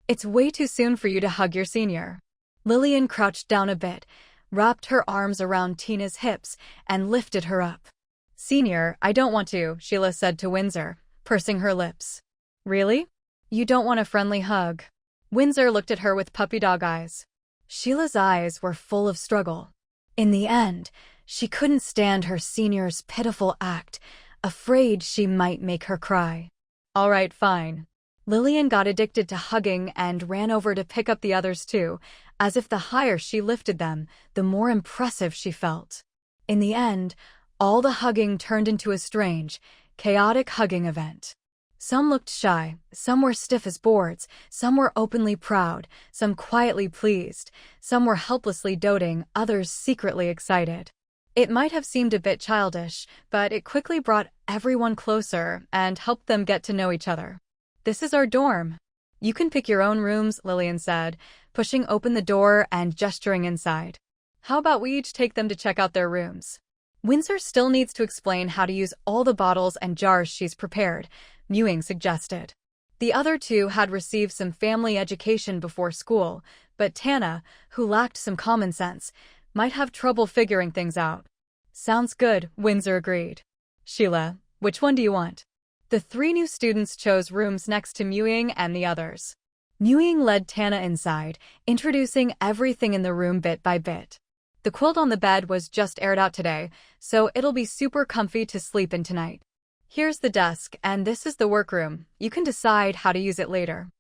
It's way too soon for you to hug your senior. Lillian crouched down a bit, wrapped her arms around Tina's hips, and lifted her up. Senior, I don't want to, Sheila said to Windsor, pursing her lips. Really? You don't want a friendly hug? Windsor looked at her with puppy dog eyes. Sheila's eyes were full of struggle. In the end, she couldn't stand her senior's pitiful act, afraid she might make her cry. All right, fine. Lillian got addicted to hugging and ran over to pick up the others too, as if the higher she lifted them, the more impressive she felt. In the end, all the hugging turned into a strange, chaotic hugging event. Some looked shy, some were stiff as boards, some were openly proud, some quietly pleased, some were helplessly doting, others secretly excited. It might have seemed a bit childish, but it quickly brought everyone closer and helped them get to know each other. This is our dorm. You can pick your own rooms, Lillian said, pushing open the door and gesturing inside. How about we each take them to check out their rooms? Windsor still needs to explain how to use all the bottles and jars she's prepared, Ying suggested. The other two had received some family education before school, but Tana, who lacked some common sense, might have trouble figuring things out. Sounds good, Windsor agreed. Sheila, which one do you want? The three new students chose rooms next to Ying and the others. Ying led Tana inside, introducing everything in the room bit by bit. The quilt on the bed was just aired out today, so it'll be super comfy to sleep in tonight. Here's the desk, and this is the workroom. You can decide how to use it later.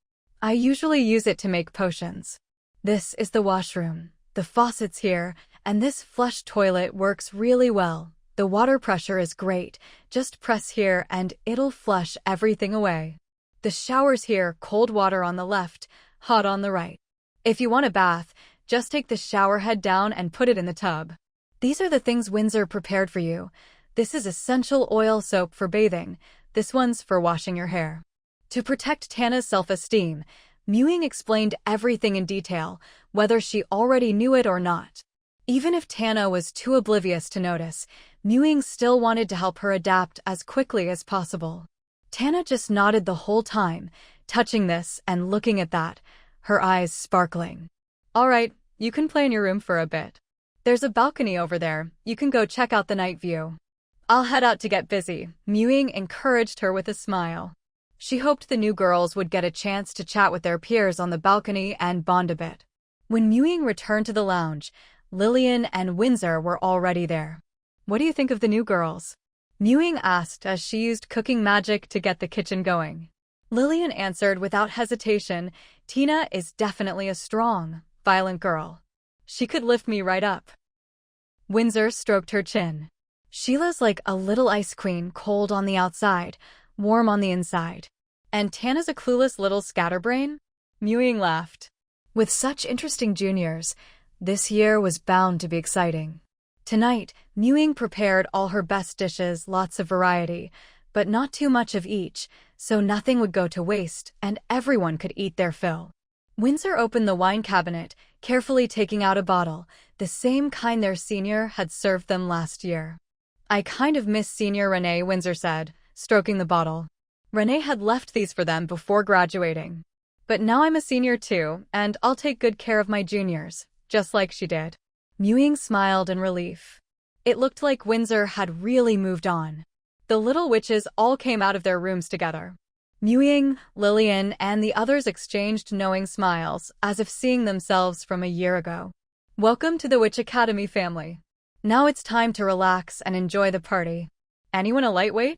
I usually use it to make potions. This is the washroom. The faucet's here, and this flush toilet works really well. The water pressure is great. Just press here and it'll flush everything away. The shower's here, cold water on the left, hot on the right. If you want a bath, just take the shower head down and put it in the tub. These are the things Windsor prepared for you. This is essential oil soap for bathing. This one's for washing your hair. To protect Tana's self-esteem, Ying explained everything in detail, whether she already knew it or not. Even if Tana was too oblivious to notice, Ying still wanted to help her adapt as quickly as possible. Tana just nodded the whole time, touching this and looking at that, her eyes sparkling. All right, you can play in your room for a bit. There's a balcony over there. You can go check out the night view. I'll head out to get busy, Ying encouraged her with a smile. She hoped the new girls would get a chance to chat with their peers on the balcony and bond a bit. When Ying returned to the lounge, Lillian and Windsor were already there. What do you think of the new girls? Ying asked as she used cooking magic to get the kitchen going. Lillian answered without hesitation, Tina is definitely a strong, violent girl. She could lift me right up. Windsor stroked her chin. Sheila's like a little ice queen, cold on the outside, warm on the inside. And Tana's a clueless little scatterbrain? Ying laughed. With such interesting juniors, this year was bound to be exciting. Tonight, Ying prepared all her best dishes, lots of variety, but not too much of each, so nothing would go to waste and everyone could eat their fill. Windsor opened the wine cabinet, carefully taking out a bottle, the same kind their senior had served them last year. I kind of miss Senior Renee, Windsor said, stroking the bottle. Renee had left these for them before graduating. But now I'm a senior too, and I'll take good care of my juniors, just like she did. Ying smiled in relief. It looked like Windsor had really moved on. The little witches all came out of their rooms together. Ying, Lillian, and the others exchanged knowing smiles, as if seeing themselves from a year ago. Welcome to the Witch Academy family. Now it's time to relax and enjoy the party. Anyone a lightweight?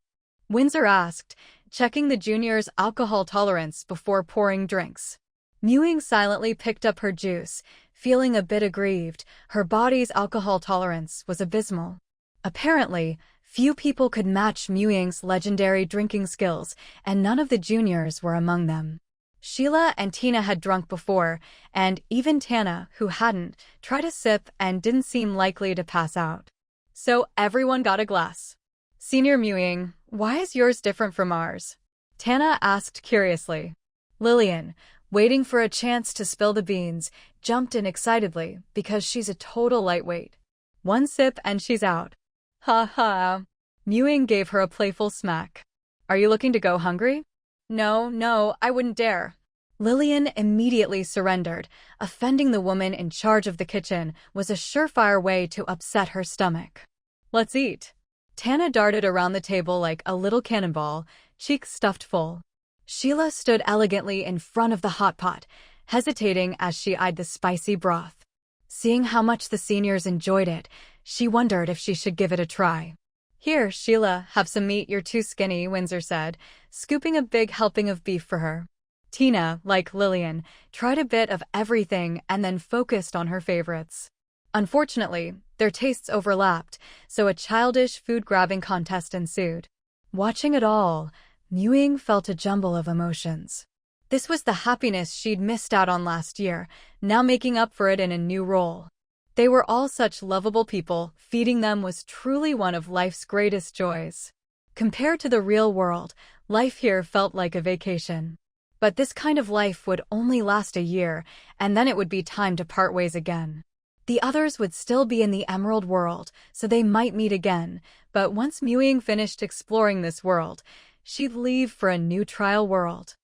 Windsor asked, checking the juniors' alcohol tolerance before pouring drinks. Ying silently picked up her juice, feeling a bit aggrieved. Her body's alcohol tolerance was abysmal. Apparently, few people could match Ying's legendary drinking skills, and none of the juniors were among them. Sheila and Tina had drunk before, and even Tana, who hadn't, tried a sip and didn't seem likely to pass out. So everyone got a glass. Senior mewing, why is yours different from ours? Tana asked curiously. Lillian, waiting for a chance to spill the beans, jumped in excitedly because she's a total lightweight. One sip and she's out. Ha ha. Mewing gave her a playful smack. Are you looking to go hungry? No, I wouldn't dare. Lillian immediately surrendered. Offending the woman in charge of the kitchen was a surefire way to upset her stomach. Let's eat. Tana darted around the table like a little cannonball, cheeks stuffed full. Sheila stood elegantly in front of the hot pot, hesitating as she eyed the spicy broth. Seeing how much the seniors enjoyed it, she wondered if she should give it a try. Here, Sheila, have some meat, you're too skinny, Windsor said, scooping a big helping of beef for her. Tina, like Lillian, tried a bit of everything and then focused on her favorites. Unfortunately, their tastes overlapped, so a childish food-grabbing contest ensued. Watching it all, Ying felt a jumble of emotions. This was the happiness she'd missed out on last year, now making up for it in a new role. They were all such lovable people, feeding them was truly one of life's greatest joys. Compared to the real world, life here felt like a vacation. But this kind of life would only last a year, and then it would be time to part ways again. The others would still be in the Emerald World, so they might meet again, but once Ying finished exploring this world, she'd leave for a new trial world.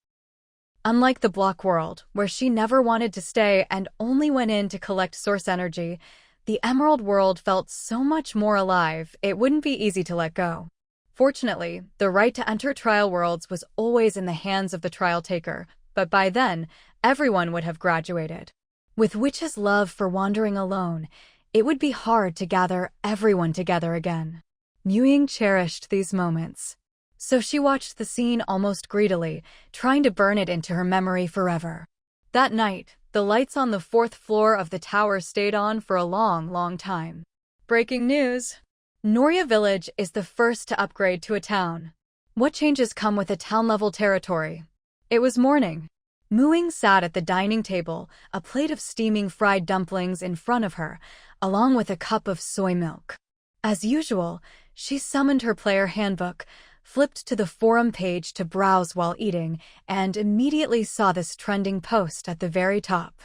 Unlike the block world, where she never wanted to stay and only went in to collect source energy, the Emerald World felt so much more alive, it wouldn't be easy to let go. Fortunately, the right to enter trial worlds was always in the hands of the trial taker, but by then, everyone would have graduated. With Witch's love for wandering alone, it would be hard to gather everyone together again. Ying cherished these moments. So she watched the scene almost greedily, trying to burn it into her memory forever. That night, the lights on the 4th floor of the tower stayed on for a long time. Breaking news! Noria Village is the first to upgrade to a town. What changes come with a town-level territory? It was morning. Ying sat at the dining table, a plate of steaming fried dumplings in front of her, along with a cup of soy milk. As usual, she summoned her player handbook, flipped to the forum page to browse while eating, and immediately saw this trending post at the very top.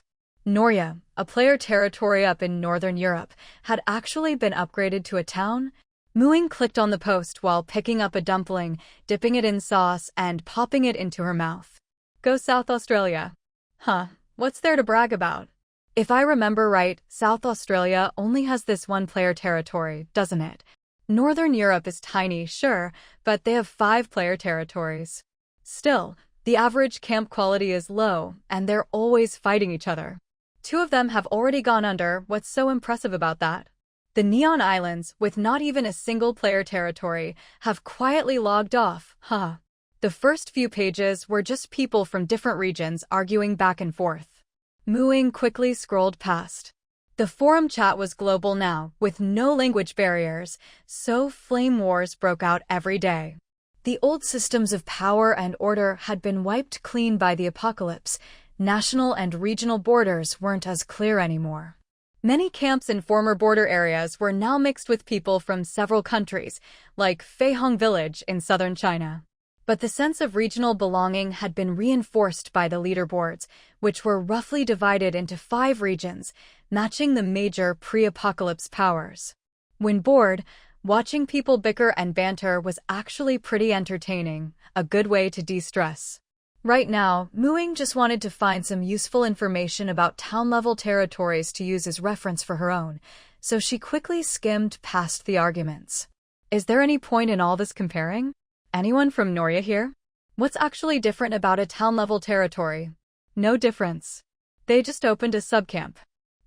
Noria, a player territory up in Northern Europe, had actually been upgraded to a town. Ying clicked on the post while picking up a dumpling, dipping it in sauce, and popping it into her mouth. Go South Australia. Huh, what's there to brag about? If I remember right, South Australia only has this one player territory, doesn't it? Northern Europe is tiny, sure, but they have 5 player territories. Still, the average camp quality is low, and they're always fighting each other. 2 of them have already gone under. What's so impressive about that? The Neon Islands, with not even a single player territory, have quietly logged off, huh? The first few pages were just people from different regions arguing back and forth. Ying quickly scrolled past. The forum chat was global now, with no language barriers, so flame wars broke out every day. The old systems of power and order had been wiped clean by the apocalypse. National and regional borders weren't as clear anymore. Many camps in former border areas were now mixed with people from several countries, like Feihong Village in southern China. But the sense of regional belonging had been reinforced by the leaderboards, which were roughly divided into 5 regions, matching the major pre-apocalypse powers. When bored, watching people bicker and banter was actually pretty entertaining, a good way to de-stress. Right now, Ying just wanted to find some useful information about town-level territories to use as reference for her own, so she quickly skimmed past the arguments. Is there any point in all this comparing? Anyone from Noria here? What's actually different about a town-level territory? No difference. They just opened a subcamp.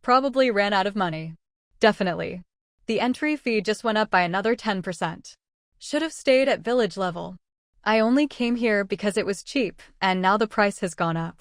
Probably ran out of money. Definitely. The entry fee just went up by another 10%. Should have stayed at village level. I only came here because it was cheap, and now the price has gone up.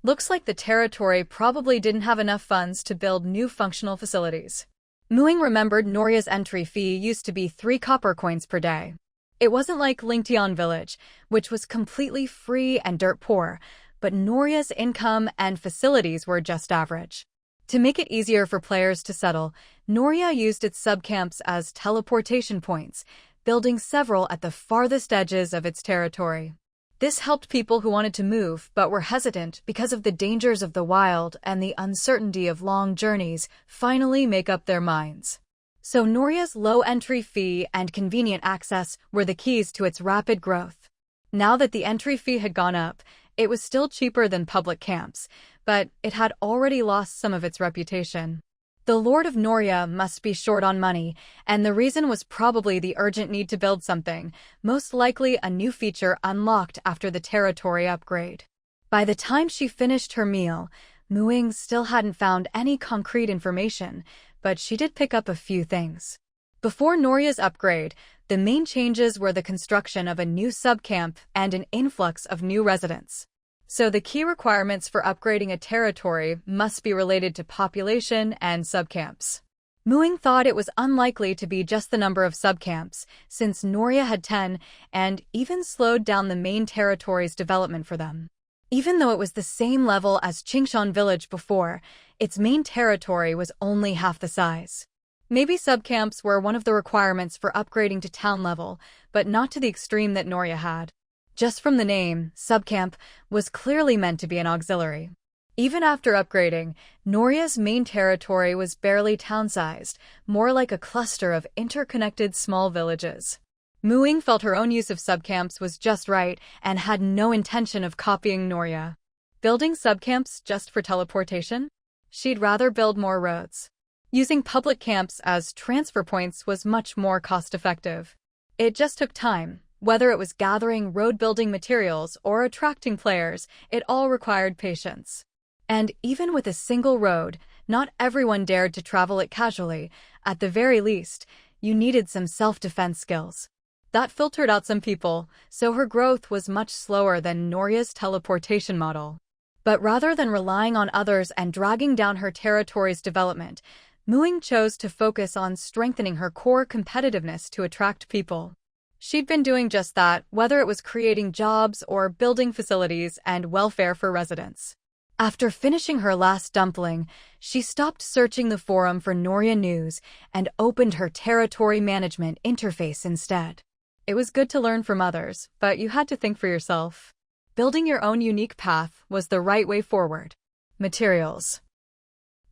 Looks like the territory probably didn't have enough funds to build new functional facilities. Ying remembered Noria's entry fee used to be 3 copper coins per day. It wasn't like Lingtian Village, which was completely free and dirt poor, but Noria's income and facilities were just average. To make it easier for players to settle, Noria used its subcamps as teleportation points, building several at the farthest edges of its territory. This helped people who wanted to move but were hesitant because of the dangers of the wild and the uncertainty of long journeys finally make up their minds. So Noria's low entry fee and convenient access were the keys to its rapid growth. Now that the entry fee had gone up, it was still cheaper than public camps, but it had already lost some of its reputation. The Lord of Noria must be short on money, and the reason was probably the urgent need to build something, most likely a new feature unlocked after the territory upgrade. By the time she finished her meal, Ying still hadn't found any concrete information, but she did pick up a few things. Before Noria's upgrade, the main changes were the construction of a new subcamp and an influx of new residents. So the key requirements for upgrading a territory must be related to population and subcamps. Ying thought it was unlikely to be just the number of subcamps, since Noria had 10 and even slowed down the main territory's development for them. Even though it was the same level as Qingshan village before, its main territory was only half the size. Maybe subcamps were one of the requirements for upgrading to town level, but not to the extreme that Noria had. Just from the name, subcamp was clearly meant to be an auxiliary. Even after upgrading, Noria's main territory was barely town-sized, more like a cluster of interconnected small villages. Ying felt her own use of subcamps was just right and had no intention of copying Noria. Building subcamps just for teleportation? She'd rather build more roads. Using public camps as transfer points was much more cost-effective. It just took time. Whether it was gathering road-building materials or attracting players, it all required patience. And even with a single road, not everyone dared to travel it casually. At the very least, you needed some self-defense skills. That filtered out some people, so her growth was much slower than Noria's teleportation model. But rather than relying on others and dragging down her territory's development, Ying chose to focus on strengthening her core competitiveness to attract people. She'd been doing just that, whether it was creating jobs or building facilities and welfare for residents. After finishing her last dumpling, she stopped searching the forum for Noria news and opened her territory management interface instead. It was good to learn from others, but you had to think for yourself. Building your own unique path was the right way forward. Materials.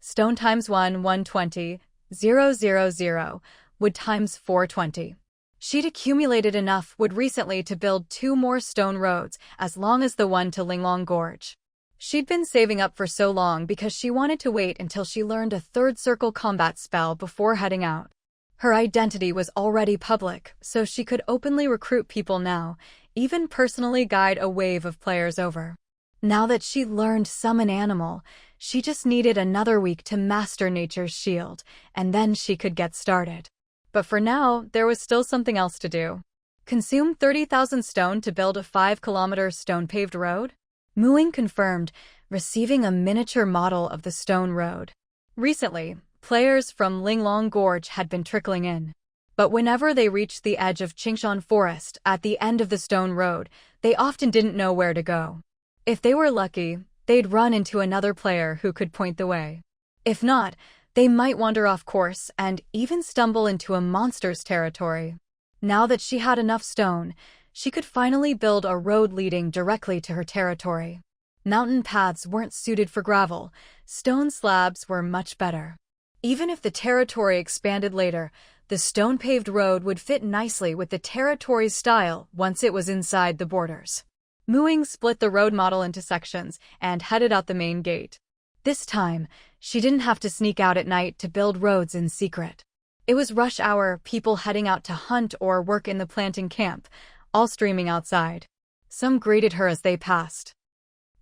Stone times 1, 120, 000, wood times 420. She'd accumulated enough wood recently to build 2 more stone roads, as long as the one to Linglong Gorge. She'd been saving up for so long because she wanted to wait until she learned a 3rd circle combat spell before heading out. Her identity was already public, so she could openly recruit people now, even personally guide a wave of players over. Now that she learned Summon Animal, she just needed another week to master Nature's Shield, and then she could get started. But for now, there was still something else to do. Consume 30,000 stone to build a 5-kilometer stone-paved road? Ying confirmed, receiving a miniature model of the stone road. Recently, players from Linglong Gorge had been trickling in. But whenever they reached the edge of Qingshan Forest at the end of the stone road, they often didn't know where to go. If they were lucky, they'd run into another player who could point the way. If not, they might wander off course and even stumble into a monster's territory. Now that she had enough stone, she could finally build a road leading directly to her territory. Mountain paths weren't suited for gravel, stone slabs were much better. Even if the territory expanded later, the stone-paved road would fit nicely with the territory's style once it was inside the borders. Ying split the road model into sections and headed out the main gate. This time, she didn't have to sneak out at night to build roads in secret. It was rush hour, people heading out to hunt or work in the planting camp, all streaming outside. Some greeted her as they passed.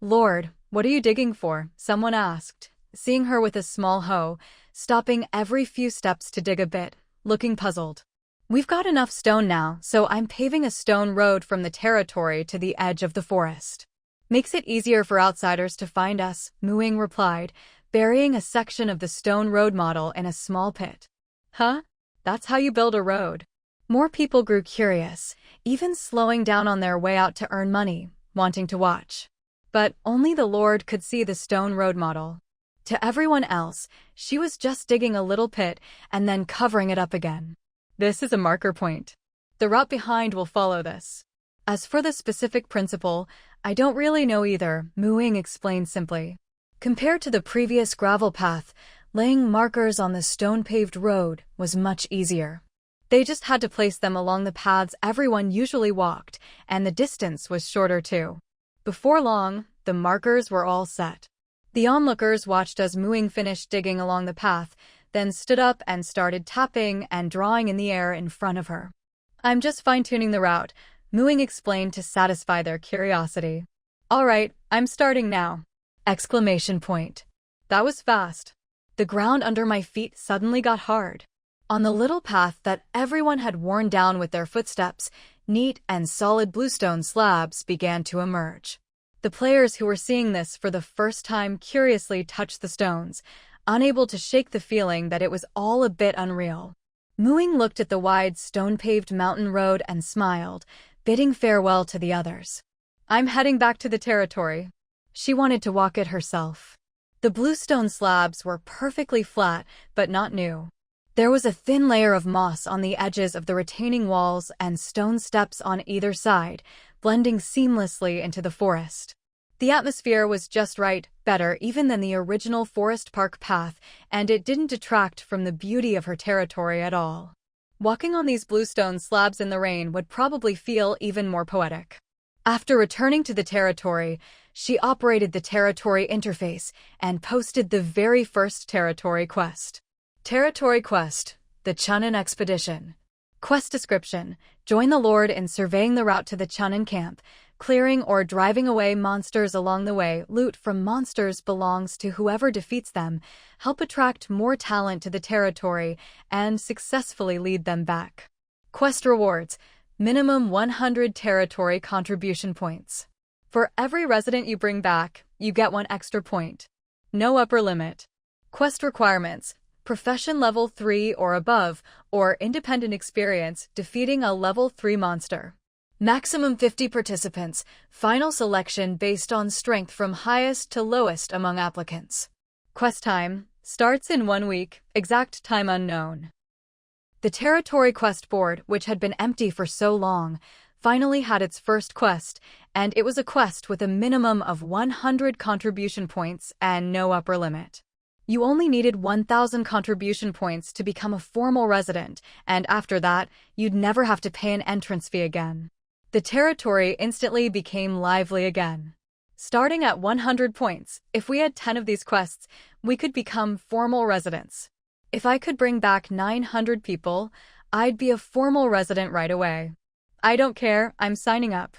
"Lord, what are you digging for?" someone asked, seeing her with a small hoe, stopping every few steps to dig a bit, looking puzzled. "We've got enough stone now, so I'm paving a stone road from the territory to the edge of the forest. Makes it easier for outsiders to find us," Ying replied, burying a section of the stone road model in a small pit. "Huh? That's how you build a road?" More people grew curious, even slowing down on their way out to earn money, wanting to watch. But only the Lord could see the stone road model. To everyone else, she was just digging a little pit and then covering it up again. This is a marker point. The route behind will follow this. As for the specific principle, I don't really know either, Ying explained simply. Compared to the previous gravel path, laying markers on the stone-paved road was much easier. They just had to place them along the paths everyone usually walked, and the distance was shorter too. Before long, the markers were all set. The onlookers watched as Ying finished digging along the path, then stood up and started tapping and drawing in the air in front of her. I'm just fine-tuning the route, Ying explained to satisfy their curiosity. All right, I'm starting now! Exclamation point. That was fast. The ground under my feet suddenly got hard. On the little path that everyone had worn down with their footsteps, neat and solid bluestone slabs began to emerge. The players who were seeing this for the first time curiously touched the stones, unable to shake the feeling that it was all a bit unreal. Ying looked at the wide stone-paved mountain road and smiled, bidding farewell to the others. I'm heading back to the territory. She wanted to walk it herself. The bluestone slabs were perfectly flat, but not new. There was a thin layer of moss on the edges of the retaining walls and stone steps on either side, blending seamlessly into the forest. The atmosphere was just right, better even than the original Forest Park path, and it didn't detract from the beauty of her territory at all. Walking on these bluestone slabs in the rain would probably feel even more poetic. After returning to the territory, she operated the territory interface and posted the very first territory quest. Territory quest, the Chun'an Expedition. Quest description: join the Lord in surveying the route to the Chun'an camp, clearing or driving away monsters along the way. Loot from monsters belongs to whoever defeats them, help attract more talent to the territory, and successfully lead them back. Quest rewards: minimum 100 territory contribution points. For every resident you bring back, you get 1 extra point. No upper limit. Quest requirements: profession level 3 or above, or independent experience defeating a level 3 monster. Maximum 50 participants, final selection based on strength from highest to lowest among applicants. Quest time starts in 1 week, exact time unknown. The Territory Quest board, which had been empty for so long, finally had its first quest, and it was a quest with a minimum of 100 contribution points and no upper limit. You only needed 1,000 contribution points to become a formal resident, and after that, you'd never have to pay an entrance fee again. The territory instantly became lively again. Starting at 100 points, if we had 10 of these quests, we could become formal residents. If I could bring back 900 people, I'd be a formal resident right away. I don't care, I'm signing up.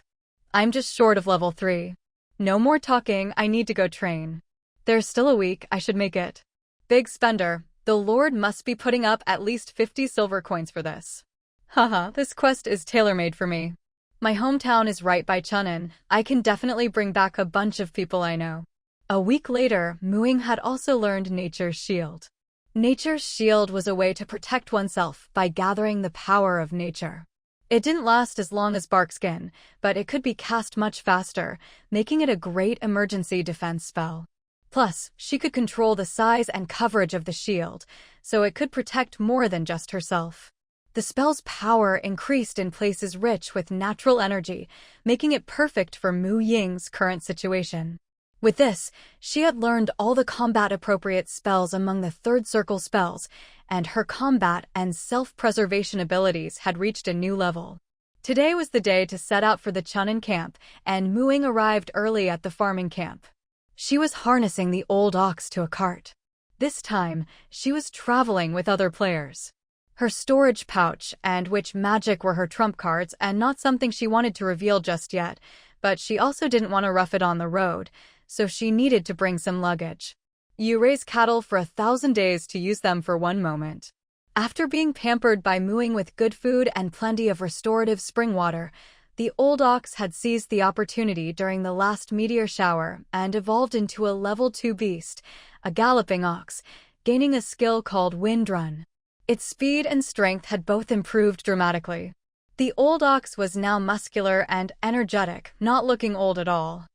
I'm just short of level 3. No more talking, I need to go train. There's still a week, I should make it. Big spender, the Lord must be putting up at least 50 silver coins for this. Haha, this quest is tailor-made for me. My hometown is right by Chun'an, I can definitely bring back a bunch of people I know. A week later, Ying had also learned Nature's Shield. Nature's Shield was a way to protect oneself by gathering the power of nature. It didn't last as long as Barkskin, but it could be cast much faster, making it a great emergency defense spell. Plus, she could control the size and coverage of the shield, so it could protect more than just herself. The spell's power increased in places rich with natural energy, making it perfect for Ying's current situation. With this, she had learned all the combat-appropriate spells among the third circle spells, and her combat and self-preservation abilities had reached a new level. Today was the day to set out for the Chun'an camp, and Ying arrived early at the farming camp. She was harnessing the old ox to a cart. This time, she was traveling with other players. Her storage pouch and witch magic were her trump cards, and not something she wanted to reveal just yet, but she also didn't want to rough it on the road, so she needed to bring some luggage. You raise cattle for 1,000 days to use them for 1 moment. After being pampered by Ying with good food and plenty of restorative spring water, the old ox had seized the opportunity during the last meteor shower and evolved into a level 2 beast, a galloping ox, gaining a skill called Wind Run. Its speed and strength had both improved dramatically. The old ox was now muscular and energetic, not looking old at all.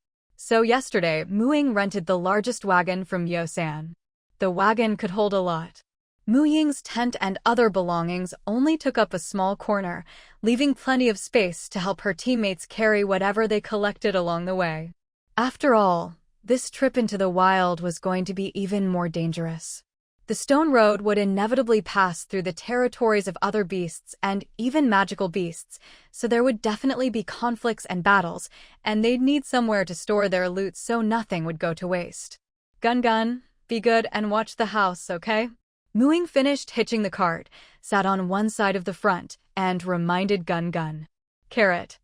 So yesterday, Ying rented the largest wagon from Yosan. The wagon could hold a lot. Ying's tent and other belongings only took up a small corner, leaving plenty of space to help her teammates carry whatever they collected along the way. After all, this trip into the wild was going to be even more dangerous. The stone road would inevitably pass through the territories of other beasts and even magical beasts, so there would definitely be conflicts and battles, and they'd need somewhere to store their loot so nothing would go to waste. Gun, be good and watch the house, okay? Ying finished hitching the cart, sat on one side of the front, and reminded Gun. Carrot.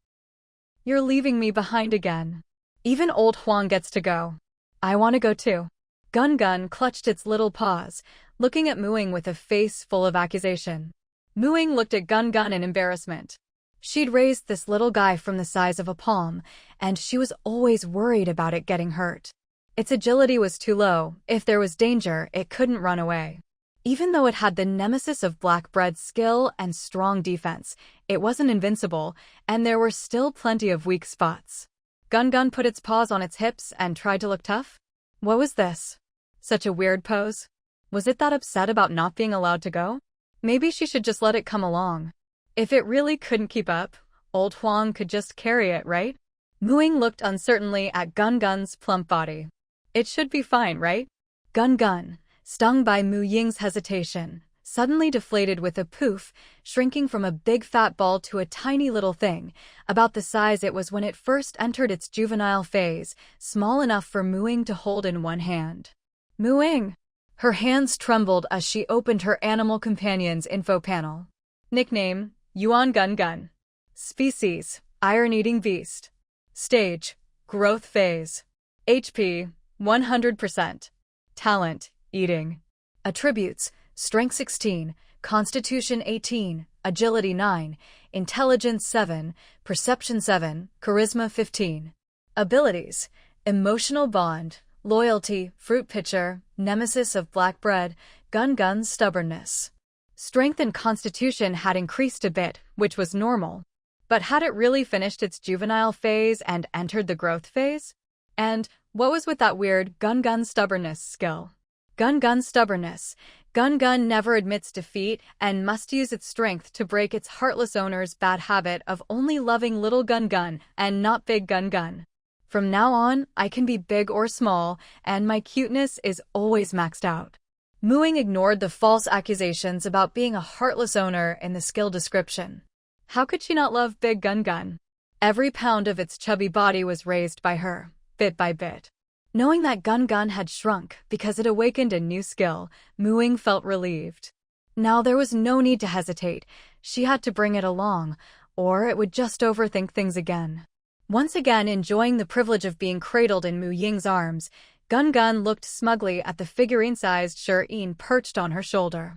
You're leaving me behind again. Even old Huang gets to go. I want to go too. Gun clutched its little paws, looking at Ying with a face full of accusation. Ying looked at Gun in embarrassment. She'd raised this little guy from the size of a palm, and she was always worried about it getting hurt. Its agility was too low. If there was danger, it couldn't run away. Even though it had the nemesis of Blackbread's skill and strong defense, it wasn't invincible, and there were still plenty of weak spots. Gun put its paws on its hips and tried to look tough. What was this? Such a weird pose. Was it that upset about not being allowed to go? Maybe she should just let it come along. If it really couldn't keep up, old Huang could just carry it, right? Ying looked uncertainly at Gun's plump body. It should be fine, right? Gun, stung by Ying's hesitation, suddenly deflated with a poof, shrinking from a big fat ball to a tiny little thing, about the size it was when it first entered its juvenile phase, small enough for Ying to hold in one hand. Ying! Her hands trembled as she opened her animal companion's info panel. Nickname, Yuan Gun. Species, iron-eating beast. Stage, growth phase. HP, 100%. Talent, eating. Attributes, Strength 16, Constitution 18, Agility 9, Intelligence 7, Perception 7, Charisma 15. Abilities, Emotional Bond, Loyalty, Fruit Pitcher, Nemesis of Blackbread, Gun's Stubbornness. Strength and Constitution had increased a bit, which was normal. But had it really finished its juvenile phase and entered the growth phase? And what was with that weird Gun Stubbornness skill? Gun Stubbornness. Gun never admits defeat and must use its strength to break its heartless owner's bad habit of only loving little Gun and not big Gun. From now on, I can be big or small, and my cuteness is always maxed out. Ying ignored the false accusations about being a heartless owner in the skill description. How could she not love big Gun? Every pound of its chubby body was raised by her, bit by bit. Knowing that Gun had shrunk because it awakened a new skill, Ying felt relieved. Now there was no need to hesitate. She had to bring it along, or it would just overthink things again. Once again enjoying the privilege of being cradled in Ying's arms, Gun looked smugly at the figurine-sized Shireen perched on her shoulder.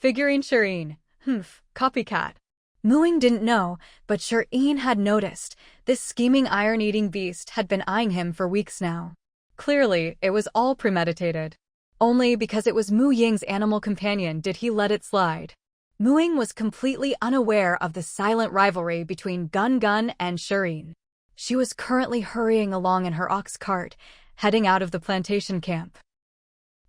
Figurine Shireen. Copycat. Ying didn't know, but Shireen had noticed. This scheming iron-eating beast had been eyeing him for weeks now. Clearly, it was all premeditated. Only because it was Ying's animal companion did he let it slide. Ying was completely unaware of the silent rivalry between Gun and Shireen. She was currently hurrying along in her ox cart, heading out of the plantation camp.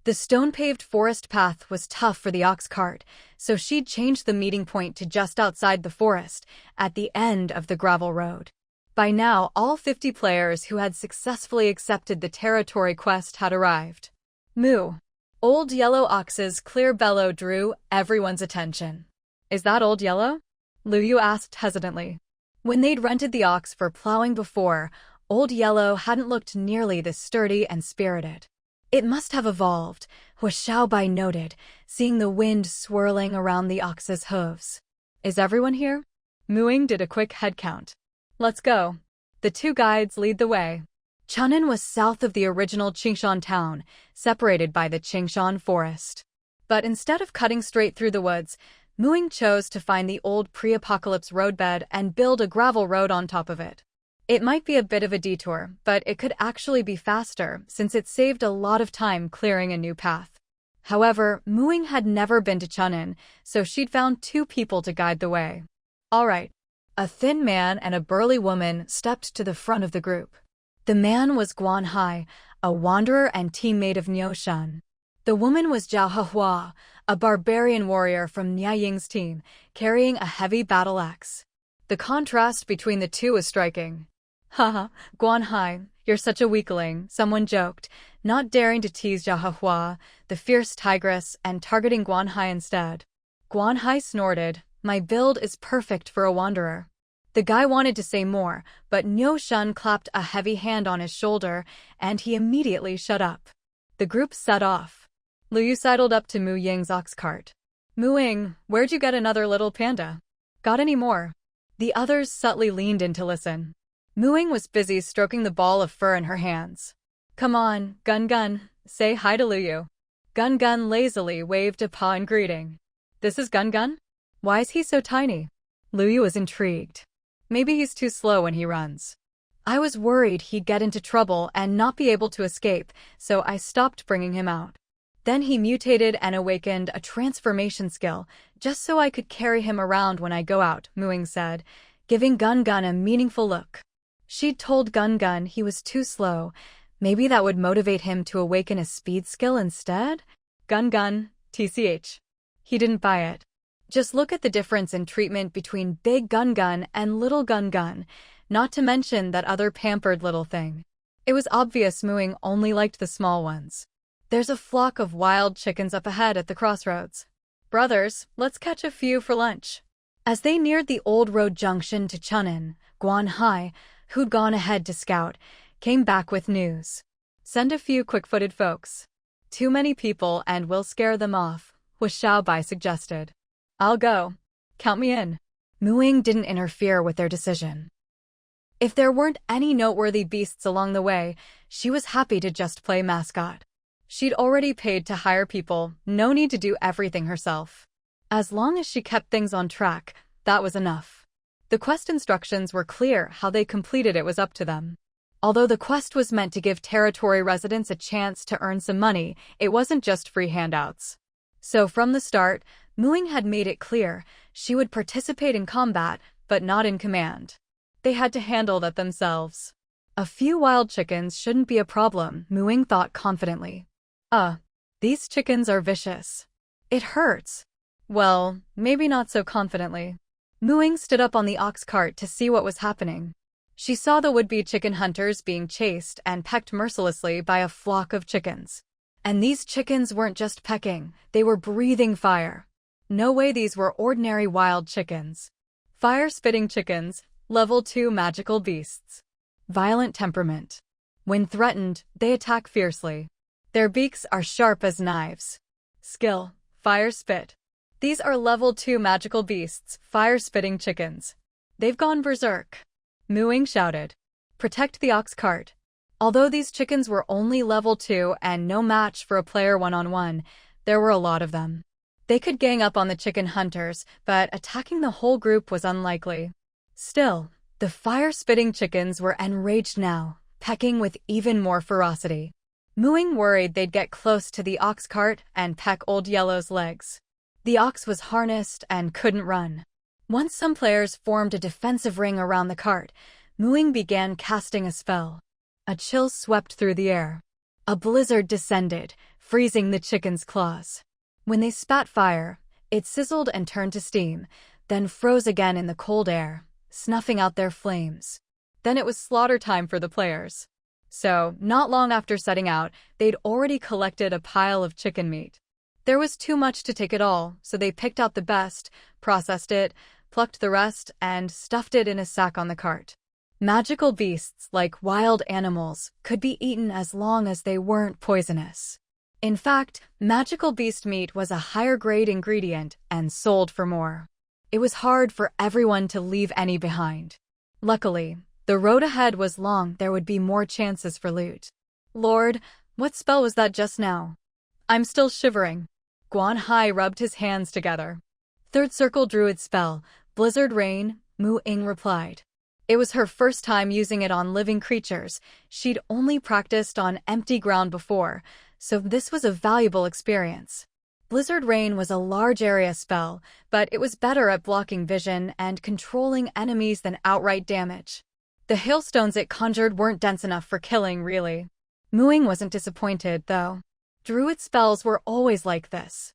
The stone-paved forest path was tough for the ox cart, so she'd changed the meeting point to just outside the forest, at the end of the gravel road. By now, all 50 players who had successfully accepted the territory quest had arrived. Moo! Old Yellow Ox's clear bellow drew everyone's attention. Is that Old Yellow? Luyu asked hesitantly. When they'd rented the ox for plowing before, Old Yellow hadn't looked nearly this sturdy and spirited. It must have evolved, was Xiaobai noted, seeing the wind swirling around the ox's hooves. Is everyone here? Ying did a quick head count. Let's go. The two guides lead the way. Chun'an was south of the original Qingshan town, separated by the Qingshan forest. But instead of cutting straight through the woods, Ying chose to find the old pre-apocalypse roadbed and build a gravel road on top of it. It might be a bit of a detour, but it could actually be faster since it saved a lot of time clearing a new path. However, Ying had never been to Chun'an, so she'd found 2 people to guide the way. All right. A thin man and a burly woman stepped to the front of the group. The man was Guan Hai, a wanderer and teammate of Niu Shun. The woman was Zhao Hehua, a barbarian warrior from Ying's team, carrying a heavy battle axe. The contrast between the two was striking. Haha, Guan Hai, you're such a weakling, someone joked, not daring to tease Zhao Hehua, the fierce tigress, and targeting Guan Hai instead. Guan Hai snorted, my build is perfect for a wanderer. The guy wanted to say more, but Niu Shun clapped a heavy hand on his shoulder, and he immediately shut up. The group set off. Lu Yu sidled up to Mu Ying's ox cart. Mu Ying, where'd you get another little panda? Got any more? The others subtly leaned in to listen. Mu Ying was busy stroking the ball of fur in her hands. Come on, Gun Gun, say hi to Lu Yu. Gun Gun lazily waved a paw in greeting. This is Gun Gun? Why is he so tiny? Lu Yu was intrigued. Maybe he's too slow when he runs. I was worried he'd get into trouble and not be able to escape, so I stopped bringing him out. Then he mutated and awakened a transformation skill, just so I could carry him around when I go out, Mu Ying said, giving Gun Gun a meaningful look. She'd told Gun Gun he was too slow. Maybe that would motivate him to awaken a speed skill instead? Gun Gun, TCH. He didn't buy it. Just look at the difference in treatment between Big Gun Gun and Little Gun Gun, not to mention that other pampered little thing. It was obvious Mu Ying only liked the small ones. There's a flock of wild chickens up ahead at the crossroads. Brothers, let's catch a few for lunch. As they neared the old road junction to Chunin, Guan Hai, who'd gone ahead to scout, came back with news. Send a few quick-footed folks. Too many people and we'll scare them off, was Xiao Bai suggested. I'll go. Count me in. Mu Ying didn't interfere with their decision. If there weren't any noteworthy beasts along the way, she was happy to just play mascot. She'd already paid to hire people, no need to do everything herself. As long as she kept things on track, that was enough. The quest instructions were clear, how they completed it was up to them. Although the quest was meant to give territory residents a chance to earn some money, it wasn't just free handouts. So from the start, Mu Ying had made it clear she would participate in combat, but not in command. They had to handle that themselves. A few wild chickens shouldn't be a problem, Mu Ying thought confidently. These chickens are vicious. It hurts. Well, maybe not so confidently. Mu Ying stood up on the ox cart to see what was happening. She saw the would-be chicken hunters being chased and pecked mercilessly by a flock of chickens. And these chickens weren't just pecking, they were breathing fire. No way these were ordinary wild chickens. Fire-spitting chickens, level 2 magical beasts. Violent temperament. When threatened, they attack fiercely. Their beaks are sharp as knives. Skill, fire spit. These are level 2 magical beasts, fire-spitting chickens. They've gone berserk. Mu Ying shouted. Protect the ox cart. Although these chickens were only level 2 and no match for a player one-on-one, there were a lot of them. They could gang up on the chicken hunters, but attacking the whole group was unlikely. Still, the fire-spitting chickens were enraged now, pecking with even more ferocity. Mu Ying worried they'd get close to the ox cart and peck Old Yellow's legs. The ox was harnessed and couldn't run. Once some players formed a defensive ring around the cart, Mu Ying began casting a spell. A chill swept through the air. A blizzard descended, freezing the chicken's claws. When they spat fire, it sizzled and turned to steam, then froze again in the cold air, snuffing out their flames. Then it was slaughter time for the players. So, not long after setting out, they'd already collected a pile of chicken meat. There was too much to take it all, so they picked out the best, processed it, plucked the rest, and stuffed it in a sack on the cart. Magical beasts, like wild animals, could be eaten as long as they weren't poisonous. In fact, magical beast meat was a higher-grade ingredient and sold for more. It was hard for everyone to leave any behind. Luckily, the road ahead was long, there would be more chances for loot. Lord, what spell was that just now? I'm still shivering. Guan Hai rubbed his hands together. Third Circle Druid spell, Blizzard Rain, Mu Ying replied. It was her first time using it on living creatures. She'd only practiced on empty ground before, so this was a valuable experience. Blizzard Rain was a large area spell, but it was better at blocking vision and controlling enemies than outright damage. The hailstones it conjured weren't dense enough for killing, really. Ying wasn't disappointed, though. Druid spells were always like this.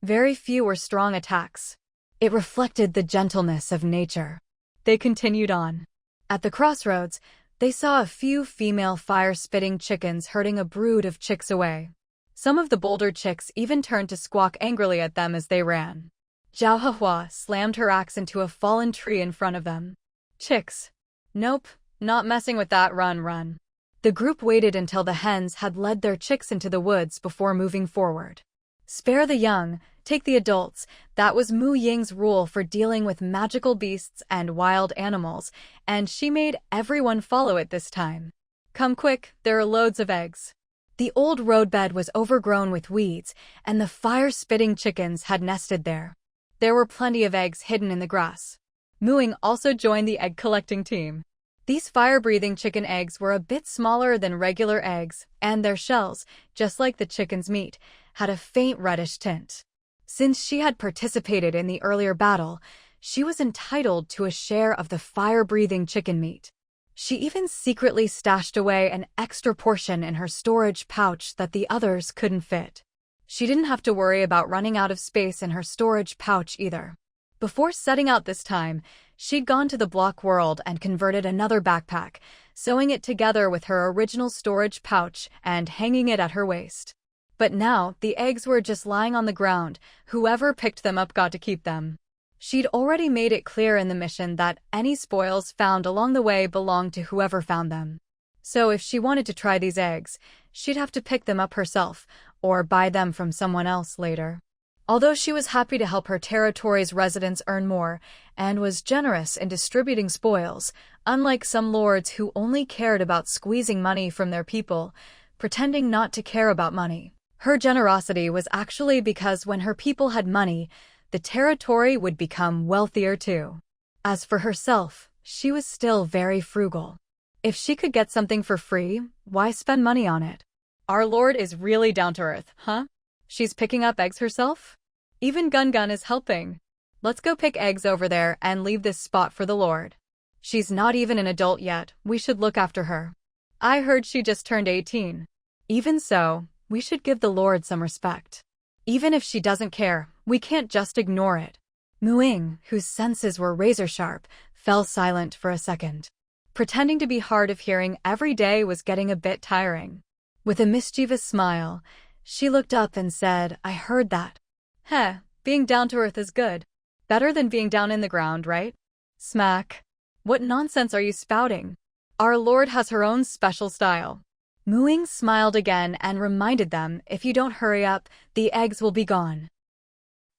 Very few were strong attacks. It reflected the gentleness of nature. They continued on. At the crossroads, they saw a few female fire-spitting chickens herding a brood of chicks away. Some of the bolder chicks even turned to squawk angrily at them as they ran. Zhao Huahua slammed her axe into a fallen tree in front of them. Chicks. Nope, not messing with that, run. The group waited until the hens had led their chicks into the woods before moving forward. Spare the young, take the adults. That was Mu Ying's rule for dealing with magical beasts and wild animals, and she made everyone follow it this time. Come quick, there are loads of eggs. The old roadbed was overgrown with weeds, and the fire-spitting chickens had nested there. There were plenty of eggs hidden in the grass. Mu Ying also joined the egg-collecting team. These fire-breathing chicken eggs were a bit smaller than regular eggs, and their shells, just like the chicken's meat, had a faint reddish tint. Since she had participated in the earlier battle, she was entitled to a share of the fire-breathing chicken meat. She even secretly stashed away an extra portion in her storage pouch that the others couldn't fit. She didn't have to worry about running out of space in her storage pouch either. Before setting out this time, she'd gone to the block world and converted another backpack, sewing it together with her original storage pouch and hanging it at her waist. But now, the eggs were just lying on the ground. Whoever picked them up got to keep them. She'd already made it clear in the mission that any spoils found along the way belonged to whoever found them. So if she wanted to try these eggs, she'd have to pick them up herself, or buy them from someone else later. Although she was happy to help her territory's residents earn more, and was generous in distributing spoils, unlike some lords who only cared about squeezing money from their people, pretending not to care about money. Her generosity was actually because when her people had money, the territory would become wealthier too. As for herself, she was still very frugal. If she could get something for free, why spend money on it? Our lord is really down to earth, huh? She's picking up eggs herself? Even Gun is helping. Let's go pick eggs over there and leave this spot for the lord. She's not even an adult yet, we should look after her. I heard she just turned 18. Even so, we should give the lord some respect. Even if she doesn't care, we can't just ignore it. Mu Ying, whose senses were razor-sharp, fell silent for a second. Pretending to be hard of hearing every day was getting a bit tiring. With a mischievous smile, she looked up and said, I heard that. Heh, being down to earth is good. Better than being down in the ground, right? Smack. What nonsense are you spouting? Our lord has her own special style. Mu Ying smiled again and reminded them, if you don't hurry up, the eggs will be gone.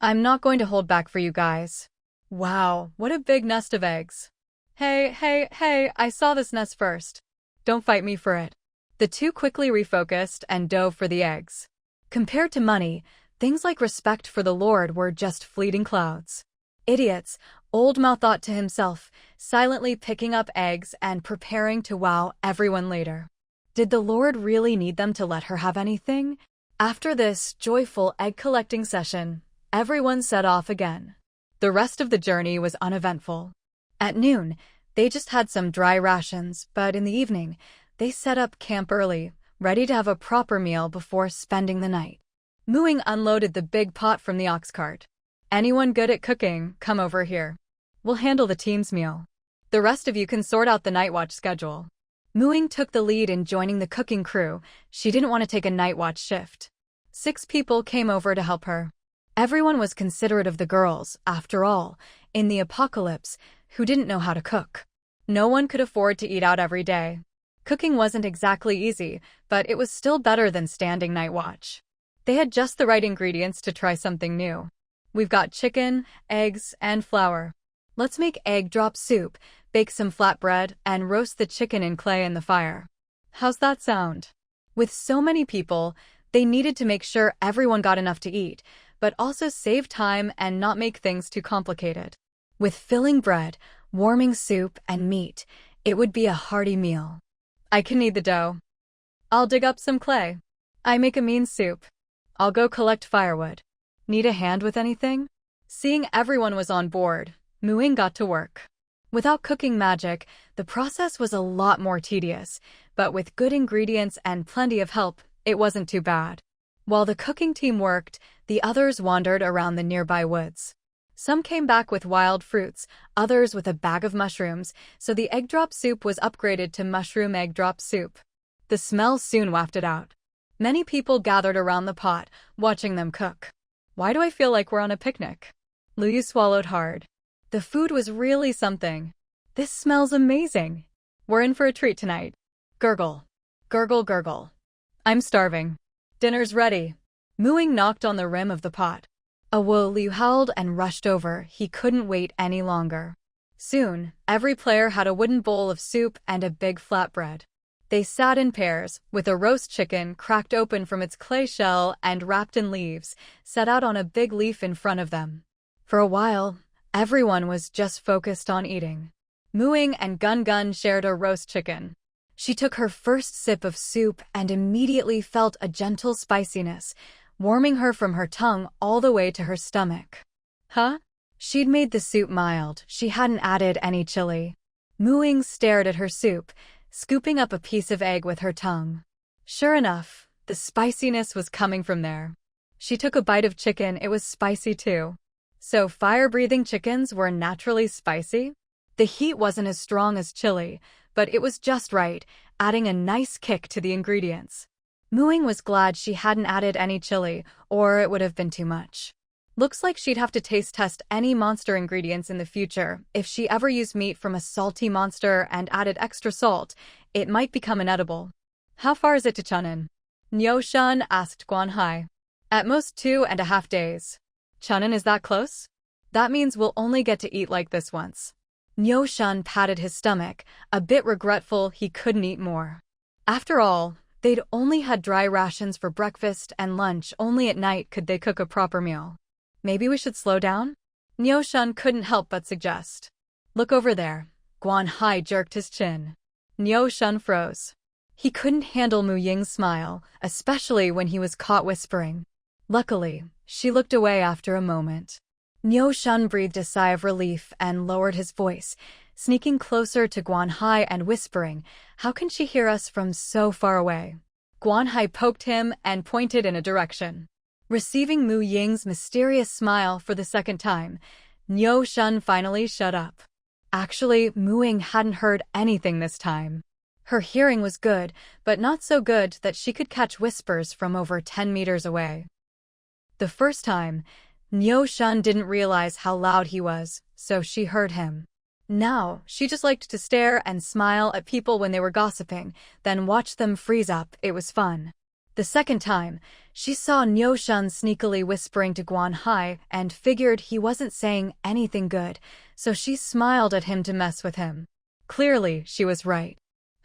I'm not going to hold back for you guys. Wow, what a big nest of eggs. Hey, I saw this nest first. Don't fight me for it. The two quickly refocused and dove for the eggs. Compared to money, things like respect for the lord were just fleeting clouds. Idiots, Old Mouth thought to himself, silently picking up eggs and preparing to wow everyone later. Did the lord really need them to let her have anything? After this joyful egg-collecting session, everyone set off again. The rest of the journey was uneventful. At noon, they just had some dry rations, but in the evening, they set up camp early, ready to have a proper meal before spending the night. Mu Ying unloaded the big pot from the ox cart. Anyone good at cooking, come over here. We'll handle the team's meal. The rest of you can sort out the night watch schedule. Mu Ying took the lead in joining the cooking crew. She didn't want to take a night watch shift. 6 people came over to help her. Everyone was considerate of the girls, after all, in the apocalypse, who didn't know how to cook. No one could afford to eat out every day. Cooking wasn't exactly easy, but it was still better than standing night watch. They had just the right ingredients to try something new. We've got chicken, eggs, and flour. Let's make egg drop soup, bake some flatbread, and roast the chicken in clay in the fire. How's that sound? With so many people, they needed to make sure everyone got enough to eat, but also save time and not make things too complicated. With filling bread, warming soup, and meat, it would be a hearty meal. I can knead the dough. I'll dig up some clay. I make a mean soup. I'll go collect firewood. Need a hand with anything? Seeing everyone was on board, Mu Ying got to work. Without cooking magic, the process was a lot more tedious, but with good ingredients and plenty of help, it wasn't too bad. While the cooking team worked, the others wandered around the nearby woods. Some came back with wild fruits, others with a bag of mushrooms, so the egg drop soup was upgraded to mushroom egg drop soup. The smell soon wafted out. Many people gathered around the pot, watching them cook. Why do I feel like we're on a picnic? Liu swallowed hard. The food was really something. This smells amazing. We're in for a treat tonight. Gurgle. Gurgle gurgle. I'm starving. Dinner's ready. Ying knocked on the rim of the pot. Liu howled and rushed over. He couldn't wait any longer. Soon, every player had a wooden bowl of soup and a big flatbread. They sat in pairs, with a roast chicken cracked open from its clay shell and wrapped in leaves, set out on a big leaf in front of them. For a while, everyone was just focused on eating. Ying and Gun shared a roast chicken. She took her first sip of soup and immediately felt a gentle spiciness, warming her from her tongue all the way to her stomach. Huh? She'd made the soup mild. She hadn't added any chili. Ying stared at her soup, scooping up a piece of egg with her tongue. Sure enough, the spiciness was coming from there. She took a bite of chicken. It was spicy too. So fire-breathing chickens were naturally spicy? The heat wasn't as strong as chili, but it was just right, adding a nice kick to the ingredients. Ying was glad she hadn't added any chili, or it would have been too much. Looks like she'd have to taste test any monster ingredients in the future. If she ever used meat from a salty monster and added extra salt, it might become inedible. How far is it to Chun'an? Niu-shun asked Guanhai. At most 2.5 days. Chun'an is that close? That means we'll only get to eat like this once. Niu-shun patted his stomach, a bit regretful he couldn't eat more. After all, they'd only had dry rations for breakfast and lunch. Only at night could they cook a proper meal. Maybe we should slow down? Niu-shun couldn't help but suggest. Look over there. Guanhai jerked his chin. Niu-shun froze. He couldn't handle Mu Ying's smile, especially when he was caught whispering. Luckily, she looked away after a moment. Niu-shun breathed a sigh of relief and lowered his voice, sneaking closer to Guanhai and whispering, "How can she hear us from so far away?" Guanhai poked him and pointed in a direction. Receiving Mu Ying's mysterious smile for the second time, Niu-shun finally shut up. Actually, Mu Ying hadn't heard anything this time. Her hearing was good, but not so good that she could catch whispers from over 10 meters away. The first time, Niu-shun didn't realize how loud he was, so she heard him. Now, she just liked to stare and smile at people when they were gossiping, then watch them freeze up. It was fun. The second time, she saw Niu-shun sneakily whispering to Guanhai and figured he wasn't saying anything good, so she smiled at him to mess with him. Clearly, she was right.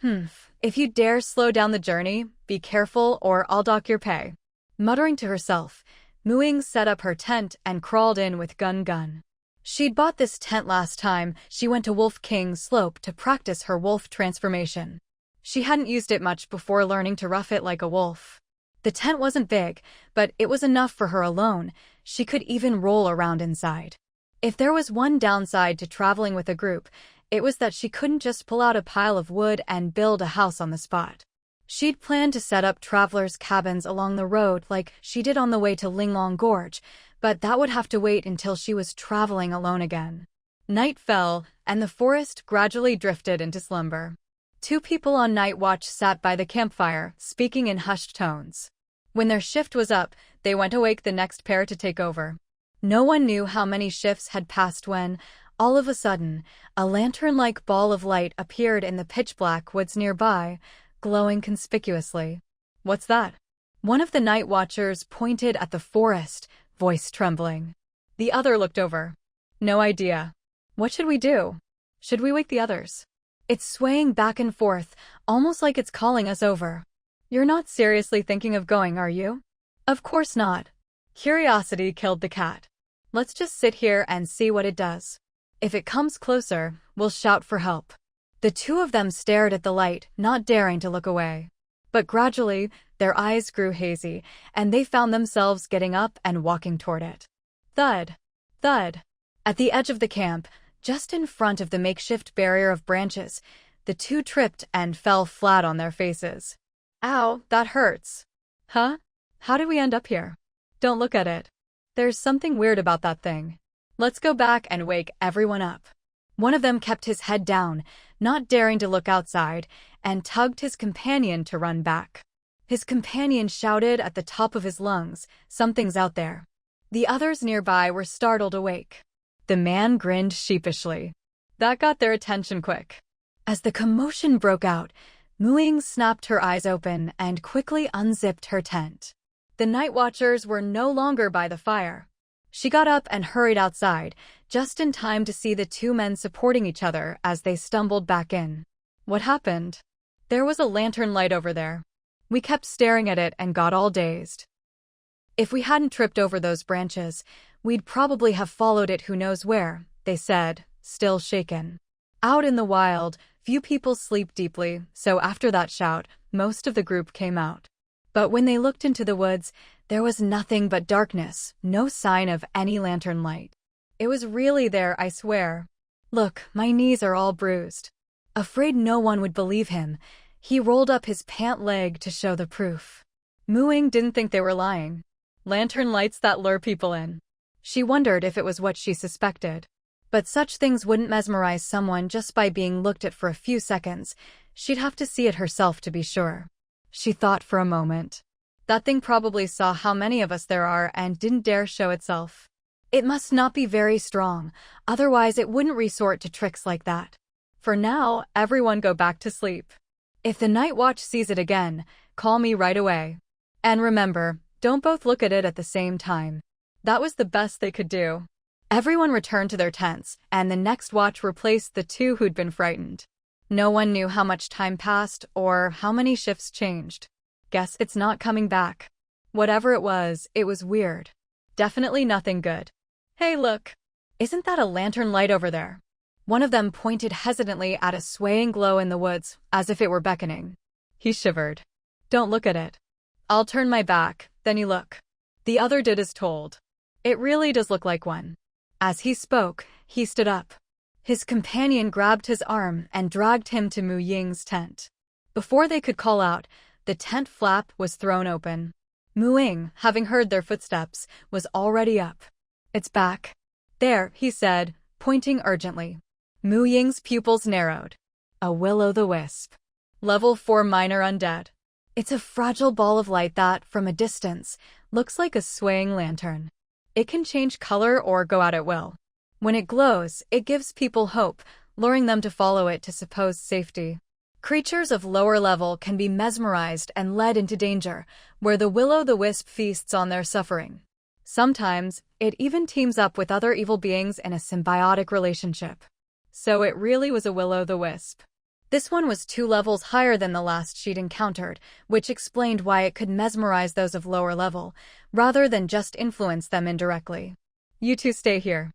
If you dare slow down the journey, be careful or I'll dock your pay. Muttering to herself, Mu Ying set up her tent and crawled in with Gun. She'd bought this tent last time she went to Wolf King's slope to practice her wolf transformation. She hadn't used it much before learning to rough it like a wolf. The tent wasn't big, but it was enough for her alone. She could even roll around inside. If there was one downside to traveling with a group, it was that she couldn't just pull out a pile of wood and build a house on the spot. She'd planned to set up travelers' cabins along the road like she did on the way to Linglong Gorge, but that would have to wait until she was traveling alone again. Night fell, and the forest gradually drifted into slumber. 2 people on night watch sat by the campfire, speaking in hushed tones. When their shift was up, they went awake the next pair to take over. No one knew how many shifts had passed when, all of a sudden, a lantern-like ball of light appeared in the pitch-black woods nearby, glowing conspicuously. "What's that?" One of the night watchers pointed at the forest, voice trembling. The other looked over. "No idea. What should we do? Should we wake the others?" It's swaying back and forth, almost like it's calling us over. You're not seriously thinking of going, are you? Of course not. Curiosity killed the cat. Let's just sit here and see what it does. If it comes closer, we'll shout for help. The 2 of them stared at the light, not daring to look away. But gradually, their eyes grew hazy, and they found themselves getting up and walking toward it. Thud! Thud! At the edge of the camp, Just in front of the makeshift barrier of branches, the two tripped and fell flat on their faces. Ow, that hurts. Huh? How did we end up here? Don't look at it. There's something weird about that thing. Let's go back and wake everyone up. One of them kept his head down, not daring to look outside, and tugged his companion to run back. His companion shouted at the top of his lungs, "Something's out there." The others nearby were startled awake. The man grinned sheepishly. That got their attention quick. As the commotion broke out, Ying snapped her eyes open and quickly unzipped her tent. The night watchers were no longer by the fire. She got up and hurried outside, just in time to see the two men supporting each other as they stumbled back in. What happened? There was a lantern light over there. We kept staring at it and got all dazed. If we hadn't tripped over those branches, we'd probably have followed it who knows where, they said, still shaken. Out in the wild, few people sleep deeply, so after that shout, most of the group came out. But when they looked into the woods, there was nothing but darkness, no sign of any lantern light. It was really there, I swear. Look, my knees are all bruised. Afraid no one would believe him, he rolled up his pant leg to show the proof. Ying didn't think they were lying. Lantern lights that lure people in. She wondered if it was what she suspected. But such things wouldn't mesmerize someone just by being looked at for a few seconds. She'd have to see it herself to be sure. She thought for a moment. That thing probably saw how many of us there are and didn't dare show itself. It must not be very strong, otherwise it wouldn't resort to tricks like that. For now, everyone go back to sleep. If the night watch sees it again, call me right away. And remember, don't both look at it at the same time. That was the best they could do. Everyone returned to their tents, and the next watch replaced the two who'd been frightened. No one knew how much time passed or how many shifts changed. Guess it's not coming back. Whatever it was weird. Definitely nothing good. Hey, look. Isn't that a lantern light over there? One of them pointed hesitantly at a swaying glow in the woods, as if it were beckoning. He shivered. Don't look at it. I'll turn my back, then you look. The other did as told. It really does look like one. As he spoke, he stood up. His companion grabbed his arm and dragged him to Ying's tent. Before they could call out, the tent flap was thrown open. Ying, having heard their footsteps, was already up. It's back. There, he said, pointing urgently. Ying's pupils narrowed. A will-o'-the-wisp. Level 4 minor undead. It's a fragile ball of light that, from a distance, looks like a swaying lantern. It can change color or go out at will. When it glows, it gives people hope, luring them to follow it to supposed safety. Creatures of lower level can be mesmerized and led into danger, where the will-o'-the-wisp feasts on their suffering. Sometimes, it even teams up with other evil beings in a symbiotic relationship. So it really was a will-o'-the-wisp. This one was 2 levels higher than the last she'd encountered, which explained why it could mesmerize those of lower level, rather than just influence them indirectly. You two stay here.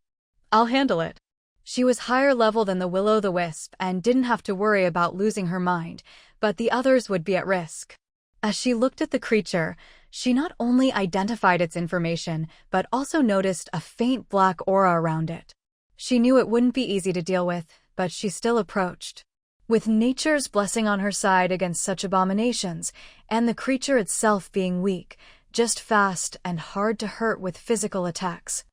I'll handle it. She was higher level than the will-o'-the-wisp and didn't have to worry about losing her mind, but the others would be at risk. As she looked at the creature, she not only identified its information, but also noticed a faint black aura around it. She knew it wouldn't be easy to deal with, but she still approached. With nature's blessing on her side against such abominations, and the creature itself being weak, just fast and hard to hurt with physical attacks.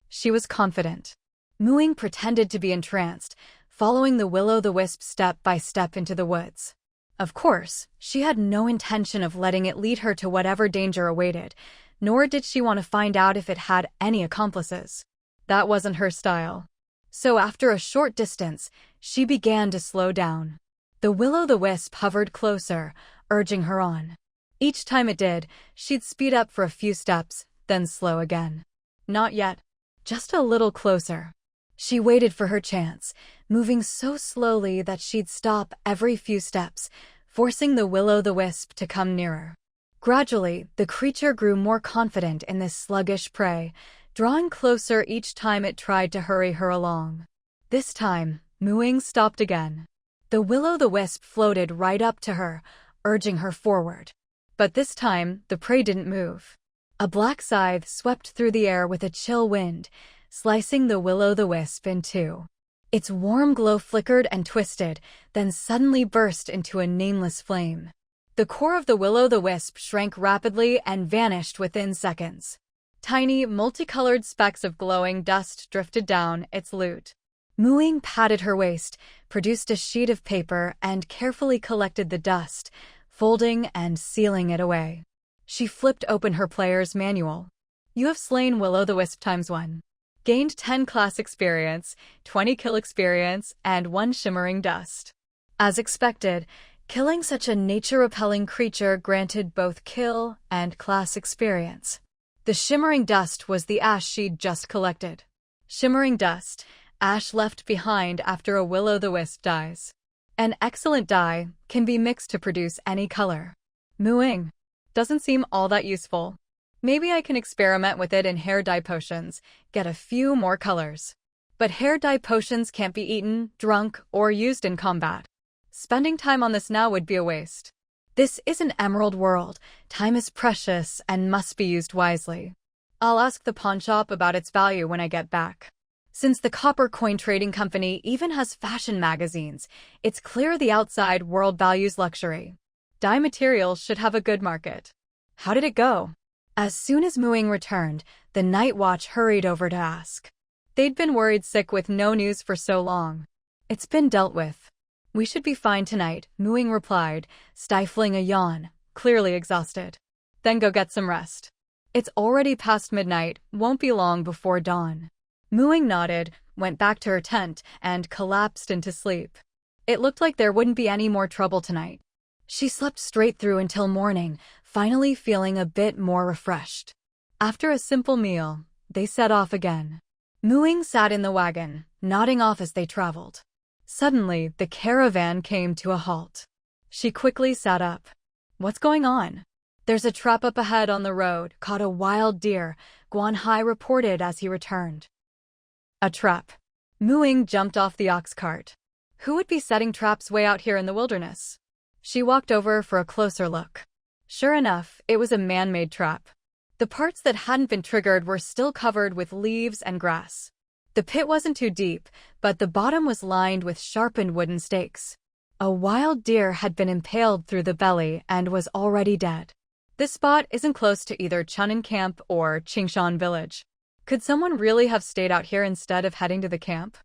She was confident. Ying pretended to be entranced, following the will-o'-the-wisp step by step into the woods. Of course, she had no intention of letting it lead her to whatever danger awaited, nor did she want to find out if it had any accomplices. That wasn't her style. So after a short distance, she began to slow down. The will-o'-the-wisp hovered closer, urging her on. Each time it did, she'd speed up for a few steps, then slow again. Not yet. Just a little closer. She waited for her chance, moving so slowly that she'd stop every few steps, forcing the will-o'-the-wisp to come nearer. Gradually, the creature grew more confident in this sluggish prey, drawing closer each time it tried to hurry her along. This time, Ying stopped again. The will-o'-the-wisp floated right up to her, urging her forward. But this time, the prey didn't move. A black scythe swept through the air with a chill wind, slicing the will-o'-the-wisp in two. Its warm glow flickered and twisted, then suddenly burst into a nameless flame. The core of the will-o'-the-wisp shrank rapidly and vanished within seconds. Tiny, multicolored specks of glowing dust drifted down its loot. Ying patted her waist, produced a sheet of paper, and carefully collected the dust, folding and sealing it away. She flipped open her player's manual. You have slain will-o'-the-wisp ×1. Gained 10 class experience, 20 kill experience, and 1 shimmering dust. As expected, killing such a nature-repelling creature granted both kill and class experience. The shimmering dust was the ash she'd just collected. Shimmering dust, ash left behind after a will-o'-the-wisp dies. An excellent dye can be mixed to produce any color. Ying. Doesn't seem all that useful. Maybe I can experiment with it in hair dye potions, get a few more colors. But hair dye potions can't be eaten, drunk, or used in combat. Spending time on this now would be a waste. This is an emerald world. Time is precious and must be used wisely. I'll ask the pawnshop about its value when I get back. Since the Copper Coin Trading Company even has fashion magazines, it's clear the outside world values luxury. Dye materials should have a good market. How did it go? As soon as Ying returned, the Night Watch hurried over to ask. They'd been worried sick with no news for so long. It's been dealt with. We should be fine tonight, Ying replied, stifling a yawn, clearly exhausted. Then go get some rest. It's already past midnight, won't be long before dawn. Ying nodded, went back to her tent, and collapsed into sleep. It looked like there wouldn't be any more trouble tonight. She slept straight through until morning, finally feeling a bit more refreshed. After a simple meal, they set off again. Ying sat in the wagon, nodding off as they traveled. Suddenly, the caravan came to a halt. She quickly sat up. What's going on? There's a trap up ahead on the road, caught a wild deer, Guanhai reported as he returned. A trap. Ying jumped off the ox cart. Who would be setting traps way out here in the wilderness? She walked over for a closer look. Sure enough, it was a man-made trap. The parts that hadn't been triggered were still covered with leaves and grass. The pit wasn't too deep, but the bottom was lined with sharpened wooden stakes. A wild deer had been impaled through the belly and was already dead. This spot isn't close to either Chunin Camp or Qingshan Village. Could someone really have stayed out here instead of heading to the camp?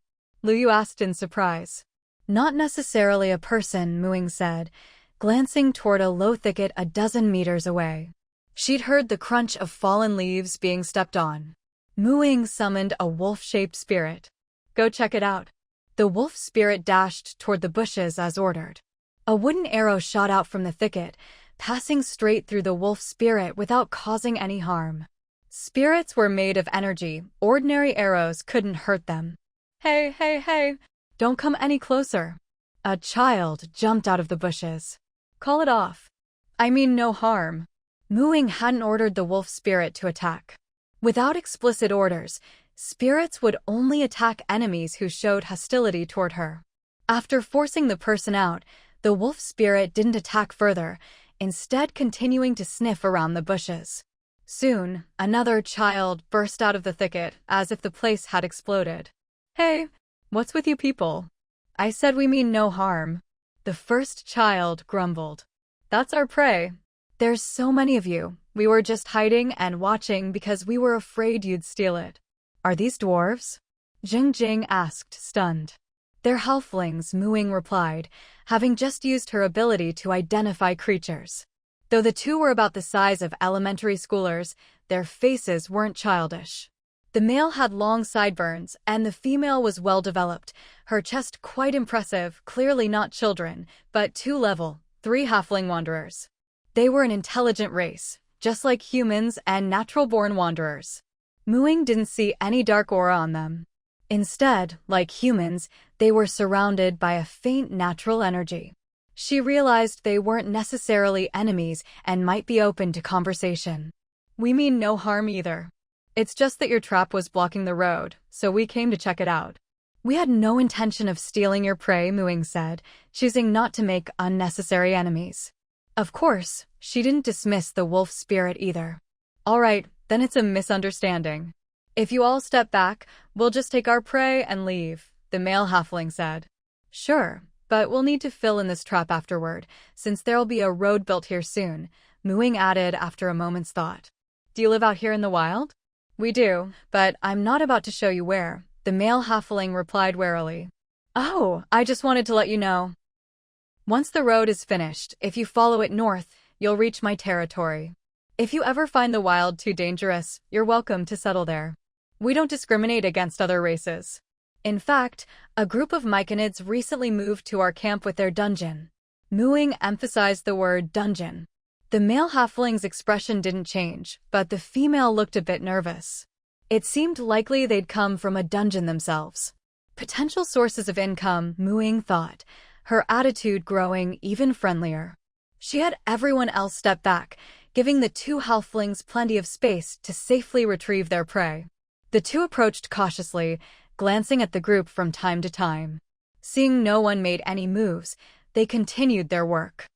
Liu asked in surprise. Not necessarily a person, Ying said, glancing toward a low thicket a dozen meters away. She'd heard the crunch of fallen leaves being stepped on. Ying summoned a wolf-shaped spirit. Go check it out. The wolf spirit dashed toward the bushes as ordered. A wooden arrow shot out from the thicket, passing straight through the wolf spirit without causing any harm. Spirits were made of energy. Ordinary arrows couldn't hurt them. Hey, hey, hey! Don't come any closer. A child jumped out of the bushes. Call it off. I mean no harm. Ying hadn't ordered the wolf spirit to attack. Without explicit orders, spirits would only attack enemies who showed hostility toward her. After forcing the person out, the wolf spirit didn't attack further, instead continuing to sniff around the bushes. Soon, another child burst out of the thicket as if the place had exploded. Hey, what's with you people? I said we mean no harm. The first child grumbled. That's our prey. There's so many of you. We were just hiding and watching because we were afraid you'd steal it. Are these dwarves? Jing asked, stunned. They're halflings, Ying replied, having just used her ability to identify creatures. Though the two were about the size of elementary schoolers, their faces weren't childish. The male had long sideburns, and the female was well-developed, her chest quite impressive, clearly not children, but 2-level, 3 halfling wanderers. They were an intelligent race, just like humans and natural-born wanderers. Ying didn't see any dark aura on them. Instead, like humans, they were surrounded by a faint natural energy. She realized they weren't necessarily enemies and might be open to conversation. We mean no harm either. It's just that your trap was blocking the road, so we came to check it out. We had no intention of stealing your prey, Ying said, choosing not to make unnecessary enemies. Of course, she didn't dismiss the wolf spirit either. All right, then it's a misunderstanding. If you all step back, we'll just take our prey and leave, the male halfling said. Sure, but we'll need to fill in this trap afterward, since there'll be a road built here soon, Mooing added after a moment's thought. Do you live out here in the wild? We do, but I'm not about to show you where, the male halfling replied warily. Oh, I just wanted to let you know. Once the road is finished, if you follow it north, you'll reach my territory. If you ever find the wild too dangerous, you're welcome to settle there. We don't discriminate against other races. In fact, a group of myconids recently moved to our camp with their dungeon. Mooing emphasized the word dungeon. The male halfling's expression didn't change, but the female looked a bit nervous. It seemed likely they'd come from a dungeon themselves. Potential sources of income, Mooing thought, her attitude growing even friendlier. She had everyone else step back, giving the two halflings plenty of space to safely retrieve their prey. The two approached cautiously, glancing at the group from time to time. Seeing no one made any moves, they continued their work.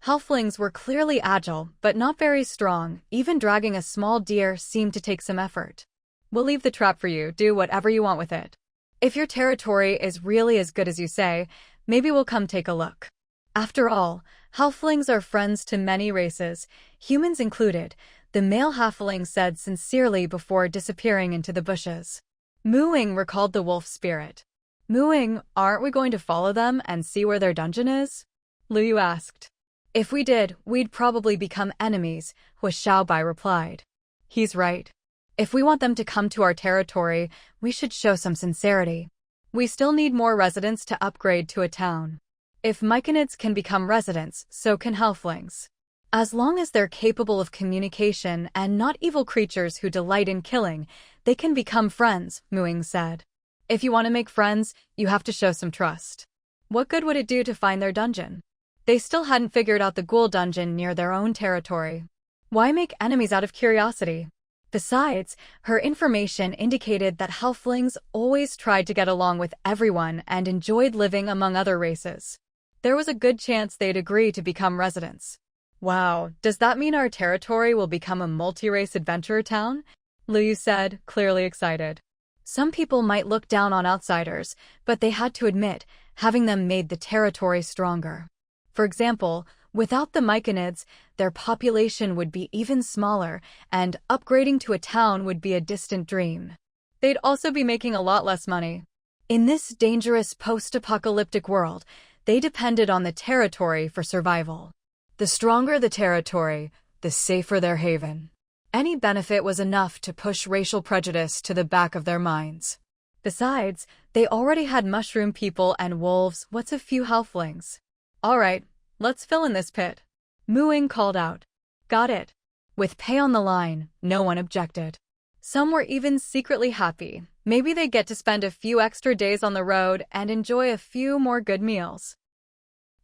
Halflings were clearly agile, but not very strong. Even dragging a small deer seemed to take some effort. We'll leave the trap for you, do whatever you want with it. If your territory is really as good as you say, maybe we'll come take a look. After all, halflings are friends to many races, humans included, the male halfling said sincerely before disappearing into the bushes. Mooing recalled the wolf spirit. Mooing, aren't we going to follow them and see where their dungeon is? Liu asked. If we did, we'd probably become enemies, Xiaobai replied. He's right. If we want them to come to our territory, we should show some sincerity. We still need more residents to upgrade to a town. If myconids can become residents, so can halflings. As long as they're capable of communication and not evil creatures who delight in killing, they can become friends, Mooing said. If you want to make friends, you have to show some trust. What good would it do to find their dungeon? They still hadn't figured out the ghoul dungeon near their own territory. Why make enemies out of curiosity? Besides, her information indicated that halflings always tried to get along with everyone and enjoyed living among other races. There was a good chance they'd agree to become residents. Wow, does that mean our territory will become a multi-race adventure town? Liu said, clearly excited. Some people might look down on outsiders, but they had to admit, having them made the territory stronger. For example, without the myconids, their population would be even smaller, and upgrading to a town would be a distant dream. They'd also be making a lot less money. In this dangerous post-apocalyptic world, they depended on the territory for survival. The stronger the territory, the safer their haven. Any benefit was enough to push racial prejudice to the back of their minds. Besides, they already had mushroom people and wolves, what's a few halflings? All right, let's fill in this pit. Mooing called out. Got it. With pay on the line, no one objected. Some were even secretly happy. Maybe they get to spend a few extra days on the road and enjoy a few more good meals.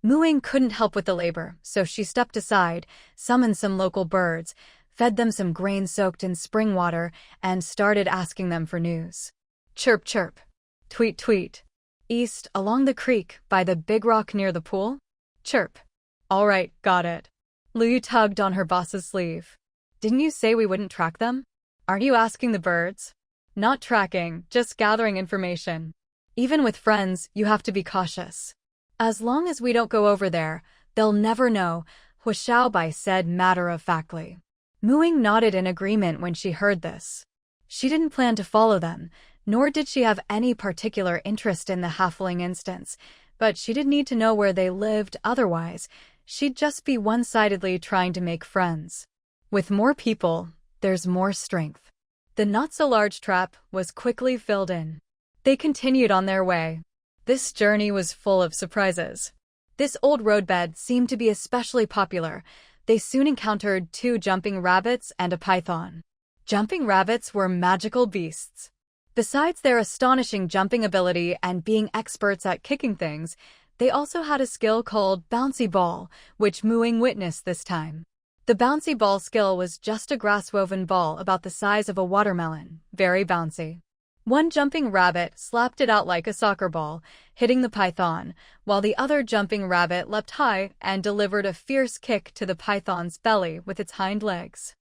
Mooing couldn't help with the labor, so she stepped aside, summoned some local birds, fed them some grain soaked in spring water, and started asking them for news. Chirp chirp. Tweet tweet. East, along the creek, by the big rock near the pool? Chirp. All right, got it. Liu tugged on her boss's sleeve. Didn't you say we wouldn't track them? Aren't you asking the birds? Not tracking, just gathering information. Even with friends, you have to be cautious. As long as we don't go over there, they'll never know, Xiaobai said matter-of-factly. Mooing nodded in agreement when she heard this. She didn't plan to follow them, nor did she have any particular interest in the halfling instance, but she did need to know where they lived, otherwise, she'd just be one-sidedly trying to make friends. With more people, there's more strength. The not-so-large trap was quickly filled in. They continued on their way. This journey was full of surprises. This old roadbed seemed to be especially popular. They soon encountered 2 jumping rabbits and a python. Jumping rabbits were magical beasts. Besides their astonishing jumping ability and being experts at kicking things, they also had a skill called bouncy ball, which Mooing witnessed this time. The bouncy ball skill was just a grass-woven ball about the size of a watermelon, very bouncy. One jumping rabbit slapped it out like a soccer ball, hitting the python, while the other jumping rabbit leapt high and delivered a fierce kick to the python's belly with its hind legs.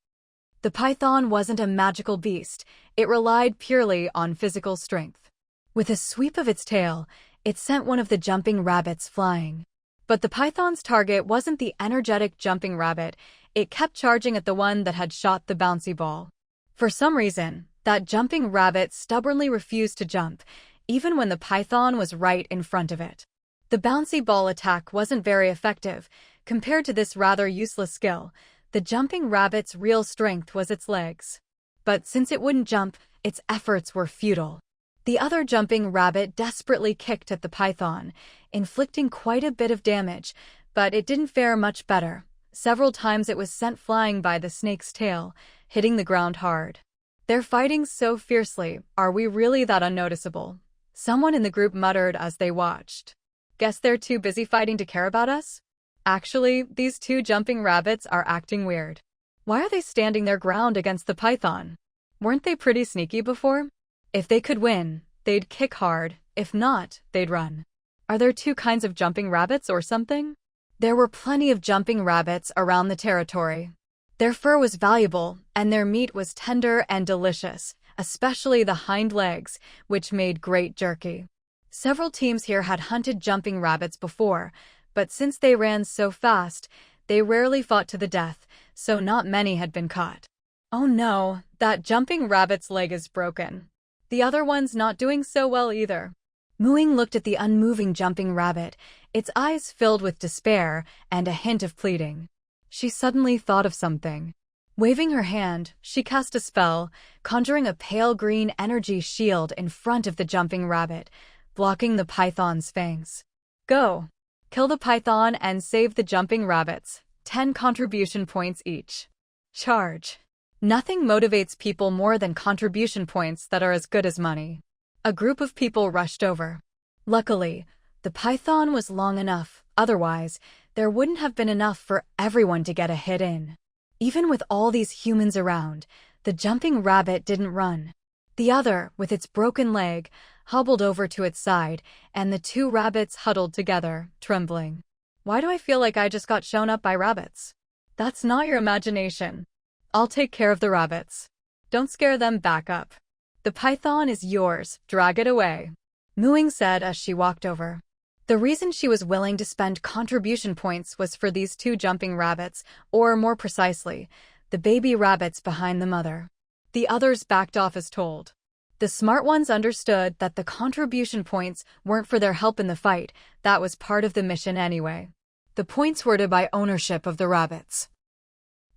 The python wasn't a magical beast, it relied purely on physical strength. With a sweep of its tail, it sent one of the jumping rabbits flying. But the python's target wasn't the energetic jumping rabbit, it kept charging at the one that had shot the bouncy ball. For some reason, that jumping rabbit stubbornly refused to jump, even when the python was right in front of it. The bouncy ball attack wasn't very effective, compared to this rather useless skill. The jumping rabbit's real strength was its legs. But since it wouldn't jump, its efforts were futile. The other jumping rabbit desperately kicked at the python, inflicting quite a bit of damage, but it didn't fare much better. Several times it was sent flying by the snake's tail, hitting the ground hard. "They're fighting so fiercely, are we really that unnoticeable?" Someone in the group muttered as they watched. "Guess they're too busy fighting to care about us?" Actually, these two jumping rabbits are acting weird. Why are they standing their ground against the python? Weren't they pretty sneaky before? If they could win, they'd kick hard. If not, they'd run. Are there two kinds of jumping rabbits or something? There were plenty of jumping rabbits around the territory. Their fur was valuable, and their meat was tender and delicious, especially the hind legs, which made great jerky. Several teams here had hunted jumping rabbits before, but since they ran so fast, they rarely fought to the death, so not many had been caught. Oh no, that jumping rabbit's leg is broken. The other one's not doing so well either. Ying looked at the unmoving jumping rabbit, its eyes filled with despair and a hint of pleading. She suddenly thought of something. Waving her hand, she cast a spell, conjuring a pale green energy shield in front of the jumping rabbit, blocking the python's fangs. "Go! Kill the python and save the jumping rabbits. 10 contribution points each. Charge." Nothing motivates people more than contribution points that are as good as money. A group of people rushed over. Luckily, the python was long enough, otherwise, there wouldn't have been enough for everyone to get a hit in. Even with all these humans around, the jumping rabbit didn't run. The other, with its broken leg, hobbled over to its side, and the two rabbits huddled together, trembling. "Why do I feel like I just got shown up by rabbits?" "That's not your imagination. I'll take care of the rabbits. Don't scare them back up. The python is yours, drag it away," Ying said as she walked over. The reason she was willing to spend contribution points was for these two jumping rabbits, or more precisely, the baby rabbits behind the mother. The others backed off as told. The smart ones understood that the contribution points weren't for their help in the fight, that was part of the mission anyway. The points were to buy ownership of the rabbits.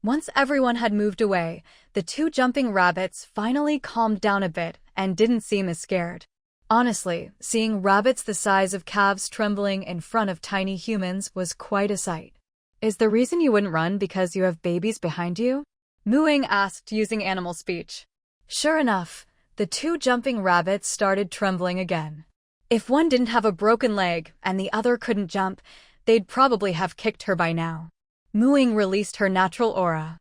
Once everyone had moved away, the two jumping rabbits finally calmed down a bit and didn't seem as scared. Honestly, seeing rabbits the size of calves trembling in front of tiny humans was quite a sight. "Is the reason you wouldn't run because you have babies behind you?" Ying asked using animal speech. Sure enough, the two jumping rabbits started trembling again. If one didn't have a broken leg and the other couldn't jump, they'd probably have kicked her by now. Ying released her natural aura.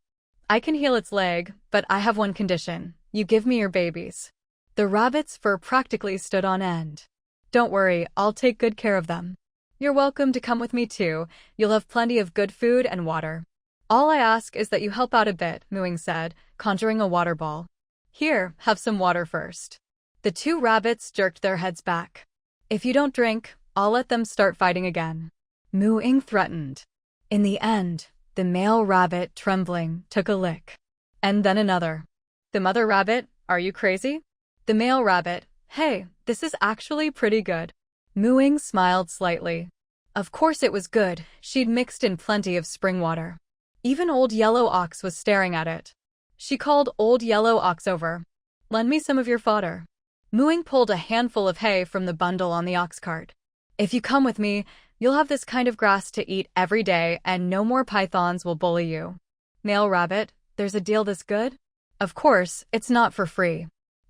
"I can heal its leg, but I have one condition. You give me your babies." The rabbit's fur practically stood on end. "Don't worry, I'll take good care of them." "You're welcome to come with me too. You'll have plenty of good food and water." "All I ask is that you help out a bit," Ying said, conjuring a water ball. "Here, have some water first." The two rabbits jerked their heads back. "If you don't drink, I'll let them start fighting again," Ying threatened. In the end, the male rabbit, trembling, took a lick. And then another. The mother rabbit, "Are you crazy?" The male rabbit, "Hey, this is actually pretty good." Ying smiled slightly. Of course it was good, she'd mixed in plenty of spring water. Even Old Yellow Ox was staring at it. She called Old Yellow Ox over. "Lend me some of your fodder." Ying pulled a handful of hay from the bundle on the ox cart. "If you come with me, you'll have this kind of grass to eat every day and no more pythons will bully you." Male rabbit, "There's a deal this good?" "Of course, it's not for free.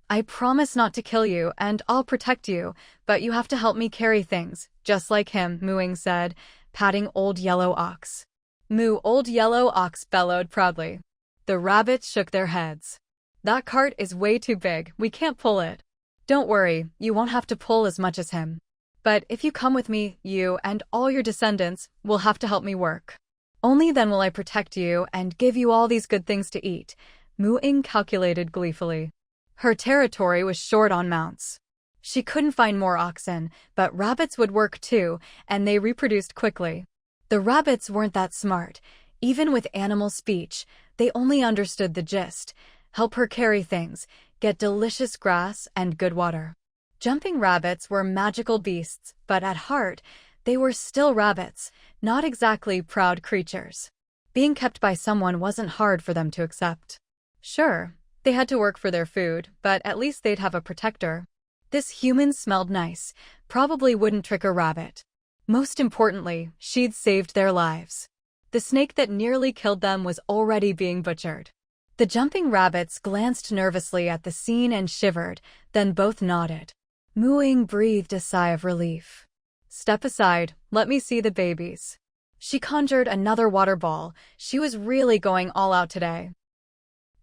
I promise not to kill you and I'll protect you, but you have to help me carry things, just like him," Ying said, patting Old Yellow Ox. "Moo," Old Yellow Ox bellowed proudly. The rabbits shook their heads. "That cart is way too big, we can't pull it." "Don't worry, you won't have to pull as much as him. But if you come with me, you and all your descendants will have to help me work. Only then will I protect you and give you all these good things to eat," Mu Ying calculated gleefully. Her territory was short on mounts. She couldn't find more oxen, but rabbits would work too, and they reproduced quickly. The rabbits weren't that smart. Even with animal speech, they only understood the gist. Help her carry things, get delicious grass and good water. Jumping rabbits were magical beasts, but at heart, they were still rabbits, not exactly proud creatures. Being kept by someone wasn't hard for them to accept. Sure, they had to work for their food, but at least they'd have a protector. This human smelled nice, probably wouldn't trick a rabbit. Most importantly, she'd saved their lives. The snake that nearly killed them was already being butchered. The jumping rabbits glanced nervously at the scene and shivered, then both nodded. Mu Ying breathed a sigh of relief. Step aside, let me see the babies. She conjured another water ball. She was really going all out today.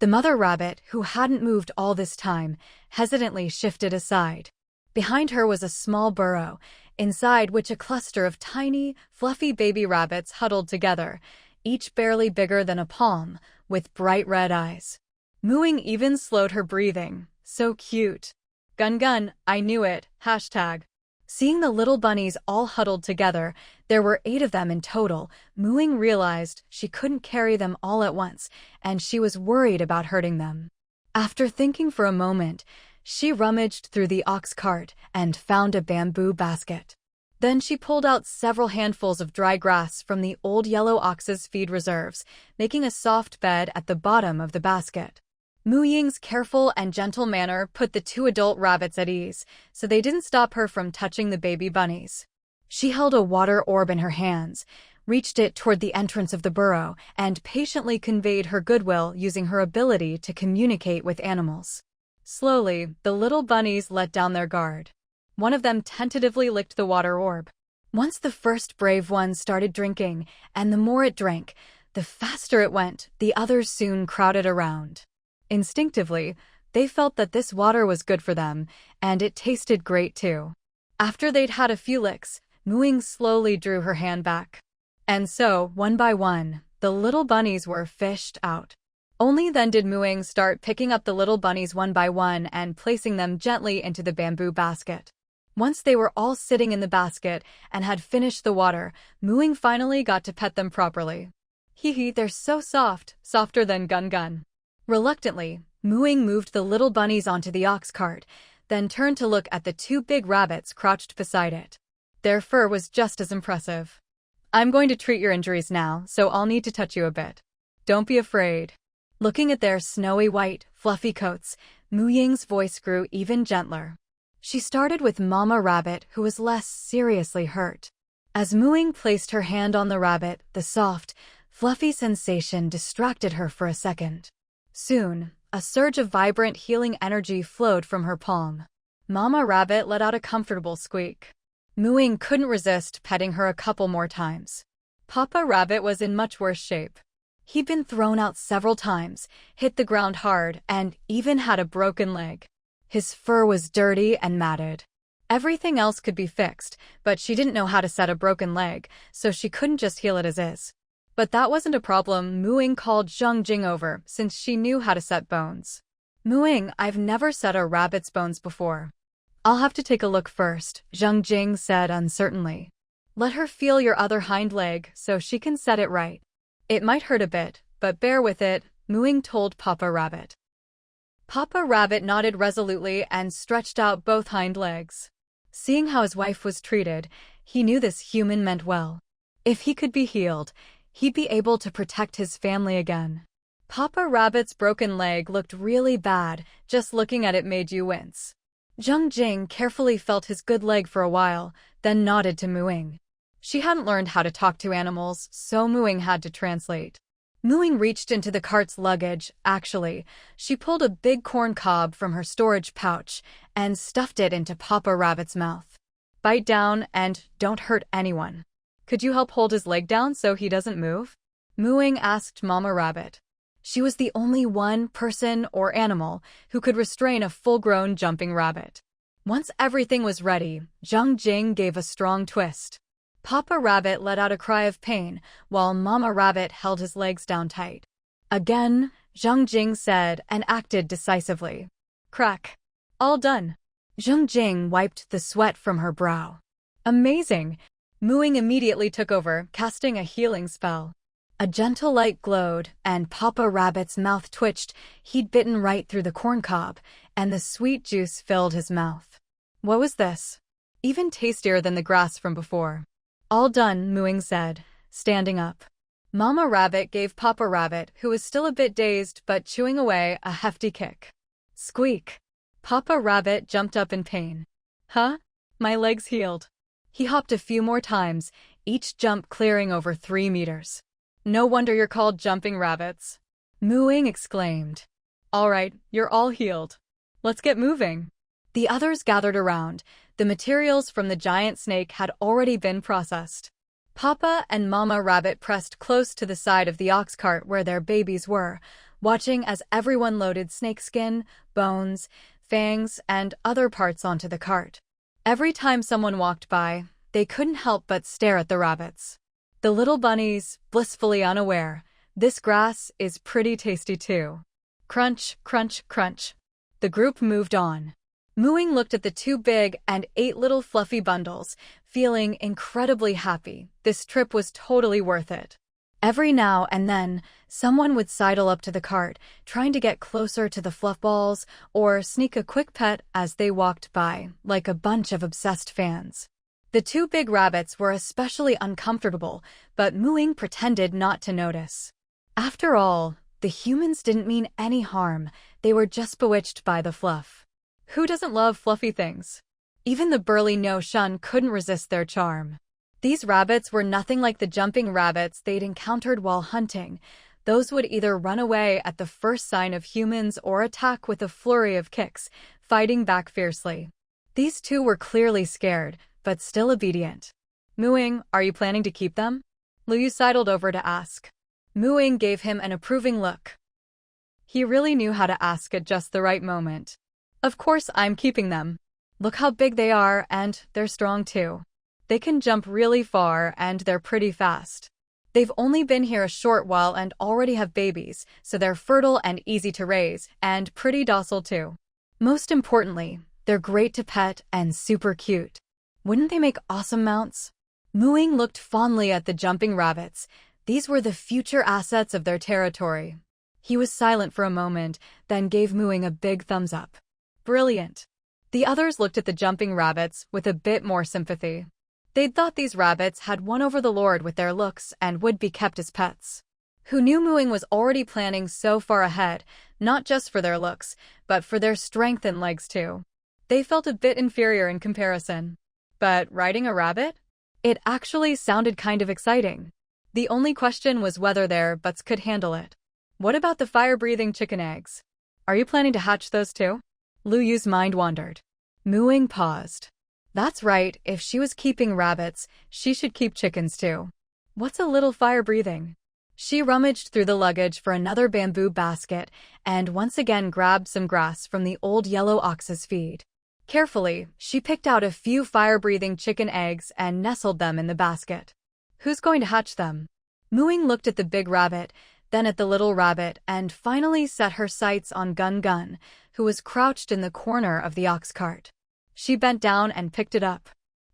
The mother rabbit, who hadn't moved all this time, hesitantly shifted aside. Behind her was a small burrow, inside which a cluster of tiny, fluffy baby rabbits huddled together, each barely bigger than a palm, with bright red eyes. Mu Ying even slowed her breathing. So cute. Gun gun, I knew it. Hashtag. Seeing the little bunnies all huddled together, there were 8 of them in total, Mu Ying realized she couldn't carry them all at once, and she was worried about hurting them. After thinking for a moment, she rummaged through the ox cart and found a bamboo basket. Then she pulled out several handfuls of dry grass from the old yellow ox's feed reserves, making a soft bed at the bottom of the basket. Mu Ying's careful and gentle manner put the 2 adult rabbits at ease, so they didn't stop her from touching the baby bunnies. She held a water orb in her hands, reached it toward the entrance of the burrow, and patiently conveyed her goodwill using her ability to communicate with animals. Slowly, the little bunnies let down their guard. One of them tentatively licked the water orb. Once the first brave one started drinking, and the more it drank, the faster it went, the others soon crowded around. Instinctively, they felt that this water was good for them, and it tasted great too. After they'd had a few licks, Mu Ying slowly drew her hand back. And so, one by one, the little bunnies were fished out. Only then did Mu Ying start picking up the little bunnies one by one and placing them gently into the bamboo basket. Once they were all sitting in the basket and had finished the water, Mu Ying finally got to pet them properly. Hee hee, they're so soft, softer than Gun Gun. Reluctantly, Mu Ying moved the little bunnies onto the ox cart, then turned to look at the 2 big rabbits crouched beside it. Their fur was just as impressive. I'm going to treat your injuries now, so I'll need to touch you a bit. Don't be afraid. Looking at their snowy white, fluffy coats, Mu Ying's voice grew even gentler. She started with Mama Rabbit, who was less seriously hurt. As Mu Ying placed her hand on the rabbit, the soft, fluffy sensation distracted her for a second. Soon, a surge of vibrant healing energy flowed from her palm. Mama Rabbit let out a comfortable squeak. Mu Ying couldn't resist petting her a couple more times. Papa Rabbit was in much worse shape. He'd been thrown out several times, hit the ground hard, and even had a broken leg. His fur was dirty and matted. Everything else could be fixed, but she didn't know how to set a broken leg, so she couldn't just heal it as is. But that wasn't a problem. Mu Ying called Zhang Jing over, since she knew how to set bones. Mu Ying, I've never set a rabbit's bones before. I'll have to take a look first, Zhang Jing said uncertainly. Let her feel your other hind leg so she can set it right. It might hurt a bit, but bear with it, Mu Ying told Papa Rabbit. Papa Rabbit nodded resolutely and stretched out both hind legs. Seeing how his wife was treated, he knew this human meant well. If he could be healed, he'd be able to protect his family again. Papa Rabbit's broken leg looked really bad, just looking at it made you wince. Zhang Jing carefully felt his good leg for a while, then nodded to Mu Ying. She hadn't learned how to talk to animals, so Mu Ying had to translate. Mu Ying reached into the cart's luggage. Actually, she pulled a big corn cob from her storage pouch and stuffed it into Papa Rabbit's mouth. Bite down and don't hurt anyone. Could you help hold his leg down so he doesn't move? Mu Ying asked Mama Rabbit. She was the only one person or animal who could restrain a full-grown jumping rabbit. Once everything was ready, Zhang Jing gave a strong twist. Papa Rabbit let out a cry of pain, while Mama Rabbit held his legs down tight. Again, Zhang Jing said and acted decisively. Crack. All done. Zhang Jing wiped the sweat from her brow. Amazing. Mooing immediately took over, casting a healing spell. A gentle light glowed, and Papa Rabbit's mouth twitched. He'd bitten right through the corn cob, and the sweet juice filled his mouth. What was this? Even tastier than the grass from before. All done, Mooing said, standing up. Mama Rabbit gave Papa Rabbit, who was still a bit dazed but chewing away, a hefty kick. Squeak. Papa Rabbit jumped up in pain. Huh? My legs healed. He hopped a few more times, each jump clearing over 3 meters. No wonder you're called jumping rabbits. Mooing exclaimed. All right, you're all healed. Let's get moving. The others gathered around. The materials from the giant snake had already been processed. Papa and Mama Rabbit pressed close to the side of the ox cart where their babies were, watching as everyone loaded snake skin, bones, fangs, and other parts onto the cart. Every time someone walked by, they couldn't help but stare at the rabbits. The little bunnies, blissfully unaware, this grass is pretty tasty too. Crunch, crunch, crunch. The group moved on. Mooing looked at the 2 big and 8 little fluffy bundles, feeling incredibly happy. This trip was totally worth it. Every now and then, someone would sidle up to the cart, trying to get closer to the fluff balls or sneak a quick pet as they walked by, like a bunch of obsessed fans. The 2 big rabbits were especially uncomfortable, but Mooing pretended not to notice. After all, the humans didn't mean any harm. They were just bewitched by the fluff. Who doesn't love fluffy things? Even the burly No Shun couldn't resist their charm. These rabbits were nothing like the jumping rabbits they'd encountered while hunting. Those would either run away at the first sign of humans or attack with a flurry of kicks, fighting back fiercely. These 2 were clearly scared, but still obedient. Mooing, are you planning to keep them? Liu sidled over to ask. Mooing gave him an approving look. He really knew how to ask at just the right moment. Of course I'm keeping them. Look how big they are, and they're strong too. They can jump really far, and they're pretty fast. They've only been here a short while and already have babies, so they're fertile and easy to raise, and pretty docile too. Most importantly, they're great to pet and super cute. Wouldn't they make awesome mounts? Mooing looked fondly at the jumping rabbits. These were the future assets of their territory. He was silent for a moment, then gave Mooing a big thumbs up. Brilliant. The others looked at the jumping rabbits with a bit more sympathy. They'd thought these rabbits had won over the Lord with their looks and would be kept as pets. Who knew Mooing was already planning so far ahead, not just for their looks, but for their strength and legs too. They felt a bit inferior in comparison. But riding a rabbit? It actually sounded kind of exciting. The only question was whether their butts could handle it. What about the fire-breathing chicken eggs? Are you planning to hatch those too? Lu Yu's mind wandered. Mooing paused. That's right, if she was keeping rabbits, she should keep chickens too. What's a little fire-breathing? She rummaged through the luggage for another bamboo basket and once again grabbed some grass from the old yellow ox's feed. Carefully, she picked out a few fire-breathing chicken eggs and nestled them in the basket. Who's going to hatch them? Mooing looked at the big rabbit, then at the little rabbit, and finally set her sights on Gun Gun, who was crouched in the corner of the ox cart. She bent down and picked it up.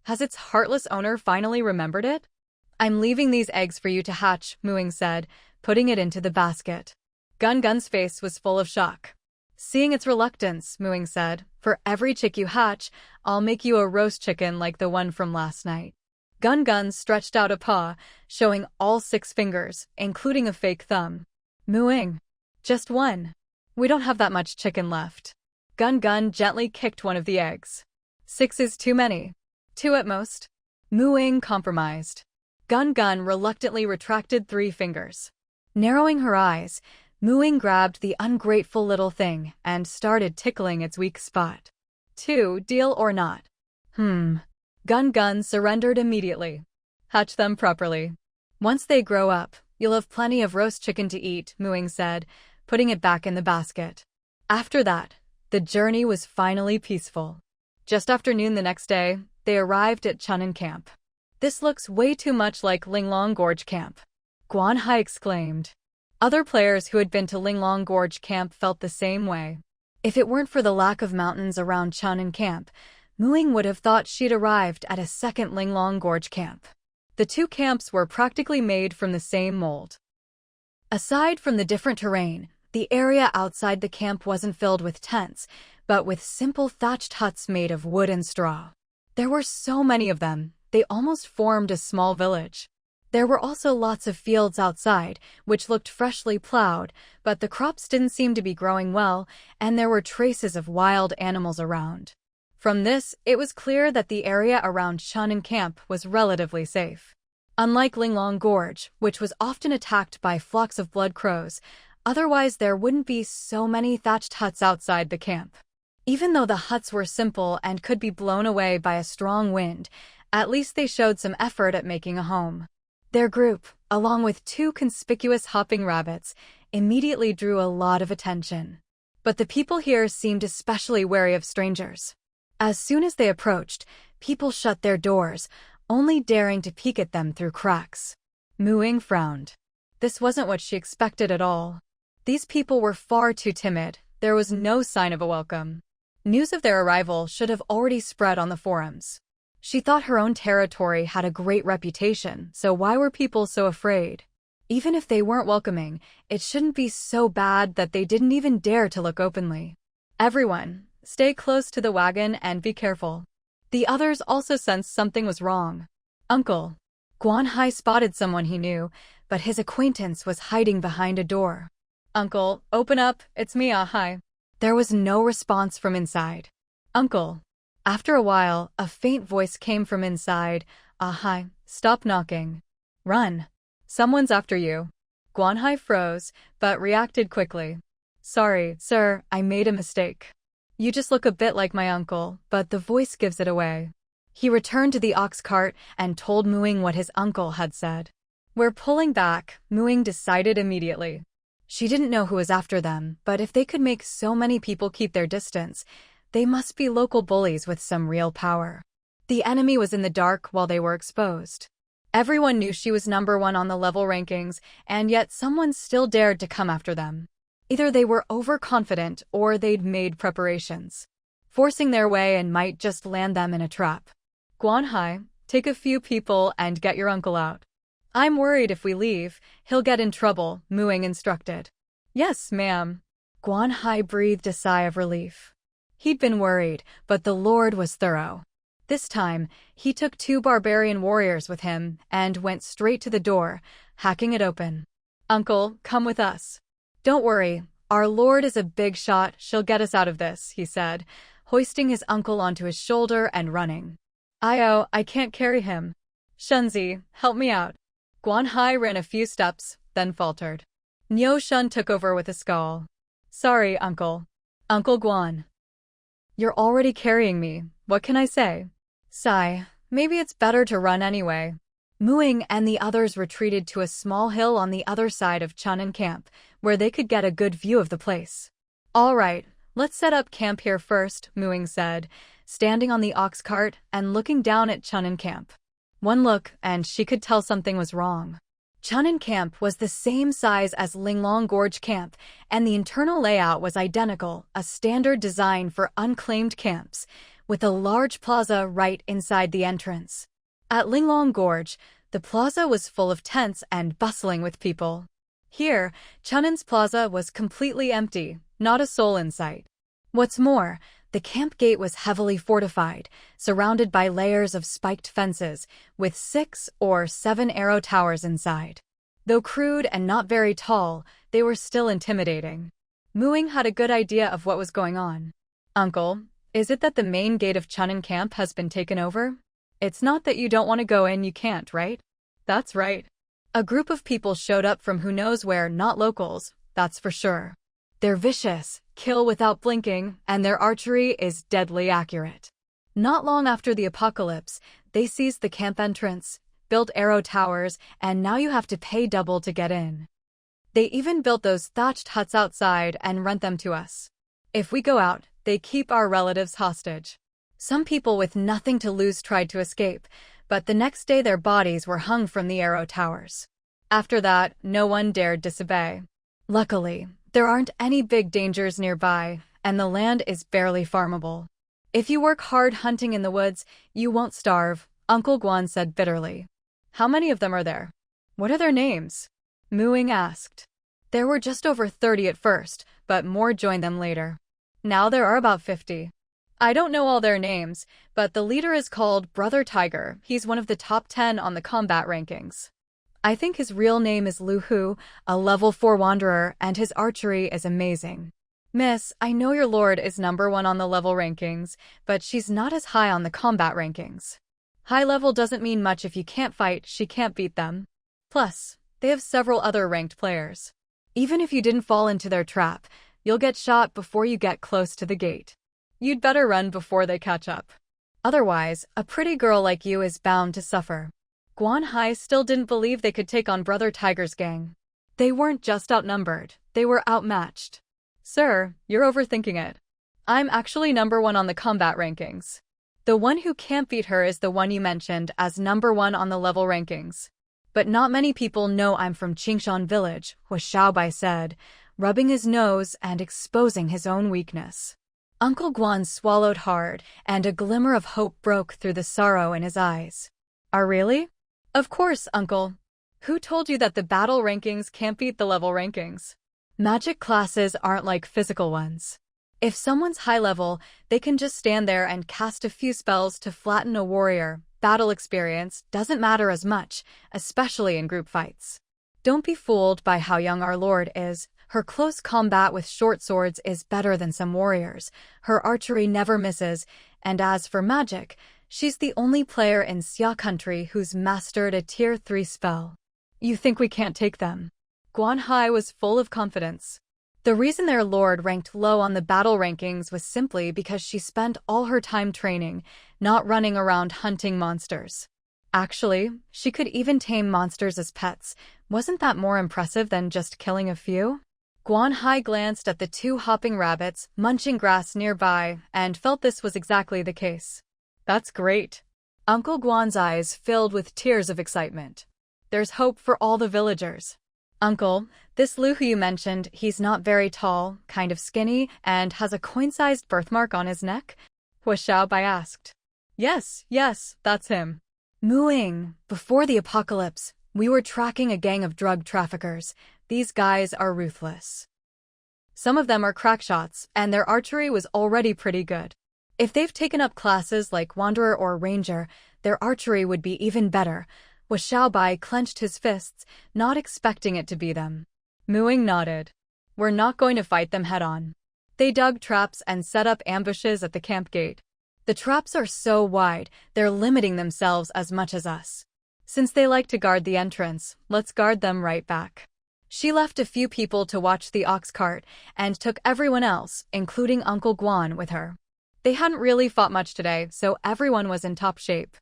Has its heartless owner finally remembered it? I'm leaving these eggs for you to hatch, Mooing said, putting it into the basket. Gun Gun's face was full of shock. Seeing its reluctance, Mooing said, for every chick you hatch, I'll make you a roast chicken like the one from last night. Gun Gun stretched out a paw, showing all 6 fingers, including a fake thumb. Mooing. Just one. We don't have that much chicken left. Gun Gun gently kicked one of the eggs. 6 is too many. 2 at most. Mooing compromised. Gun Gun reluctantly retracted 3 fingers. Narrowing her eyes, Mooing grabbed the ungrateful little thing and started tickling its weak spot. 2, deal or not? Gun Gun surrendered immediately. Hatch them properly. Once they grow up, you'll have plenty of roast chicken to eat, Mooing said, putting it back in the basket. After that, the journey was finally peaceful. Just after noon the next day, they arrived at Chunin Camp. This looks way too much like Linglong Gorge Camp. Guan Hai exclaimed. Other players who had been to Linglong Gorge Camp felt the same way. If it weren't for the lack of mountains around Chun'an Camp, Muing would have thought she'd arrived at a second Linglong Gorge Camp. The two camps were practically made from the same mold. Aside from the different terrain, the area outside the camp wasn't filled with tents, but with simple thatched huts made of wood and straw. There were so many of them, they almost formed a small village. There were also lots of fields outside, which looked freshly plowed, but the crops didn't seem to be growing well, and there were traces of wild animals around. From this, it was clear that the area around Chun'an Camp was relatively safe. Unlike Linglong Gorge, which was often attacked by flocks of blood crows, otherwise there wouldn't be so many thatched huts outside the camp. Even though the huts were simple and could be blown away by a strong wind, at least they showed some effort at making a home. Their group, along with two conspicuous hopping rabbits, immediately drew a lot of attention. But the people here seemed especially wary of strangers. As soon as they approached, people shut their doors, only daring to peek at them through cracks. Muing frowned. This wasn't what she expected at all. These people were far too timid. There was no sign of a welcome. News of their arrival should have already spread on the forums. She thought her own territory had a great reputation, so why were people so afraid? Even if they weren't welcoming, it shouldn't be so bad that they didn't even dare to look openly. Everyone, stay close to the wagon and be careful. The others also sensed something was wrong. Uncle. Guanhai spotted someone he knew, but his acquaintance was hiding behind a door. Uncle, open up, it's me, Ahai. There was no response from inside. Uncle. After a while, a faint voice came from inside. Ahai, stop knocking. Run. Someone's after you. Guanhai froze, but reacted quickly. Sorry, sir, I made a mistake. You just look a bit like my uncle, but the voice gives it away. He returned to the ox cart and told Muing what his uncle had said. We're pulling back, Muing decided immediately. She didn't know who was after them, but if they could make so many people keep their distance, they must be local bullies with some real power. The enemy was in the dark while they were exposed. Everyone knew she was number one on the level rankings, and yet someone still dared to come after them. Either they were overconfident or they'd made preparations. Forcing their way and might just land them in a trap. Guanhai, take a few people and get your uncle out. I'm worried if we leave, he'll get in trouble, Muing instructed. Yes, ma'am. Guanhai breathed a sigh of relief. He'd been worried, but the Lord was thorough. This time, he took 2 barbarian warriors with him and went straight to the door, hacking it open. Uncle, come with us. Don't worry, our Lord is a big shot, she'll get us out of this, he said, hoisting his uncle onto his shoulder and running. I can't carry him. Shunzi, help me out. Guanhai ran a few steps, then faltered. Niu Shun took over with a scowl. Sorry, uncle. Uncle Guan. You're already carrying me, what can I say? Sigh, maybe it's better to run anyway. Muing and the others retreated to a small hill on the other side of Chun'an Camp, where they could get a good view of the place. All right, let's set up camp here first, Muing said, standing on the ox cart and looking down at Chun'an Camp. One look, and she could tell something was wrong. Chun'an Camp was the same size as Linglong Gorge Camp, and the internal layout was identical, a standard design for unclaimed camps, with a large plaza right inside the entrance. At Linglong Gorge, the plaza was full of tents and bustling with people. Here, Chun'an's plaza was completely empty, not a soul in sight. What's more, the camp gate was heavily fortified, surrounded by layers of spiked fences, with 6 or 7 arrow towers inside. Though crude and not very tall, they were still intimidating. Muing had a good idea of what was going on. Uncle, is it that the main gate of Chun'an Camp has been taken over? It's not that you don't want to go in, you can't, right? That's right. A group of people showed up from who knows where, not locals, that's for sure. They're vicious, kill without blinking, and their archery is deadly accurate. Not long after the apocalypse, they seized the camp entrance, built arrow towers, and now you have to pay double to get in. They even built those thatched huts outside and rent them to us. If we go out, they keep our relatives hostage. Some people with nothing to lose tried to escape, but the next day their bodies were hung from the arrow towers. After that, no one dared disobey. Luckily, there aren't any big dangers nearby, and the land is barely farmable. If you work hard hunting in the woods, you won't starve, Uncle Guan said bitterly. How many of them are there? What are their names? Ying asked. There were just over 30 at first, but more joined them later. Now there are about 50. I don't know all their names, but the leader is called Brother Tiger. He's one of the top 10 on the combat rankings. I think his real name is Lu Hu, a level 4 wanderer, and his archery is amazing. Miss, I know your lord is number 1 on the level rankings, but she's not as high on the combat rankings. High level doesn't mean much if you can't fight, she can't beat them. Plus, they have several other ranked players. Even if you didn't fall into their trap, you'll get shot before you get close to the gate. You'd better run before they catch up. Otherwise, a pretty girl like you is bound to suffer. Guan Hai still didn't believe they could take on Brother Tiger's gang. They weren't just outnumbered, they were outmatched. Sir, you're overthinking it. I'm actually number 1 on the combat rankings. The one who can't beat her is the one you mentioned as number 1 on the level rankings. But not many people know I'm from Qingshan village, Hu Xiaobai said, rubbing his nose and exposing his own weakness. Uncle Guan swallowed hard, and a glimmer of hope broke through the sorrow in his eyes. Really? Of course, Uncle. Who told you that the battle rankings can't beat the level rankings? Magic classes aren't like physical ones. If someone's high level, they can just stand there and cast a few spells to flatten a warrior. Battle experience doesn't matter as much, especially in group fights. Don't be fooled by how young our lord is. Her close combat with short swords is better than some warriors. Her archery never misses, and as for magic, she's the only player in Xia country who's mastered a tier 3 spell. You think we can't take them? Guan Hai was full of confidence. The reason their lord ranked low on the battle rankings was simply because she spent all her time training, not running around hunting monsters. Actually, she could even tame monsters as pets. Wasn't that more impressive than just killing a few? Guan Hai glanced at the 2 hopping rabbits munching grass nearby and felt this was exactly the case. That's great. Uncle Guan's eyes filled with tears of excitement. There's hope for all the villagers. Uncle, this Lu Hu you mentioned, he's not very tall, kind of skinny, and has a coin-sized birthmark on his neck? Hu Xiaobai asked. Yes, that's him. Ying, before the apocalypse, we were tracking a gang of drug traffickers. These guys are ruthless. Some of them are crackshots, and their archery was already pretty good. If they've taken up classes like Wanderer or Ranger, their archery would be even better. Hu Xiaobai clenched his fists, not expecting it to be them. Ying nodded. We're not going to fight them head-on. They dug traps and set up ambushes at the camp gate. The traps are so wide, they're limiting themselves as much as us. Since they like to guard the entrance, let's guard them right back. She left a few people to watch the ox cart and took everyone else, including Uncle Guan, with her. They hadn't really fought much today, so everyone was in top shape.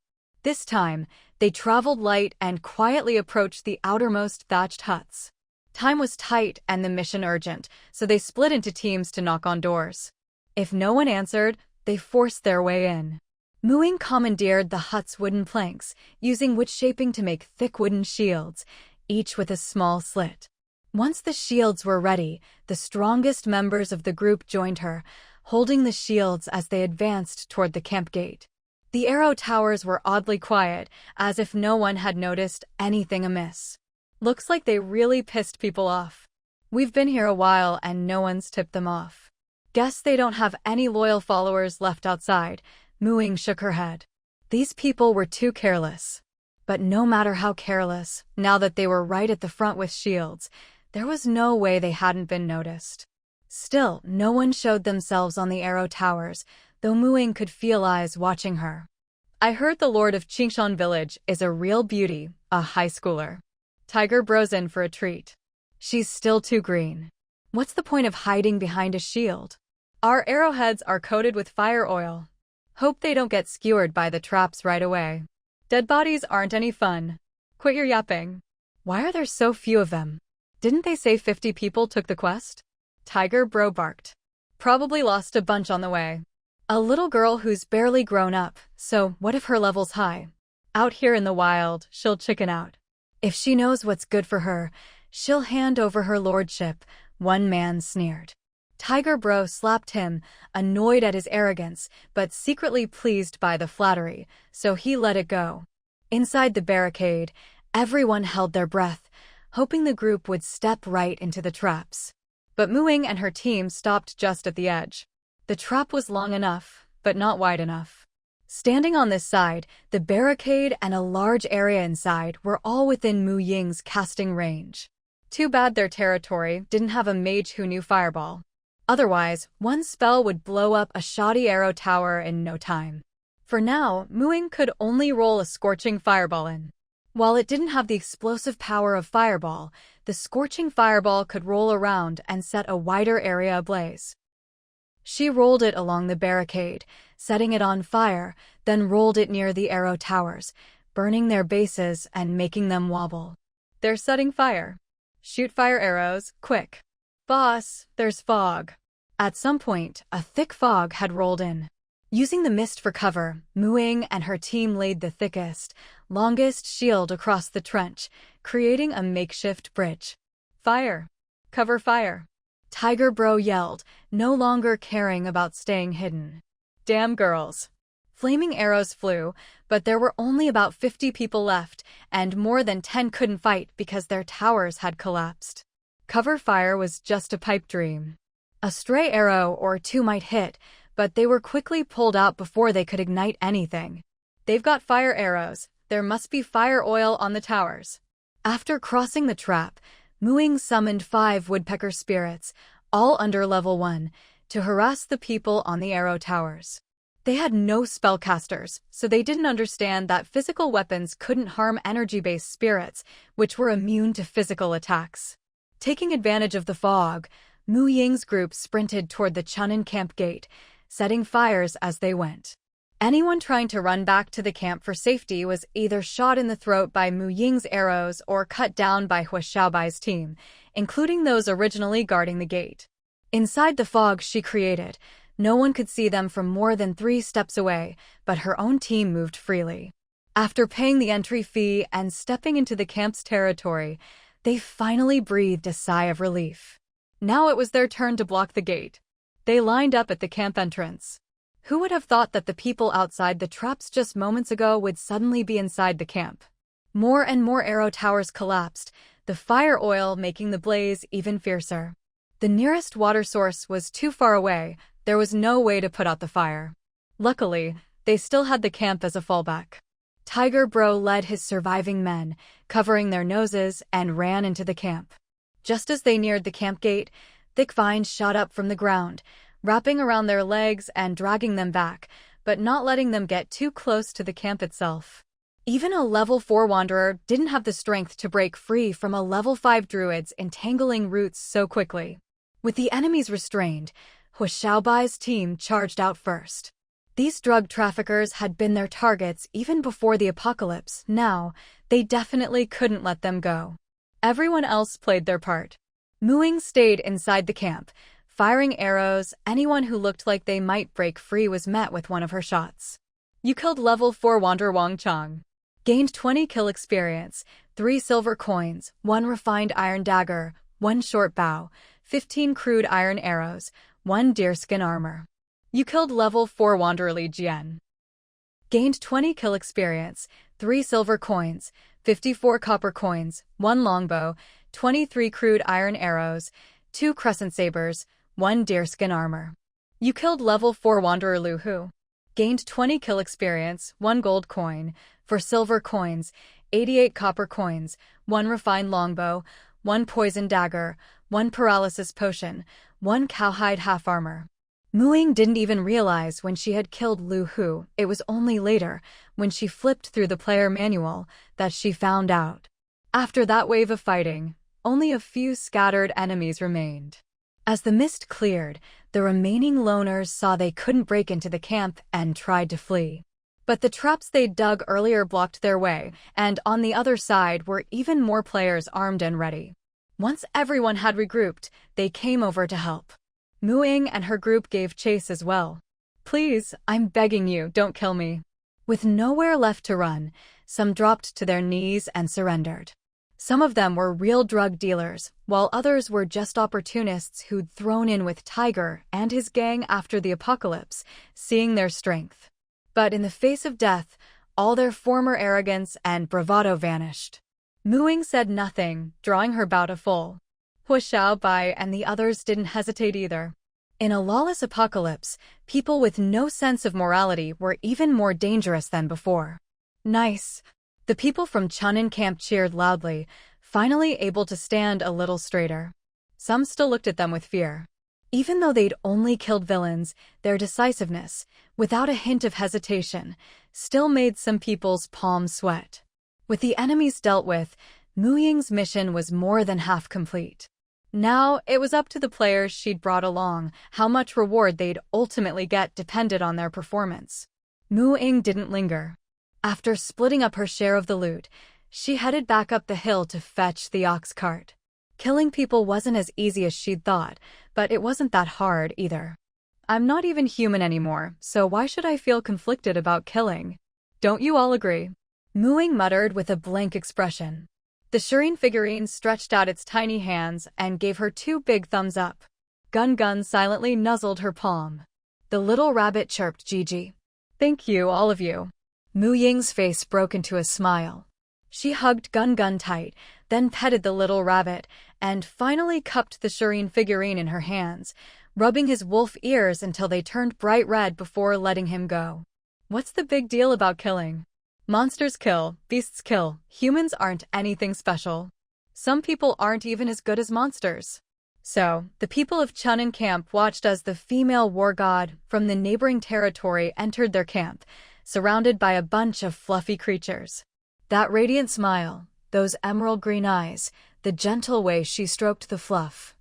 This time, they traveled light and quietly approached the outermost thatched huts. Time was tight and the mission urgent, so they split into teams to knock on doors. If no one answered, they forced their way in. Ying commandeered the hut's wooden planks, using wood shaping to make thick wooden shields, each with a small slit. Once the shields were ready, the strongest members of the group joined her, holding the shields as they advanced toward the camp gate. The arrow towers were oddly quiet, as if no one had noticed anything amiss. Looks like they really pissed people off. We've been here a while and no one's tipped them off. Guess they don't have any loyal followers left outside. Ying shook her head. These people were too careless. But no matter how careless, now that they were right at the front with shields, there was no way they hadn't been noticed. Still, no one showed themselves on the arrow towers, though Ying could feel eyes watching her. I heard the lord of Qingshan village is a real beauty, a high schooler. Tiger bros in for a treat. She's still too green. What's the point of hiding behind a shield? Our arrowheads are coated with fire oil. Hope they don't get skewered by the traps right away. Dead bodies aren't any fun. Quit your yapping. Why are there so few of them? Didn't they say 50 people took the quest? Tiger bro barked. Probably lost a bunch on the way. A little girl who's barely grown up, so what if her level's high? Out here in the wild, she'll chicken out. If she knows what's good for her, she'll hand over her lordship, one man sneered. Tiger Bro slapped him, annoyed at his arrogance, but secretly pleased by the flattery, so he let it go. Inside the barricade, everyone held their breath, hoping the group would step right into the traps. But Ying and her team stopped just at the edge. The trap was long enough, but not wide enough. Standing on this side, the barricade and a large area inside were all within Ying's casting range. Too bad their territory didn't have a mage who knew fireball. Otherwise, one spell would blow up a shoddy arrow tower in no time. For now, Ying could only roll a scorching fireball in. While it didn't have the explosive power of fireball, the scorching fireball could roll around and set a wider area ablaze. She rolled it along the barricade, setting it on fire, then rolled it near the arrow towers, burning their bases and making them wobble. They're setting fire. Shoot fire arrows, quick. Boss, there's fog. At some point, a thick fog had rolled in. Using the mist for cover, Ying and her team laid the thickest, longest shield across the trench, creating a makeshift bridge. Fire! Cover fire! Tiger Bro yelled, no longer caring about staying hidden. Damn girls! Flaming arrows flew, but there were only about 50 people left, and more than 10 couldn't fight because their towers had collapsed. Cover fire was just a pipe dream. A stray arrow or two might hit, but they were quickly pulled out before they could ignite anything. They've got fire arrows. There must be fire oil on the towers. After crossing the trap, Ying summoned 5 woodpecker spirits, all under level 1, to harass the people on the arrow towers. They had no spellcasters, so they didn't understand that physical weapons couldn't harm energy-based spirits, which were immune to physical attacks. Taking advantage of the fog, Ying's group sprinted toward the Chunin camp gate, setting fires as they went. Anyone trying to run back to the camp for safety was either shot in the throat by Ying's arrows or cut down by Xiaobai's team, including those originally guarding the gate. Inside the fog she created, no one could see them from more than 3 steps away, but her own team moved freely. After paying the entry fee and stepping into the camp's territory, they finally breathed a sigh of relief. Now it was their turn to block the gate. They lined up at the camp entrance. Who would have thought that the people outside the traps just moments ago would suddenly be inside the camp? More and more arrow towers collapsed, the fire oil making the blaze even fiercer. The nearest water source was too far away, there was no way to put out the fire. Luckily, they still had the camp as a fallback. Tiger Bro led his surviving men, covering their noses, and ran into the camp. Just as they neared the camp gate, thick vines shot up from the ground, wrapping around their legs and dragging them back, but not letting them get too close to the camp itself. Even a level 4 wanderer didn't have the strength to break free from a level 5 druid's entangling roots so quickly. With the enemies restrained, Xiaobai's team charged out first. These drug traffickers had been their targets even before the apocalypse. Now, they definitely couldn't let them go. Everyone else played their part. Ying stayed inside the camp, firing arrows. Anyone who looked like they might break free was met with one of her shots. You killed level 4 Wanderer Wang Chang. Gained 20 kill experience, 3 silver coins, 1 refined iron dagger, 1 short bow, 15 crude iron arrows, 1 deerskin armor. You killed level 4 Wanderer Li Jian. Gained 20 kill experience, 3 silver coins, 54 copper coins, 1 longbow, 23 crude iron arrows, 2 crescent sabers, 1 deerskin armor. You killed level 4 Wanderer Lu Hu. Gained 20 kill experience, 1 gold coin, 4 silver coins, 88 copper coins, 1 refined longbow, 1 poison dagger, 1 paralysis potion, 1 cowhide half armor. Ying didn't even realize when she had killed Lu Hu. It was only later, when she flipped through the player manual, that she found out. After that wave of fighting, only a few scattered enemies remained. As the mist cleared, the remaining loners saw they couldn't break into the camp and tried to flee. But the traps they'd dug earlier blocked their way, and on the other side were even more players armed and ready. Once everyone had regrouped, they came over to help. Ying and her group gave chase as well. Please, I'm begging you, don't kill me. With nowhere left to run, some dropped to their knees and surrendered. Some of them were real drug dealers, while others were just opportunists who'd thrown in with Tiger and his gang after the apocalypse, seeing their strength. But in the face of death, all their former arrogance and bravado vanished. Mu Ying said nothing, drawing her bow to full. Hu Xiaobai and the others didn't hesitate either. In a lawless apocalypse, people with no sense of morality were even more dangerous than before. Nice. The people from Chunin camp cheered loudly, finally able to stand a little straighter. Some still looked at them with fear. Even though they'd only killed villains, their decisiveness, without a hint of hesitation, still made some people's palms sweat. With the enemies dealt with, Mu Ying's mission was more than half complete. Now, it was up to the players she'd brought along. How much reward they'd ultimately get depended on their performance. Mu Ying didn't linger. After splitting up her share of the loot, she headed back up the hill to fetch the ox cart. Killing people wasn't as easy as she'd thought, but it wasn't that hard either. I'm not even human anymore, so why should I feel conflicted about killing? Don't you all agree? Mu Ying muttered with a blank expression. The Shireen figurine stretched out its tiny hands and gave her 2 big thumbs up. Gun Gun silently nuzzled her palm. The little rabbit chirped Gigi. Thank you, all of you. Mu Ying's face broke into a smile. She hugged Gun Gun tight, then petted the little rabbit, and finally cupped the Shireen figurine in her hands, rubbing his wolf ears until they turned bright red before letting him go. What's the big deal about killing? Monsters kill, beasts kill, humans aren't anything special. Some people aren't even as good as monsters. So, the people of Chunin camp watched as the female war god from the neighboring territory entered their camp, surrounded by a bunch of fluffy creatures. That radiant smile, those emerald green eyes, the gentle way she stroked the fluff.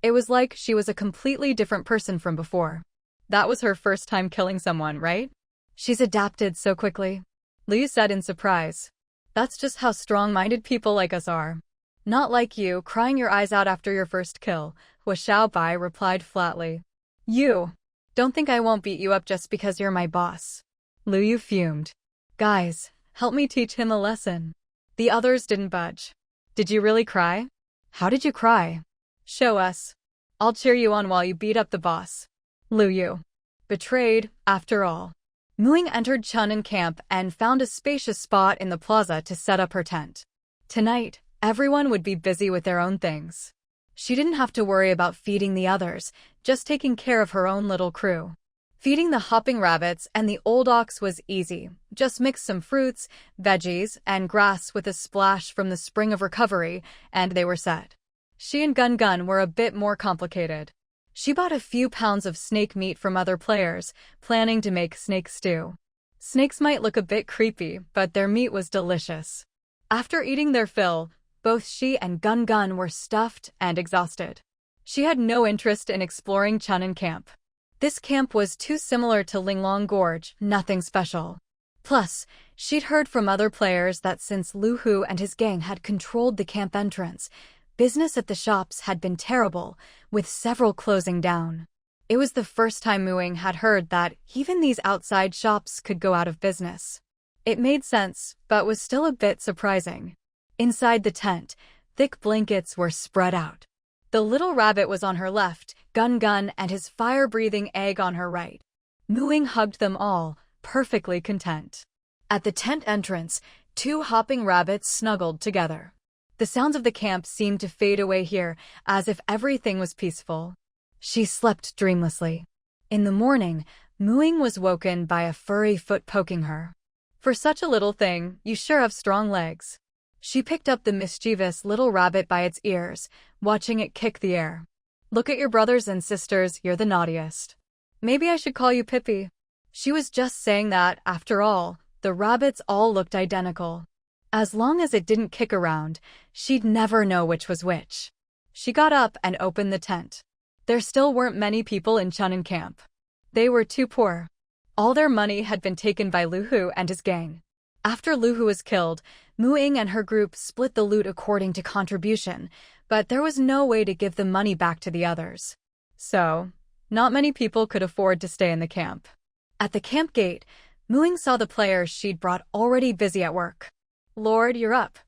It was like she was a completely different person from before. That was her first time killing someone, right? She's adapted so quickly. Liu said in surprise. That's just how strong-minded people like us are. Not like you, crying your eyes out after your first kill, Hu Xiaobai replied flatly. You! Don't think I won't beat you up just because you're my boss. Liu fumed. Guys, help me teach him a lesson. The others didn't budge. Did you really cry? How did you cry? Show us. I'll cheer you on while you beat up the boss. Liu. Betrayed, after all. Mu Ying entered Chunin camp and found a spacious spot in the plaza to set up her tent. Tonight, everyone would be busy with their own things. She didn't have to worry about feeding the others, just taking care of her own little crew. Feeding the hopping rabbits and the old ox was easy. Just mix some fruits, veggies, and grass with a splash from the spring of recovery, and they were set. She and Gun Gun were a bit more complicated. She bought a few pounds of snake meat from other players, planning to make snake stew. Snakes might look a bit creepy, but their meat was delicious. After eating their fill, both she and Gun Gun were stuffed and exhausted. She had no interest in exploring Chunin camp. This camp was too similar to Linglong Gorge, nothing special. Plus, she'd heard from other players that since Lu Hu and his gang had controlled the camp entrance, business at the shops had been terrible, with several closing down. It was the first time Mu Ying had heard that even these outside shops could go out of business. It made sense, but was still a bit surprising. Inside the tent, thick blankets were spread out. The little rabbit was on her left, Gun Gun and his fire-breathing egg on her right. Mu Ying hugged them all, perfectly content. At the tent entrance, 2 hopping rabbits snuggled together. The sounds of the camp seemed to fade away here, as if everything was peaceful. She slept dreamlessly. In the morning, Mu Ying was woken by a furry foot poking her. For such a little thing, you sure have strong legs. She picked up the mischievous little rabbit by its ears, watching it kick the air. Look at your brothers and sisters, you're the naughtiest. Maybe I should call you Pippi. She was just saying that, after all, the rabbits all looked identical. As long as it didn't kick around, she'd never know which was which. She got up and opened the tent. There still weren't many people in Chunin camp. They were too poor. All their money had been taken by Lu Hu and his gang. After Lu Hu was killed, Mu Ying and her group split the loot according to contribution, but there was no way to give the money back to the others. So, not many people could afford to stay in the camp. At the camp gate, Mu Ying saw the players she'd brought already busy at work. Lord, you're up.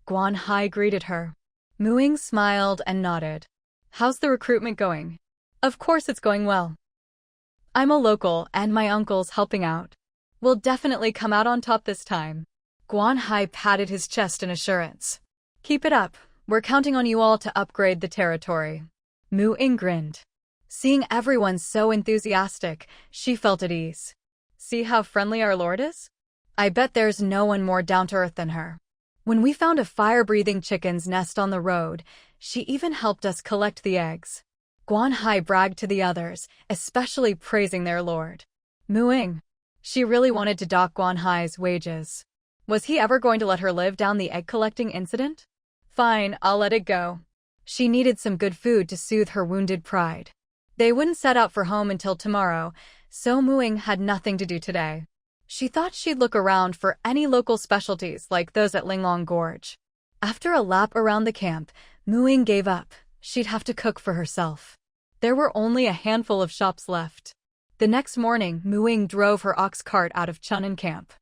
Guan Hai greeted her. Mu Ying smiled and nodded. How's the recruitment going? Of course it's going well. I'm a local and my uncle's helping out. We'll definitely come out on top this time. Guan Hai patted his chest in assurance. Keep it up. We're counting on you all to upgrade the territory. Mu Ying grinned. Seeing everyone so enthusiastic, she felt at ease. See how friendly our lord is? I bet there's no one more down-to-earth than her. When we found a fire-breathing chicken's nest on the road, she even helped us collect the eggs. Guan Hai bragged to the others, especially praising their lord. Mu Ying. She really wanted to dock Guan Hai's wages. Was he ever going to let her live down the egg-collecting incident? Fine, I'll let it go. She needed some good food to soothe her wounded pride. They wouldn't set out for home until tomorrow, so Mu Ying had nothing to do today. She thought she'd look around for any local specialties like those at Linglong Gorge. After a lap around the camp, Mu Ying gave up. She'd have to cook for herself. There were only a handful of shops left. The next morning, Mu Ying drove her ox cart out of Chun'an camp.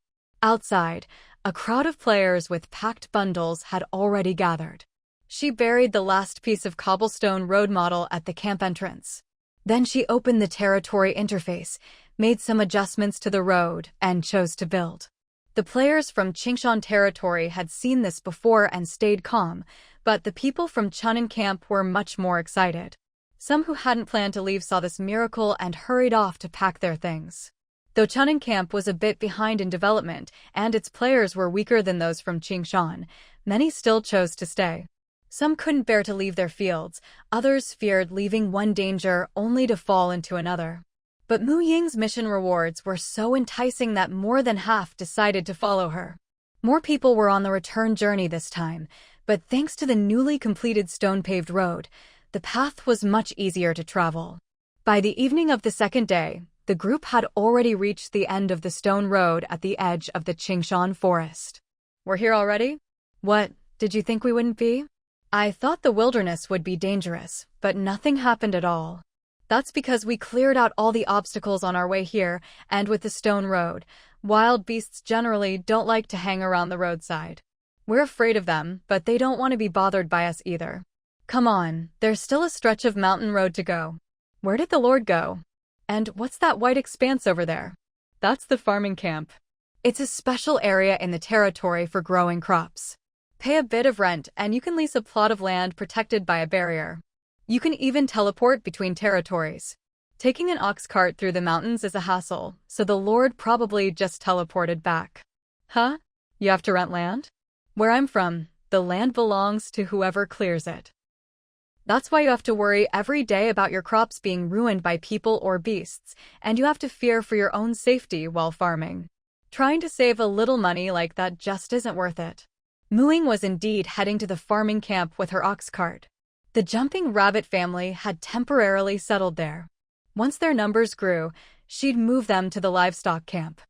Outside, a crowd of players with packed bundles had already gathered. She buried the last piece of cobblestone road model at the camp entrance. Then she opened the territory interface, made some adjustments to the road, and chose to build. The players from Qingshan territory had seen this before and stayed calm, but the people from Chun'an camp were much more excited. Some who hadn't planned to leave saw this miracle and hurried off to pack their things. Though Chun'an camp was a bit behind in development and its players were weaker than those from Qingshan, many still chose to stay. Some couldn't bear to leave their fields, others feared leaving one danger only to fall into another. But Mu Ying's mission rewards were so enticing that more than half decided to follow her. More people were on the return journey this time, but thanks to the newly completed stone-paved road, the path was much easier to travel. By the evening of the second day, the group had already reached the end of the stone road at the edge of the Qingshan forest. We're here already? What, did you think we wouldn't be? I thought the wilderness would be dangerous, but nothing happened at all. That's because we cleared out all the obstacles on our way here, and with the stone road, wild beasts generally don't like to hang around the roadside. We're afraid of them, but they don't want to be bothered by us either. Come on, there's still a stretch of mountain road to go. Where did the Lord go? And what's that white expanse over there? That's the farming camp. It's a special area in the territory for growing crops. Pay a bit of rent and you can lease a plot of land protected by a barrier. You can even teleport between territories. Taking an ox cart through the mountains is a hassle, so the Lord probably just teleported back. Huh? You have to rent land? Where I'm from, the land belongs to whoever clears it. That's why you have to worry every day about your crops being ruined by people or beasts, and you have to fear for your own safety while farming. Trying to save a little money like that just isn't worth it. Mu Ying was indeed heading to the farming camp with her ox cart. The jumping rabbit family had temporarily settled there. Once their numbers grew, she'd move them to the livestock camp.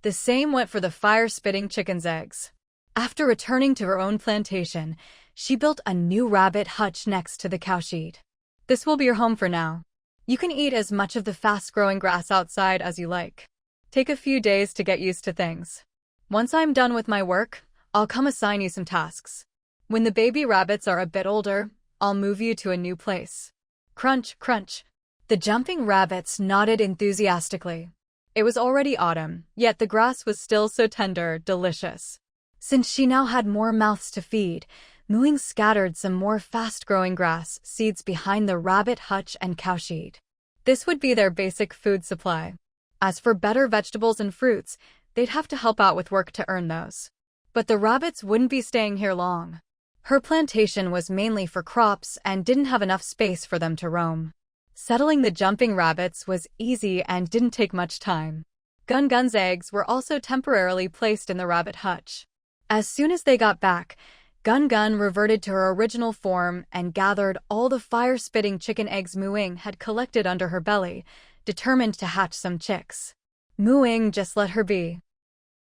The same went for the fire-spitting chicken's eggs. After returning to her own plantation, she built a new rabbit hutch next to the cowshed. This will be your home for now. You can eat as much of the fast-growing grass outside as you like. Take a few days to get used to things. Once I'm done with my work, I'll come assign you some tasks. When the baby rabbits are a bit older, I'll move you to a new place. Crunch, crunch. The jumping rabbits nodded enthusiastically. It was already autumn, yet the grass was still so tender, delicious. Since she now had more mouths to feed, Mu Ying scattered some more fast-growing grass seeds behind the rabbit hutch and cowshed. This would be their basic food supply. As for better vegetables and fruits, they'd have to help out with work to earn those. But the rabbits wouldn't be staying here long. Her plantation was mainly for crops and didn't have enough space for them to roam. Settling the jumping rabbits was easy and didn't take much time. Gun-Gun's eggs were also temporarily placed in the rabbit hutch. As soon as they got back, Gun-Gun reverted to her original form and gathered all the fire-spitting chicken eggs Mu Ying had collected under her belly, determined to hatch some chicks. Mu Ying just let her be.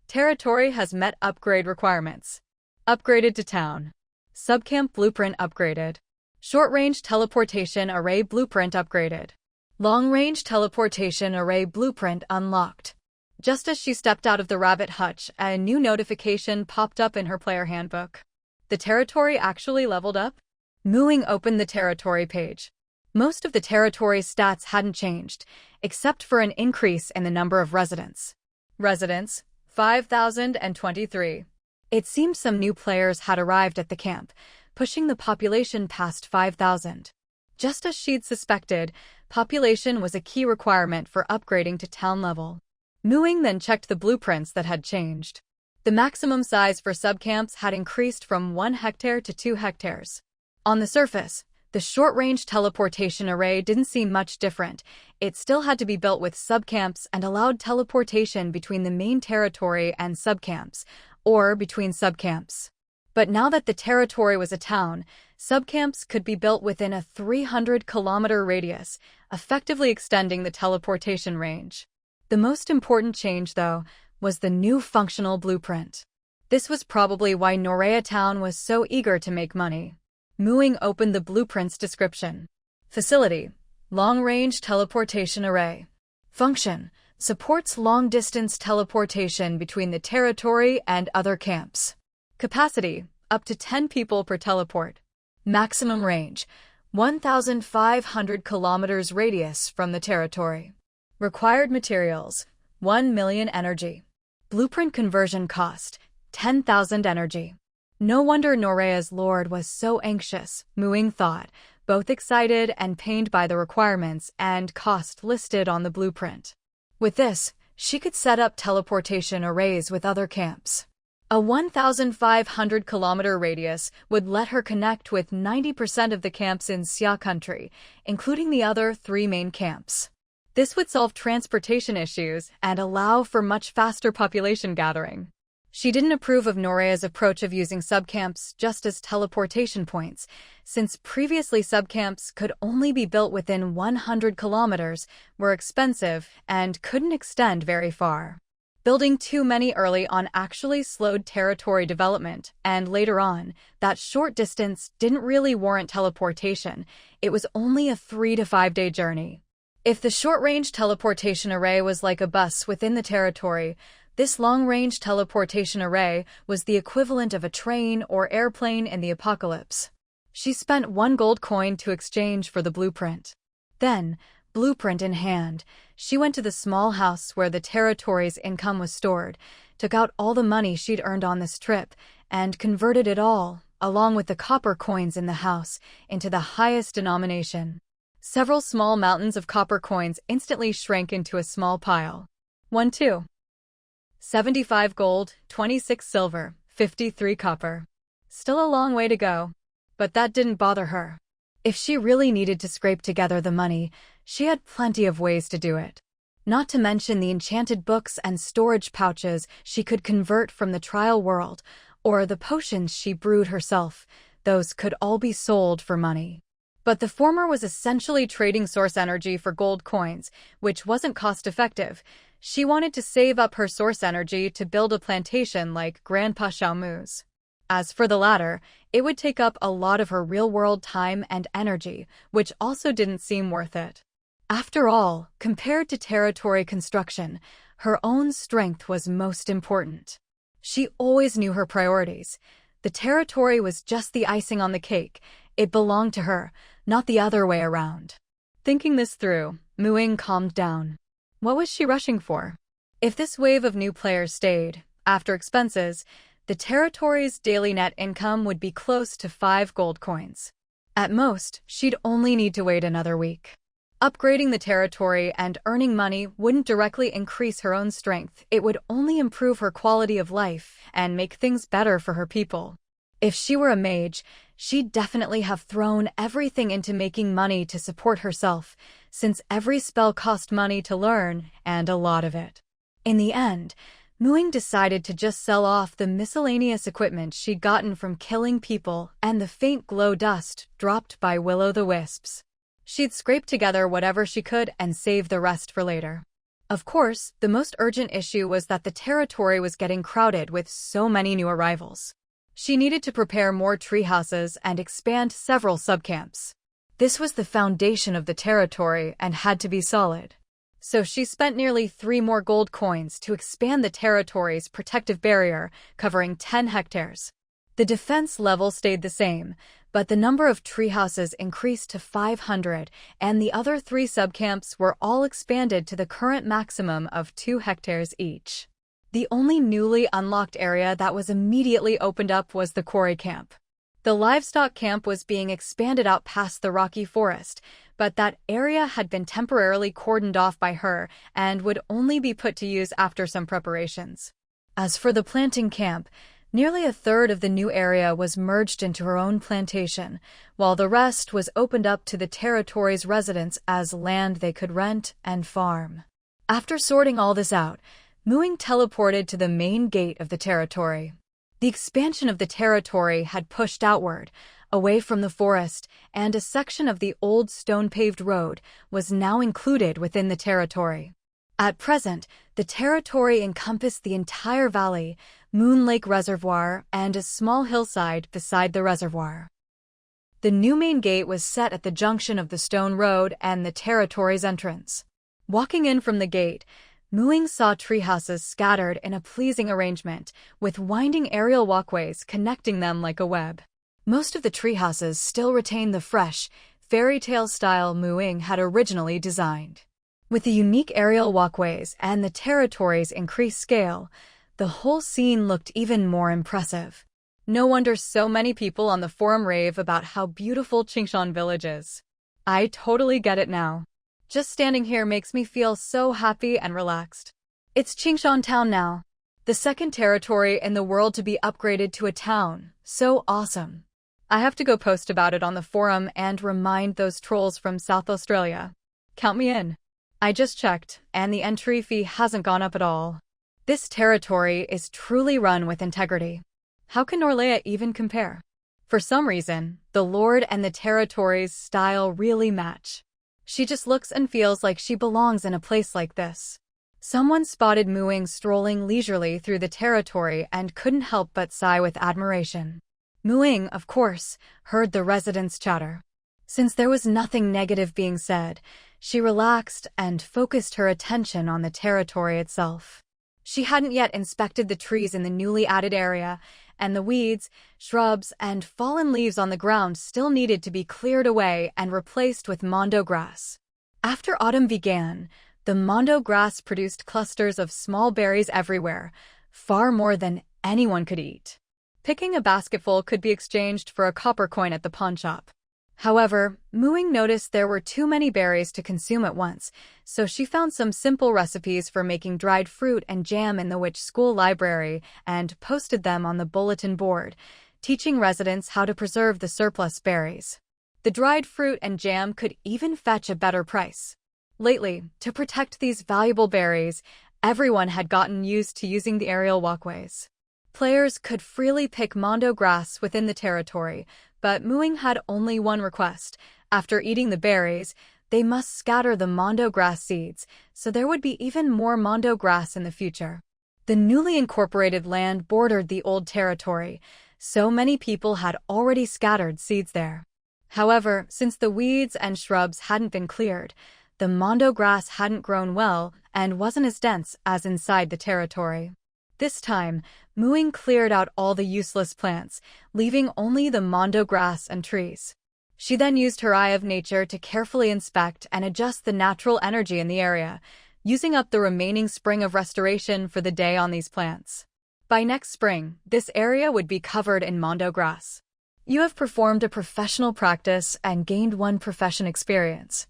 Territory has met upgrade requirements. Upgraded to town. Subcamp blueprint upgraded. Short-range teleportation array blueprint upgraded. Long-range teleportation array blueprint unlocked. Just as she stepped out of the rabbit hutch, a new notification popped up in her player handbook. The territory actually leveled up? Ying opened the territory page. Most of the territory stats hadn't changed, except for an increase in the number of residents. Residents, 5,023. It seemed some new players had arrived at the camp, pushing the population past 5,000. Just as she'd suspected, population was a key requirement for upgrading to town level. Ying then checked the blueprints that had changed. The maximum size for subcamps had increased from 1 hectare to 2 hectares. On the surface, the short-range teleportation array didn't seem much different. It still had to be built with subcamps and allowed teleportation between the main territory and subcamps, or between subcamps. But now that the territory was a town, subcamps could be built within a 300-kilometer radius, effectively extending the teleportation range. The most important change, though, was the new functional blueprint. This was probably why Norea Town was so eager to make money. Ying opened the blueprint's description. Facility: long-range teleportation array. Function: supports long-distance teleportation between the territory and other camps. Capacity: up to 10 people per teleport. Maximum range: 1,500 kilometers radius from the territory. Required materials: 1 million energy. Blueprint conversion cost: 10,000 energy. No wonder Norea's lord was so anxious, Ying thought, both excited and pained by the requirements and cost listed on the blueprint. With this, she could set up teleportation arrays with other camps. A 1,500-kilometer radius would let her connect with 90% of the camps in Xia country, including the other 3 main camps. This would solve transportation issues and allow for much faster population gathering. She didn't approve of Norea's approach of using subcamps just as teleportation points, since previously subcamps could only be built within 100 kilometers, were expensive, and couldn't extend very far. Building too many early on actually slowed territory development, and later on, that short distance didn't really warrant teleportation. It was only a 3 to 5 day journey. If the short-range teleportation array was like a bus within the territory, this long-range teleportation array was the equivalent of a train or airplane in the apocalypse. She spent 1 gold coin to exchange for the blueprint. Then, blueprint in hand, she went to the small house where the territory's income was stored, took out all the money she'd earned on this trip, and converted it all, along with the copper coins in the house, into the highest denomination. Several small mountains of copper coins instantly shrank into a small pile. 2. 75 gold, 26 silver, 53 copper. Still a long way to go. But that didn't bother her. If she really needed to scrape together the money, she had plenty of ways to do it. Not to mention the enchanted books and storage pouches she could convert from the trial world, or the potions she brewed herself. Those could all be sold for money. But the former was essentially trading source energy for gold coins, which wasn't cost-effective. She wanted to save up her source energy to build a plantation like Grandpa Xiaomu's. As for the latter, it would take up a lot of her real-world time and energy, which also didn't seem worth it. After all, compared to territory construction, her own strength was most important. She always knew her priorities. The territory was just the icing on the cake. It belonged to her, not the other way around. Thinking this through, Ying calmed down. What was she rushing for? If this wave of new players stayed, after expenses, the territory's daily net income would be close to 5 gold coins. At most, she'd only need to wait another week. Upgrading the territory and earning money wouldn't directly increase her own strength. It would only improve her quality of life and make things better for her people. If she were a mage, she'd definitely have thrown everything into making money to support herself, since every spell cost money to learn, and a lot of it. In the end, Ying decided to just sell off the miscellaneous equipment she'd gotten from killing people and the faint glow dust dropped by will-o'-the-wisps. She'd scrape together whatever she could and save the rest for later. Of course, the most urgent issue was that the territory was getting crowded with so many new arrivals. She needed to prepare more treehouses and expand several subcamps. This was the foundation of the territory and had to be solid. So she spent nearly 3 more gold coins to expand the territory's protective barrier, covering 10 hectares. The defense level stayed the same, but the number of treehouses increased to 500, and the other 3 subcamps were all expanded to the current maximum of 2 hectares each. The only newly unlocked area that was immediately opened up was the quarry camp. The livestock camp was being expanded out past the rocky forest, but that area had been temporarily cordoned off by her and would only be put to use after some preparations. As for the planting camp, nearly a third of the new area was merged into her own plantation, while the rest was opened up to the territory's residents as land they could rent and farm. After sorting all this out, Ying teleported to the main gate of the territory. The expansion of the territory had pushed outward, away from the forest, and a section of the old stone-paved road was now included within the territory. At present, the territory encompassed the entire valley, Moon Lake Reservoir, and a small hillside beside the reservoir. The new main gate was set at the junction of the stone road and the territory's entrance. Walking in from the gate, Ying saw treehouses scattered in a pleasing arrangement, with winding aerial walkways connecting them like a web. Most of the treehouses still retain the fresh, fairy tale style Ying had originally designed. With the unique aerial walkways and the territory's increased scale, the whole scene looked even more impressive. No wonder so many people on the forum rave about how beautiful Qingshan Village is. I totally get it now. Just standing here makes me feel so happy and relaxed. It's Qingshan Town now. The second territory in the world to be upgraded to a town. So awesome. I have to go post about it on the forum and remind those trolls from South Australia. Count me in. I just checked, and the entry fee hasn't gone up at all. This territory is truly run with integrity. How can Norlea even compare? For some reason, the Lord and the territory's style really match. She just looks and feels like she belongs in a place like this. Someone spotted Ying strolling leisurely through the territory and couldn't help but sigh with admiration. Ying, of course, heard the residents' chatter. Since there was nothing negative being said, she relaxed and focused her attention on the territory itself. She hadn't yet inspected the trees in the newly added area, and the weeds, shrubs, and fallen leaves on the ground still needed to be cleared away and replaced with mondo grass. After autumn began, the mondo grass produced clusters of small berries everywhere, far more than anyone could eat. Picking a basketful could be exchanged for a copper coin at the pawn shop. However, Ying noticed there were too many berries to consume at once, so she found some simple recipes for making dried fruit and jam in the Witch School library and posted them on the bulletin board, teaching residents how to preserve the surplus berries. The dried fruit and jam could even fetch a better price. Lately, to protect these valuable berries, everyone had gotten used to using the aerial walkways. Players could freely pick mondo grass within the territory, but Ying had only one request. After eating the berries, they must scatter the mondo grass seeds, so there would be even more mondo grass in the future. The newly incorporated land bordered the old territory, so many people had already scattered seeds there. However, since the weeds and shrubs hadn't been cleared, the mondo grass hadn't grown well and wasn't as dense as inside the territory. This time, Ying cleared out all the useless plants, leaving only the mondo grass and trees. She then used her eye of nature to carefully inspect and adjust the natural energy in the area, using up the remaining spring of restoration for the day on these plants. By next spring, this area would be covered in mondo grass. You have performed a professional practice and gained 1 profession experience.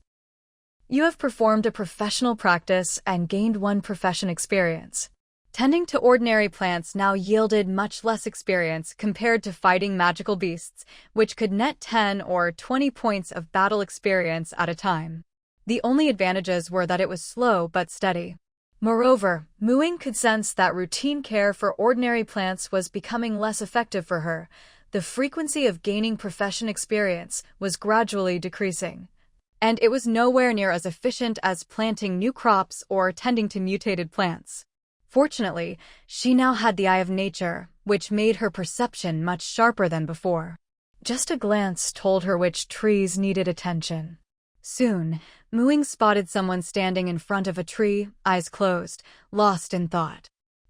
You have performed a professional practice and gained 1 profession experience. Tending to ordinary plants now yielded much less experience compared to fighting magical beasts, which could net 10 or 20 points of battle experience at a time. The only advantages were that it was slow but steady. Moreover, Ying could sense that routine care for ordinary plants was becoming less effective for her. The frequency of gaining profession experience was gradually decreasing, and it was nowhere near as efficient as planting new crops or tending to mutated plants. Fortunately, she now had the eye of nature, which made her perception much sharper than before. Just a glance told her which trees needed attention. Soon, Ying spotted someone standing in front of a tree, eyes closed, lost in thought.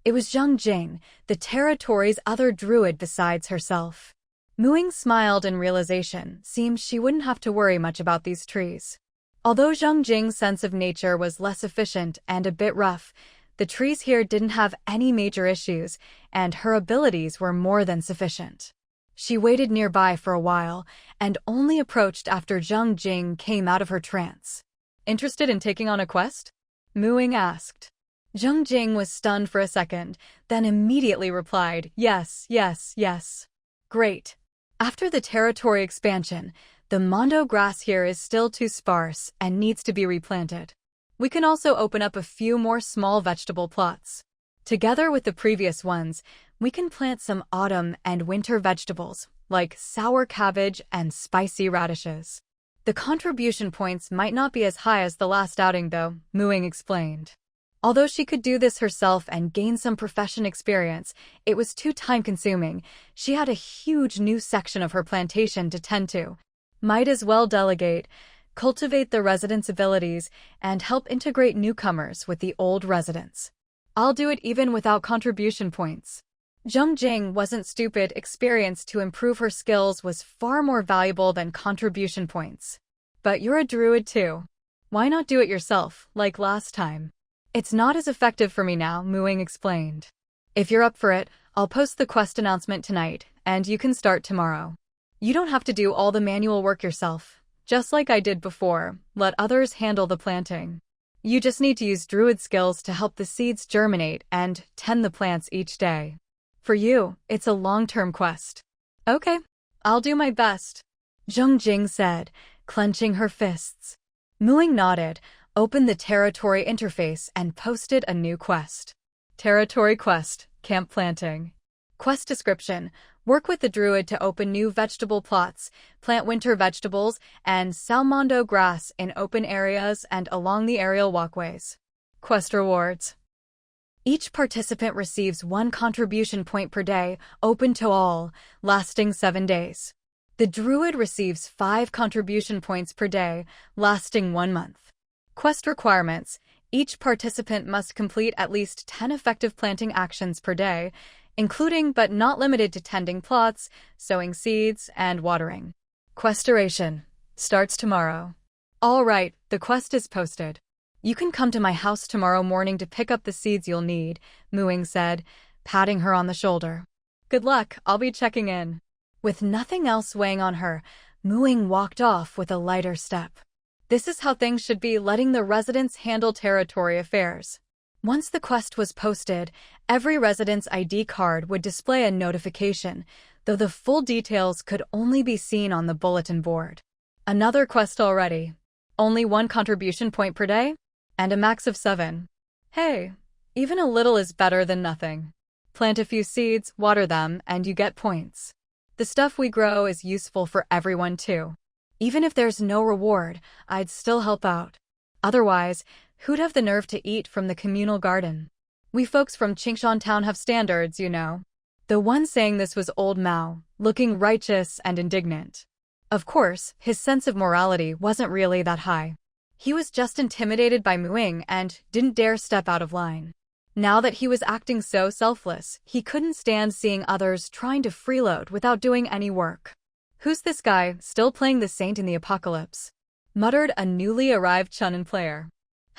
It was Jing, the territory's other druid besides herself. Muing smiled in realization. Seemed she wouldn't have to worry much about these trees. Although Jing's sense of nature was less efficient and a bit rough, the trees here didn't have any major issues, and her abilities were more than sufficient. She waited nearby for a while, and only approached after Jing came out of her trance. "Interested in taking on a quest?" Muing asked. Jing was stunned for a second, then immediately replied, "Yes, yes, yes." "Great." After the territory expansion, the mondo grass here is still too sparse and needs to be replanted. We can also open up a few more small vegetable plots. Together with the previous ones, we can plant some autumn and winter vegetables, like sour cabbage and spicy radishes. The contribution points might not be as high as the last outing though, Muing explained. Although she could do this herself and gain some profession experience, it was too time-consuming. She had a huge new section of her plantation to tend to. Might as well delegate, cultivate the residents' abilities, and help integrate newcomers with the old residents. I'll do it even without contribution points. Jing wasn't stupid. Experience to improve her skills was far more valuable than contribution points. But you're a druid too. Why not do it yourself, like last time? It's not as effective for me now, Muing explained. If you're up for it, I'll post the quest announcement tonight, and you can start tomorrow. You don't have to do all the manual work yourself. Just like I did before, let others handle the planting. You just need to use druid skills to help the seeds germinate and tend the plants each day. For you, it's a long-term quest. Okay, I'll do my best, Jing said, clenching her fists. Muing nodded, opened the territory interface and posted a new quest. Territory quest, camp planting. Quest description: work with the druid to open new vegetable plots, plant winter vegetables, and sell mondo grass in open areas and along the aerial walkways. Quest rewards: each participant receives 1 contribution point per day, open to all, lasting 7 days. The druid receives 5 contribution points per day, lasting 1 month. Quest requirements: each participant must complete at least 10 effective planting actions per day, including but not limited to tending plots, sowing seeds, and watering. Quest duration: starts tomorrow. All right, the quest is posted. You can come to my house tomorrow morning to pick up the seeds you'll need, Muing said, patting her on the shoulder. Good luck, I'll be checking in. With nothing else weighing on her, Muing walked off with a lighter step. This is how things should be, letting the residents handle territory affairs. Once the quest was posted, every resident's ID card would display a notification, though the full details could only be seen on the bulletin board. Another quest already. Only 1 contribution point per day? And a max of 7. Hey, even a little is better than nothing. Plant a few seeds, water them, and you get points. The stuff we grow is useful for everyone too. Even if there's no reward, I'd still help out. Otherwise, who'd have the nerve to eat from the communal garden? We folks from Qingshan Town have standards, you know. The one saying this was old Mao, looking righteous and indignant. Of course, his sense of morality wasn't really that high. He was just intimidated by Muing and didn't dare step out of line. Now that he was acting so selfless, he couldn't stand seeing others trying to freeload without doing any work. Who's this guy, still playing the saint in the apocalypse? Muttered a newly arrived Chunin player.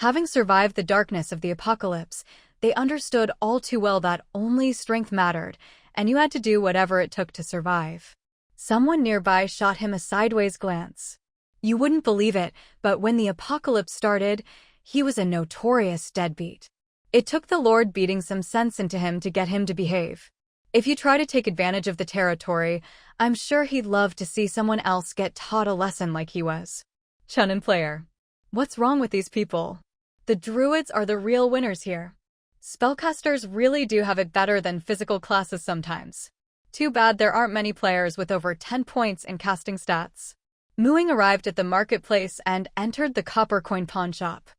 Having survived the darkness of the apocalypse, they understood all too well that only strength mattered, and you had to do whatever it took to survive. Someone nearby shot him a sideways glance. You wouldn't believe it, but when the apocalypse started, he was a notorious deadbeat. It took the Lord beating some sense into him to get him to behave. If you try to take advantage of the territory, I'm sure he'd love to see someone else get taught a lesson like he was. Chunin player. What's wrong with these people? The druids are the real winners here. Spellcasters really do have it better than physical classes sometimes. Too bad there aren't many players with over 10 points in casting stats. Muing arrived at the marketplace and entered the copper coin pawn shop.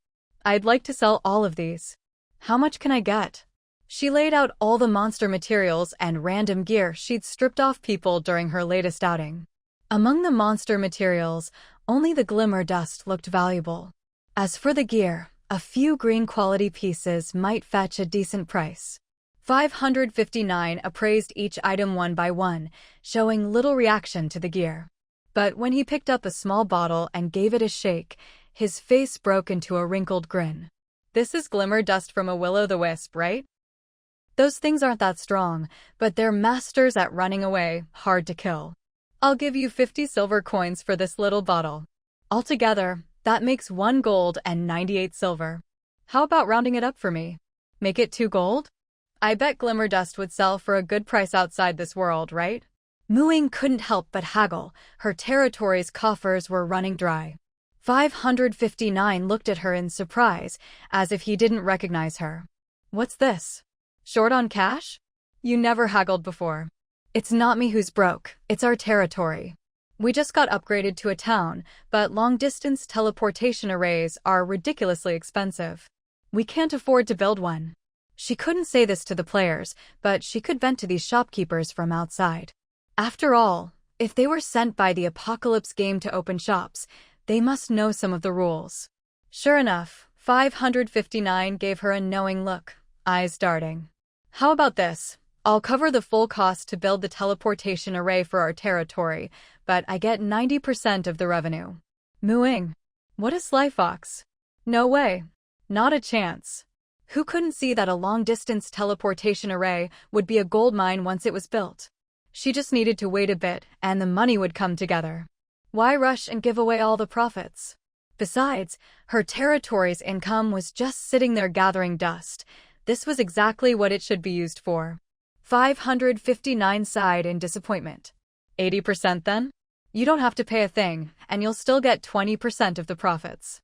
I'd like to sell all of these. How much can I get? She laid out all the monster materials and random gear she'd stripped off people during her latest outing. Among the monster materials, only the glimmer dust looked valuable. As for the gear, a few green quality pieces might fetch a decent price. 559 appraised each item one by one, showing little reaction to the gear. But when he picked up a small bottle and gave it a shake, his face broke into a wrinkled grin. This is glimmer dust from a will-o'-the-wisp, right? Those things aren't that strong, but they're masters at running away, hard to kill. I'll give you 50 silver coins for this little bottle. Altogether, that makes 1 gold and 98 silver. How about rounding it up for me? Make it 2 gold? I bet glimmer dust would sell for a good price outside this world, right? Ying couldn't help but haggle. Her territory's coffers were running dry. 559 looked at her in surprise, as if he didn't recognize her. What's this? Short on cash? You never haggled before. It's not me who's broke, it's our territory. We just got upgraded to a town, but long-distance teleportation arrays are ridiculously expensive. We can't afford to build one. She couldn't say this to the players, but she could vent to these shopkeepers from outside. After all, if they were sent by the Apocalypse game to open shops, they must know some of the rules. Sure enough, 559 gave her a knowing look, eyes darting. How about this? I'll cover the full cost to build the teleportation array for our territory, but I get 90% of the revenue. Ying. What a sly fox. No way. Not a chance. Who couldn't see that a long-distance teleportation array would be a gold mine once it was built? She just needed to wait a bit, and the money would come together. Why rush and give away all the profits? Besides, her territory's income was just sitting there gathering dust. This was exactly what it should be used for. 559 sighed in disappointment. 80% then? You don't have to pay a thing, and you'll still get 20% of the profits.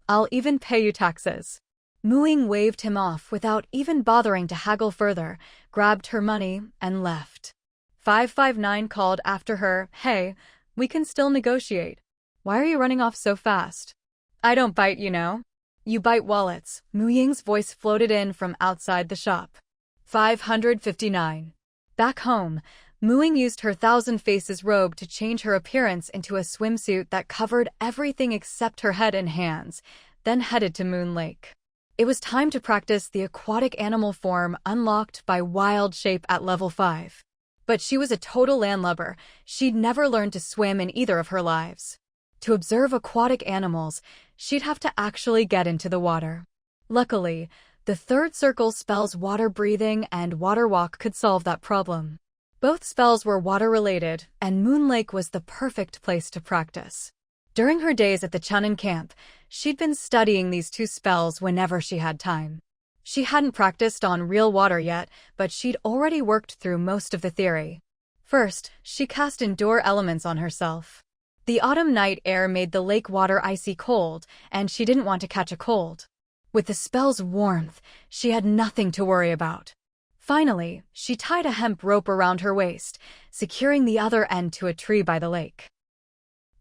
I'll even pay you taxes. Ying waved him off without even bothering to haggle further, grabbed her money, and left. 559 called after her, Hey, we can still negotiate. Why are you running off so fast? I don't bite, you know. You bite wallets. Ying's voice floated in from outside the shop. 559. Back home, Ying used her Thousand Faces robe to change her appearance into a swimsuit that covered everything except her head and hands, then headed to Moon Lake. It was time to practice the aquatic animal form unlocked by Wild Shape at level 5. But she was a total landlubber. She'd never learned to swim in either of her lives. To observe aquatic animals, she'd have to actually get into the water. Luckily, the third circle spells water breathing and water walk could solve that problem. Both spells were water-related, and Moon Lake was the perfect place to practice. During her days at the Chunin camp, she'd been studying these 2 spells whenever she had time. She hadn't practiced on real water yet, but she'd already worked through most of the theory. First, she cast Endure Elements on herself. The autumn night air made the lake water icy cold, and she didn't want to catch a cold. With the spell's warmth, she had nothing to worry about. Finally, she tied a hemp rope around her waist, securing the other end to a tree by the lake.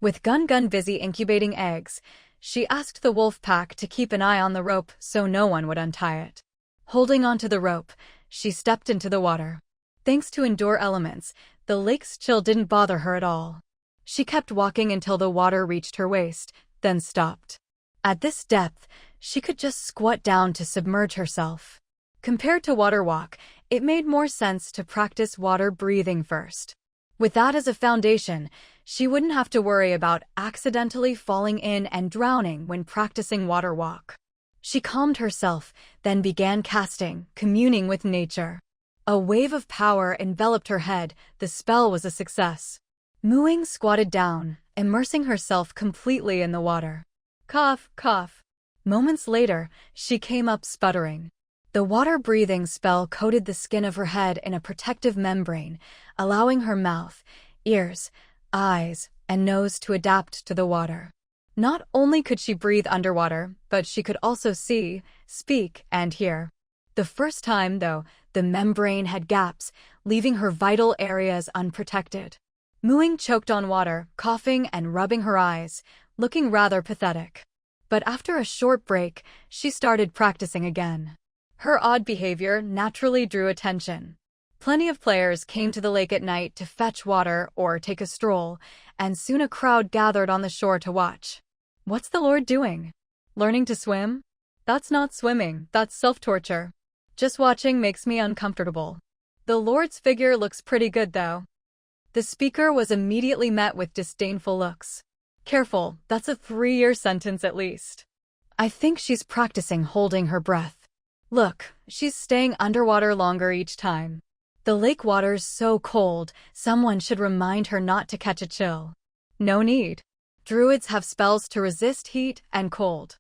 With Gun busy incubating eggs, she asked the wolf pack to keep an eye on the rope so no one would untie it. Holding onto the rope, she stepped into the water. Thanks to Endure Elements, the lake's chill didn't bother her at all. She kept walking until the water reached her waist, then stopped. At this depth, she could just squat down to submerge herself. Compared to water walk, it made more sense to practice water breathing first. With that as a foundation, she wouldn't have to worry about accidentally falling in and drowning when practicing water walk. She calmed herself, then began casting, communing with nature. A wave of power enveloped her head. The spell was a success. Ying squatted down, immersing herself completely in the water. Cough, cough. Moments later, she came up sputtering. The water-breathing spell coated the skin of her head in a protective membrane, allowing her mouth, ears, eyes, and nose to adapt to the water. Not only could she breathe underwater, but she could also see, speak, and hear. The first time, though, the membrane had gaps, leaving her vital areas unprotected. Ying choked on water, coughing and rubbing her eyes, looking rather pathetic. But after a short break, she started practicing again. Her odd behavior naturally drew attention. Plenty of players came to the lake at night to fetch water or take a stroll, and soon a crowd gathered on the shore to watch. What's the Lord doing? Learning to swim? That's not swimming, that's self-torture. Just watching makes me uncomfortable. The Lord's figure looks pretty good though. The speaker was immediately met with disdainful looks. Careful, that's a 3-year sentence at least. I think she's practicing holding her breath. Look, she's staying underwater longer each time. The lake water's so cold, someone should remind her not to catch a chill. No need. Druids have spells to resist heat and cold.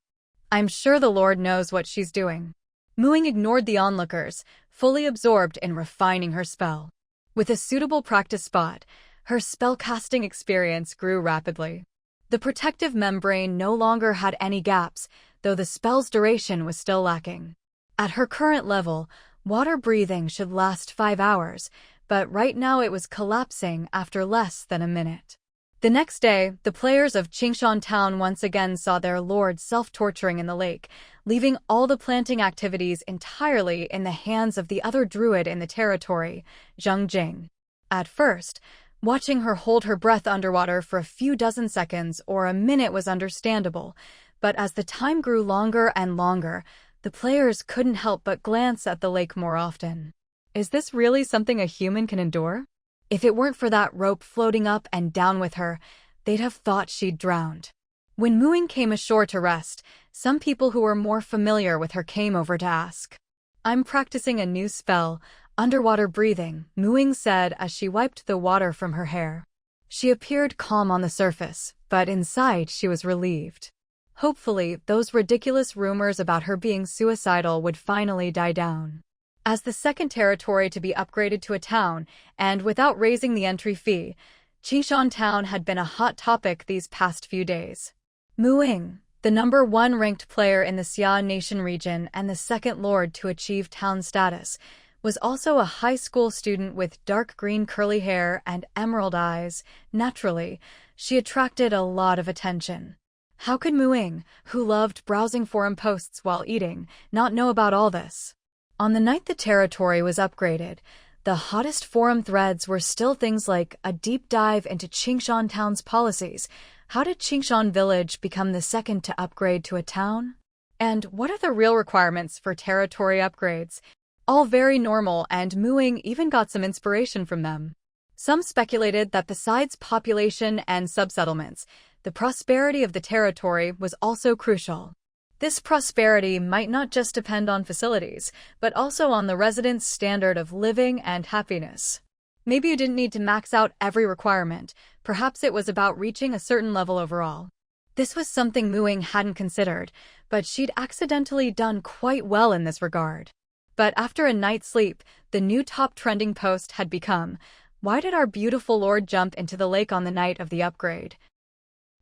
I'm sure the Lord knows what she's doing. Muing ignored the onlookers, fully absorbed in refining her spell. With a suitable practice spot, her spellcasting experience grew rapidly. The protective membrane no longer had any gaps, though the spell's duration was still lacking. At her current level, water breathing should last 5 hours, but right now it was collapsing after less than a minute. The next day, the players of Qingshan Town once again saw their lord self-torturing in the lake, leaving all the planting activities entirely in the hands of the other druid in the territory, Zheng Jing. At first, watching her hold her breath underwater for a few dozen seconds or a minute was understandable, but as the time grew longer and longer, the players couldn't help but glance at the lake more often. Is this really something a human can endure? If it weren't for that rope floating up and down with her, they'd have thought she'd drowned. When Muing came ashore to rest, some people who were more familiar with her came over to ask. I'm practicing a new spell, underwater breathing, Muing said as she wiped the water from her hair. She appeared calm on the surface, but inside she was relieved. Hopefully, those ridiculous rumors about her being suicidal would finally die down. As the second territory to be upgraded to a town, and without raising the entry fee, Qingshan Town had been a hot topic these past few days. Muing, the #1 ranked player in the Xia Nation region and the second lord to achieve town status, was also a high school student with dark green curly hair and emerald eyes. Naturally, she attracted a lot of attention. How could Muing, who loved browsing forum posts while eating, not know about all this? On the night the territory was upgraded, the hottest forum threads were still things like a deep dive into Qingshan Town's policies. How did Qingshan Village become the second to upgrade to a town? And what are the real requirements for territory upgrades? All very normal, and Muing even got some inspiration from them. Some speculated that besides population and subsettlements, the prosperity of the territory was also crucial. This prosperity might not just depend on facilities, but also on the residents' standard of living and happiness. Maybe you didn't need to max out every requirement, perhaps it was about reaching a certain level overall. This was something Muing hadn't considered, but she'd accidentally done quite well in this regard. But after a night's sleep, the new top trending post had become, "Why did our beautiful lord jump into the lake on the night of the upgrade?"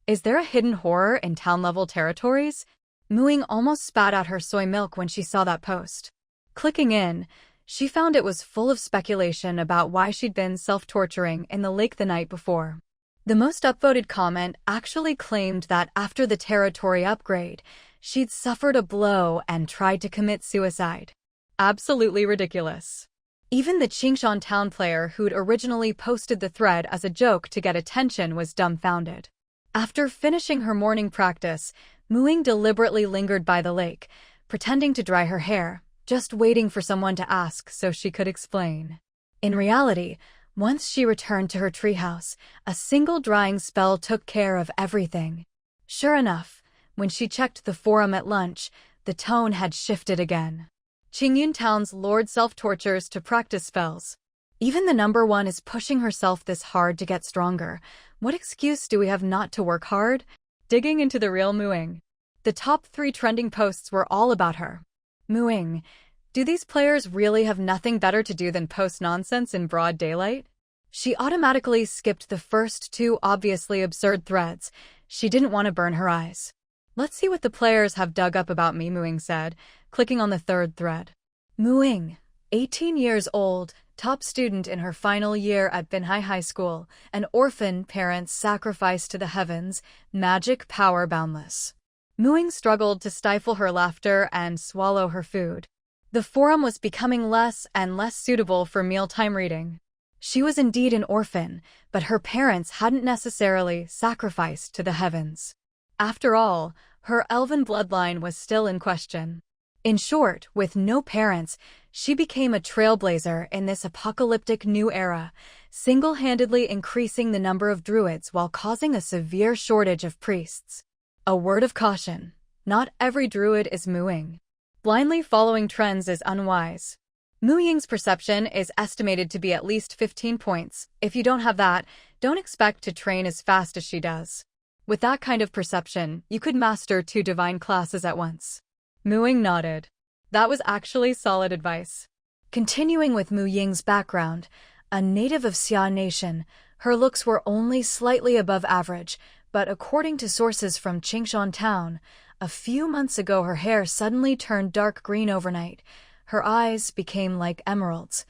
Is there a hidden horror in town-level territories? Muing almost spat out her soy milk when she saw that post. Clicking in, she found it was full of speculation about why she'd been self-torturing in the lake the night before. The most upvoted comment actually claimed that after the territory upgrade, she'd suffered a blow and tried to commit suicide. Absolutely ridiculous. Even the Qingshan Town player who'd originally posted the thread as a joke to get attention was dumbfounded. After finishing her morning practice, Muing deliberately lingered by the lake, pretending to dry her hair, just waiting for someone to ask so she could explain. In reality, once she returned to her treehouse, a single drying spell took care of everything. Sure enough, when she checked the forum at lunch, the tone had shifted again. Qingyun Town's lord self-tortures to practice spells. Even the #1 is pushing herself this hard to get stronger. What excuse do we have not to work hard? Digging into the real Muing. The top 3 trending posts were all about her. Muing, do these players really have nothing better to do than post nonsense in broad daylight? She automatically skipped the first 2 obviously absurd threads. She didn't want to burn her eyes. Let's see what the players have dug up about me, Muing said, clicking on the 3rd thread. Muing, 18 years old, top student in her final year at Binhai High School, an orphan, parents sacrificed to the heavens, magic power boundless. Muing struggled to stifle her laughter and swallow her food. The forum was becoming less and less suitable for mealtime reading. She was indeed an orphan, but her parents hadn't necessarily sacrificed to the heavens. After all, her elven bloodline was still in question. In short, with no parents, She became a trailblazer in this apocalyptic new era, single-handedly increasing the number of druids while causing a severe shortage of priests. A word of caution: not every druid is Mu Ying. Blindly following trends is unwise. Mu Ying's perception is estimated to be at least 15 points. If you don't have that, don't expect to train as fast as she does. With that kind of perception, you could master 2 divine classes at once. Mu Ying nodded. That was actually solid advice. Continuing with Mu Ying's background, a native of Xia Nation, her looks were only slightly above average, but according to sources from Qingshan Town, a few months ago her hair suddenly turned dark green overnight, her eyes became like emeralds,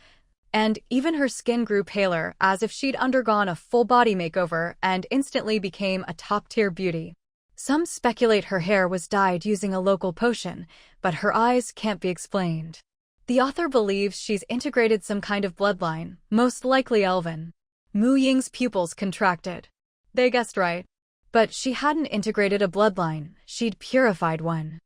and even her skin grew paler as if she'd undergone a full-body makeover and instantly became a top-tier beauty. Some speculate her hair was dyed using a local potion, but her eyes can't be explained. The author believes she's integrated some kind of bloodline, most likely elven. Mu Ying's pupils contracted. They guessed right. But she hadn't integrated a bloodline, she'd purified one.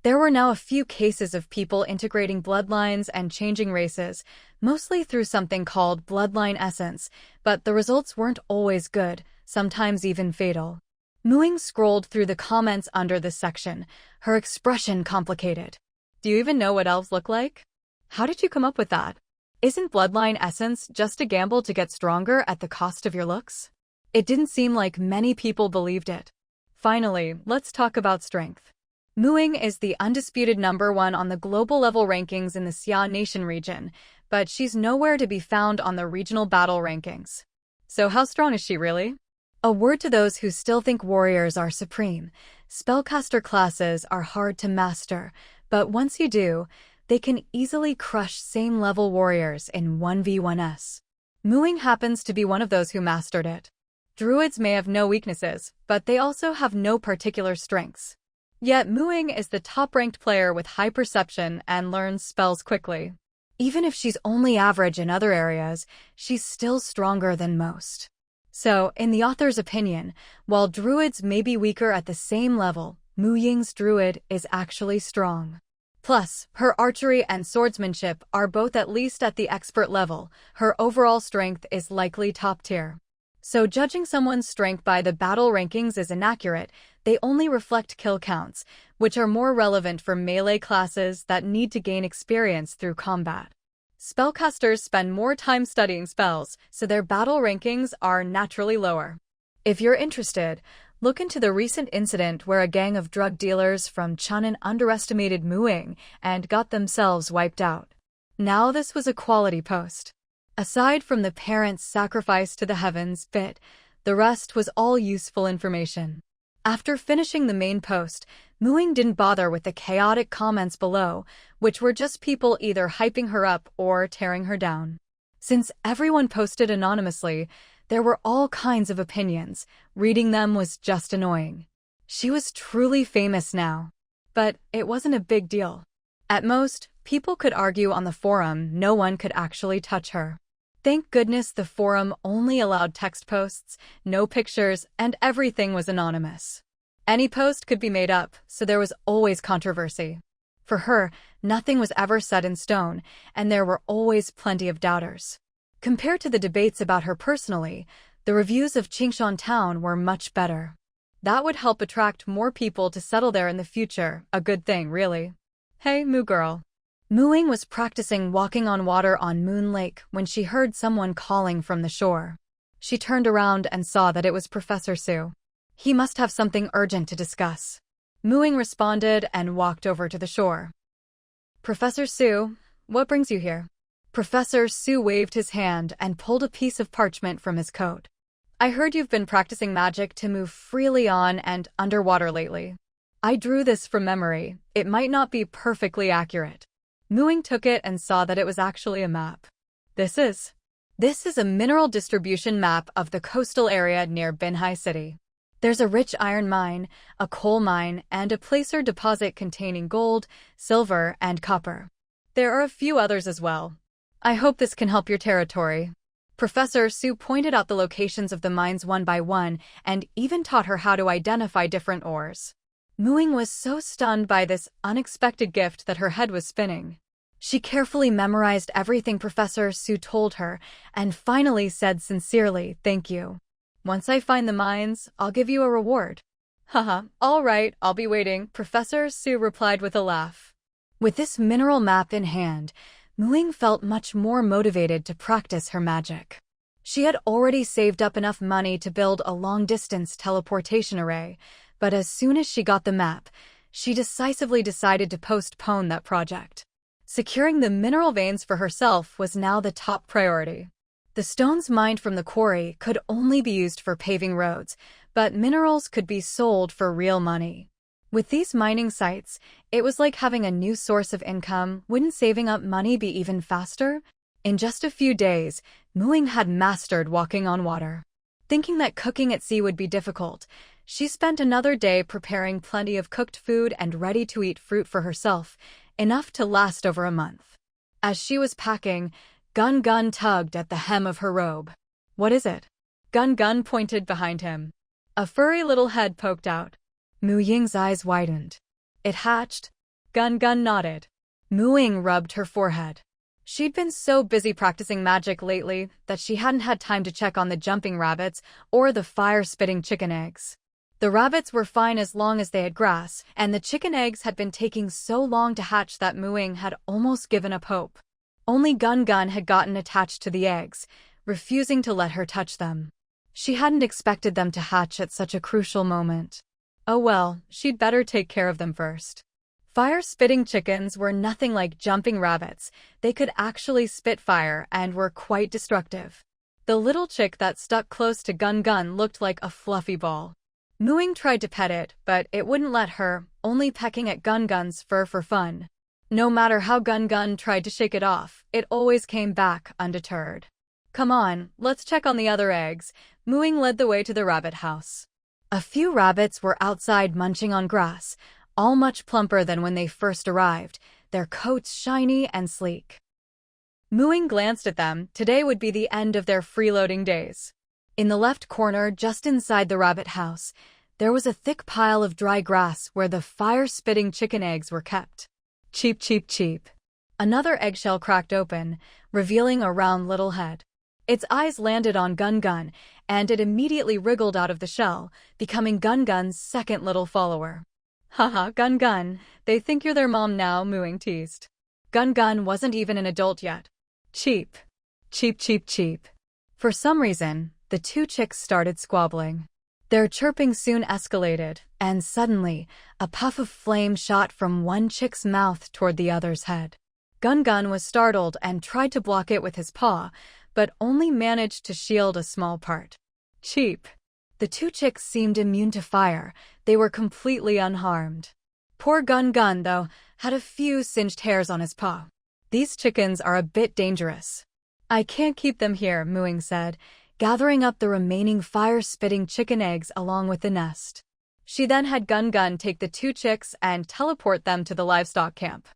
There were now a few cases of people integrating bloodlines and changing races, mostly through something called bloodline essence, but the results weren't always good, sometimes even fatal. Mu Ying scrolled through the comments under this section, her expression complicated. Do you even know what elves look like? How did you come up with that? Isn't bloodline essence just a gamble to get stronger at the cost of your looks? It didn't seem like many people believed it. Finally, let's talk about strength. Mu Ying is the undisputed #1 on the global level rankings in the Xia Nation region, but she's nowhere to be found on the regional battle rankings. So how strong is she really? A word to those who still think warriors are supreme. Spellcaster classes are hard to master, but once you do, they can easily crush same-level warriors in 1v1s. Mu Ying happens to be one of those who mastered it. Druids may have no weaknesses, but they also have no particular strengths. Yet Mu Ying is the top-ranked player with high perception and learns spells quickly. Even if she's only average in other areas, she's still stronger than most. So, in the author's opinion, while druids may be weaker at the same level, Mu Ying's druid is actually strong. Plus, her archery and swordsmanship are both at least at the expert level. Her overall strength is likely top tier. So judging someone's strength by the battle rankings is inaccurate. They only reflect kill counts, which are more relevant for melee classes that need to gain experience through combat. Spellcasters spend more time studying spells, so their battle rankings are naturally lower. If you're interested, look into the recent incident where a gang of drug dealers from Chunnan underestimated Mu Ying and got themselves wiped out. Now this was a quality post. Aside from the parents' sacrifice to the heavens bit, the rest was all useful information. After finishing the main post, Mu Ying didn't bother with the chaotic comments below, which were just people either hyping her up or tearing her down. Since everyone posted anonymously, there were all kinds of opinions. Reading them was just annoying. She was truly famous now. But it wasn't a big deal. At most, people could argue on the forum, no one could actually touch her. Thank goodness the forum only allowed text posts, no pictures, and everything was anonymous. Any post could be made up, so there was always controversy. For her, nothing was ever set in stone, and there were always plenty of doubters. Compared to the debates about her personally, the reviews of Qingshan Town were much better. That would help attract more people to settle there in the future, a good thing, really. Hey, Mu girl. Mu Ying was practicing walking on water on Moon Lake when she heard someone calling from the shore. She turned around and saw that it was Professor Su. He must have something urgent to discuss. Mu Ying responded and walked over to the shore. Professor Su, what brings you here? Professor Su waved his hand and pulled a piece of parchment from his coat. I heard you've been practicing magic to move freely on and underwater lately. I drew this from memory. It might not be perfectly accurate. Mu Ying took it and saw that it was actually a map. This is a mineral distribution map of the coastal area near Binhai City. There's a rich iron mine, a coal mine, and a placer deposit containing gold, silver, and copper. There are a few others as well. I hope this can help your territory. Professor Su pointed out the locations of the mines one by one and even taught her how to identify different ores. Mu Ying was so stunned by this unexpected gift that her head was spinning. She carefully memorized everything Professor Su told her and finally said sincerely, "Thank you. Once I find the mines, I'll give you a reward." "Haha, all right, I'll be waiting," Professor Su replied with a laugh. With this mineral map in hand, Ying felt much more motivated to practice her magic. She had already saved up enough money to build a long-distance teleportation array, but as soon as she got the map, she decisively decided to postpone that project. Securing the mineral veins for herself was now the top priority. The stones mined from the quarry could only be used for paving roads, but minerals could be sold for real money. With these mining sites, it was like having a new source of income. Wouldn't saving up money be even faster? In just a few days, Ying had mastered walking on water. Thinking that cooking at sea would be difficult, she spent another day preparing plenty of cooked food and ready-to-eat fruit for herself, enough to last over a month. As she was packing, Gun Gun tugged at the hem of her robe. "What is it?" Gun Gun pointed behind him. A furry little head poked out. Ying's eyes widened. "It hatched?" Gun Gun nodded. Ying rubbed her forehead. She'd been so busy practicing magic lately that she hadn't had time to check on the jumping rabbits or the fire-spitting chicken eggs. The rabbits were fine as long as they had grass, and the chicken eggs had been taking so long to hatch that Ying had almost given up hope. Only Gun Gun had gotten attached to the eggs, refusing to let her touch them. She hadn't expected them to hatch at such a crucial moment. Oh well, she'd better take care of them first. Fire-spitting chickens were nothing like jumping rabbits. They could actually spit fire and were quite destructive. The little chick that stuck close to Gun Gun looked like a fluffy ball. Ying tried to pet it, but it wouldn't let her, only pecking at Gun Gun's fur for fun. No matter how Gun Gun tried to shake it off, it always came back undeterred. "Come on, let's check on the other eggs." Ying led the way to the rabbit house. A few rabbits were outside munching on grass, all much plumper than when they first arrived, their coats shiny and sleek. Ying glanced at them. Today would be the end of their freeloading days. In the left corner, just inside the rabbit house, there was a thick pile of dry grass where the fire-spitting chicken eggs were kept. Cheep, cheep, cheep. Another eggshell cracked open, revealing a round little head. Its eyes landed on Gun Gun, and it immediately wriggled out of the shell, becoming Gun Gun's second little follower. "Haha, Gun Gun, they think you're their mom now," Ying teased. Gun Gun wasn't even an adult yet. Cheep. Cheep, cheep, cheep. For some reason, the two chicks started squabbling. Their chirping soon escalated, and suddenly, a puff of flame shot from one chick's mouth toward the other's head. Gun Gun was startled and tried to block it with his paw, but only managed to shield a small part. Cheep. The two chicks seemed immune to fire. They were completely unharmed. Poor Gun Gun, though, had a few singed hairs on his paw. "These chickens are a bit dangerous. I can't keep them here," Ying said, gathering up the remaining fire-spitting chicken eggs along with the nest. She then had Gun Gun take the two chicks and teleport them to the livestock camp.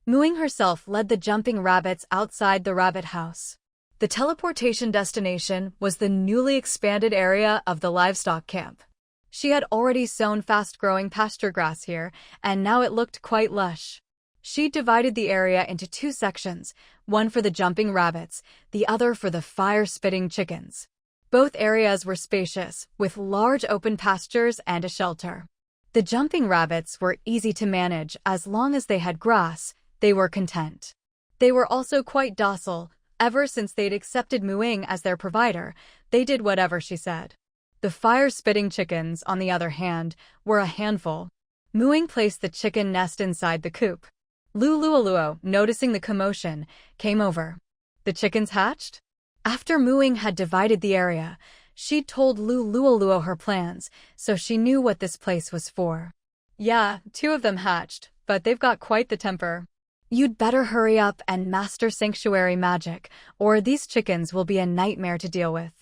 Ying herself led the jumping rabbits outside the rabbit house. The teleportation destination was the newly expanded area of the livestock camp. She had already sown fast-growing pasture grass here, and now it looked quite lush. She divided the area into two sections, one for the jumping rabbits, the other for the fire-spitting chickens. Both areas were spacious, with large open pastures and a shelter. The jumping rabbits were easy to manage. As long as they had grass, they were content. They were also quite docile. Ever since they'd accepted Ying as their provider, they did whatever she said. The fire-spitting chickens, on the other hand, were a handful. Ying placed the chicken nest inside the coop. Lulualuo, noticing the commotion, came over. "The chickens hatched?" After Ying had divided the area, she'd told Lulualuo her plans, so she knew what this place was for. "Yeah, 2 of them hatched, but they've got quite the temper. You'd better hurry up and master sanctuary magic, or these chickens will be a nightmare to deal with."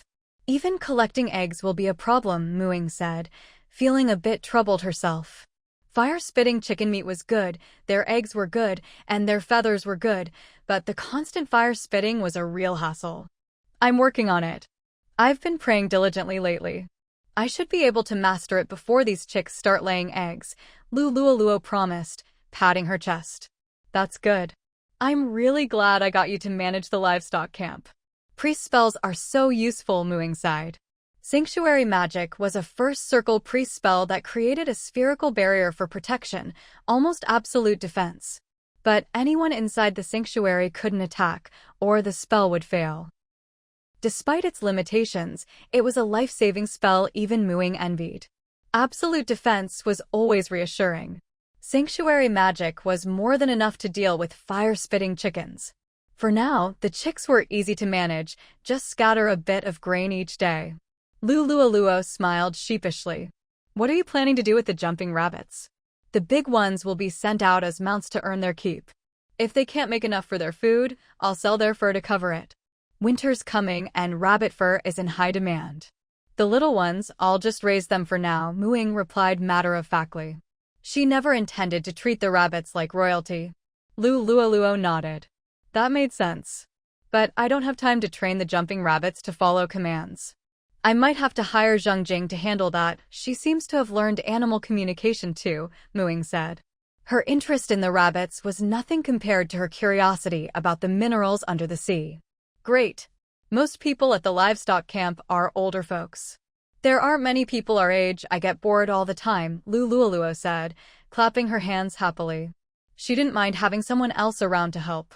"Even collecting eggs will be a problem," Ying said, feeling a bit troubled herself. Fire-spitting chicken meat was good, their eggs were good, and their feathers were good, but the constant fire-spitting was a real hassle. "I'm working on it. I've been praying diligently lately. I should be able to master it before these chicks start laying eggs," Lulualuo promised, patting her chest. "That's good. I'm really glad I got you to manage the livestock camp. Priest spells are so useful, Muing sighed. Sanctuary magic was a first circle priest spell that created a spherical barrier for protection, almost absolute defense. But anyone inside the sanctuary couldn't attack, or the spell would fail. Despite its limitations, it was a life-saving spell even Muing envied. Absolute defense was always reassuring. Sanctuary magic was more than enough to deal with fire-spitting chickens. For now, the chicks were easy to manage, just scatter a bit of grain each day. Lulualuo smiled sheepishly. What are you planning to do with the jumping rabbits? The big ones will be sent out as mounts to earn their keep. If they can't make enough for their food, I'll sell their fur to cover it. Winter's coming and rabbit fur is in high demand. The little ones, I'll just raise them for now, Muing replied matter-of-factly. She never intended to treat the rabbits like royalty. Lulualuo nodded. That made sense. But I don't have time to train the jumping rabbits to follow commands. I might have to hire Zheng Jing to handle that. She seems to have learned animal communication too, Muing said. Her interest in the rabbits was nothing compared to her curiosity about the minerals under the sea. Great. Most people at the livestock camp are older folks. There aren't many people our age. I get bored all the time, Lulualuo said, clapping her hands happily. She didn't mind having someone else around to help.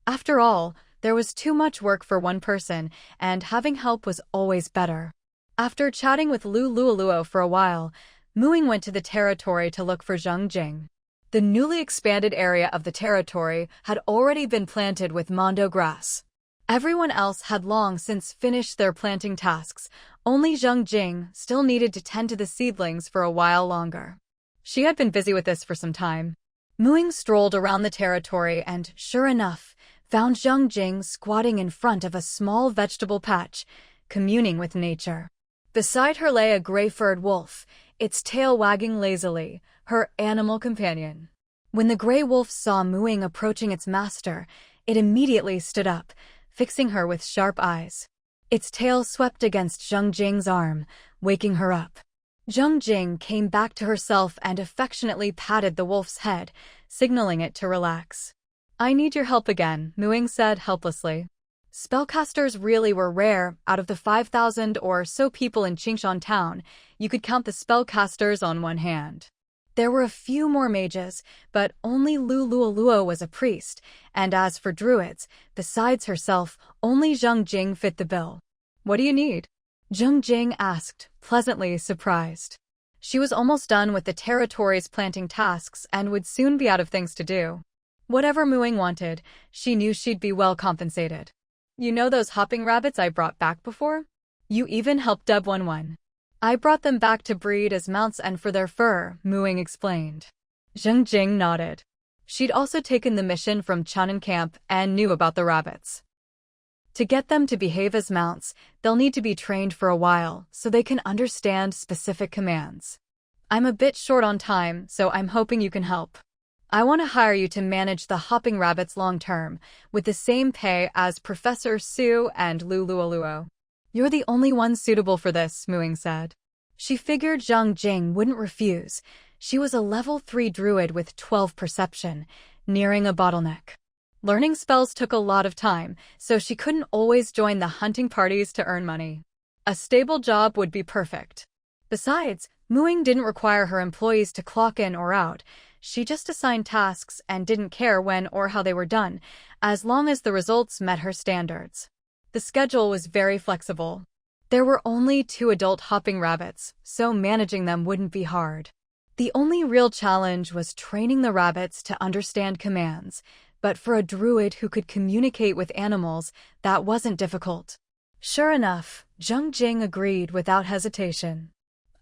After all, there was too much work for one person, and having help was always better. After chatting with Lulualuo for a while, Muing went to the territory to look for Zheng Jing. The newly expanded area of the territory had already been planted with mondo grass. Everyone else had long since finished their planting tasks. Only Zheng Jing still needed to tend to the seedlings for a while longer. She had been busy with this for some time. Muing strolled around the territory and, sure enough, found Zheng Jing squatting in front of a small vegetable patch, communing with nature. Beside her lay a gray-furred wolf, its tail wagging lazily, her animal companion. When the gray wolf saw Muing approaching its master, it immediately stood up, fixing her with sharp eyes. Its tail swept against Zheng Jing's arm, waking her up. Zheng Jing came back to herself and affectionately patted the wolf's head, signaling it to relax. I need your help again, Muing said helplessly. Spellcasters really were rare. Out of the 5,000 or so people in Qingshan town, you could count the spellcasters on one hand. There were a few more mages, but only Lulualuo was a priest, and as for druids, besides herself, only Zheng Jing fit the bill. What do you need? Zheng Jing asked, pleasantly surprised. She was almost done with the territory's planting tasks and would soon be out of things to do. Whatever Muing wanted, she knew she'd be well compensated. You know those hopping rabbits I brought back before? You even helped dub one. I brought them back to breed as mounts and for their fur, Muing explained. Zheng Jing nodded. She'd also taken the mission from Chunin camp and knew about the rabbits. To get them to behave as mounts, they'll need to be trained for a while so they can understand specific commands. I'm a bit short on time, so I'm hoping you can help. I want to hire you to manage the hopping rabbits long-term, with the same pay as Professor Su and Lulualuo. You're the only one suitable for this, Muing said. She figured Zheng Jing wouldn't refuse. She was a level 3 druid with 12 perception, nearing a bottleneck. Learning spells took a lot of time, so she couldn't always join the hunting parties to earn money. A stable job would be perfect. Besides, Muing didn't require her employees to clock in or out. She just assigned tasks and didn't care when or how they were done, as long as the results met her standards. The schedule was very flexible. There were only 2 adult hopping rabbits, so managing them wouldn't be hard. The only real challenge was training the rabbits to understand commands, but for a druid who could communicate with animals, that wasn't difficult. Sure enough, Zheng Jing agreed without hesitation.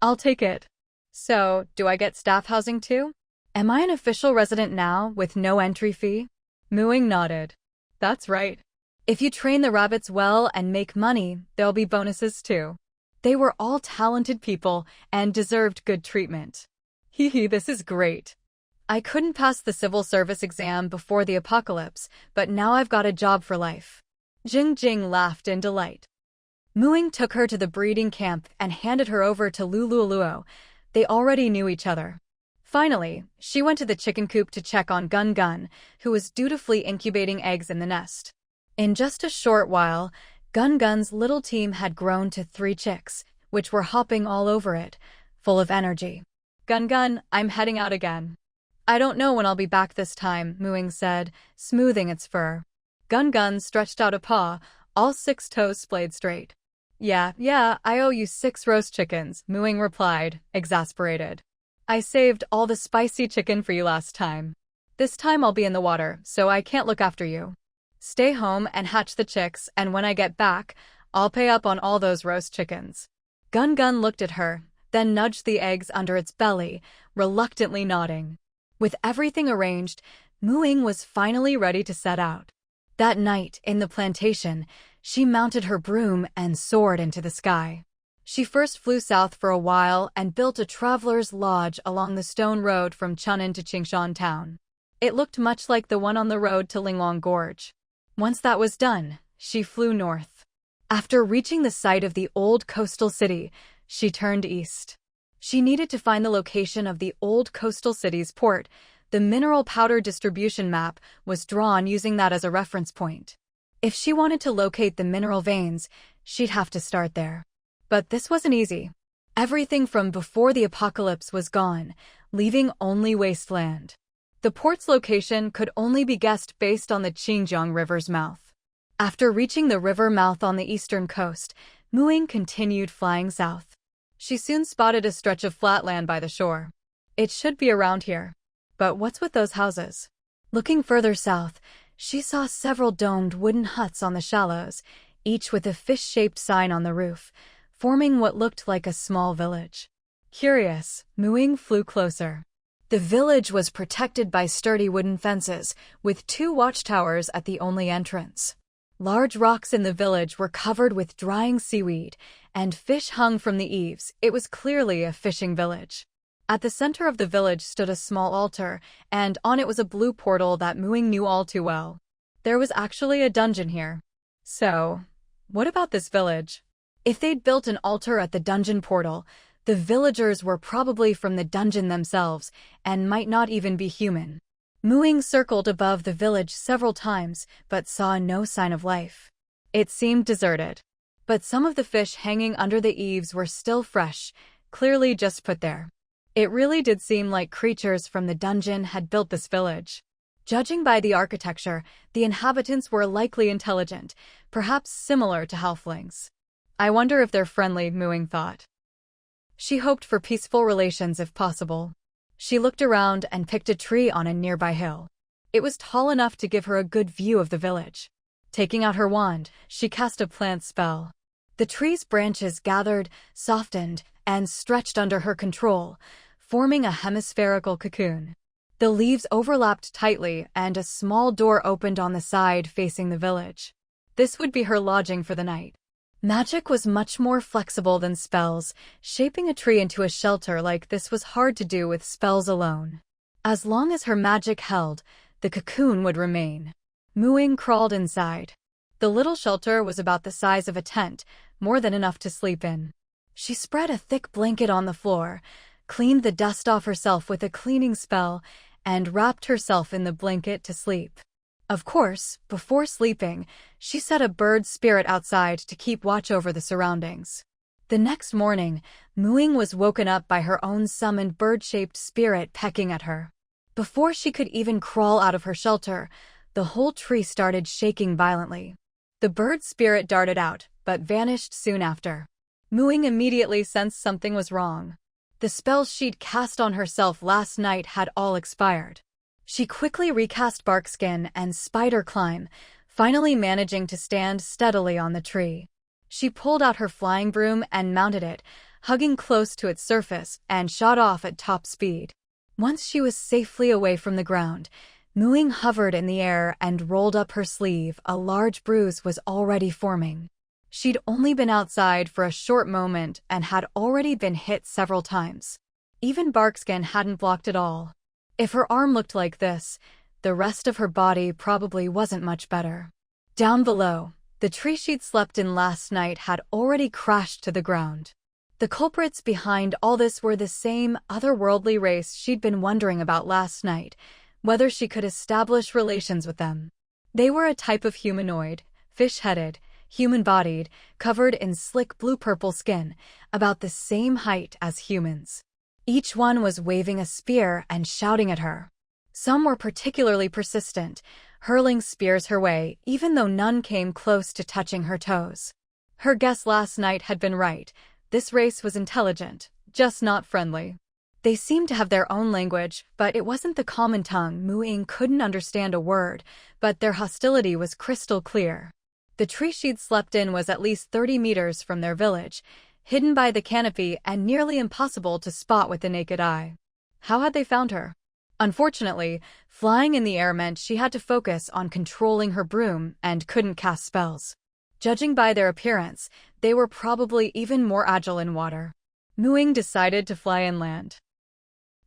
I'll take it. So, do I get staff housing too? Am I an official resident now with no entry fee? Muing nodded. That's right. If you train the rabbits well and make money, there'll be bonuses too. They were all talented people and deserved good treatment. Hee, this is great. I couldn't pass the civil service exam before the apocalypse, but now I've got a job for life. Zheng Jing laughed in delight. Muing took her to the breeding camp and handed her over to Lulualuo. They already knew each other. Finally, she went to the chicken coop to check on Gun Gun, who was dutifully incubating eggs in the nest. In just a short while, Gun Gun's little team had grown to 3 chicks, which were hopping all over it, full of energy. Gun Gun, I'm heading out again. I don't know when I'll be back this time, Mooing said, smoothing its fur. Gun Gun stretched out a paw, all 6 toes splayed straight. Yeah, I owe you 6 roast chickens, Mooing replied, exasperated. I saved all the spicy chicken for you last time. This time I'll be in the water, so I can't look after you. Stay home and hatch the chicks, and when I get back, I'll pay up on all those roast chickens. Gun Gun looked at her, then nudged the eggs under its belly, reluctantly nodding. With everything arranged, Mooing was finally ready to set out. That night, in the plantation, she mounted her broom and soared into the sky. She first flew south for a while and built a traveler's lodge along the stone road from Chun'an to Qingshan town. It looked much like the one on the road to Linglong Gorge. Once that was done, she flew north. After reaching the site of the old coastal city, she turned east. She needed to find the location of the old coastal city's port. The mineral powder distribution map was drawn using that as a reference point. If she wanted to locate the mineral veins, she'd have to start there. But this wasn't easy. Everything from before the apocalypse was gone, leaving only wasteland. The port's location could only be guessed based on the Qingjiang River's mouth. After reaching the river mouth on the eastern coast, Mooing continued flying south. She soon spotted a stretch of flat land by the shore. It should be around here. But what's with those houses? Looking further south, she saw several domed wooden huts on the shallows, each with a fish-shaped sign on the roof, forming what looked like a small village. Curious, Mooing flew closer. The village was protected by sturdy wooden fences, with 2 watchtowers at the only entrance. Large rocks in the village were covered with drying seaweed, and fish hung from the eaves. It was clearly a fishing village. At the center of the village stood a small altar, and on it was a blue portal that Mooing knew all too well. There was actually a dungeon here. So, what about this village? If they'd built an altar at the dungeon portal, the villagers were probably from the dungeon themselves and might not even be human. Mooing circled above the village several times, but saw no sign of life. It seemed deserted. But some of the fish hanging under the eaves were still fresh, clearly just put there. It really did seem like creatures from the dungeon had built this village. Judging by the architecture, the inhabitants were likely intelligent, perhaps similar to halflings. I wonder if they're friendly, Mooing thought. She hoped for peaceful relations if possible. She looked around and picked a tree on a nearby hill. It was tall enough to give her a good view of the village. Taking out her wand, she cast a plant spell. The tree's branches gathered, softened, and stretched under her control, forming a hemispherical cocoon. The leaves overlapped tightly, and a small door opened on the side facing the village. This would be her lodging for the night. Magic was much more flexible than spells. Shaping a tree into a shelter like this was hard to do with spells alone. As long as her magic held, the cocoon would remain. Mooing crawled inside. The little shelter was about the size of a tent, more than enough to sleep in. She spread a thick blanket on the floor, cleaned the dust off herself with a cleaning spell, and wrapped herself in the blanket to sleep. Of course, before sleeping, she set a bird spirit outside to keep watch over the surroundings. The next morning, Mooing was woken up by her own summoned bird-shaped spirit pecking at her. Before she could even crawl out of her shelter, the whole tree started shaking violently. The bird spirit darted out, but vanished soon after. Mooing immediately sensed something was wrong. The spells she'd cast on herself last night had all expired. She quickly recast Barkskin and Spider Climb, finally managing to stand steadily on the tree. She pulled out her flying broom and mounted it, hugging close to its surface, and shot off at top speed. Once she was safely away from the ground, Mooing hovered in the air and rolled up her sleeve. A large bruise was already forming. She'd only been outside for a short moment and had already been hit several times. Even Barkskin hadn't blocked at all. If her arm looked like this, the rest of her body probably wasn't much better. Down below, the tree she'd slept in last night had already crashed to the ground. The culprits behind all this were the same otherworldly race she'd been wondering about last night, whether she could establish relations with them. They were a type of humanoid, fish-headed, human-bodied, covered in slick blue-purple skin, about the same height as humans. Each one was waving a spear and shouting at her. Some were particularly persistent, hurling spears her way, even though none came close to touching her toes. Her guess last night had been right. This race was intelligent, just not friendly. They seemed to have their own language, but it wasn't the common tongue. Ying couldn't understand a word, but their hostility was crystal clear. The tree she'd slept in was at least 30 meters from their village, hidden by the canopy and nearly impossible to spot with the naked eye. How had they found her? Unfortunately, flying in the air meant she had to focus on controlling her broom and couldn't cast spells. Judging by their appearance, they were probably even more agile in water. Ying decided to fly inland.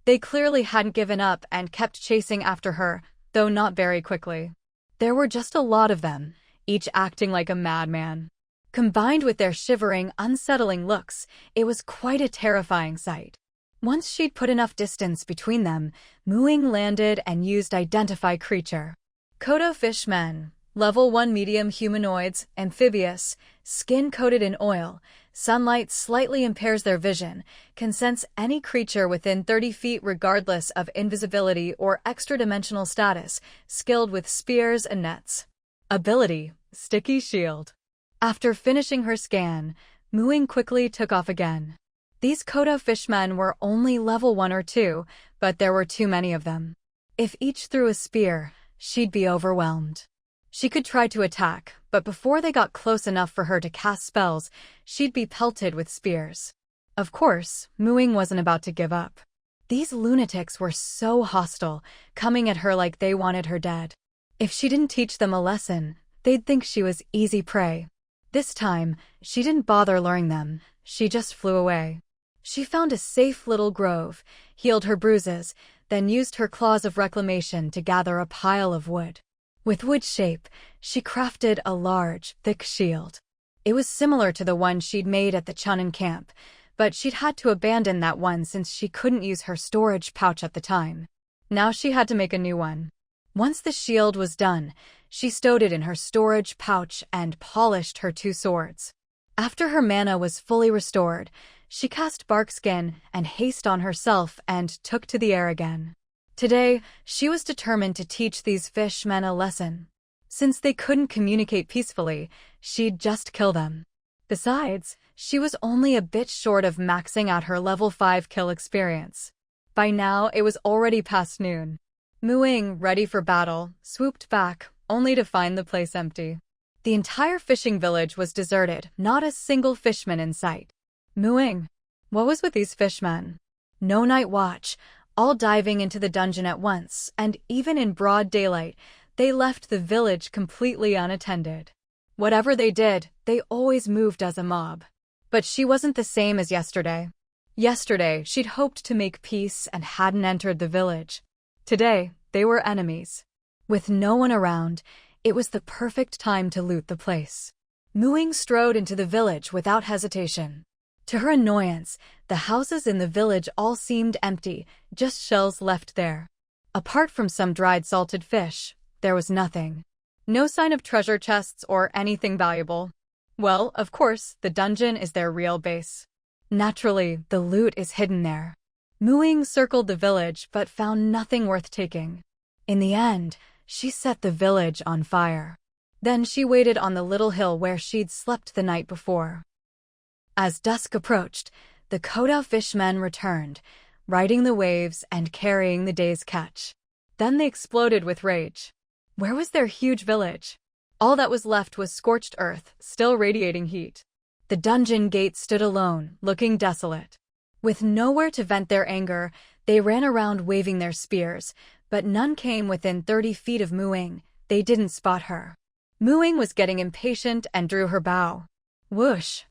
They clearly hadn't given up and kept chasing after her, though not very quickly. There were just a lot of them, each acting like a madman. Combined with their shivering, unsettling looks, it was quite a terrifying sight. Once she'd put enough distance between them, Ying landed and used Identify Creature. Kodo fishmen, level 1 medium humanoids, amphibious, skin coated in oil. Sunlight slightly impairs their vision, can sense any creature within 30 feet regardless of invisibility or extra-dimensional status, skilled with spears and nets. Ability, Sticky Shield. After finishing her scan, Ying quickly took off again. These Kodo fishmen were only level 1 or 2, but there were too many of them. If each threw a spear, she'd be overwhelmed. She could try to attack, but before they got close enough for her to cast spells, she'd be pelted with spears. Of course, Ying wasn't about to give up. These lunatics were so hostile, coming at her like they wanted her dead. If she didn't teach them a lesson, they'd think she was easy prey. This time, she didn't bother luring them, she just flew away. She found a safe little grove, healed her bruises, then used her claws of reclamation to gather a pile of wood. With wood shape, she crafted a large, thick shield. It was similar to the one she'd made at the Chunin camp, but she'd had to abandon that one since she couldn't use her storage pouch at the time. Now she had to make a new one. Once the shield was done, she stowed it in her storage pouch and polished her 2 swords. After her mana was fully restored, she cast Barkskin and Haste on herself and took to the air again. Today, she was determined to teach these fishmen a lesson. Since they couldn't communicate peacefully, she'd just kill them. Besides, she was only a bit short of maxing out her level 5 kill experience. By now, it was already past noon. Ying, ready for battle, swooped back, only to find the place empty. The entire fishing village was deserted, not a single fishman in sight. Ying, what was with these fishmen? No night watch, all diving into the dungeon at once, and even in broad daylight, they left the village completely unattended. Whatever they did, they always moved as a mob. But she wasn't the same as yesterday. Yesterday, she'd hoped to make peace and hadn't entered the village. Today, they were enemies. With no one around, it was the perfect time to loot the place. Ying strode into the village without hesitation. To her annoyance, the houses in the village all seemed empty, just shells left there. Apart from some dried salted fish, there was nothing. No sign of treasure chests or anything valuable. Well, of course, the dungeon is their real base. Naturally, the loot is hidden there. Ying circled the village but found nothing worth taking. In the end, she set the village on fire. Then she waited on the little hill where she'd slept the night before. As dusk approached, the Kodo fishmen returned, riding the waves and carrying the day's catch. Then they exploded with rage. Where was their huge village? All that was left was scorched earth, still radiating heat. The dungeon gate stood alone, looking desolate. With nowhere to vent their anger, they ran around waving their spears, but none came within 30 feet of Ying. They didn't spot her. Ying was getting impatient and drew her bow. Whoosh!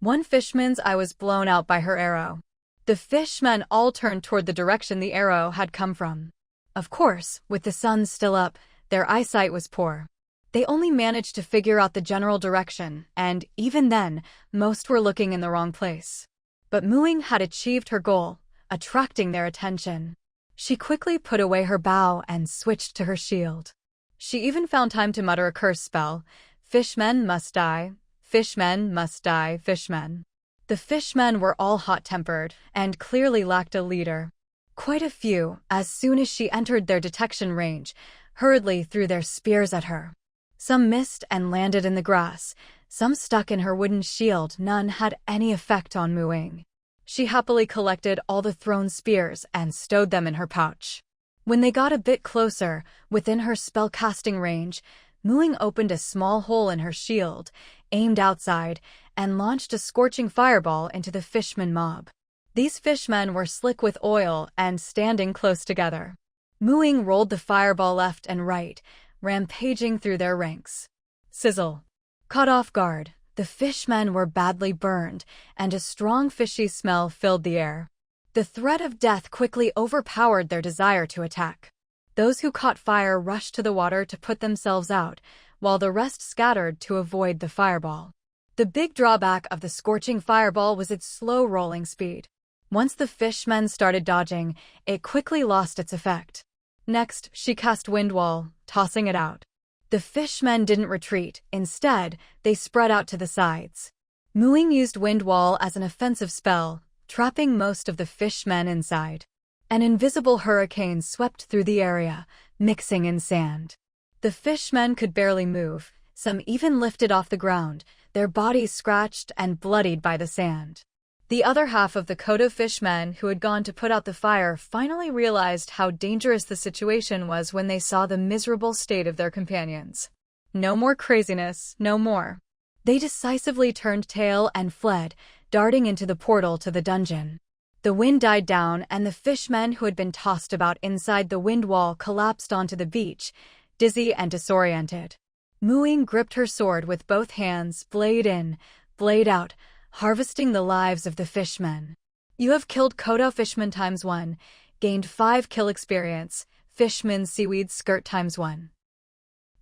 One fishman's eye was blown out by her arrow. The fishmen all turned toward the direction the arrow had come from. Of course, with the sun still up, their eyesight was poor. They only managed to figure out the general direction, and even then, most were looking in the wrong place. But Muing had achieved her goal, attracting their attention. She quickly put away her bow and switched to her shield. She even found time to mutter a curse spell: "Fishmen must die, fishmen must die, fishmen." The fishmen were all hot-tempered and clearly lacked a leader. Quite a few, as soon as she entered their detection range, hurriedly threw their spears at her. Some missed and landed in the grass, some stuck in her wooden shield. None had any effect on Muing. She happily collected all the thrown spears and stowed them in her pouch. When they got a bit closer, within her spell-casting range, Muing opened a small hole in her shield, aimed outside, and launched a scorching fireball into the fishman mob. These fishmen were slick with oil and standing close together. Muing rolled the fireball left and right, rampaging through their ranks. Sizzle. Caught off guard, the fishmen were badly burned, and a strong fishy smell filled the air. The threat of death quickly overpowered their desire to attack. Those who caught fire rushed to the water to put themselves out, while the rest scattered to avoid the fireball. The big drawback of the scorching fireball was its slow rolling speed. Once the fishmen started dodging, it quickly lost its effect. Next, she cast Windwall, tossing it out. The fishmen didn't retreat. Instead, they spread out to the sides. Muing used Windwall as an offensive spell, trapping most of the fishmen inside. An invisible hurricane swept through the area, mixing in sand. The fishmen could barely move, some even lifted off the ground, their bodies scratched and bloodied by the sand. The other half of the Kodo fishmen who had gone to put out the fire finally realized how dangerous the situation was when they saw the miserable state of their companions. No more craziness, no more. They decisively turned tail and fled, darting into the portal to the dungeon. The wind died down and the fishmen who had been tossed about inside the wind wall collapsed onto the beach, dizzy and disoriented. Muing gripped her sword with both hands, blade in, blade out, harvesting the lives of the fishmen. You have killed Kodo fishman ×1, gained 5 kill experience, fishman seaweed skirt ×1.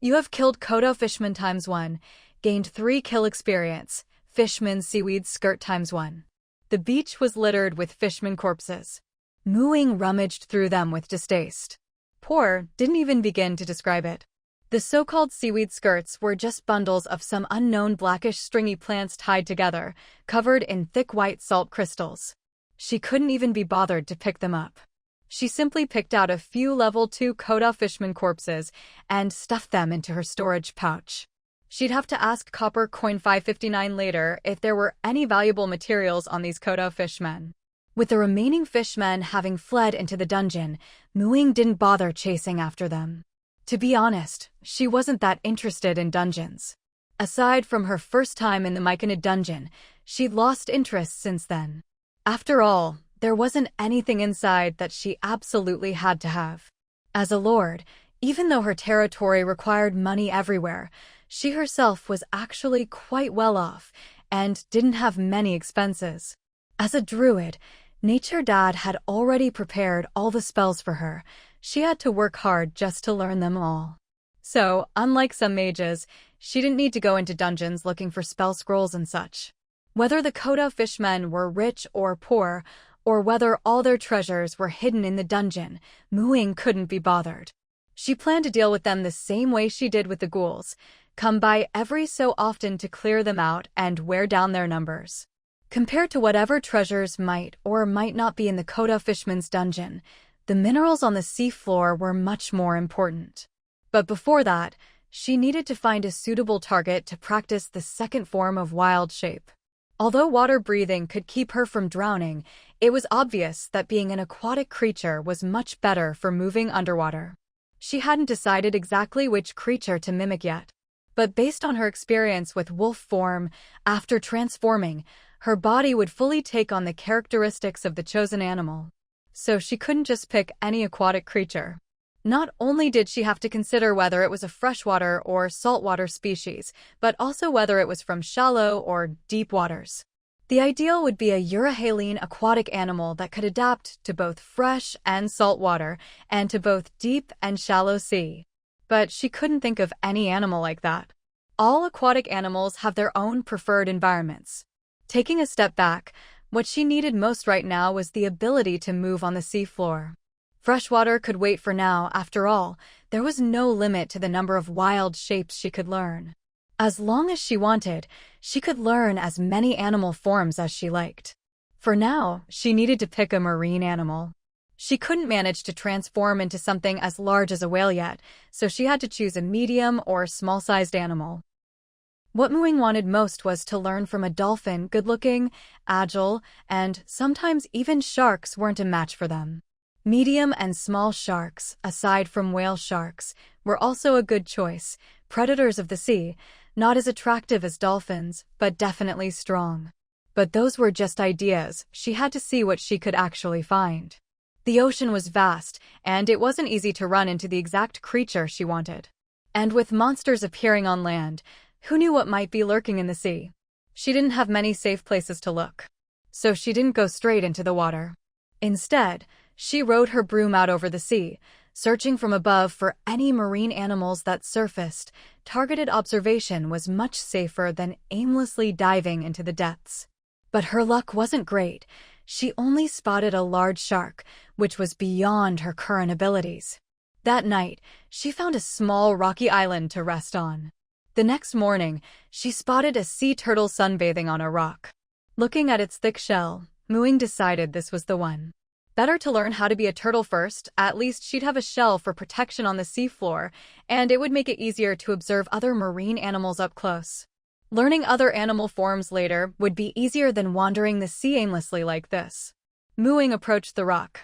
You have killed Kodo fishman ×1, gained 3 kill experience, fishman seaweed skirt ×1. The beach was littered with fishman corpses. Muing rummaged through them with distaste. Poor didn't even begin to describe it. The so-called seaweed skirts were just bundles of some unknown blackish stringy plants tied together, covered in thick white salt crystals. She couldn't even be bothered to pick them up. She simply picked out a few level 2 Kodo fishman corpses and stuffed them into her storage pouch. She'd have to ask Copper Coin 559 later if there were any valuable materials on these Kodo fishmen. With the remaining fishmen having fled into the dungeon, Muing didn't bother chasing after them. To be honest, she wasn't that interested in dungeons. Aside from her first time in the Myconid dungeon, she'd lost interest since then. After all, there wasn't anything inside that she absolutely had to have. As a lord, even though her territory required money everywhere, she herself was actually quite well off and didn't have many expenses. As a druid, Nature Dad had already prepared all the spells for her. She had to work hard just to learn them all. So, unlike some mages, she didn't need to go into dungeons looking for spell scrolls and such. Whether the Kodo fishmen were rich or poor, or whether all their treasures were hidden in the dungeon, Muing couldn't be bothered. She planned to deal with them the same way she did with the ghouls, come by every so often to clear them out and wear down their numbers. Compared to whatever treasures might or might not be in the Kodo fishman's dungeon, the minerals on the seafloor were much more important. But before that, she needed to find a suitable target to practice the second form of wild shape. Although water breathing could keep her from drowning, it was obvious that being an aquatic creature was much better for moving underwater. She hadn't decided exactly which creature to mimic yet. But based on her experience with wolf form, after transforming, her body would fully take on the characteristics of the chosen animal. So she couldn't just pick any aquatic creature. Not only did she have to consider whether it was a freshwater or saltwater species, but also whether it was from shallow or deep waters. The ideal would be a Euryhaline aquatic animal that could adapt to both fresh and salt water and to both deep and shallow sea. But she couldn't think of any animal like that. All aquatic animals have their own preferred environments. Taking a step back, What she needed most right now was the ability to move on the seafloor. Freshwater could wait for now. After all, there was no limit to the number of wild shapes she could learn. As long as she wanted, she could learn as many animal forms as she liked. For now, she needed to pick a marine animal. She couldn't manage to transform into something as large as a whale yet, so she had to choose a medium or small-sized animal. What Muing wanted most was to learn from a dolphin, good-looking, agile, and sometimes even sharks weren't a match for them. Medium and small sharks, aside from whale sharks, were also a good choice, predators of the sea, not as attractive as dolphins, but definitely strong. But those were just ideas. She had to see what she could actually find. The ocean was vast, and it wasn't easy to run into the exact creature she wanted. And with monsters appearing on land, who knew what might be lurking in the sea? She didn't have many safe places to look. So she didn't go straight into the water. Instead, she rode her broom out over the sea, searching from above for any marine animals that surfaced. Targeted observation was much safer than aimlessly diving into the depths. But her luck wasn't great. She only spotted a large shark, which was beyond her current abilities. That night, she found a small rocky island to rest on. The next morning, she spotted a sea turtle sunbathing on a rock. Looking at its thick shell, Muing decided this was the one. Better to learn how to be a turtle first. At least she'd have a shell for protection on the seafloor, and it would make it easier to observe other marine animals up close. Learning other animal forms later would be easier than wandering the sea aimlessly like this. Muing approached the rock.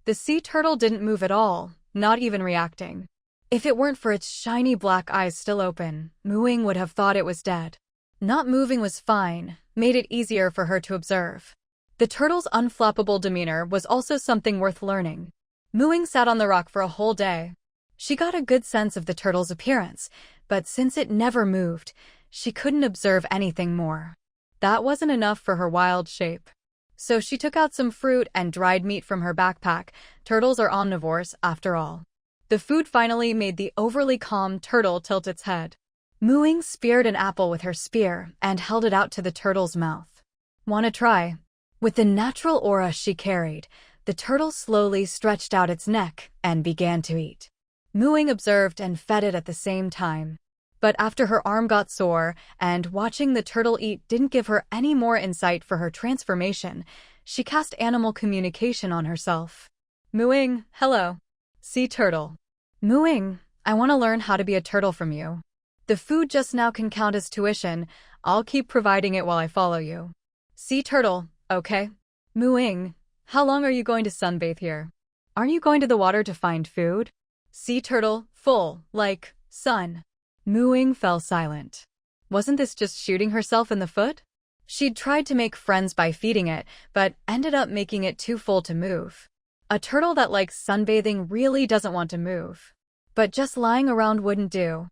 The sea turtle didn't move at all, not even reacting. If it weren't for its shiny black eyes still open, Muing would have thought it was dead. Not moving was fine, made it easier for her to observe. The turtle's unflappable demeanor was also something worth learning. Muing sat on the rock for a whole day. She got a good sense of the turtle's appearance, but since it never moved, she couldn't observe anything more. That wasn't enough for her wild shape. So she took out some fruit and dried meat from her backpack. Turtles are omnivores, after all. The food finally made the overly calm turtle tilt its head. Muing speared an apple with her spear and held it out to the turtle's mouth. "Wanna try?" With the natural aura she carried, the turtle slowly stretched out its neck and began to eat. Muing observed and fed it at the same time. But after her arm got sore, and watching the turtle eat didn't give her any more insight for her transformation, she cast animal communication on herself. "Muing, hello. Sea turtle." "Muing, I want to learn how to be a turtle from you. The food just now can count as tuition. I'll keep providing it while I follow you." Sea turtle, okay. "Muing, how long are you going to sunbathe here? Aren't you going to the water to find food?" Sea turtle, full, like, sun. Muing fell silent. Wasn't this just shooting herself in the foot? She'd tried to make friends by feeding it, but ended up making it too full to move. A turtle that likes sunbathing really doesn't want to move. But just lying around wouldn't do.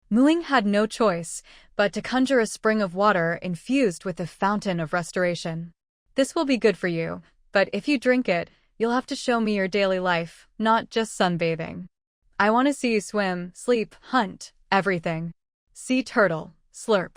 Muing had no choice but to conjure a spring of water infused with the fountain of restoration. "This will be good for you, but if you drink it, you'll have to show me your daily life, not just sunbathing. I want to see you swim, sleep, hunt, everything." Sea turtle, slurp.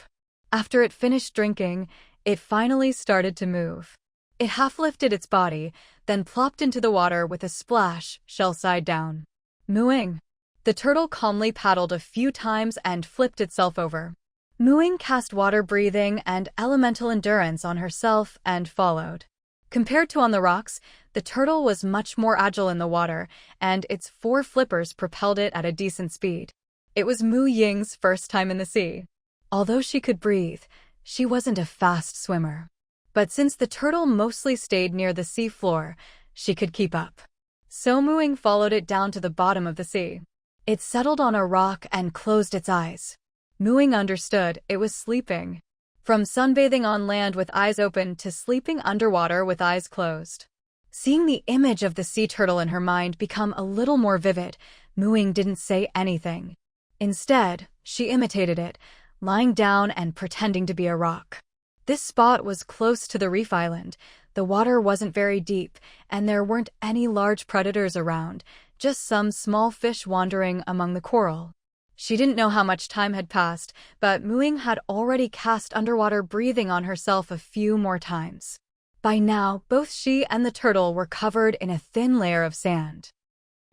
After it finished drinking, it finally started to move. It half-lifted its body, then plopped into the water with a splash, shell side down. "Muing." The turtle calmly paddled a few times and flipped itself over. Muing cast water breathing and elemental endurance on herself and followed. Compared to on the rocks, the turtle was much more agile in the water, and its 4 flippers propelled it at a decent speed. It was Ying's first time in the sea. Although she could breathe, she wasn't a fast swimmer. But since the turtle mostly stayed near the sea floor, she could keep up. So Muing followed it down to the bottom of the sea. It settled on a rock and closed its eyes. Muing understood it was sleeping. From sunbathing on land with eyes open to sleeping underwater with eyes closed. Seeing the image of the sea turtle in her mind become a little more vivid, Muing didn't say anything. Instead, she imitated it, lying down and pretending to be a rock. This spot was close to the reef island. The water wasn't very deep, and there weren't any large predators around, just some small fish wandering among the coral. She didn't know how much time had passed, but Muing had already cast underwater breathing on herself a few more times. By now, both she and the turtle were covered in a thin layer of sand.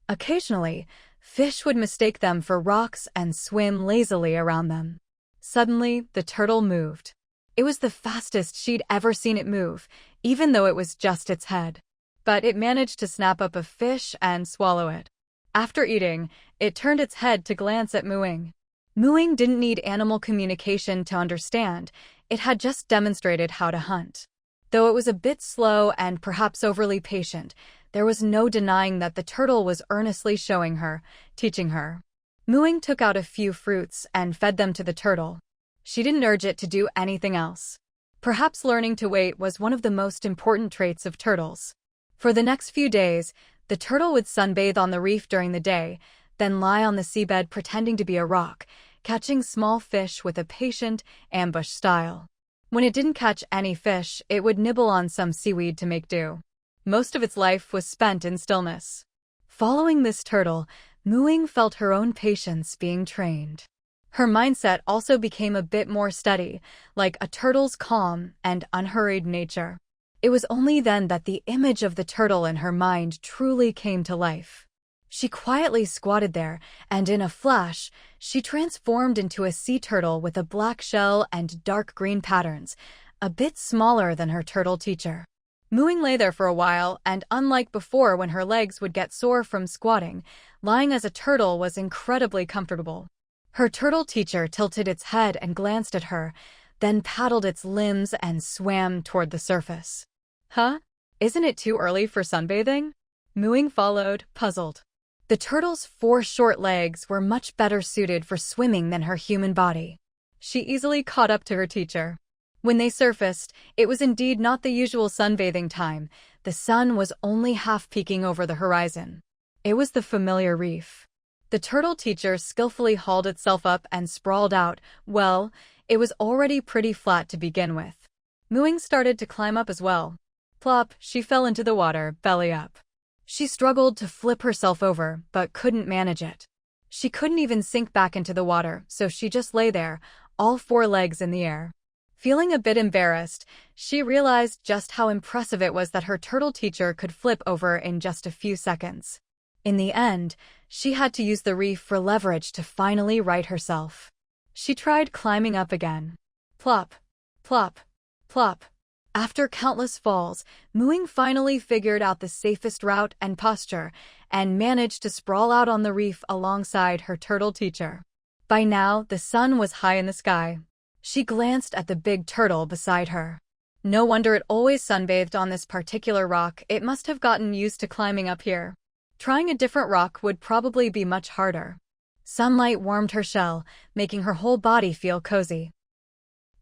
Occasionally, fish would mistake them for rocks and swim lazily around them. Suddenly, the turtle moved. It was the fastest she'd ever seen it move, even though it was just its head. But it managed to snap up a fish and swallow it. After eating, it turned its head to glance at Ying. Ying didn't need animal communication to understand, it had just demonstrated how to hunt. Though it was a bit slow and perhaps overly patient, there was no denying that the turtle was earnestly showing her, teaching her. Ying took out a few fruits and fed them to the turtle. She didn't urge it to do anything else. Perhaps learning to wait was one of the most important traits of turtles. For the next few days, the turtle would sunbathe on the reef during the day, then lie on the seabed pretending to be a rock, catching small fish with a patient, ambush style. When it didn't catch any fish, it would nibble on some seaweed to make do. Most of its life was spent in stillness. Following this turtle, Ying felt her own patience being trained. Her mindset also became a bit more steady, like a turtle's calm and unhurried nature. It was only then that the image of the turtle in her mind truly came to life. She quietly squatted there, and in a flash, she transformed into a sea turtle with a black shell and dark green patterns, a bit smaller than her turtle teacher. Ying lay there for a while, and unlike before when her legs would get sore from squatting, lying as a turtle was incredibly comfortable. Her turtle teacher tilted its head and glanced at her, then paddled its limbs and swam toward the surface. Huh? Isn't it too early for sunbathing? Ying followed, puzzled. The turtle's 4 short legs were much better suited for swimming than her human body. She easily caught up to her teacher. When they surfaced, it was indeed not the usual sunbathing time. The sun was only half peeking over the horizon. It was the familiar reef. The turtle teacher skillfully hauled itself up and sprawled out. Well, it was already pretty flat to begin with. Ying started to climb up as well. Plop, she fell into the water, belly up. She struggled to flip herself over, but couldn't manage it. She couldn't even sink back into the water, so she just lay there, all 4 legs in the air. Feeling a bit embarrassed, she realized just how impressive it was that her turtle teacher could flip over in just a few seconds. In the end, she had to use the reef for leverage to finally right herself. She tried climbing up again. Plop, plop, plop. After countless falls, Ying finally figured out the safest route and posture, and managed to sprawl out on the reef alongside her turtle teacher. By now, the sun was high in the sky. She glanced at the big turtle beside her. No wonder it always sunbathed on this particular rock, it must have gotten used to climbing up here. Trying a different rock would probably be much harder. Sunlight warmed her shell, making her whole body feel cozy.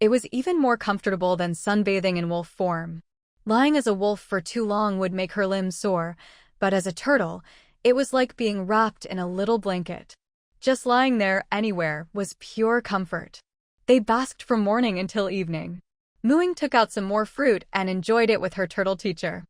It was even more comfortable than sunbathing in wolf form. Lying as a wolf for too long would make her limbs sore, but as a turtle, it was like being wrapped in a little blanket. Just lying there anywhere was pure comfort. They basked from morning until evening. Ying took out some more fruit and enjoyed it with her turtle teacher.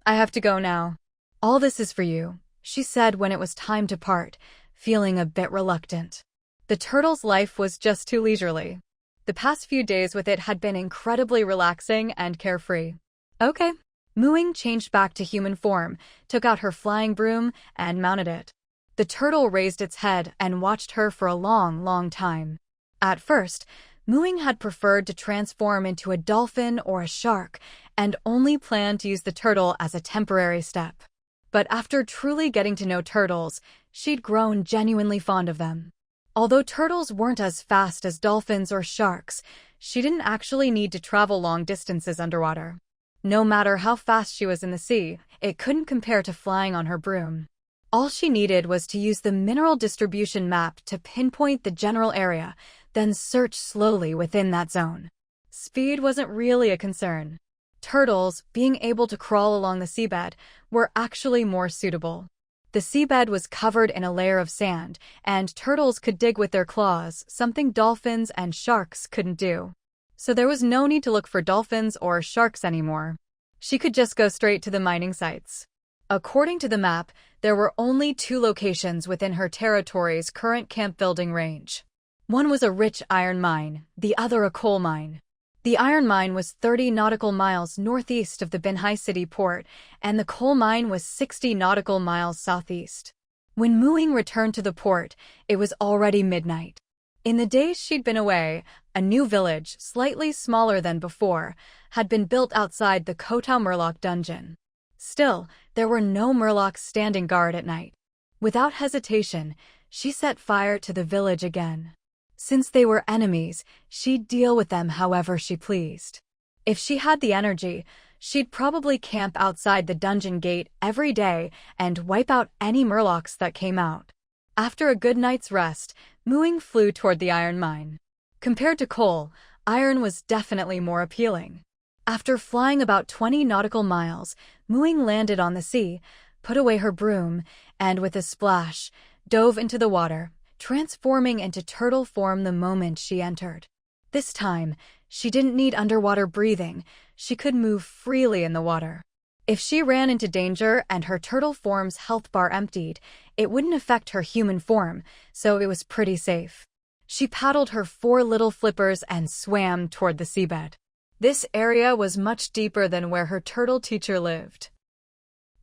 I have to go now. All this is for you, she said when it was time to part, feeling a bit reluctant. The turtle's life was just too leisurely. The past few days with it had been incredibly relaxing and carefree. Okay. Ying changed back to human form, took out her flying broom, and mounted it. The turtle raised its head and watched her for a long, long time. At first, Ying had preferred to transform into a dolphin or a shark, and only planned to use the turtle as a temporary step. But after truly getting to know turtles, she'd grown genuinely fond of them. Although turtles weren't as fast as dolphins or sharks, she didn't actually need to travel long distances underwater. No matter how fast she was in the sea, it couldn't compare to flying on her broom. All she needed was to use the mineral distribution map to pinpoint the general area, then search slowly within that zone. Speed wasn't really a concern. Turtles, being able to crawl along the seabed, were actually more suitable. The seabed was covered in a layer of sand, and turtles could dig with their claws, something dolphins and sharks couldn't do. So there was no need to look for dolphins or sharks anymore. She could just go straight to the mining sites. According to the map, there were only 2 locations within her territory's current camp building range. One was a rich iron mine, the other a coal mine. The iron mine was 30 nautical miles northeast of the Binhai City port, and the coal mine was 60 nautical miles southeast. When Muing returned to the port, it was already midnight. In the days she'd been away, a new village, slightly smaller than before, had been built outside the Kotao Murloc dungeon. Still, there were no Murlocs standing guard at night. Without hesitation, she set fire to the village again. Since they were enemies, she'd deal with them however she pleased. If she had the energy, she'd probably camp outside the dungeon gate every day and wipe out any Murlocs that came out. After a good night's rest, Muing flew toward the iron mine. Compared to coal, iron was definitely more appealing. After flying about 20 nautical miles, Muing landed on the sea, put away her broom, and with a splash, dove into the water, transforming into turtle form the moment she entered. This time, she didn't need underwater breathing. She could move freely in the water. If she ran into danger and her turtle form's health bar emptied, it wouldn't affect her human form, so it was pretty safe. She paddled her 4 little flippers and swam toward the seabed. This area was much deeper than where her turtle teacher lived.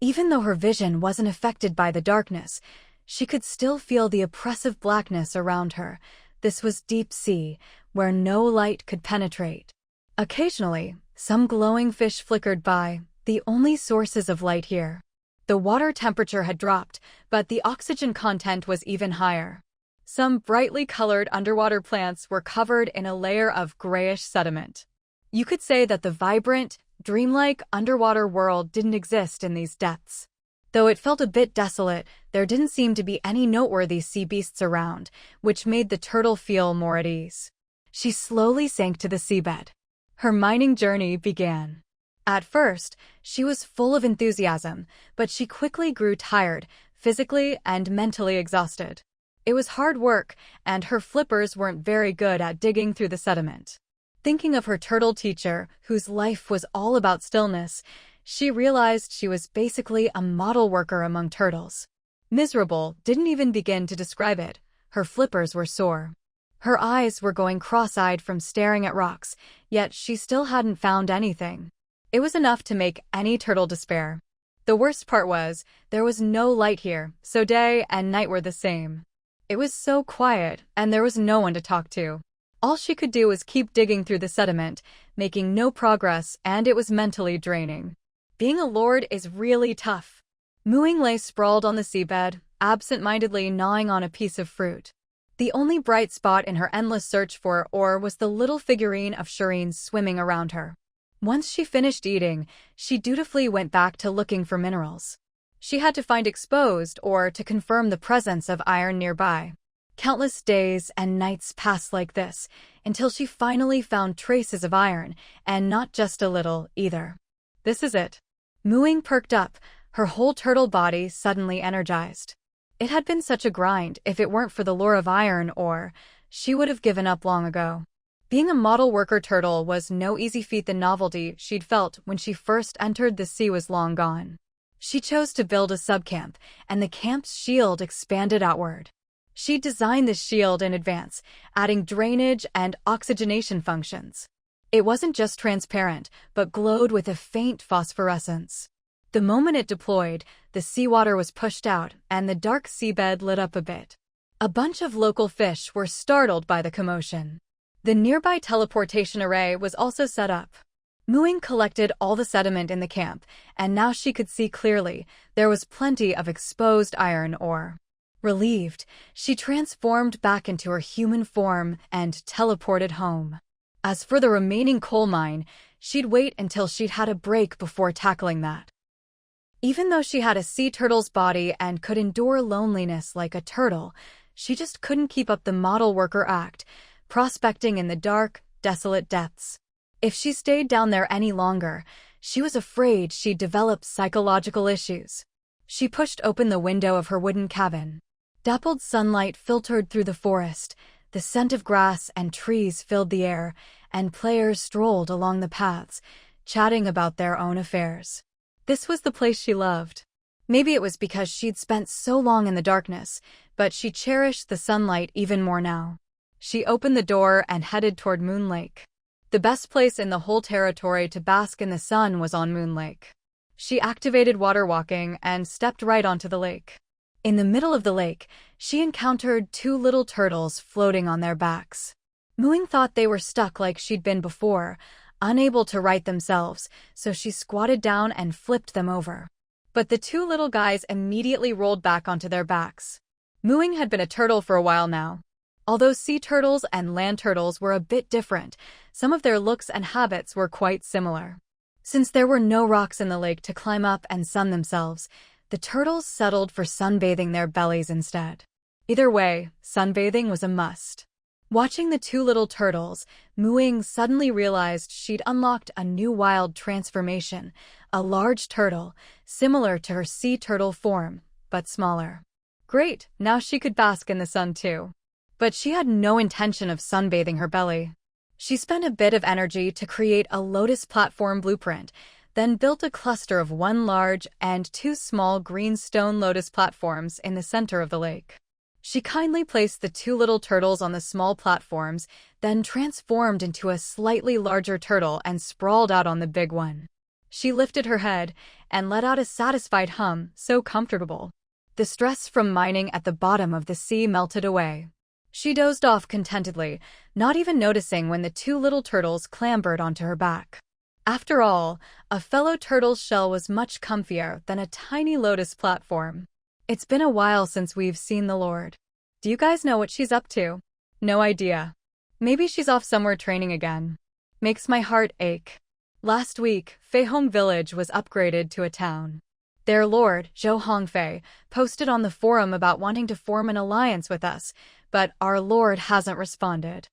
Even though her vision wasn't affected by the darkness, she could still feel the oppressive blackness around her. This was deep sea, where no light could penetrate. Occasionally, some glowing fish flickered by, the only sources of light here. The water temperature had dropped, but the oxygen content was even higher. Some brightly colored underwater plants were covered in a layer of grayish sediment. You could say that the vibrant, dreamlike underwater world didn't exist in these depths. Though it felt a bit desolate, there didn't seem to be any noteworthy sea beasts around, which made the turtle feel more at ease. She slowly sank to the seabed. Her mining journey began. At first, she was full of enthusiasm, but she quickly grew tired, physically and mentally exhausted. It was hard work, and her flippers weren't very good at digging through the sediment. Thinking of her turtle teacher, whose life was all about stillness, she realized she was basically a model worker among turtles. Miserable didn't even begin to describe it. Her flippers were sore. Her eyes were going cross-eyed from staring at rocks, yet she still hadn't found anything. It was enough to make any turtle despair. The worst part was, there was no light here, so day and night were the same. It was so quiet, and there was no one to talk to. All she could do was keep digging through the sediment, making no progress, and it was mentally draining. Being a lord is really tough. Muing lay sprawled on the seabed, absent-mindedly gnawing on a piece of fruit. The only bright spot in her endless search for ore was the little figurine of Shireen swimming around her. Once she finished eating, she dutifully went back to looking for minerals. She had to find exposed ore to confirm the presence of iron nearby. Countless days and nights passed like this, until she finally found traces of iron, and not just a little, either. This is it. Muing perked up, her whole turtle body suddenly energized. It had been such a grind. If it weren't for the lure of iron ore, she would have given up long ago. Being a model worker turtle was no easy feat. The novelty she'd felt when she first entered the sea was long gone. She chose to build a subcamp, and the camp's shield expanded outward. She designed this shield in advance, adding drainage and oxygenation functions. It wasn't just transparent, but glowed with a faint phosphorescence. The moment it deployed, the seawater was pushed out, and the dark seabed lit up a bit. A bunch of local fish were startled by the commotion. The nearby teleportation array was also set up. Muing collected all the sediment in the camp, and now she could see clearly. There was plenty of exposed iron ore. Relieved, she transformed back into her human form and teleported home. As for the remaining coal mine, she'd wait until she'd had a break before tackling that. Even though she had a sea turtle's body and could endure loneliness like a turtle, she just couldn't keep up the model worker act, prospecting in the dark, desolate depths. If she stayed down there any longer, she was afraid she'd develop psychological issues. She pushed open the window of her wooden cabin. Dappled sunlight filtered through the forest, the scent of grass and trees filled the air, and players strolled along the paths, chatting about their own affairs. This was the place she loved. Maybe it was because she'd spent so long in the darkness, but she cherished the sunlight even more now. She opened the door and headed toward Moon Lake. The best place in the whole territory to bask in the sun was on Moon Lake. She activated water walking and stepped right onto the lake. In the middle of the lake, she encountered two little turtles floating on their backs. Mooing thought they were stuck like she'd been before, unable to right themselves, so she squatted down and flipped them over. But the two little guys immediately rolled back onto their backs. Mooing had been a turtle for a while now. Although sea turtles and land turtles were a bit different, some of their looks and habits were quite similar. Since there were no rocks in the lake to climb up and sun themselves, the turtles settled for sunbathing their bellies instead. Either way, sunbathing was a must. Watching the two little turtles, Mooing suddenly realized she'd unlocked a new wild transformation, a large turtle, similar to her sea turtle form, but smaller. Great, now she could bask in the sun too. But she had no intention of sunbathing her belly. She spent a bit of energy to create a lotus platform blueprint, then built a cluster of one large and two small green stone lotus platforms in the center of the lake. She kindly placed the two little turtles on the small platforms, then transformed into a slightly larger turtle and sprawled out on the big one. She lifted her head and let out a satisfied hum, so comfortable. The stress from mining at the bottom of the sea melted away. She dozed off contentedly, not even noticing when the two little turtles clambered onto her back. After all, a fellow turtle's shell was much comfier than a tiny lotus platform. It's been a while since we've seen the Lord. Do you guys know what she's up to? No idea. Maybe she's off somewhere training again. Makes my heart ache. Last week, Feihong Village was upgraded to a town. Their lord, Zhou Hongfei, posted on the forum about wanting to form an alliance with us, but our lord hasn't responded.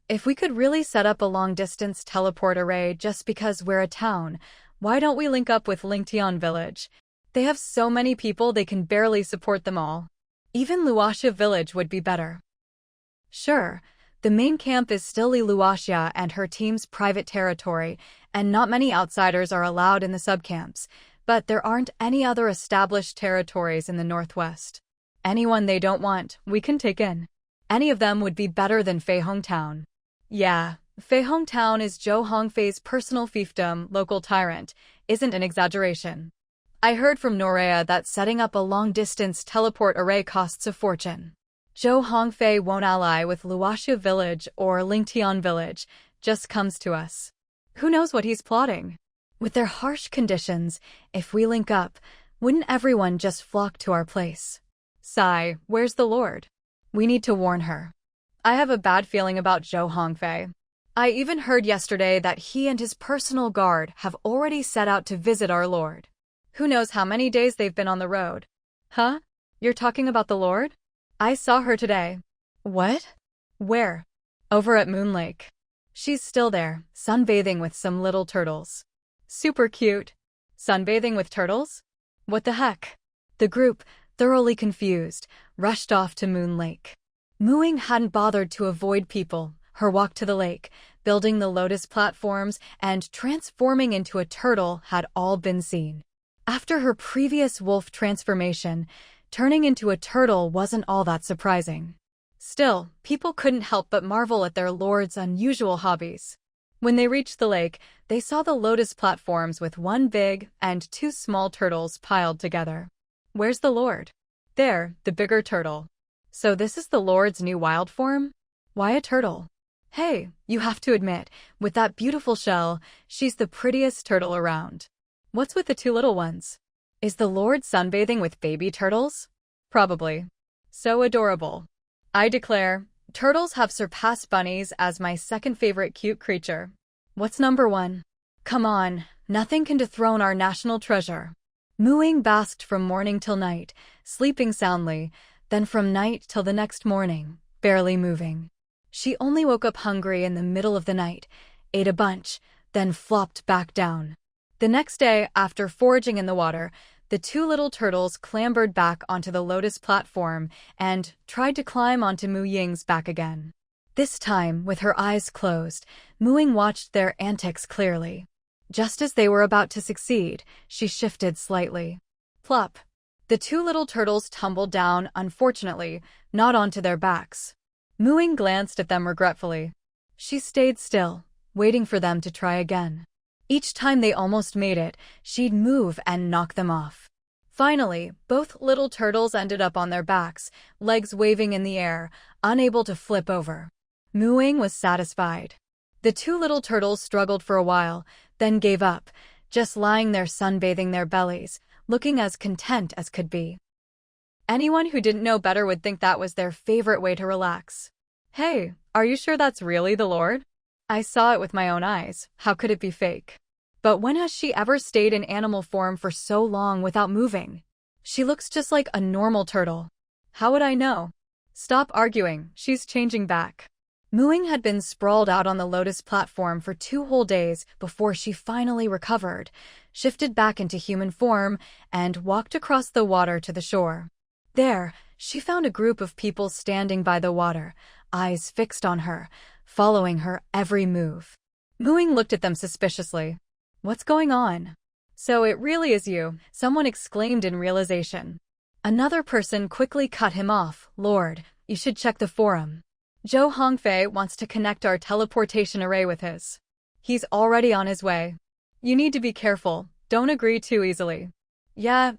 If we could really set up a long-distance teleport array just because we're a town, why don't we link up with Lingtian Village? They have so many people they can barely support them all. Even Luoxia Village would be better. Sure, the main camp is still Luoxia and her team's private territory, and not many outsiders are allowed in the subcamps, but there aren't any other established territories in the northwest. Anyone they don't want, we can take in. Any of them would be better than Feihong Town. Yeah, Feihong Town is Zhou Hongfei's personal fiefdom, local tyrant, isn't an exaggeration. I heard from Norea that setting up a long-distance teleport array costs a fortune. Zhou Hongfei won't ally with Luoxia Village or Lingtian Village, just comes to us. Who knows what he's plotting? With their harsh conditions, if we link up, wouldn't everyone just flock to our place? Sigh, where's the Lord? We need to warn her. I have a bad feeling about Zhou Hongfei. I even heard yesterday that he and his personal guard have already set out to visit our Lord. Who knows how many days they've been on the road? Huh? You're talking about the Lord? I saw her today. What? Where? Over at Moon Lake. She's still there, sunbathing with some little turtles. Super cute. Sunbathing with turtles? What the heck? The group, thoroughly confused, rushed off to Moon Lake. Mooing hadn't bothered to avoid people. Her walk to the lake, building the lotus platforms, and transforming into a turtle had all been seen. After her previous wolf transformation, turning into a turtle wasn't all that surprising. Still, people couldn't help but marvel at their lord's unusual hobbies. When they reached the lake, they saw the lotus platforms with one big and two small turtles piled together. Where's the Lord? There, the bigger turtle. So this is the Lord's new wild form? Why a turtle? Hey, you have to admit, with that beautiful shell, she's the prettiest turtle around. What's with the two little ones? Is the Lord sunbathing with baby turtles? Probably. So adorable. I declare, turtles have surpassed bunnies as my second favorite cute creature. What's number one? Come on, nothing can dethrone our national treasure. Mooing basked from morning till night, sleeping soundly, then from night till the next morning, barely moving. She only woke up hungry in the middle of the night, ate a bunch, then flopped back down. The next day, after foraging in the water, the two little turtles clambered back onto the lotus platform and tried to climb onto Mu Ying's back again. This time, with her eyes closed, Mooing watched their antics clearly. Just as they were about to succeed, she shifted slightly. Plop! The two little turtles tumbled down, unfortunately, not onto their backs. Mooing glanced at them regretfully. She stayed still, waiting for them to try again. Each time they almost made it, she'd move and knock them off. Finally, both little turtles ended up on their backs, legs waving in the air, unable to flip over. Ying was satisfied. The two little turtles struggled for a while, then gave up, just lying there sunbathing their bellies, looking as content as could be. Anyone who didn't know better would think that was their favorite way to relax. Hey, are you sure that's really the Lord? I saw it with my own eyes. How could it be fake? But when has she ever stayed in animal form for so long without moving? She looks just like a normal turtle. How would I know? Stop arguing, she's changing back. Ying had been sprawled out on the lotus platform for 2 whole days before she finally recovered, shifted back into human form, and walked across the water to the shore. There, she found a group of people standing by the water, eyes fixed on her, following her every move. Ying looked at them suspiciously. What's going on? So it really is you, someone exclaimed in realization. Another person quickly cut him off. Lord, you should check the forum. Zhou Hongfei wants to connect our teleportation array with his. He's already on his way. You need to be careful, don't agree too easily. Yeah,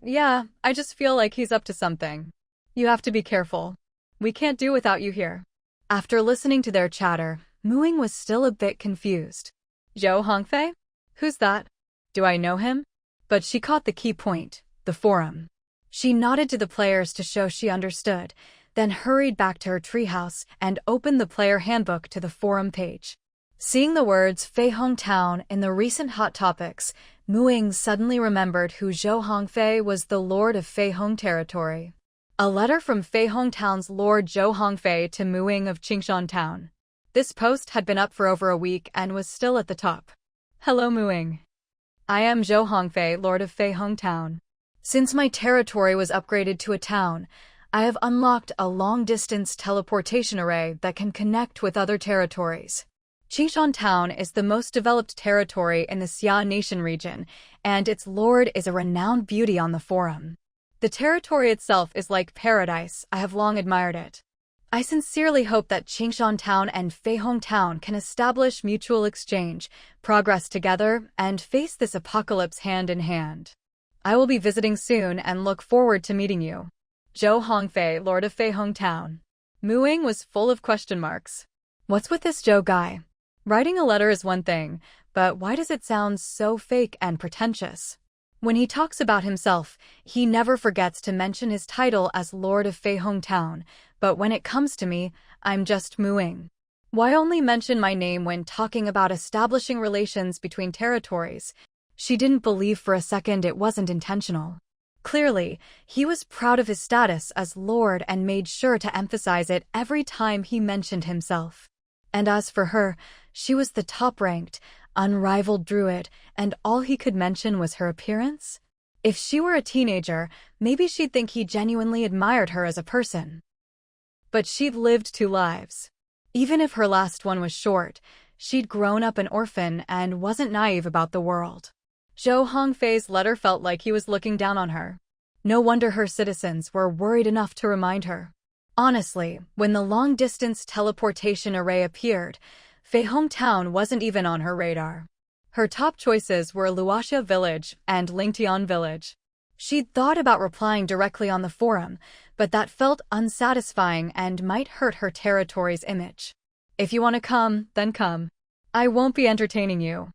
I just feel like he's up to something. You have to be careful. We can't do without you here. After listening to their chatter, Ying was still a bit confused. Zhou Hongfei? Who's that? Do I know him? But she caught the key point, the forum. She nodded to the players to show she understood, then hurried back to her treehouse and opened the player handbook to the forum page. Seeing the words Feihong Town in the recent hot topics, Ying suddenly remembered who Zhou Hongfei was, the Lord of Feihong territory. A letter from Feihong Town's Lord Zhou Hongfei to Ying of Qingshan Town. This post had been up for over a week and was still at the top. Hello Ying. I am Zhou Hongfei, Lord of Feihong Town. Since my territory was upgraded to a town, I have unlocked a long-distance teleportation array that can connect with other territories. Qingshan Town is the most developed territory in the Xia Nation region, and its lord is a renowned beauty on the forum. The territory itself is like paradise. I have long admired it. I sincerely hope that Qingshan Town and Feihong Town can establish mutual exchange, progress together, and face this apocalypse hand in hand. I will be visiting soon and look forward to meeting you. Zhou Hongfei, Lord of Feihong Town. Ying was full of question marks. What's with this Zhou guy? Writing a letter is one thing, but why does it sound so fake and pretentious? When he talks about himself, he never forgets to mention his title as Lord of Feihong Town, but when it comes to me, I'm just Ying. Why only mention my name when talking about establishing relations between territories? She didn't believe for a second it wasn't intentional. Clearly, he was proud of his status as Lord and made sure to emphasize it every time he mentioned himself. And as for her, she was the top-ranked, unrivaled druid, and all he could mention was her appearance? If she were a teenager, maybe she'd think he genuinely admired her as a person. But she'd lived 2 lives. Even if her last one was short, she'd grown up an orphan and wasn't naive about the world. Zhou Hongfei's letter felt like he was looking down on her. No wonder her citizens were worried enough to remind her. Honestly, when the long-distance teleportation array appeared, Feihong Town wasn't even on her radar. Her top choices were Luoxia Village and Lingtian Village. She'd thought about replying directly on the forum, but that felt unsatisfying and might hurt her territory's image. If you want to come, then come. I won't be entertaining you.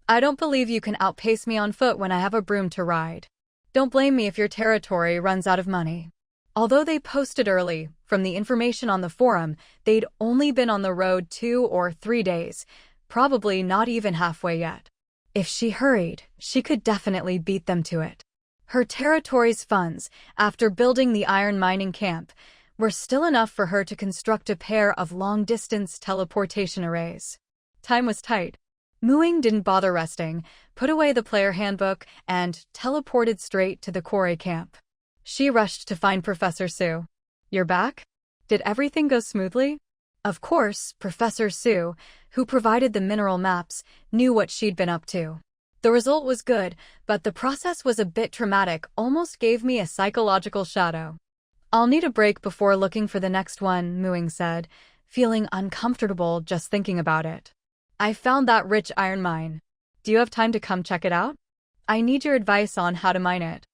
I don't believe you can outpace me on foot when I have a broom to ride. Don't blame me if your territory runs out of money. Although they posted early, from the information on the forum, they'd only been on the road 2 or 3 days, probably not even halfway yet. If she hurried, she could definitely beat them to it. Her territory's funds, after building the iron mining camp, were still enough for her to construct a pair of long-distance teleportation arrays. Time was tight. Ying didn't bother resting, put away the player handbook, and teleported straight to the quarry camp. She rushed to find Professor Su. You're back? Did everything go smoothly? Of course, Professor Su, who provided the mineral maps, knew what she'd been up to. The result was good, but the process was a bit traumatic, almost gave me a psychological shadow. I'll need a break before looking for the next one, Ying said, feeling uncomfortable just thinking about it. I found that rich iron mine. Do you have time to come check it out? I need your advice on how to mine it.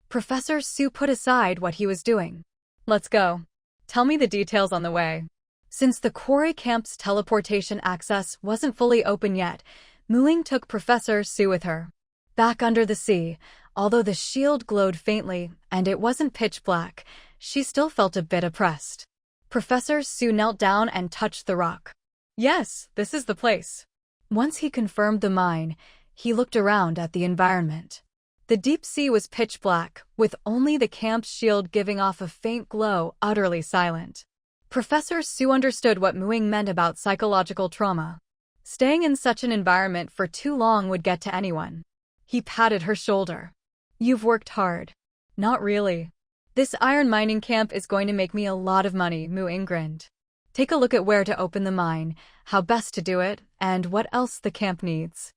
Professor Su put aside what he was doing. Let's go. Tell me the details on the way. Since the quarry camp's teleportation access wasn't fully open yet, Ying took Professor Su with her. Back under the sea, although the shield glowed faintly and it wasn't pitch black, she still felt a bit oppressed. Professor Su knelt down and touched the rock. Yes, this is the place. Once he confirmed the mine, he looked around at the environment. The deep sea was pitch black, with only the camp's shield giving off a faint glow, utterly silent. Professor Su understood what Ying meant about psychological trauma. Staying in such an environment for too long would get to anyone. He patted her shoulder. You've worked hard. Not really. This iron mining camp is going to make me a lot of money, Ying grinned. Take a look at where to open the mine, how best to do it, and what else the camp needs.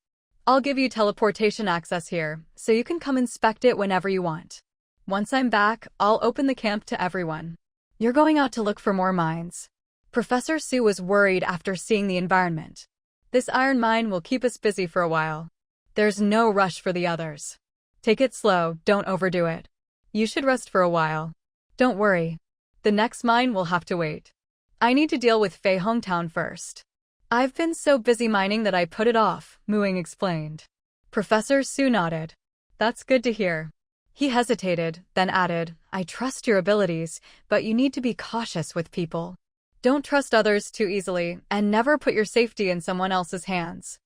I'll give you teleportation access here, so you can come inspect it whenever you want. Once I'm back, I'll open the camp to everyone. You're going out to look for more mines. Professor Su was worried after seeing the environment. This iron mine will keep us busy for a while. There's no rush for the others. Take it slow, don't overdo it. You should rest for a while. Don't worry. The next mine will have to wait. I need to deal with Fei Hongtown first. I've been so busy mining that I put it off, Ying explained. Professor Su nodded. That's good to hear. He hesitated, then added, I trust your abilities, but you need to be cautious with people. Don't trust others too easily, and never put your safety in someone else's hands.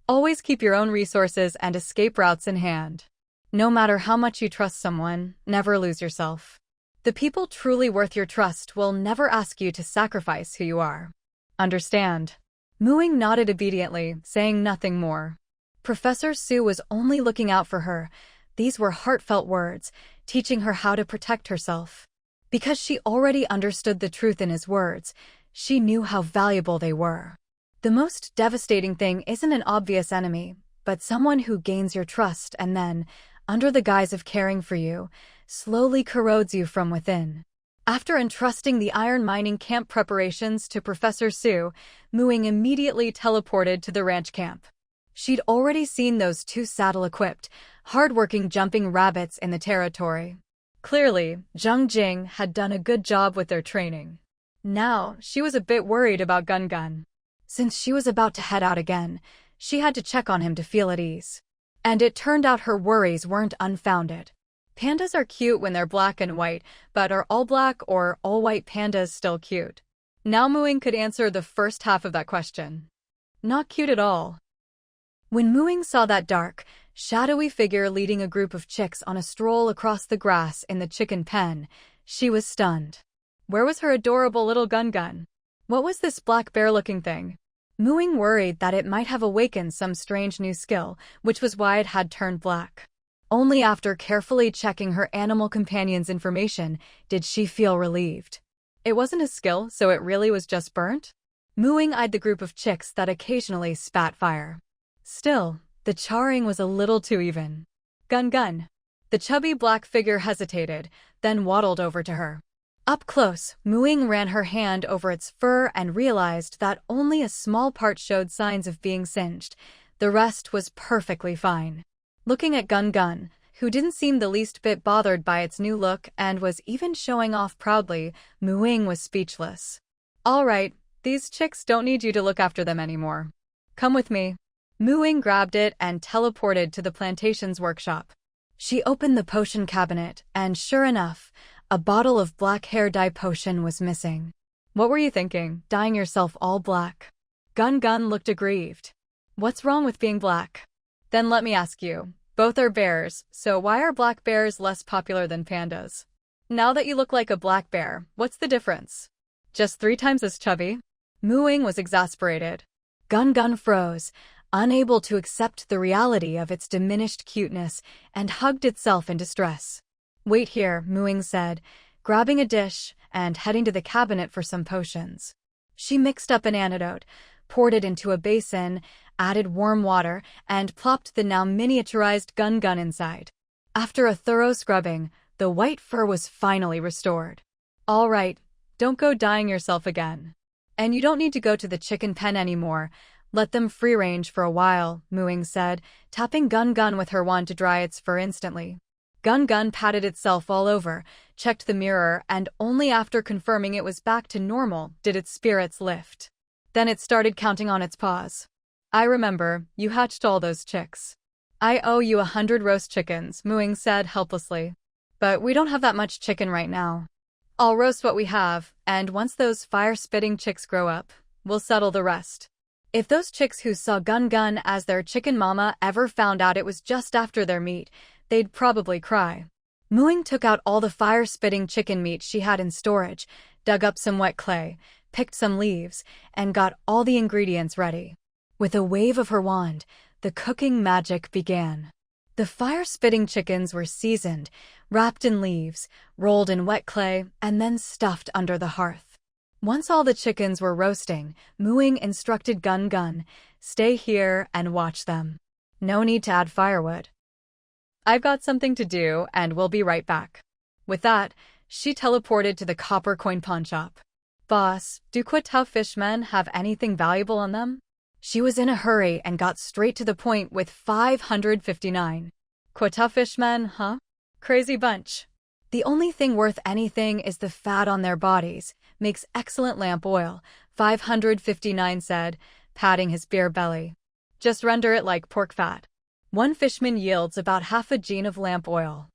Always keep your own resources and escape routes in hand. No matter how much you trust someone, never lose yourself. The people truly worth your trust will never ask you to sacrifice who you are. Understand? Ying nodded obediently, saying nothing more. Professor Su was only looking out for her. These were heartfelt words, teaching her how to protect herself. Because she already understood the truth in his words, she knew how valuable they were. The most devastating thing isn't an obvious enemy, but someone who gains your trust and then, under the guise of caring for you, slowly corrodes you from within. After entrusting the iron mining camp preparations to Professor Su, Ying immediately teleported to the ranch camp. She'd already seen those two saddle-equipped, hard-working jumping rabbits in the territory. Clearly, Zheng Jing had done a good job with their training. Now, she was a bit worried about Gun. Since she was about to head out again, she had to check on him to feel at ease. And it turned out her worries weren't unfounded. Pandas are cute when they're black and white, but are all black or all white pandas still cute? Now Ying could answer the first half of that question. Not cute at all. When Ying saw that dark, shadowy figure leading a group of chicks on a stroll across the grass in the chicken pen, she was stunned. Where was her adorable little Gun? What was this black bear-looking thing? Ying worried that it might have awakened some strange new skill, which was why it had turned black. Only after carefully checking her animal companion's information did she feel relieved. It wasn't a skill, so it really was just burnt? Ying eyed the group of chicks that occasionally spat fire. Still, the charring was a little too even. Gun. The chubby black figure hesitated, then waddled over to her. Up close, Ying ran her hand over its fur and realized that only a small part showed signs of being singed. The rest was perfectly fine. Looking at Gun, who didn't seem the least bit bothered by its new look and was even showing off proudly, Ying was speechless. All right, these chicks don't need you to look after them anymore. Come with me. Ying grabbed it and teleported to the plantation's workshop. She opened the potion cabinet, and sure enough, a bottle of black hair dye potion was missing. What were you thinking, dyeing yourself all black? Gun looked aggrieved. What's wrong with being black? Then let me ask you, both are bears, so why are black bears less popular than pandas? Now that you look like a black bear, what's the difference? Just 3 times as chubby? Ying was exasperated. Gun froze, unable to accept the reality of its diminished cuteness, and hugged itself in distress. Wait here, Ying said, grabbing a dish and heading to the cabinet for some potions. She mixed up an antidote, poured it into a basin, added warm water, and plopped the now miniaturized Gun inside. After a thorough scrubbing, the white fur was finally restored. All right, don't go dyeing yourself again. And you don't need to go to the chicken pen anymore. Let them free range for a while, Muing said, tapping Gun Gun with her wand to dry its fur instantly. Gun Gun patted itself all over, checked the mirror, and only after confirming it was back to normal did its spirits lift. Then it started counting on its paws. I remember, you hatched all those chicks. I owe you 100 roast chickens, Muing said helplessly. But we don't have that much chicken right now. I'll roast what we have, and once those fire-spitting chicks grow up, we'll settle the rest. If those chicks who saw Gun Gun as their chicken mama ever found out it was just after their meat, they'd probably cry. Muing took out all the fire-spitting chicken meat she had in storage, dug up some wet clay, picked some leaves, and got all the ingredients ready. With a wave of her wand, the cooking magic began. The fire-spitting chickens were seasoned, wrapped in leaves, rolled in wet clay, and then stuffed under the hearth. Once all the chickens were roasting, Muing instructed Gun Gun, "Stay here and watch them. No need to add firewood. I've got something to do, and we'll be right back." With that, she teleported to the copper coin pawn shop. "Boss, do Quatau fishmen have anything valuable on them?" She was in a hurry and got straight to the point with 559. "Quatau fishmen, huh? Crazy bunch. The only thing worth anything is the fat on their bodies. Makes excellent lamp oil," 559 said, patting his beer belly. "Just render it like pork fat. One fishman yields about half a gene of lamp oil.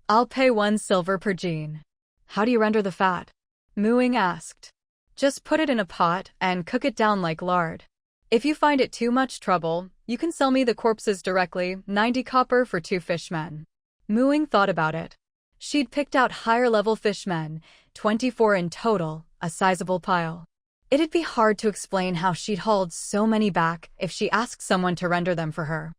I'll pay 1 silver per gene." "How do you render the fat?" Muing asked. "Just put it in a pot and cook it down like lard. If you find it too much trouble, you can sell me the corpses directly, 90 copper for 2 fishmen." Muing thought about it. She'd picked out higher-level fishmen, 24 in total, a sizable pile. It'd be hard to explain how she'd hauled so many back if she asked someone to render them for her.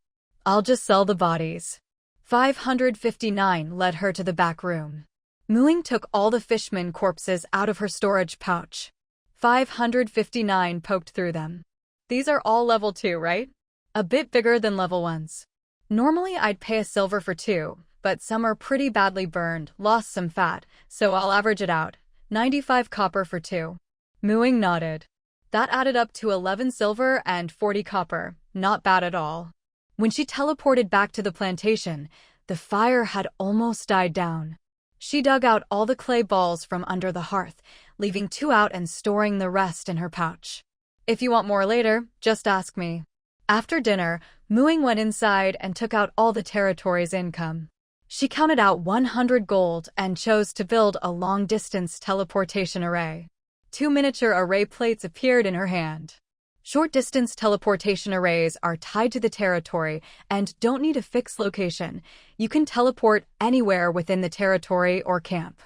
"I'll just sell the bodies." 559 led her to the back room. Muing took all the fishman corpses out of her storage pouch. 559 poked through them. "These are all level 2, right? A bit bigger than level 1s. Normally I'd pay a silver for 2, but some are pretty badly burned, lost some fat, so I'll average it out. 95 copper for 2. Muing nodded. That added up to 11 silver and 40 copper. Not bad at all. When she teleported back to the plantation, the fire had almost died down. She dug out all the clay balls from under the hearth, leaving 2 out and storing the rest in her pouch. "If you want more later, just ask me." After dinner, Muing went inside and took out all the territory's income. She counted out 100 gold and chose to build a long-distance teleportation array. 2 miniature array plates appeared in her hand. Short-distance teleportation arrays are tied to the territory and don't need a fixed location. You can teleport anywhere within the territory or camp.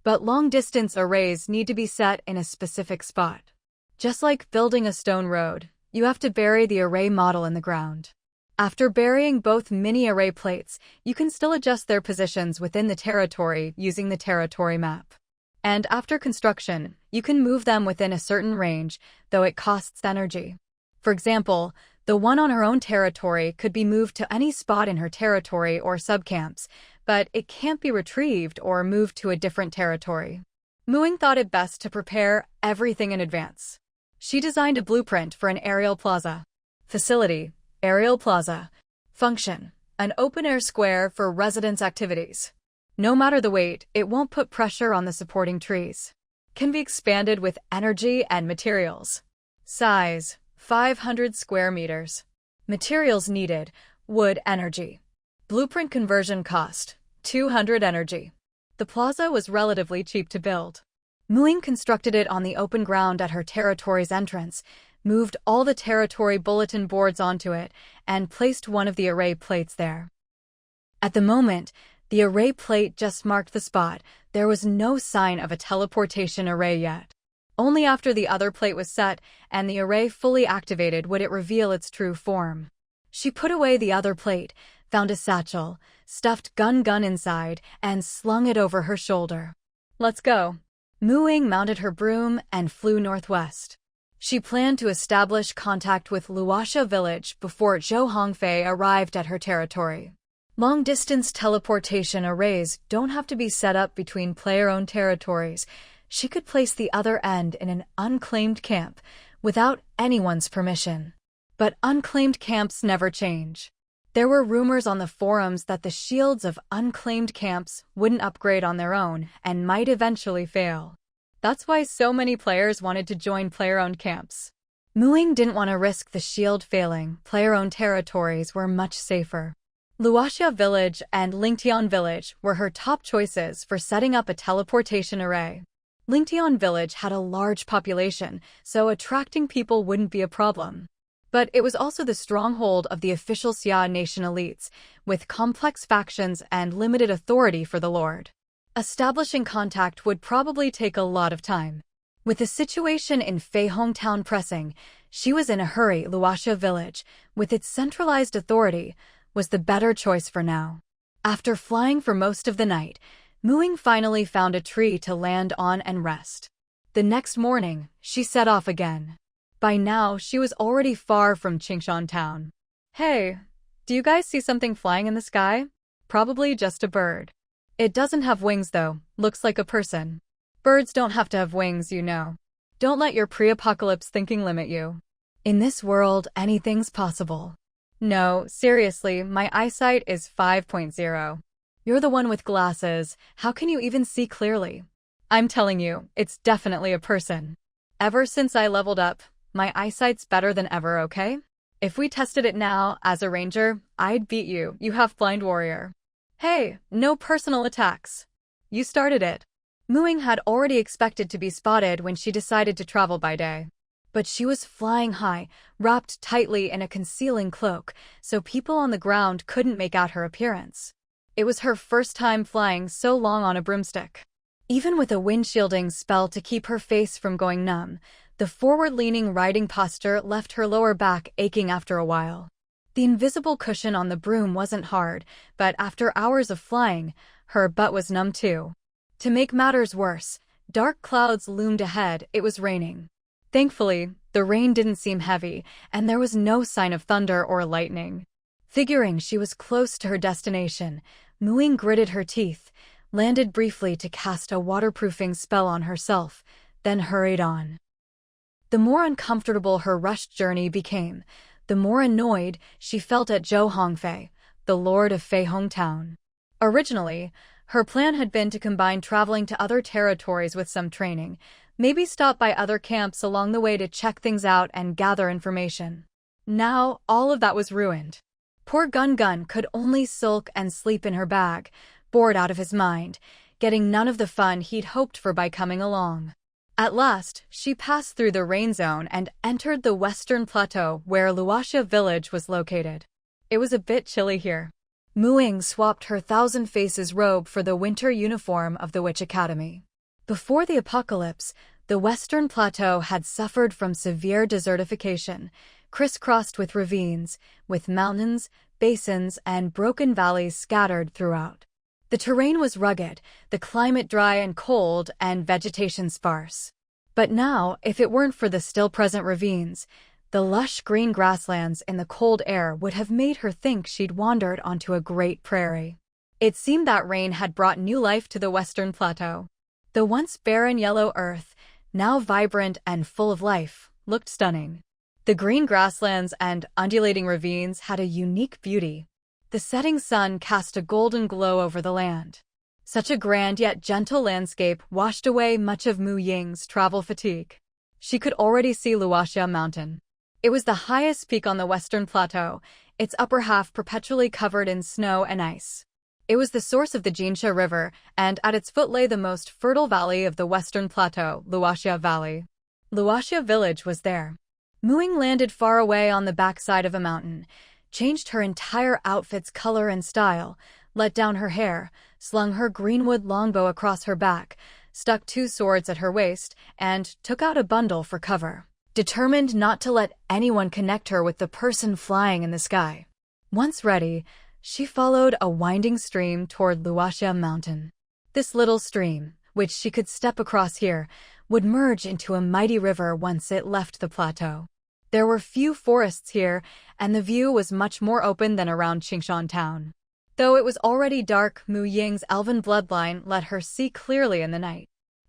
But long-distance arrays need to be set in a specific spot. Just like building a stone road, you have to bury the array model in the ground. After burying both mini array plates, you can still adjust their positions within the territory using the territory map. And after construction, you can move them within a certain range, though it costs energy. For example, the one on her own territory could be moved to any spot in her territory or subcamps, but it can't be retrieved or moved to a different territory. Muing thought it best to prepare everything in advance. She designed a blueprint for an aerial plaza. Facility: aerial plaza. Function: an open-air square for residence activities. No matter the weight, it won't put pressure on the supporting trees. Can be expanded with energy and materials. Size: 500 square meters. Materials needed: wood, energy. Blueprint conversion cost: 200 energy. The plaza was relatively cheap to build. Muing constructed it on the open ground at her territory's entrance, moved all the territory bulletin boards onto it, and placed one of the array plates there. At the moment, the array plate just marked the spot. There was no sign of a teleportation array yet. Only after the other plate was set and the array fully activated would it reveal its true form. She put away the other plate, found a satchel, stuffed Gun Gun inside, and slung it over her shoulder. "Let's go." Muing mounted her broom and flew northwest. She planned to establish contact with Luasha village before Zhou Hongfei arrived at her territory. Long-distance teleportation arrays don't have to be set up between player-owned territories. she could place the other end in an unclaimed camp without anyone's permission. But unclaimed camps never change. There were rumors on the forums that the shields of unclaimed camps wouldn't upgrade on their own and might eventually fail. That's why so many players wanted to join player-owned camps. Ying didn't want to risk the shield failing. Player-owned territories were much safer. Luoxia Village and Lingtian Village were her top choices for setting up a teleportation array. Lingtian Village had a large population, so attracting people wouldn't be a problem. But it was also the stronghold of the official Xia nation elites, with complex factions and limited authority for the lord. Establishing contact would probably take a lot of time. With the situation in Feihong Town pressing, she was in a hurry. Luoxia Village, with its centralized authority, was the better choice for now. After flying for most of the night, Ying finally found a tree to land on and rest. The next morning, she set off again. By now, she was already far from Qingshan Town. Hey, do you guys see something flying in the sky? Probably just a bird. It doesn't have wings though, looks like a person. Birds don't have to have wings, you know. Don't let your pre-apocalypse thinking limit you. In this world, anything's possible. No, seriously, my eyesight is 5.0. You're the one with glasses, how can you even see clearly? I'm telling you, it's definitely a person. Ever since I leveled up, my eyesight's better than ever, okay? If we tested it now, as a ranger, I'd beat you. You have blind warrior. Hey, no personal attacks. You started it. Ying had already expected to be spotted when she decided to travel by day. But she was flying high, wrapped tightly in a concealing cloak, so people on the ground couldn't make out her appearance. It was her first time flying so long on a broomstick. Even with a windshielding spell to keep her face from going numb, the forward-leaning riding posture left her lower back aching after a while. The invisible cushion on the broom wasn't hard, but after hours of flying, her butt was numb too. To make matters worse, dark clouds loomed ahead. It was raining. Thankfully, the rain didn't seem heavy, and there was no sign of thunder or lightning. Figuring she was close to her destination, Ying gritted her teeth, landed briefly to cast a waterproofing spell on herself, then hurried on. The more uncomfortable her rushed journey became, the more annoyed she felt at Zhou Hongfei, the lord of Feihong Town. Originally, her plan had been to combine traveling to other territories with some training, maybe stop by other camps along the way to check things out and gather information. Now, all of that was ruined. Poor Gun could only sulk and sleep in her bag, bored out of his mind, getting none of the fun he'd hoped for by coming along. At last, she passed through the rain zone and entered the western plateau where Luoxia Village was located. It was a bit chilly here. Ying swapped her Thousand Faces robe for the winter uniform of the Witch Academy. Before the apocalypse, the western plateau had suffered from severe desertification, crisscrossed with ravines, with mountains, basins, and broken valleys scattered throughout. The terrain was rugged, the climate dry and cold, and vegetation sparse. But now, if it weren't for the still-present ravines, the lush green grasslands in the cold air would have made her think she'd wandered onto a great prairie. It seemed that rain had brought new life to the western plateau. The once barren yellow earth, now vibrant and full of life, looked stunning. The green grasslands and undulating ravines had a unique beauty. The setting sun cast a golden glow over the land. Such a grand yet gentle landscape washed away much of Ying's travel fatigue. She could already see Luoxia Mountain. It was the highest peak on the western plateau, its upper half perpetually covered in snow and ice. It was the source of the Jinsha River, and at its foot lay the most fertile valley of the western plateau, Luoxia Valley. Luoxia Village was there. Ying landed far away on the backside of a mountain, changed her entire outfit's color and style, let down her hair, slung her greenwood longbow across her back, stuck 2 swords at her waist, and took out a bundle for cover, determined not to let anyone connect her with the person flying in the sky. Once ready, she followed a winding stream toward Luoxia Mountain. This little stream, which she could step across here, would merge into a mighty river once it left the plateau. There were few forests here, and the view was much more open than around Qingshan Town. Though it was already dark, Ying's elven bloodline let her see clearly in the night.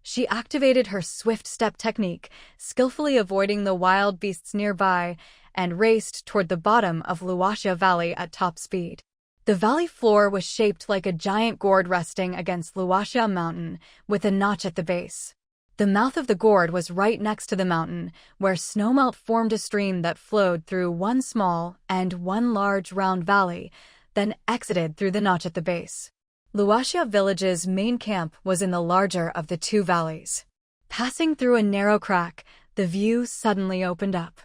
She activated her swift step technique, skillfully avoiding the wild beasts nearby, and raced toward the bottom of Luoxia Valley at top speed. The valley floor was shaped like a giant gourd resting against Luoxia Mountain, with a notch at the base. The mouth of the gourd was right next to the mountain, where snowmelt formed a stream that flowed through one small and one large round valley, then exited through the notch at the base. Luoxia Village's main camp was in the larger of the two valleys. Passing through a narrow crack, the view suddenly opened up.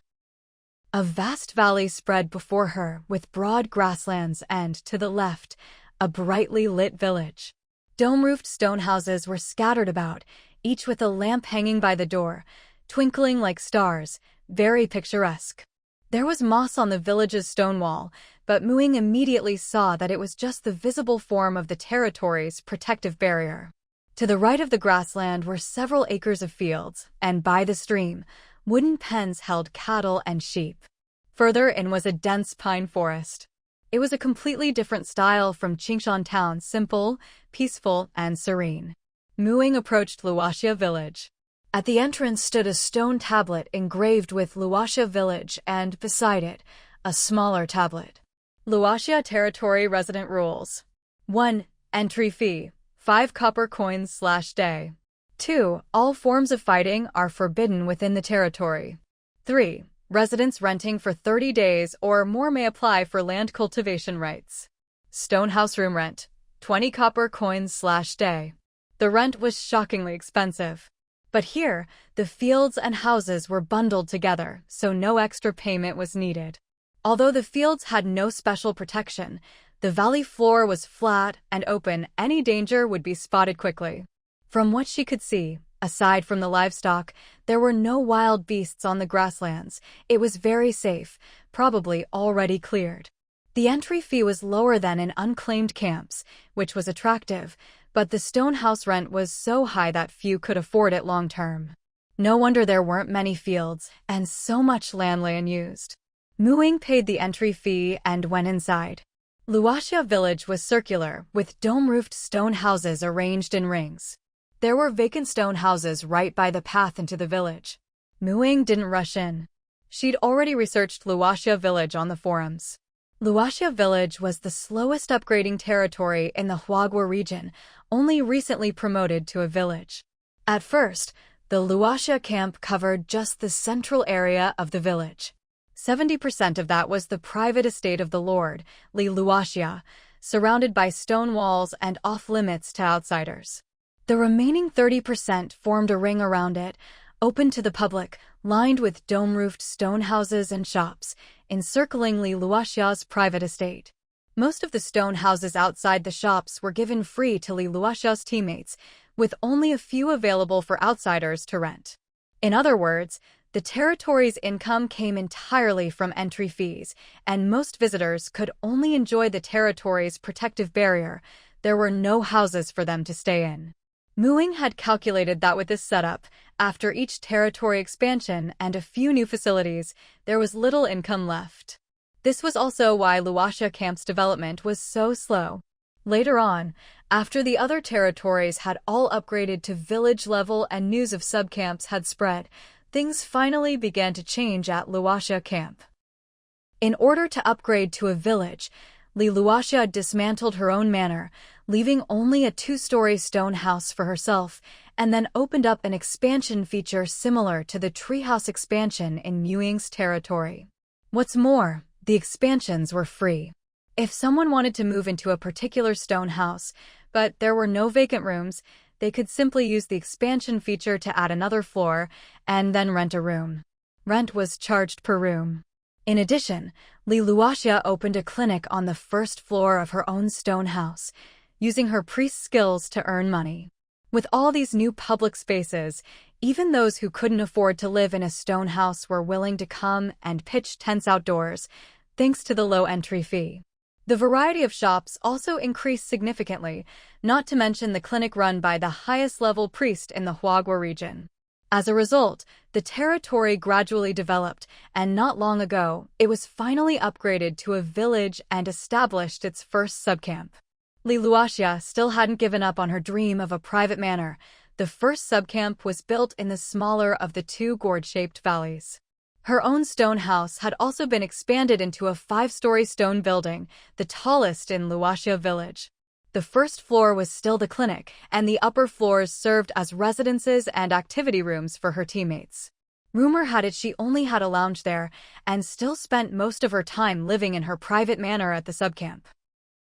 A vast valley spread before her with broad grasslands and, to the left, a brightly lit village. Dome-roofed stone houses were scattered about, each with a lamp hanging by the door, twinkling like stars, very picturesque. There was moss on the village's stone wall, but Ying immediately saw that it was just the visible form of the territory's protective barrier. To the right of the grassland were several acres of fields, and by the stream, wooden pens held cattle and sheep. Further in was a dense pine forest. It was a completely different style from Qingshan Town, simple, peaceful, and serene. Ying approached Luoxia Village. At the entrance stood a stone tablet engraved with Luoxia Village and, beside it, a smaller tablet. Luoxia Territory Resident Rules. 1. Entry fee, 5 copper coins/day. 2. All forms of fighting are forbidden within the territory. 3. Residents renting for 30 days or more may apply for land cultivation rights. Stonehouse room rent, 20 copper coins/day. The rent was shockingly expensive. But here, the fields and houses were bundled together, so no extra payment was needed. Although the fields had no special protection, the valley floor was flat and open. Any danger would be spotted quickly. From what she could see, aside from the livestock, there were no wild beasts on the grasslands. It was very safe, probably already cleared. The entry fee was lower than in unclaimed camps, which was attractive, but the stone house rent was so high that few could afford it long term. No wonder there weren't many fields, and so much land lay unused. Ying paid the entry fee and went inside. Luoxia Village was circular, with dome-roofed stone houses arranged in rings. There were vacant stone houses right by the path into the village. Ying didn't rush in. She'd already researched Luoxia Village on the forums. Luoxia Village was the slowest upgrading territory in the Huagua region, only recently promoted to a village. At first, the Luoxia camp covered just the central area of the village. 70% of that was the private estate of the Lord, Li Luoxia, surrounded by stone walls and off-limits to outsiders. The remaining 30% formed a ring around it, open to the public, lined with dome-roofed stone houses and shops, encircling Li Luoxia's private estate. Most of the stone houses outside the shops were given free to Li Luoxia's teammates, with only a few available for outsiders to rent. In other words, the territory's income came entirely from entry fees, and most visitors could only enjoy the territory's protective barrier. There were no houses for them to stay in. Ying had calculated that with this setup, after each territory expansion and a few new facilities, there was little income left. This was also why Luoxia camp's development was so slow. Later on, after the other territories had all upgraded to village level and news of subcamps had spread, things finally began to change at Luoxia camp. In order to upgrade to a village, Li Luoxia dismantled her own manor, leaving only a 2-story stone house for herself, and then opened up an expansion feature similar to the Treehouse expansion in Ying's territory. What's more, the expansions were free. If someone wanted to move into a particular stone house, but there were no vacant rooms, they could simply use the expansion feature to add another floor, and then rent a room. Rent was charged per room. In addition, Li Luoxia opened a clinic on the first floor of her own stone house, using her priest skills to earn money. With all these new public spaces, even those who couldn't afford to live in a stone house were willing to come and pitch tents outdoors, thanks to the low entry fee. The variety of shops also increased significantly, not to mention the clinic run by the highest-level priest in the Huagua region. As a result, the territory gradually developed, and not long ago, it was finally upgraded to a village and established its first subcamp. Li Luoxia still hadn't given up on her dream of a private manor, The first subcamp was built in the smaller of the two gourd-shaped valleys. Her own stone house had also been expanded into a 5-story stone building, the tallest in Luoxia village. The first floor was still the clinic, and the upper floors served as residences and activity rooms for her teammates. Rumor had it she only had a lounge there, and still spent most of her time living in her private manor at the subcamp.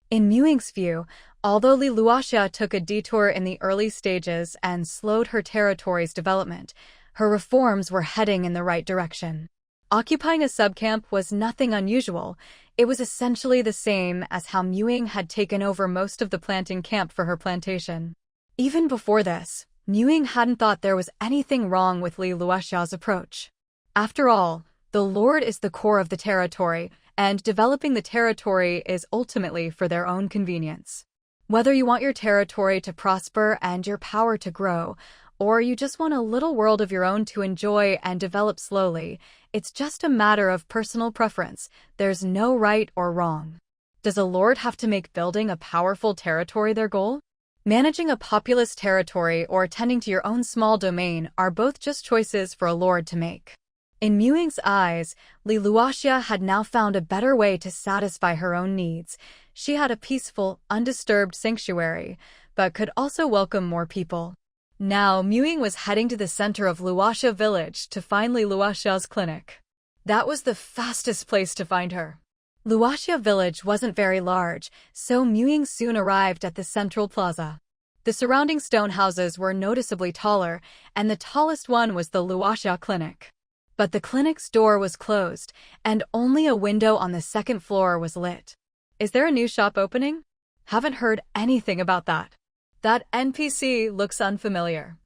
In Mewing's view, although Li Luoxia took a detour in the early stages and slowed her territory's development, her reforms were heading in the right direction. Occupying a subcamp was nothing unusual. It was essentially the same as how Mewing had taken over most of the planting camp for her plantation. Even before this, Mewing hadn't thought there was anything wrong with Li Luoxia's approach. After all, the Lord is the core of the territory, and developing the territory is ultimately for their own convenience. Whether you want your territory to prosper and your power to grow, or you just want a little world of your own to enjoy and develop slowly, it's just a matter of personal preference. There's no right or wrong. Does a lord have to make building a powerful territory their goal? Managing a populous territory or tending to your own small domain are both just choices for a lord to make. In Mewing's eyes, Li Luoxia had now found a better way to satisfy her own needs. She had a peaceful, undisturbed sanctuary, but could also welcome more people. Now, Mewing was heading to the center of Luoxia village to find Li Luoxia's clinic. That was the fastest place to find her. Luoxia village wasn't very large, so Mewing soon arrived at the central plaza. The surrounding stone houses were noticeably taller, and the tallest one was the Luoxia clinic. But the clinic's door was closed, and only a window on the second floor was lit. Is there a new shop opening? Haven't heard anything about that. That NPC looks unfamiliar.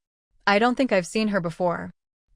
I don't think I've seen her before.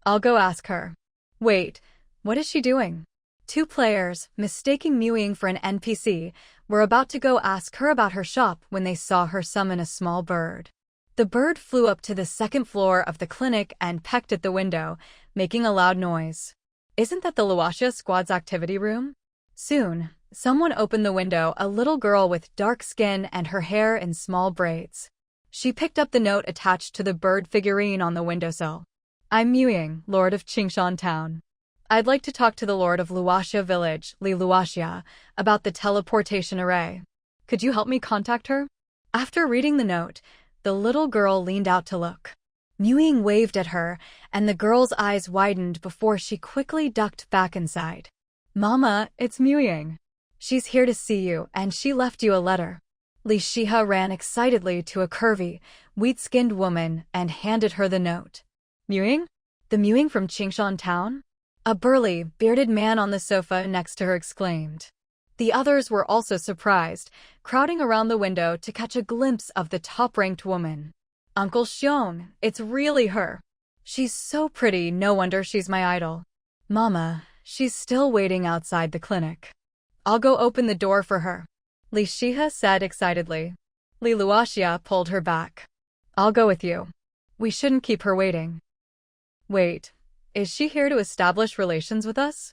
I'll go ask her. Wait, what is she doing? Two players, mistaking Mewing for an NPC, were about to go ask her about her shop when they saw her summon a small bird. The bird flew up to the second floor of the clinic and pecked at the window, making a loud noise. Isn't that the Luoxia squad's activity room? Soon, someone opened the window, a little girl with dark skin and her hair in small braids. She picked up the note attached to the bird figurine on the windowsill. I'm Ying, Lord of Qingshan Town. I'd like to talk to the Lord of Luoxia Village, Li Luoxia, about the teleportation array. Could you help me contact her? After reading the note, the little girl leaned out to look. Mewing waved at her, and the girl's eyes widened before she quickly ducked back inside. Mama, it's Mewing. She's here to see you, and she left you a letter. Li Shiha ran excitedly to a curvy, wheat-skinned woman and handed her the note. Mewing? The Mewing from Qingshan Town? A burly, bearded man on the sofa next to her exclaimed. The others were also surprised, crowding around the window to catch a glimpse of the top-ranked woman. Uncle Xiong, it's really her. She's so pretty, no wonder she's my idol. Mama, she's still waiting outside the clinic. I'll go open the door for her. Li Shiha said excitedly. Li Luoxia pulled her back. I'll go with you. We shouldn't keep her waiting. Wait, is she here to establish relations with us?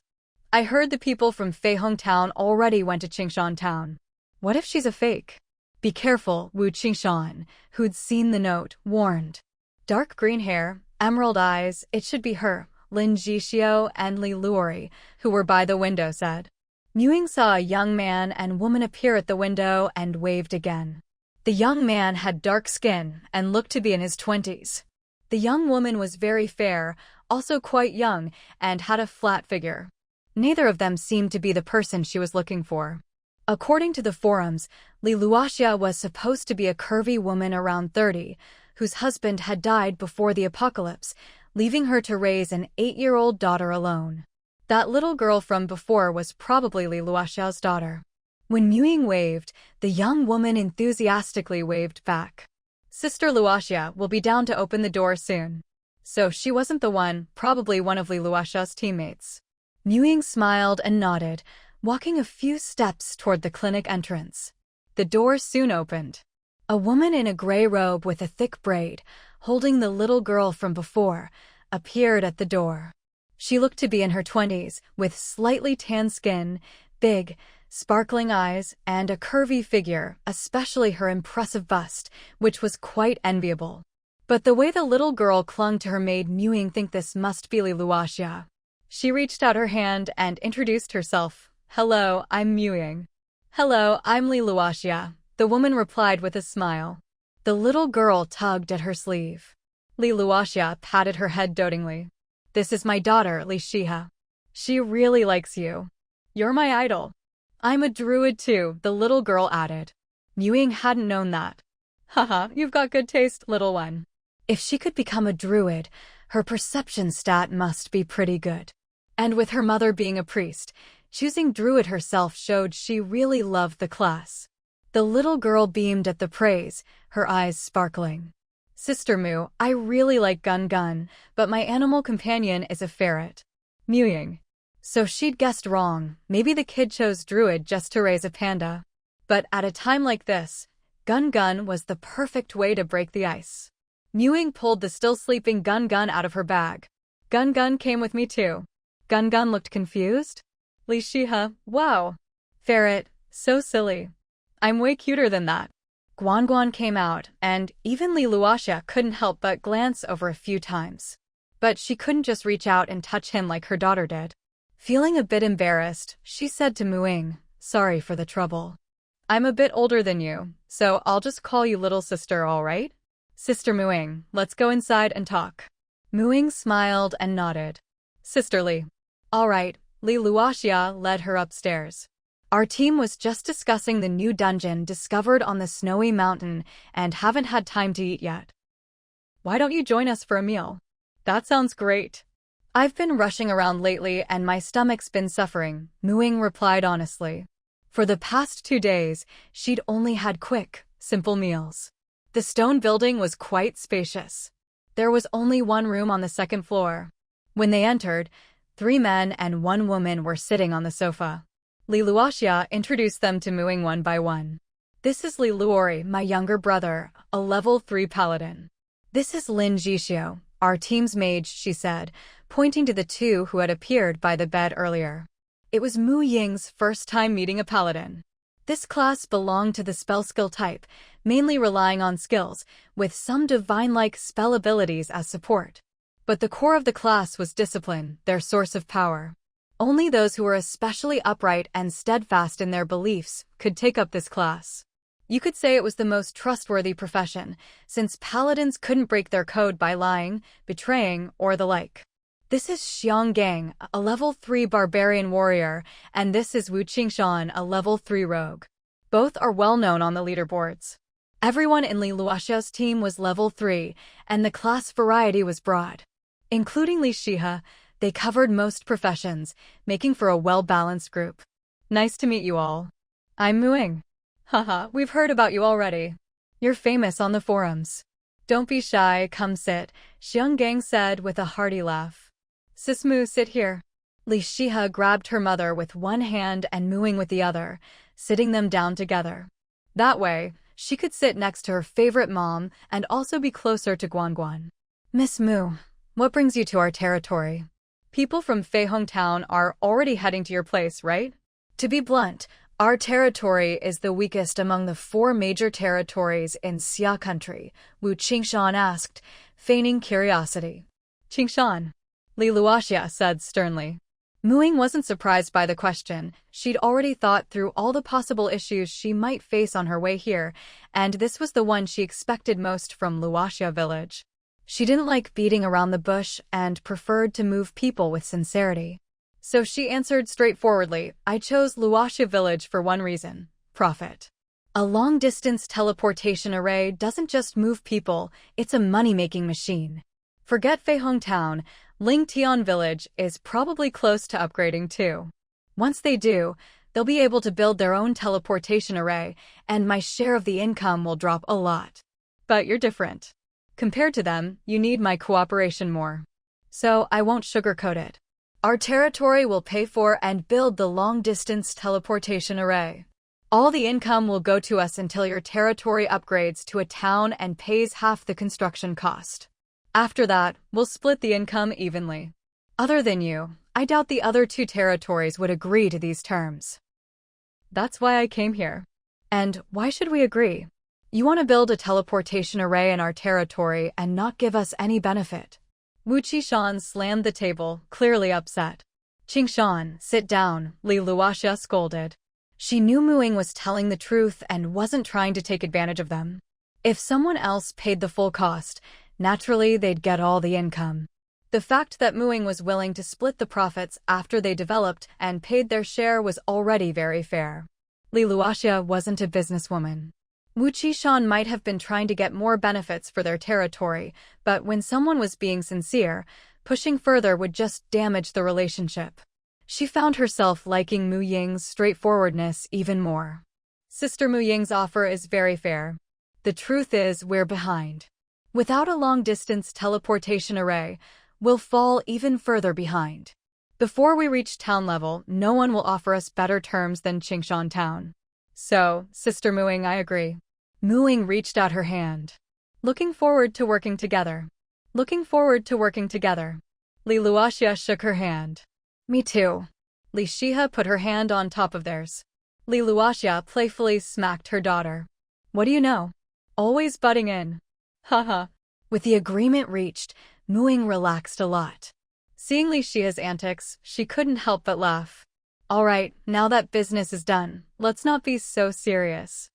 I heard the people from Feihong Town already went to Qingshan Town. What if she's a fake? Be careful, Wu Qingshan, who'd seen the note, warned. Dark green hair, emerald eyes, it should be her, Lin Jixio and Li Luori, who were by the window, said. Mewing saw a young man and woman appear at the window and waved again. The young man had dark skin and looked to be in his 20s. The young woman was very fair, also quite young, and had a flat figure. Neither of them seemed to be the person she was looking for. According to the forums, Li Luoxia was supposed to be a curvy woman around 30, whose husband had died before the apocalypse, leaving her to raise an 8-year-old daughter alone. That little girl from before was probably Li Luoxia's daughter. When Mewing waved, the young woman enthusiastically waved back. Sister Luoxia will be down to open the door soon. So she wasn't the one, probably one of Li Luoxia's teammates. Mewing smiled and nodded, walking a few steps toward the clinic entrance. The door soon opened. A woman in a gray robe with a thick braid, holding the little girl from before, appeared at the door. She looked to be in her 20s, with slightly tan skin, big, sparkling eyes, and a curvy figure, especially her impressive bust, which was quite enviable. But the way the little girl clung to her made Ying think this must be Li Luoxia. She reached out her hand and introduced herself. "Hello, I'm Ying." "Hello, I'm Li Luoxia," the woman replied with a smile. The little girl tugged at her sleeve. Li Luoxia patted her head dotingly. "This is my daughter, Li Shiha. She really likes you. You're my idol." "I'm a druid too," the little girl added. Ying hadn't known that. "Haha, you've got good taste, little one." If she could become a druid, her perception stat must be pretty good. And with her mother being a priest, choosing druid herself showed she really loved the class. The little girl beamed at the praise, her eyes sparkling. "Sister Mu, I really like Gun Gun, but my animal companion is a ferret." Mewing. So she'd guessed wrong. Maybe the kid chose druid just to raise a panda. But at a time like this, Gun Gun was the perfect way to break the ice. Mewing pulled the still sleeping Gun Gun out of her bag. "Gun Gun came with me too." Gun Gun looked confused. "Li Shiha, wow. Ferret, so silly. I'm way cuter than that." Guan Guan came out, and even Li Luoxia couldn't help but glance over a few times. But she couldn't just reach out and touch him like her daughter did. Feeling a bit embarrassed, she said to Ying, "Sorry for the trouble. I'm a bit older than you, so I'll just call you little sister, all right? Sister Ying, let's go inside and talk." Ying smiled and nodded. "Sisterly." "All right." Li Luoxia led her upstairs. "Our team was just discussing the new dungeon discovered on the snowy mountain and haven't had time to eat yet. Why don't you join us for a meal?" "That sounds great. I've been rushing around lately and my stomach's been suffering," Ying replied honestly. For the past 2 days, she'd only had quick, simple meals. The stone building was quite spacious. There was only one room on the second floor. When they entered, 3 men and 1 woman were sitting on the sofa. Li Luoxia introduced them to Ying one by one. "This is Li Luori, my younger brother, a level 3 paladin. This is Lin Jixio, our team's mage," she said, pointing to the 2 who had appeared by the bed earlier. It was Ying's first time meeting a paladin. This class belonged to the spell skill type, mainly relying on skills, with some divine-like spell abilities as support. But the core of the class was discipline, their source of power. Only those who were especially upright and steadfast in their beliefs could take up this class. You could say it was the most trustworthy profession, since paladins couldn't break their code by lying, betraying, or the like. This is Xiang Gang, a level 3 barbarian warrior, and this is Wu Qingshan, a level 3 rogue. Both are well known on the leaderboards. Everyone in Li Luoxia's team was level 3, and the class variety was broad. Including Li Shiha, they covered most professions, making for a well-balanced group. "Nice to meet you all. I'm Ying. Haha, we've heard about you already. You're famous on the forums. Don't be shy, come sit," Xiang Gang said with a hearty laugh. "Sis Mu, sit here." Li Shiha grabbed her mother with one hand and Ying with the other, sitting them down together. That way, she could sit next to her favorite mom and also be closer to Guan Guan. "Miss Mu, what brings you to our territory? People from Feihong Town are already heading to your place, right?" To be blunt, our territory is the weakest among the 4 major territories in Xia country, Wu Qingshan asked, feigning curiosity. "Qingshan," Li Luoxia said sternly. Ying wasn't surprised by the question. She'd already thought through all the possible issues she might face on her way here, and this was the one she expected most from Luoxia village. She didn't like beating around the bush and preferred to move people with sincerity. So she answered straightforwardly, "I chose Luoxia village for one reason: profit. A long-distance teleportation array doesn't just move people, it's a money-making machine. Forget Feihong Town, Lingtian village is probably close to upgrading too. Once they do, they'll be able to build their own teleportation array, and my share of the income will drop a lot. But you're different. Compared to them, you need my cooperation more. So I won't sugarcoat it. Our territory will pay for and build the long-distance teleportation array. All the income will go to us until your territory upgrades to a town and pays half the construction cost. After that, we'll split the income evenly. Other than you, I doubt the other 2 territories would agree to these terms." "That's why I came here." "And why should we agree? You want to build a teleportation array in our territory and not give us any benefit. Wu Qishan slammed the table, clearly upset. Qingshan, sit down, Li Luoxia scolded. She knew Mu Ying was telling the truth and wasn't trying to take advantage of them. If someone else paid the full cost, naturally they'd get all the income. The fact that Mu Ying was willing to split the profits after they developed and paid their share was already very fair. Li Luoxia wasn't a businesswoman. Wu Qishan might have been trying to get more benefits for their territory, but when someone was being sincere, pushing further would just damage the relationship. She found herself liking Mu Ying's straightforwardness even more. Sister Mu Ying's offer is very fair. The truth is, we're behind. Without a long-distance teleportation array, we'll fall even further behind. Before we reach town level, no one will offer us better terms than Qingshan Town. So, Sister Mu Ying, I agree. Mu Ying reached out her hand. Looking forward to working together. Looking forward to working together. Li Luoxia shook her hand. Me too. Li Shihe put her hand on top of theirs. Li Luoxia playfully smacked her daughter. What do you know? Always butting in. Haha. With the agreement reached, Mu Ying relaxed a lot. Seeing Li Shihe's antics, she couldn't help but laugh. All right, now that business is done, let's not be so serious.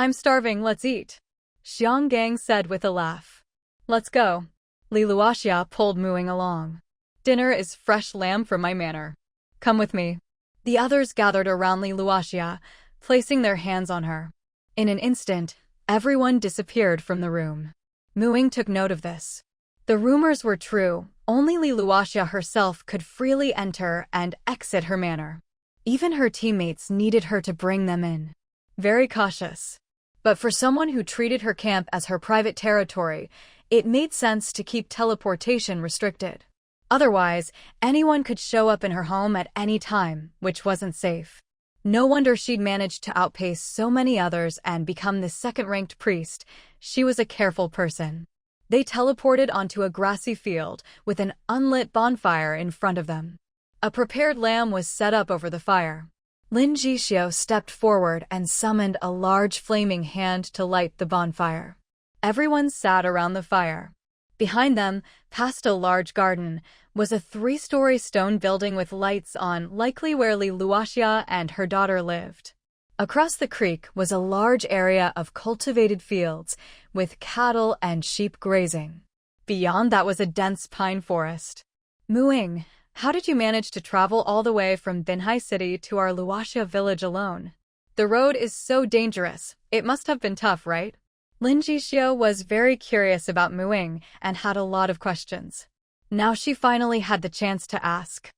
I'm starving, let's eat. Xiang Gang said with a laugh. Let's go. Li Luoxia pulled Mu Ying along. Dinner is fresh lamb from my manor. Come with me. The others gathered around Li Luoxia, placing their hands on her. In an instant, everyone disappeared from the room. Mu Ying took note of this. The rumors were true. Only Li Luoxia herself could freely enter and exit her manor. Even her teammates needed her to bring them in. Very cautious. But for someone who treated her camp as her private territory, it made sense to keep teleportation restricted. Otherwise, anyone could show up in her home at any time, which wasn't safe. No wonder she'd managed to outpace so many others and become the second-ranked priest. She was a careful person. They teleported onto a grassy field with an unlit bonfire in front of them. A prepared lamb was set up over the fire. Lin Jixio stepped forward and summoned a large flaming hand to light the bonfire. Everyone sat around the fire. Behind them, past a large garden, was a 3-story stone building with lights on, likely where Li Luoxia and her daughter lived. Across the creek was a large area of cultivated fields, with cattle and sheep grazing. Beyond that was a dense pine forest. Mu Ying, how did you manage to travel all the way from Binhai City to our Luoxia village alone? The road is so dangerous. It must have been tough, right? Lin Jixio was very curious about Mu Ying and had a lot of questions. Now she finally had the chance to ask.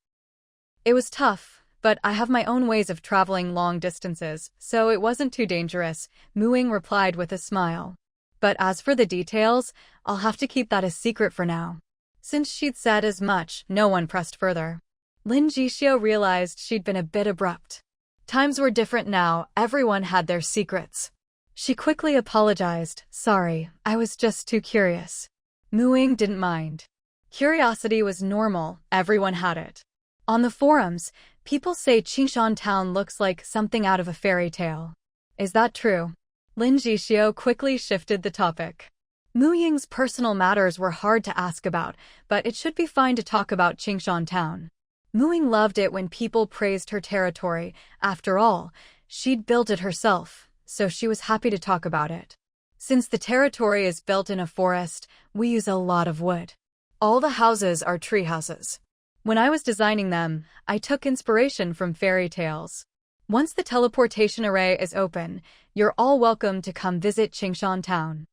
It was tough, but I have my own ways of traveling long distances, so it wasn't too dangerous, Mu Ying replied with a smile. But as for the details, I'll have to keep that a secret for now. Since she'd said as much, no one pressed further. Lin Jixio realized she'd been a bit abrupt. Times were different now, everyone had their secrets. She quickly apologized. Sorry, I was just too curious. Mu Ying didn't mind. Curiosity was normal, everyone had it. On the forums, people say Qingshan Town looks like something out of a fairy tale. Is that true? Lin Jixio quickly shifted the topic. Mu Ying's personal matters were hard to ask about, but it should be fine to talk about Qingshan Town. Mu Ying loved it when people praised her territory. After all, she'd built it herself, so she was happy to talk about it. Since the territory is built in a forest, we use a lot of wood. All the houses are tree houses. When I was designing them, I took inspiration from fairy tales. Once the teleportation array is open, you're all welcome to come visit Qingshan Town.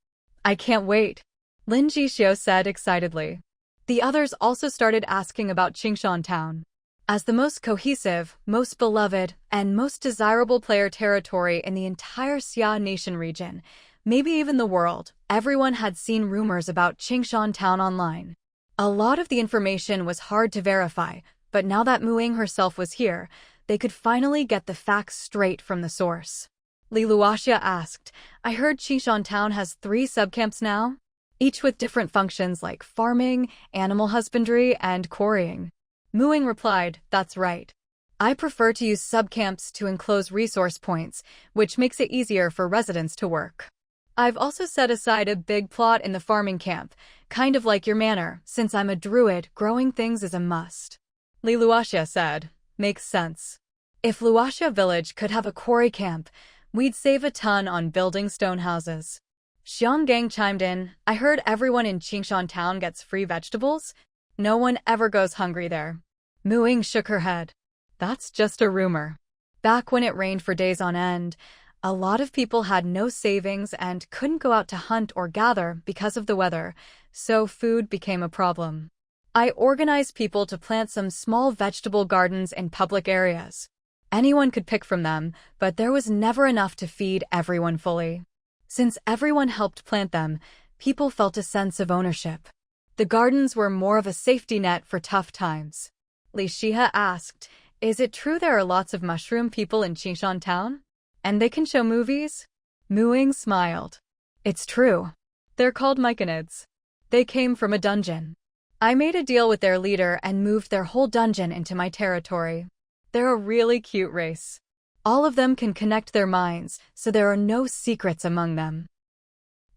I can't wait, Lin Jixio said excitedly. The others also started asking about Qingshan Town. As the most cohesive, most beloved, and most desirable player territory in the entire Xia Nation region, maybe even the world, everyone had seen rumors about Qingshan Town online. A lot of the information was hard to verify, but now that Mu Ying herself was here, they could finally get the facts straight from the source. Li Luoxia asked, I heard Qingshan Town has 3 subcamps now? Each with different functions like farming, animal husbandry, and quarrying. Mu Ying replied, that's right. I prefer to use subcamps to enclose resource points, which makes it easier for residents to work. I've also set aside a big plot in the farming camp, kind of like your manor. Since I'm a druid, growing things is a must. Li Luoxia said. Makes sense. If Luoxia village could have a quarry camp, we'd save a ton on building stone houses. Xianggang chimed in. I heard everyone in Qingshan town gets free vegetables. No one ever goes hungry there. Mu Ying shook her head. That's just a rumor. Back when it rained for days on end, a lot of people had no savings and couldn't go out to hunt or gather because of the weather, so food became a problem. I organized people to plant some small vegetable gardens in public areas. Anyone could pick from them, but there was never enough to feed everyone fully. Since everyone helped plant them, people felt a sense of ownership. The gardens were more of a safety net for tough times. Li Shihe asked, is it true there are lots of mushroom people in Qingshan town? And they can show movies? Mu Ying smiled. It's true. They're called myconids. They came from a dungeon. I made a deal with their leader and moved their whole dungeon into my territory. They're a really cute race. All of them can connect their minds, so there are no secrets among them.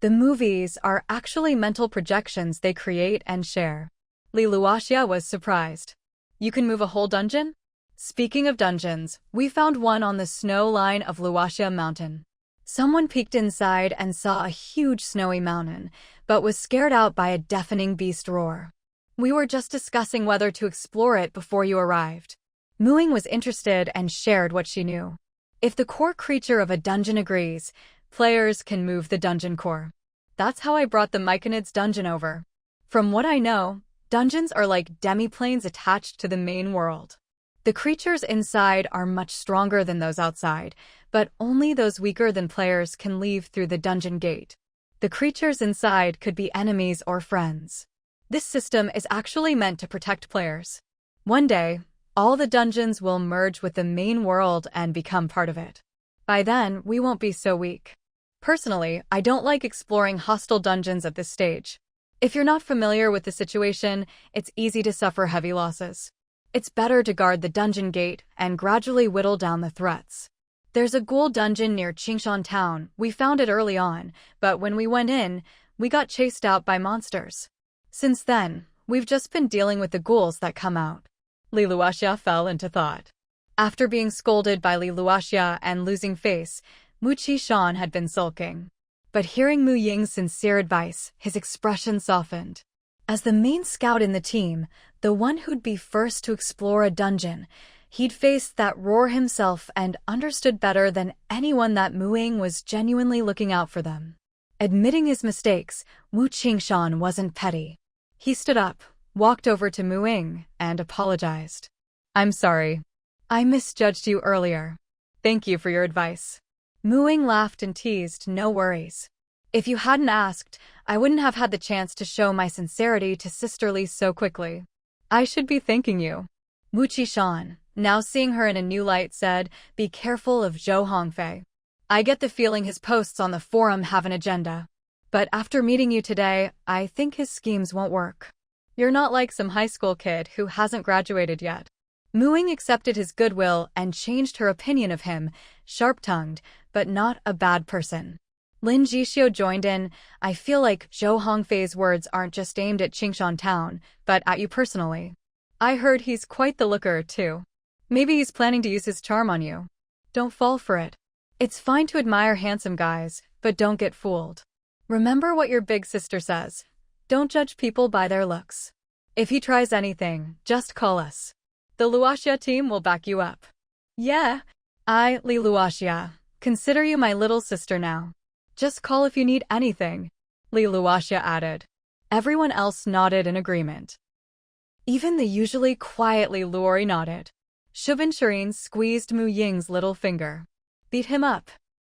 The movies are actually mental projections they create and share. Li Luoxia was surprised. You can move a whole dungeon? Speaking of dungeons, we found one on the snow line of Luoxia Mountain. Someone peeked inside and saw a huge snowy mountain, but was scared out by a deafening beast roar. We were just discussing whether to explore it before you arrived. Mu Ying was interested and shared what she knew. If the core creature of a dungeon agrees, players can move the dungeon core. That's how I brought the Myconids dungeon over. From what I know, dungeons are like demi-planes attached to the main world. The creatures inside are much stronger than those outside, but only those weaker than players can leave through the dungeon gate. The creatures inside could be enemies or friends. This system is actually meant to protect players. One day, all the dungeons will merge with the main world and become part of it. By then, we won't be so weak. Personally, I don't like exploring hostile dungeons at this stage. If you're not familiar with the situation, it's easy to suffer heavy losses. It's better to guard the dungeon gate and gradually whittle down the threats. There's a ghoul dungeon near Qingshan town. We found it early on, but when we went in, we got chased out by monsters. Since then, we've just been dealing with the ghouls that come out. Li Luoxia fell into thought. After being scolded by Li Luoxia and losing face, Mu Qishan had been sulking. But hearing Mu Ying's sincere advice, his expression softened. As the main scout in the team, the one who'd be first to explore a dungeon, he'd faced that roar himself and understood better than anyone that Mu Ying was genuinely looking out for them. Admitting his mistakes, Wu Qingshan wasn't petty. He stood up, walked over to Mu Ying, and apologized. I'm sorry. I misjudged you earlier. Thank you for your advice. Mu Ying laughed and teased, no worries. If you hadn't asked, I wouldn't have had the chance to show my sincerity to Sister Li so quickly. I should be thanking you. Wu Qishan, now seeing her in a new light, said, be careful of Zhou Hongfei. I get the feeling his posts on the forum have an agenda. But after meeting you today, I think his schemes won't work. You're not like some high school kid who hasn't graduated yet. Mu Ying accepted his goodwill and changed her opinion of him, sharp-tongued, but not a bad person. Lin Jixio joined in. I feel like Zhou Hongfei's words aren't just aimed at Qingshan town, but at you personally. I heard he's quite the looker, too. Maybe he's planning to use his charm on you. Don't fall for it. It's fine to admire handsome guys, but don't get fooled. Remember what your big sister says. Don't judge people by their looks. If he tries anything, just call us. The Luoxia team will back you up. Yeah. Li Luoxia. Consider you my little sister now. Just call if you need anything, Li Luoxia added. Everyone else nodded in agreement. Even the usually quietly Luori nodded. Shubin Shireen squeezed Mu Ying's little finger. Beat him up.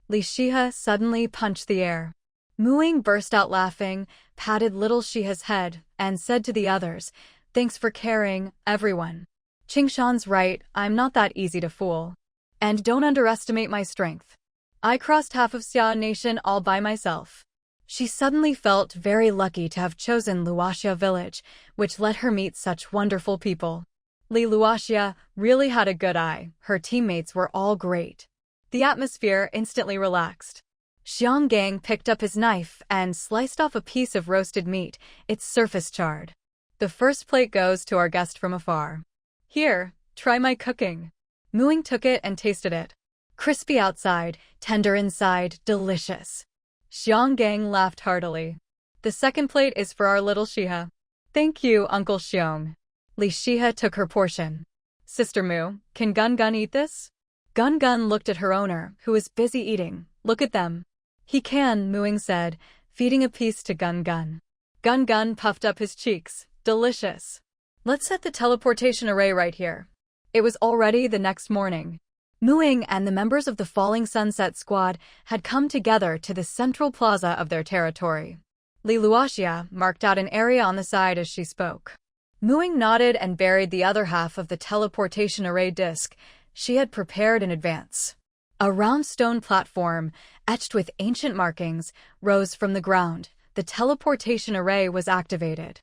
Li Shihe suddenly punched the air. Mu Ying burst out laughing, patted little Shihe's head, and said to the others, thanks for caring, everyone. Qingshan's right, I'm not that easy to fool. And don't underestimate my strength. I crossed half of Xia Nation all by myself. She suddenly felt very lucky to have chosen Luoxia village, which let her meet such wonderful people. Li Luoxia really had a good eye. Her teammates were all great. The atmosphere instantly relaxed. Xianggang picked up his knife and sliced off a piece of roasted meat, its surface charred. The first plate goes to our guest from afar. Here, try my cooking. Muing took it and tasted it. Crispy outside, tender inside, delicious. Xianggang laughed heartily. The second plate is for our little Shiha. Thank you, Uncle Xiong. Li Shiha took her portion. Sister Mu, can Gun Gun eat this? Gun Gun looked at her owner, who was busy eating. Look at them. He can, Muing said, feeding a piece to Gun Gun. Gun Gun puffed up his cheeks. Delicious. Let's set the teleportation array right here. It was already the next morning. Muing and the members of the Falling Sunset Squad had come together to the central plaza of their territory. Li Luoxia marked out an area on the side as she spoke. Muing nodded and buried the other half of the teleportation array disk she had prepared in advance. A round stone platform, etched with ancient markings, rose from the ground. The teleportation array was activated.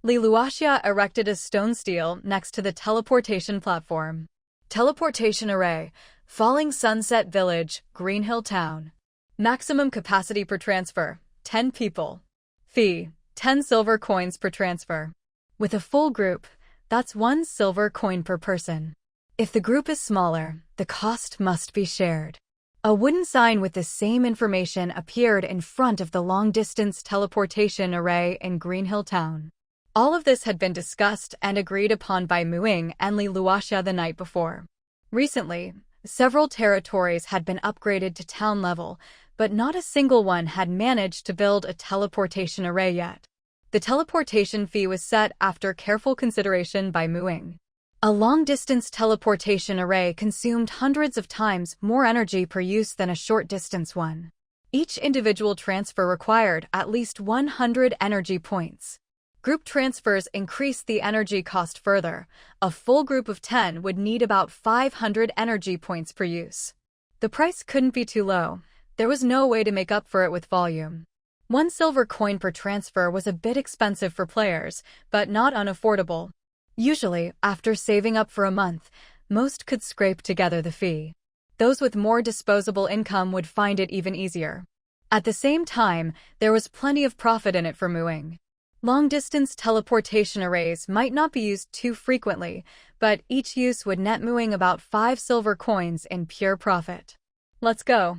Li Luoxia erected a stone stele next to the teleportation platform. Teleportation array, Falling Sunset Village, Green Hill Town. Maximum capacity per transfer, 10 people. Fee, 10 silver coins per transfer. With a full group, that's 1 silver coin per person. If the group is smaller, the cost must be shared. A wooden sign with the same information appeared in front of the long-distance teleportation array in Green Hill Town. All of this had been discussed and agreed upon by Muing and Li Luoxia the night before. Recently, several territories had been upgraded to town level, but not a single one had managed to build a teleportation array yet. The teleportation fee was set after careful consideration by Muing. A long-distance teleportation array consumed hundreds of times more energy per use than a short-distance one. Each individual transfer required at least 100 energy points. Group transfers increased the energy cost further. A full group of 10 would need about 500 energy points per use. The price couldn't be too low. There was no way to make up for it with volume. 1 silver coin per transfer was a bit expensive for players, but not unaffordable. Usually, after saving up for a month, most could scrape together the fee. Those with more disposable income would find it even easier. At the same time, there was plenty of profit in it for Muing. Long-distance teleportation arrays might not be used too frequently, but each use would net Muing about 5 silver coins in pure profit. Let's go.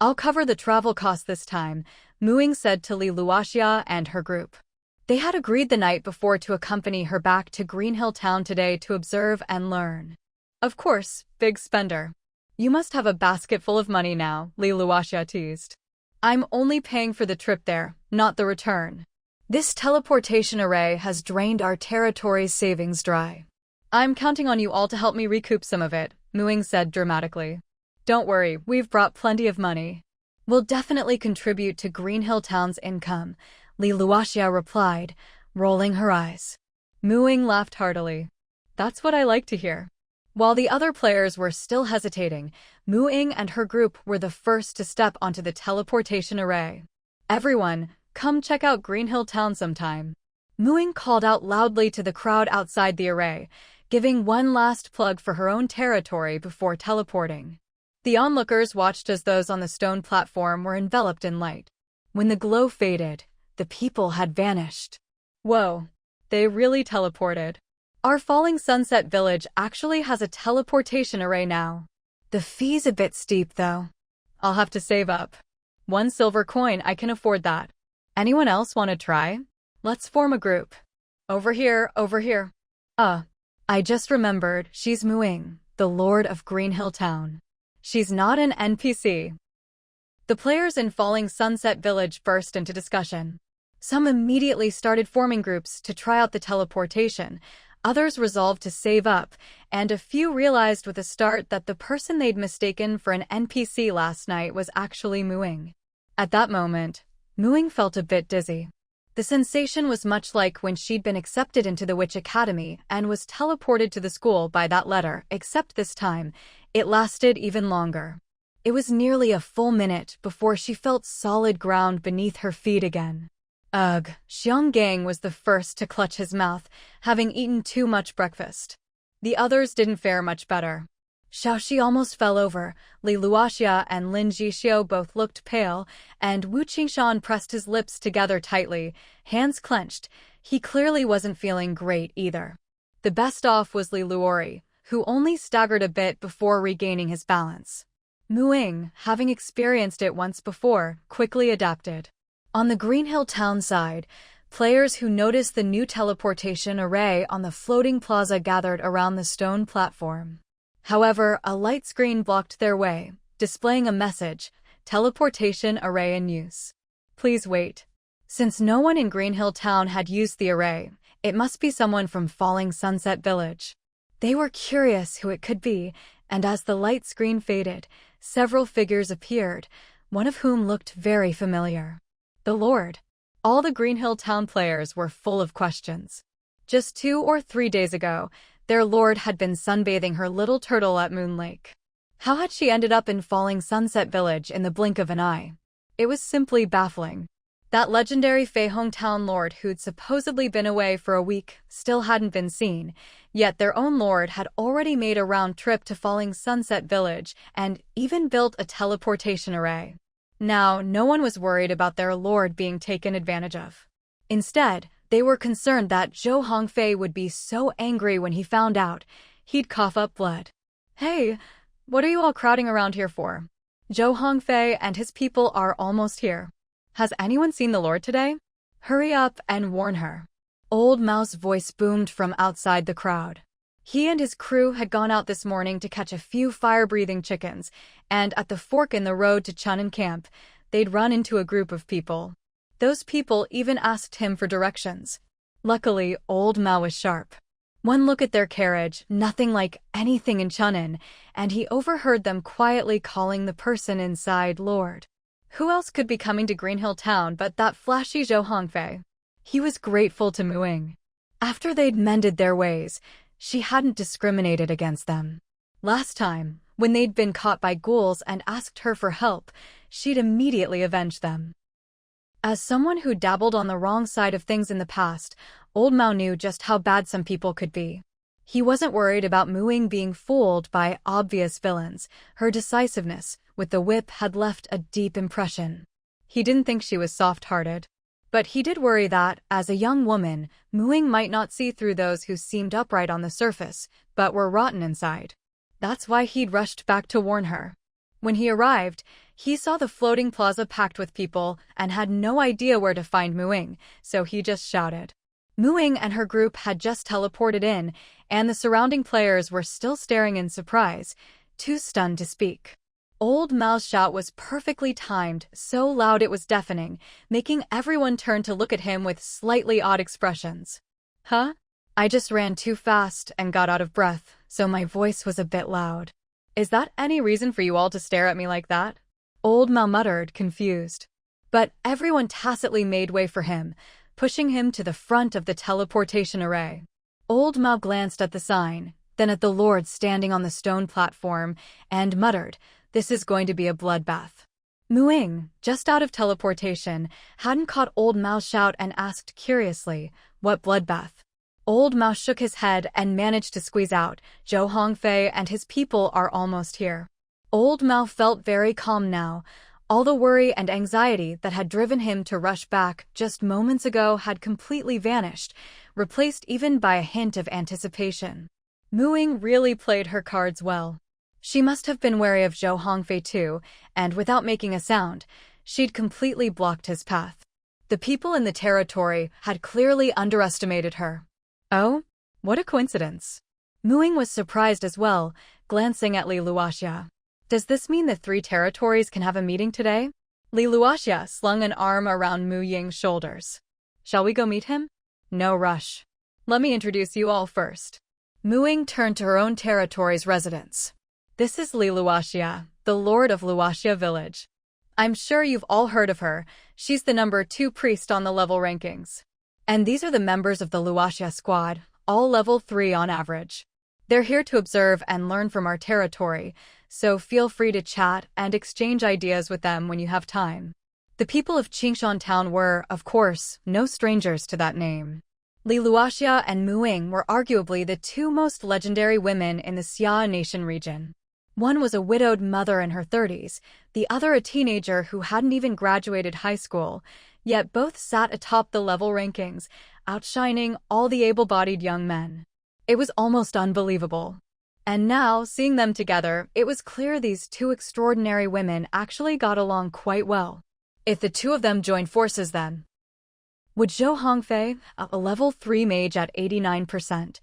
I'll cover the travel cost this time, Muing said to Li Luoxia and her group. They had agreed the night before to accompany her back to Green Hill Town today to observe and learn. Of course, big spender. You must have a basket full of money now, Li Luoxia teased. I'm only paying for the trip there, not the return. This teleportation array has drained our territory's savings dry. I'm counting on you all to help me recoup some of it, Muing said dramatically. Don't worry, we've brought plenty of money. We'll definitely contribute to Green Hill Town's income, Li Luoxia replied, rolling her eyes. Muing laughed heartily. That's what I like to hear. While the other players were still hesitating, Muing and her group were the first to step onto the teleportation array. Everyone, come check out Green Hill Town sometime. Muing called out loudly to the crowd outside the array, giving one last plug for her own territory before teleporting. The onlookers watched as those on the stone platform were enveloped in light. When the glow faded, the people had vanished. Whoa, they really teleported. Our Falling Sunset Village actually has a teleportation array now. The fee's a bit steep, though. I'll have to save up. 1 silver coin, I can afford that. Anyone else want to try? Let's form a group. Over here, over here. I just remembered, she's Muing, the Lord of Green Hill Town. She's not an NPC. The players in Falling Sunset Village burst into discussion. Some immediately started forming groups to try out the teleportation, others resolved to save up, and a few realized with a start that the person they'd mistaken for an NPC last night was actually Muing. At that moment, Muing felt a bit dizzy. The sensation was much like when she'd been accepted into the Witch Academy and was teleported to the school by that letter, except this time, it lasted even longer. It was nearly a full minute before she felt solid ground beneath her feet again. Ugh, Xianggang was the first to clutch his mouth, having eaten too much breakfast. The others didn't fare much better. Xiaoxi almost fell over. Li Luoxia and Lin Jixiu both looked pale, and Wu Qingshan pressed his lips together tightly, hands clenched. He clearly wasn't feeling great either. The best off was Li Luori, who only staggered a bit before regaining his balance. Mu Ying, having experienced it once before, quickly adapted. On the Green Hill town side, players who noticed the new teleportation array on the floating plaza gathered around the stone platform. However, a light screen blocked their way, displaying a message, "Teleportation array in use. Please wait." Since no one in Green Hill Town had used the array, it must be someone from Falling Sunset Village. They were curious who it could be, and as the light screen faded, several figures appeared, one of whom looked very familiar. The Lord. All the Green Hill Town players were full of questions. Just 2 or 3 days ago, their lord had been sunbathing her little turtle at Moon Lake. How had she ended up in Falling Sunset Village in the blink of an eye? It was simply baffling. That legendary Feihong Town lord who'd supposedly been away for a week still hadn't been seen, yet their own lord had already made a round trip to Falling Sunset Village and even built a teleportation array. Now, no one was worried about their lord being taken advantage of. Instead, they were concerned that Zhou Hongfei would be so angry when he found out. He'd cough up blood. "Hey, what are you all crowding around here for? Zhou Hongfei and his people are almost here. Has anyone seen the Lord today? Hurry up and warn her." Old Mao's voice boomed from outside the crowd. He and his crew had gone out this morning to catch a few fire-breathing chickens, and at the fork in the road to Chun'an Camp, they'd run into a group of people. Those people even asked him for directions. Luckily, old Mao was sharp. One look at their carriage, nothing like anything in Chun'an, and he overheard them quietly calling the person inside Lord. Who else could be coming to Green Hill Town but that flashy Zhou Hongfei? He was grateful to Mu Ying. After they'd mended their ways, she hadn't discriminated against them. Last time, when they'd been caught by ghouls and asked her for help, she'd immediately avenged them. As someone who dabbled on the wrong side of things in the past, old Mao knew just how bad some people could be. He wasn't worried about Mu Ying being fooled by obvious villains. Her decisiveness with the whip had left a deep impression. He didn't think she was soft-hearted. But he did worry that, as a young woman, Mu Ying might not see through those who seemed upright on the surface, but were rotten inside. That's why he'd rushed back to warn her. When he arrived, he saw the floating plaza packed with people and had no idea where to find Mu Ying, so he just shouted. Mu Ying and her group had just teleported in, and the surrounding players were still staring in surprise, too stunned to speak. Old Mao's shout was perfectly timed, so loud it was deafening, making everyone turn to look at him with slightly odd expressions. "Huh? I just ran too fast and got out of breath, so my voice was a bit loud. Is that any reason for you all to stare at me like that?" Old Mao muttered, confused. But everyone tacitly made way for him, pushing him to the front of the teleportation array. Old Mao glanced at the sign, then at the Lord standing on the stone platform, and muttered, "This is going to be a bloodbath." Mu Ying, just out of teleportation, hadn't caught Old Mao's shout and asked curiously, "What bloodbath?" Old Mao shook his head and managed to squeeze out, "Zhou Hongfei and his people are almost here." Old Mao felt very calm now. All the worry and anxiety that had driven him to rush back just moments ago had completely vanished, replaced even by a hint of anticipation. Mu Ying really played her cards well. She must have been wary of Zhou Hongfei too, and without making a sound, she'd completely blocked his path. The people in the territory had clearly underestimated her. Oh? What a coincidence. Mu Ying was surprised as well, glancing at Li Luoxia. Does this mean the 3 territories can have a meeting today? Li Luoxia slung an arm around Mu Ying's shoulders. Shall we go meet him? No rush. Let me introduce you all first. Mu Ying turned to her own territory's residents. This is Li Luoxia, the Lord of Luoxia Village. I'm sure you've all heard of her. She's the number 2 priest on the level rankings. And these are the members of the Luoxia squad, all level 3 on average. They're here to observe and learn from our territory, so feel free to chat and exchange ideas with them when you have time. The people of Qingshan Town were, of course, no strangers to that name. Li Luoxia and Mu Ying were arguably the 2 most legendary women in the Xia Nation region. One was a widowed mother in her 30s, the other a teenager who hadn't even graduated high school, yet both sat atop the level rankings, outshining all the able-bodied young men. It was almost unbelievable. And now, seeing them together, it was clear these two extraordinary women actually got along quite well. If the two of them joined forces then, would Zhou Hongfei, a level 3 mage at 89%,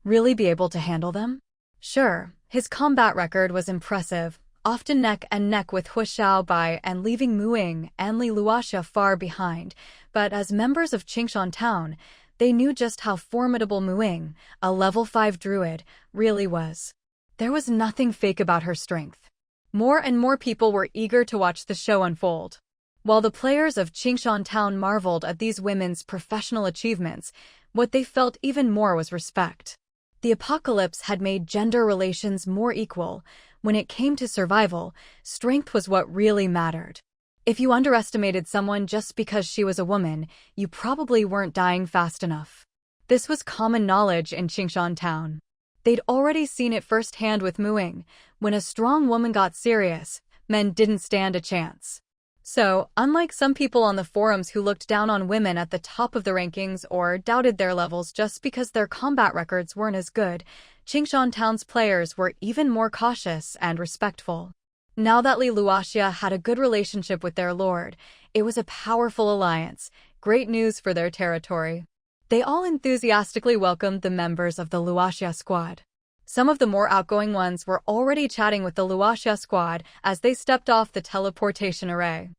really be able to handle them? Sure, his combat record was impressive, often neck and neck with Hu Xiaobai and leaving Mu Ying and Li Luoxia far behind, but as members of Qingshan Town, they knew just how formidable Mu Ying, a level 5 druid, really was. There was nothing fake about her strength. More and more people were eager to watch the show unfold. While the players of Qingshan Town marveled at these women's professional achievements, what they felt even more was respect. The apocalypse had made gender relations more equal. When it came to survival, strength was what really mattered. If you underestimated someone just because she was a woman, you probably weren't dying fast enough. This was common knowledge in Qingshan Town. They'd already seen it firsthand with Mu Ying. When a strong woman got serious, men didn't stand a chance. So, unlike some people on the forums who looked down on women at the top of the rankings or doubted their levels just because their combat records weren't as good, Qingshan Town's players were even more cautious and respectful. Now that Li Luoxia had a good relationship with their lord, it was a powerful alliance, great news for their territory. They all enthusiastically welcomed the members of the Luoxia squad. Some of the more outgoing ones were already chatting with the Luoxia squad as they stepped off the teleportation array.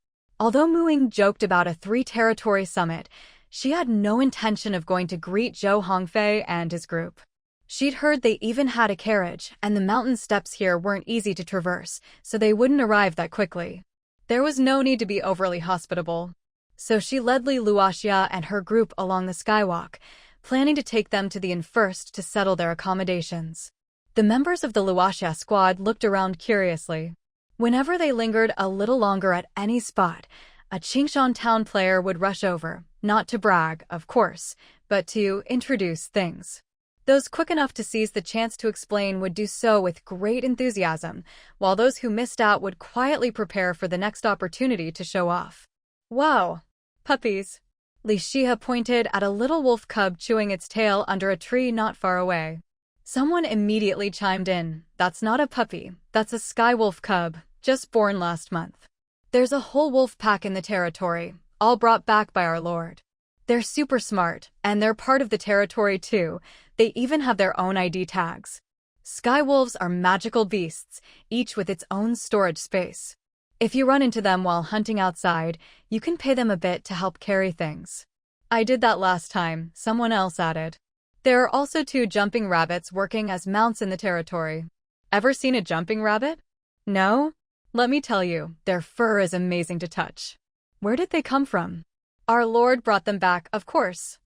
Although Mu Ying joked about a 3-territory summit, she had no intention of going to greet Zhou Hongfei and his group. She'd heard they even had a carriage, and the mountain steps here weren't easy to traverse, so they wouldn't arrive that quickly. There was no need to be overly hospitable. So she led Li Luoxia and her group along the skywalk, planning to take them to the inn first to settle their accommodations. The members of the Luoxia squad looked around curiously. Whenever they lingered a little longer at any spot, a Qingshan Town player would rush over, not to brag, of course, but to introduce things. Those quick enough to seize the chance to explain would do so with great enthusiasm, while those who missed out would quietly prepare for the next opportunity to show off. Wow! Puppies! Li Xia pointed at a little wolf cub chewing its tail under a tree not far away. Someone immediately chimed in, "That's not a puppy, that's a sky wolf cub, just born last month. There's a whole wolf pack in the territory, all brought back by our lord. They're super smart, and they're part of the territory too. They even have their own ID tags. Sky wolves are magical beasts, each with its own storage space. If you run into them while hunting outside, you can pay them a bit to help carry things." "I did that last time," someone else added. There are also 2 jumping rabbits working as mounts in the territory. Ever seen a jumping rabbit? No? Let me tell you, their fur is amazing to touch. Where did they come from? Our lord brought them back, of course.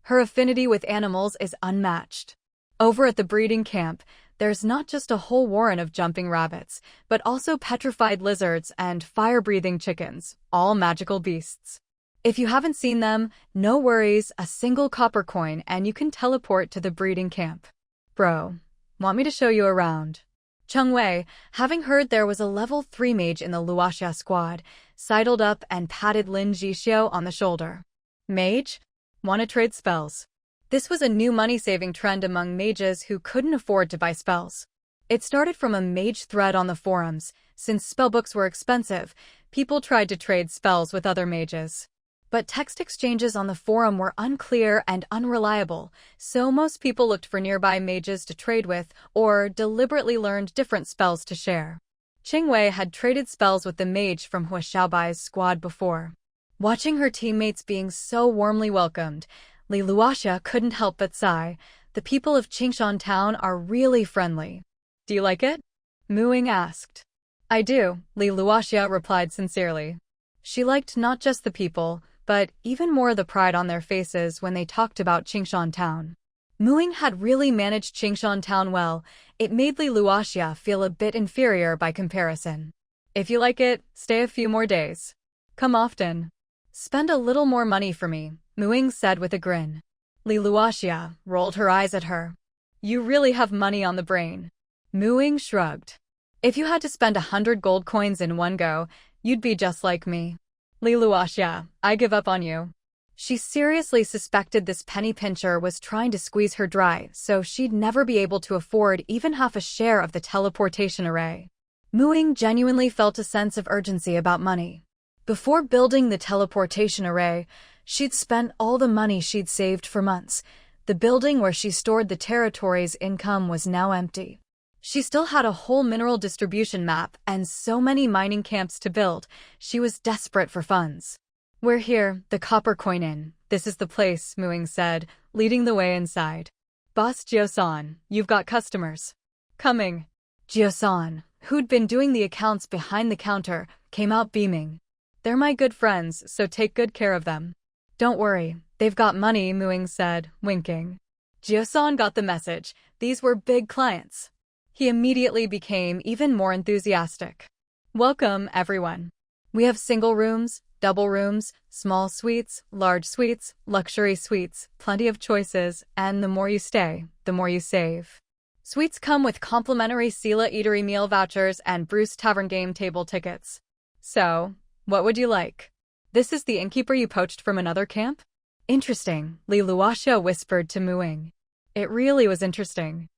Her affinity with animals is unmatched. Over at the breeding camp, there's not just a whole warren of jumping rabbits, but also petrified lizards and fire-breathing chickens, all magical beasts. If you haven't seen them, no worries, a single copper coin and you can teleport to the breeding camp. Bro, want me to show you around? Cheng Wei, having heard there was a level 3 mage in the Luoxia squad, sidled up and patted Lin Jixiao on the shoulder. Mage? Wanna trade spells? This was a new money-saving trend among mages who couldn't afford to buy spells. It started from a mage thread on the forums. Since spellbooks were expensive, people tried to trade spells with other mages. But text exchanges on the forum were unclear and unreliable, so most people looked for nearby mages to trade with or deliberately learned different spells to share. Cheng Wei had traded spells with the mage from Hu Xiaobai's squad before. Watching her teammates being so warmly welcomed, Li Luoxia couldn't help but sigh. The people of Qingshan Town are really friendly. "Do you like it?" Mu Ying asked. "I do," Li Luoxia replied sincerely. She liked not just the people, but even more the pride on their faces when they talked about Qingshan Town. Mu Ying had really managed Qingshan Town well. It made Li Luoxia feel a bit inferior by comparison. "If you like it, stay a few more days. Come often. Spend a little more money for me," Mu Ying said with a grin. Li Luoxia rolled her eyes at her. "You really have money on the brain." Mu Ying shrugged. If you had to spend 100 gold coins in one go, you'd be just like me. Li Luoxia, I give up on you. She seriously suspected this penny pincher was trying to squeeze her dry, so she'd never be able to afford even half a share of the teleportation array. Mu Ying genuinely felt a sense of urgency about money. Before building the teleportation array, she'd spent all the money she'd saved for months. The building where she stored the territory's income was now empty. She still had a whole mineral distribution map and so many mining camps to build. She was desperate for funds. We're here, the Copper Coin Inn. This is the place, Mu Ying said, leading the way inside. Boss Jio-san, you've got customers. Coming. Jio-san, who'd been doing the accounts behind the counter, came out beaming. They're my good friends, so take good care of them. Don't worry, they've got money, Mu Ying said, winking. Jio-san got the message. These were big clients. He immediately became even more enthusiastic. Welcome, everyone. We have single rooms, double rooms, small suites, large suites, luxury suites, plenty of choices, and the more you stay, the more you save. Suites come with complimentary Sela Eatery meal vouchers and Bruce Tavern game table tickets. So, what would you like? This is the innkeeper you poached from another camp? Interesting, Li Luoxia whispered to Mu Ying. It really was interesting.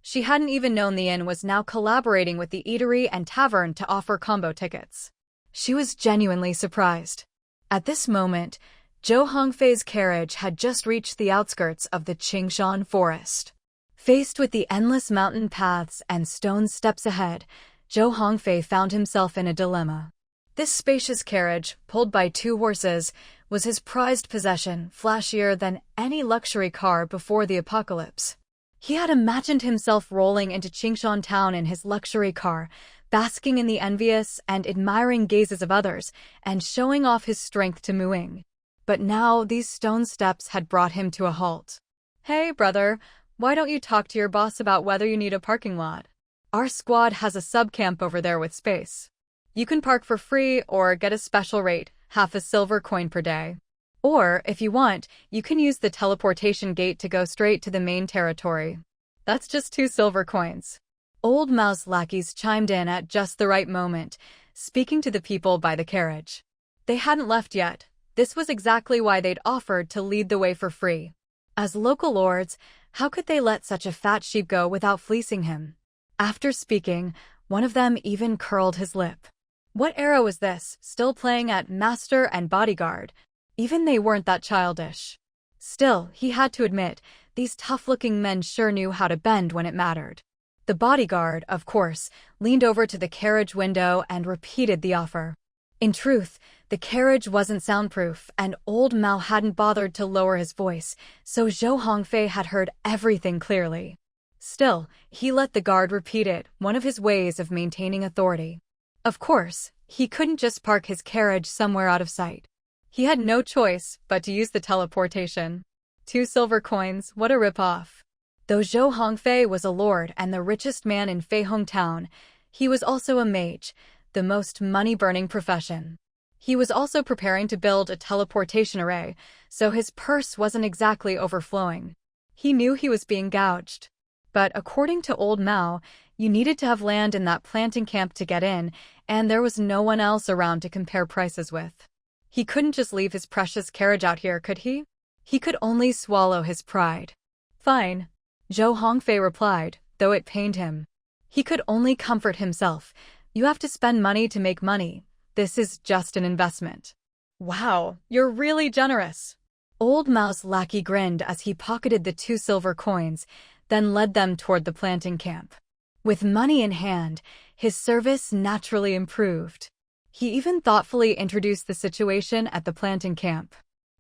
She hadn't even known the inn was now collaborating with the eatery and tavern to offer combo tickets. She was genuinely surprised. At this moment, Zhou Hongfei's carriage had just reached the outskirts of the Qingshan forest. Faced with the endless mountain paths and stone steps ahead, Zhou Hongfei found himself in a dilemma. This spacious carriage, pulled by 2 horses, was his prized possession, flashier than any luxury car before the apocalypse. He had imagined himself rolling into Qingshan town in his luxury car, basking in the envious and admiring gazes of others, and showing off his strength to Mu Ying. But now these stone steps had brought him to a halt. Hey, brother, why don't you talk to your boss about whether you need a parking lot? Our squad has a sub-camp over there with space. You can park for free or get a special rate, half a silver coin per day. Or, if you want, you can use the teleportation gate to go straight to the main territory. That's just 2 silver coins. Old Mao's lackeys chimed in at just the right moment, speaking to the people by the carriage. They hadn't left yet. This was exactly why they'd offered to lead the way for free. As local lords, how could they let such a fat sheep go without fleecing him? After speaking, one of them even curled his lip. What era was this, still playing at master and bodyguard? Even they weren't that childish. Still, he had to admit, these tough-looking men sure knew how to bend when it mattered. The bodyguard, of course, leaned over to the carriage window and repeated the offer. In truth, the carriage wasn't soundproof, and old Mao hadn't bothered to lower his voice, so Zhou Hongfei had heard everything clearly. Still, he let the guard repeat it, one of his ways of maintaining authority. Of course, he couldn't just park his carriage somewhere out of sight. He had no choice but to use the teleportation. 2 silver coins, what a rip-off. Though Zhou Hongfei was a lord and the richest man in Feihong town, he was also a mage, the most money-burning profession. He was also preparing to build a teleportation array, so his purse wasn't exactly overflowing. He knew he was being gouged. But according to old Mao, you needed to have land in that planting camp to get in, and there was no one else around to compare prices with. He couldn't just leave his precious carriage out here, could he? He could only swallow his pride. Fine, Zhou Hongfei replied, though it pained him. He could only comfort himself. You have to spend money to make money. This is just an investment. Wow, you're really generous. Old Mao's lackey grinned as he pocketed the 2 silver coins, then led them toward the planting camp. With money in hand, his service naturally improved. He even thoughtfully introduced the situation at the planting camp.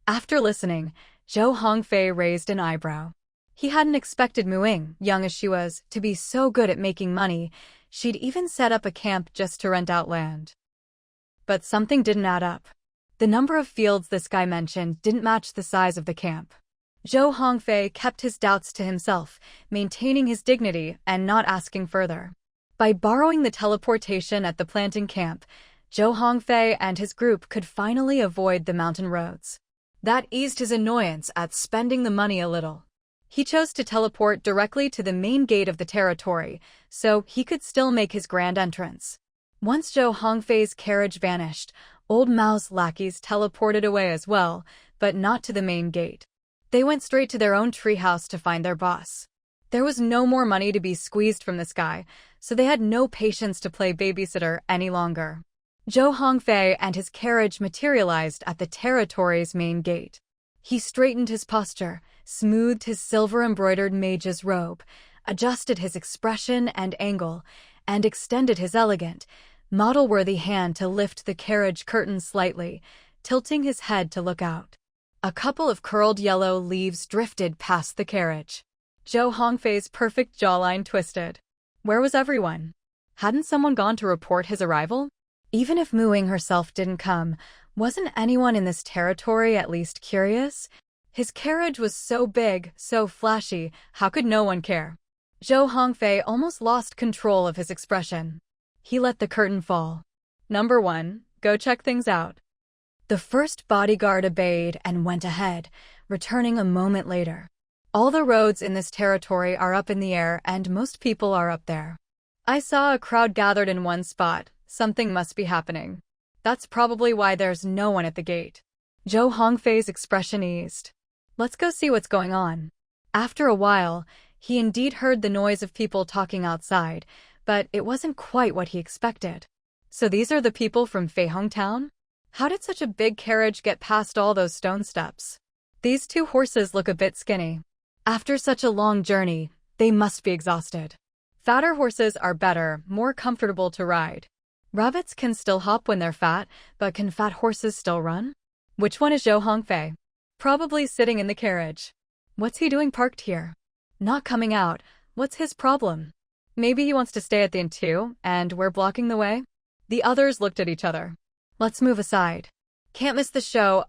After listening, Zhou Hongfei raised an eyebrow. He hadn't expected Mu Ying, young as she was, to be so good at making money. She'd even set up a camp just to rent out land. But something didn't add up. The number of fields this guy mentioned didn't match the size of the camp. Zhou Hongfei kept his doubts to himself, maintaining his dignity and not asking further. By borrowing the teleportation at the planting camp, Zhou Hongfei and his group could finally avoid the mountain roads. That eased his annoyance at spending the money a little. He chose to teleport directly to the main gate of the territory, so he could still make his grand entrance. Once Zhou Hongfei's carriage vanished, Old Mao's lackeys teleported away as well, but not to the main gate. They went straight to their own treehouse to find their boss. There was no more money to be squeezed from this guy, so they had no patience to play babysitter any longer. Zhou Hongfei and his carriage materialized at the territory's main gate. He straightened his posture, smoothed his silver-embroidered mage's robe, adjusted his expression and angle, and extended his elegant, model-worthy hand to lift the carriage curtain slightly, tilting his head to look out. A couple of curled yellow leaves drifted past the carriage. Zhou Hongfei's perfect jawline twisted. Where was everyone? Hadn't someone gone to report his arrival? Even if Mu Ying herself didn't come, wasn't anyone in this territory at least curious? His carriage was so big, so flashy, how could no one care? Zhou Hongfei almost lost control of his expression. He let the curtain fall. Number 1, go check things out. The first bodyguard obeyed and went ahead, returning a moment later. All the roads in this territory are up in the air and most people are up there. I saw a crowd gathered in one spot. Something must be happening. That's probably why there's no one at the gate. Zhou Hongfei's expression eased. Let's go see what's going on. After a while, he indeed heard the noise of people talking outside, but it wasn't quite what he expected. So these are the people from Feihong Town? How did such a big carriage get past all those stone steps? These 2 horses look a bit skinny. After such a long journey, they must be exhausted. Fatter horses are better, more comfortable to ride. Rabbits can still hop when they're fat, but can fat horses still run? Which one is Zhou Hongfei? Probably sitting in the carriage. What's he doing parked here? Not coming out. What's his problem? Maybe he wants to stay at the inn too, and we're blocking the way? The others looked at each other. Let's move aside. Can't miss the show,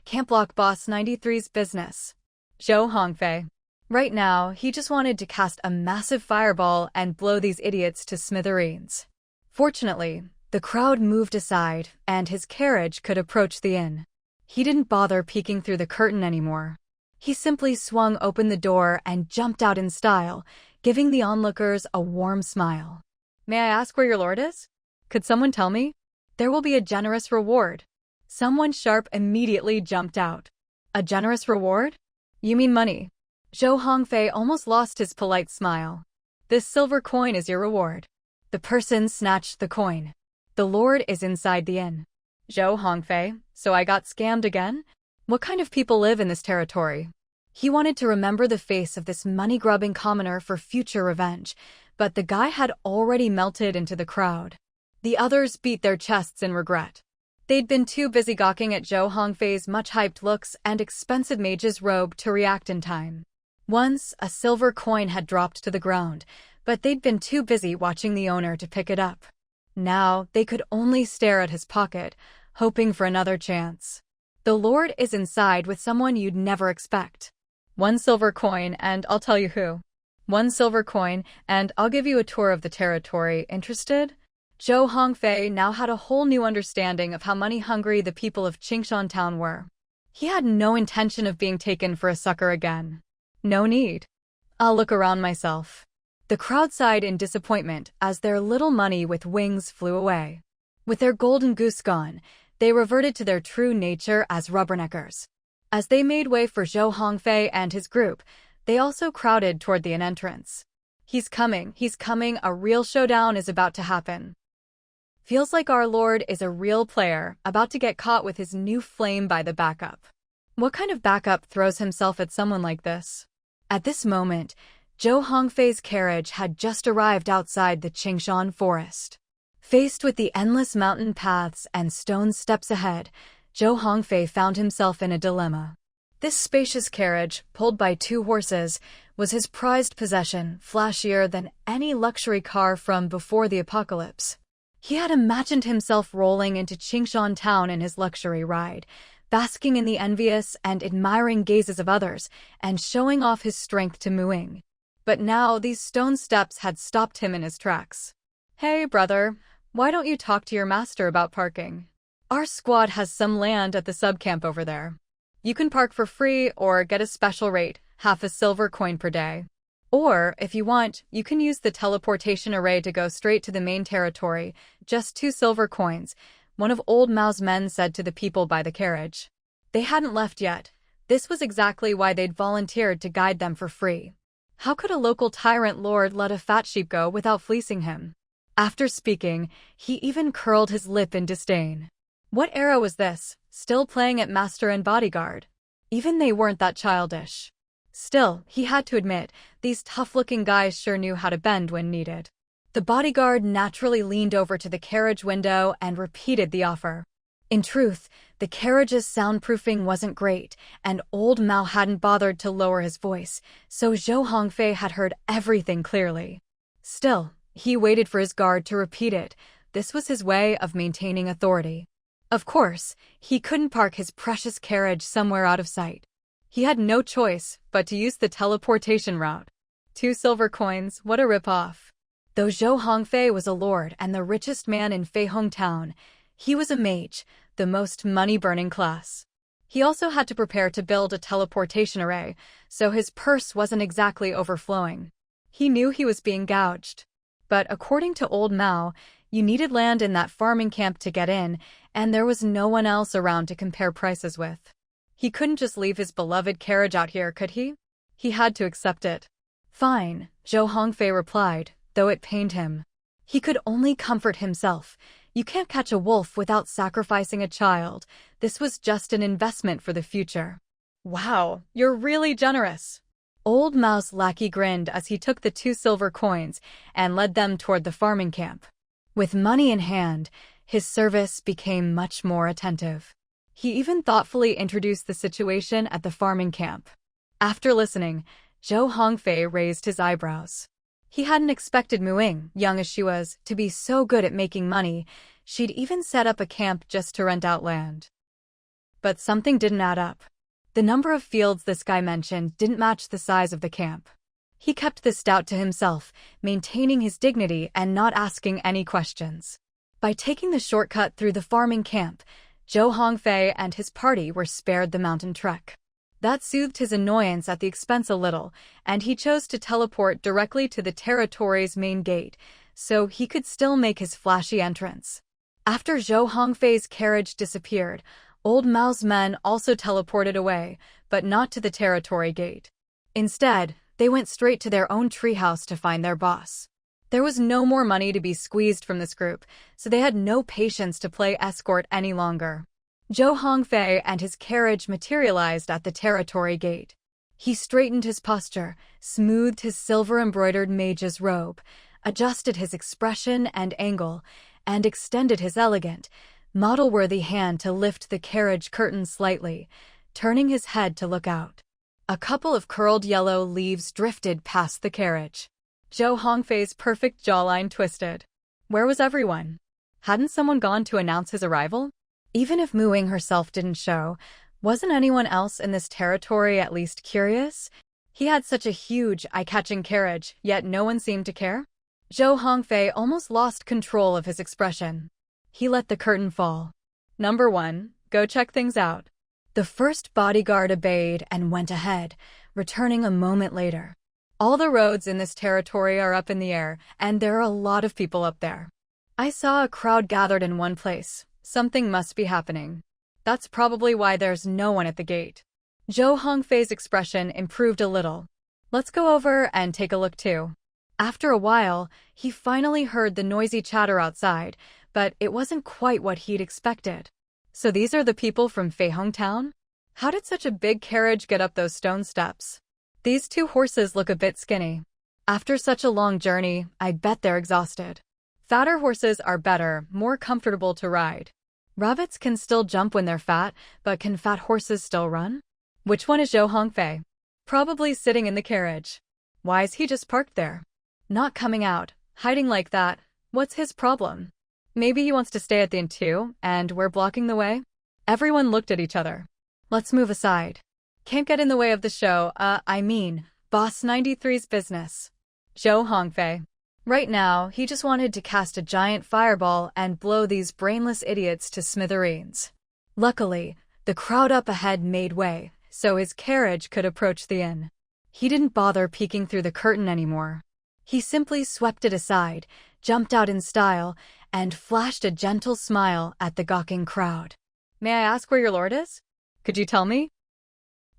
can't block Boss 93's business. Zhou Hongfei. Right now, he just wanted to cast a massive fireball and blow these idiots to smithereens. Fortunately, the crowd moved aside, and his carriage could approach the inn. He didn't bother peeking through the curtain anymore. He simply swung open the door and jumped out in style, giving the onlookers a warm smile. May I ask where your lord is? Could someone tell me? There will be a generous reward. Someone sharp immediately jumped out. A generous reward? You mean money? Zhou Hongfei almost lost his polite smile. This silver coin is your reward. The person snatched the coin. The lord is inside the inn. Zhou Hongfei, so I got scammed again? What kind of people live in this territory? He wanted to remember the face of this money-grubbing commoner for future revenge, but the guy had already melted into the crowd. The others beat their chests in regret. They'd been too busy gawking at Zhou Hongfei's much-hyped looks and expensive mage's robe to react in time. Once, a silver coin had dropped to the ground, but they'd been too busy watching the owner to pick it up. Now, they could only stare at his pocket, hoping for another chance. The lord is inside with someone you'd never expect. 1 silver coin, and I'll tell you who. 1 silver coin, and I'll give you a tour of the territory. Interested? Zhou Hongfei now had a whole new understanding of how money-hungry the people of Qingshan Town were. He had no intention of being taken for a sucker again. No need. I'll look around myself. The crowd sighed in disappointment as their little money with wings flew away. With their golden goose gone, they reverted to their true nature as rubberneckers. As they made way for Zhou Hongfei and his group, they also crowded toward the inn entrance. He's coming, a real showdown is about to happen. Feels like our lord is a real player, about to get caught with his new flame by the backup. What kind of backup throws himself at someone like this? At this moment, Zhou Hongfei's carriage had just arrived outside the Qingshan forest. Faced with the endless mountain paths and stone steps ahead, Zhou Hongfei found himself in a dilemma. This spacious carriage, pulled by 2 horses, was his prized possession, flashier than any luxury car from before the apocalypse. He had imagined himself rolling into Qingshan Town in his luxury ride, basking in the envious and admiring gazes of others, and showing off his strength to Mu Ying. But now these stone steps had stopped him in his tracks. Hey, brother, why don't you talk to your master about parking? Our squad has some land at the subcamp over there. You can park for free or get a special rate. half a silver coin per day. Or, if you want, you can use the teleportation array to go straight to the main territory, just 2 silver coins, one of Old Mao's men said to the people by the carriage. They hadn't left yet. This was exactly why they'd volunteered to guide them for free. How could a local tyrant lord let a fat sheep go without fleecing him? After speaking, he even curled his lip in disdain. What era was this, still playing at master and bodyguard? Even they weren't that childish. Still, he had to admit, these tough-looking guys sure knew how to bend when needed. The bodyguard naturally leaned over to the carriage window and repeated the offer. In truth, the carriage's soundproofing wasn't great, and Old Mao hadn't bothered to lower his voice, so Zhou Hongfei had heard everything clearly. Still, he waited for his guard to repeat it. This was his way of maintaining authority. Of course, he couldn't park his precious carriage somewhere out of sight. He had no choice but to use the teleportation route. 2 silver coins, what a rip-off. Though Zhou Hongfei was a lord and the richest man in Feihong Town, he was a mage, the most money-burning class. He also had to prepare to build a teleportation array, so his purse wasn't exactly overflowing. He knew he was being gouged. But according to Old Mao, you needed land in that farming camp to get in, and there was no one else around to compare prices with. He couldn't just leave his beloved carriage out here, could he? He had to accept it. Fine, Zhou Hongfei replied, though it pained him. He could only comfort himself. You can't catch a wolf without sacrificing a child. This was just an investment for the future. Wow, you're really generous. Old Mao's lackey grinned as he took the 2 silver coins and led them toward the farming camp. With money in hand, his service became much more attentive. He even thoughtfully introduced the situation at the farming camp. After listening, Zhou Hongfei raised his eyebrows. He hadn't expected Mu Ying, young as she was, to be so good at making money. She'd even set up a camp just to rent out land. But something didn't add up. The number of fields this guy mentioned didn't match the size of the camp. He kept this doubt to himself, maintaining his dignity and not asking any questions. By taking the shortcut through the farming camp, Zhou Hongfei and his party were spared the mountain trek. That soothed his annoyance at the expense a little, and he chose to teleport directly to the territory's main gate, so he could still make his flashy entrance. After Zhou Hongfei's carriage disappeared, Old Mao's men also teleported away, but not to the territory gate. Instead, they went straight to their own treehouse to find their boss. There was no more money to be squeezed from this group, so they had no patience to play escort any longer. Zhou Hongfei and his carriage materialized at the territory gate. He straightened his posture, smoothed his silver-embroidered mage's robe, adjusted his expression and angle, and extended his elegant, model-worthy hand to lift the carriage curtain slightly, turning his head to look out. A couple of curled yellow leaves drifted past the carriage. Zhou Hongfei's perfect jawline twisted. Where was everyone? Hadn't someone gone to announce his arrival? Even if Mu Ying herself didn't show, wasn't anyone else in this territory at least curious? He had such a huge, eye-catching carriage, yet no one seemed to care. Zhou Hongfei almost lost control of his expression. He let the curtain fall. Number 1, go check things out. The first bodyguard obeyed and went ahead, returning a moment later. All the roads in this territory are up in the air, and there are a lot of people up there. I saw a crowd gathered in one place. Something must be happening. That's probably why there's no one at the gate. Zhou Hongfei's expression improved a little. Let's go over and take a look too. After a while, he finally heard the noisy chatter outside, but it wasn't quite what he'd expected. So these are the people from Feihong Town? How did such a big carriage get up those stone steps? These 2 horses look a bit skinny. After such a long journey, I bet they're exhausted. Fatter horses are better, more comfortable to ride. Rabbits can still jump when they're fat, but can fat horses still run? Which one is Zhou Hongfei? Probably sitting in the carriage. Why is he just parked there? Not coming out, hiding like that. What's his problem? Maybe he wants to stay at the inn too, and we're blocking the way? Everyone looked at each other. Let's move aside. Can't get in the way of the show, Boss 93's business. Zhou Hongfei. Right now, he just wanted to cast a giant fireball and blow these brainless idiots to smithereens. Luckily, the crowd up ahead made way, so his carriage could approach the inn. He didn't bother peeking through the curtain anymore. He simply swept it aside, jumped out in style, and flashed a gentle smile at the gawking crowd. "May I ask where your lord is? Could you tell me?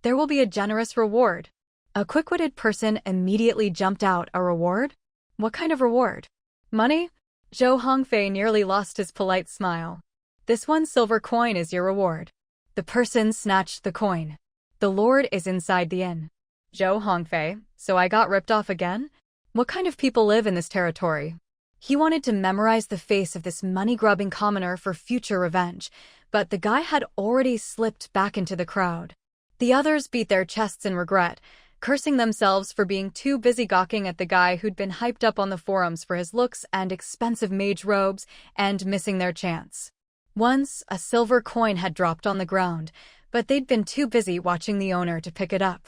There will be a generous reward." A quick-witted person immediately jumped out. "A reward? What kind of reward? Money?" Zhou Hongfei nearly lost his polite smile. "This 1 silver coin is your reward." The person snatched the coin. "The lord is inside the inn." Zhou Hongfei, so I got ripped off again? What kind of people live in this territory? He wanted to memorize the face of this money-grubbing commoner for future revenge, but the guy had already slipped back into the crowd. The others beat their chests in regret, cursing themselves for being too busy gawking at the guy who'd been hyped up on the forums for his looks and expensive mage robes and missing their chance. Once, a silver coin had dropped on the ground, but they'd been too busy watching the owner to pick it up.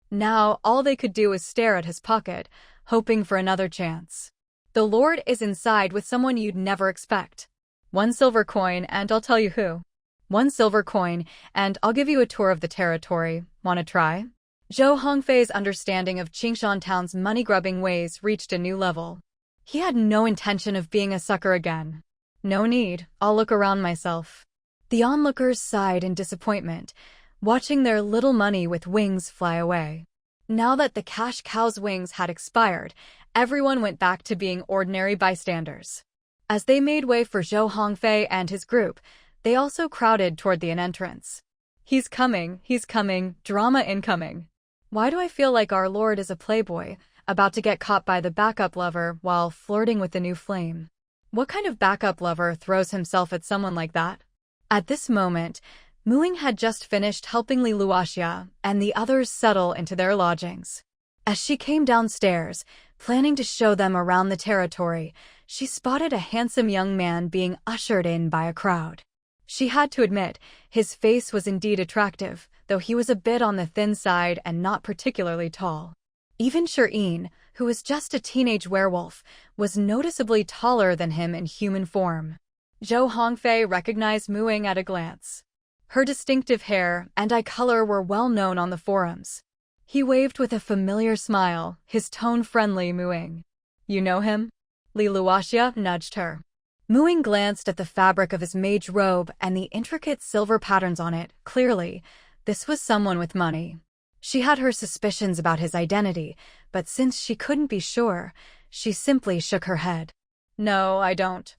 Now, all they could do was stare at his pocket, hoping for another chance. The lord is inside with someone you'd never expect. 1 silver coin, and I'll tell you who. 1 silver coin, and I'll give you a tour of the territory. Wanna try? Zhou Hongfei's understanding of Qingshan Town's money-grubbing ways reached a new level. He had no intention of being a sucker again. "No need, I'll look around myself." The onlookers sighed in disappointment, watching their little money with wings fly away. Now that the cash cow's wings had expired, everyone went back to being ordinary bystanders. As they made way for Zhou Hongfei and his group, they also crowded toward the inn entrance. He's coming, drama incoming. Why do I feel like our lord is a playboy, about to get caught by the backup lover while flirting with the new flame? What kind of backup lover throws himself at someone like that? At this moment, Muing had just finished helping Li Luoxia and the others settle into their lodgings. As she came downstairs, planning to show them around the territory, she spotted a handsome young man being ushered in by a crowd. She had to admit, his face was indeed attractive, though he was a bit on the thin side and not particularly tall. Even Shirin, who was just a teenage werewolf, was noticeably taller than him in human form. Zhou Hongfei recognized Muing at a glance. Her distinctive hair and eye color were well known on the forums. He waved with a familiar smile, his tone friendly. "Muing. You know him?" Li Luoxia nudged her. Muing glanced at the fabric of his mage robe and the intricate silver patterns on it. Clearly, this was someone with money. She had her suspicions about his identity, but since she couldn't be sure, she simply shook her head. "No, I don't.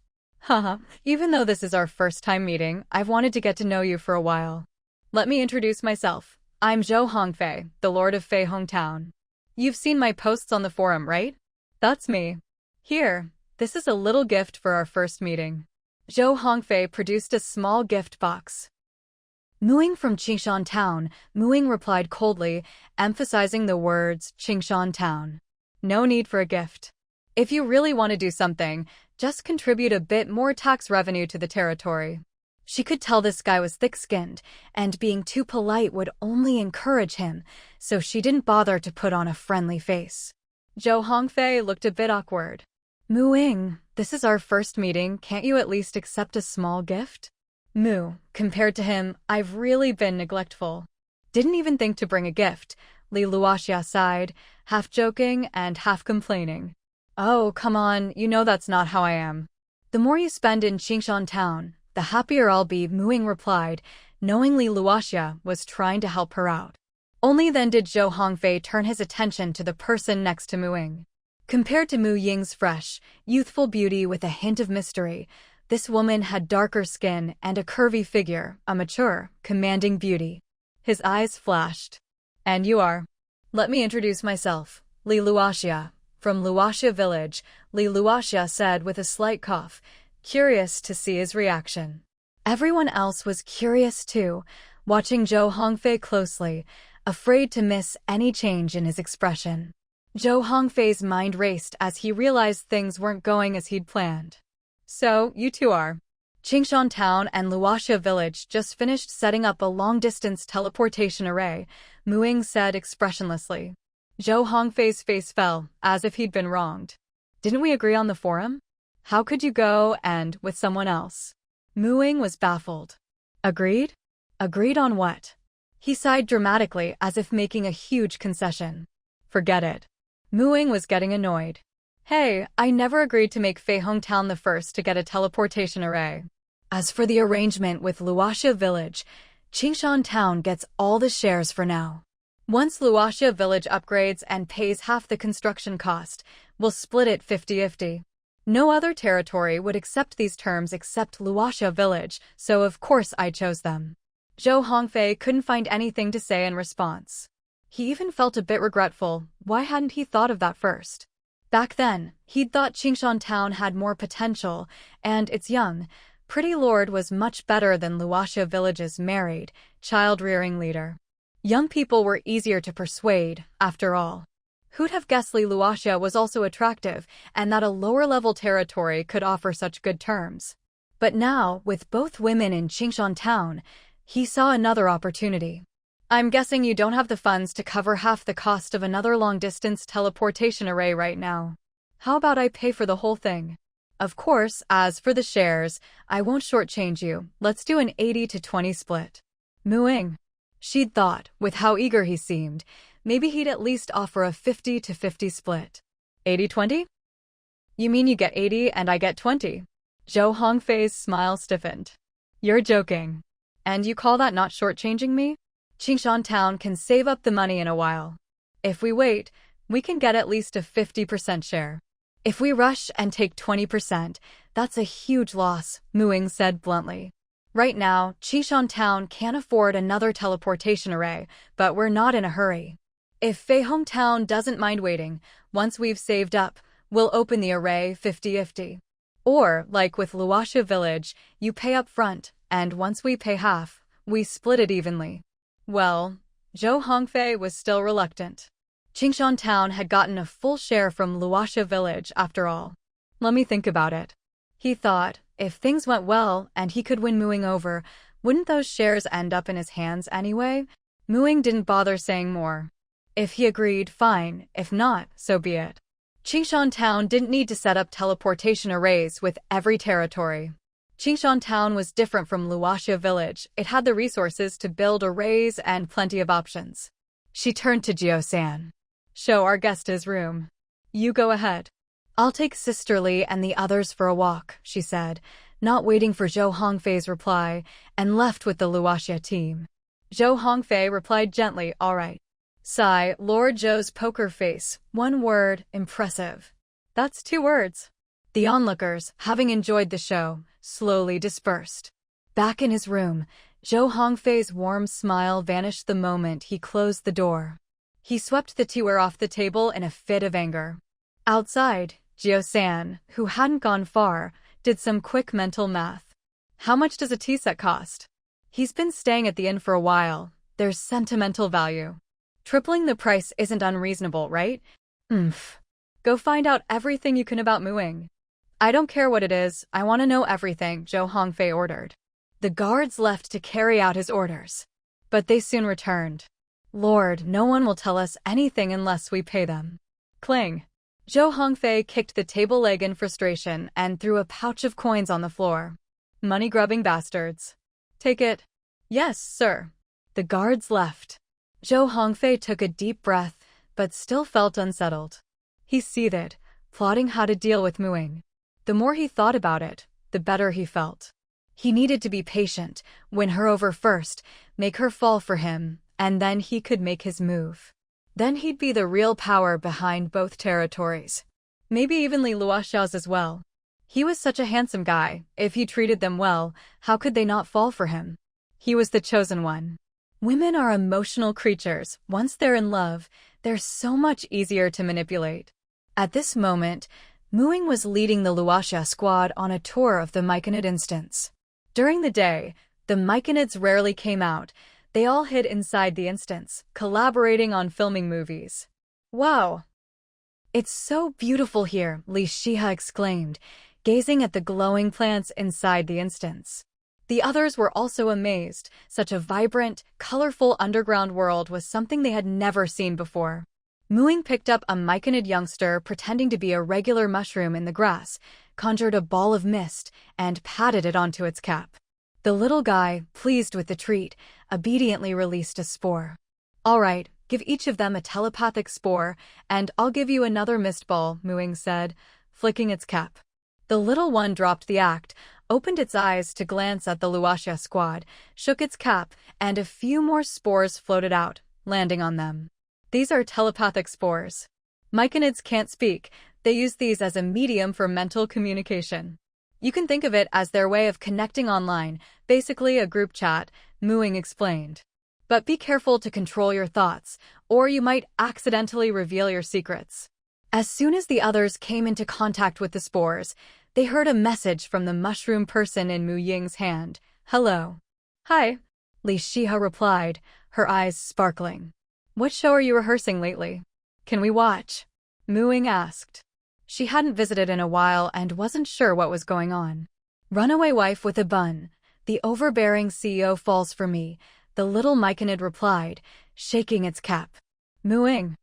Haha, even though this is our first time meeting, I've wanted to get to know you for a while. Let me introduce myself. I'm Zhou Hongfei, the Lord of Fei Town. You've seen my posts on the forum, right? That's me. Here, this is a little gift for our first meeting." Zhou Hongfei produced a small gift box. "Muing from Qingshan Town," Muing replied coldly, emphasizing the words Qingshan Town. "No need for a gift. If you really want to do something, just contribute a bit more tax revenue to the territory." She could tell this guy was thick-skinned, and being too polite would only encourage him, so she didn't bother to put on a friendly face. Zhou Hongfei looked a bit awkward. "Muing, this is our first meeting, can't you at least accept a small gift?" Compared to him, I've really been neglectful. Didn't even think to bring a gift, Li Luoxia sighed, half joking and half complaining. "Oh, come on, you know that's not how I am. The more you spend in Qingshan Town, the happier I'll be," Muing replied, knowing Li Luoxia was trying to help her out. Only then did Zhou Hongfei turn his attention to the person next to Muing. Compared to Mu Ying's fresh, youthful beauty with a hint of mystery, this woman had darker skin and a curvy figure, a mature, commanding beauty. His eyes flashed. "And you are?" "Let me introduce myself, Li Luoxia, from Luoxia Village," Li Luoxia said with a slight cough, curious to see his reaction. Everyone else was curious too, watching Zhou Hongfei closely, afraid to miss any change in his expression. Zhou Hongfei's mind raced as he realized things weren't going as he'd planned. "So, you two are?" Qingshan Town and Luoxia Village just finished setting up a long-distance teleportation array, Muing said expressionlessly. Zhou Hongfei's face fell, as if he'd been wronged. "Didn't we agree on the forum? How could you go and with someone else?" Muing was baffled. "Agreed? Agreed on what?" He sighed dramatically as if making a huge concession. Forget it. Mu Ying was getting annoyed. Hey, I never agreed to make Fei Hometown the first to get a teleportation array. As for the arrangement with Luoxia Village, Qingshan Town gets all the shares for now. Once Luoxia Village upgrades and pays half the construction cost, we'll split it 50-50. No other territory would accept these terms except Luoxia Village, so of course I chose them. Zhou Hongfei couldn't find anything to say in response. He even felt a bit regretful. Why hadn't he thought of that first? Back then, he'd thought Qingshan Town had more potential, and its young, pretty lord was much better than Luoxia Village's married, child-rearing leader. Young people were easier to persuade, after all. Who'd have guessed Luoxia was also attractive, and that a lower-level territory could offer such good terms? But now, with both women in Qingshan Town, he saw another opportunity. I'm guessing you don't have the funds to cover half the cost of another long-distance teleportation array right now. How about I pay for the whole thing? Of course, as for the shares, I won't shortchange you. Let's do an 80-20 split. Mu Ying. She'd thought, with how eager he seemed, maybe he'd at least offer a 50-50 split. 80-20? You mean you get 80 and I get 20? Zhou Hongfei's smile stiffened. You're joking. And you call that not shortchanging me? Qingshan Town can save up the money in a while. If we wait, we can get at least a 50% share. If we rush and take 20%, that's a huge loss, Mu Ying said bluntly. Right now, Qingshan Town can't afford another teleportation array, but we're not in a hurry. If Fei Hometown doesn't mind waiting, once we've saved up, we'll open the array 50-50. Or, like with Luoxia Village, you pay up front, and once we pay half, we split it evenly. Well, Zhou Hongfei was still reluctant. Qingshan Town had gotten a full share from Luoxia Village after all. Let me think about it. He thought, if things went well and he could win Mu Ying over, wouldn't those shares end up in his hands anyway? Mu Ying didn't bother saying more. If he agreed, fine. If not, so be it. Qingshan Town didn't need to set up teleportation arrays with every territory. Qingshan Town was different from Luoxia Village. It had the resources to build arrays and plenty of options. She turned to Jio-san. Show our guest his room. You go ahead. I'll take Sister Lee and the others for a walk, she said, not waiting for Zhou Hongfei's reply, and left with the Luoxia team. Zhou Hongfei replied gently, all right. Sigh, Lord Zhou's poker face. One word, impressive. That's 2 words. The onlookers, having enjoyed the show, slowly dispersed. Back in his room, Zhou Hongfei's warm smile vanished the moment he closed the door. He swept the teaware off the table in a fit of anger. Outside, Jio-san, who hadn't gone far, did some quick mental math. How much does a tea set cost? He's been staying at the inn for a while. There's sentimental value. Tripling the price isn't unreasonable, right? Go find out everything you can about Mu Ying. I don't care what it is, I want to know everything, Zhou Hongfei ordered. The guards left to carry out his orders. But they soon returned. Lord, no one will tell us anything unless we pay them. Cling. Zhou Hongfei kicked the table leg in frustration and threw a pouch of coins on the floor. Money-grubbing bastards. Take it. Yes, sir. The guards left. Zhou Hongfei took a deep breath, but still felt unsettled. He seethed, plotting how to deal with Mu Ying. The more he thought about it, the better he felt. He needed to be patient, win her over first, make her fall for him, and then he could make his move. Then he'd be the real power behind both territories. Maybe even Li Luoxia's as well. He was such a handsome guy. If he treated them well, how could they not fall for him? He was the chosen one. Women are emotional creatures. Once they're in love, they're so much easier to manipulate. At this moment, Mu Ying was leading the Luoxia squad on a tour of the Myconid instance. During the day, the Myconids rarely came out. They all hid inside the instance, collaborating on filming movies. Wow! It's so beautiful here, Li Shiha exclaimed, gazing at the glowing plants inside the instance. The others were also amazed. Such a vibrant, colorful underground world was something they had never seen before. Mu Ying picked up a Myconid youngster pretending to be a regular mushroom in the grass, conjured a ball of mist, and patted it onto its cap. The little guy, pleased with the treat, obediently released a spore. All right, Give each of them a telepathic spore, and I'll give you another mist ball, Ying said, flicking its cap. The little one dropped the act, opened its eyes to glance at the Luoxia squad, shook its cap, and a few more spores floated out, landing on them. These are telepathic spores. Myconids can't speak. They use these as a medium for mental communication. You can think of it as their way of connecting online, basically a group chat, Ying explained. But be careful to control your thoughts, or you might accidentally reveal your secrets. As soon as the others came into contact with the spores, they heard a message from the mushroom person in Ying's hand. Hello. Hi. Li Shiha replied, her eyes sparkling. What show are you rehearsing lately? Can we watch? Ying asked. She hadn't visited in a while and wasn't sure what was going on. Runaway wife with a bun. The overbearing CEO falls for me, the little myconid replied, shaking its cap. Ying.